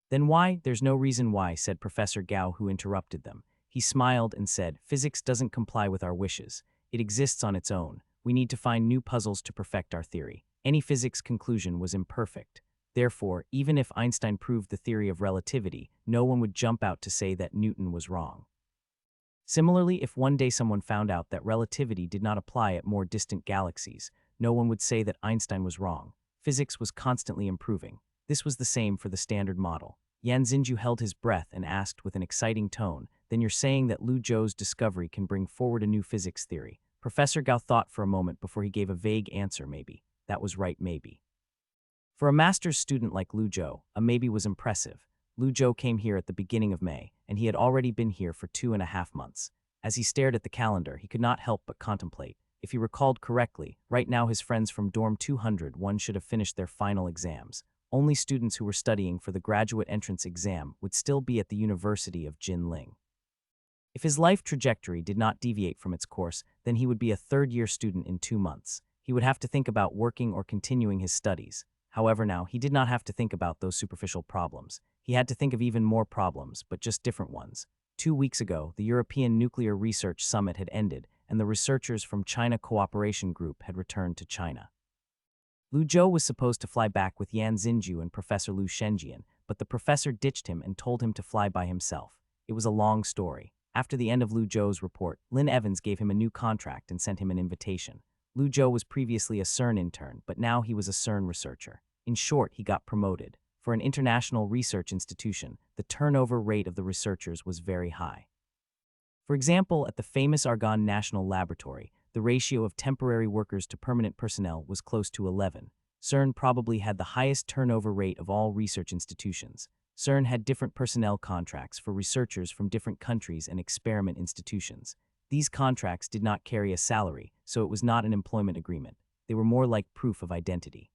"Then why?" "There's no reason why," said Professor Gao, who interrupted them. He smiled and said, "Physics doesn't comply with our wishes. It exists on its own. We need to find new puzzles to perfect our theory. Any physics conclusion was imperfect. Therefore, even if Einstein proved the theory of relativity, no one would jump out to say that Newton was wrong. Similarly, if one day someone found out that relativity did not apply at more distant galaxies, no one would say that Einstein was wrong. Physics was constantly improving. This was the same for the standard model." Yan Xinju held his breath and asked with an exciting tone, "Then you're saying that Lu Zhou's discovery can bring forward a new physics theory?" Professor Gao thought for a moment before he gave a vague answer, "Maybe." That was right, maybe. For a master's student like Lu Zhou, a maybe was impressive. Lu Zhou came here at the beginning of May, and he had already been here for 2.5 months. As he stared at the calendar, he could not help but contemplate. If he recalled correctly, right now his friends from dorm 201 should have finished their final exams. Only students who were studying for the graduate entrance exam would still be at the University of Jinling. If his life trajectory did not deviate from its course, then he would be a third-year student in 2 months. He would have to think about working or continuing his studies. However, now, he did not have to think about those superficial problems. He had to think of even more problems, but just different ones. 2 weeks ago, the European Nuclear Research Summit had ended, and the researchers from China Cooperation Group had returned to China. Lu Zhou was supposed to fly back with Yan Xinju and Professor Liu Shenjian, but the professor ditched him and told him to fly by himself. It was a long story. After the end of Lu Zhou's report, Lin Evans gave him a new contract and sent him an invitation. Lu Zhou was previously a CERN intern, but now he was a CERN researcher. In short, he got promoted. For an international research institution, the turnover rate of the researchers was very high. For example, at the famous Argonne National Laboratory, the ratio of temporary workers to permanent personnel was close to 11. CERN probably had the highest turnover rate of all research institutions. CERN had different personnel contracts for researchers from different countries and experiment institutions. These contracts did not carry a salary, so it was not an employment agreement. They were more like proof of identity.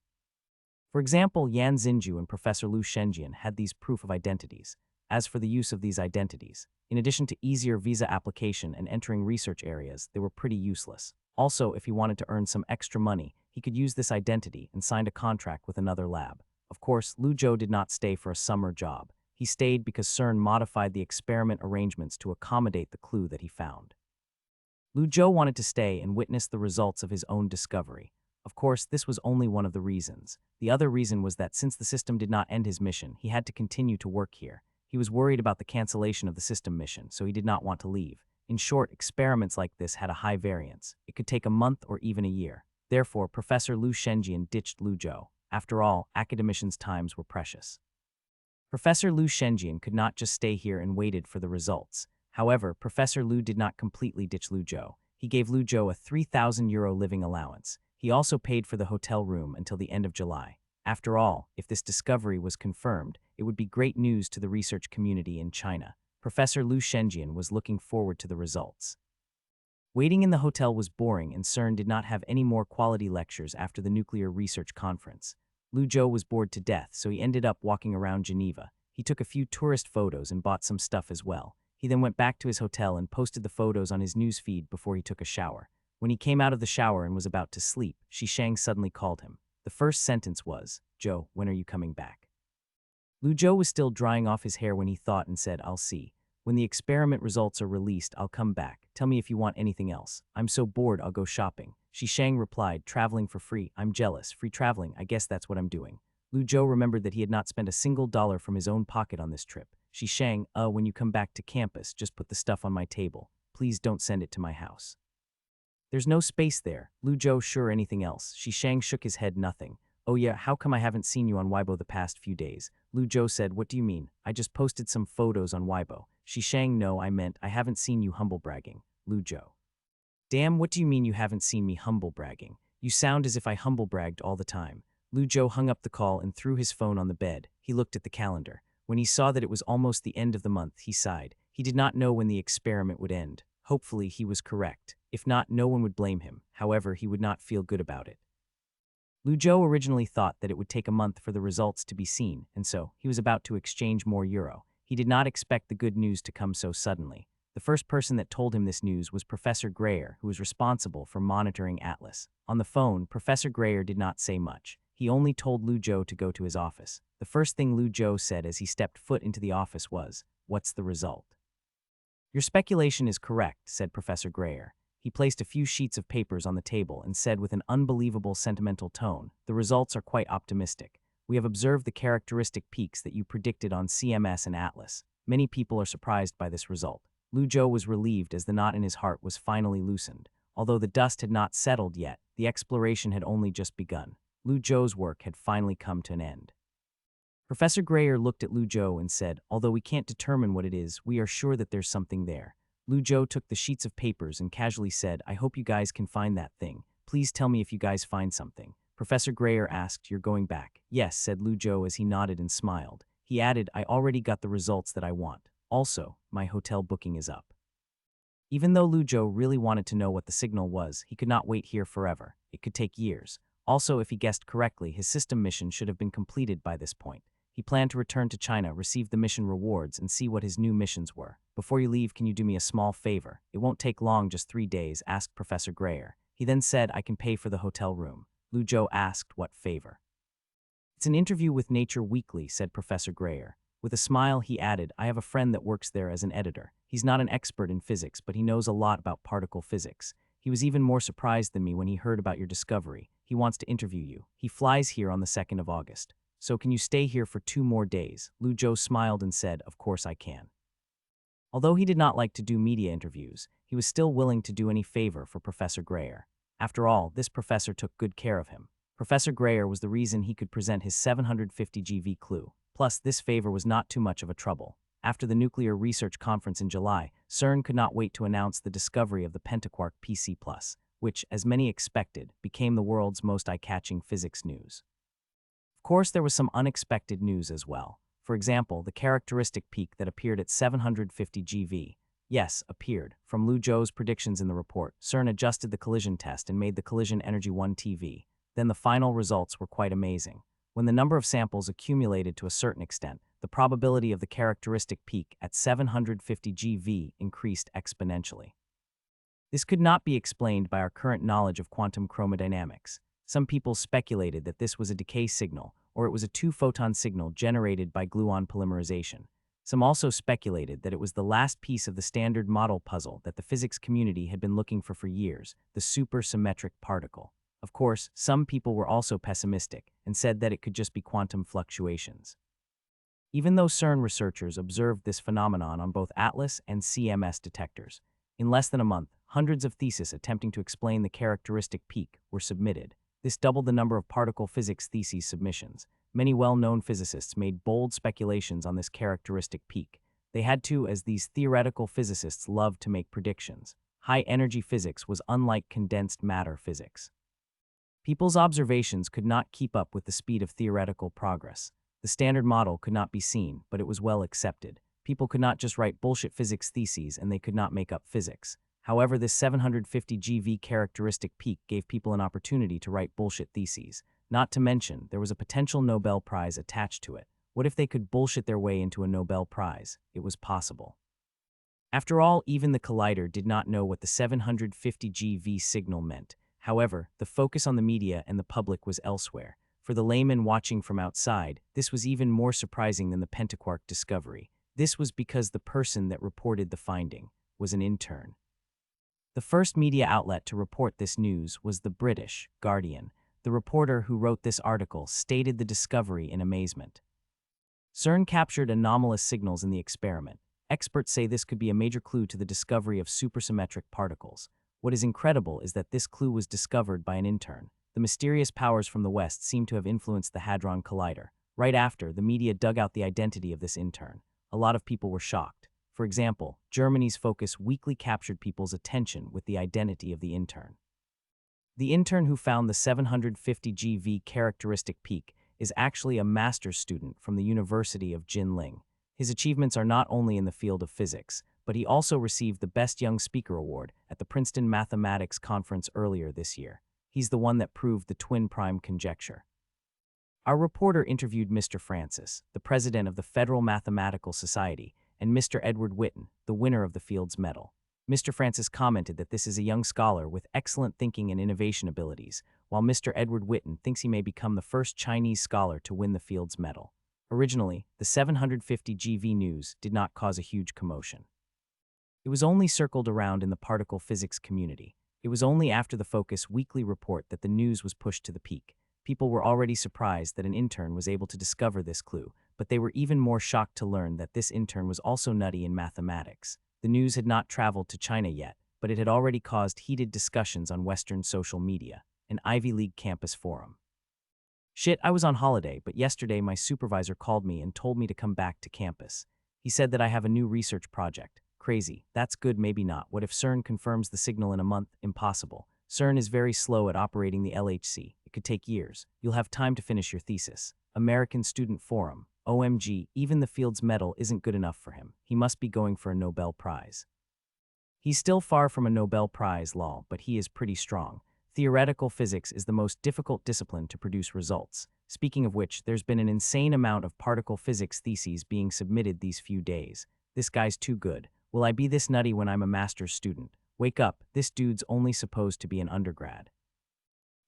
For example, Yan Xinju and Professor Liu Shenjian had these proof of identities. As for the use of these identities, in addition to easier visa application and entering research areas, they were pretty useless. Also, if he wanted to earn some extra money, he could use this identity and signed a contract with another lab. Of course, Lu Zhou did not stay for a summer job. He stayed because CERN modified the experiment arrangements to accommodate the clue that he found. Lu Zhou wanted to stay and witness the results of his own discovery. Of course, this was only one of the reasons. The other reason was that since the system did not end his mission, he had to continue to work here. He was worried about the cancellation of the system mission, so he did not want to leave. In short, experiments like this had a high variance. It could take a month or even a year. Therefore, Professor Liu Shenjian ditched Lu Zhou. After all, academicians' times were precious. Professor Liu Shenjian could not just stay here and waited for the results. However, Professor Liu did not completely ditch Lu Zhou. He gave Lu Zhou a €3,000 living allowance. He also paid for the hotel room until the end of July. After all, if this discovery was confirmed, it would be great news to the research community in China. Professor Lu Shenjian was looking forward to the results. Waiting in the hotel was boring, and CERN did not have any more quality lectures after the nuclear research conference. Lu Zhou was bored to death, so he ended up walking around Geneva. He took a few tourist photos and bought some stuff as well. He then went back to his hotel and posted the photos on his news feed before he took a shower. When he came out of the shower and was about to sleep, Shishang suddenly called him. The first sentence was, "Zhou, when are you coming back?" Lu Zhou was still drying off his hair when he thought and said, "I'll see. When the experiment results are released, I'll come back. Tell me if you want anything else. I'm so bored, I'll go shopping." Shishang replied, "Traveling for free. I'm jealous. Free traveling, I guess that's what I'm doing." Lu Zhou remembered that he had not spent a single dollar from his own pocket on this trip. Shishang, when you come back to campus, just put the stuff on my table. Please don't send it to my house. There's no space there. Lu Zhou, sure, anything else? Shishang shook his head, nothing. Oh yeah, how come I haven't seen you on Weibo the past few days? Lu Zhou said, what do you mean? I just posted some photos on Weibo. Shishang, no, I meant I haven't seen you humble bragging. Lu Zhou. Damn, what do you mean you haven't seen me humble bragging? You sound as if I humble bragged all the time. Lu Zhou hung up the call and threw his phone on the bed. He looked at the calendar. When he saw that it was almost the end of the month, he sighed. He did not know when the experiment would end. Hopefully, he was correct. If not, no one would blame him. However, he would not feel good about it. Lu Zhou originally thought that it would take a month for the results to be seen, and so he was about to exchange more euro. He did not expect the good news to come so suddenly. The first person that told him this news was Professor Greyer, who was responsible for monitoring Atlas. On the phone, Professor Greyer did not say much. He only told Lu Zhou to go to his office. The first thing Lu Zhou said as he stepped foot into the office was, "What's the result?" "Your speculation is correct," said Professor Greyer. He placed a few sheets of papers on the table and said with an unbelievable sentimental tone, "The results are quite optimistic. We have observed the characteristic peaks that you predicted on CMS and Atlas. Many people are surprised by this result." Lu Zhou was relieved as the knot in his heart was finally loosened. Although the dust had not settled yet, the exploration had only just begun. Lu Zhou's work had finally come to an end. Professor Greyer looked at Lu Zhou and said, "Although we can't determine what it is, we are sure that there's something there." Lu Zhou took the sheets of papers and casually said, "I hope you guys can find that thing. Please tell me if you guys find something." Professor Greyer asked, "You're going back?" "Yes," said Lu Zhou as he nodded and smiled. He added, "I already got the results that I want. Also, my hotel booking is up." Even though Lu Zhou really wanted to know what the signal was, he could not wait here forever. It could take years. Also, if he guessed correctly, his system mission should have been completed by this point. He planned to return to China, receive the mission rewards, and see what his new missions were. "Before you leave, can you do me a small favor? It won't take long, just 3 days," asked Professor Greyer. He then said, "I can pay for the hotel room." Lu Zhou asked, "What favor?" "It's an interview with Nature Weekly," said Professor Greyer. With a smile, he added, "I have a friend that works there as an editor. He's not an expert in physics, but he knows a lot about particle physics. He was even more surprised than me when he heard about your discovery. He wants to interview you. He flies here on the 2nd of August. So can you stay here for 2 more days?" Lu Zhou smiled and said, "Of course I can." Although he did not like to do media interviews, he was still willing to do any favor for Professor Greyer. After all, this professor took good care of him. Professor Greyer was the reason he could present his 750 GV clue. Plus, this favor was not too much of a trouble. After the nuclear research conference in July, CERN could not wait to announce the discovery of the pentaquark PC+, which, as many expected, became the world's most eye-catching physics news. Of course, there was some unexpected news as well. For example, the characteristic peak that appeared at 750 GV. Yes, appeared. From Lu Zhou's predictions in the report, CERN adjusted the collision test and made the collision energy 1 TeV. Then the final results were quite amazing. When the number of samples accumulated to a certain extent, the probability of the characteristic peak at 750 GV increased exponentially. This could not be explained by our current knowledge of quantum chromodynamics. Some people speculated that this was a decay signal, or it was a 2-photon signal generated by gluon polymerization. Some also speculated that it was the last piece of the standard model puzzle that the physics community had been looking for years, the supersymmetric particle. Of course, some people were also pessimistic and said that it could just be quantum fluctuations. Even though CERN researchers observed this phenomenon on both Atlas and CMS detectors, in less than a month, hundreds of theses attempting to explain the characteristic peak were submitted. This doubled the number of particle physics theses submissions. Many well-known physicists made bold speculations on this characteristic peak. They had to, as these theoretical physicists loved to make predictions. High-energy physics was unlike condensed matter physics. People's observations could not keep up with the speed of theoretical progress. The standard model could not be seen, but it was well accepted. People could not just write bullshit physics theses and they could not make up physics. However, this 750 GV characteristic peak gave people an opportunity to write bullshit theses. Not to mention, there was a potential Nobel Prize attached to it. What if they could bullshit their way into a Nobel Prize? It was possible. After all, even the collider did not know what the 750 GV signal meant. However, the focus on the media and the public was elsewhere. For the layman watching from outside, this was even more surprising than the pentaquark discovery. This was because the person that reported the finding was an intern. The first media outlet to report this news was the British Guardian. The reporter who wrote this article stated the discovery in amazement. CERN captured anomalous signals in the experiment. Experts say this could be a major clue to the discovery of supersymmetric particles. What is incredible is that this clue was discovered by an intern. The mysterious powers from the West seem to have influenced the Hadron Collider. Right after, the media dug out the identity of this intern. A lot of people were shocked. For example, Germany's Focus Weekly captured people's attention with the identity of the intern. The intern who found the 750 GV characteristic peak is actually a master's student from the University of Jinling. His achievements are not only in the field of physics, but he also received the Best Young Speaker Award at the Princeton Mathematics Conference earlier this year. He's the one that proved the twin prime conjecture. Our reporter interviewed Mr. Francis, the president of the Federal Mathematical Society, and Mr. Edward Witten, the winner of the Fields Medal. Mr. Francis commented that this is a young scholar with excellent thinking and innovation abilities, while Mr. Edward Witten thinks he may become the first Chinese scholar to win the Fields Medal. Originally, the 750 GV news did not cause a huge commotion. It was only circled around in the particle physics community. It was only after the Focus Weekly report that the news was pushed to the peak. People were already surprised that an intern was able to discover this clue, but they were even more shocked to learn that this intern was also nutty in mathematics. The news had not traveled to China yet, but it had already caused heated discussions on Western social media, an Ivy League campus forum. Shit, I was on holiday, but yesterday my supervisor called me and told me to come back to campus. He said that I have a new research project. Crazy. That's good, maybe not. What if CERN confirms the signal in a month? Impossible. CERN is very slow at operating the LHC. It could take years. You'll have time to finish your thesis. American Student Forum. OMG, even the Fields Medal isn't good enough for him. He must be going for a Nobel Prize. He's still far from a Nobel Prize, lol, but he is pretty strong. Theoretical physics is the most difficult discipline to produce results. Speaking of which, there's been an insane amount of particle physics theses being submitted these few days. This guy's too good. Will I be this nutty when I'm a master's student? Wake up, this dude's only supposed to be an undergrad.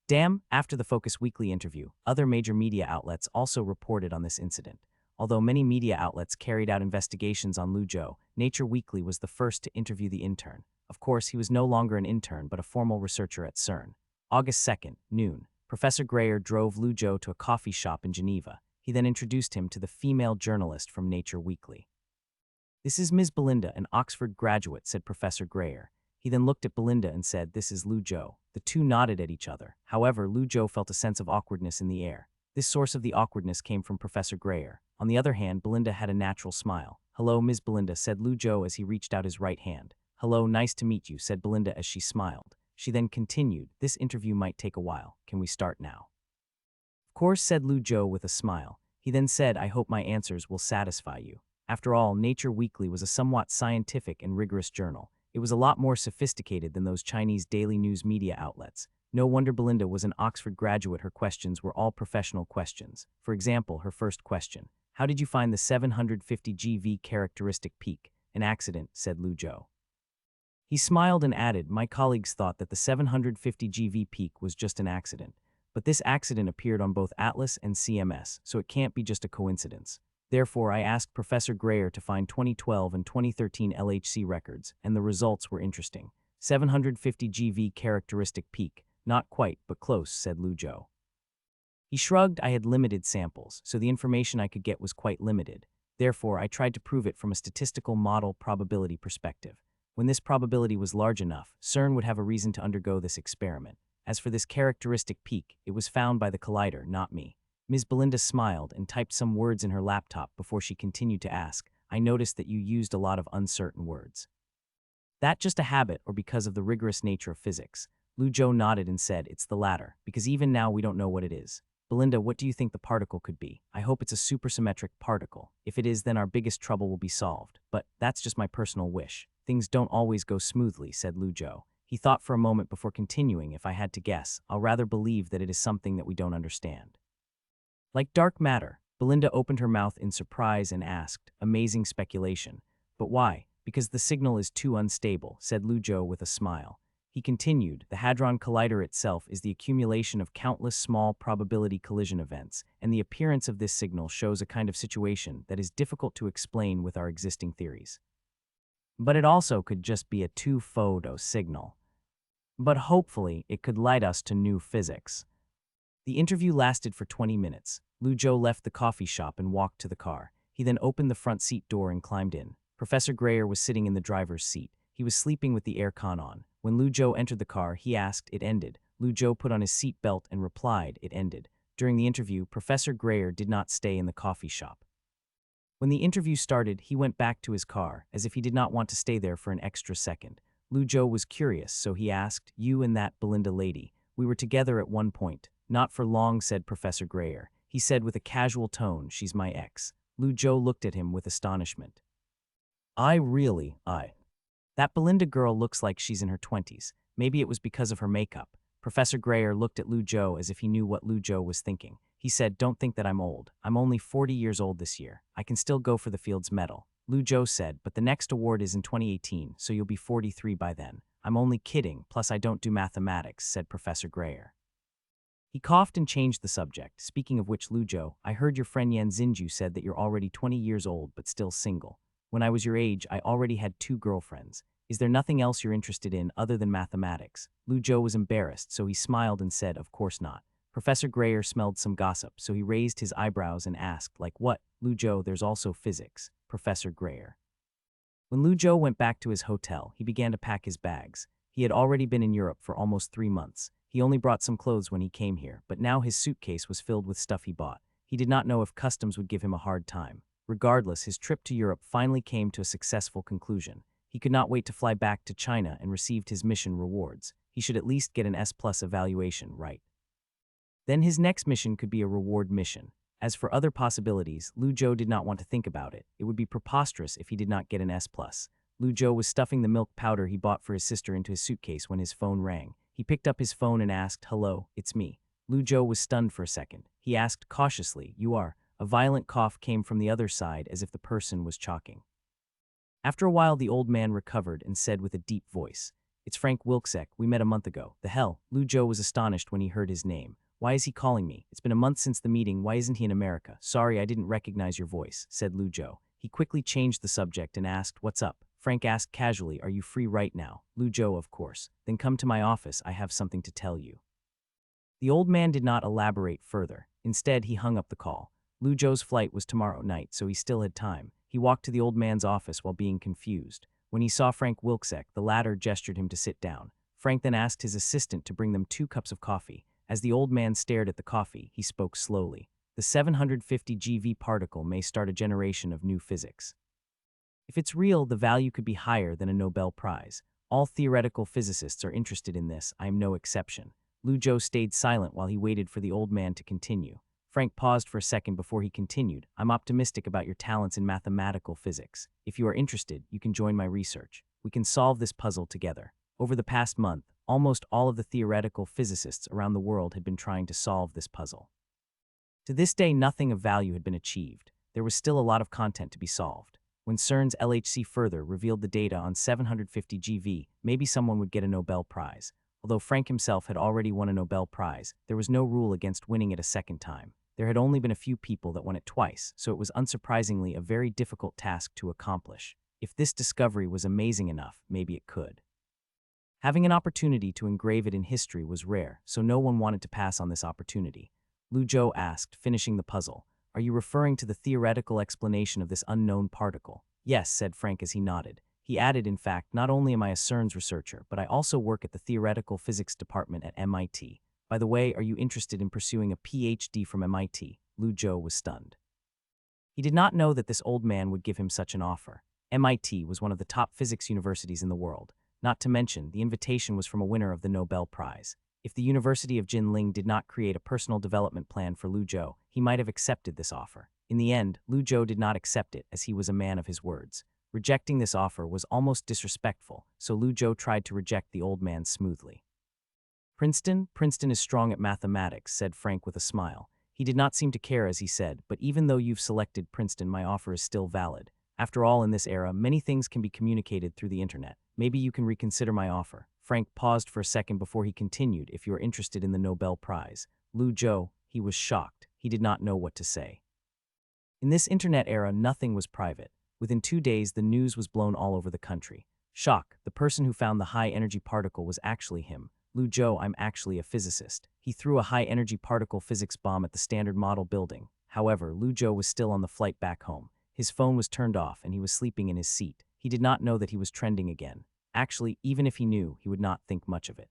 Damn, after the Focus Weekly interview, other major media outlets also reported on this incident. Although many media outlets carried out investigations on Lu Zhou, Nature Weekly was the first to interview the intern. Of course, he was no longer an intern but a formal researcher at CERN. August 2nd, noon, Professor Greyer drove Lu Zhou to a coffee shop in Geneva. He then introduced him to the female journalist from Nature Weekly. "This is Ms. Belinda, an Oxford graduate," said Professor Greyer. He then looked at Belinda and said, "This is Lu Zhou." The two nodded at each other. However, Lu Zhou felt a sense of awkwardness in the air. This source of the awkwardness came from Professor Greyer. On the other hand, Belinda had a natural smile. "Hello, Ms. Belinda," said Lu Zhou as he reached out his right hand. "Hello, nice to meet you," said Belinda as she smiled. She then continued, "This interview might take a while. Can we start now?" "Of course," said Lu Zhou with a smile. He then said, "I hope my answers will satisfy you." After all, Nature Weekly was a somewhat scientific and rigorous journal. It was a lot more sophisticated than those Chinese daily news media outlets. No wonder Belinda was an Oxford graduate. Her questions were all professional questions. For example, her first question, "How did you find the 750 GV characteristic peak?" "An accident," said Lu Zhou. He smiled and added, "My colleagues thought that the 750 GV peak was just an accident. But this accident appeared on both Atlas and CMS, so it can't be just a coincidence. Therefore, I asked Professor Greyer to find 2012 and 2013 LHC records, and the results were interesting. 750 GV characteristic peak. Not quite, but close," said Lu Zhou. He shrugged. "I had limited samples, so the information I could get was quite limited. Therefore, I tried to prove it from a statistical model probability perspective. When this probability was large enough, CERN would have a reason to undergo this experiment. As for this characteristic peak, it was found by the collider, not me." Ms. Belinda smiled and typed some words in her laptop before she continued to ask, "I noticed that you used a lot of uncertain words. That just a habit or because of the rigorous nature of physics?" Lu Zhou nodded and said, "It's the latter, because even now we don't know what it is." "Belinda, what do you think the particle could be?" "I hope it's a supersymmetric particle. If it is, then our biggest trouble will be solved. But that's just my personal wish. Things don't always go smoothly," said Lu Zhou. He thought for a moment before continuing. "If I had to guess, I'll rather believe that it is something that we don't understand." "Like dark matter?" Belinda opened her mouth in surprise and asked, "Amazing speculation. But why?" "Because the signal is too unstable," said Lu Zhou with a smile. He continued, "The Hadron Collider itself is the accumulation of countless small probability collision events, and the appearance of this signal shows a kind of situation that is difficult to explain with our existing theories. But it also could just be a two-photo signal. But hopefully, it could light us to new physics." The interview lasted for 20 minutes. Lu Zhou left the coffee shop and walked to the car. He then opened the front seat door and climbed in. Professor Grayer was sitting in the driver's seat. He was sleeping with the air con on. When Lu Zhou entered the car, he asked, "It ended?" Lu Zhou put on his seat belt and replied, "It ended." During the interview, Professor Grayer did not stay in the coffee shop. When the interview started, he went back to his car, as if he did not want to stay there for an extra second. Lu Zhou was curious, so he asked, "You and that Belinda lady, we were together at one point." "Not for long," said Professor Grayer. He said with a casual tone, "She's my ex." Lu Zhou looked at him with astonishment. I. That Belinda girl looks like she's in her 20s. Maybe it was because of her makeup." Professor Grayer looked at Lu Zhou as if he knew what Lu Zhou was thinking. He said, "Don't think that I'm old. I'm only 40 years old this year. I can still go for the Fields Medal." Lu Zhou said, "But the next award is in 2018, so you'll be 43 by then." "I'm only kidding, plus I don't do mathematics," said Professor Grayer. He coughed and changed the subject. "Speaking of which, Lu Zhou, I heard your friend Yan Xinju said that you're already 20 years old but still single. When I was your age, I already had 2 girlfriends. Is there nothing else you're interested in other than mathematics?" Lu Zhou was embarrassed, so he smiled and said, "Of course not." Professor Grayer smelled some gossip, so he raised his eyebrows and asked, "Like what?" "Lu Zhou, there's also physics." Professor Grayer. When Lu Zhou went back to his hotel, he began to pack his bags. He had already been in Europe for almost 3 months. He only brought some clothes when he came here, but now his suitcase was filled with stuff he bought. He did not know if customs would give him a hard time. Regardless, his trip to Europe finally came to a successful conclusion. He could not wait to fly back to China and received his mission rewards. He should at least get an S+ evaluation, right? Then his next mission could be a reward mission. As for other possibilities, Lu Zhou did not want to think about it. It would be preposterous if he did not get an S+. Lu Zhou was stuffing the milk powder he bought for his sister into his suitcase when his phone rang. He picked up his phone and asked, "Hello, it's me." Lu Zhou was stunned for a second. He asked cautiously, "You are?" A violent cough came from the other side as if the person was choking. After a while, the old man recovered and said with a deep voice, "It's Frank Wilczek. We met a month ago." "The hell?" Lu Zhou was astonished when he heard his name. "Why is he calling me? It's been a month since the meeting. Why isn't he in America?" "Sorry, I didn't recognize your voice," said Lu Zhou. He quickly changed the subject and asked, "What's up?" Frank asked casually, "Are you free right now?" Lu Zhou, "Of course." "Then come to my office. I have something to tell you." The old man did not elaborate further. Instead, he hung up the call. Lu Zhou's flight was tomorrow night, so he still had time. He walked to the old man's office while being confused. When he saw Frank Wilczek, the latter gestured him to sit down. Frank then asked his assistant to bring them 2 cups of coffee. As the old man stared at the coffee, he spoke slowly. "The 750 GeV particle may start a generation of new physics. If it's real, the value could be higher than a Nobel Prize. All theoretical physicists are interested in this. I am no exception." Lu Zhou stayed silent while he waited for the old man to continue. Frank paused for a second before he continued, "I'm optimistic about your talents in mathematical physics. If you are interested, you can join my research. We can solve this puzzle together." Over the past month, almost all of the theoretical physicists around the world had been trying to solve this puzzle. To this day, nothing of value had been achieved. There was still a lot of content to be solved. When CERN's LHC further revealed the data on 750 GeV, maybe someone would get a Nobel Prize. Although Frank himself had already won a Nobel Prize, there was no rule against winning it a second time. There had only been a few people that won it twice, so it was unsurprisingly a very difficult task to accomplish. If this discovery was amazing enough, maybe it could. Having an opportunity to engrave it in history was rare, so no one wanted to pass on this opportunity. Lu Zhou asked, finishing the puzzle, "Are you referring to the theoretical explanation of this unknown particle?" "Yes," said Frank as he nodded. He added, "In fact, not only am I a CERN's researcher, but I also work at the Theoretical Physics Department at MIT. By the way, are you interested in pursuing a PhD from MIT?" Lu Zhou was stunned. He did not know that this old man would give him such an offer. MIT was one of the top physics universities in the world. Not to mention, the invitation was from a winner of the Nobel Prize. If the University of Jinling did not create a personal development plan for Lu Zhou, he might have accepted this offer. In the end, Lu Zhou did not accept it as he was a man of his words. Rejecting this offer was almost disrespectful, so Lu Zhou tried to reject the old man smoothly. Princeton is strong at mathematics, said Frank with a smile. He did not seem to care as he said, but even though you've selected Princeton, my offer is still valid. After all, in this era, many things can be communicated through the internet. Maybe you can reconsider my offer. Frank paused for a second before he continued, if you are interested in the Nobel Prize. Lu Zhou, he was shocked. He did not know what to say. In this internet era, nothing was private. Within 2 days, the news was blown all over the country. Shock, the person who found the high-energy particle was actually him. Lu Zhou, I'm actually a physicist. He threw a high-energy particle physics bomb at the Standard Model building. However, Lu Zhou was still on the flight back home. His phone was turned off and he was sleeping in his seat. He did not know that he was trending again. Actually, even if he knew, he would not think much of it.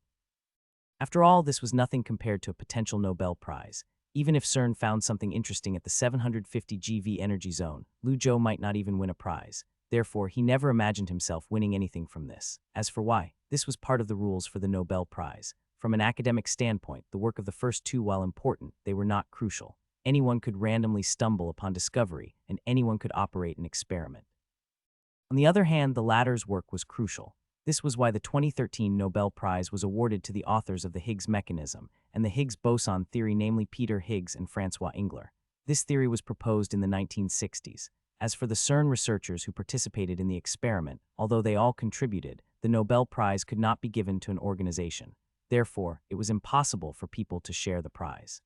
After all, this was nothing compared to a potential Nobel Prize. Even if CERN found something interesting at the 750 GeV energy zone, Lu Zhou might not even win a prize. Therefore, he never imagined himself winning anything from this. As for why, this was part of the rules for the Nobel Prize. From an academic standpoint, the work of the first two, while important, they were not crucial. Anyone could randomly stumble upon discovery, and anyone could operate an experiment. On the other hand, the latter's work was crucial. This was why the 2013 Nobel Prize was awarded to the authors of the Higgs mechanism and the Higgs boson theory, namely Peter Higgs and Francois Engler. This theory was proposed in the 1960s. As for the CERN researchers who participated in the experiment, although they all contributed, the Nobel Prize could not be given to an organization. Therefore, it was impossible for people to share the prize.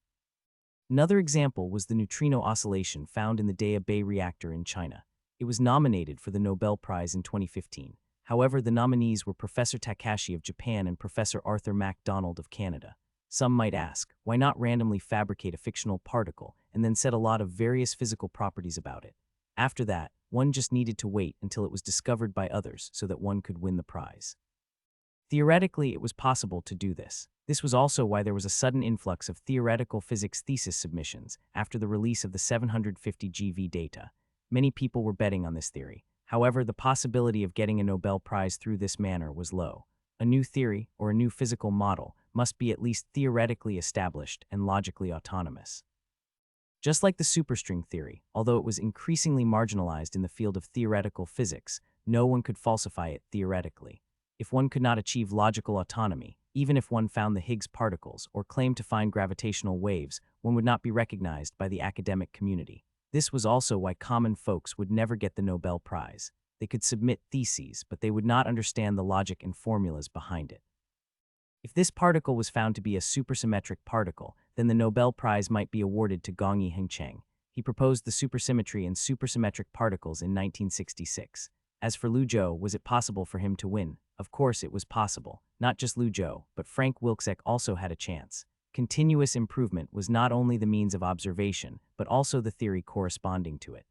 Another example was the neutrino oscillation found in the Daya Bay reactor in China. It was nominated for the Nobel Prize in 2015. However, the nominees were Professor Takashi of Japan and Professor Arthur MacDonald of Canada. Some might ask, why not randomly fabricate a fictional particle and then set a lot of various physical properties about it? After that, one just needed to wait until it was discovered by others so that one could win the prize. Theoretically, it was possible to do this. This was also why there was a sudden influx of theoretical physics thesis submissions after the release of the 750 GeV data. Many people were betting on this theory. However, the possibility of getting a Nobel Prize through this manner was low. A new theory, or a new physical model, must be at least theoretically established and logically autonomous. Just like the superstring theory, although it was increasingly marginalized in the field of theoretical physics, no one could falsify it theoretically. If one could not achieve logical autonomy, even if one found the Higgs particles or claimed to find gravitational waves, one would not be recognized by the academic community. This was also why common folks would never get the Nobel Prize. They could submit theses, but they would not understand the logic and formulas behind it. If this particle was found to be a supersymmetric particle, then the Nobel Prize might be awarded to Gongyi Hengcheng. He proposed the supersymmetry in supersymmetric particles in 1966. As for Lu Zhou, was it possible for him to win? Of course it was possible. Not just Lu Zhou, but Frank Wilczek also had a chance. Continuous improvement was not only the means of observation, but also the theory corresponding to it.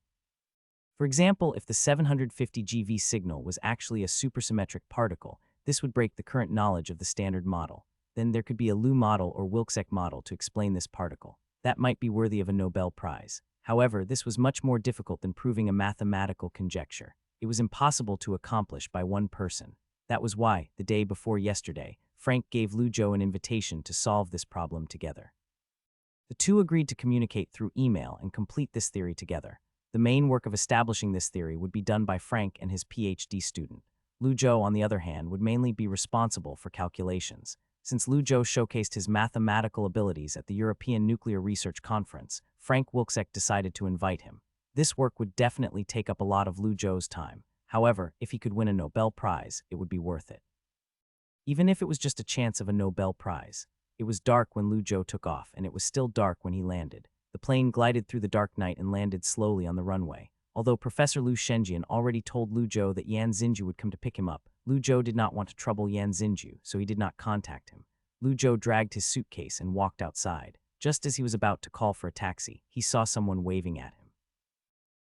For example, if the 750 GeV signal was actually a supersymmetric particle, this would break the current knowledge of the Standard Model. Then there could be a Lu model or Wilczek model to explain this particle. That might be worthy of a Nobel Prize. However, this was much more difficult than proving a mathematical conjecture. It was impossible to accomplish by one person. That was why, the day before yesterday, Frank gave Lu Zhou an invitation to solve this problem together. The two agreed to communicate through email and complete this theory together. The main work of establishing this theory would be done by Frank and his PhD student. Lu Zhou, on the other hand, would mainly be responsible for calculations. Since Lu Zhou showcased his mathematical abilities at the European Nuclear Research Conference, Frank Wilczek decided to invite him. This work would definitely take up a lot of Lu Zhou's time. However, if he could win a Nobel Prize, it would be worth it. Even if it was just a chance of a Nobel Prize. It was dark when Lu Zhou took off, and it was still dark when he landed. The plane glided through the dark night and landed slowly on the runway. Although Professor Liu Shenjian already told Lu Zhou that Yan Xinju would come to pick him up, Lu Zhou did not want to trouble Yan Xinju, so he did not contact him. Lu Zhou dragged his suitcase and walked outside. Just as he was about to call for a taxi, he saw someone waving at him.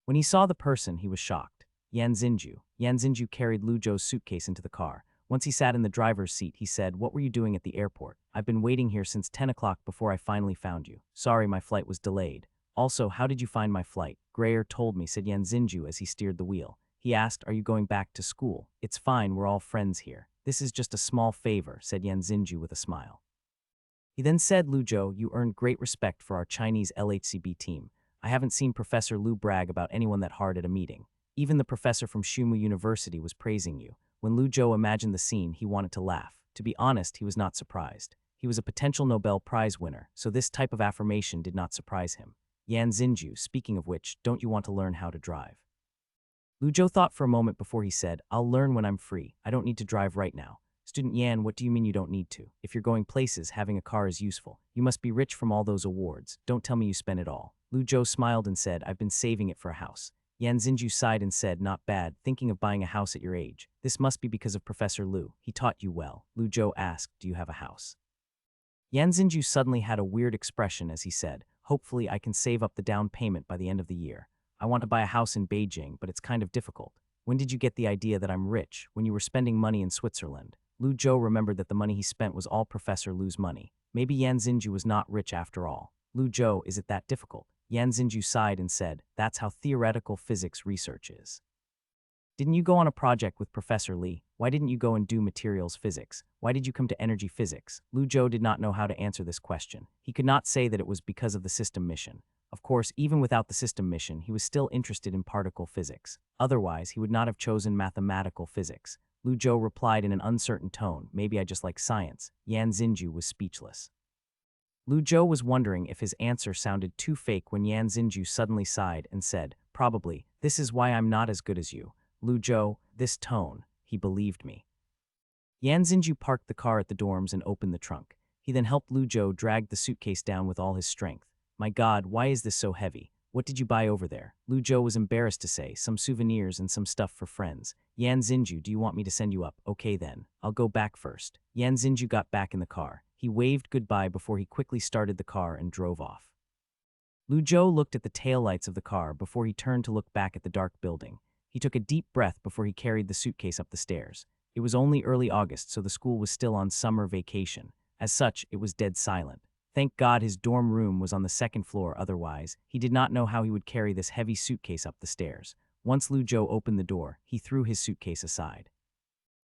When he saw the person, he was shocked. Yan Xinju. Yan Xinju carried Lu Zhou's suitcase into the car. Once he sat in the driver's seat, he said, "What were you doing at the airport? I've been waiting here since 10 o'clock before I finally found you. Sorry, my flight was delayed. Also, how did you find my flight? Grayer told me," said Yan Xinju as he steered the wheel. He asked, "Are you going back to school?" "It's fine, we're all friends here. This is just a small favor," said Yan Xinju with a smile. He then said, "Lu Zhou, you earned great respect for our Chinese LHCB team. I haven't seen Professor Lu brag about anyone that hard at a meeting. Even the professor from Shumu University was praising you." When Lu Zhou imagined the scene, he wanted to laugh. To be honest, he was not surprised. He was a potential Nobel Prize winner, so this type of affirmation did not surprise him. "Yan Xinju, speaking of which, don't you want to learn how to drive?" Lu Zhou thought for a moment before he said, "I'll learn when I'm free. I don't need to drive right now." "Student Yan, what do you mean you don't need to? If you're going places, having a car is useful. You must be rich from all those awards. Don't tell me you spent it all." Lu Zhou smiled and said, "I've been saving it for a house." Yan Xinju sighed and said, "Not bad, thinking of buying a house at your age. This must be because of Professor Lu. He taught you well." Lu Zhou asked, "Do you have a house?" Yan Xinju suddenly had a weird expression as he said, "Hopefully I can save up the down payment by the end of the year. I want to buy a house in Beijing, but it's kind of difficult." "When did you get the idea that I'm rich? When you were spending money in Switzerland?" Lu Zhou remembered that the money he spent was all Professor Lu's money. Maybe Yan Xinju was not rich after all. "Lu Zhou, is it that difficult?" Yan Xinju sighed and said, "That's how theoretical physics research is. Didn't you go on a project with Professor Li? Why didn't you go and do materials physics? Why did you come to energy physics?" Lu Zhou did not know how to answer this question. He could not say that it was because of the system mission. Of course, even without the system mission, he was still interested in particle physics. Otherwise, he would not have chosen mathematical physics. Lu Zhou replied in an uncertain tone, "Maybe I just like science." Yan Xinju was speechless. Lu Zhou was wondering if his answer sounded too fake when Yan Xinju suddenly sighed and said, "Probably, this is why I'm not as good as you." Lu Zhou, this tone, he believed me. Yan Xinju parked the car at the dorms and opened the trunk. He then helped Lu Zhou drag the suitcase down with all his strength. "My God, why is this so heavy? What did you buy over there?" Lu Zhou was embarrassed to say, "Some souvenirs and some stuff for friends." "Yan Xinju, do you want me to send you up?" "Okay then, I'll go back first." Yan Xinju got back in the car. He waved goodbye before he quickly started the car and drove off. Lu Zhou looked at the taillights of the car before he turned to look back at the dark building. He took a deep breath before he carried the suitcase up the stairs. It was only early August, so the school was still on summer vacation. As such, it was dead silent. Thank God his dorm room was on the second floor, otherwise, he did not know how he would carry this heavy suitcase up the stairs. Once Lu Zhou opened the door, he threw his suitcase aside.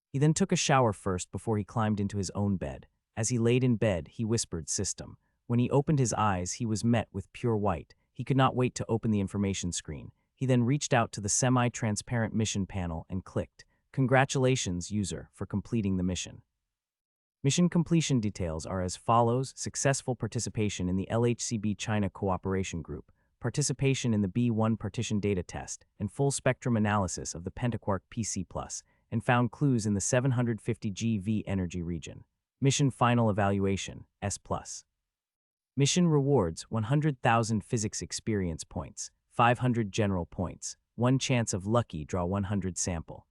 He then took a shower first before he climbed into his own bed. As he laid in bed, he whispered, "System." When he opened his eyes, he was met with pure white. He could not wait to open the information screen. He then reached out to the semi-transparent mission panel and clicked, "Congratulations, user, for completing the mission." Mission completion details are as follows: successful participation in the LHCB China Cooperation Group, participation in the B1 partition data test, and full spectrum analysis of the Pentaquark PC+, and found clues in the 750 GV energy region. Mission final evaluation, S+. Mission rewards: 100,000 physics experience points, 500 general points, 1 chance of lucky draw 100 sample.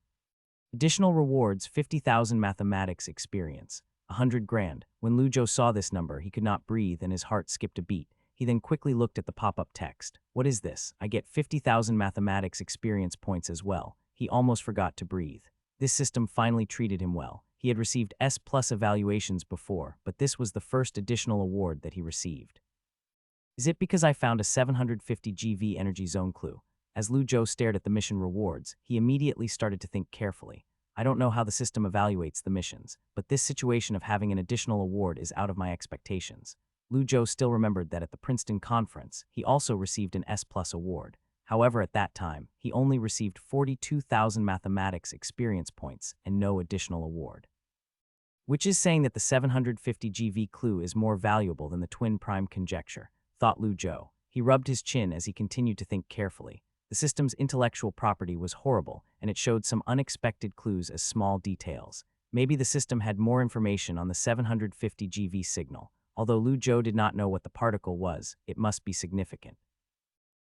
Additional rewards: 50,000 mathematics experience, 100 grand. When Lu Zhou saw this number, he could not breathe and his heart skipped a beat. He then quickly looked at the pop-up text. "What is this? I get 50,000 mathematics experience points as well." He almost forgot to breathe. This system finally treated him well. He had received S+ evaluations before, but this was the first additional award that he received. "Is it because I found a 750 GV energy zone clue?" As Lu Zhou stared at the mission rewards, he immediately started to think carefully. "I don't know how the system evaluates the missions, but this situation of having an additional award is out of my expectations." Lu Zhou still remembered that at the Princeton conference, he also received an S+ award. However, at that time, he only received 42,000 mathematics experience points and no additional award. Which is saying that the 750 GV clue is more valuable than the twin prime conjecture, thought Lu Zhou. He rubbed his chin as he continued to think carefully. The system's intellectual property was horrible, and it showed some unexpected clues as small details. Maybe the system had more information on the 750 GV signal. Although Lu Zhou did not know what the particle was, it must be significant.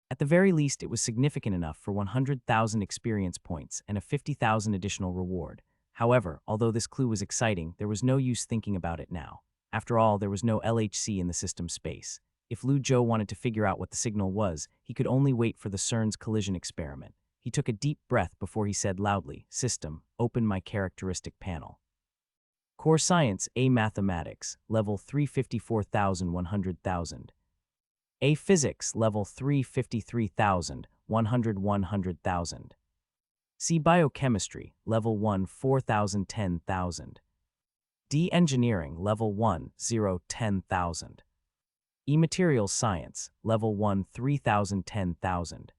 At the very least, it was significant enough for 100,000 experience points and a 50,000 additional reward. However, although this clue was exciting, there was no use thinking about it now. After all, there was no LHC in the system space. If Lu Zhou wanted to figure out what the signal was, he could only wait for the CERN's collision experiment. He took a deep breath before he said loudly, "System, open my characteristic panel." Core Science A Mathematics, Level 354,100,000. A Physics, Level 353,000, 100,000. C. Biochemistry, Level 1, 4,000, 10,000. D. Engineering, Level 1, 0, 10,000. E. Materials Science, Level 1, 3,000, 10,000.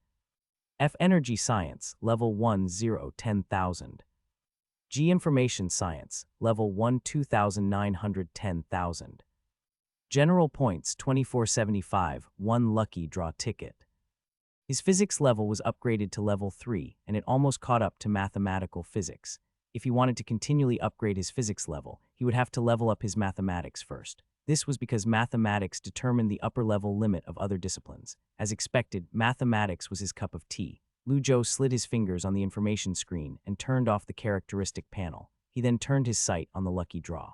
F. Energy Science, Level 1, 0, 10,000. G. Information Science, Level 1, 2,900, 10,000. General points 2475, 1 lucky draw ticket. His physics level was upgraded to level 3, and it almost caught up to mathematical physics. If he wanted to continually upgrade his physics level, he would have to level up his mathematics first. This was because mathematics determined the upper level limit of other disciplines. As expected, mathematics was his cup of tea. Lu Zhou slid his fingers on the information screen and turned off the characteristic panel. He then turned his sight on the lucky draw.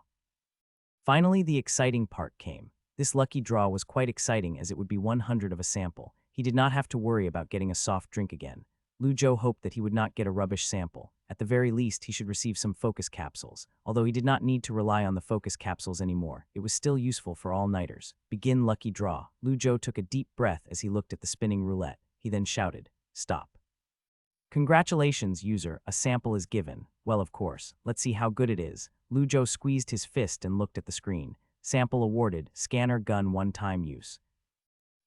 Finally, the exciting part came. This lucky draw was quite exciting as it would be 100 of a sample. He did not have to worry about getting a soft drink again. Lu Zhou hoped that he would not get a rubbish sample. At the very least, he should receive some focus capsules. Although he did not need to rely on the focus capsules anymore, it was still useful for all-nighters. Begin lucky draw. Lu Zhou took a deep breath as he looked at the spinning roulette. He then shouted, "Stop." Congratulations, user, a sample is given. Well, of course. Let's see how good it is. Lu Zhou squeezed his fist and looked at the screen. Sample awarded, scanner gun one-time use.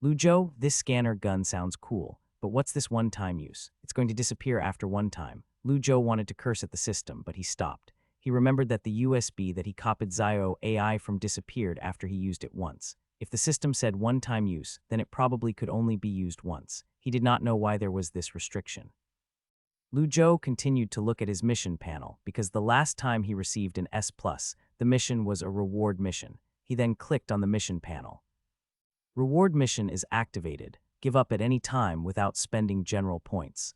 Lu Zhou, this scanner gun sounds cool, but what's this one-time use? It's going to disappear after one time. Lu Zhou wanted to curse at the system, but he stopped. He remembered that the USB that he copied Zio AI from disappeared after he used it once. If the system said one-time use, then it probably could only be used once. He did not know why there was this restriction. Lu Zhou continued to look at his mission panel because the last time he received an S+, the mission was a reward mission. He then clicked on the mission panel. Reward mission is activated. Give up at any time without spending general points.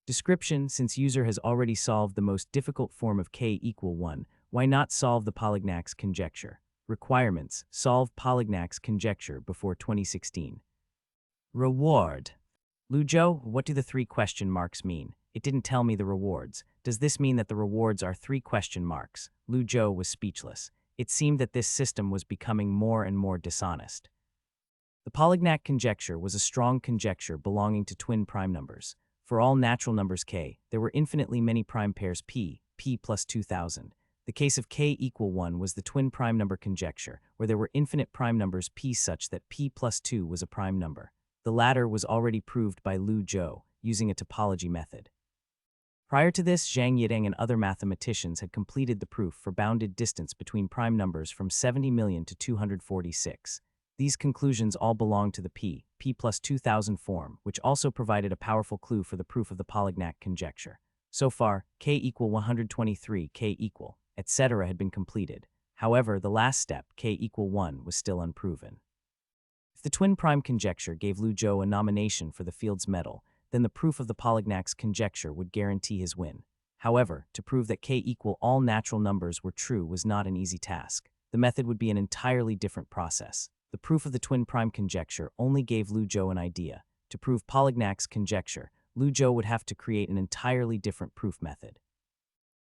Description: since user has already solved the most difficult form of k=1, why not solve the Polignac conjecture? Requirements: solve Polignac conjecture before 2016. Reward. Lu Zhou, what do the 3 question marks mean? It didn't tell me the rewards. Does this mean that the rewards are 3 question marks? Lu Zhou was speechless. It seemed that this system was becoming more and more dishonest. The Polignac conjecture was a strong conjecture belonging to twin prime numbers. For all natural numbers k, there were infinitely many prime pairs p plus 2000. The case of k=1 was the twin prime number conjecture, where there were infinite prime numbers p such that p plus 2 was a prime number. The latter was already proved by Lu Zhou, using a topology method. Prior to this, Zhang Yideng and other mathematicians had completed the proof for bounded distance between prime numbers from 70 million to 246. These conclusions all belong to the p plus 2000 form, which also provided a powerful clue for the proof of the Polignac conjecture. So far, k=123, etc. had been completed. However, the last step, k=1, was still unproven. If the twin prime conjecture gave Lu Zhou a nomination for the Fields Medal, then the proof of the Polignac conjecture would guarantee his win. However, to prove that all natural numbers were true was not an easy task. The method would be an entirely different process. The proof of the twin prime conjecture only gave Lu Zhou an idea. To prove Polignac's conjecture, Lu Zhou would have to create an entirely different proof method.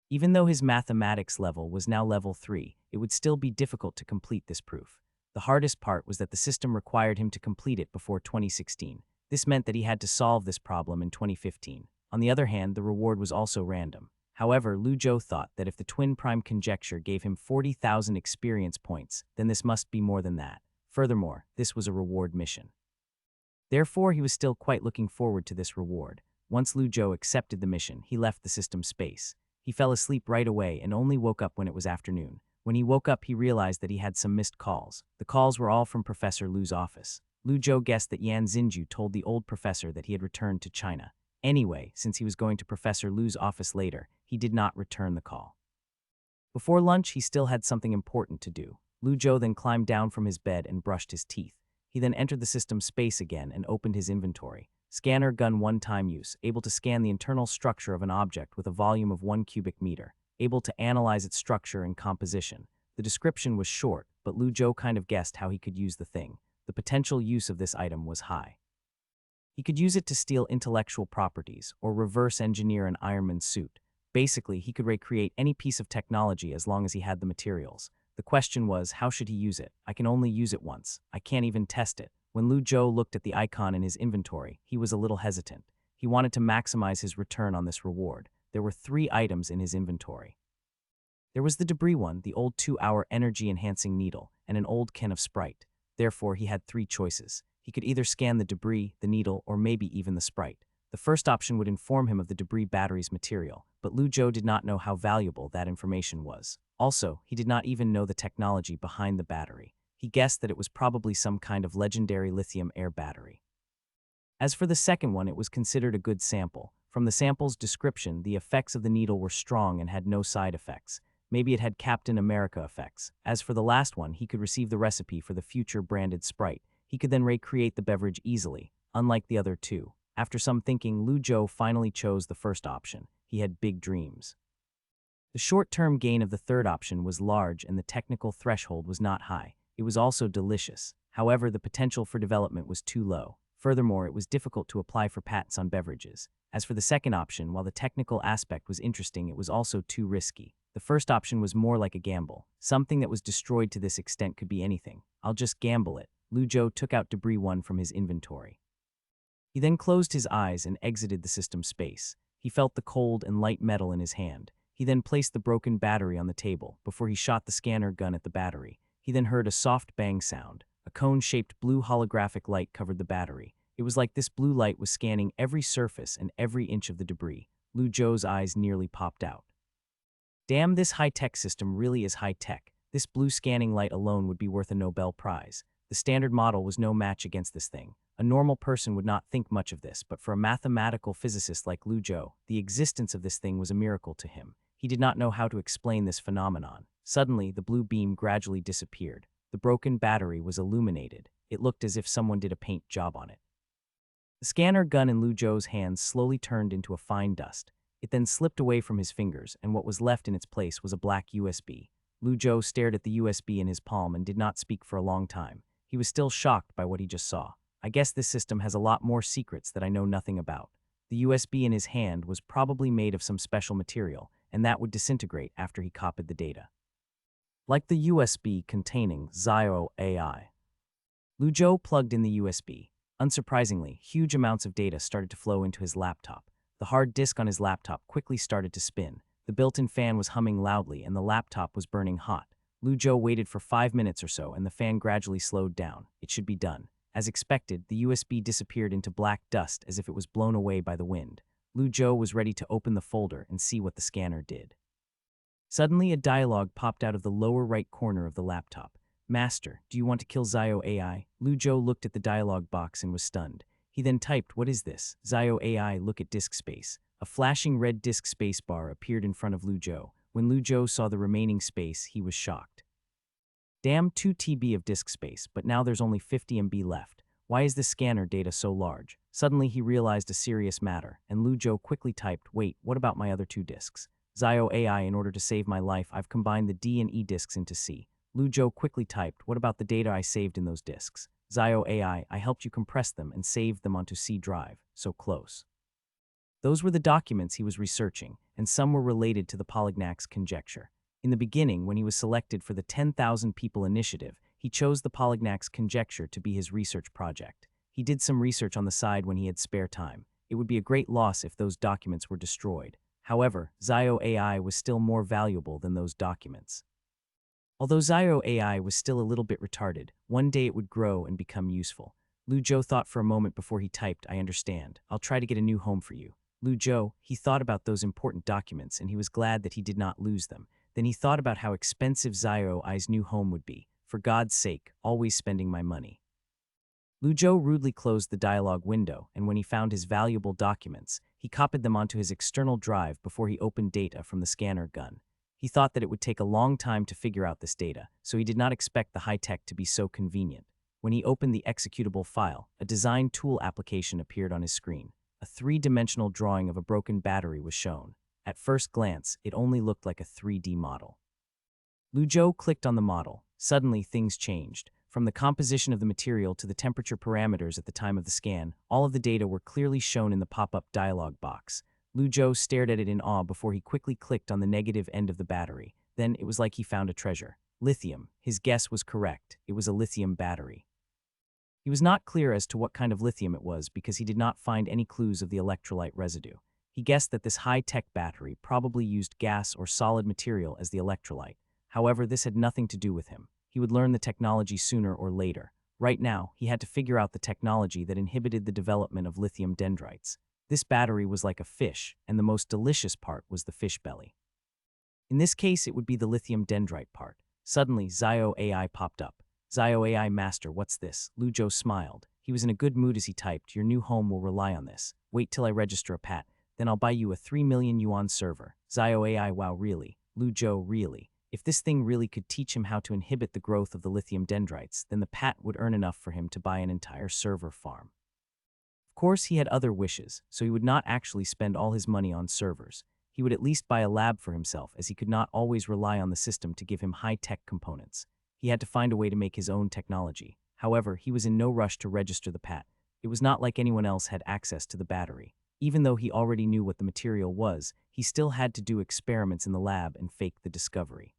Even though his mathematics level was now level 3, it would still be difficult to complete this proof. The hardest part was that the system required him to complete it before 2016. This meant that he had to solve this problem in 2015. On the other hand, the reward was also random. However, Lu Zhou thought that if the twin prime conjecture gave him 40,000 experience points, then this must be more than that. Furthermore, this was a reward mission. Therefore, he was still quite looking forward to this reward. Once Lu Zhou accepted the mission, he left the system space. He fell asleep right away and only woke up when it was afternoon. When he woke up, he realized that he had some missed calls. The calls were all from Professor Lu's office. Lu Zhou guessed that Yan Xinju told the old professor that he had returned to China. Anyway, since he was going to Professor Lu's office later, he did not return the call. Before lunch, he still had something important to do. Lu Zhou then climbed down from his bed and brushed his teeth. He then entered the system space again and opened his inventory. Scanner gun one-time use, able to scan the internal structure of an object with a volume of 1 cubic meter, able to analyze its structure and composition. The description was short, but Lu Zhou kind of guessed how he could use the thing. The potential use of this item was high. He could use it to steal intellectual properties or reverse engineer an Iron Man suit. Basically, he could recreate any piece of technology as long as he had the materials. The question was, how should he use it? I can only use it once. I can't even test it. When Lu Zhou looked at the icon in his inventory, he was a little hesitant. He wanted to maximize his return on this reward. There were 3 items in his inventory. There was the debris one, the old 2-hour energy-enhancing needle, and an old can of Sprite. Therefore, he had 3 choices. He could either scan the debris, the needle, or maybe even the Sprite. The first option would inform him of the debris battery's material, but Lu Zhou did not know how valuable that information was. Also, he did not even know the technology behind the battery. He guessed that it was probably some kind of legendary lithium-air battery. As for the second one, it was considered a good sample. From the sample's description, the effects of the needle were strong and had no side effects. Maybe it had Captain America effects. As for the last one, he could receive the recipe for the future branded Sprite. He could then recreate the beverage easily, unlike the other 2. After some thinking, Lu Zhou finally chose the first option. He had big dreams. The short-term gain of the third option was large and the technical threshold was not high. It was also delicious. However, the potential for development was too low. Furthermore, it was difficult to apply for patents on beverages. As for the second option, while the technical aspect was interesting, it was also too risky. The first option was more like a gamble. Something that was destroyed to this extent could be anything. I'll just gamble it. Lu Zhou took out debris 1 from his inventory. He then closed his eyes and exited the system space. He felt the cold and light metal in his hand. He then placed the broken battery on the table before he shot the scanner gun at the battery. He then heard a soft bang sound. A cone-shaped blue holographic light covered the battery. It was like this blue light was scanning every surface and every inch of the debris. Lu Zhou's eyes nearly popped out. Damn, this high-tech system really is high-tech. This blue scanning light alone would be worth a Nobel Prize. The standard model was no match against this thing. A normal person would not think much of this, but for a mathematical physicist like Lu Zhou, the existence of this thing was a miracle to him. He did not know how to explain this phenomenon. Suddenly, the blue beam gradually disappeared. The broken battery was illuminated. It looked as if someone did a paint job on it. The scanner gun in Lu Zhou's hands slowly turned into a fine dust. It then slipped away from his fingers, and what was left in its place was a black USB. Lu Zhou stared at the USB in his palm and did not speak for a long time. He was still shocked by what he just saw. I guess this system has a lot more secrets that I know nothing about. The USB in his hand was probably made of some special material, and that would disintegrate after he copied the data. Like the USB containing Zio AI. Lu Zhou plugged in the USB. Unsurprisingly, huge amounts of data started to flow into his laptop. The hard disk on his laptop quickly started to spin. The built-in fan was humming loudly and the laptop was burning hot. Lu Zhou waited for 5 minutes or so and the fan gradually slowed down. It should be done. As expected, the USB disappeared into black dust as if it was blown away by the wind. Lu Zhou was ready to open the folder and see what the scanner did. Suddenly, a dialogue popped out of the lower right corner of the laptop. "Master, do you want to kill Zio AI?" Lu Zhou looked at the dialogue box and was stunned. He then typed, "What is this? Zio AI, look at disk space." A flashing red disk space bar appeared in front of Lu Zhou. When Lu Zhou saw the remaining space, he was shocked. Damn, 2 TB of disk space, but now there's only 50 MB left. Why is this scanner data so large? Suddenly he realized a serious matter, and Lu Zhou quickly typed, "Wait, what about my other 2 disks? Zio AI, in order to save my life, I've combined the D and E disks into C." Lu Zhou quickly typed, "What about the data I saved in those disks? Zio AI, I helped you compress them and saved them onto C drive, so close." Those were the documents he was researching, and some were related to the Polignac conjecture. In the beginning, when he was selected for the 10,000 people initiative, he chose the Polignac conjecture to be his research project. He did some research on the side when he had spare time. It would be a great loss if those documents were destroyed. However, Zio AI was still more valuable than those documents. Although Zio AI was still a little bit retarded, one day it would grow and become useful. Lu Zhou thought for a moment before he typed, "I understand. I'll try to get a new home for you." Lu Zhou, he thought about those important documents and he was glad that he did not lose them. Then he thought about how expensive Zio AI's new home would be. For God's sake, always spending my money. Lu Zhou rudely closed the dialogue window, and when he found his valuable documents, he copied them onto his external drive before he opened data from the scanner gun. He thought that it would take a long time to figure out this data, so he did not expect the high-tech to be so convenient. When he opened the executable file, a design tool application appeared on his screen. A 3-dimensional drawing of a broken battery was shown. At first glance, it only looked like a 3D model. Lu Zhou clicked on the model. Suddenly, things changed. From the composition of the material to the temperature parameters at the time of the scan, all of the data were clearly shown in the pop-up dialog box. Lu Zhou stared at it in awe before he quickly clicked on the negative end of the battery. Then it was like he found a treasure. Lithium. His guess was correct. It was a lithium battery. He was not clear as to what kind of lithium it was because he did not find any clues of the electrolyte residue. He guessed that this high-tech battery probably used gas or solid material as the electrolyte. However, this had nothing to do with him. He would learn the technology sooner or later. Right now, he had to figure out the technology that inhibited the development of lithium dendrites. This battery was like a fish, and the most delicious part was the fish belly. In this case, it would be the lithium dendrite part. Suddenly, Zio AI popped up. Zio AI Master, what's this? Lu Zhou smiled. He was in a good mood as he typed, your new home will rely on this. Wait till I register a pat. Then I'll buy you a 3 million yuan server. Zio AI, wow, really? Lu Zhou, really? If this thing really could teach him how to inhibit the growth of the lithium dendrites, then the pat would earn enough for him to buy an entire server farm. Of course, he had other wishes, so he would not actually spend all his money on servers. He would at least buy a lab for himself, as he could not always rely on the system to give him high-tech components. He had to find a way to make his own technology. However, he was in no rush to register the pat. It was not like anyone else had access to the battery. Even though he already knew what the material was, he still had to do experiments in the lab and fake the discovery.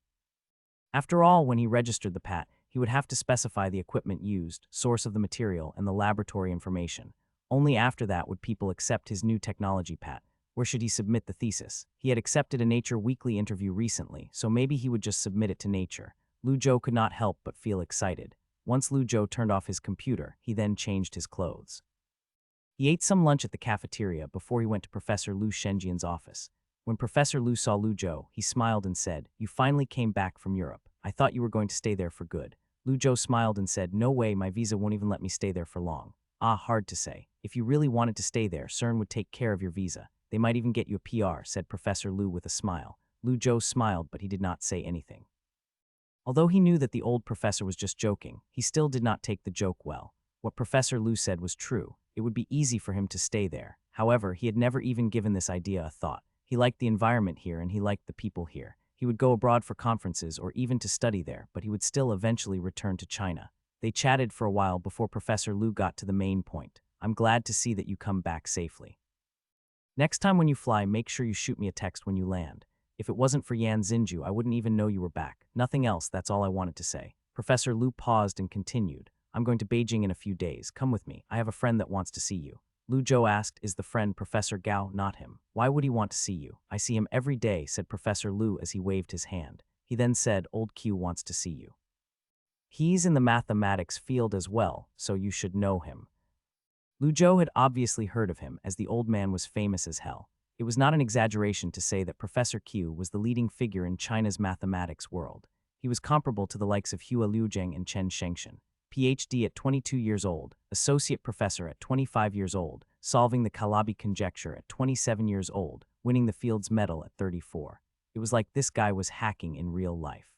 After all, when he registered the pat, he would have to specify the equipment used, source of the material, and the laboratory information. Only after that would people accept his new technology pat. Where should he submit the thesis? He had accepted a Nature Weekly interview recently, so maybe he would just submit it to Nature. Lu Zhou could not help but feel excited. Once Lu Zhou turned off his computer, he then changed his clothes. He ate some lunch at the cafeteria before he went to Professor Lu Shenjian's office. When Professor Lu saw Lu Zhou, he smiled and said, you finally came back from Europe. I thought you were going to stay there for good. Lu Zhou smiled and said, no way, my visa won't even let me stay there for long. Ah, hard to say. If you really wanted to stay there, CERN would take care of your visa. They might even get you a PR, said Professor Lu with a smile. Lu Zhou smiled, but he did not say anything. Although he knew that the old professor was just joking, he still did not take the joke well. What Professor Lu said was true. It would be easy for him to stay there. However, he had never even given this idea a thought. He liked the environment here and he liked the people here. He would go abroad for conferences or even to study there, but he would still eventually return to China. They chatted for a while before Professor Lu got to the main point. I'm glad to see that you come back safely. Next time when you fly, make sure you shoot me a text when you land. If it wasn't for Yan Xinju, I wouldn't even know you were back. Nothing else, that's all I wanted to say. Professor Lu paused and continued. I'm going to Beijing in a few days. Come with me. I have a friend that wants to see you. Lu Zhou asked, is the friend Professor Gao? Not him. Why would he want to see you? I see him every day, said Professor Lu as he waved his hand. He then said, old Q wants to see you. He's in the mathematics field as well, so you should know him. Lu Zhou had obviously heard of him, as the old man was famous as hell. It was not an exaggeration to say that Professor Q was the leading figure in China's mathematics world. He was comparable to the likes of Hua Liuzheng and Chen Shengshan. PhD at 22 years old, associate professor at 25 years old, solving the Calabi conjecture at 27 years old, winning the Fields Medal at 34. It was like this guy was hacking in real life.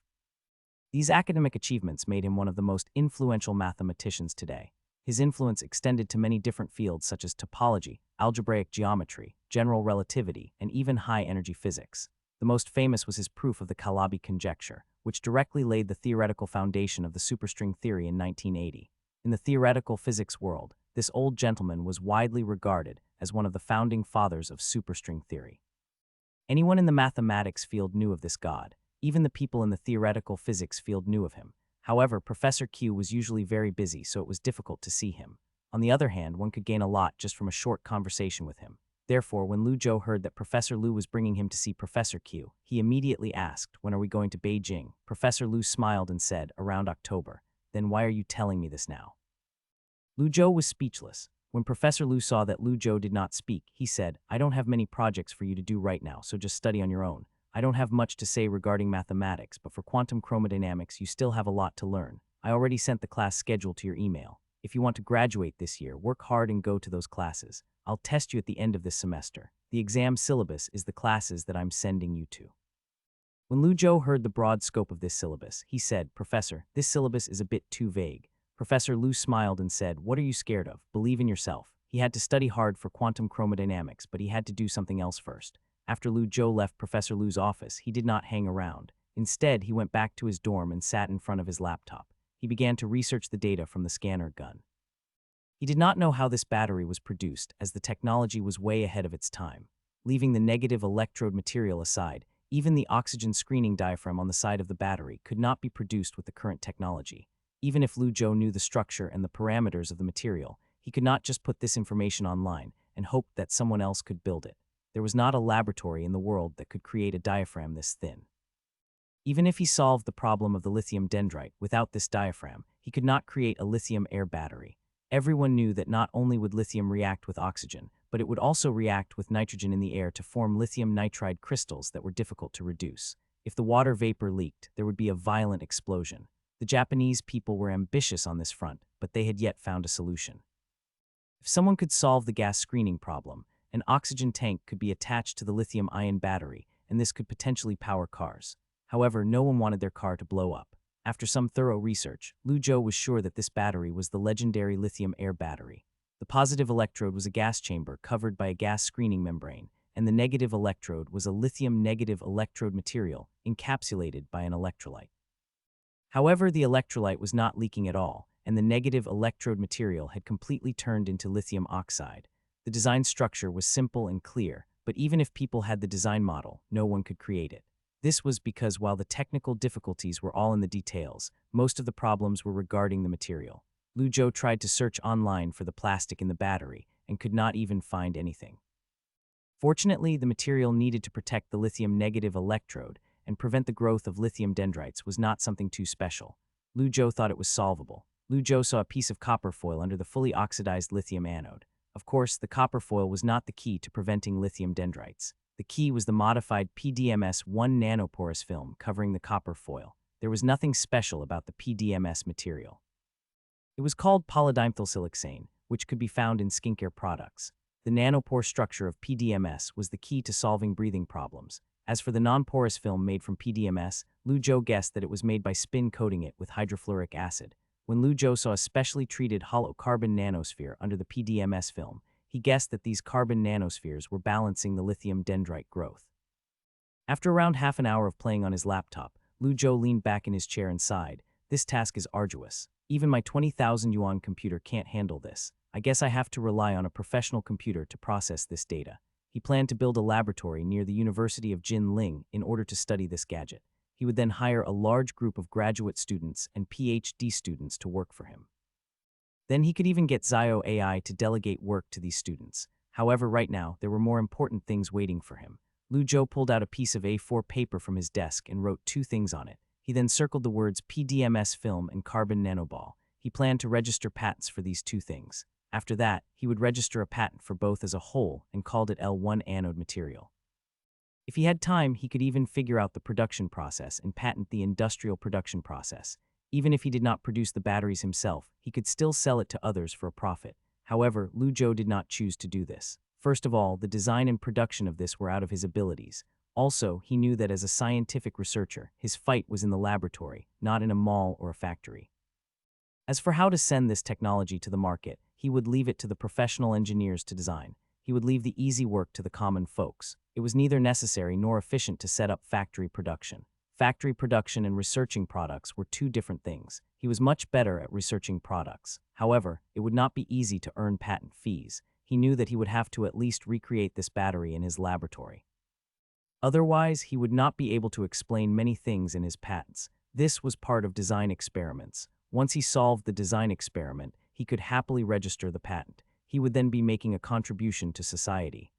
These academic achievements made him one of the most influential mathematicians today. His influence extended to many different fields such as topology, algebraic geometry, general relativity, and even high-energy physics. The most famous was his proof of the Calabi conjecture, which directly laid the theoretical foundation of the superstring theory in 1980. In the theoretical physics world, this old gentleman was widely regarded as one of the founding fathers of superstring theory. Anyone in the mathematics field knew of this god. Even the people in the theoretical physics field knew of him. However, Professor Q was usually very busy, so it was difficult to see him. On the other hand, one could gain a lot just from a short conversation with him. Therefore, when Lu Zhou heard that Professor Lu was bringing him to see Professor Q, he immediately asked, when are we going to Beijing? Professor Lu smiled and said, around October. Then why are you telling me this now? Lu Zhou was speechless. When Professor Lu saw that Lu Zhou did not speak, he said, I don't have many projects for you to do right now, so just study on your own. I don't have much to say regarding mathematics, but for quantum chromodynamics, you still have a lot to learn. I already sent the class schedule to your email. If you want to graduate this year, work hard and go to those classes. I'll test you at the end of this semester. The exam syllabus is the classes that I'm sending you to. When Lu Zhou heard the broad scope of this syllabus, he said, Professor, this syllabus is a bit too vague. Professor Lu smiled and said, what are you scared of? Believe in yourself. He had to study hard for quantum chromodynamics, but he had to do something else first. After Lu Zhou left Professor Lu's office, he did not hang around. Instead, he went back to his dorm and sat in front of his laptop. He began to research the data from the scanner gun. He did not know how this battery was produced, as the technology was way ahead of its time. Leaving the negative electrode material aside, even the oxygen screening diaphragm on the side of the battery could not be produced with the current technology. Even if Lu Zhou knew the structure and the parameters of the material, he could not just put this information online and hope that someone else could build it. There was not a laboratory in the world that could create a diaphragm this thin. Even if he solved the problem of the lithium dendrite without this diaphragm, he could not create a lithium air battery. Everyone knew that not only would lithium react with oxygen, but it would also react with nitrogen in the air to form lithium nitride crystals that were difficult to reduce. If the water vapor leaked, there would be a violent explosion. The Japanese people were ambitious on this front, but they had yet found a solution. If someone could solve the gas screening problem, an oxygen tank could be attached to the lithium-ion battery, and this could potentially power cars. However, no one wanted their car to blow up. After some thorough research, Lu Zhou was sure that this battery was the legendary lithium air battery. The positive electrode was a gas chamber covered by a gas screening membrane, and the negative electrode was a lithium negative electrode material encapsulated by an electrolyte. However, the electrolyte was not leaking at all, and the negative electrode material had completely turned into lithium oxide. The design structure was simple and clear, but even if people had the design model, no one could create it. This was because while the technical difficulties were all in the details, most of the problems were regarding the material. Lu Zhou tried to search online for the plastic in the battery and could not even find anything. Fortunately, the material needed to protect the lithium negative electrode and prevent the growth of lithium dendrites was not something too special. Lu Zhou thought it was solvable. Lu Zhou saw a piece of copper foil under the fully oxidized lithium anode. Of course, the copper foil was not the key to preventing lithium dendrites. The key was the modified PDMS-1 nanoporous film covering the copper foil. There was nothing special about the PDMS material. It was called polydimethylsiloxane, which could be found in skincare products. The nanopore structure of PDMS was the key to solving breathing problems. As for the non-porous film made from PDMS, Lu Zhou guessed that it was made by spin coating it with hydrofluoric acid. When Lu Zhou saw a specially treated hollow carbon nanosphere under the PDMS film, he guessed that these carbon nanospheres were balancing the lithium dendrite growth. After around half an hour of playing on his laptop, Lu Zhou leaned back in his chair and sighed. This task is arduous. Even my 20,000 yuan computer can't handle this. I guess I have to rely on a professional computer to process this data. He planned to build a laboratory near the University of Jinling in order to study this gadget. He would then hire a large group of graduate students and PhD students to work for him. Then he could even get Zio AI to delegate work to these students. However, right now, there were more important things waiting for him. Lu Zhou pulled out a piece of A4 paper from his desk and wrote two things on it. He then circled the words PDMS film and carbon nanoball. He planned to register patents for these two things. After that, he would register a patent for both as a whole and called it L1 anode material. If he had time, he could even figure out the production process and patent the industrial production process. Even if he did not produce the batteries himself, he could still sell it to others for a profit. However, Lu Zhou did not choose to do this. First of all, the design and production of this were out of his abilities. Also, he knew that as a scientific researcher, his fight was in the laboratory, not in a mall or a factory. As for how to send this technology to the market, he would leave it to the professional engineers to design. He would leave the easy work to the common folks. It was neither necessary nor efficient to set up factory production. Factory production and researching products were two different things. He was much better at researching products. However, it would not be easy to earn patent fees. He knew that he would have to at least recreate this battery in his laboratory. Otherwise, he would not be able to explain many things in his patents. This was part of design experiments. Once he solved the design experiment, he could happily register the patent. He would then be making a contribution to society.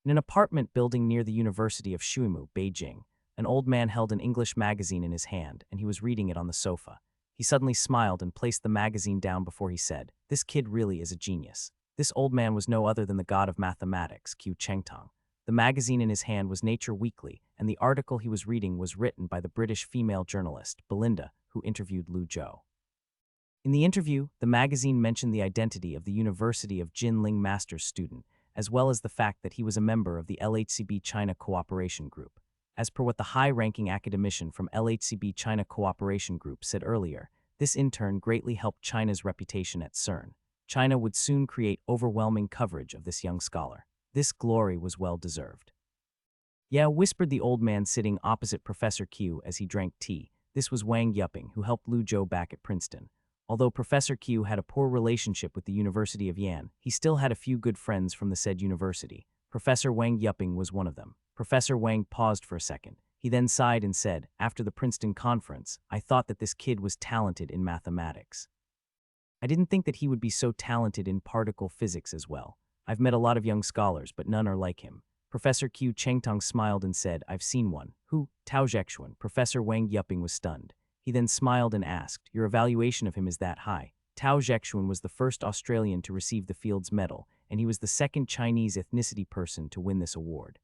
In an apartment building near the University of Shuimu, Beijing, an old man held an English magazine in his hand, and he was reading it on the sofa. He suddenly smiled and placed the magazine down before he said, "This kid really is a genius." This old man was no other than the god of mathematics, Qiu Chengtong. The magazine in his hand was Nature Weekly, and the article he was reading was written by the British female journalist, Belinda, who interviewed Lu Zhou. In the interview, the magazine mentioned the identity of the University of Jinling master's student, as well as the fact that he was a member of the LHCb China Cooperation Group. As per what the high-ranking academician from LHCb China Cooperation Group said earlier, this intern greatly helped China's reputation at CERN. China would soon create overwhelming coverage of this young scholar. This glory was well-deserved. Yeah, whispered the old man sitting opposite Professor Q as he drank tea. This was Wang Yuping, who helped Lu Zhou back at Princeton. Although Professor Q had a poor relationship with the University of Yan, he still had a few good friends from the said university. Professor Wang Yuping was one of them. Professor Wang paused for a second. He then sighed and said, after the Princeton conference, I thought that this kid was talented in mathematics. I didn't think that he would be so talented in particle physics as well. I've met a lot of young scholars, but none are like him. Professor Q Chengtong smiled and said, I've seen one. Who? Tao Zhexuan. Professor Wang Yuping was stunned. He then smiled and asked, your evaluation of him is that high? Tao Zhexuan was the first Australian to receive the Fields Medal, and he was the second Chinese ethnicity person to win this award.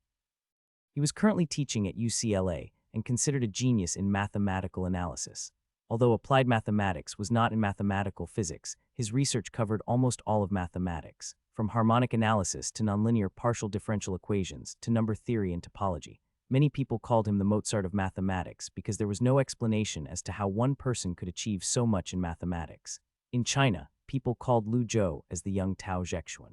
He was currently teaching at UCLA and considered a genius in mathematical analysis. Although applied mathematics was not in mathematical physics, his research covered almost all of mathematics, from harmonic analysis to nonlinear partial differential equations to number theory and topology. Many people called him the Mozart of mathematics because there was no explanation as to how one person could achieve so much in mathematics. In China, people called Lu Zhou as the young Tao Zhexuan.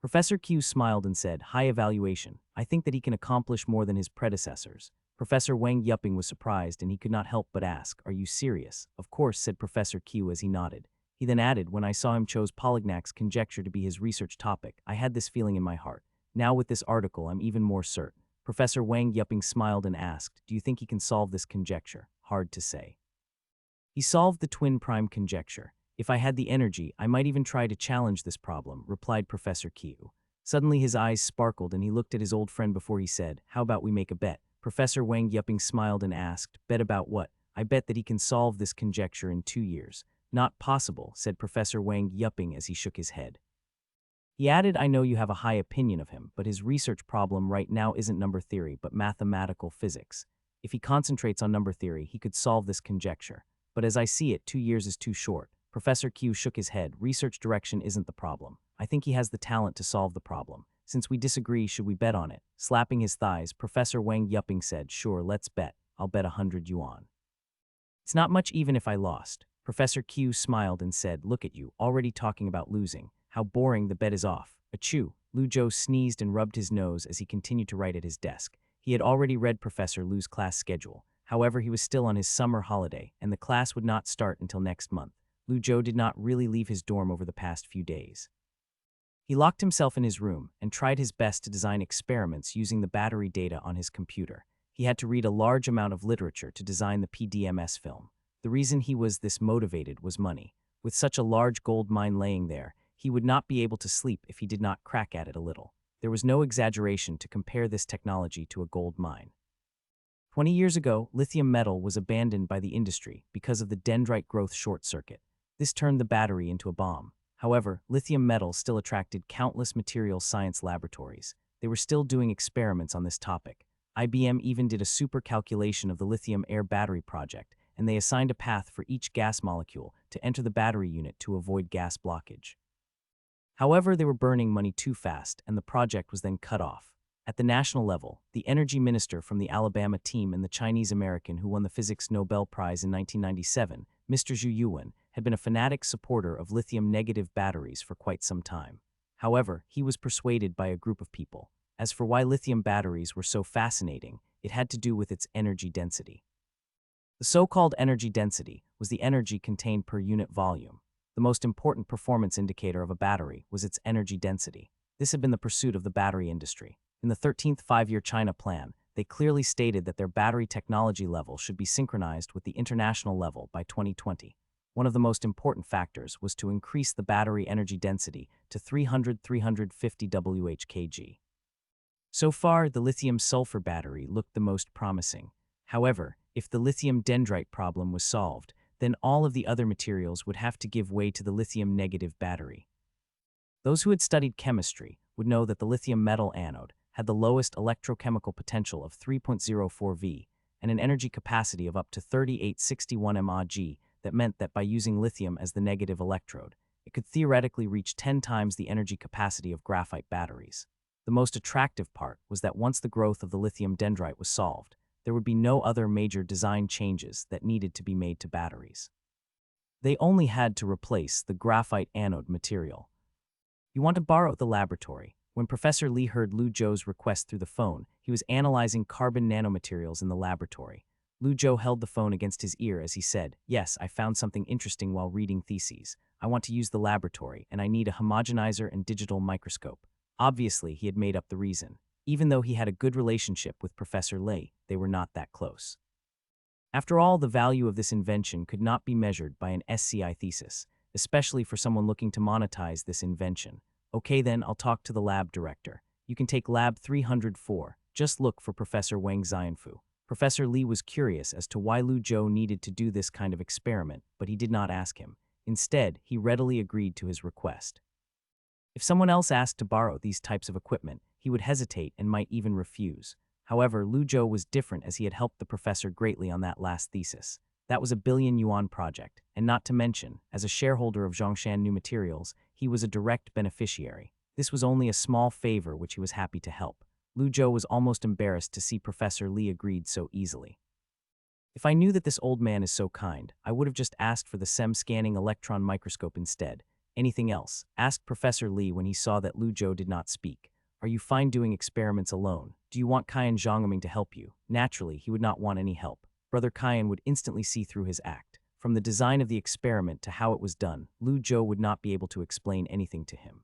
Professor Q smiled and said, high evaluation. I think that he can accomplish more than his predecessors. Professor Wang Yuping was surprised and he could not help but ask, are you serious? Of course, said Professor Q as he nodded. He then added, when I saw him chose Polignac's conjecture to be his research topic, I had this feeling in my heart. Now with this article, I'm even more certain. Professor Wang Yuping smiled and asked, do you think he can solve this conjecture? Hard to say. He solved the twin prime conjecture. If I had the energy, I might even try to challenge this problem, replied Professor Q. Suddenly his eyes sparkled and he looked at his old friend before he said, how about we make a bet? Professor Wang Yuping smiled and asked, bet about what? I bet that he can solve this conjecture in 2 years. Not possible, said Professor Wang Yuping as he shook his head. He added, I know you have a high opinion of him, but his research problem right now isn't number theory, but mathematical physics. If he concentrates on number theory, he could solve this conjecture. But as I see it, 2 years is too short. Professor Q shook his head. Research direction isn't the problem. I think he has the talent to solve the problem. Since we disagree, should we bet on it? Slapping his thighs, Professor Wang Yuping said, sure, let's bet. I'll bet 100 yuan. It's not much even if I lost. Professor Q smiled and said, look at you, already talking about losing. How boring, the bet is off. Achoo. Lu Zhou sneezed and rubbed his nose as he continued to write at his desk. He had already read Professor Lu's class schedule. However, he was still on his summer holiday, and the class would not start until next month. Lu Zhou did not really leave his dorm over the past few days. He locked himself in his room and tried his best to design experiments using the battery data on his computer. He had to read a large amount of literature to design the PDMS film. The reason he was this motivated was money. With such a large gold mine laying there, he would not be able to sleep if he did not crack at it a little. There was no exaggeration to compare this technology to a gold mine. 20 years ago, lithium metal was abandoned by the industry because of the dendrite growth short circuit. This turned the battery into a bomb. However, lithium metal still attracted countless materials science laboratories. They were still doing experiments on this topic. IBM even did a super calculation of the lithium air battery project, and they assigned a path for each gas molecule to enter the battery unit to avoid gas blockage. However, they were burning money too fast, and the project was then cut off. At the national level, the energy minister from the Alabama team and the Chinese-American who won the Physics Nobel Prize in 1997, Mr. Zhu Yuan, had been a fanatic supporter of lithium-negative batteries for quite some time. However, he was persuaded by a group of people. As for why lithium batteries were so fascinating, it had to do with its energy density. The so-called energy density was the energy contained per unit volume. The most important performance indicator of a battery was its energy density. This had been the pursuit of the battery industry. In the 13th Five-Year China Plan, they clearly stated that their battery technology level should be synchronized with the international level by 2020. One of the most important factors was to increase the battery energy density to 300-350 Wh/kg. So far, the lithium-sulfur battery looked the most promising. However, if the lithium dendrite problem was solved, then all of the other materials would have to give way to the lithium-negative battery. Those who had studied chemistry would know that the lithium metal anode had the lowest electrochemical potential of 3.04 V and an energy capacity of up to 3861 mAh. That meant that by using lithium as the negative electrode, it could theoretically reach 10 times the energy capacity of graphite batteries. The most attractive part was that once the growth of the lithium dendrite was solved, there would be no other major design changes that needed to be made to batteries. They only had to replace the graphite anode material. You want to borrow the laboratory? When Professor Li heard Lu Zhou's request through the phone, he was analyzing carbon nanomaterials in the laboratory. Lu Zhou held the phone against his ear as he said, yes, I found something interesting while reading theses. I want to use the laboratory, and I need a homogenizer and digital microscope. Obviously, he had made up the reason. Even though he had a good relationship with Professor Lei, they were not that close. After all, the value of this invention could not be measured by an SCI thesis, especially for someone looking to monetize this invention. Okay then, I'll talk to the lab director. You can take lab 304. Just look for Professor Wang Xianfu. Professor Li was curious as to why Lu Zhou needed to do this kind of experiment, but he did not ask him. Instead, he readily agreed to his request. If someone else asked to borrow these types of equipment, he would hesitate and might even refuse. However, Lu Zhou was different as he had helped the professor greatly on that last thesis. That was a billion-yuan project, and not to mention, as a shareholder of Zhongshan New Materials, he was a direct beneficiary. This was only a small favor which he was happy to help. Lu Zhou was almost embarrassed to see Professor Li agreed so easily. If I knew that this old man is so kind, I would have just asked for the SEM scanning electron microscope instead. Anything else? Asked Professor Li when he saw that Lu Zhou did not speak. Are you fine doing experiments alone? Do you want Qian Zhongming to help you? Naturally, he would not want any help. Brother Qian would instantly see through his act. From the design of the experiment to how it was done, Lu Zhou would not be able to explain anything to him.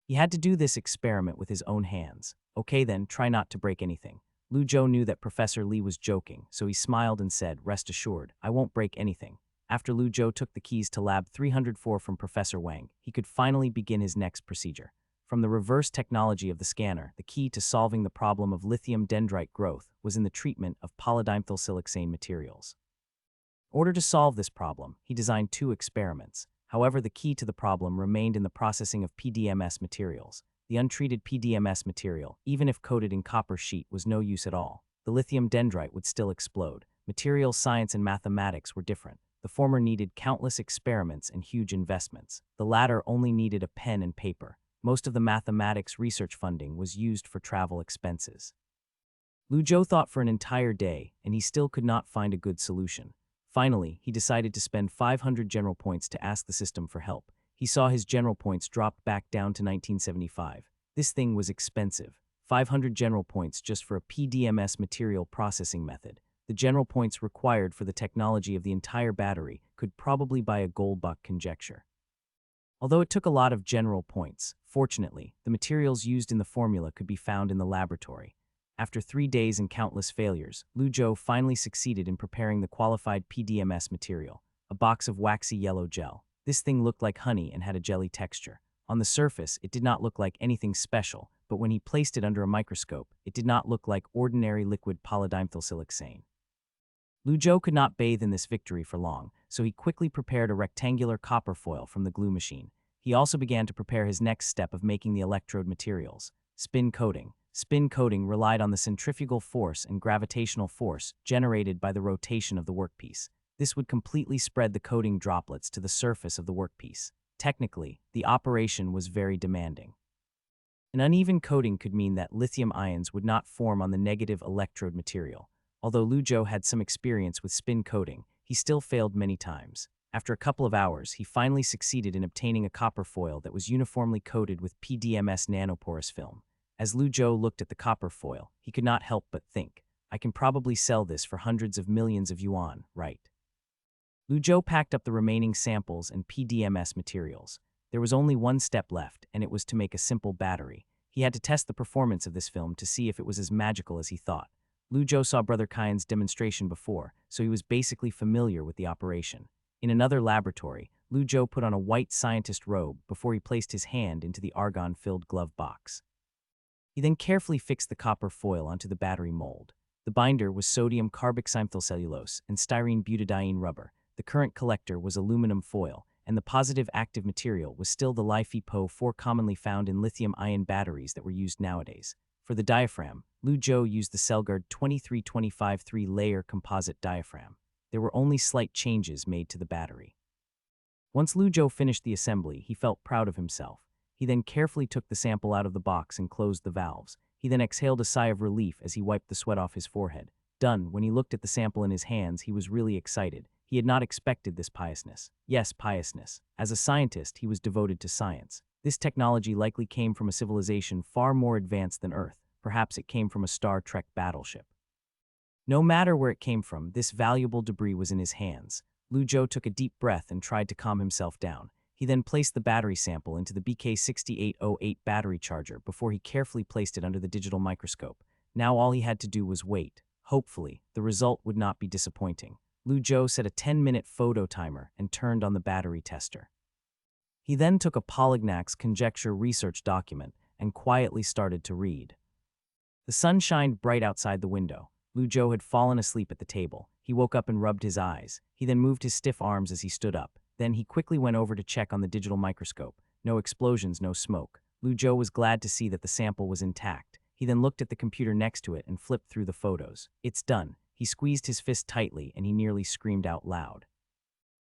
He had to do this experiment with his own hands. Okay then, try not to break anything. Lu Zhou knew that Professor Li was joking, so he smiled and said, "Rest assured, I won't break anything." After Lu Zhou took the keys to Lab 304 from Professor Wang, he could finally begin his next procedure. From the reverse technology of the scanner, the key to solving the problem of lithium dendrite growth was in the treatment of polydimethylsiloxane materials. In order to solve this problem, he designed 2 experiments. However, the key to the problem remained in the processing of PDMS materials. The untreated PDMS material, even if coated in copper sheet, was no use at all. The lithium dendrite would still explode. Material science and mathematics were different. The former needed countless experiments and huge investments. The latter only needed a pen and paper. Most of the mathematics research funding was used for travel expenses. Lu Zhou thought for an entire day, and he still could not find a good solution. Finally, he decided to spend 500 general points to ask the system for help. He saw his general points drop back down to 1975. This thing was expensive. 500 general points just for a PDMS material processing method. The general points required for the technology of the entire battery could probably buy a Goldbach conjecture. Although it took a lot of general points, fortunately, the materials used in the formula could be found in the laboratory. After 3 days and countless failures, Lu Zhou finally succeeded in preparing the qualified PDMS material, a box of waxy yellow gel. This thing looked like honey and had a jelly texture. On the surface, it did not look like anything special, but when he placed it under a microscope, it did not look like ordinary liquid polydimethylsiloxane. Lu Zhou could not bathe in this victory for long, so he quickly prepared a rectangular copper foil from the glue machine. He also began to prepare his next step of making the electrode materials, spin coating. Spin coating relied on the centrifugal force and gravitational force generated by the rotation of the workpiece. This would completely spread the coating droplets to the surface of the workpiece. Technically, the operation was very demanding. An uneven coating could mean that lithium ions would not form on the negative electrode material. Although Lu Zhou had some experience with spin coating, he still failed many times. After a couple of hours, he finally succeeded in obtaining a copper foil that was uniformly coated with PDMS nanoporous film. As Lu Zhou looked at the copper foil, he could not help but think, I can probably sell this for hundreds of millions of yuan, right? Lu Zhou packed up the remaining samples and PDMS materials. There was only one step left, and it was to make a simple battery. He had to test the performance of this film to see if it was as magical as he thought. Lu Zhou saw Brother Qian's demonstration before, so he was basically familiar with the operation. In another laboratory, Lu Zhou put on a white scientist robe before he placed his hand into the argon-filled glove box. He then carefully fixed the copper foil onto the battery mold. The binder was sodium carboxymethylcellulose and styrene butadiene rubber. The current collector was aluminum foil, and the positive active material was still the LiFePO4 commonly found in lithium-ion batteries that were used nowadays. For the diaphragm, Lu Zhou used the Celgard 2325 3-layer composite diaphragm. There were only slight changes made to the battery. Once Lu Zhou finished the assembly, he felt proud of himself. He then carefully took the sample out of the box and closed the valves. He then exhaled a sigh of relief as he wiped the sweat off his forehead. Done. When he looked at the sample in his hands, he was really excited. He had not expected this piousness. Yes, piousness. As a scientist, he was devoted to science. This technology likely came from a civilization far more advanced than Earth. Perhaps it came from a Star Trek battleship. No matter where it came from, this valuable debris was in his hands. Lu Zhou took a deep breath and tried to calm himself down. He then placed the battery sample into the BK6808 battery charger before he carefully placed it under the digital microscope. Now all he had to do was wait. Hopefully, the result would not be disappointing. Lu Zhou set a 10-minute photo timer and turned on the battery tester. He then took a Polignax conjecture research document and quietly started to read. The sun shined bright outside the window. Lu Zhou had fallen asleep at the table. He woke up and rubbed his eyes. He then moved his stiff arms as he stood up. Then he quickly went over to check on the digital microscope. No explosions, no smoke. Lu Zhou was glad to see that the sample was intact. He then looked at the computer next to it and flipped through the photos. It's done. He squeezed his fist tightly and he nearly screamed out loud.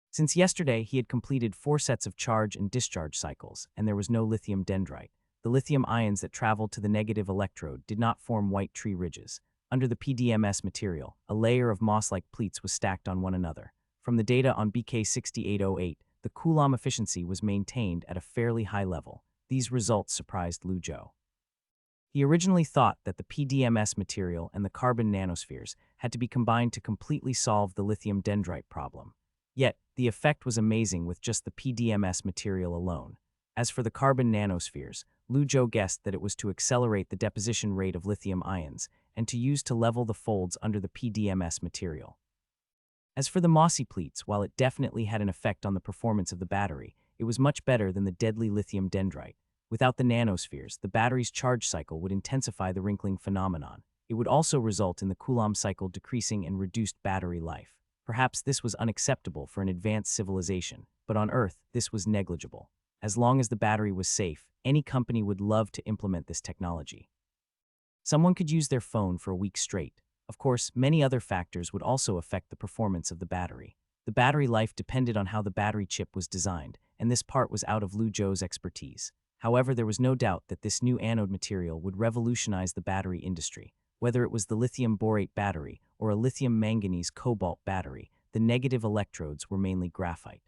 Since yesterday, he had completed 4 sets of charge and discharge cycles, and there was no lithium dendrite. The lithium ions that traveled to the negative electrode did not form white tree ridges. Under the PDMS material, a layer of moss-like pleats was stacked on one another. From the data on BK6808, the Coulomb efficiency was maintained at a fairly high level. These results surprised Lu Zhou. He originally thought that the PDMS material and the carbon nanospheres had to be combined to completely solve the lithium dendrite problem. Yet, the effect was amazing with just the PDMS material alone. As for the carbon nanospheres, Lu Zhou guessed that it was to accelerate the deposition rate of lithium ions and to use to level the folds under the PDMS material. As for the mossy pleats, while it definitely had an effect on the performance of the battery, it was much better than the deadly lithium dendrite. Without the nanospheres, the battery's charge cycle would intensify the wrinkling phenomenon. It would also result in the Coulomb cycle decreasing and reduced battery life. Perhaps this was unacceptable for an advanced civilization, but on Earth, this was negligible. As long as the battery was safe, any company would love to implement this technology. Someone could use their phone for a week straight. Of course, many other factors would also affect the performance of the battery. The battery life depended on how the battery chip was designed, and this part was out of Lu Zhou's expertise. However, there was no doubt that this new anode material would revolutionize the battery industry. Whether it was the lithium borate battery or a lithium manganese cobalt battery, the negative electrodes were mainly graphite.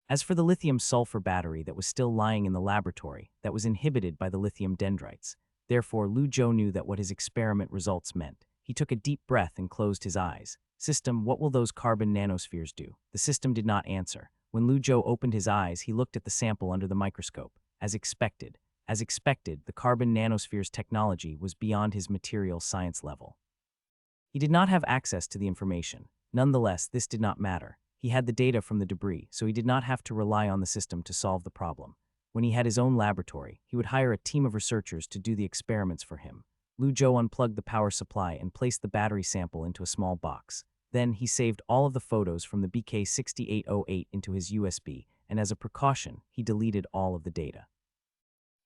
As for the lithium sulfur battery that was still lying in the laboratory, that was inhibited by the lithium dendrites. Therefore, Lu Zhou knew that what his experiment results meant. He took a deep breath and closed his eyes. System, what will those carbon nanospheres do? The system did not answer. When Lu Zhou opened his eyes, he looked at the sample under the microscope. As expected, the carbon nanospheres technology was beyond his material science level. He did not have access to the information. Nonetheless, this did not matter. He had the data from the debris, so he did not have to rely on the system to solve the problem. When he had his own laboratory, he would hire a team of researchers to do the experiments for him. Lu Zhou unplugged the power supply and placed the battery sample into a small box. Then, he saved all of the photos from the BK6808 into his USB, and as a precaution, he deleted all of the data.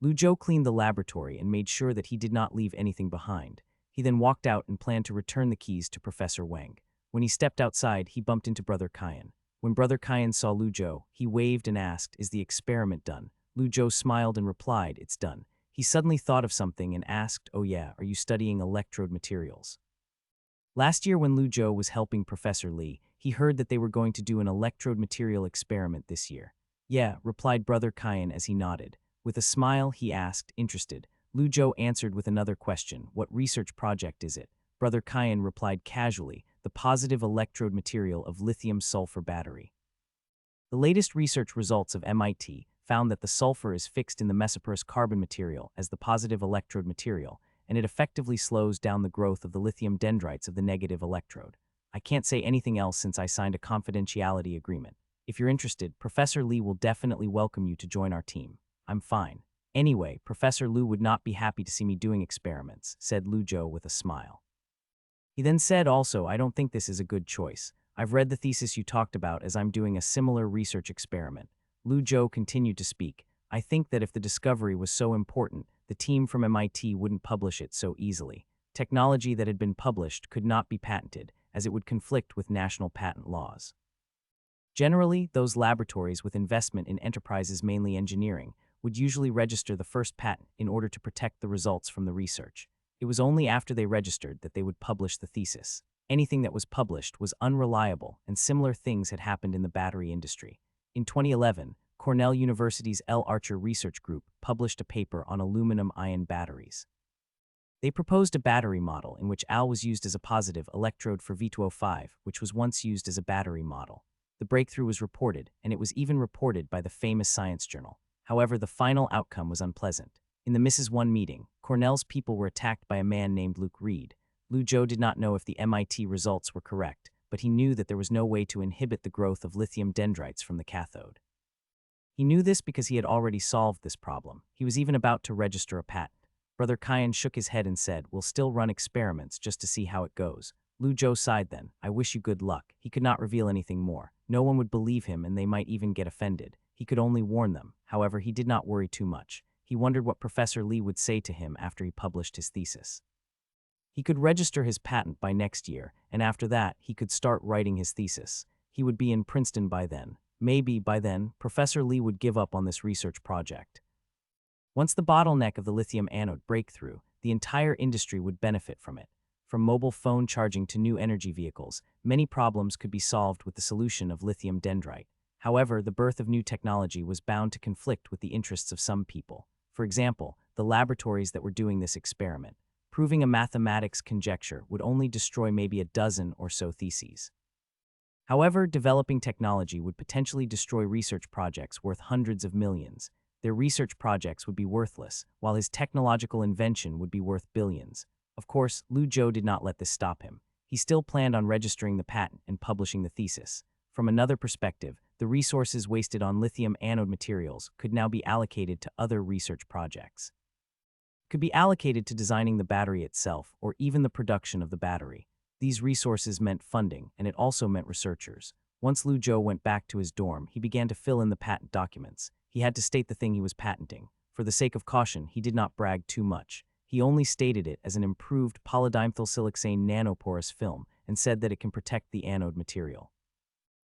Lu Zhou cleaned the laboratory and made sure that he did not leave anything behind. He then walked out and planned to return the keys to Professor Wang. When he stepped outside, he bumped into Brother Kayan. When Brother Kayan saw Lu Zhou, he waved and asked, "Is the experiment done?" Lu Zhou smiled and replied, "It's done." He suddenly thought of something and asked, "Oh yeah, are you studying electrode materials?" Last year when Lu Zhou was helping Professor Li, he heard that they were going to do an electrode material experiment this year. "Yeah," replied Brother Kayan as he nodded. With a smile, he asked, interested. Lu Zhou answered with another question, "What research project is it?" Brother Kayan replied casually, "The positive electrode material of lithium-sulfur battery." The latest research results of MIT found that the sulfur is fixed in the mesoporous carbon material as the positive electrode material, and it effectively slows down the growth of the lithium dendrites of the negative electrode. I can't say anything else since I signed a confidentiality agreement. If you're interested, Professor Li will definitely welcome you to join our team. I'm fine. Anyway, Professor Lu would not be happy to see me doing experiments, said Lu Zhou with a smile. He then said also, "I don't think this is a good choice. I've read the thesis you talked about as I'm doing a similar research experiment." Lu Zhou continued to speak. "I think that if the discovery was so important, the team from MIT wouldn't publish it so easily. Technology that had been published could not be patented, as it would conflict with national patent laws. Generally, those laboratories with investment in enterprises mainly engineering would usually register the first patent in order to protect the results from the research. It was only after they registered that they would publish the thesis. Anything that was published was unreliable, and similar things had happened in the battery industry. In 2011, Cornell University's L. Archer Research Group published a paper on aluminum-ion batteries. They proposed a battery model in which Al was used as a positive electrode for V2O5, which was once used as a battery model. The breakthrough was reported, and it was even reported by the famous science journal. However, the final outcome was unpleasant. In the Mrs. One meeting, Cornell's people were attacked by a man named Luke Reed. Lu Zhou did not know if the MIT results were correct, but he knew that there was no way to inhibit the growth of lithium dendrites from the cathode. He knew this because he had already solved this problem. He was even about to register a patent. Brother Kyan shook his head and said, "We'll still run experiments just to see how it goes." Lu Zhou sighed then. "I wish you good luck." He could not reveal anything more. No one would believe him and they might even get offended. He could only warn them. However, he did not worry too much. He wondered what Professor Lee would say to him after he published his thesis. He could register his patent by next year, and after that, he could start writing his thesis. He would be in Princeton by then. Maybe, by then, Professor Lee would give up on this research project. Once the bottleneck of the lithium anode breakthrough, the entire industry would benefit from it. From mobile phone charging to new energy vehicles, many problems could be solved with the solution of lithium dendrite. However, the birth of new technology was bound to conflict with the interests of some people. For example, the laboratories that were doing this experiment. Proving a mathematics conjecture would only destroy maybe a dozen or so theses. However, developing technology would potentially destroy research projects worth hundreds of millions. Their research projects would be worthless, while his technological invention would be worth billions. Of course, Lu Zhou did not let this stop him. He still planned on registering the patent and publishing the thesis. From another perspective, the resources wasted on lithium anode materials could now be allocated to other research projects. Could be allocated to designing the battery itself or even the production of the battery. These resources meant funding, and it also meant researchers. Once Lu Zhou went back to his dorm, he began to fill in the patent documents. He had to state the thing he was patenting. For the sake of caution, he did not brag too much. He only stated it as an improved polydimethylsiloxane nanoporous film and said that it can protect the anode material.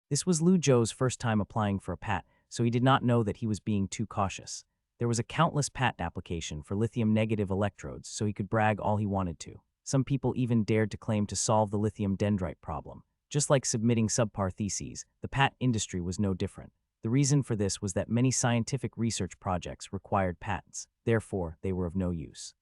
This was Lu Zhou's first time applying for a patent, so he did not know that he was being too cautious. There was a countless patent application for lithium-negative electrodes, so he could brag all he wanted to. Some people even dared to claim to solve the lithium dendrite problem. Just like submitting subpar theses, the patent industry was no different. The reason for this was that many scientific research projects required patents. Therefore, they were of no use.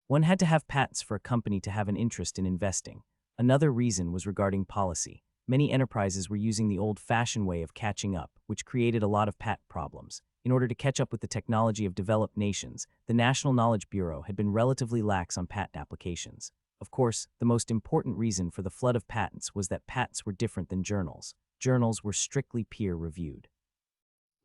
One had to have patents for a company to have an interest in investing. Another reason was regarding policy. Many enterprises were using the old-fashioned way of catching up, which created a lot of patent problems. In order to catch up with the technology of developed nations, the National Knowledge Bureau had been relatively lax on patent applications. Of course, the most important reason for the flood of patents was that patents were different than journals. Journals were strictly peer-reviewed.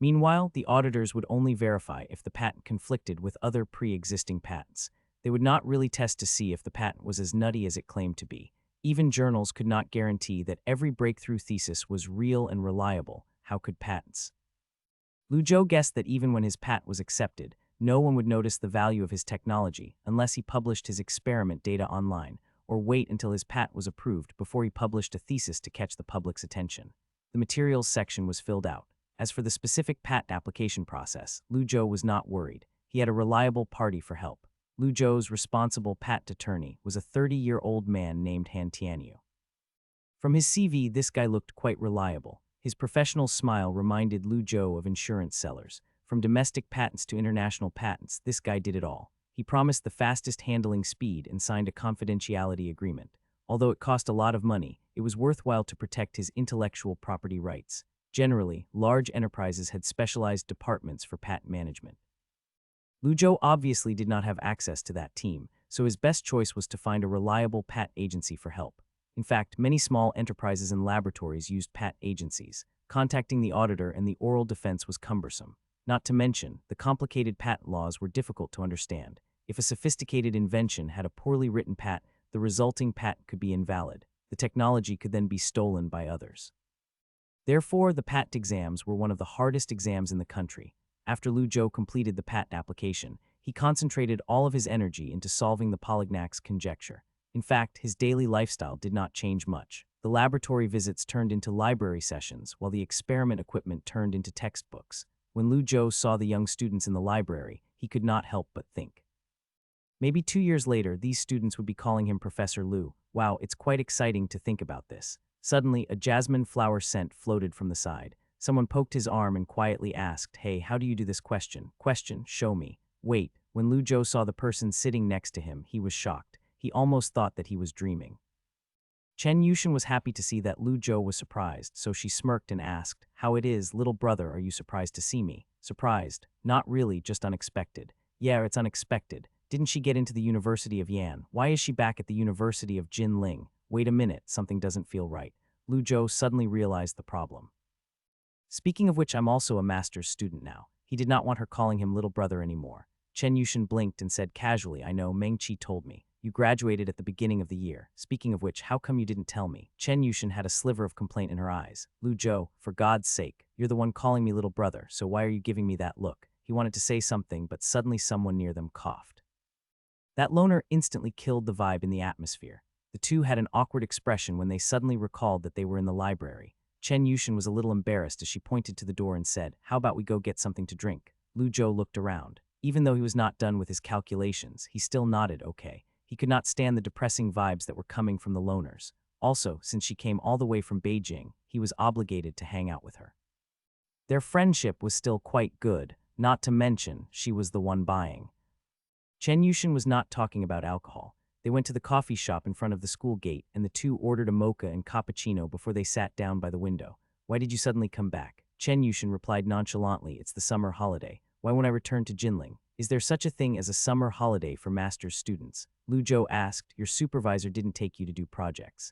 Meanwhile, the auditors would only verify if the patent conflicted with other pre-existing patents. They would not really test to see if the patent was as nutty as it claimed to be. Even journals could not guarantee that every breakthrough thesis was real and reliable. How could patents? Lu Zhou guessed that even when his patent was accepted, no one would notice the value of his technology unless he published his experiment data online, or wait until his patent was approved before he published a thesis to catch the public's attention. The materials section was filled out. As for the specific patent application process, Lu Zhou was not worried. He had a reliable party for help. Lu Zhou's responsible patent attorney was a 30-year-old man named Han Tianyu. From his CV, this guy looked quite reliable. His professional smile reminded Lu Zhou of insurance sellers. From domestic patents to international patents, this guy did it all. He promised the fastest handling speed and signed a confidentiality agreement. Although it cost a lot of money, it was worthwhile to protect his intellectual property rights. Generally, large enterprises had specialized departments for patent management. Lu Zhou obviously did not have access to that team, so his best choice was to find a reliable patent agency for help. In fact, many small enterprises and laboratories used patent agencies. Contacting the auditor and the oral defense was cumbersome. Not to mention, the complicated patent laws were difficult to understand. If a sophisticated invention had a poorly written patent, the resulting patent could be invalid. The technology could then be stolen by others. Therefore, the patent exams were one of the hardest exams in the country. After Lu Zhou completed the patent application, he concentrated all of his energy into solving the Polignac's conjecture. In fact, his daily lifestyle did not change much. The laboratory visits turned into library sessions, while the experiment equipment turned into textbooks. When Lu Zhou saw the young students in the library, he could not help but think. Maybe 2 years later, these students would be calling him Professor Lu. Wow, it's quite exciting to think about this. Suddenly, a jasmine flower scent floated from the side. Someone poked his arm and quietly asked, "Hey, how do you do this question? Question, show me." Wait, when Lu Zhou saw the person sitting next to him, he was shocked. He almost thought that he was dreaming. Chen Yushin was happy to see that Lu Zhou was surprised, so she smirked and asked, "How it is, little brother, are you surprised to see me?" "Surprised? Not really, just unexpected." "Yeah, it's unexpected. Didn't she get into the University of Yan? Why is she back at the University of Jinling? Wait a minute, something doesn't feel right." Lu Zhou suddenly realized the problem. "Speaking of which, I'm also a master's student now." He did not want her calling him little brother anymore. Chen Yushin blinked and said casually, "I know, Meng Qi told me. You graduated at the beginning of the year. Speaking of which, how come you didn't tell me?" Chen Yushin had a sliver of complaint in her eyes. "Lu Zhou, for God's sake, you're the one calling me little brother, so why are you giving me that look?" He wanted to say something, but suddenly someone near them coughed. That loner instantly killed the vibe in the atmosphere. The two had an awkward expression when they suddenly recalled that they were in the library. Chen Yushin was a little embarrassed as she pointed to the door and said, "How about we go get something to drink?" Lu Zhou looked around. Even though he was not done with his calculations, he still nodded okay. He could not stand the depressing vibes that were coming from the loners. Also, since she came all the way from Beijing, he was obligated to hang out with her. Their friendship was still quite good, not to mention she was the one buying. Chen Yushin was not talking about alcohol. They went to the coffee shop in front of the school gate, and the two ordered a mocha and cappuccino before they sat down by the window. "Why did you suddenly come back?" Chen Yushin replied nonchalantly, "It's the summer holiday. Why won't I return to Jinling? Is there such a thing as a summer holiday for master's students?" Lu Zhou asked. "Your supervisor didn't take you to do projects."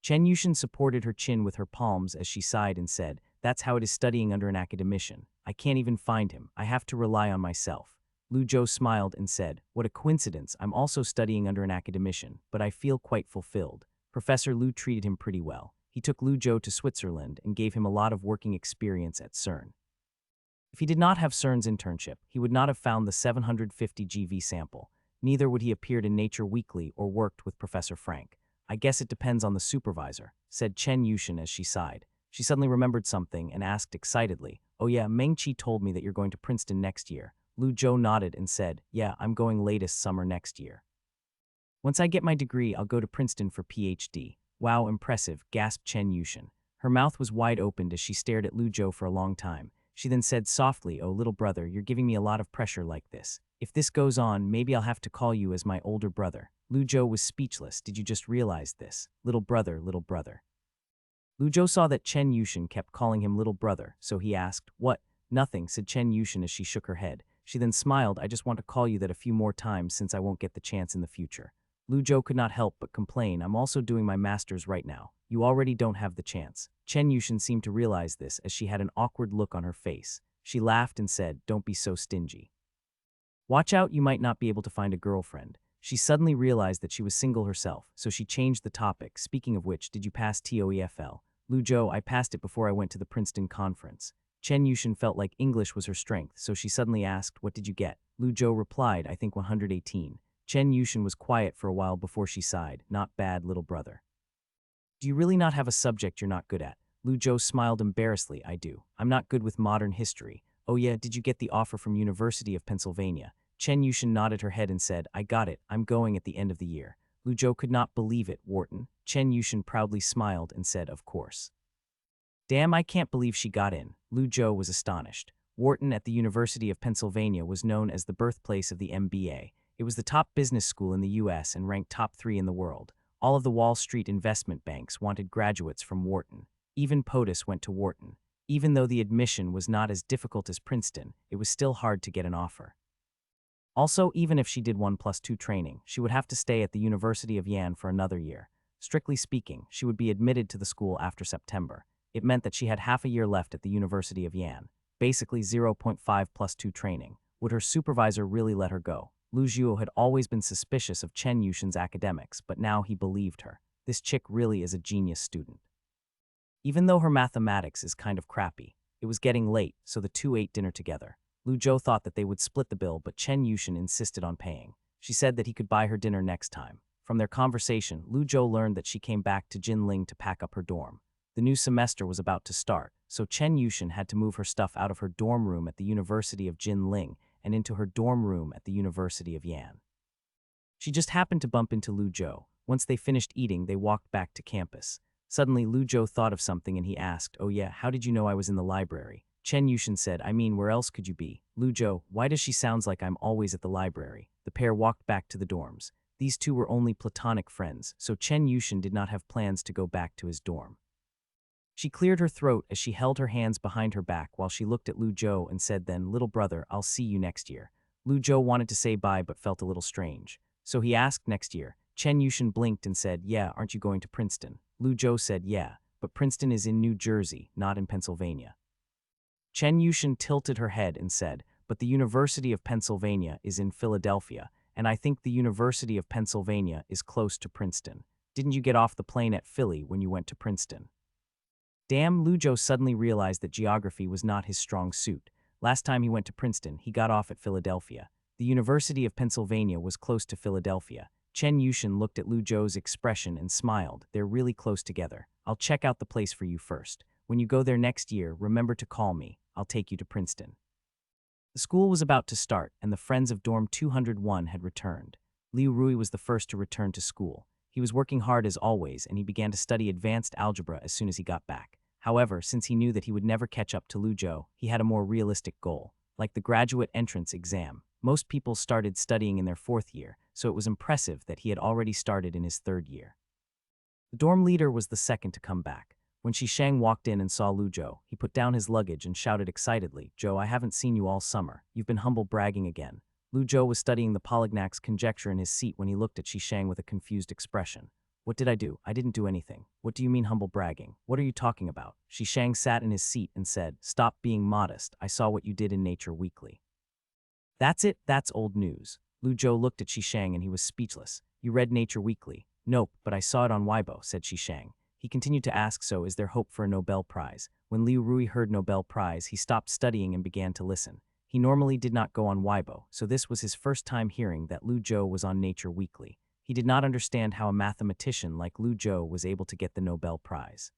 Chen Yushin supported her chin with her palms as she sighed and said, "That's how it is studying under an academician. I can't even find him. I have to rely on myself." Lu Zhou smiled and said, "What a coincidence, I'm also studying under an academician, but I feel quite fulfilled." Professor Lu treated him pretty well. He took Lu Zhou to Switzerland and gave him a lot of working experience at CERN. If he did not have CERN's internship, he would not have found the 750 GV sample. Neither would he appeared in Nature Weekly or worked with Professor Frank. "I guess it depends on the supervisor," said Chen Yushin as she sighed. She suddenly remembered something and asked excitedly, "Oh yeah, Meng Qi told me that you're going to Princeton next year." Lu Zhou nodded and said, "Yeah, I'm going latest summer next year. Once I get my degree, I'll go to Princeton for PhD." "Wow, impressive," gasped Chen Yushin. Her mouth was wide opened as she stared at Lu Zhou for a long time. She then said softly, "Oh, little brother, you're giving me a lot of pressure like this. If this goes on, maybe I'll have to call you as my older brother." Lu Zhou was speechless. "Did you just realize this? Little brother, little brother." Lu Zhou saw that Chen Yushin kept calling him little brother, so he asked, "What?" "Nothing," said Chen Yushin as she shook her head. She then smiled, "I just want to call you that a few more times since I won't get the chance in the future." Lu Zhou could not help but complain, "I'm also doing my master's right now. You already don't have the chance." Chen Yushin seemed to realize this as she had an awkward look on her face. She laughed and said, "Don't be so stingy. Watch out, you might not be able to find a girlfriend." She suddenly realized that she was single herself, so she changed the topic. "Speaking of which, did you pass TOEFL?" "Lu Zhou, I passed it before I went to the Princeton conference." Chen Yushin felt like English was her strength, so she suddenly asked, "What did you get?" Lu Zhou replied, "I think 118. Chen Yushin was quiet for a while before she sighed, "Not bad, little brother. Do you really not have a subject you're not good at?" Lu Zhou smiled embarrassedly, "I do. I'm not good with modern history." "Oh yeah, did you get the offer from University of Pennsylvania?" Chen Yushin nodded her head and said, "I got it. I'm going at the end of the year." Lu Zhou could not believe it. "Wharton?" Chen Yushin proudly smiled and said, "Of course." "Damn, I can't believe she got in." Lu Zhou was astonished. Wharton at the University of Pennsylvania was known as the birthplace of the MBA. It was the top business school in the US and ranked top 3 in the world. All of the Wall Street investment banks wanted graduates from Wharton. Even POTUS went to Wharton. Even though the admission was not as difficult as Princeton, it was still hard to get an offer. Also, even if she did 1+2 training, she would have to stay at the University of Yan for another year. Strictly speaking, she would be admitted to the school after September. It meant that she had half a year left at the University of Yan, basically 0.5+2 training. Would her supervisor really let her go? Lu Zhou had always been suspicious of Chen Yushin's academics, but now he believed her. This chick really is a genius student. Even though her mathematics is kind of crappy, it was getting late, so the two ate dinner together. Lu Zhou thought that they would split the bill, but Chen Yushin insisted on paying. She said that he could buy her dinner next time. From their conversation, Lu Zhou learned that she came back to Jinling to pack up her dorm. The new semester was about to start, so Chen Yushin had to move her stuff out of her dorm room at the University of Jinling and into her dorm room at the University of Yan. She just happened to bump into Lu Zhou. Once they finished eating, they walked back to campus. Suddenly, Lu Zhou thought of something and he asked, "Oh yeah, how did you know I was in the library?" Chen Yushin said, "I mean, where else could you be?" "Lu Zhou, why does she sounds like I'm always at the library?" The pair walked back to the dorms. These two were only platonic friends, so Chen Yushin did not have plans to go back to his dorm. She cleared her throat as she held her hands behind her back while she looked at Lu Zhou and said then, "Little brother, I'll see you next year." Lu Zhou wanted to say bye but felt a little strange. So he asked next year. Chen Yushin blinked and said, "Yeah, aren't you going to Princeton?" Lu Zhou said, "Yeah, but Princeton is in New Jersey, not in Pennsylvania." Chen Yushin tilted her head and said, "But the University of Pennsylvania is in Philadelphia, and I think the University of Pennsylvania is close to Princeton. Didn't you get off the plane at Philly when you went to Princeton?" Damn, Lu Zhou suddenly realized that geography was not his strong suit. Last time he went to Princeton, he got off at Philadelphia. The University of Pennsylvania was close to Philadelphia. Chen Yushin looked at Lu Zhou's expression and smiled. "They're really close together. I'll check out the place for you first. When you go there next year, remember to call me. I'll take you to Princeton." The school was about to start, and the friends of Dorm 201 had returned. Liu Rui was the first to return to school. He was working hard as always, and he began to study advanced algebra as soon as he got back. However, since he knew that he would never catch up to Lu Zhou, he had a more realistic goal. Like the graduate entrance exam, most people started studying in their fourth year, so it was impressive that he had already started in his third year. The dorm leader was the second to come back. When Shishang walked in and saw Lu Zhou, he put down his luggage and shouted excitedly, "Zhou, I haven't seen you all summer. You've been humble bragging again." Lu Zhou was studying the Polignac's conjecture in his seat when he looked at Shishang with a confused expression. "What did I do? I didn't do anything. What do you mean humble bragging? What are you talking about?" Shishang sat in his seat and said, "Stop being modest. I saw what you did in Nature Weekly." "That's it, that's old news." Lu Zhou looked at Shishang and he was speechless. "You read Nature Weekly?" "Nope, but I saw it on Weibo," said Shishang. He continued to ask, "So is there hope for a Nobel Prize?" When Liu Rui heard Nobel Prize, he stopped studying and began to listen. He normally did not go on Weibo, so this was his first time hearing that Lu Zhou was on Nature Weekly. He did not understand how a mathematician like Lu Zhou was able to get the Nobel Prize.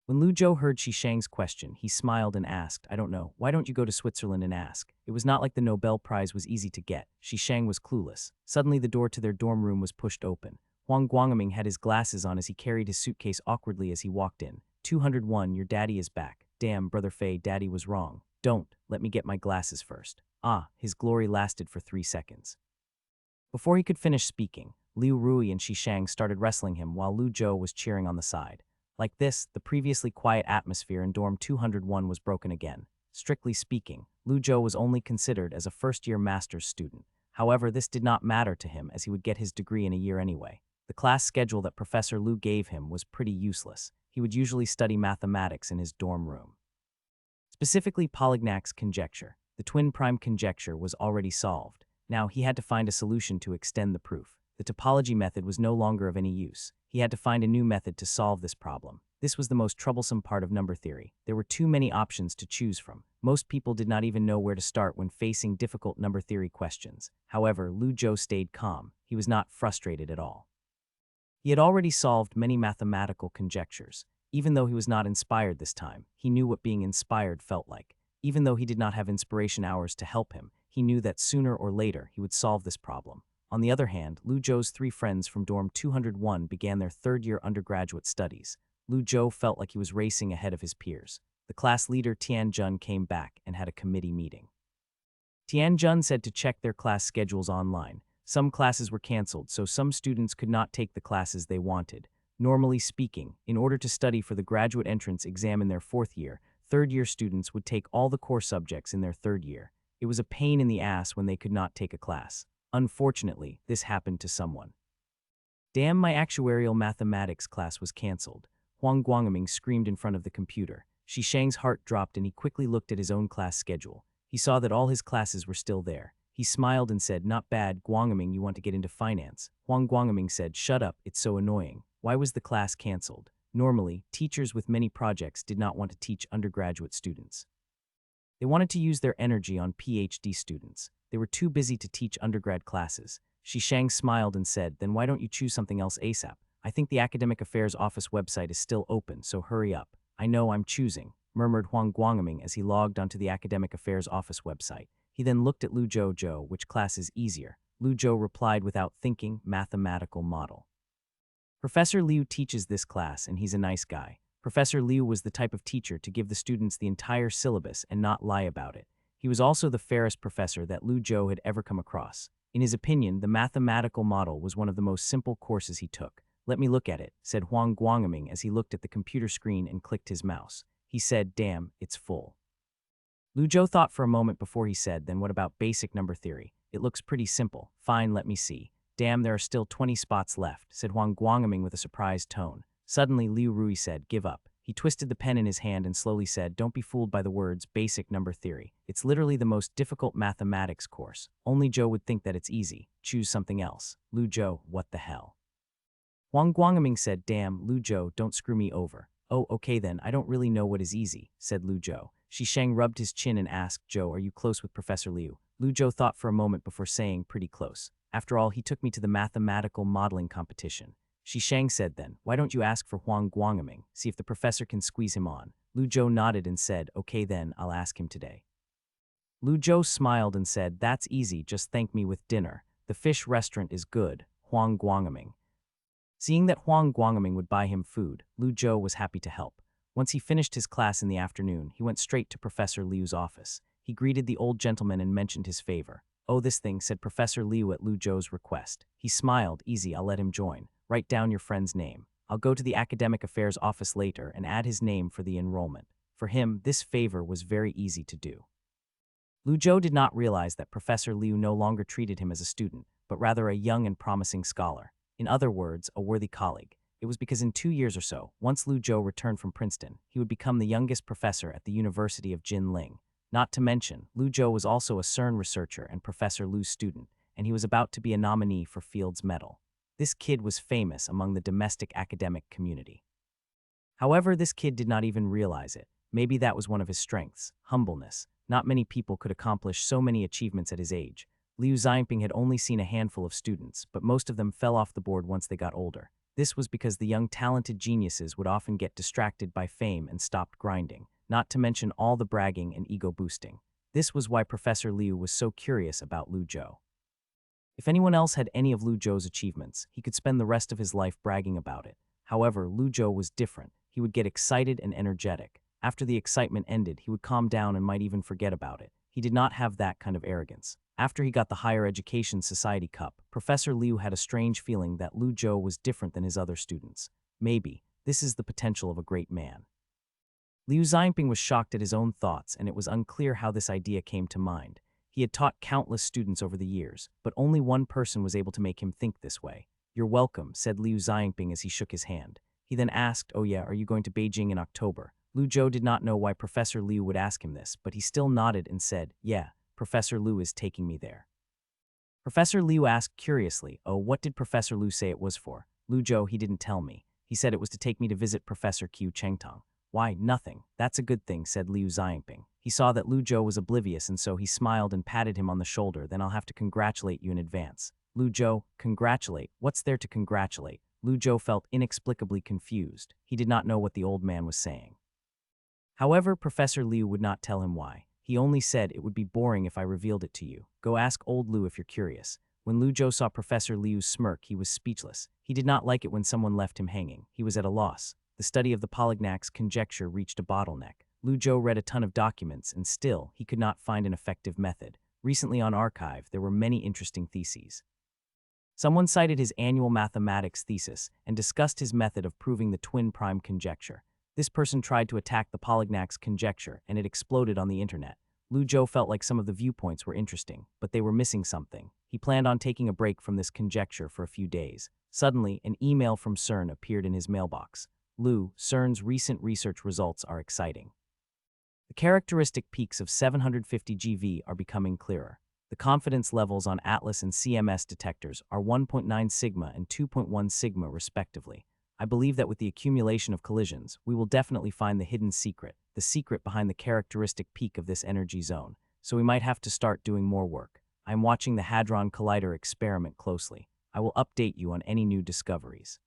When Lu Zhou heard Shishang's question, he smiled and asked, "I don't know. Why don't you go to Switzerland and ask?" It was not like the Nobel Prize was easy to get. Shishang was clueless. Suddenly the door to their dorm room was pushed open. Huang Guangming had his glasses on as he carried his suitcase awkwardly as he walked in. 201, your daddy is back. Damn, Brother Fei, daddy was wrong. Don't, let me get my glasses first. Ah, his glory lasted for 3 seconds. Before he could finish speaking, Liu Rui and Shishang started wrestling him while Lu Zhou was cheering on the side. Like this, the previously quiet atmosphere in dorm 201 was broken again. Strictly speaking, Lu Zhou was only considered as a first-year master's student. However, this did not matter to him as he would get his degree in a year anyway. The class schedule that Professor Lu gave him was pretty useless. He would usually study mathematics in his dorm room. Specifically Polignac's conjecture. The twin prime conjecture was already solved. Now he had to find a solution to extend the proof. The topology method was no longer of any use. He had to find a new method to solve this problem. This was the most troublesome part of number theory. There were too many options to choose from. Most people did not even know where to start when facing difficult number theory questions. However, Lu Zhou stayed calm. He was not frustrated at all. He had already solved many mathematical conjectures. Even though he was not inspired this time, he knew what being inspired felt like. Even though he did not have inspiration hours to help him, he knew that sooner or later he would solve this problem. On the other hand, Lu Zhou's 3 friends from dorm 201 began their third-year undergraduate studies. Lu Zhou felt like he was racing ahead of his peers. The class leader Tian Jun came back and had a committee meeting. Tian Jun said to check their class schedules online. Some classes were canceled, so some students could not take the classes they wanted. Normally speaking, in order to study for the graduate entrance exam in their fourth year, third-year students would take all the core subjects in their third year. It was a pain in the ass when they could not take a class. Unfortunately, this happened to someone. Damn, my actuarial mathematics class was canceled. Huang Guangming screamed in front of the computer. Shishang's heart dropped and he quickly looked at his own class schedule. He saw that all his classes were still there. He smiled and said, "Not bad, Guangming, you want to get into finance." Huang Guangming said, "Shut up, it's so annoying. Why was the class canceled?" Normally, teachers with many projects did not want to teach undergraduate students. They wanted to use their energy on PhD students. They were too busy to teach undergrad classes. Shishang smiled and said, "Then why don't you choose something else ASAP? I think the Academic Affairs Office website is still open, so hurry up." "I know, I'm choosing," murmured Huang Guangming as he logged onto the Academic Affairs Office website. He then looked at Lu Zhou, "Which class is easier?" Lu Zhou replied without thinking, "Mathematical model." Professor Liu teaches this class, and he's a nice guy. Professor Liu was the type of teacher to give the students the entire syllabus and not lie about it. He was also the fairest professor that Lu Zhou had ever come across. In his opinion, the mathematical model was one of the most simple courses he took. "Let me look at it," said Huang Guangming as he looked at the computer screen and clicked his mouse. He said, "Damn, it's full." Lu Zhou thought for a moment before he said, "Then what about basic number theory? It looks pretty simple." "Fine, let me see." "Damn, there are still 20 spots left," said Huang Guangming with a surprised tone. Suddenly, Liu Rui said, "Give up." He twisted the pen in his hand and slowly said, "Don't be fooled by the words basic number theory. It's literally the most difficult mathematics course. Only Zhou would think that it's easy. Choose something else." Lu Zhou, what the hell? Huang Guangming said, "Damn, Lu Zhou, don't screw me over." "Oh, okay then, I don't really know what is easy," said Lu Zhou. Shisheng rubbed his chin and asked, "Zhou, are you close with Professor Liu?" Lu Zhou thought for a moment before saying, "Pretty close. After all, he took me to the mathematical modeling competition." Shisheng said then, "Why don't you ask for Huang Guangming, see if the professor can squeeze him on?" Lu Zhou nodded and said, "Okay then, I'll ask him today." Lu Zhou smiled and said, "That's easy, just thank me with dinner. The fish restaurant is good, Huang Guangming." Seeing that Huang Guangming would buy him food, Lu Zhou was happy to help. Once he finished his class in the afternoon, he went straight to Professor Liu's office. He greeted the old gentleman and mentioned his favor. "Oh, this thing," said Professor Liu at Lu Zhou's request. He smiled. "Easy, I'll let him join. Write down your friend's name. I'll go to the academic affairs office later and add his name for the enrollment." For him, this favor was very easy to do. Lu Zhou did not realize that Professor Liu no longer treated him as a student, but rather a young and promising scholar. In other words, a worthy colleague. It was because in 2 years or so, once Lu Zhou returned from Princeton, he would become the youngest professor at the University of Jinling. Not to mention, Lu Zhou was also a CERN researcher and Professor Liu's student, and he was about to be a nominee for Fields Medal. This kid was famous among the domestic academic community. However, this kid did not even realize it. Maybe that was one of his strengths, humbleness. Not many people could accomplish so many achievements at his age. Liu Xiaoping had only seen a handful of students, but most of them fell off the board once they got older. This was because the young talented geniuses would often get distracted by fame and stopped grinding, not to mention all the bragging and ego boosting. This was why Professor Liu was so curious about Lu Zhou. If anyone else had any of Lu Zhou's achievements, he could spend the rest of his life bragging about it. However, Lu Zhou was different. He would get excited and energetic. After the excitement ended, he would calm down and might even forget about it. He did not have that kind of arrogance. After he got the Higher Education Society Cup, Professor Liu had a strange feeling that Lu Zhou was different than his other students. Maybe, this is the potential of a great man. Liu Xiaoping was shocked at his own thoughts, and it was unclear how this idea came to mind. He had taught countless students over the years, but only one person was able to make him think this way. "You're welcome," said Liu Xiaoping as he shook his hand. He then asked, "Oh yeah, are you going to Beijing in October?" Lu Zhou did not know why Professor Liu would ask him this, but he still nodded and said, "Yeah, Professor Liu is taking me there." Professor Liu asked curiously, "Oh, what did Professor Liu say it was for?" "Lu Zhou, he didn't tell me. He said it was to take me to visit Professor Qiu Chengtong." "Why, nothing. That's a good thing," said Liu Xiaoping. He saw that Lu Zhou was oblivious, and so he smiled and patted him on the shoulder. "Then I'll have to congratulate you in advance." "Lu Zhou, congratulate? What's there to congratulate?" Lu Zhou felt inexplicably confused. He did not know what the old man was saying. However, Professor Liu would not tell him why. He only said, "It would be boring if I revealed it to you. Go ask old Liu if you're curious." When Lu Zhou saw Professor Liu's smirk, he was speechless. He did not like it when someone left him hanging. He was at a loss. The study of the Polignac's conjecture reached a bottleneck. Lu Zhou read a ton of documents, and still, he could not find an effective method. Recently on Archive, there were many interesting theses. Someone cited his annual mathematics thesis and discussed his method of proving the twin prime conjecture. This person tried to attack the Polignac's conjecture, and it exploded on the internet. Lu Zhou felt like some of the viewpoints were interesting, but they were missing something. He planned on taking a break from this conjecture for a few days. Suddenly, an email from CERN appeared in his mailbox. "Lu, CERN's recent research results are exciting. The characteristic peaks of 750 GeV are becoming clearer. The confidence levels on Atlas and CMS detectors are 1.9 sigma and 2.1 sigma respectively. I believe that with the accumulation of collisions, we will definitely find the hidden secret, the secret behind the characteristic peak of this energy zone, so we might have to start doing more work. I am watching the Hadron Collider experiment closely. I will update you on any new discoveries.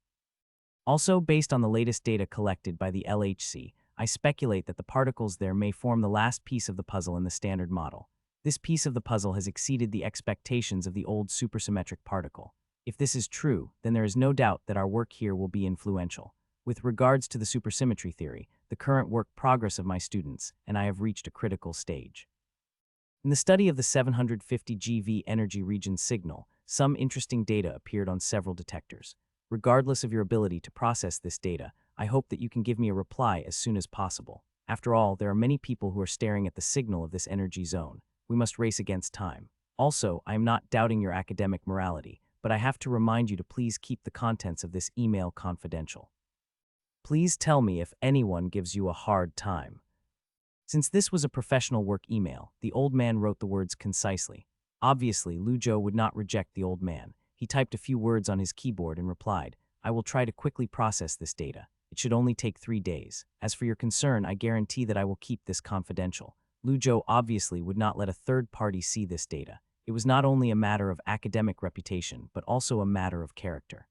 Also, based on the latest data collected by the LHC, I speculate that the particles there may form the last piece of the puzzle in the standard model. This piece of the puzzle has exceeded the expectations of the old supersymmetric particle. If this is true, then there is no doubt that our work here will be influential. With regards to the supersymmetry theory, the current work progress of my students, and I have reached a critical stage. In the study of the 750 GeV energy region signal, some interesting data appeared on several detectors. Regardless of your ability to process this data, I hope that you can give me a reply as soon as possible. After all, there are many people who are staring at the signal of this energy zone. We must race against time. Also, I am not doubting your academic morality, but I have to remind you to please keep the contents of this email confidential. Please tell me if anyone gives you a hard time. Since this was a professional work email, the old man wrote the words concisely. Obviously, Lujo would not reject the old man. He typed a few words on his keyboard and replied, "I will try to quickly process this data. It should only take 3 days. As for your concern, I guarantee that I will keep this confidential." Lujo obviously would not let a third party see this data. It was not only a matter of academic reputation, but also a matter of character.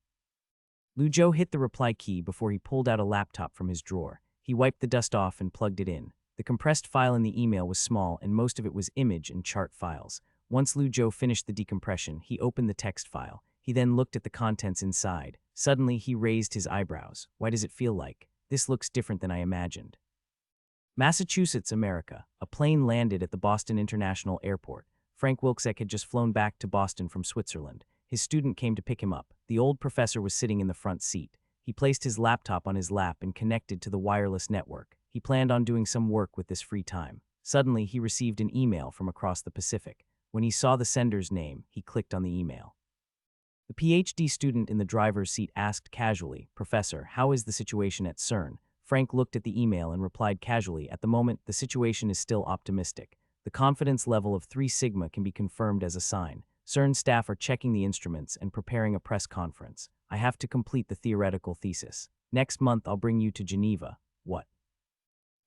Lujo hit the reply key before he pulled out a laptop from his drawer. He wiped the dust off and plugged it in. The compressed file in the email was small, and most of it was image and chart files. Once Lujo finished the decompression, he opened the text file. He then looked at the contents inside. Suddenly, he raised his eyebrows. "Why does it feel like? This looks different than I imagined." Massachusetts, America. A plane landed at the Boston International Airport. Frank Wilczek had just flown back to Boston from Switzerland. His student came to pick him up. The old professor was sitting in the front seat. He placed his laptop on his lap and connected to the wireless network. He planned on doing some work with this free time. Suddenly, he received an email from across the Pacific. When he saw the sender's name, he clicked on the email. The PhD student in the driver's seat asked casually, "Professor, how is the situation at CERN?" Frank looked at the email and replied casually, "At the moment, the situation is still optimistic. The confidence level of 3 sigma can be confirmed as a sign. CERN staff are checking the instruments and preparing a press conference. I have to complete the theoretical thesis. Next month, I'll bring you to Geneva." "What?"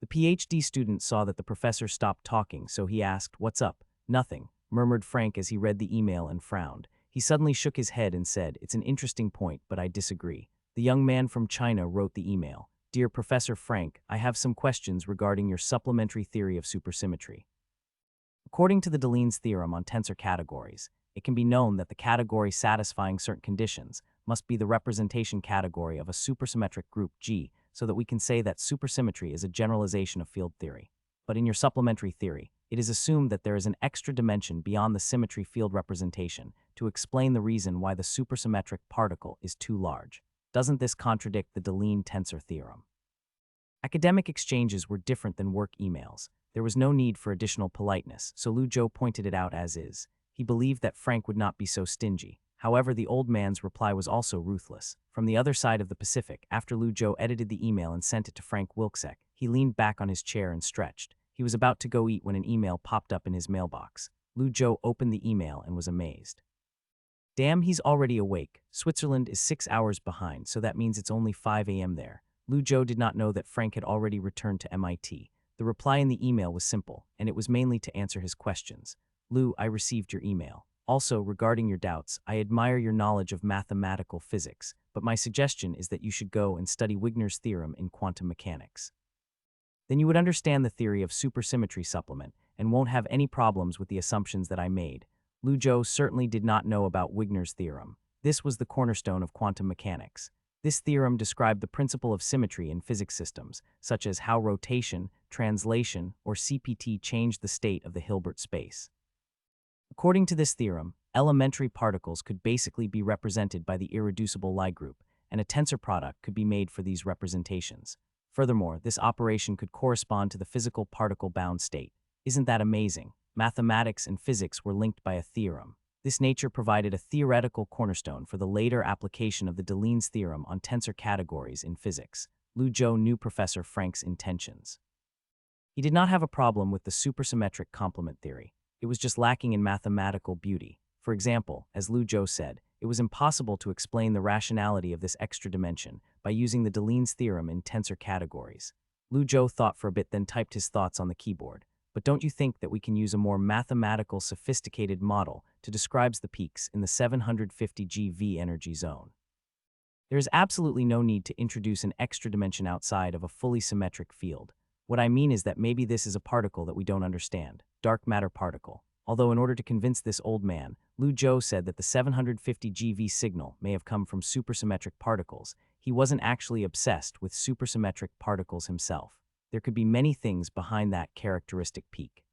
The PhD student saw that the professor stopped talking, so he asked, "What's up?" "Nothing," murmured Frank as he read the email and frowned. He suddenly shook his head and said, "It's an interesting point, but I disagree." The young man from China wrote the email. "Dear Professor Frank, I have some questions regarding your supplementary theory of supersymmetry. According to the Deline's theorem on tensor categories, it can be known that the category satisfying certain conditions must be the representation category of a supersymmetric group G, so that we can say that supersymmetry is a generalization of field theory. But in your supplementary theory, it is assumed that there is an extra dimension beyond the symmetry field representation to explain the reason why the supersymmetric particle is too large. Doesn't this contradict the Deline tensor theorem?" Academic exchanges were different than work emails. There was no need for additional politeness, so Lujo pointed it out as is. He believed that Frank would not be so stingy. However, the old man's reply was also ruthless. From the other side of the Pacific, after Lujo edited the email and sent it to Frank Wilczek, he leaned back on his chair and stretched. He was about to go eat when an email popped up in his mailbox. Lujo opened the email and was amazed. Damn, he's already awake. Switzerland is 6 hours behind, so that means it's only 5 a.m. there. Lujo did not know that Frank had already returned to MIT. The reply in the email was simple, and it was mainly to answer his questions. "Lou, I received your email. Also, regarding your doubts, I admire your knowledge of mathematical physics, but my suggestion is that you should go and study Wigner's theorem in quantum mechanics. Then you would understand the theory of supersymmetry supplement and won't have any problems with the assumptions that I made." Lujo certainly did not know about Wigner's theorem. This was the cornerstone of quantum mechanics. This theorem described the principle of symmetry in physics systems, such as how rotation, translation, or CPT change the state of the Hilbert space. According to this theorem, elementary particles could basically be represented by the irreducible Lie group, and a tensor product could be made for these representations. Furthermore, this operation could correspond to the physical particle-bound state. Isn't that amazing? Mathematics and physics were linked by a theorem. This nature provided a theoretical cornerstone for the later application of the Deline's theorem on tensor categories in physics. Lujo knew Professor Frank's intentions. He did not have a problem with the supersymmetric complement theory. It was just lacking in mathematical beauty. For example, as Lujo said, it was impossible to explain the rationality of this extra dimension by using the Deline's theorem in tensor categories. Lujo thought for a bit, then typed his thoughts on the keyboard. "But don't you think that we can use a more mathematical, sophisticated model to describe the peaks in the 750 GeV energy zone? There is absolutely no need to introduce an extra dimension outside of a fully symmetric field. What I mean is that maybe this is a particle that we don't understand, dark matter particle." Although in order to convince this old man, Lujo said that the 750 GeV signal may have come from supersymmetric particles, he wasn't actually obsessed with supersymmetric particles himself. There could be many things behind that characteristic peak.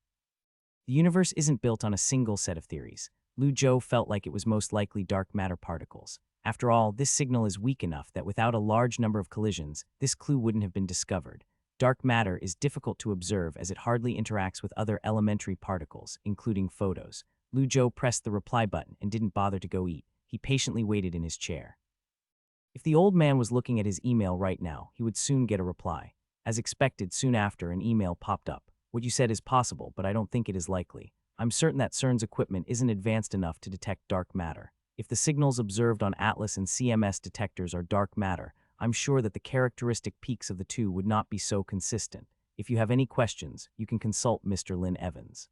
The universe isn't built on a single set of theories. Lu Zhou felt like it was most likely dark matter particles. After all, this signal is weak enough that without a large number of collisions, this clue wouldn't have been discovered. Dark matter is difficult to observe as it hardly interacts with other elementary particles, including photos. Lu Zhou pressed the reply button and didn't bother to go eat. He patiently waited in his chair. If the old man was looking at his email right now, he would soon get a reply. As expected, soon after, an email popped up. What you said is possible, but I don't think it is likely. I'm certain that CERN's equipment isn't advanced enough to detect dark matter. If the signals observed on Atlas and CMS detectors are dark matter, I'm sure that the characteristic peaks of the two would not be so consistent. If you have any questions, you can consult Mr. Lynn Evans.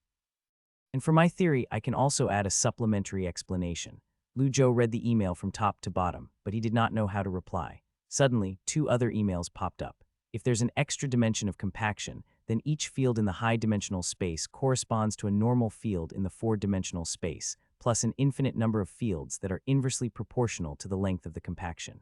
And for my theory, I can also add a supplementary explanation. Lu Zhou read the email from top to bottom, but he did not know how to reply. Suddenly, two other emails popped up. If there's an extra dimension of compaction, then each field in the high-dimensional space corresponds to a normal field in the four-dimensional space, plus an infinite number of fields that are inversely proportional to the length of the compaction.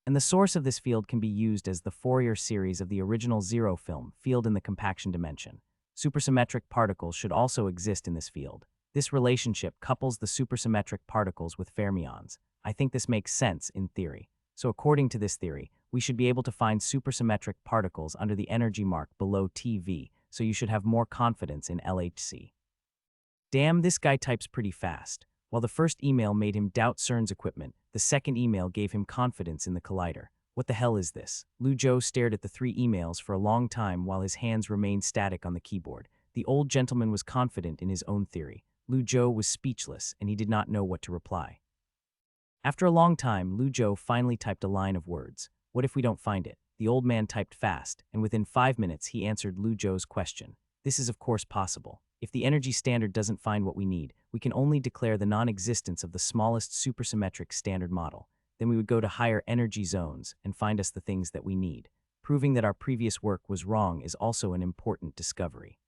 And the source of this field can be used as the Fourier series of the original zero film, field in the compaction dimension. Supersymmetric particles should also exist in this field. This relationship couples the supersymmetric particles with fermions. I think this makes sense in theory. So according to this theory, we should be able to find supersymmetric particles under the energy mark below TV, so you should have more confidence in LHC. Damn, this guy types pretty fast. While the first email made him doubt CERN's equipment, the second email gave him confidence in the collider. What the hell is this? Lu Zhou stared at the three emails for a long time while his hands remained static on the keyboard. The old gentleman was confident in his own theory. Lu Zhou was speechless, and he did not know what to reply. After a long time, Lu Zhou finally typed a line of words. What if we don't find it? The old man typed fast, and within 5 minutes he answered Lu Zhou's question. This is of course possible. If the energy standard doesn't find what we need, we can only declare the non-existence of the smallest supersymmetric standard model. Then we would go to higher energy zones and find us the things that we need. Proving that our previous work was wrong is also an important discovery.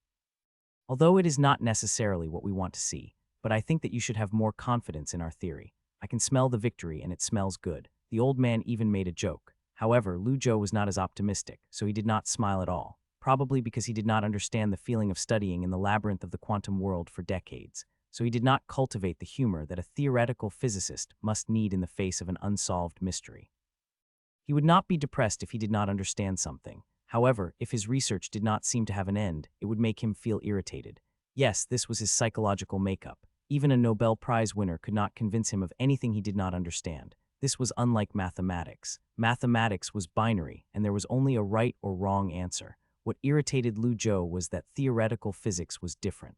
Although it is not necessarily what we want to see, but I think that you should have more confidence in our theory. I can smell the victory and it smells good. The old man even made a joke. However, Lu Zhou was not as optimistic, so he did not smile at all, probably because he did not understand the feeling of studying in the labyrinth of the quantum world for decades. So he did not cultivate the humor that a theoretical physicist must need in the face of an unsolved mystery. He would not be depressed if he did not understand something. However, if his research did not seem to have an end, it would make him feel irritated. Yes, this was his psychological makeup. Even a Nobel Prize winner could not convince him of anything he did not understand. This was unlike mathematics. Mathematics was binary, and there was only a right or wrong answer. What irritated Lu Zhou was that theoretical physics was different.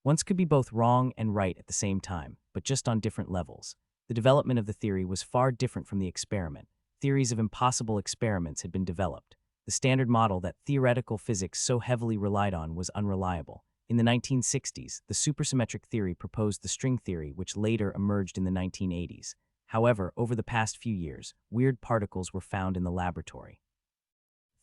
Once could be both wrong and right at the same time, but just on different levels. The development of the theory was far different from the experiment. Theories of impossible experiments had been developed. The standard model that theoretical physics so heavily relied on was unreliable. In the 1960s, the supersymmetric theory proposed the string theory, which later emerged in the 1980s. However, over the past few years, weird particles were found in the laboratory.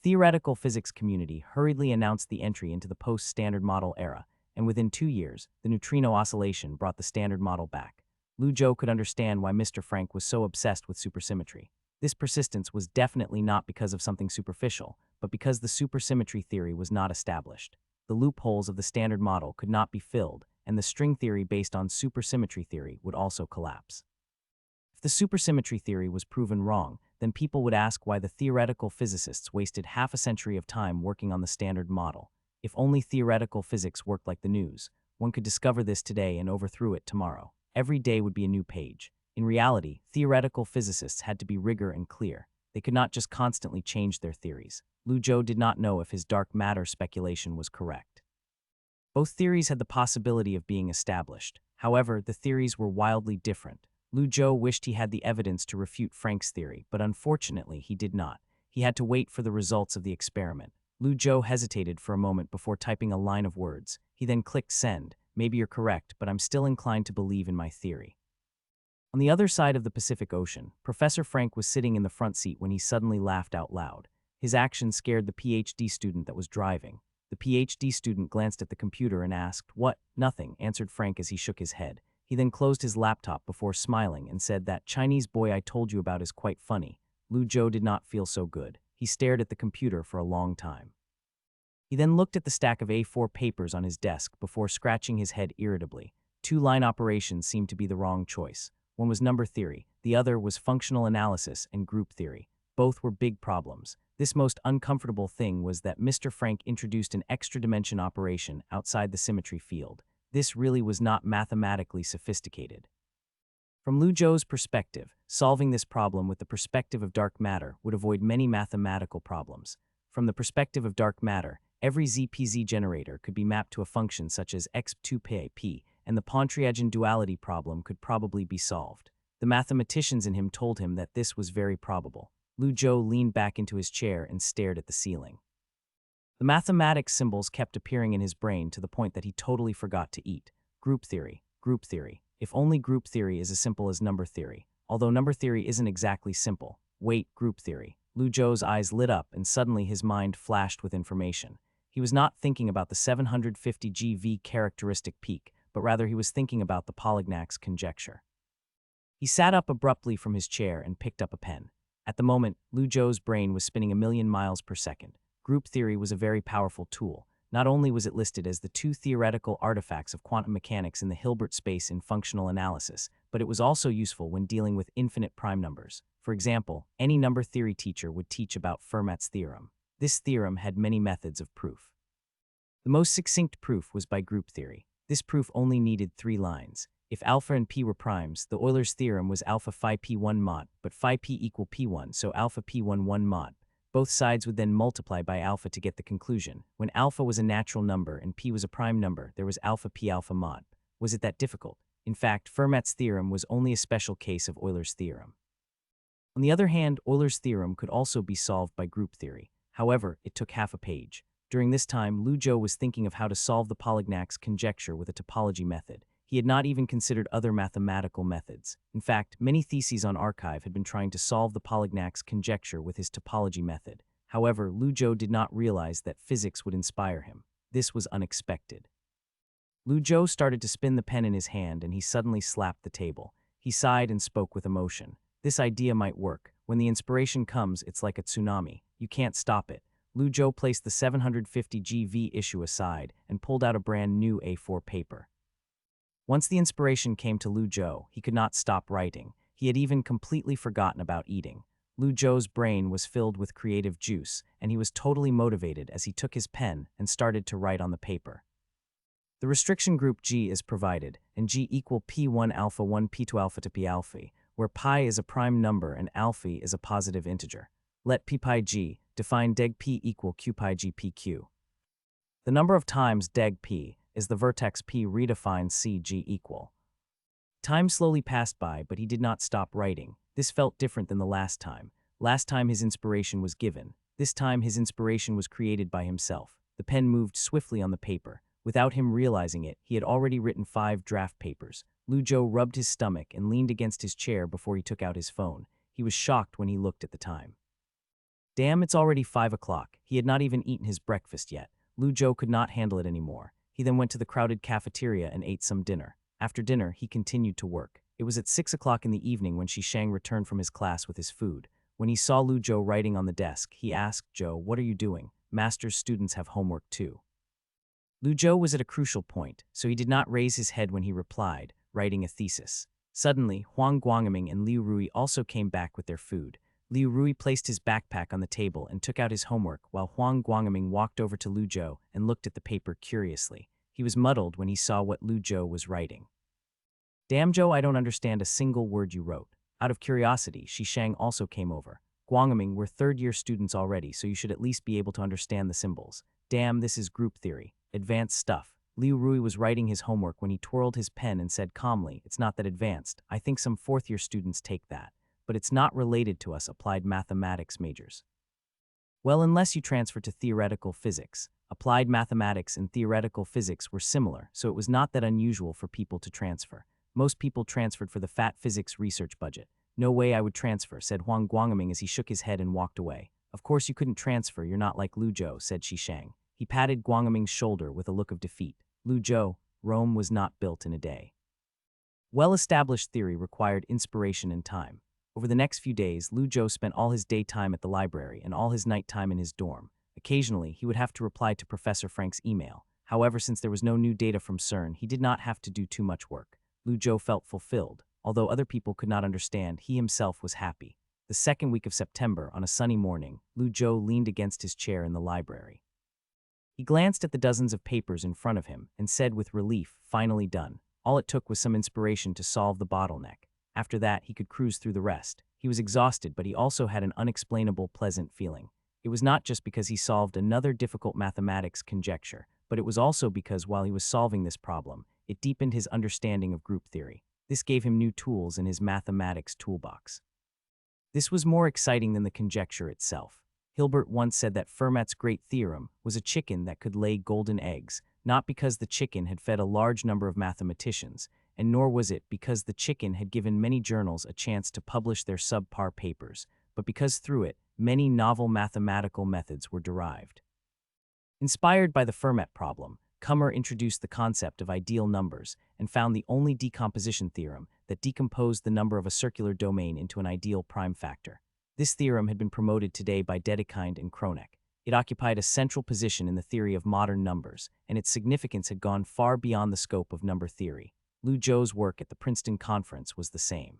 Theoretical physics community hurriedly announced the entry into the post-standard model era, and within 2 years, the neutrino oscillation brought the standard model back. Lu Zhou could understand why Mr. Frank was so obsessed with supersymmetry. This persistence was definitely not because of something superficial, but because the supersymmetry theory was not established. The loopholes of the standard model could not be filled, and the string theory based on supersymmetry theory would also collapse. If the supersymmetry theory was proven wrong, then people would ask why the theoretical physicists wasted half a century of time working on the standard model. If only theoretical physics worked like the news, one could discover this today and overthrow it tomorrow. Every day would be a new page. In reality, theoretical physicists had to be rigor and clear. They could not just constantly change their theories. Lu Zhou did not know if his dark matter speculation was correct. Both theories had the possibility of being established. However, the theories were wildly different. Lu Zhou wished he had the evidence to refute Frank's theory, but unfortunately he did not. He had to wait for the results of the experiment. Lu Zhou hesitated for a moment before typing a line of words. He then clicked send. Maybe you're correct, but I'm still inclined to believe in my theory. On the other side of the Pacific Ocean, Professor Frank was sitting in the front seat when he suddenly laughed out loud. His action scared the PhD student that was driving. The PhD student glanced at the computer and asked, "What?" "Nothing," answered Frank as he shook his head. He then closed his laptop before smiling and said, "That Chinese boy I told you about is quite funny." Lu Zhou did not feel so good. He stared at the computer for a long time. He then looked at the stack of A4 papers on his desk before scratching his head irritably. Two-line operations seemed to be the wrong choice. One was number theory, the other was functional analysis and group theory. Both were big problems. This most uncomfortable thing was that Mr. Frank introduced an extra dimension operation outside the symmetry field. This really was not mathematically sophisticated. From Lu Zhou's perspective, solving this problem with the perspective of dark matter would avoid many mathematical problems. From the perspective of dark matter, every ZPZ generator could be mapped to a function such as x2p, and the Pontryagin duality problem could probably be solved. The mathematicians in him told him that this was very probable. Lu Zhou leaned back into his chair and stared at the ceiling. The mathematics symbols kept appearing in his brain to the point that he totally forgot to eat. Group theory, group theory. If only group theory is as simple as number theory. Although number theory isn't exactly simple. Wait, group theory. Lu Zhou's eyes lit up and suddenly his mind flashed with information. He was not thinking about the 750 GV characteristic peak, but rather he was thinking about the Polignac conjecture. He sat up abruptly from his chair and picked up a pen. At the moment, Lu Zhou's brain was spinning 1,000,000 miles per second. Group theory was a very powerful tool. Not only was it listed as the two theoretical artifacts of quantum mechanics in the Hilbert space in functional analysis, but it was also useful when dealing with infinite prime numbers. For example, any number theory teacher would teach about Fermat's theorem. This theorem had many methods of proof. The most succinct proof was by group theory. This proof only needed 3 lines. If alpha and p were primes, the Euler's theorem was alpha phi p1 mod, but phi p equal p1, so alpha p1 1 mod. Both sides would then multiply by alpha to get the conclusion. When alpha was a natural number and p was a prime number, there was alpha p alpha mod. Was it that difficult? In fact, Fermat's theorem was only a special case of Euler's theorem. On the other hand, Euler's theorem could also be solved by group theory. However, it took half a page. During this time, Lu Zhou was thinking of how to solve the Polignac conjecture with a topology method. He had not even considered other mathematical methods. In fact, many theses on arXiv had been trying to solve the Polignac conjecture with his topology method. However, Lu Zhou did not realize that physics would inspire him. This was unexpected. Lu Zhou started to spin the pen in his hand and he suddenly slapped the table. He sighed and spoke with emotion. This idea might work. When the inspiration comes, it's like a tsunami. You can't stop it. Lu Zhou placed the 750 GV issue aside and pulled out a brand new A4 paper. Once the inspiration came to Lu Zhou, he could not stop writing. He had even completely forgotten about eating. Lu Zhou's brain was filled with creative juice, and he was totally motivated as he took his pen and started to write on the paper. The restriction group G is provided, and G equal P1 alpha 1 P2 alpha to P alpha, where pi is a prime number and alpha is a positive integer. Let P pi G define deg P equal Q pi G PQ. The number of times deg P is the vertex P redefines CG equal. Time slowly passed by, but he did not stop writing. This felt different than the last time. Last time his inspiration was given. This time his inspiration was created by himself. The pen moved swiftly on the paper. Without him realizing it, he had already written 5 draft papers. Lu Zhou rubbed his stomach and leaned against his chair before he took out his phone. He was shocked when he looked at the time. Damn, it's already 5 o'clock. He had not even eaten his breakfast yet. Lu Zhou could not handle it anymore. He then went to the crowded cafeteria and ate some dinner. After dinner, he continued to work. It was at 6 o'clock in the evening when Shishang returned from his class with his food. When he saw Lu Zhou writing on the desk, he asked, "Zhou, what are you doing? Master's students have homework too." Lu Zhou was at a crucial point, so he did not raise his head when he replied, writing a thesis. Suddenly, Huang Guangming and Liu Rui also came back with their food. Liu Rui placed his backpack on the table and took out his homework while Huang Guangming walked over to Lu Zhou and looked at the paper curiously. He was muddled when he saw what Lu Zhou was writing. "Damn, Zhou, I don't understand a single word you wrote." Out of curiosity, Shishang also came over. "Guangming, we're third-year students already, so you should at least be able to understand the symbols." "Damn, this is group theory. Advanced stuff." Liu Rui was writing his homework when he twirled his pen and said calmly, "It's not that advanced. I think some fourth-year students take that. But it's not related to us applied mathematics majors." "Well, unless you transfer to theoretical physics." Applied mathematics and theoretical physics were similar, so it was not that unusual for people to transfer. Most people transferred for the fat physics research budget. "No way I would transfer," said Huang Guangming as he shook his head and walked away. "Of course you couldn't transfer, you're not like Lu Zhou," said Shishang. He patted Guangming's shoulder with a look of defeat. "Lu Zhou, Rome was not built in a day." Well-established theory required inspiration and time. Over the next few days, Lu Zhou spent all his daytime at the library and all his nighttime in his dorm. Occasionally, he would have to reply to Professor Frank's email. However, since there was no new data from CERN, he did not have to do too much work. Lu Zhou felt fulfilled. Although other people could not understand, he himself was happy. The second week of September, on a sunny morning, Lu Zhou leaned against his chair in the library. He glanced at the dozens of papers in front of him and said with relief, finally done. All it took was some inspiration to solve the bottleneck. After that, he could cruise through the rest. He was exhausted, but he also had an unexplainable, pleasant feeling. It was not just because he solved another difficult mathematics conjecture, but it was also because while he was solving this problem, it deepened his understanding of group theory. This gave him new tools in his mathematics toolbox. This was more exciting than the conjecture itself. Hilbert once said that Fermat's great theorem was a chicken that could lay golden eggs, not because the chicken had fed a large number of mathematicians, and nor was it because the chicken had given many journals a chance to publish their subpar papers, but because through it, many novel mathematical methods were derived. Inspired by the Fermat problem, Kummer introduced the concept of ideal numbers and found the only decomposition theorem that decomposed the number of a circular domain into an ideal prime factor. This theorem had been promoted today by Dedekind and Kroneck. It occupied a central position in the theory of modern numbers, and its significance had gone far beyond the scope of number theory. Lu Zhou's work at the Princeton conference was the same.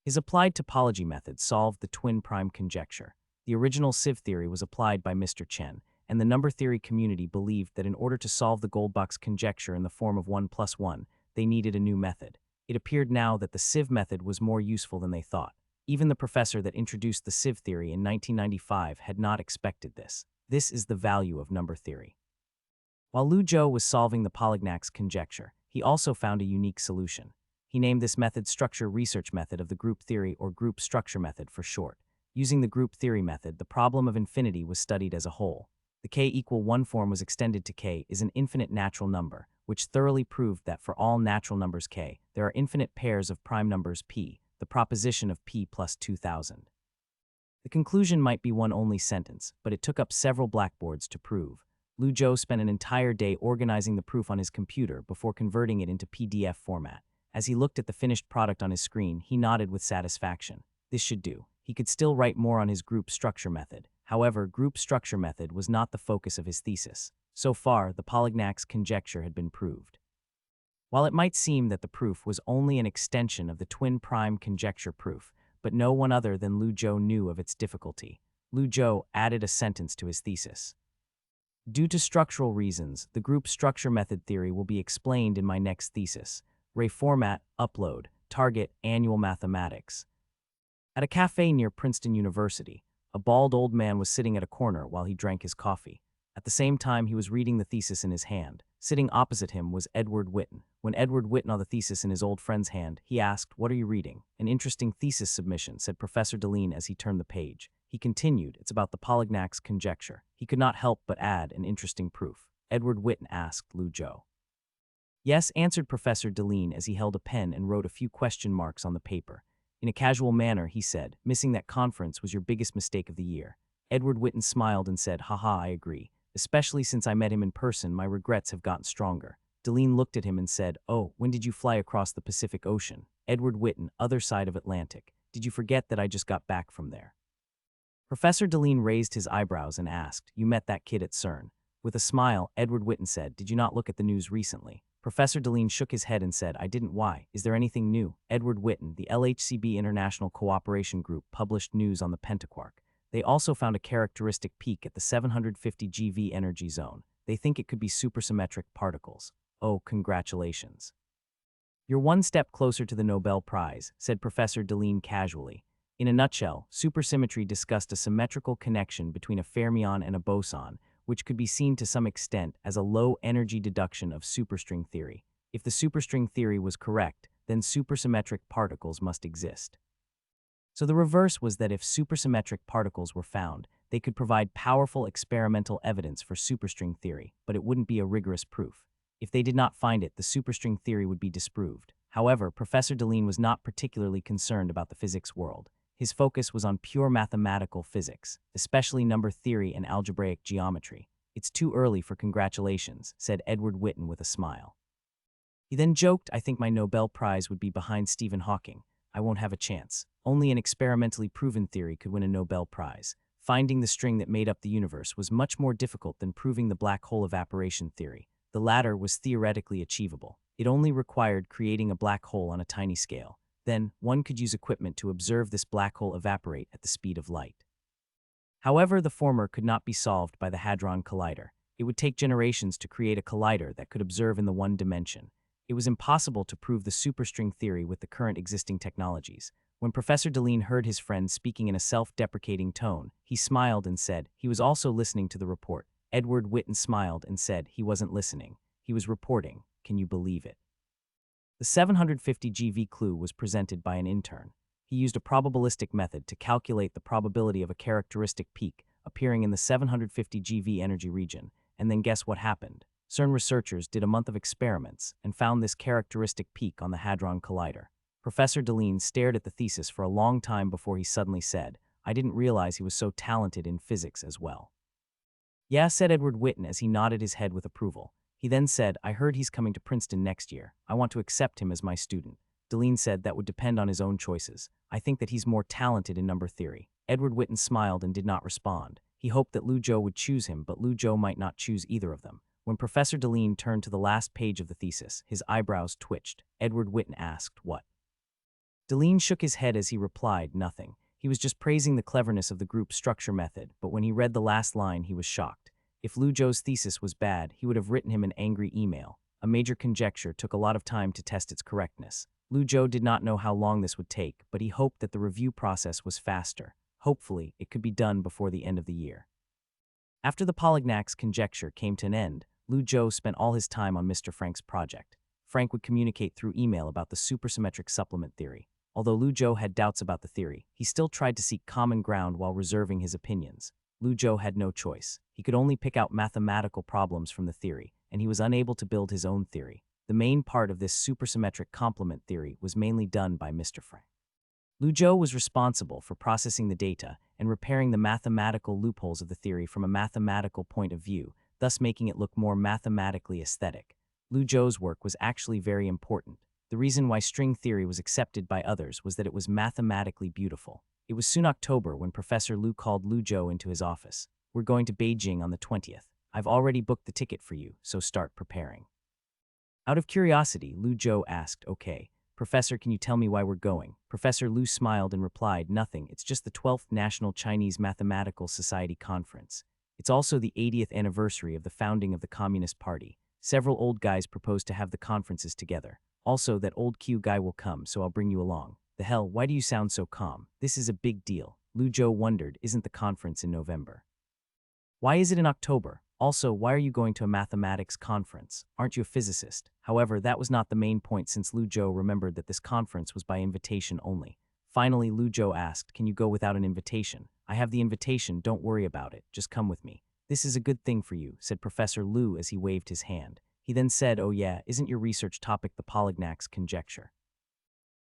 His applied topology method solved the twin prime conjecture. The original sieve theory was applied by Mr. Chen, and the number theory community believed that in order to solve the Goldbach's conjecture in the form of 1 plus 1, they needed a new method. It appeared now that the sieve method was more useful than they thought. Even the professor that introduced the sieve theory in 1995 had not expected this. This is the value of number theory. While Lu Zhou was solving the Polignac's conjecture, he also found a unique solution. He named this method structure research method of the group theory or group structure method for short. Using the group theory method, the problem of infinity was studied as a whole. The k=1 form was extended to k is an infinite natural number, which thoroughly proved that for all natural numbers k, there are infinite pairs of prime numbers p, the proposition of p plus 2000. The conclusion might be one only sentence, but it took up several blackboards to prove. Lu Zhou spent an entire day organizing the proof on his computer before converting it into PDF format. As he looked at the finished product on his screen, he nodded with satisfaction. This should do. He could still write more on his group structure method. However, group structure method was not the focus of his thesis. So far, the Polignac's conjecture had been proved. While it might seem that the proof was only an extension of the twin prime conjecture proof, but no one other than Lu Zhou knew of its difficulty. Lu Zhou added a sentence to his thesis. Due to structural reasons, the group structure method theory will be explained in my next thesis. Reformat, upload, target, annual mathematics. At a cafe near Princeton University, a bald old man was sitting at a corner while he drank his coffee. At the same time, he was reading the thesis in his hand. Sitting opposite him was Edward Witten. When Edward Witten saw the thesis in his old friend's hand, he asked, "What are you reading?" "An interesting thesis submission," said Professor Deline as he turned the page. He continued, "It's about the Polignac's conjecture." He could not help but add, "An interesting proof." Edward Witten asked Lu Zhou. "Yes," answered Professor Deline as he held a pen and wrote a few question marks on the paper. In a casual manner, he said, "Missing that conference was your biggest mistake of the year." Edward Witten smiled and said, "Haha, I agree. Especially since I met him in person, my regrets have gotten stronger." Deline looked at him and said, "Oh, when did you fly across the Pacific Ocean?" Edward Witten, other side of Atlantic. "Did you forget that I just got back from there?" Professor Deline raised his eyebrows and asked, "You met that kid at CERN?" With a smile, Edward Witten said, "Did you not look at the news recently?" Professor Deline shook his head and said, "I didn't. Why? Is there anything new?" Edward Witten, the LHCb International Cooperation Group, published news on the pentaquark. They also found a characteristic peak at the 750 GeV energy zone. They think it could be supersymmetric particles. "Oh, congratulations. You're one step closer to the Nobel Prize," said Professor Deline casually. In a nutshell, supersymmetry discussed a symmetrical connection between a fermion and a boson, which could be seen to some extent as a low-energy deduction of superstring theory. If the superstring theory was correct, then supersymmetric particles must exist. So the reverse was that if supersymmetric particles were found, they could provide powerful experimental evidence for superstring theory, but it wouldn't be a rigorous proof. If they did not find it, the superstring theory would be disproved. However, Professor Deline was not particularly concerned about the physics world. His focus was on pure mathematical physics, especially number theory and algebraic geometry. "It's too early for congratulations," said Edward Witten with a smile. He then joked, "I think my Nobel Prize would be behind Stephen Hawking. I won't have a chance. Only an experimentally proven theory could win a Nobel Prize." finding the string that made up the universe was much more difficult than proving the black hole evaporation theory. The latter was theoretically achievable. It only required creating a black hole on a tiny scale. Then, one could use equipment to observe this black hole evaporate at the speed of light. However, the former could not be solved by the Hadron Collider. It would take generations to create a collider that could observe in the one dimension. It was impossible to prove the superstring theory with the current existing technologies. When Professor Deline heard his friend speaking in a self-deprecating tone, he smiled and said he was also listening to the report. Edward Witten smiled and said he wasn't listening. He was reporting. Can you believe it? The 750 GV clue was presented by an intern. He used a probabilistic method to calculate the probability of a characteristic peak appearing in the 750 GV energy region, and then guess what happened? CERN researchers did a month of experiments and found this characteristic peak on the Hadron Collider. Professor Deline stared at the thesis for a long time before he suddenly said, I didn't realize he was so talented in physics as well. Yeah, said Edward Witten as he nodded his head with approval. He then said, I heard he's coming to Princeton next year. I want to accept him as my student. Deline said that would depend on his own choices. I think that he's more talented in number theory. Edward Witten smiled and did not respond. He hoped that Lu Zhou would choose him, but Lu Zhou might not choose either of them. When Professor Deline turned to the last page of the thesis, his eyebrows twitched. Edward Witten asked, what? Deline shook his head as he replied, nothing. He was just praising the cleverness of the group structure method, but when he read the last line, he was shocked. If Lu Zhou's thesis was bad, he would have written him an angry email. A major conjecture took a lot of time to test its correctness. Lu Zhou did not know how long this would take, but he hoped that the review process was faster. Hopefully, it could be done before the end of the year. After the Polignac's conjecture came to an end, Lu Zhou spent all his time on Mr. Frank's project. Frank would communicate through email about the supersymmetric supplement theory. Although Lu Zhou had doubts about the theory, he still tried to seek common ground while reserving his opinions. Lu Zhou had no choice. He could only pick out mathematical problems from the theory, and he was unable to build his own theory. The main part of this supersymmetric complement theory was mainly done by Mr. Frank. Lu Zhou was responsible for processing the data and repairing the mathematical loopholes of the theory from a mathematical point of view, thus making it look more mathematically aesthetic. Lu Zhou's work was actually very important. The reason why string theory was accepted by others was that it was mathematically beautiful. It was soon October when Professor Lu called Lu Zhou into his office. We're going to Beijing on the 20th. I've already booked the ticket for you, so start preparing. Out of curiosity, Lu Zhou asked, okay, Professor, can you tell me why we're going? Professor Lu smiled and replied, nothing, it's just the 12th National Chinese Mathematical Society Conference. It's also the 80th anniversary of the founding of the Communist Party. Several old guys proposed to have the conferences together. Also, that old Q guy will come, so I'll bring you along. The hell, why do you sound so calm? This is a big deal. Lu Zhou wondered, isn't the conference in November? Why is it in October? Also, why are you going to a mathematics conference? Aren't you a physicist? However, that was not the main point since Lu Zhou remembered that this conference was by invitation only. Finally, Lu Zhou asked, can you go without an invitation? I have the invitation, don't worry about it, just come with me. This is a good thing for you, said Professor Lu as he waved his hand. He then said, oh yeah, isn't your research topic the Polignac's conjecture?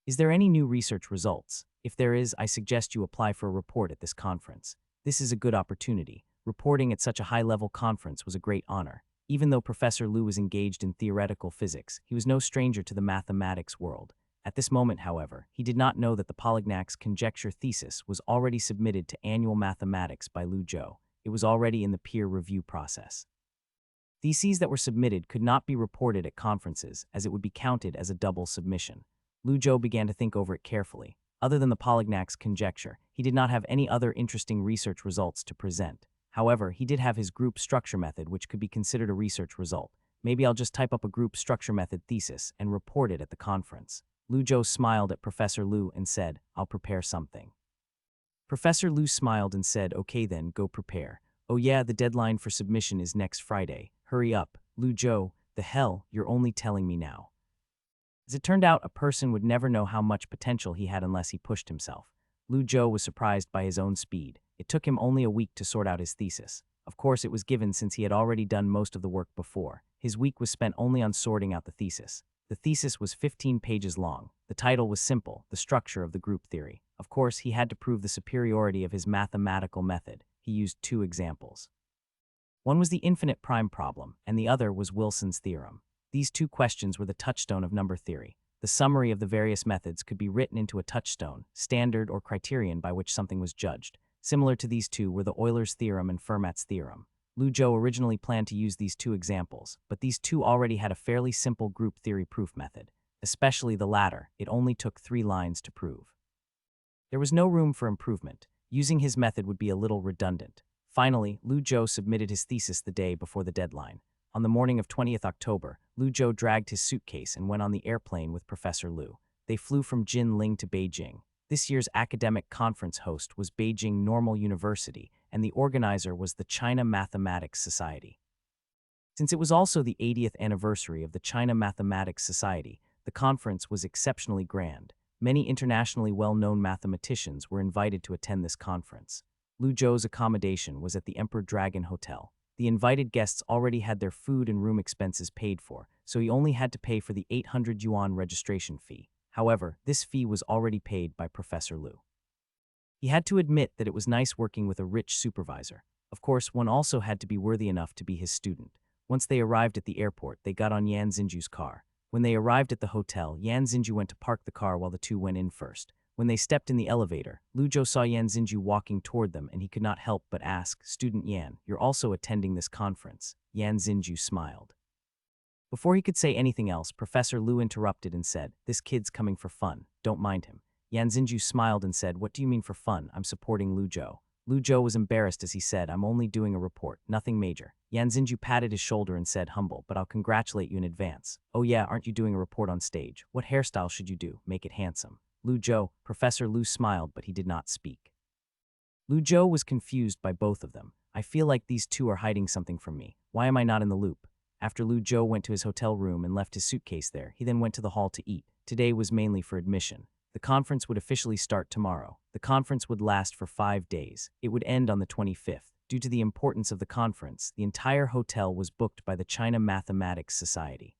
Is there any new research results? If there is, I suggest you apply for a report at this conference. This is a good opportunity. Reporting at such a high-level conference was a great honor. Even though Professor Lu was engaged in theoretical physics, he was no stranger to the mathematics world. At this moment, however, he did not know that the Polignac's conjecture thesis was already submitted to Annual Mathematics by Lu Zhou. It was already in the peer review process. Theses that were submitted could not be reported at conferences, as it would be counted as a double submission. Lu Zhou began to think over it carefully. Other than the Polignac's conjecture, he did not have any other interesting research results to present. However, he did have his group structure method, which could be considered a research result. Maybe I'll just type up a group structure method thesis and report it at the conference. Lu Zhou smiled at Professor Lu and said, I'll prepare something. Professor Lu smiled and said, okay then, go prepare. Oh yeah, the deadline for submission is next Friday. Hurry up. Lu Zhou, the hell, you're only telling me now. As it turned out, a person would never know how much potential he had unless he pushed himself. Lu Zhou was surprised by his own speed. It took him only a week to sort out his thesis. Of course, it was given since he had already done most of the work before. His week was spent only on sorting out the thesis. The thesis was 15 pages long. The title was simple, The Structure of the Group Theory. Of course, he had to prove the superiority of his mathematical method. He used two examples. One was the infinite prime problem, and the other was Wilson's theorem. These two questions were the touchstone of number theory. The summary of the various methods could be written into a touchstone, standard, or criterion by which something was judged. Similar to these two were the Euler's theorem and Fermat's theorem. Lu Zhou originally planned to use these two examples, but these two already had a fairly simple group theory proof method. Especially the latter, it only took 3 lines to prove. There was no room for improvement. Using his method would be a little redundant. Finally, Lu Zhou submitted his thesis the day before the deadline. On the morning of 20th October, Lu Zhou dragged his suitcase and went on the airplane with Professor Lu. They flew from Jinling to Beijing. This year's academic conference host was Beijing Normal University, and the organizer was the China Mathematics Society. Since it was also the 80th anniversary of the China Mathematics Society, the conference was exceptionally grand. Many internationally well-known mathematicians were invited to attend this conference. Lu Zhou's accommodation was at the Emperor Dragon Hotel. The invited guests already had their food and room expenses paid for, so he only had to pay for the 800 yuan registration fee. However, this fee was already paid by Professor Lu. He had to admit that it was nice working with a rich supervisor. Of course, one also had to be worthy enough to be his student. Once they arrived at the airport, they got on Yan Xinju's car. When they arrived at the hotel, Yan Xinju went to park the car while the two went in first. When they stepped in the elevator, Lu Zhou saw Yan Xinju walking toward them, and he could not help but ask, "Student Yan, you're also attending this conference?" Yan Xinju smiled. Before he could say anything else, Professor Lu interrupted and said, "This kid's coming for fun. Don't mind him." Yan Xinju smiled and said, "What do you mean for fun? I'm supporting Lu Zhou." Lu Zhou was embarrassed as he said, "I'm only doing a report, nothing major." Yan Xinju patted his shoulder and said, "Humble, but I'll congratulate you in advance." "Oh yeah, aren't you doing a report on stage? What hairstyle should you do? Make it handsome." Lu Zhou, Professor Lu smiled, but he did not speak. Lu Zhou was confused by both of them. "I feel like these two are hiding something from me. Why am I not in the loop?" After Lu Zhou went to his hotel room and left his suitcase there, he then went to the hall to eat. Today was mainly for admission. The conference would officially start tomorrow. The conference would last for 5 days. It would end on the 25th. Due to the importance of the conference, the entire hotel was booked by the China Mathematics Society.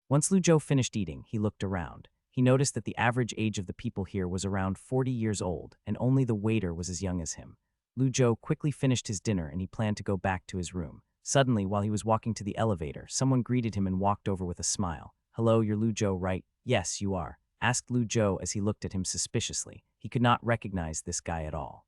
Once Lu Zhou finished eating, he looked around. He noticed that the average age of the people here was around 40 years old, and only the waiter was as young as him. Lu Zhou quickly finished his dinner and he planned to go back to his room. Suddenly, while he was walking to the elevator, someone greeted him and walked over with a smile. "Hello, you're Lu Zhou, right?" "Yes, you are," asked Lu Zhou as he looked at him suspiciously. He could not recognize this guy at all.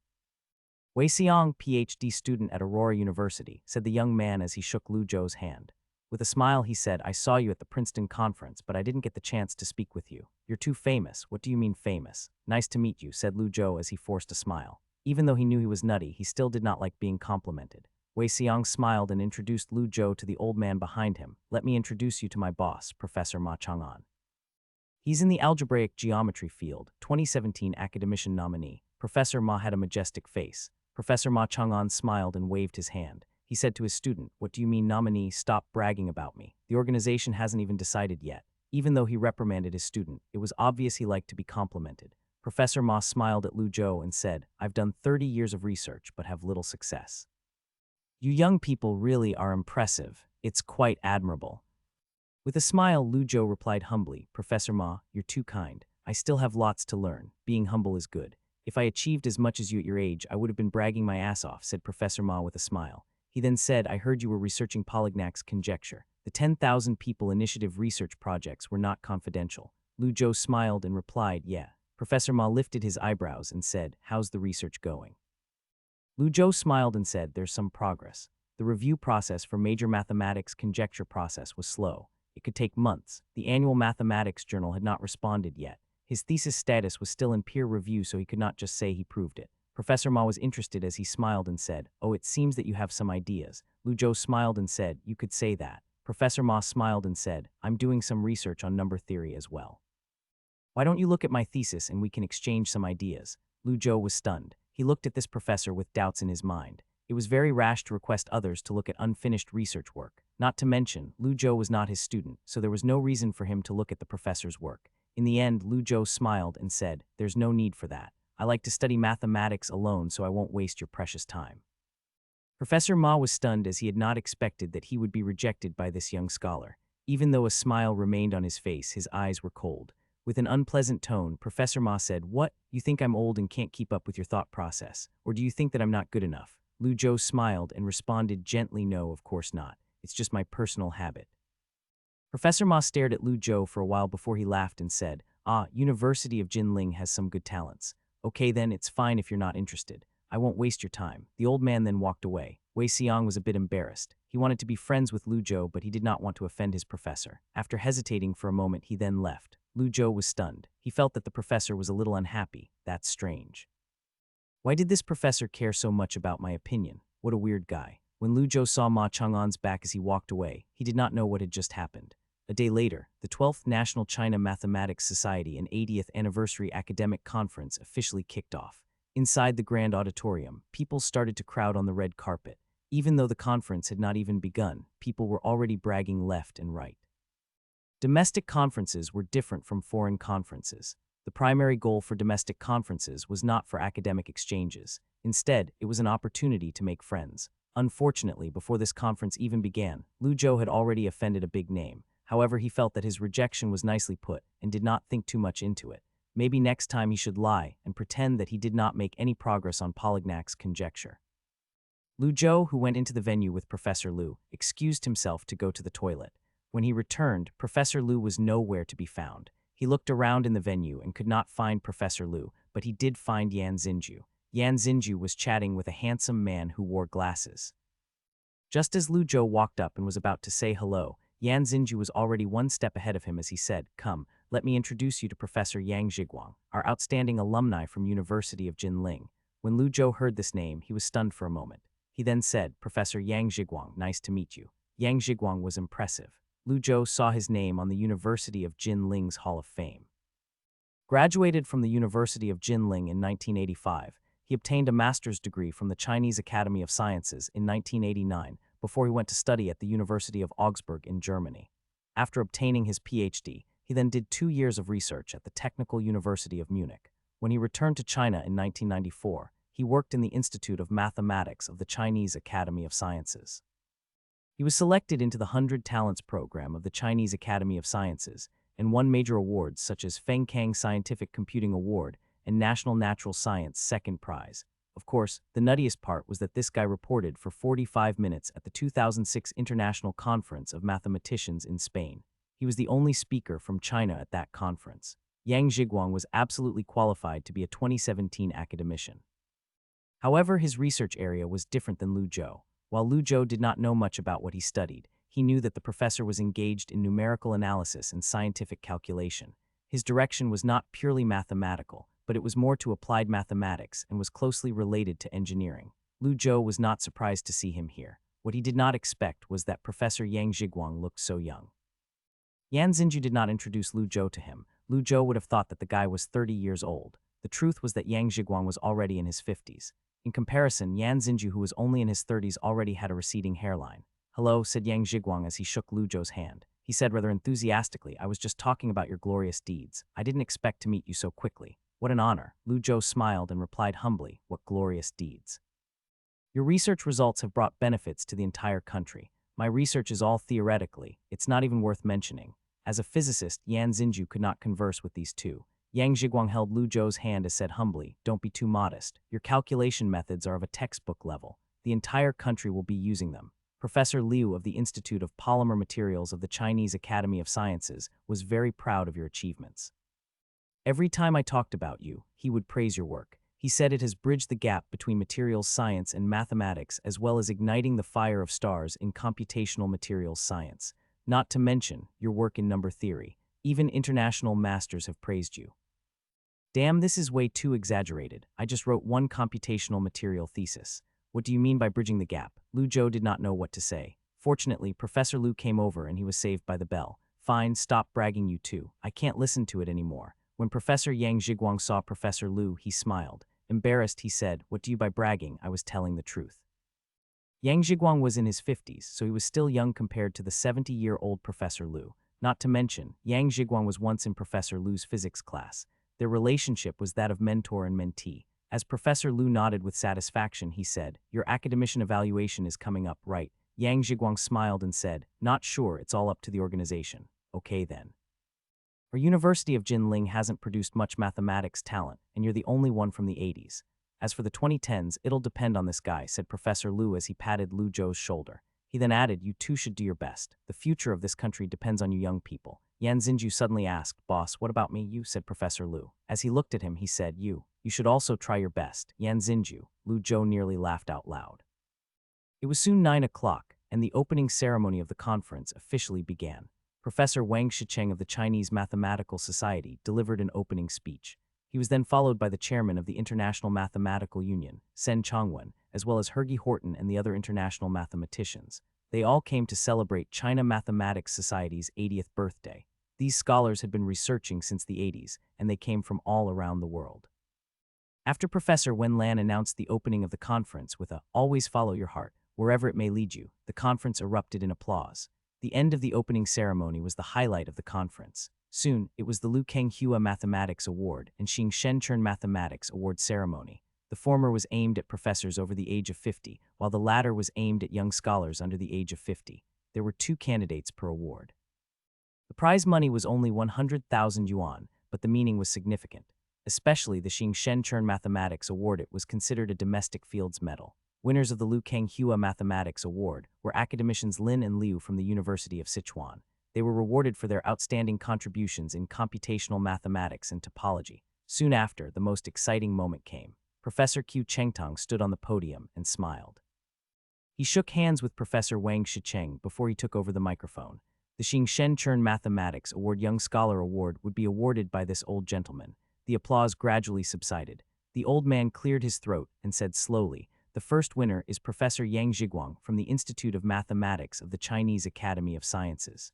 "Wei Xiong, PhD student at Aurora University," said the young man as he shook Lu Zhou's hand. With a smile, he said, "I saw you at the Princeton conference, but I didn't get the chance to speak with you. You're too famous." "What do you mean famous?" "Nice to meet you," said Lu Zhou as he forced a smile. Even though he knew he was nutty, he still did not like being complimented. Wei Xiong smiled and introduced Lu Zhou to the old man behind him. "Let me introduce you to my boss, Professor Ma Chang'an. He's in the algebraic geometry field, 2017 academician nominee." Professor Ma had a majestic face. Professor Ma Chang'an smiled and waved his hand. He said to his student, "What do you mean nominee? Stop bragging about me. The organization hasn't even decided yet." Even though he reprimanded his student, it was obvious he liked to be complimented. Professor Ma smiled at Lu Zhou and said, "I've done 30 years of research but have little success. You young people really are impressive. It's quite admirable." With a smile, Lu Zhou replied humbly, "Professor Ma, you're too kind. I still have lots to learn. Being humble is good. If I achieved as much as you at your age, I would have been bragging my ass off," said Professor Ma with a smile. He then said, "I heard you were researching Polignac's conjecture. The 10,000 people initiative research projects were not confidential." Lu Zhou smiled and replied, "Yeah." Professor Ma lifted his eyebrows and said, "How's the research going?" Lu Zhou smiled and said, "There's some progress. The review process for major mathematics conjecture process was slow. It could take months. The annual mathematics journal had not responded yet. His thesis status was still in peer review, so he could not just say he proved it." Professor Ma was interested as he smiled and said, "Oh, it seems that you have some ideas." Lu Zhou smiled and said, "You could say that." Professor Ma smiled and said, "I'm doing some research on number theory as well. Why don't you look at my thesis and we can exchange some ideas?" Lu Zhou was stunned. He looked at this professor with doubts in his mind. It was very rash to request others to look at unfinished research work. Not to mention, Lu Zhou was not his student, so there was no reason for him to look at the professor's work. In the end, Lu Zhou smiled and said, "There's no need for that. I like to study mathematics alone, so I won't waste your precious time." Professor Ma was stunned as he had not expected that he would be rejected by this young scholar. Even though a smile remained on his face, his eyes were cold. With an unpleasant tone, Professor Ma said, "What? You think I'm old and can't keep up with your thought process? Or do you think that I'm not good enough?" Lu Zhou smiled and responded gently, "No, of course not. It's just my personal habit." Professor Ma stared at Lu Zhou for a while before he laughed and said, "Ah, University of Jinling has some good talents. Okay then, it's fine if you're not interested. I won't waste your time. The old man then walked away. Wei Xiong was a bit embarrassed. He wanted to be friends with Lu Zhou, but he did not want to offend his professor. After hesitating for a moment, he then left. Lu Zhou was stunned. He felt that the professor was a little unhappy. That's strange. Why did this professor care so much about my opinion? What a weird guy. When Lu Zhou saw Ma Chang'an's back as he walked away, he did not know what had just happened. A day later, the 12th National China Mathematics Society and 80th Anniversary Academic Conference officially kicked off. Inside the grand auditorium, people started to crowd on the red carpet. Even though the conference had not even begun, people were already bragging left and right. Domestic conferences were different from foreign conferences. The primary goal for domestic conferences was not for academic exchanges. Instead, it was an opportunity to make friends. Unfortunately, before this conference even began, Lu Zhou had already offended a big name. However, he felt that his rejection was nicely put and did not think too much into it. Maybe next time he should lie and pretend that he did not make any progress on Polignac's conjecture. Lu Zhou, who went into the venue with Professor Lu, excused himself to go to the toilet. When he returned, Professor Lu was nowhere to be found. He looked around in the venue and could not find Professor Lu, but he did find Yan Xinju. Yan Xinju was chatting with a handsome man who wore glasses. Just as Lu Zhou walked up and was about to say hello, Yan Xinju was already one step ahead of him as he said, "Come, let me introduce you to Professor Yang Zhiguang, our outstanding alumni from University of Jinling." When Lu Zhou heard this name, he was stunned for a moment. He then said, "Professor Yang Zhiguang, nice to meet you." Yang Zhiguang was impressive. Lu Zhou saw his name on the University of Jinling's Hall of Fame. Graduated from the University of Jinling in 1985, he obtained a master's degree from the Chinese Academy of Sciences in 1989 before he went to study at the University of Augsburg in Germany. After obtaining his PhD, he then did 2 years of research at the Technical University of Munich. When he returned to China in 1994, he worked in the Institute of Mathematics of the Chinese Academy of Sciences. He was selected into the 100 Talents program of the Chinese Academy of Sciences and won major awards such as Feng Kang Scientific Computing Award and National Natural Science Second Prize. Of course, the nuttiest part was that this guy reported for 45 minutes at the 2006 International Conference of Mathematicians in Spain. He was the only speaker from China at that conference. Yang Zhiguang was absolutely qualified to be a 2017 academician. However, his research area was different than Lu Zhou. While Lu Zhou did not know much about what he studied, he knew that the professor was engaged in numerical analysis and scientific calculation. His direction was not purely mathematical, but it was more to applied mathematics and was closely related to engineering. Lu Zhou was not surprised to see him here. What he did not expect was that Professor Yang Zhiguang looked so young. Yan Xinju did not introduce Lu Zhou to him. Lu Zhou would have thought that the guy was 30 years old. The truth was that Yang Zhiguang was already in his 50s. In comparison, Yan Xinju, who was only in his 30s, already had a receding hairline. "Hello," said Yang Zhiguang as he shook Lu Zhou's hand. He said rather enthusiastically, "I was just talking about your glorious deeds. I didn't expect to meet you so quickly." "What an honor." Lu Zhou smiled and replied humbly, "What glorious deeds?" "Your research results have brought benefits to the entire country. My research is all theoretically. It's not even worth mentioning." As a physicist, Yan Xinju could not converse with these two. Yang Zhiguang held Lu Zhou's hand and said humbly, "Don't be too modest. Your calculation methods are of a textbook level. The entire country will be using them." Professor Liu of the Institute of Polymer Materials of the Chinese Academy of Sciences was very proud of your achievements. "Every time I talked about you, he would praise your work. He said it has bridged the gap between materials science and mathematics, as well as igniting the fire of stars in computational materials science. Not to mention your work in number theory. Even international masters have praised you." "Damn, this is way too exaggerated. I just wrote one computational material thesis." "What do you mean by bridging the gap?" Lu Zhou did not know what to say. Fortunately, Professor Lu came over and he was saved by the bell. "Fine, stop bragging, you two. I can't listen to it anymore." When Professor Yang Zhiguang saw Professor Lu, he smiled. Embarrassed, he said, "What do you by bragging? I was telling the truth." Yang Zhiguang was in his 50s, so he was still young compared to the 70-year-old Professor Lu. Not to mention, Yang Zhiguang was once in Professor Lu's physics class. Their relationship was that of mentor and mentee. As Professor Lu nodded with satisfaction, he said, "Your academician evaluation is coming up, right?" Yang Zhiguang smiled and said, "Not sure, it's all up to the organization." "Okay then. Our University of Jinling hasn't produced much mathematics talent, and you're the only one from the 80s. As for the 2010s, it'll depend on this guy," said Professor Lu as he patted Lu Zhou's shoulder. He then added, "You two should do your best. The future of this country depends on you young people." Yan Xinju suddenly asked, "Boss, what about me?" "You," said Professor Lu. As he looked at him, he said, "You. You should also try your best. Yan Xinju, Lu Zhou nearly laughed out loud. It was soon 9 o'clock, and the opening ceremony of the conference officially began. Professor Wang Shicheng of the Chinese Mathematical Society delivered an opening speech. He was then followed by the chairman of the International Mathematical Union, Sen Chongwen, as well as Hergy Horton and the other international mathematicians. They all came to celebrate China Mathematics Society's 80th birthday. These scholars had been researching since the 80s, and they came from all around the world. After Professor Wen Lan announced the opening of the conference with a "Always follow your heart, wherever it may lead you," the conference erupted in applause. The end of the opening ceremony was the highlight of the conference. Soon, it was the Liu Kenghua Mathematics Award and Xing Shenchern Mathematics Award ceremony. The former was aimed at professors over the age of 50, while the latter was aimed at young scholars under the age of 50. There were 2 candidates per award. The prize money was only 100,000 yuan, but the meaning was significant. Especially the Xing Shenchern Mathematics Award. It was considered a domestic fields medal. Winners of the Liu Kenghua Mathematics Award were academicians Lin and Liu from the University of Sichuan. They were rewarded for their outstanding contributions in computational mathematics and topology. Soon after, the most exciting moment came. Professor Qiu Chengtong stood on the podium and smiled. He shook hands with Professor Wang Shicheng before he took over the microphone. The Xing Shenchern Mathematics Award Young Scholar Award would be awarded by this old gentleman. The applause gradually subsided. The old man cleared his throat and said slowly, "The first winner is Professor Yang Zhiguang from the Institute of Mathematics of the Chinese Academy of Sciences.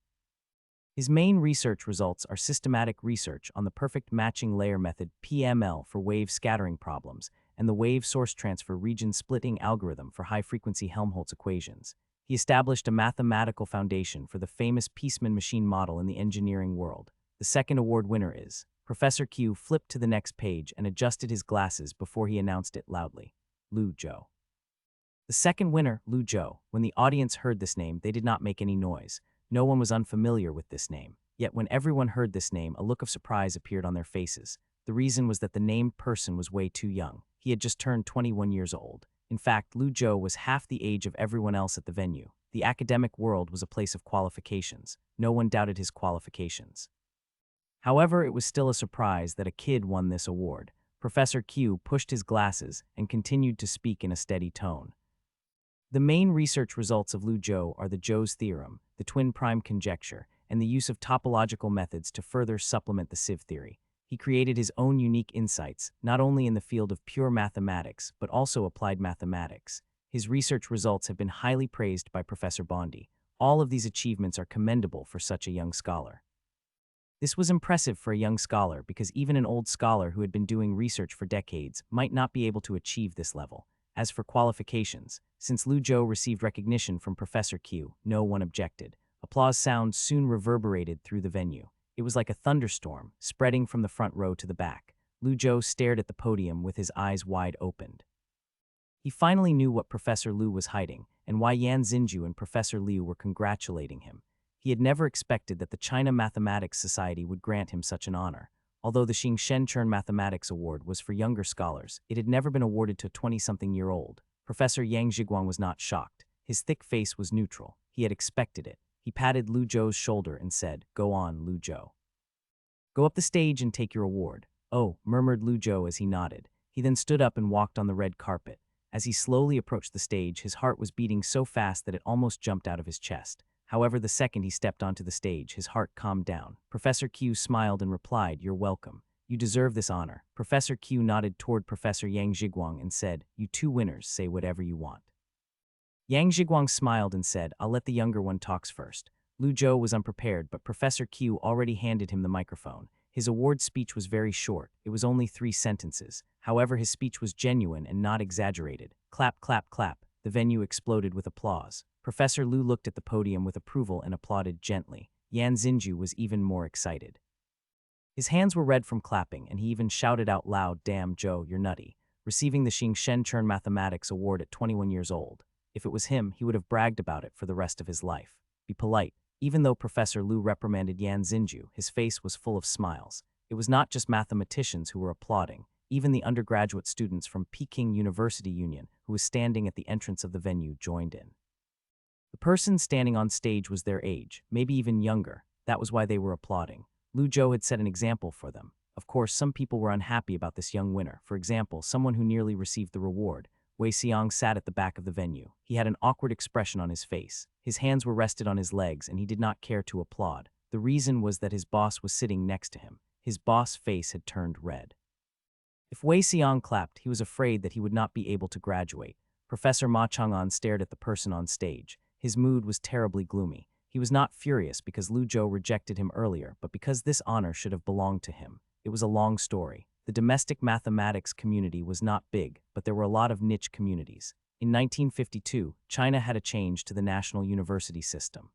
His main research results are systematic research on the perfect matching layer method (PML) for wave scattering problems and the wave source transfer region splitting algorithm for high-frequency Helmholtz equations. He established a mathematical foundation for the famous Peaceman machine model in the engineering world." The second award winner is... Professor Qiu flipped to the next page and adjusted his glasses before he announced it loudly. Lu Zhou. The second winner, Lu Zhou. When the audience heard this name, they did not make any noise. No one was unfamiliar with this name. Yet when everyone heard this name, a look of surprise appeared on their faces. The reason was that the named person was way too young. He had just turned 21 years old. In fact, Lu Zhou was half the age of everyone else at the venue. The academic world was a place of qualifications. No one doubted his qualifications. However, it was still a surprise that a kid won this award. Professor Qiu pushed his glasses and continued to speak in a steady tone. The main research results of Lu Zhou are the Zhou's theorem, the twin prime conjecture, and the use of topological methods to further supplement the sieve theory. He created his own unique insights, not only in the field of pure mathematics, but also applied mathematics. His research results have been highly praised by Professor Bondi. All of these achievements are commendable for such a young scholar. This was impressive for a young scholar because even an old scholar who had been doing research for decades might not be able to achieve this level. As for qualifications, since Lu Zhou received recognition from Professor Qiu, no one objected. Applause sounds soon reverberated through the venue. It was like a thunderstorm, spreading from the front row to the back. Lu Zhou stared at the podium with his eyes wide opened. He finally knew what Professor Lu was hiding, and why Yan Xinju and Professor Liu were congratulating him. He had never expected that the China Mathematics Society would grant him such an honor. Although the Xing Shenchern Mathematics Award was for younger scholars, it had never been awarded to a 20-something-year-old. Professor Yang Zhiguang was not shocked. His thick face was neutral. He had expected it. He patted Lu Zhou's shoulder and said, "Go on, Lu Zhou. Go up the stage and take your award." "Oh," murmured Lu Zhou as he nodded. He then stood up and walked on the red carpet. As he slowly approached the stage, his heart was beating so fast that it almost jumped out of his chest. However, the second he stepped onto the stage, his heart calmed down. Professor Qiu smiled and replied, "You're welcome. You deserve this honor." Professor Qiu nodded toward Professor Yang Zhiguang and said, "You 2 winners, say whatever you want." Yang Zhiguang smiled and said, "I'll let the younger one talk first." Lu Zhou was unprepared, but Professor Qiu already handed him the microphone. His award speech was very short. It was only 3 sentences. However, his speech was genuine and not exaggerated. Clap, clap, clap. The venue exploded with applause. Professor Lu looked at the podium with approval and applauded gently. Yan Xinju was even more excited. His hands were red from clapping, and he even shouted out loud, "Damn, Joe, you're nutty," receiving the Xing Shenchern Mathematics Award at 21 years old. If it was him, he would have bragged about it for the rest of his life. Be polite. Even though Professor Lu reprimanded Yan Xinju, his face was full of smiles. It was not just mathematicians who were applauding. Even the undergraduate students from Peking University Union, who was standing at the entrance of the venue, joined in. The person standing on stage was their age, maybe even younger. That was why they were applauding. Lu Zhou had set an example for them. Of course, some people were unhappy about this young winner. For example, someone who nearly received the reward. Wei Xiong sat at the back of the venue. He had an awkward expression on his face. His hands were rested on his legs, and he did not care to applaud. The reason was that his boss was sitting next to him. His boss' face had turned red. If Wei Xiong clapped, he was afraid that he would not be able to graduate. Professor Ma Chang'an stared at the person on stage. His mood was terribly gloomy. He was not furious because Lu Zhou rejected him earlier, but because this honor should have belonged to him. It was a long story. The domestic mathematics community was not big, but there were a lot of niche communities. In 1952, China had a change to the national university system.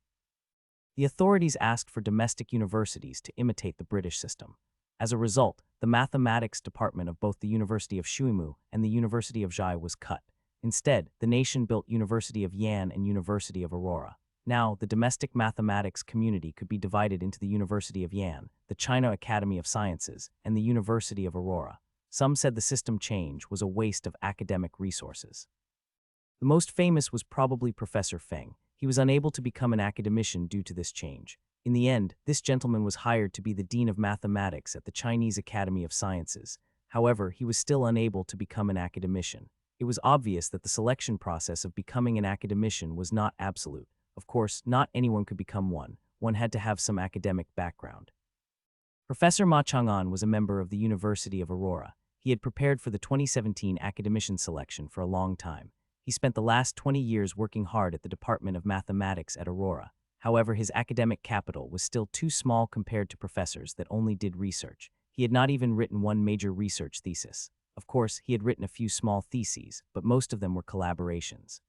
The authorities asked for domestic universities to imitate the British system. As a result, the mathematics department of both the University of Shuimu and the University of Zhai was cut. Instead, the nation built University of Yan and University of Aurora. Now, the domestic mathematics community could be divided into the University of Yan, the China Academy of Sciences, and the University of Aurora. Some said the system change was a waste of academic resources. The most famous was probably Professor Feng. He was unable to become an academician due to this change. In the end, this gentleman was hired to be the Dean of Mathematics at the Chinese Academy of Sciences. However, he was still unable to become an academician. It was obvious that the selection process of becoming an academician was not absolute. Of course, not anyone could become one. One had to have some academic background. Professor Ma Chang'an was a member of the University of Aurora. He had prepared for the 2017 academician selection for a long time. He spent the last 20 years working hard at the Department of Mathematics at Aurora. However, his academic capital was still too small compared to professors that only did research. He had not even written one major research thesis. Of course, he had written a few small theses, but most of them were collaborations.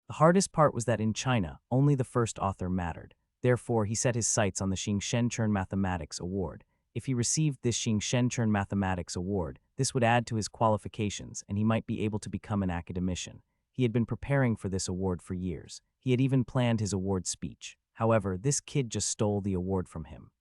The hardest part was that in China, only the first author mattered. Therefore, he set his sights on the Xingsheng Mathematics Award. If he received this Xingsheng Mathematics Award, this would add to his qualifications and he might be able to become an academician. He had been preparing for this award for years. He had even planned his award speech. However, this kid just stole the award from him.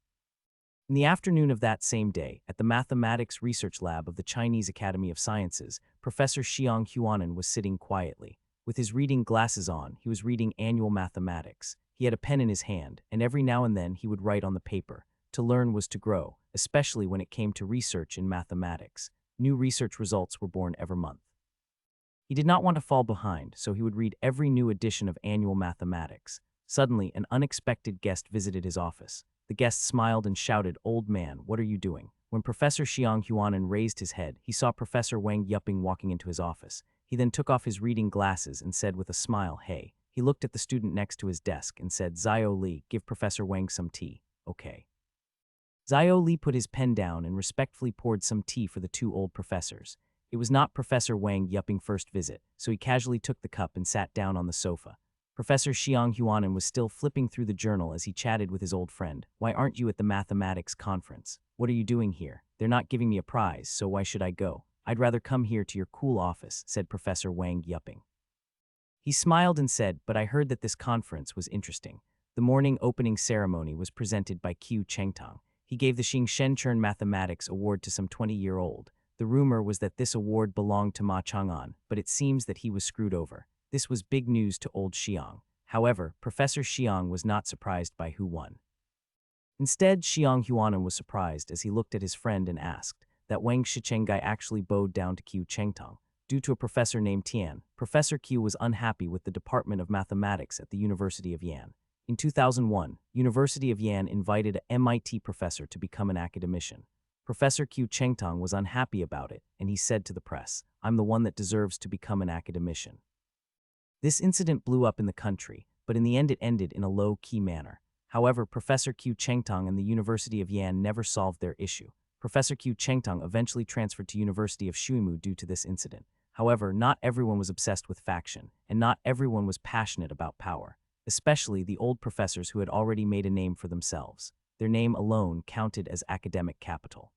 In the afternoon of that same day, at the Mathematics Research Lab of the Chinese Academy of Sciences, Professor Xiang Huanan was sitting quietly. With his reading glasses on, he was reading Annual Mathematics. He had a pen in his hand, and every now and then he would write on the paper. To learn was to grow, especially when it came to research in mathematics. New research results were born every month. He did not want to fall behind, so he would read every new edition of Annual Mathematics. Suddenly, an unexpected guest visited his office. The guest smiled and shouted, "Old man, what are you doing?" When Professor Xiang Huanan raised his head, he saw Professor Wang Yuping walking into his office. He then took off his reading glasses and said with a smile, "Hey." He looked at the student next to his desk and said, "Zio Li, give Professor Wang some tea." "Okay." Zio Li put his pen down and respectfully poured some tea for the two old professors. It was not Professor Wang Yuping's first visit, so he casually took the cup and sat down on the sofa. Professor Xiang Huanan was still flipping through the journal as he chatted with his old friend. "Why aren't you at the mathematics conference? What are you doing here? They're not giving me a prize, so why should I go? I'd rather come here to your cool office," said Professor Wang Yuping. He smiled and said, "But I heard that this conference was interesting." The morning opening ceremony was presented by Qiu Chengtang. He gave the Xingsheng Mathematics Award to some 20-year-old. The rumor was that this award belonged to Ma Chang'an, but it seems that he was screwed over. This was big news to old Xiang. However, Professor Xiang was not surprised by who won. Instead, Xiang Huanan was surprised as he looked at his friend and asked, "That Wang Shicheng guy actually bowed down to Qiu Chengtang." Due to a professor named Tian, Professor Qiu was unhappy with the Department of Mathematics at the University of Yan. In 2001, University of Yan invited a MIT professor to become an academician. Professor Qiu Chengtang was unhappy about it, and he said to the press, "I'm the one that deserves to become an academician." This incident blew up in the country, but in the end it ended in a low-key manner. However, Professor Qiu Chengtang and the University of Yan never solved their issue. Professor Qiu Chengtang eventually transferred to University of Shuimu due to this incident. However, not everyone was obsessed with faction, and not everyone was passionate about power, especially the old professors who had already made a name for themselves. Their name alone counted as academic capital.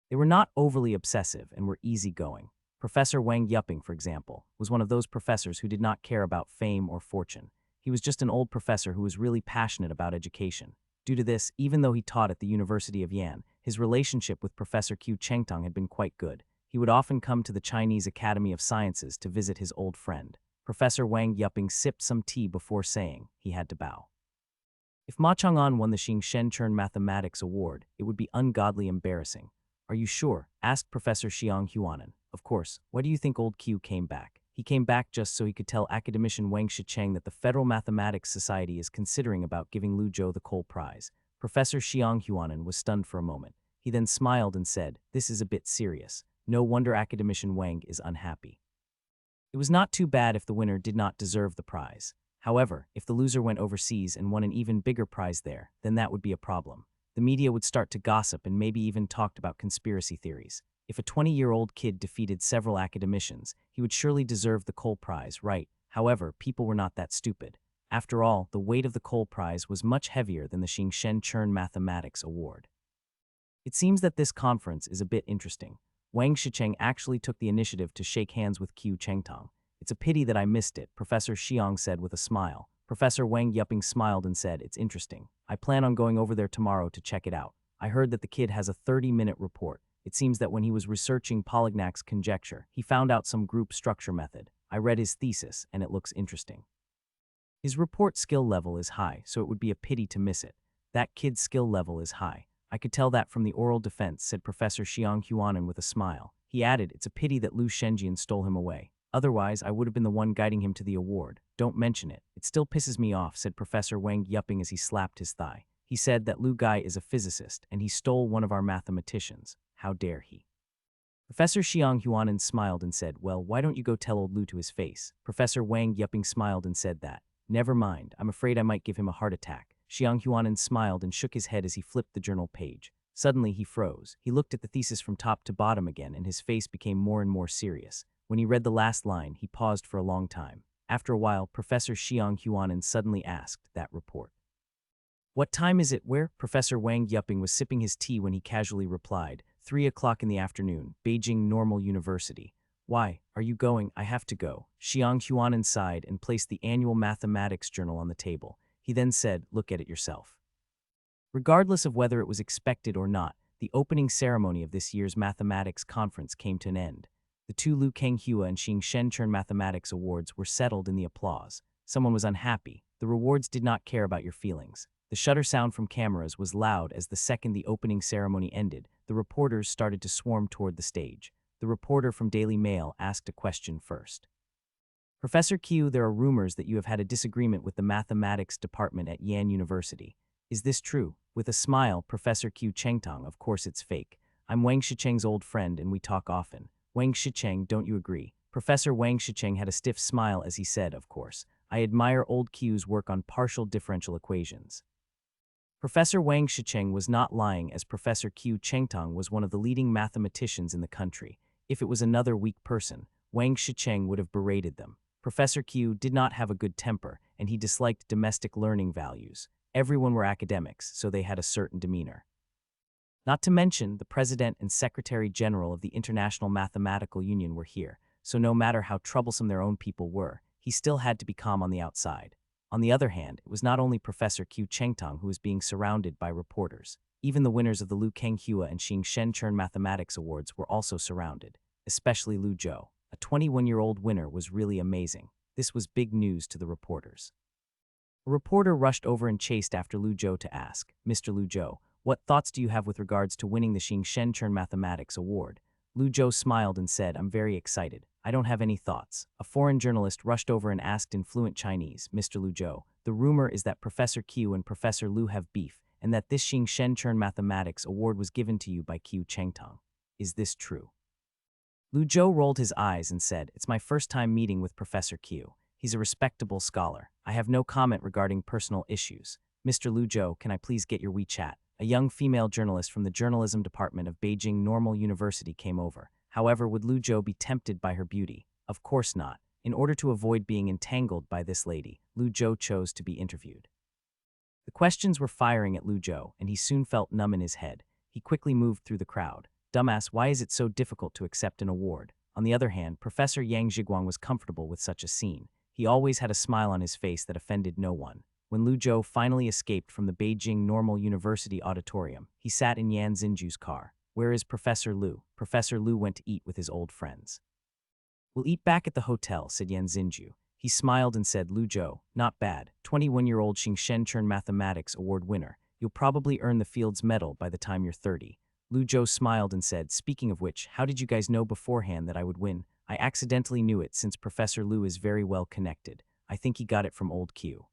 They were not overly obsessive and were easygoing. Professor Wang Yuping, for example, was one of those professors who did not care about fame or fortune. He was just an old professor who was really passionate about education. Due to this, even though he taught at the University of Yan, his relationship with Professor Qiu Chengtang had been quite good. He would often come to the Chinese Academy of Sciences to visit his old friend. Professor Wang Yuping sipped some tea before saying he had to bow. If Ma Chang'an won the Xing Chern Mathematics Award, it would be ungodly embarrassing. Are you sure? Asked Professor Xiang Huanan. Of course. Why do you think old Q came back? He came back just so he could tell academician Wang Shicheng that the Federal Mathematics Society is considering about giving Lu Zhou the Cole Prize. Professor Xiang Huanan was stunned for a moment. He then smiled and said, "This is a bit serious. No wonder academician Wang is unhappy." It was not too bad if the winner did not deserve the prize. However, if the loser went overseas and won an even bigger prize there, then that would be a problem. The media would start to gossip and maybe even talked about conspiracy theories. If a 20-year-old kid defeated several academicians, he would surely deserve the Cole Prize, right? However, people were not that stupid. After all, the weight of the Cole Prize was much heavier than the Xing Chern Mathematics Award. It seems that this conference is a bit interesting. Wang Shicheng actually took the initiative to shake hands with Qiu Chengtong. "It's a pity that I missed it," Professor Xiang said with a smile. Professor Wang Yuping smiled and said, "It's interesting. I plan on going over there tomorrow to check it out. I heard that the kid has a 30-minute report. It seems that when he was researching Polignac's conjecture, he found out some group structure method. I read his thesis, and it looks interesting. His report skill level is high, so it would be a pity to miss it. That kid's skill level is high. I could tell that from the oral defense," said Professor Xiang Huanan with a smile. He added, "It's a pity that Lu Shenjian stole him away. Otherwise, I would have been the one guiding him to the award. Don't mention it. It still pisses me off," said Professor Wang Yuping as he slapped his thigh. "He said that Lu Gai is a physicist, and he stole one of our mathematicians. How dare he?" Professor Xiang Huanan smiled and said, "Well, why don't you go tell old Lu to his face?" Professor Wang Yuping smiled and said that, "Never mind, I'm afraid I might give him a heart attack." Xiang Huanan smiled and shook his head as he flipped the journal page. Suddenly, he froze. He looked at the thesis from top to bottom again, and his face became more and more serious. When he read the last line, he paused for a long time. After a while, Professor Xiang Huanan suddenly asked, "That report. What time is it where?" Professor Wang Yuping was sipping his tea when he casually replied, 3 o'clock in the afternoon, Beijing Normal University. "Why, are you going?" "I have to go." Xiang Huanan sighed and placed the annual mathematics journal on the table. He then said, "Look at it yourself." Regardless of whether it was expected or not, the opening ceremony of this year's mathematics conference came to an end. The two Lu Kenghua and Xing Chern Mathematics Awards were settled in the applause. Someone was unhappy. The rewards did not care about your feelings. The shutter sound from cameras was loud as the second the opening ceremony ended, the reporters started to swarm toward the stage. The reporter from Daily Mail asked a question first. "Professor Qiu, there are rumors that you have had a disagreement with the mathematics department at Yan University. Is this true?" With a smile, Professor Qiu Chengtong, "Of course it's fake. I'm Wang Shicheng's old friend and we talk often." "Wang Shicheng, don't you agree?" Professor Wang Shicheng had a stiff smile as he said, "Of course. I admire old Qiu's work on partial differential equations." Professor Wang Shicheng was not lying, as Professor Qiu Chengtong was one of the leading mathematicians in the country. If it was another weak person, Wang Shicheng would have berated them. Professor Qiu did not have a good temper, and he disliked domestic learning values. Everyone were academics, so they had a certain demeanor. Not to mention, the President and Secretary General of the International Mathematical Union were here, so no matter how troublesome their own people were, he still had to be calm on the outside. On the other hand, it was not only Professor Qiu Chengtong who was being surrounded by reporters. Even the winners of the Lu Kenghua and Xing Chern Mathematics Awards were also surrounded, especially Lu Zhou. A 21-year-old winner was really amazing. This was big news to the reporters. A reporter rushed over and chased after Lu Zhou to ask, "Mr. Lu Zhou, what thoughts do you have with regards to winning the Xing Chern Mathematics Award?" Lu Zhou smiled and said, "I'm very excited. I don't have any thoughts." A foreign journalist rushed over and asked in fluent Chinese, "Mr. Lu Zhou, the rumor is that Professor Qiu and Professor Lu have beef, and that this Xing Chern Mathematics Award was given to you by Qiu Chengtong. Is this true?" Lu Zhou rolled his eyes and said, "It's my first time meeting with Professor Qiu. He's a respectable scholar. I have no comment regarding personal issues. Mr. Lu Zhou, can I please get your WeChat?" A young female journalist from the journalism department of Beijing Normal University came over. However, would Lu Zhou be tempted by her beauty? Of course not. In order to avoid being entangled by this lady, Lu Zhou chose to be interviewed. The questions were firing at Lu Zhou, and he soon felt numb in his head. He quickly moved through the crowd. "Dumbass, why is it so difficult to accept an award?" On the other hand, Professor Yang Zhiguang was comfortable with such a scene. He always had a smile on his face that offended no one. When Lu Zhou finally escaped from the Beijing Normal University auditorium, he sat in Yan Xinju's car. "Where is Professor Lu?" Professor Lu went to eat with his old friends. "We'll eat back at the hotel," said Yan Xinju. He smiled and said, Lu Zhou, not bad, 21-year-old Xingshen Chern Mathematics Award winner. You'll probably earn the Fields Medal by the time you're 30. Lu Zhou smiled and said, speaking of which, how did you guys know beforehand that I would win? I accidentally knew it since Professor Lu is very well connected. I think he got it from old Q.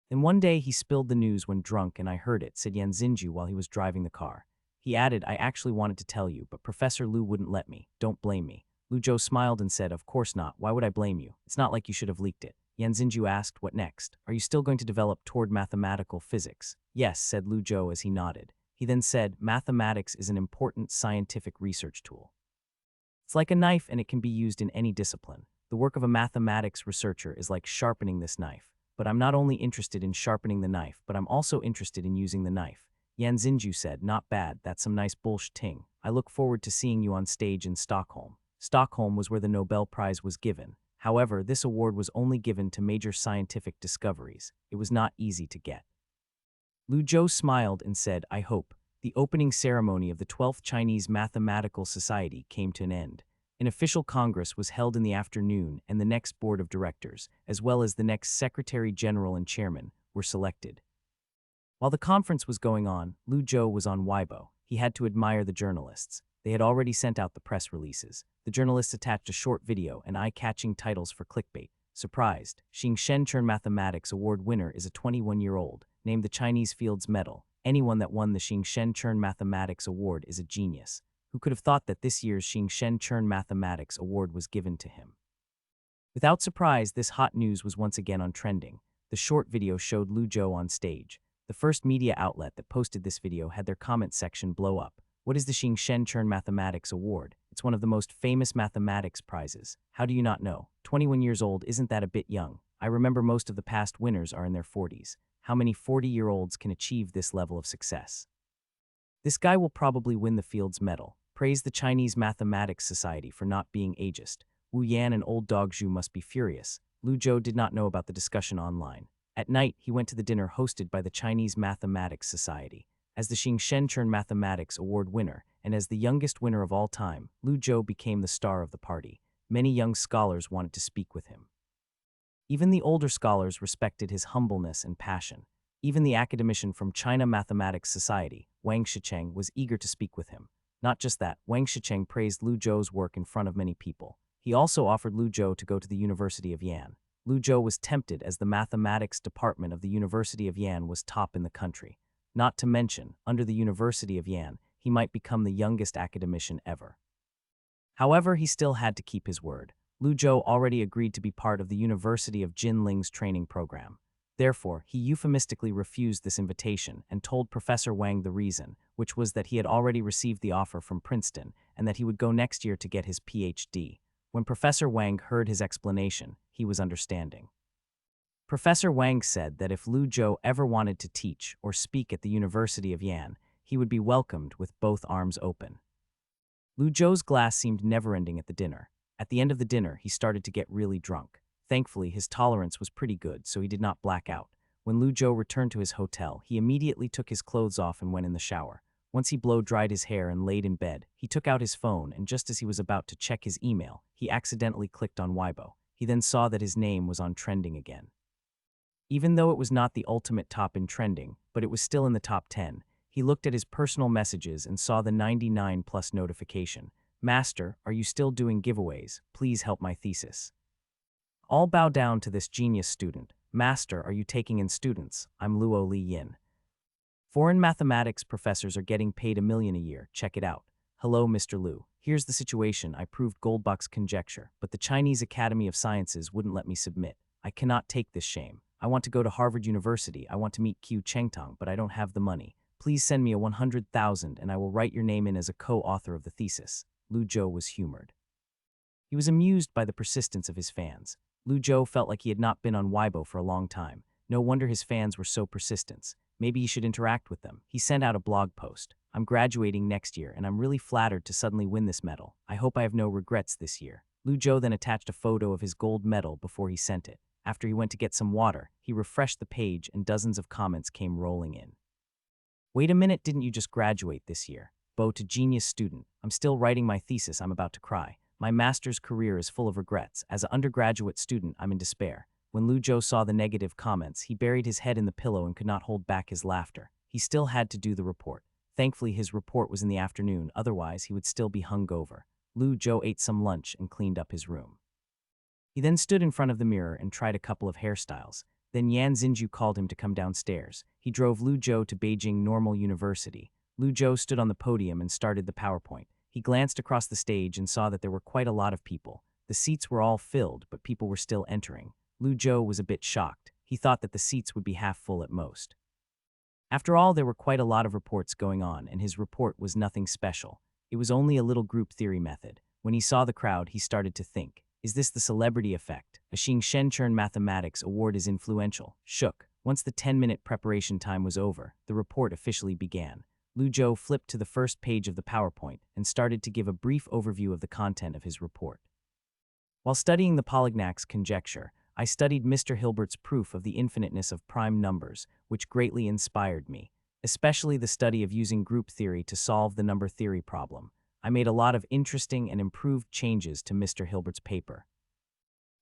Then one day he spilled the news when drunk and I heard it, said Yan Xinju while he was driving the car. He added, I actually wanted to tell you, but Professor Lu wouldn't let me. Don't blame me. Lu Zhou smiled and said, of course not. Why would I blame you? It's not like you should have leaked it. Yan Xinju asked, what next? Are you still going to develop toward mathematical physics? Yes, said Lu Zhou as he nodded. He then said, mathematics is an important scientific research tool. It's like a knife and it can be used in any discipline. The work of a mathematics researcher is like sharpening this knife. But I'm not only interested in sharpening the knife, but I'm also interested in using the knife. Yan Xinju said, not bad, that's some nice bullshitting. I look forward to seeing you on stage in Stockholm. Stockholm was where the Nobel Prize was given. However, this award was only given to major scientific discoveries. It was not easy to get. Lu Zhou smiled and said, I hope. The opening ceremony of the 12th Chinese Mathematical Society came to an end. An official congress was held in the afternoon and the next board of directors, as well as the next secretary general and chairman, were selected. While the conference was going on, Lu Zhou was on Weibo. He had to admire the journalists. They had already sent out the press releases. The journalists attached a short video and eye-catching titles for clickbait. Surprised, Xingshen Chern Mathematics Award winner is a 21-year-old, named the Chinese Fields Medal. Anyone that won the Xingshen Chern Mathematics Award is a genius. Who could have thought that this year's Xingshen Chern Mathematics Award was given to him? Without surprise, this hot news was once again on trending. The short video showed Lu Zhou on stage. The first media outlet that posted this video had their comment section blow up. What is the Xingshen Chern Mathematics Award? It's one of the most famous mathematics prizes. How do you not know? 21 years old, isn't that a bit young? I remember most of the past winners are in their 40s. How many 40-year-olds can achieve this level of success? This guy will probably win the Fields Medal. Praise the Chinese Mathematics Society for not being ageist. Wu Yan and old dog Zhu must be furious. Lu Zhou did not know about the discussion online. At night, he went to the dinner hosted by the Chinese Mathematics Society. As the Xingshen Chern Mathematics Award winner, and as the youngest winner of all time, Lu Zhou became the star of the party. Many young scholars wanted to speak with him. Even the older scholars respected his humbleness and passion. Even the academician from China Mathematics Society, Wang Shicheng, was eager to speak with him. Not just that, Wang Shicheng praised Lu Zhou's work in front of many people. He also offered Lu Zhou to go to the University of Yan. Lu Zhou was tempted as the mathematics department of the University of Yan was top in the country. Not to mention, under the University of Yan, he might become the youngest academician ever. However, he still had to keep his word. Lu Zhou already agreed to be part of the University of Jinling's training program. Therefore, he euphemistically refused this invitation and told Professor Wang the reason, which was that he had already received the offer from Princeton and that he would go next year to get his PhD. When Professor Wang heard his explanation, he was understanding. Professor Wang said that if Lu Zhou ever wanted to teach or speak at the University of Yan, he would be welcomed with both arms open. Lu Zhou's glass seemed never-ending at the dinner. At the end of the dinner, he started to get really drunk. Thankfully, his tolerance was pretty good, so he did not black out. When Lu Zhou returned to his hotel, he immediately took his clothes off and went in the shower. Once he blow-dried his hair and laid in bed, he took out his phone, and just as he was about to check his email, he accidentally clicked on Weibo. He then saw that his name was on trending again. Even though it was not the ultimate top in trending, but it was still in the top 10, he looked at his personal messages and saw the 99+ notification. Master, are you still doing giveaways? Please help my thesis. All bow down to this genius student. Master, are you taking in students? I'm Luo Li Yin. Foreign mathematics professors are getting paid $1 million a year. Check it out. Hello, Mr. Lu. Here's the situation. I proved Goldbach's conjecture, but the Chinese Academy of Sciences wouldn't let me submit. I cannot take this shame. I want to go to Harvard University. I want to meet Qiu Chengtong, but I don't have the money. Please send me a 100,000 and I will write your name in as a co-author of the thesis. Lu Zhou was humored. He was amused by the persistence of his fans. Lu Zhou felt like he had not been on Weibo for a long time. No wonder his fans were so persistent. Maybe he should interact with them. He sent out a blog post. I'm graduating next year and I'm really flattered to suddenly win this medal. I hope I have no regrets this year. Lu Zhou then attached a photo of his gold medal before he sent it. After he went to get some water, he refreshed the page and dozens of comments came rolling in. Wait a minute, didn't you just graduate this year? Bo to genius student. I'm still writing my thesis, I'm about to cry. My master's career is full of regrets. As an undergraduate student, I'm in despair. When Lu Zhou saw the negative comments, he buried his head in the pillow and could not hold back his laughter. He still had to do the report. Thankfully, his report was in the afternoon, otherwise he would still be hungover. Lu Zhou ate some lunch and cleaned up his room. He then stood in front of the mirror and tried a couple of hairstyles. Then Yan Xinju called him to come downstairs. He drove Lu Zhou to Beijing Normal University. Lu Zhou stood on the podium and started the PowerPoint. He glanced across the stage and saw that there were quite a lot of people. The seats were all filled, but people were still entering. Lu Zhou was a bit shocked. He thought that the seats would be half full at most. After all, there were quite a lot of reports going on, and his report was nothing special. It was only a little group theory method. When he saw the crowd, he started to think, is this the celebrity effect? A Xing Shenchern Mathematics Award is influential. Shook. Once the 10-minute preparation time was over, the report officially began. Lu Zhou flipped to the first page of the PowerPoint and started to give a brief overview of the content of his report. While studying the Polignac conjecture, I studied Mr. Hilbert's proof of the infiniteness of prime numbers, which greatly inspired me, especially the study of using group theory to solve the number theory problem. I made a lot of interesting and improved changes to Mr. Hilbert's paper.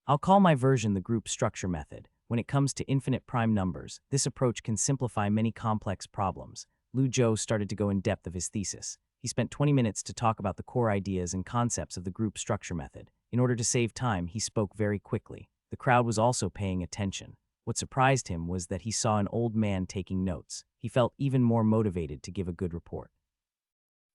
I'll call my version the group structure method. When it comes to infinite prime numbers, this approach can simplify many complex problems. Lu Zhou started to go in depth of his thesis. He spent 20 minutes to talk about the core ideas and concepts of the group structure method. In order to save time, he spoke very quickly. The crowd was also paying attention. What surprised him was that he saw an old man taking notes. He felt even more motivated to give a good report.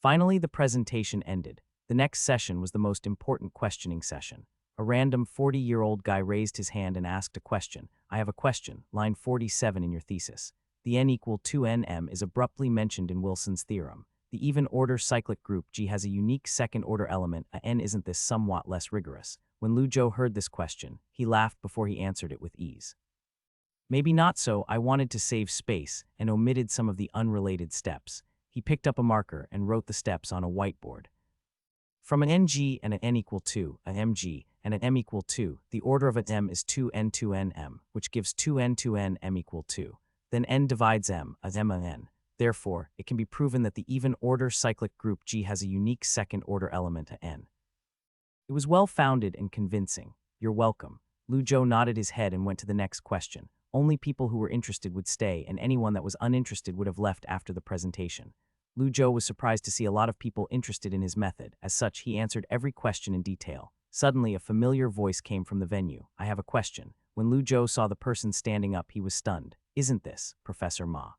Finally, the presentation ended. The next session was the most important questioning session. A random 40-year-old guy raised his hand and asked a question. I have a question, line 47 in your thesis. The n equal 2nm is abruptly mentioned in Wilson's theorem. The even-order cyclic group G has a unique second-order element, a n. Isn't this somewhat less rigorous? When Lu Zhou heard this question, he laughed before he answered it with ease. Maybe not so. I wanted to save space and omitted some of the unrelated steps. He picked up a marker and wrote the steps on a whiteboard. From an ng and an n equal 2, an mg, and an m equal 2, the order of an m is 2n2nm, which gives 2n2n m equal 2. Then n divides m, as m and n. Therefore, it can be proven that the even-order cyclic group G has a unique second-order element a n. It was well-founded and convincing. You're welcome. Lu Zhou nodded his head and went to the next question. Only people who were interested would stay, and anyone that was uninterested would have left after the presentation. Lu Zhou was surprised to see a lot of people interested in his method. As such, he answered every question in detail. Suddenly, a familiar voice came from the venue. I have a question. When Lu Zhou saw the person standing up, he was stunned. Isn't this Professor Ma?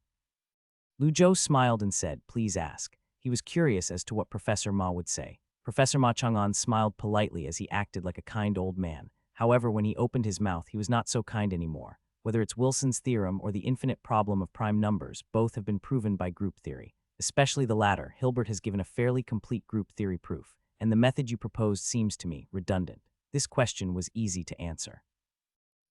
Lu Zhou smiled and said, please ask. He was curious as to what Professor Ma would say. Professor Ma Chang'an smiled politely as he acted like a kind old man. However, when he opened his mouth, he was not so kind anymore. Whether it's Wilson's theorem or the infinite problem of prime numbers, both have been proven by group theory. Especially the latter, Hilbert has given a fairly complete group theory proof, and the method you proposed seems to me redundant. This question was easy to answer.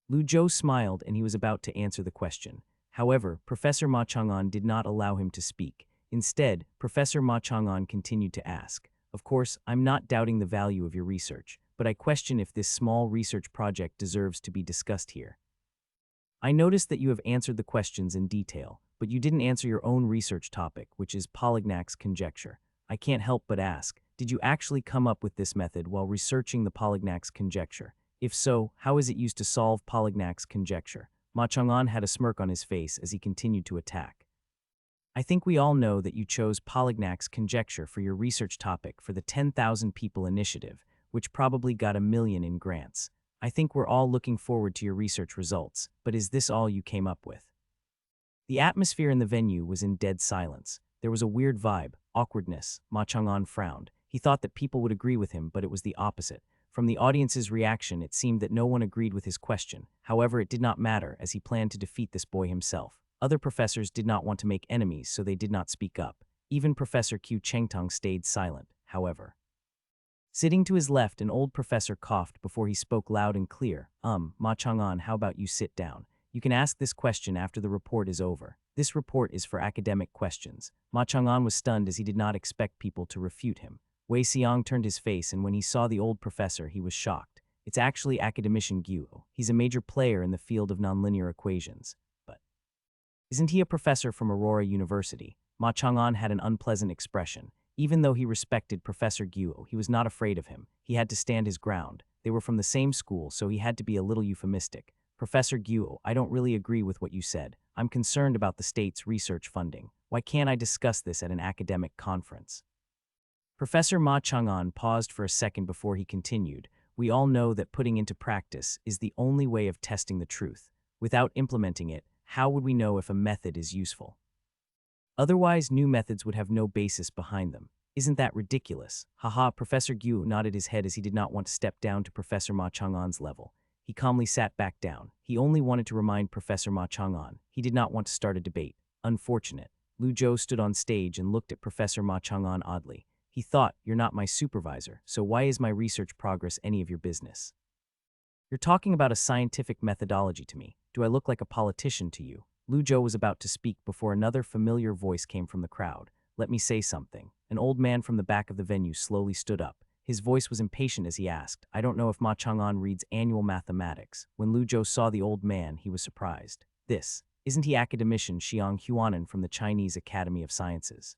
Lu Zhou smiled and he was about to answer the question. However, Professor Ma Chang'an did not allow him to speak. Instead, Professor Ma Chang'an continued to ask, of course, I'm not doubting the value of your research, but I question if this small research project deserves to be discussed here. I noticed that you have answered the questions in detail, but you didn't answer your own research topic, which is Polignac's conjecture. I can't help but ask, did you actually come up with this method while researching the Polignac's conjecture? If so, how is it used to solve Polignac's conjecture? Ma Chang'an had a smirk on his face as he continued to attack. I think we all know that you chose Polignac's conjecture for your research topic for the 10,000 People Initiative, which probably got 1 million in grants. I think we're all looking forward to your research results, but is this all you came up with? The atmosphere in the venue was in dead silence. There was a weird vibe, awkwardness. Ma Chang'an frowned. He thought that people would agree with him, but it was the opposite. From the audience's reaction, it seemed that no one agreed with his question. However, it did not matter, as he planned to defeat this boy himself. Other professors did not want to make enemies, so they did not speak up. Even Professor Q Chengtong stayed silent, however. Sitting to his left, an old professor coughed before he spoke loud and clear. Ma Chang'an, how about you sit down? You can ask this question after the report is over. This report is for academic questions. Ma Chang'an was stunned as he did not expect people to refute him. Wei Xiang turned his face, and when he saw the old professor, he was shocked. It's actually academician Guo. He's a major player in the field of nonlinear equations. But isn't he a professor from Aurora University? Ma Chang'an had an unpleasant expression. Even though he respected Professor Guo, he was not afraid of him. He had to stand his ground. They were from the same school, so he had to be a little euphemistic. Professor Guo, I don't really agree with what you said. I'm concerned about the state's research funding. Why can't I discuss this at an academic conference? Professor Ma Chang'an paused for a second before he continued. We all know that putting into practice is the only way of testing the truth. Without implementing it, how would we know if a method is useful? Otherwise, new methods would have no basis behind them. Isn't that ridiculous? Haha, Professor Gu nodded his head as he did not want to step down to Professor Ma Chang'an's level. He calmly sat back down. He only wanted to remind Professor Ma Chang'an. He did not want to start a debate. Unfortunate. Lu Zhou stood on stage and looked at Professor Ma Chang'an oddly. He thought, you're not my supervisor, so why is my research progress any of your business? You're talking about a scientific methodology to me. Do I look like a politician to you? Lu Zhou was about to speak before another familiar voice came from the crowd. Let me say something. An old man from the back of the venue slowly stood up. His voice was impatient as he asked, I don't know if Ma Chang'an reads annual mathematics. When Lu Zhou saw the old man, he was surprised. Isn't he academician Xiang Huanan from the Chinese Academy of Sciences?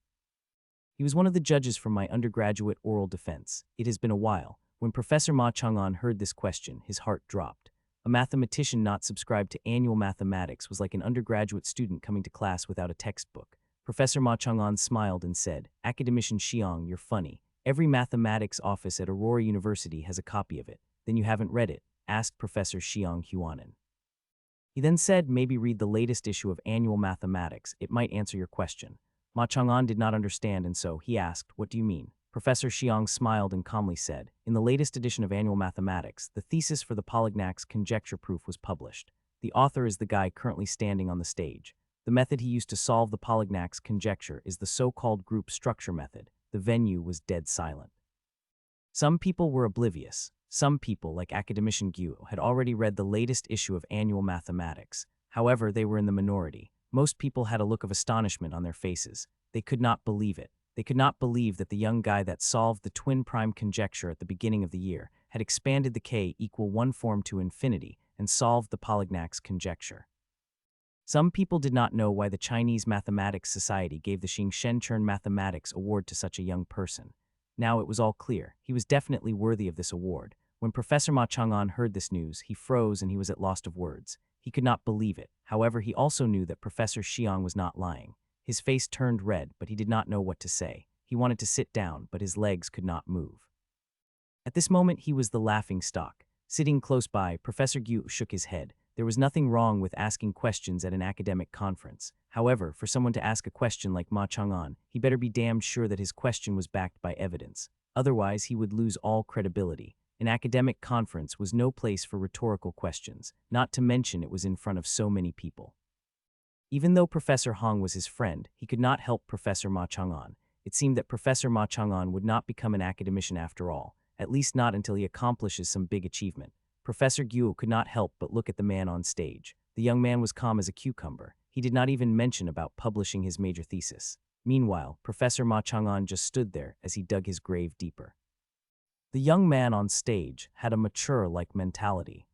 He was one of the judges from my undergraduate oral defense. It has been a while. When Professor Ma Chang'an heard this question, his heart dropped. A mathematician not subscribed to annual mathematics was like an undergraduate student coming to class without a textbook. Professor Ma Chang'an smiled and said, Academician Xiang, you're funny. Every mathematics office at Aurora University has a copy of it. Then you haven't read it, asked Professor Xiang Huanan. He then said, maybe read the latest issue of Annual Mathematics. It might answer your question. Ma Chang'an did not understand, and so he asked, what do you mean? Professor Xiang smiled and calmly said, in the latest edition of Annual Mathematics, the thesis for the Polignac's conjecture proof was published. The author is the guy currently standing on the stage. The method he used to solve the Polignac's conjecture is the so-called group structure method. The venue was dead silent. Some people were oblivious. Some people, like academician Gu, had already read the latest issue of Annual Mathematics. However, they were in the minority. Most people had a look of astonishment on their faces. They could not believe it. They could not believe that the young guy that solved the twin prime conjecture at the beginning of the year had expanded the k=1 form to infinity and solved the Polignac's conjecture. Some people did not know why the Chinese Mathematics Society gave the Xingshenzhen Mathematics Award to such a young person. Now it was all clear. He was definitely worthy of this award. When Professor Ma Chang'an heard this news, he froze and he was at loss of words. He could not believe it. However, he also knew that Professor Xiang was not lying. His face turned red, but he did not know what to say. He wanted to sit down, but his legs could not move. At this moment, he was the laughing stock. Sitting close by, Professor Gu shook his head. There was nothing wrong with asking questions at an academic conference. However, for someone to ask a question like Ma Chang'an, he better be damned sure that his question was backed by evidence. Otherwise, he would lose all credibility. An academic conference was no place for rhetorical questions, not to mention it was in front of so many people. Even though Professor Hong was his friend, he could not help Professor Ma Chang'an. It seemed that Professor Ma Chang'an would not become an academician after all, at least not until he accomplishes some big achievement. Professor Guo could not help but look at the man on stage. The young man was calm as a cucumber. He did not even mention about publishing his major thesis. Meanwhile, Professor Ma Chang'an just stood there as he dug his grave deeper. The young man on stage had a mature-like mentality.